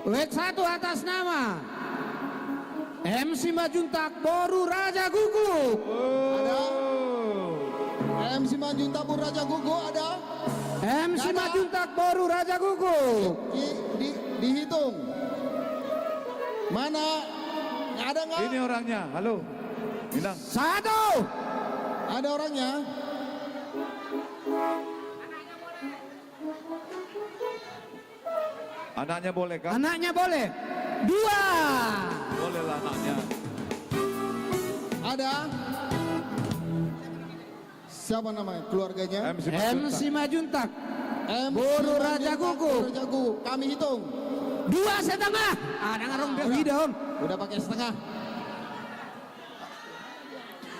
S2: WEK 1 atas nama MC Majuntak Boru Raja Guguk.
S19: Ada. MC Majuntak Boru Raja Guguk ada.
S2: MC Majuntak Boru Raja Guguk.
S19: Dihitung. Mana? Ada nggak?
S7: Ini orangnya. Halo. Bintang.
S2: 1.
S19: Ada orangnya.
S7: Anaknya boleh kan?
S2: Anaknya boleh. 2.
S7: Boleh lah anaknya.
S19: Ada. Siapa namanya? Keluarganya?
S2: MC Majuntak. Boru Raja Guguk.
S19: Kami hitung.
S2: 2,5. Ada ngarong dia hidung.
S19: Udah pakai setengah.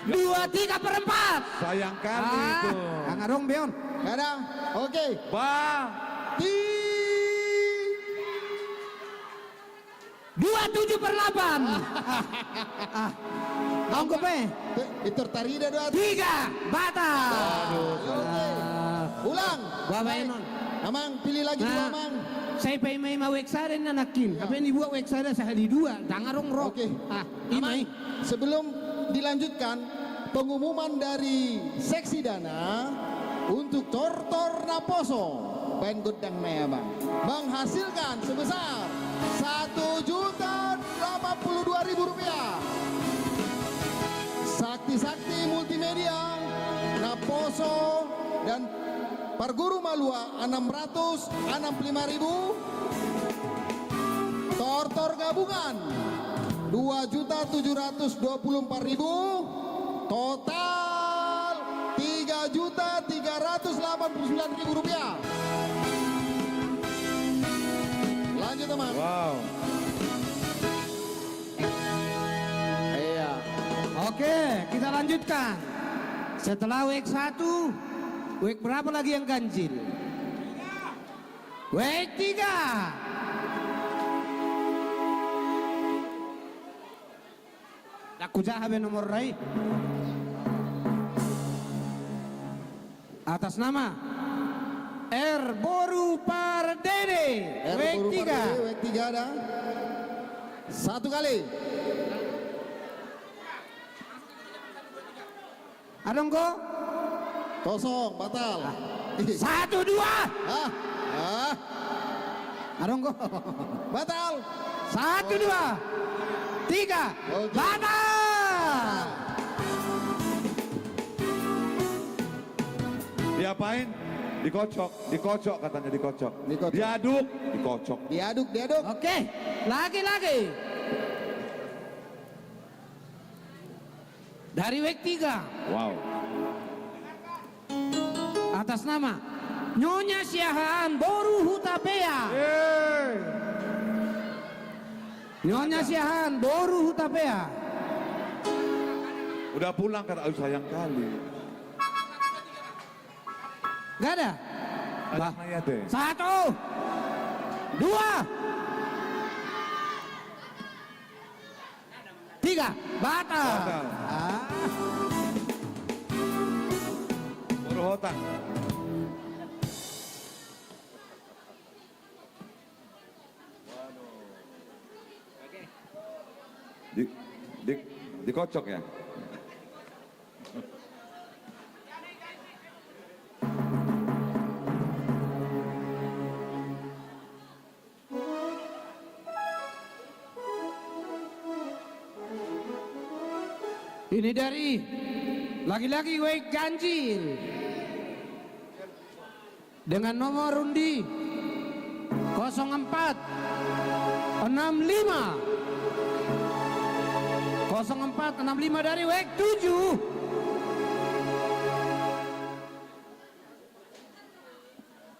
S2: 2, 3 per 4.
S7: Sayang kali itu.
S2: Angga dong Beon.
S19: Gak ada. Oke.
S7: Bang.
S2: 27 per 8. Kau kope.
S19: Itu tarida 2.
S2: 3 batal.
S19: Oke. Ulang.
S2: Bapak
S19: Amang pilih lagi 2 Amang.
S2: Saya pay may maweksada na nakin. Apa yang dibuat weksada sa di 2. Tangarong rock.
S19: Oke. Amang, sebelum dilanjutkan pengumuman dari seksi dana untuk Tortor Naposo band Godang Maya Bang menghasilkan sebesar Rp1.082.000. Sakti Multimedia Naposo dan Parguru Malua 665.000. Tortor gabungan 2.724.000. Total Rp3.389.000. Lanjut teman.
S7: Wow.
S2: Iya. Oke, kita lanjutkan. Setelah week 1, week berapa lagi yang ganjil? Week 3. Aku jahabe nomor rai. Atas nama R. Boru Pardede. Week 3.
S19: Week 3 ada. 1 kali.
S2: Ada enggak?
S19: Kosong, batal.
S2: 1, 2. Ada enggak?
S19: Batal.
S2: 1, 2, 3. Batal.
S7: Diapain? Dikocok katanya dikocok. Diaduk, dikocok.
S19: Diaduk.
S2: Oke, lagi. Dari week 3.
S7: Wow.
S2: Atas nama Nyonya Siahaan Boru Hutapea. Nyonya Siahaan Boru Hutapea.
S7: Udah pulang kata, sayang kali.
S2: Gak ada?
S7: Ada Maya deh.
S2: 1, 2, 3. Batal.
S7: Boru Hotang. Dikocok ya?
S2: Ini dari lagi-lagi week ganjil dengan nomor undi 0465 0465 dari week 7.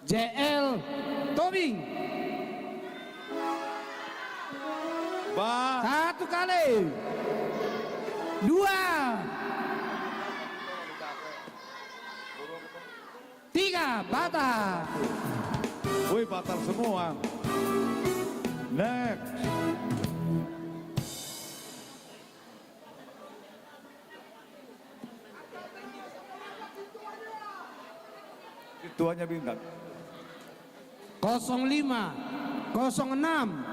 S2: JL Tobing. Satu kali. 2. 3. Batal.
S7: Woi, batal semua. Next. Tuanya bintang.
S2: 05 06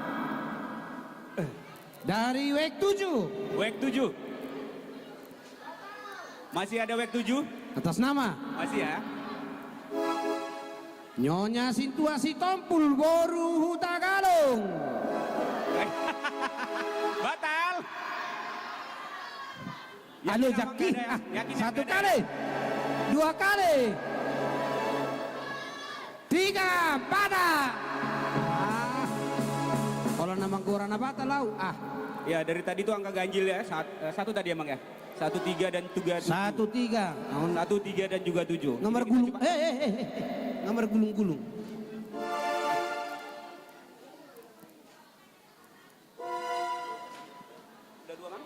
S2: dari week 7.
S5: Week 7. Masih ada week 7?
S2: Atas nama
S5: Masih ya.
S2: Nyonya Situasi Tompul Boru Hutagalung.
S5: Batal.
S2: Halo Jaki. 1 kali. 2 kali. 3. Batal. Kalau nama kurang batal lau.
S5: Ya dari tadi tuh angka ganjil ya. Satu tadi emang ya. 1, 3 dan 7.
S2: 1, 3.
S5: 1, 3 dan juga 7.
S2: Nomor gulung. Nomor gulung-gulung.
S5: Udah 2 Mang?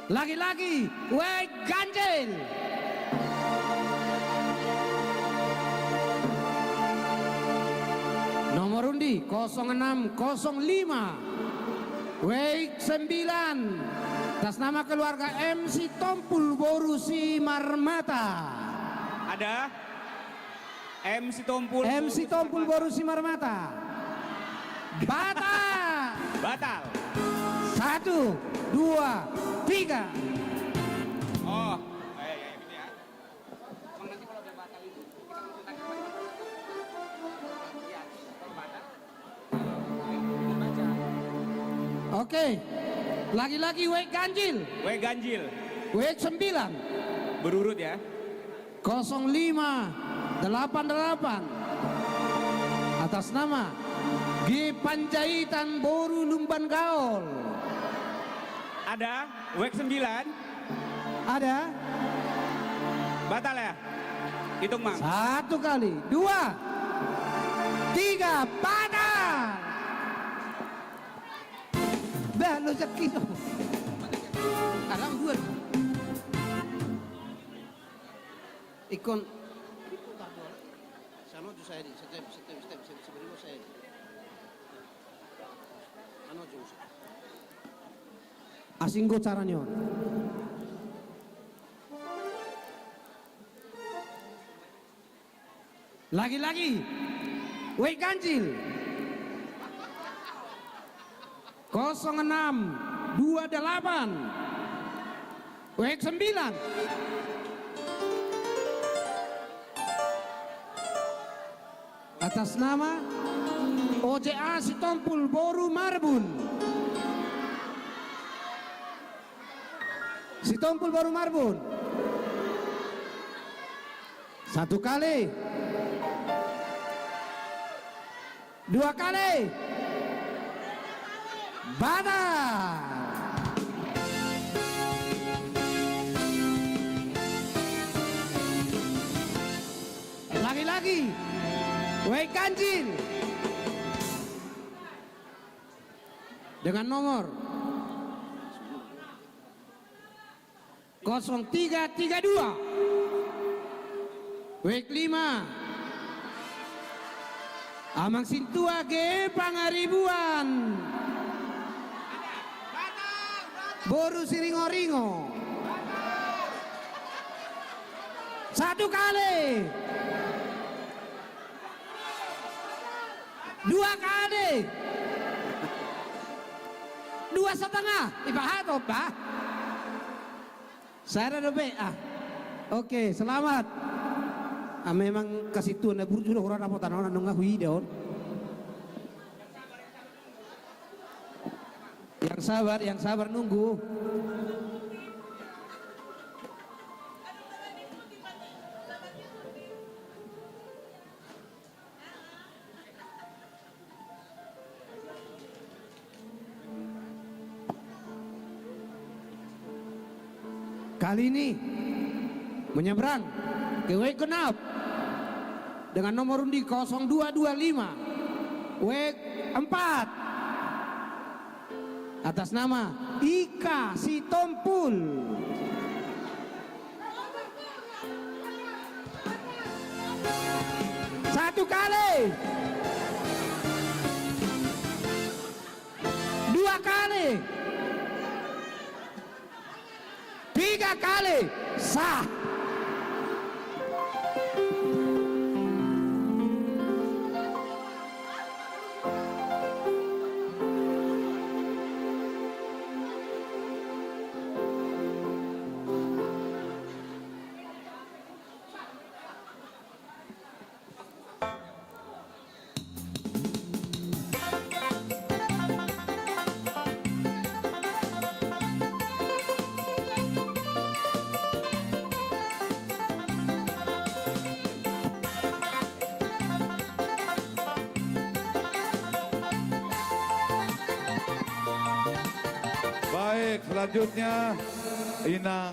S2: Lagi-lagi Wek Ganjil. Nomor undi 0605 Wek 9 atas nama keluarga MC Tompul Boru Simarmata.
S5: Ada MC Tompul
S2: Boru Simarmata. Batal.
S5: Batal.
S2: 1, 2, 3.
S5: Oh, ya, gitu ya. Emang nanti kalau udah batal itu kita langsung tanya Iya, kalau batal.
S2: Oke. Lagi-lagi Wek Ganjil.
S5: Wek Ganjil.
S2: Wek 9.
S5: Berurut ya.
S2: 0588 atas nama G Panjaitan Boru Lumban Gaul.
S5: Ada Wek 9.
S2: Ada.
S5: Batal ya? Hitung Mang.
S2: 1 kali, 2, 3, batal. Dah lu cekis. Alam 2. Ikon. Sana tu saya di, step sebelum saya. Ano tu? Asinggo caranya. Lagi-lagi Wek Ganjil 0628 Wek 9 atas nama OJA Sitompul Boru Marbun. Sitompul Boru Marbun. 1 kali, 2 kali, batal. Lagi-lagi Wek Ganjil dengan nomor 0332 Wek 5 Amang Sintua G Pangaribuan Boru Siringo-ringo 1 kali, 2 kali, 2,5 ibahat apa? Saya ada BA. Oke, selamat. Memang kasih tuan na burjo orang dapat tanah nong ngahui daun. Yang sabar nunggu. Kali ini menyeberang ke Wek genap dengan nomor undi 0225 Wek 4 atas nama Ika Sitompul. Satu kali, 2 kali, 3 kali, sah.
S7: Baik, selanjutnya Inang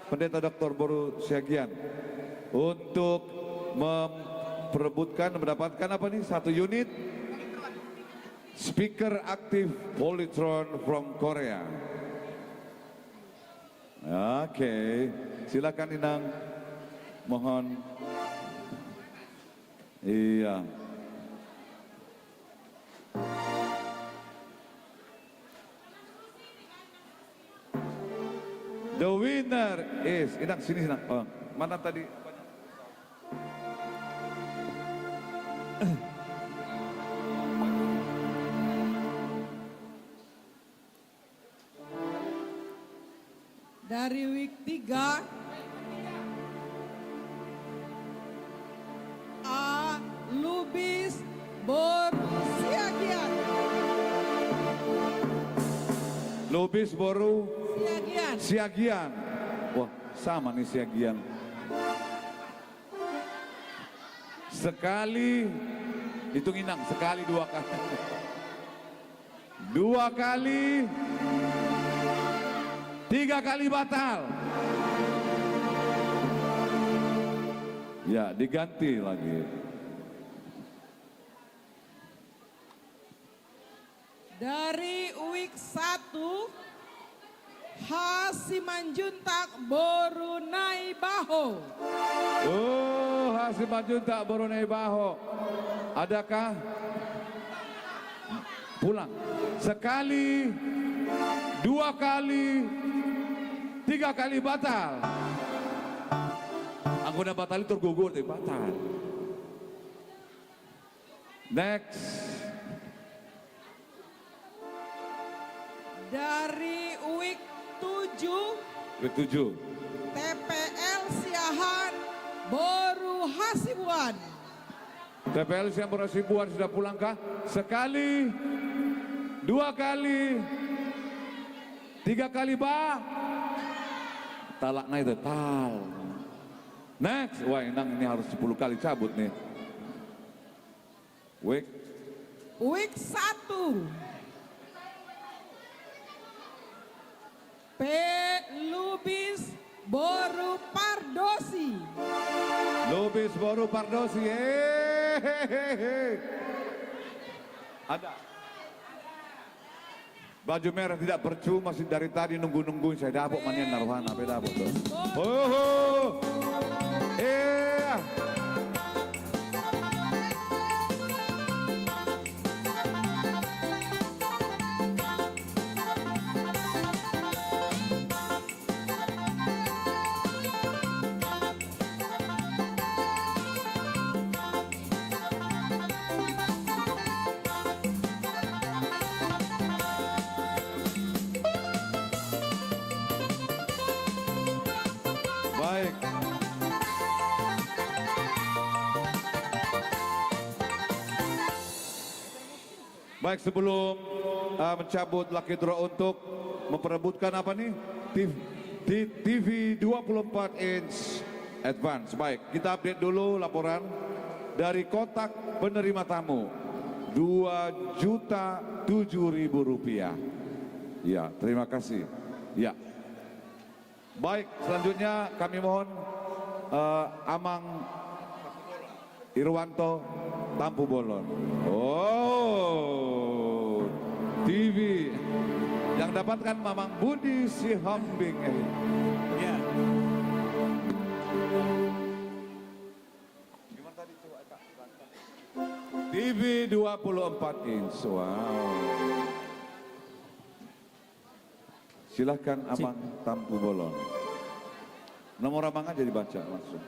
S7: Pendeta Dr. Boru Siagian untuk mendapatkan apa nih, 1 unit speaker aktif Polytron from Korea. Oke, silakan Inang. Mohon. Iya. The winner is Inang, sini Inang. Oh, mana tadi?
S15: Dari week 3 A. Lubis Borusiagian.
S7: Lubis Boru
S15: Siagian.
S7: Siagian. Wah, sama nih Siagian. Sekali, hitung Inang, sekali 2 kali. 2 kali, 3 kali batal. Ya, diganti lagi.
S15: Dari week 1 Hasimanjuntak Borunai Baho.
S7: Oh, Hasimanjuntak Borunai Baho. Adakah? Pulang. Sekali, 2 kali, 3 kali batal. Anggota batal itu tergugur, batal. Next.
S15: Dari week 7
S7: Week 7.
S15: TPL Siahan Boru Hasibuan.
S7: TPL Siahan Boru Hasibuan sudah pulangkah? Sekali, 2 kali, 3 kali talak naik itu tal. Next, wah Inang ini harus 10 kali cabut nih. Week
S15: 1 P. Lubis Boru Pardosi.
S7: Lubis Boru Pardosi. Ada. Baju merah tidak percuma sih dari tadi nunggu-nungguin saya dapuk manien naruhana beda dapuk tuh. Oh. Baik. Baik, sebelum mencabut lucky draw untuk memperebutkan apa nih? TV 24 inch advance. Baik, kita update dulu laporan dari kotak penerima tamu. Rp2.007.000. Ya, terima kasih. Ya. Baik, selanjutnya kami mohon Amang Irwanto Tampu Bolon. Oh, TV yang dapatkan Mamang Budi Sihambing. Ya. TV 24 inch. Wow. Silahkan Amang Tampu Bolon. Nomor Amang aja dibaca langsung.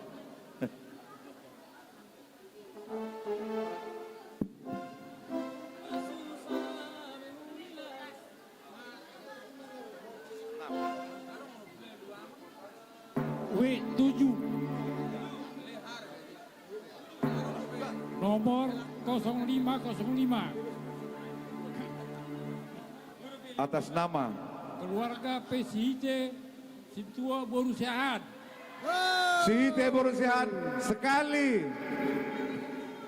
S13: W7 nomor 0505
S7: Atas nama
S13: keluarga PSIC Sintua Borusiahan.
S7: Sihite Borusiahan sekali,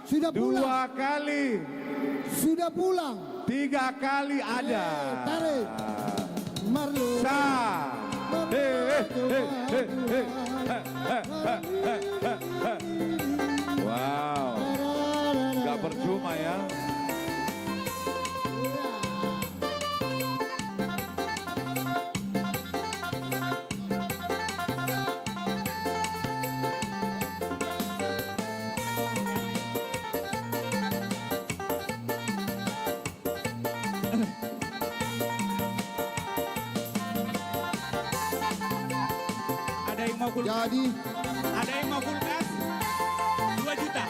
S11: sudah pulang,
S7: 2 kali,
S11: sudah pulang,
S7: 3 kali ada.
S11: Tarik, Marlo.
S7: Wow, gak percuma ya.
S5: mau kulkas?
S19: Jadi
S5: Ada yang mau kulkas? 2 juta.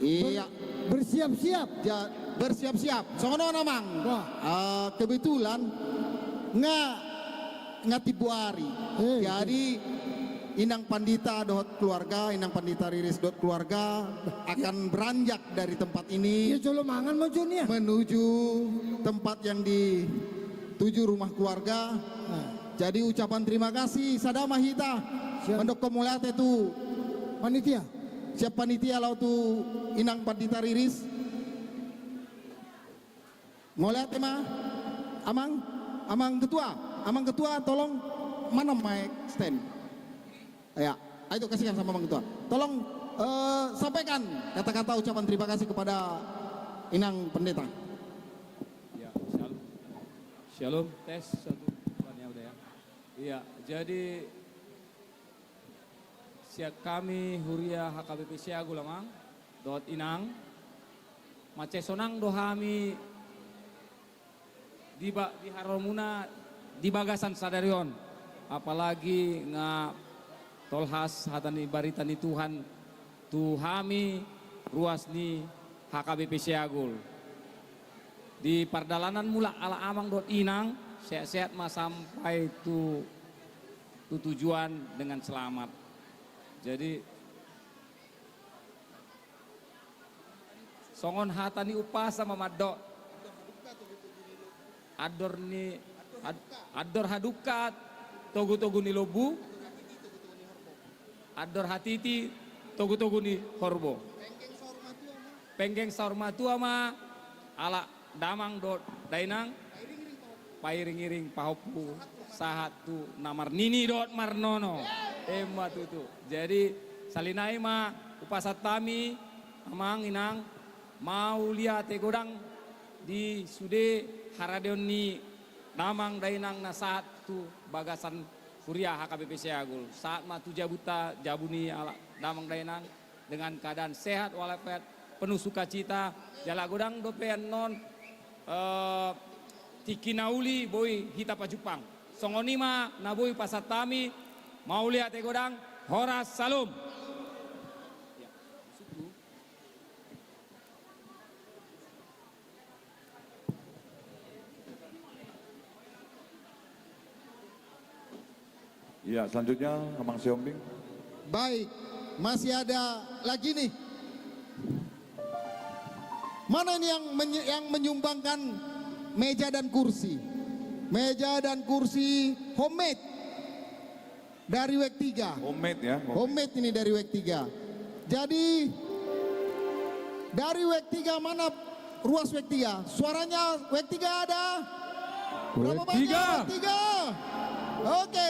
S19: iya.
S11: Bersiap-siap.
S19: Ja, bersiap-siap. Sono namang. Kebetulan nggak tibuari. Jadi Inang Pandita dot keluarga, Inang Pandita Riris dot keluarga akan beranjak dari tempat ini menuju tempat yang dituju rumah keluarga. Jadi ucapan terima kasih sadama hita mendok komulate tu
S11: panitia.
S19: Siap panitia lau tu Inang Pandita Riris. Ngoliat mah amang ketua tolong mana mic stand. Ya, itu kasihkan sama Bang Ketua. Tolong sampaikan kata-kata ucapan terima kasih kepada Inang Pendeta.
S9: Ya, shalom. Shalom, tes 1, 2 ya udah ya. Iya, jadi siap kami Huria HKBP Siagul Lamang dot Inang mace sonang dohami di Haromuna di Bagasan Sadarion, apalagi tolhas hatani baritani Tuhan Tuhami ruas ni HKBP Siagul di pardalanan mula ala amang dot Inang sehat-sehat mas sampai tu tujuan dengan selamat. Jadi songon hatani upah sama madok ador hadukat togu-togu ni lobu ador hatiti togu-togu ni horbo penggeng saur matu ama ala damang dot dainang pairing-iring pahopu sahatu namar nini dot marnono emma tutu. Jadi salinai ma upasat tami amang Inang mau lihat godang di sude haradeon ni damang dainang na satu Bagasan Huria HKBP Siagul saat matu jabuni ala damang dainang dengan keadaan sehat walafiat penuh sukacita jala godang dopean non tikinauli boy hita pajupang songonima na boy pasatami mau lihat godang horas salum.
S7: Iya, selanjutnya Amang Siombing.
S19: Baik, masih ada lagi nih. Mana ini yang menyumbangkan meja dan kursi? Meja dan kursi homemade dari WEK 3.
S7: Homemade ya?
S19: Homemade ini dari WEK 3. Jadi dari WEK 3 mana ruas WEK 3? Suaranya WEK 3 ada? Berapa banyak WEK 3? Oke,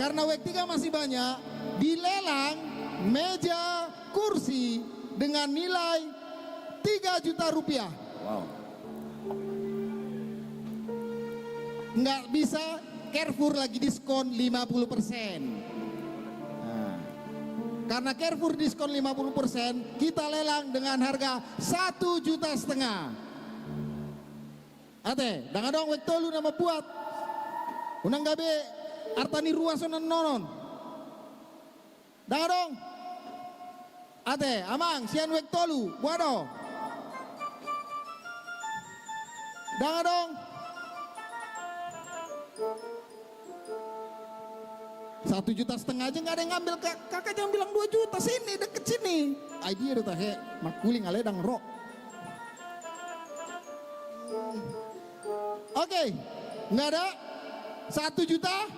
S19: karena WEK 3 masih banyak, dilelang meja kursi dengan nilai 3 juta rupiah.
S7: Wow.
S19: Nggak bisa, Carrefour lagi diskon 50%. Nah, karena Carrefour diskon 50%, kita lelang dengan harga 1,5 juta. Ate, dangan dong wek tolu nama buat. Unang gabe artani ruasonan nonon. Dangan dong. Ate, amang sian wek tolu, buado. Dangan dong. 1,5 juta aja nggak ada yang ngambil, kakak jangan bilang 2 juta, sini deket sini. Idea udah tahe, makuling aledang rok. Oke, nggak ada 1 juta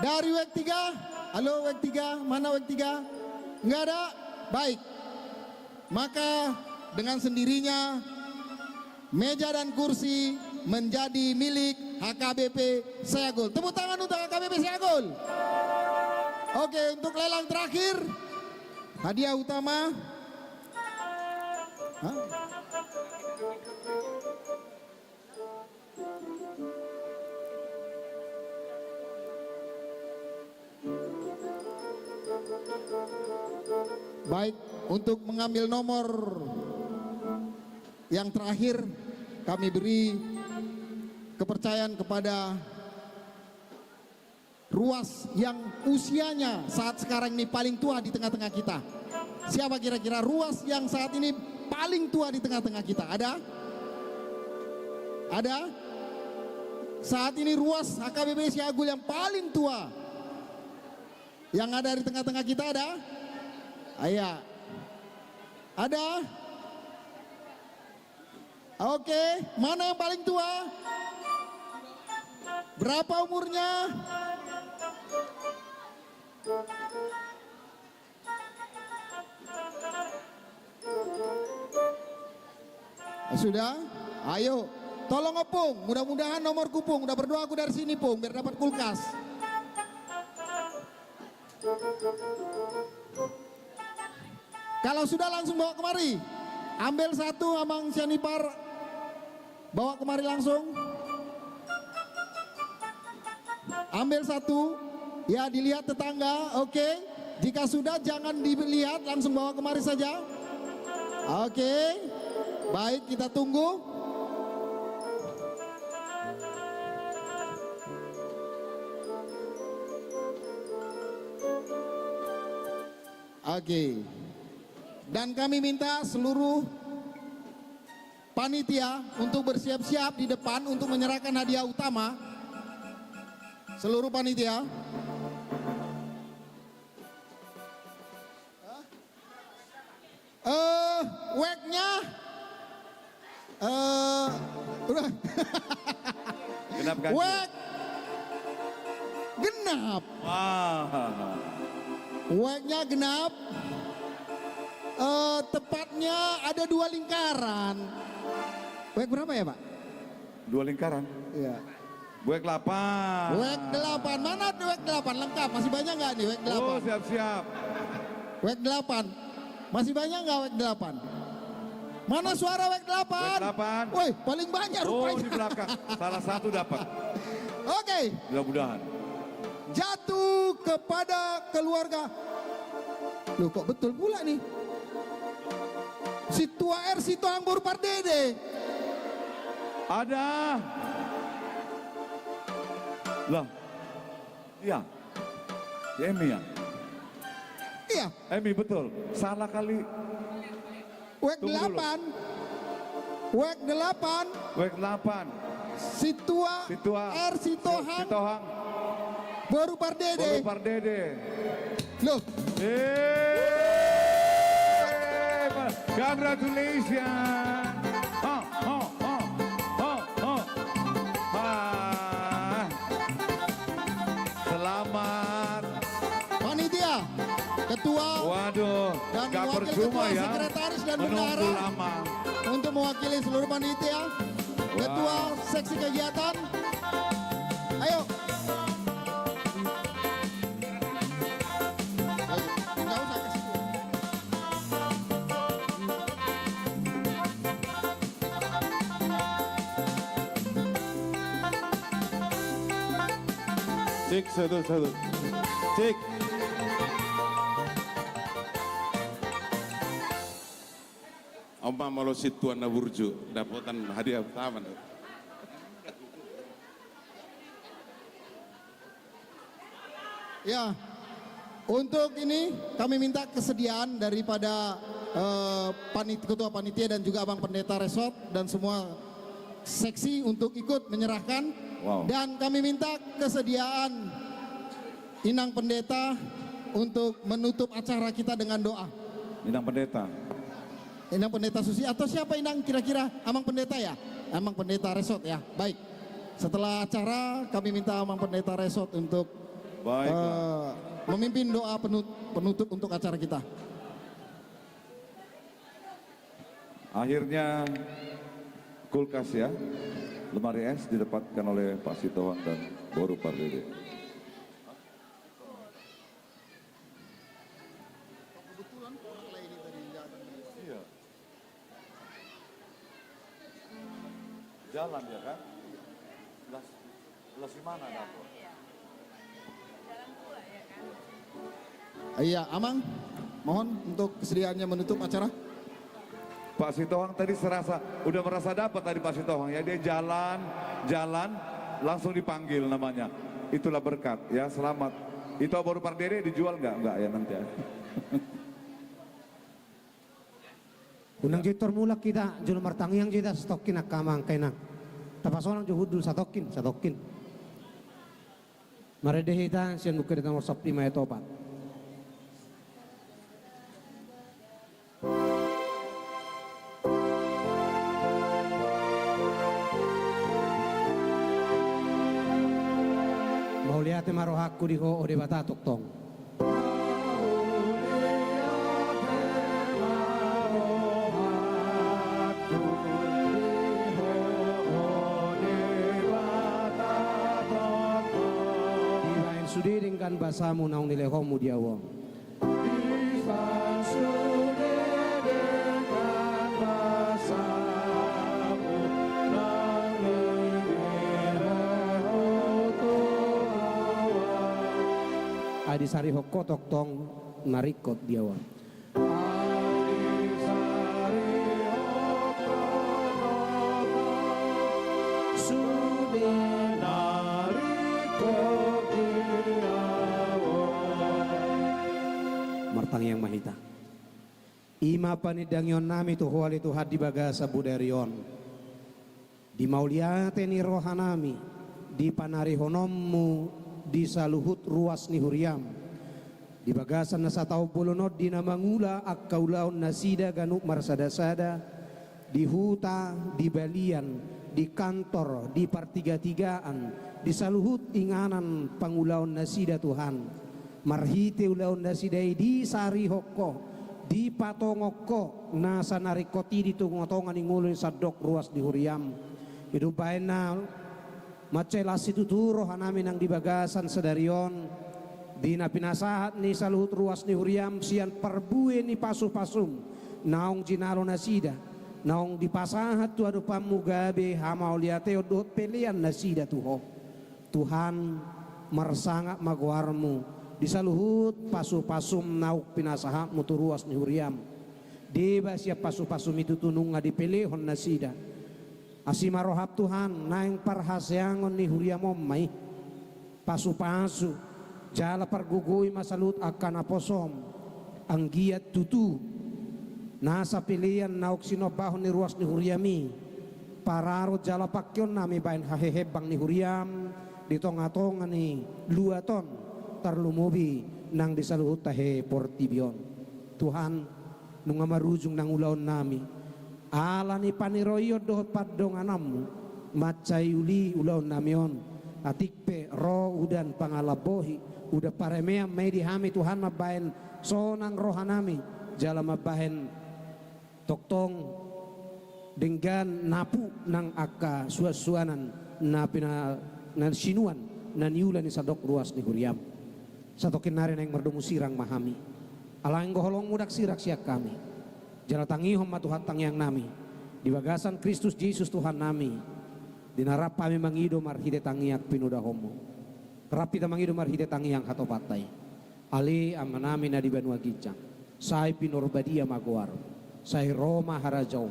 S19: dari WEK 3. Halo WEK 3, mana WEK 3? Nggak ada, baik. Maka dengan sendirinya meja dan kursi menjadi milik HKBP Siagul. Tepuk tangan untuk HKBP Siagul. Oke, untuk lelang terakhir, hadiah utama. Hah? Baik, untuk mengambil nomor yang terakhir kami beri kepercayaan kepada ruas yang usianya saat sekarang ini paling tua di tengah-tengah kita. Siapa kira-kira ruas yang saat ini paling tua di tengah-tengah kita? Ada? Ada? Saat ini ruas HKBP Siagul yang paling tua yang ada di tengah-tengah kita ada? Ayah. Ada? Oke, mana yang paling tua? Berapa umurnya? Sudah? Ayo, tolong Pung, mudah-mudahan nomor kupung, udah berdoa aku dari sini Pung, biar dapat kulkas. Kalau sudah langsung bawa kemari. Ambil satu Amang Sianipar, bawa kemari langsung. Ambil satu, ya dilihat tetangga, oke. Jika sudah jangan dilihat, langsung bawa kemari saja. Oke, baik kita tunggu. Oke. Dan kami minta seluruh panitia untuk bersiap-siap di depan untuk menyerahkan hadiah utama. Seluruh panitia. Weknya
S7: Genap ganjil.
S19: Wek genap.
S7: Wah.
S19: Weknya genap. Tepatnya ada 2 lingkaran. Wek berapa ya Pak?
S7: 2 lingkaran.
S19: Iya.
S7: Wek 8.
S19: Wek 8. Mana wek 8 lengkap? Masih banyak nggak nih wek 8?
S7: Oh, siap-siap.
S19: Wek 8. Masih banyak nggak wek 8? Mana suara wek 8?
S7: Wek 8.
S19: Woi, paling banyak rupanya.
S7: Oh, di belakang. Salah satu dapat.
S19: Oke.
S7: Mudah-mudahan.
S19: Jatuh kepada keluarga. Loh kok betul pula nih? Si tua si Toang Boru Pardede.
S7: Ada. Lah. Iya. Ya, Emi ya?
S19: Iya.
S7: Emi betul. Salah kali.
S19: Wek 8. Wek 8.
S7: Wek 8.
S19: Si tua si Tohang Boru Pardede.
S7: Boru Pardede.
S19: Loh.
S7: Congratulations. Selamat.
S19: Panitia, ketua,
S7: waduh,
S19: dan
S7: gak
S19: wakil
S7: percuma
S19: ketua,
S7: ya.
S19: sekretaris dan
S7: Menunggu
S19: bendahara
S7: lama.
S19: untuk mewakili seluruh panitia. Ketua seksi kegiatan. Ayo.
S18: Cek satu. Cek. Oma malu situan na burju dapatan hadiah utama.
S19: Ya, untuk ini kami minta kesediaan daripada ketua panitia dan juga Abang Pendeta Resort dan semua seksi untuk ikut menyerahkan.
S7: Wow.
S19: Dan kami minta kesediaan Inang Pendeta untuk menutup acara kita dengan doa.
S7: Inang Pendeta.
S19: Inang Pendeta Susi atau siapa Inang kira-kira? Amang Pendeta ya? Amang Pendeta Resort ya? Baik. Setelah acara kami minta Amang Pendeta Resort untuk memimpin doa penutup untuk acara kita.
S7: Akhirnya kulkas ya, lemari es didapatkan oleh Pak Sitohang dan Boru Pardede. Iya. Jalan ya kan? Belas di mana dapur?
S19: Iya, Amang, mohon untuk kesediaannya menutup acara.
S7: Pak Sitohang tadi udah merasa dapat tadi Pak Sitohang ya, dia jalan langsung dipanggil namanya. Itulah berkat ya, selamat. Itu baru pardede dijual nggak ya nanti ya.
S2: Unang jitor mulak kita jul martangyang jida stokin akamang kainak. Tapasonang juhudul satokin. Maredehita sian buka di nomor 5 ayat 4. Mauliate marohaku di ho ode batatok tong. Sudi dengan basamu naung nilehomu diawo. Adi sari hokotok tong narikot diawo. Martang yang mahita. Ima panidangyon nami tu huali tu hadi bagasa budarion. Di mauliate ni rohanami, di panari honommu, di saluhut ruas ni huriam. Di bagasan nasa tau polonod di namangula akkaulaon nasida ganuk marsada-sada. Di huta, di balian, di kantor, di partiga-tigaan, di saluhut inganan pangulaon nasida Tuhan. Marhite ulaon nasidai di sari hokko di patongokko nasa narikoti di tungotongan ingulun sadok ruas di huriam hidup bain na macelas itu turoh namin ang dibagasan sedarion di napinasahat ni saluhut ruas di huriam sian perbuin ni pasu-pasum naong jinalo nasida naong dipasahat tu adu pamugabe hamauliate odot pelian nasida tuho Tuhan mersangak magwarmu di saluhut pasu-pasum nauk pinasahap muturuas ni huriam. Deba siap pasu-pasum itu tunung nga dipelehon nasida. Asimarohap Tuhan naing parhasyangon ni huriam may. Pasu-pasu jala pargugui masalut akan aposom. Ang giat tutu nasa pilihan nauk sinobahon ni ruas ni huriami. Pararo jala pakyon nami bain hahehebang ni huriam. Ditong-atongan ni luaton. Tarlumubi nang disaluhut tahe portibion. Tuhan nung marujung nang ulaon nami ala ni paniroyo dohot padong anammu macay uli ulaon namion atikpe ro udan pangalabohi udah paremea may dihami Tuhan mabahen sonang rohanami jala mabahen toktong dengan napu nang aka suasuanan na pina nan sinuan nan yulan ni sadok ruas ni huriam. Satu kinarin yang merdumu sirang mahami alang goholong mudak sirak siak kami jala tangihom matuhat tangyang nami di bagasan Kristus Yesus Tuhan nami dinarap kami mangido marhide tangyak pinudahomo kerap kita mangido marhide tangyang hatopatay ali amanami na di Banua Gijang say pinurbadia maguar say Roma harajaw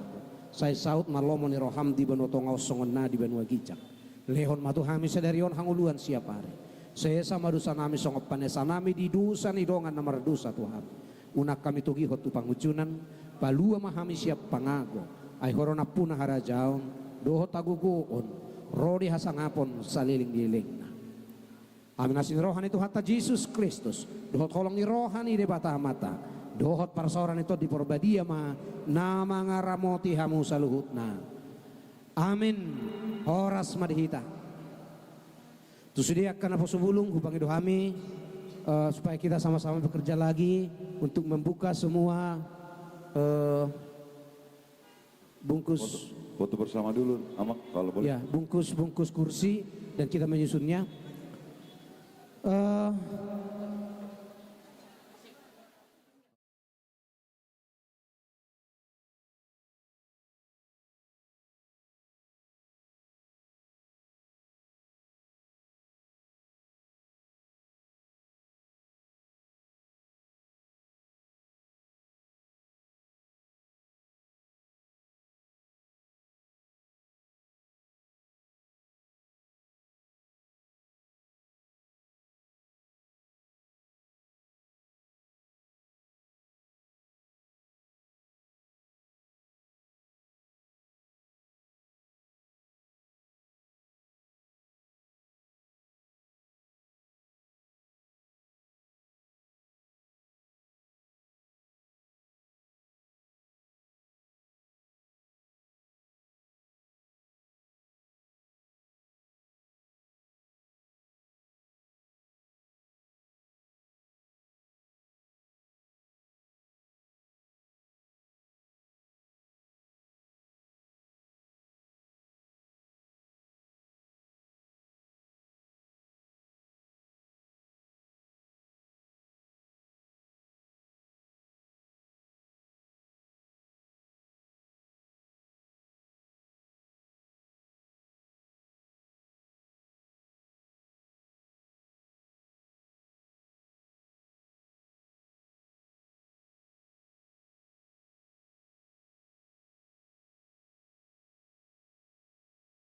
S2: say saut malomo ni roham di Banua Tongaw songon na di Banua Gijang lehon matuhami sadarion hanguluan siap hari. Saya sama dosa nami songop panesa nami di dosa ni dongan namar dosa Tuhan. Unak kami tugi hotu pangucunan, palua mahami siap pangago. Ay horona puna harajaon, doho taguguon, rodi hasangapon saliling-liling na. Amin asin rohan itu hatta Jesus Kristus, dohot kolong ni rohan ni debata mata, dohot parsoran itu di porbadia ma, nama ngaramoti hamu saluhut na. Amin, horas madhita. Tusudia karena posubulung hubang itu kami supaya kita sama-sama bekerja lagi untuk membuka semua bungkus
S7: foto bersama dulu amak kalau boleh
S2: ya bungkus kursi dan kita menyusunnya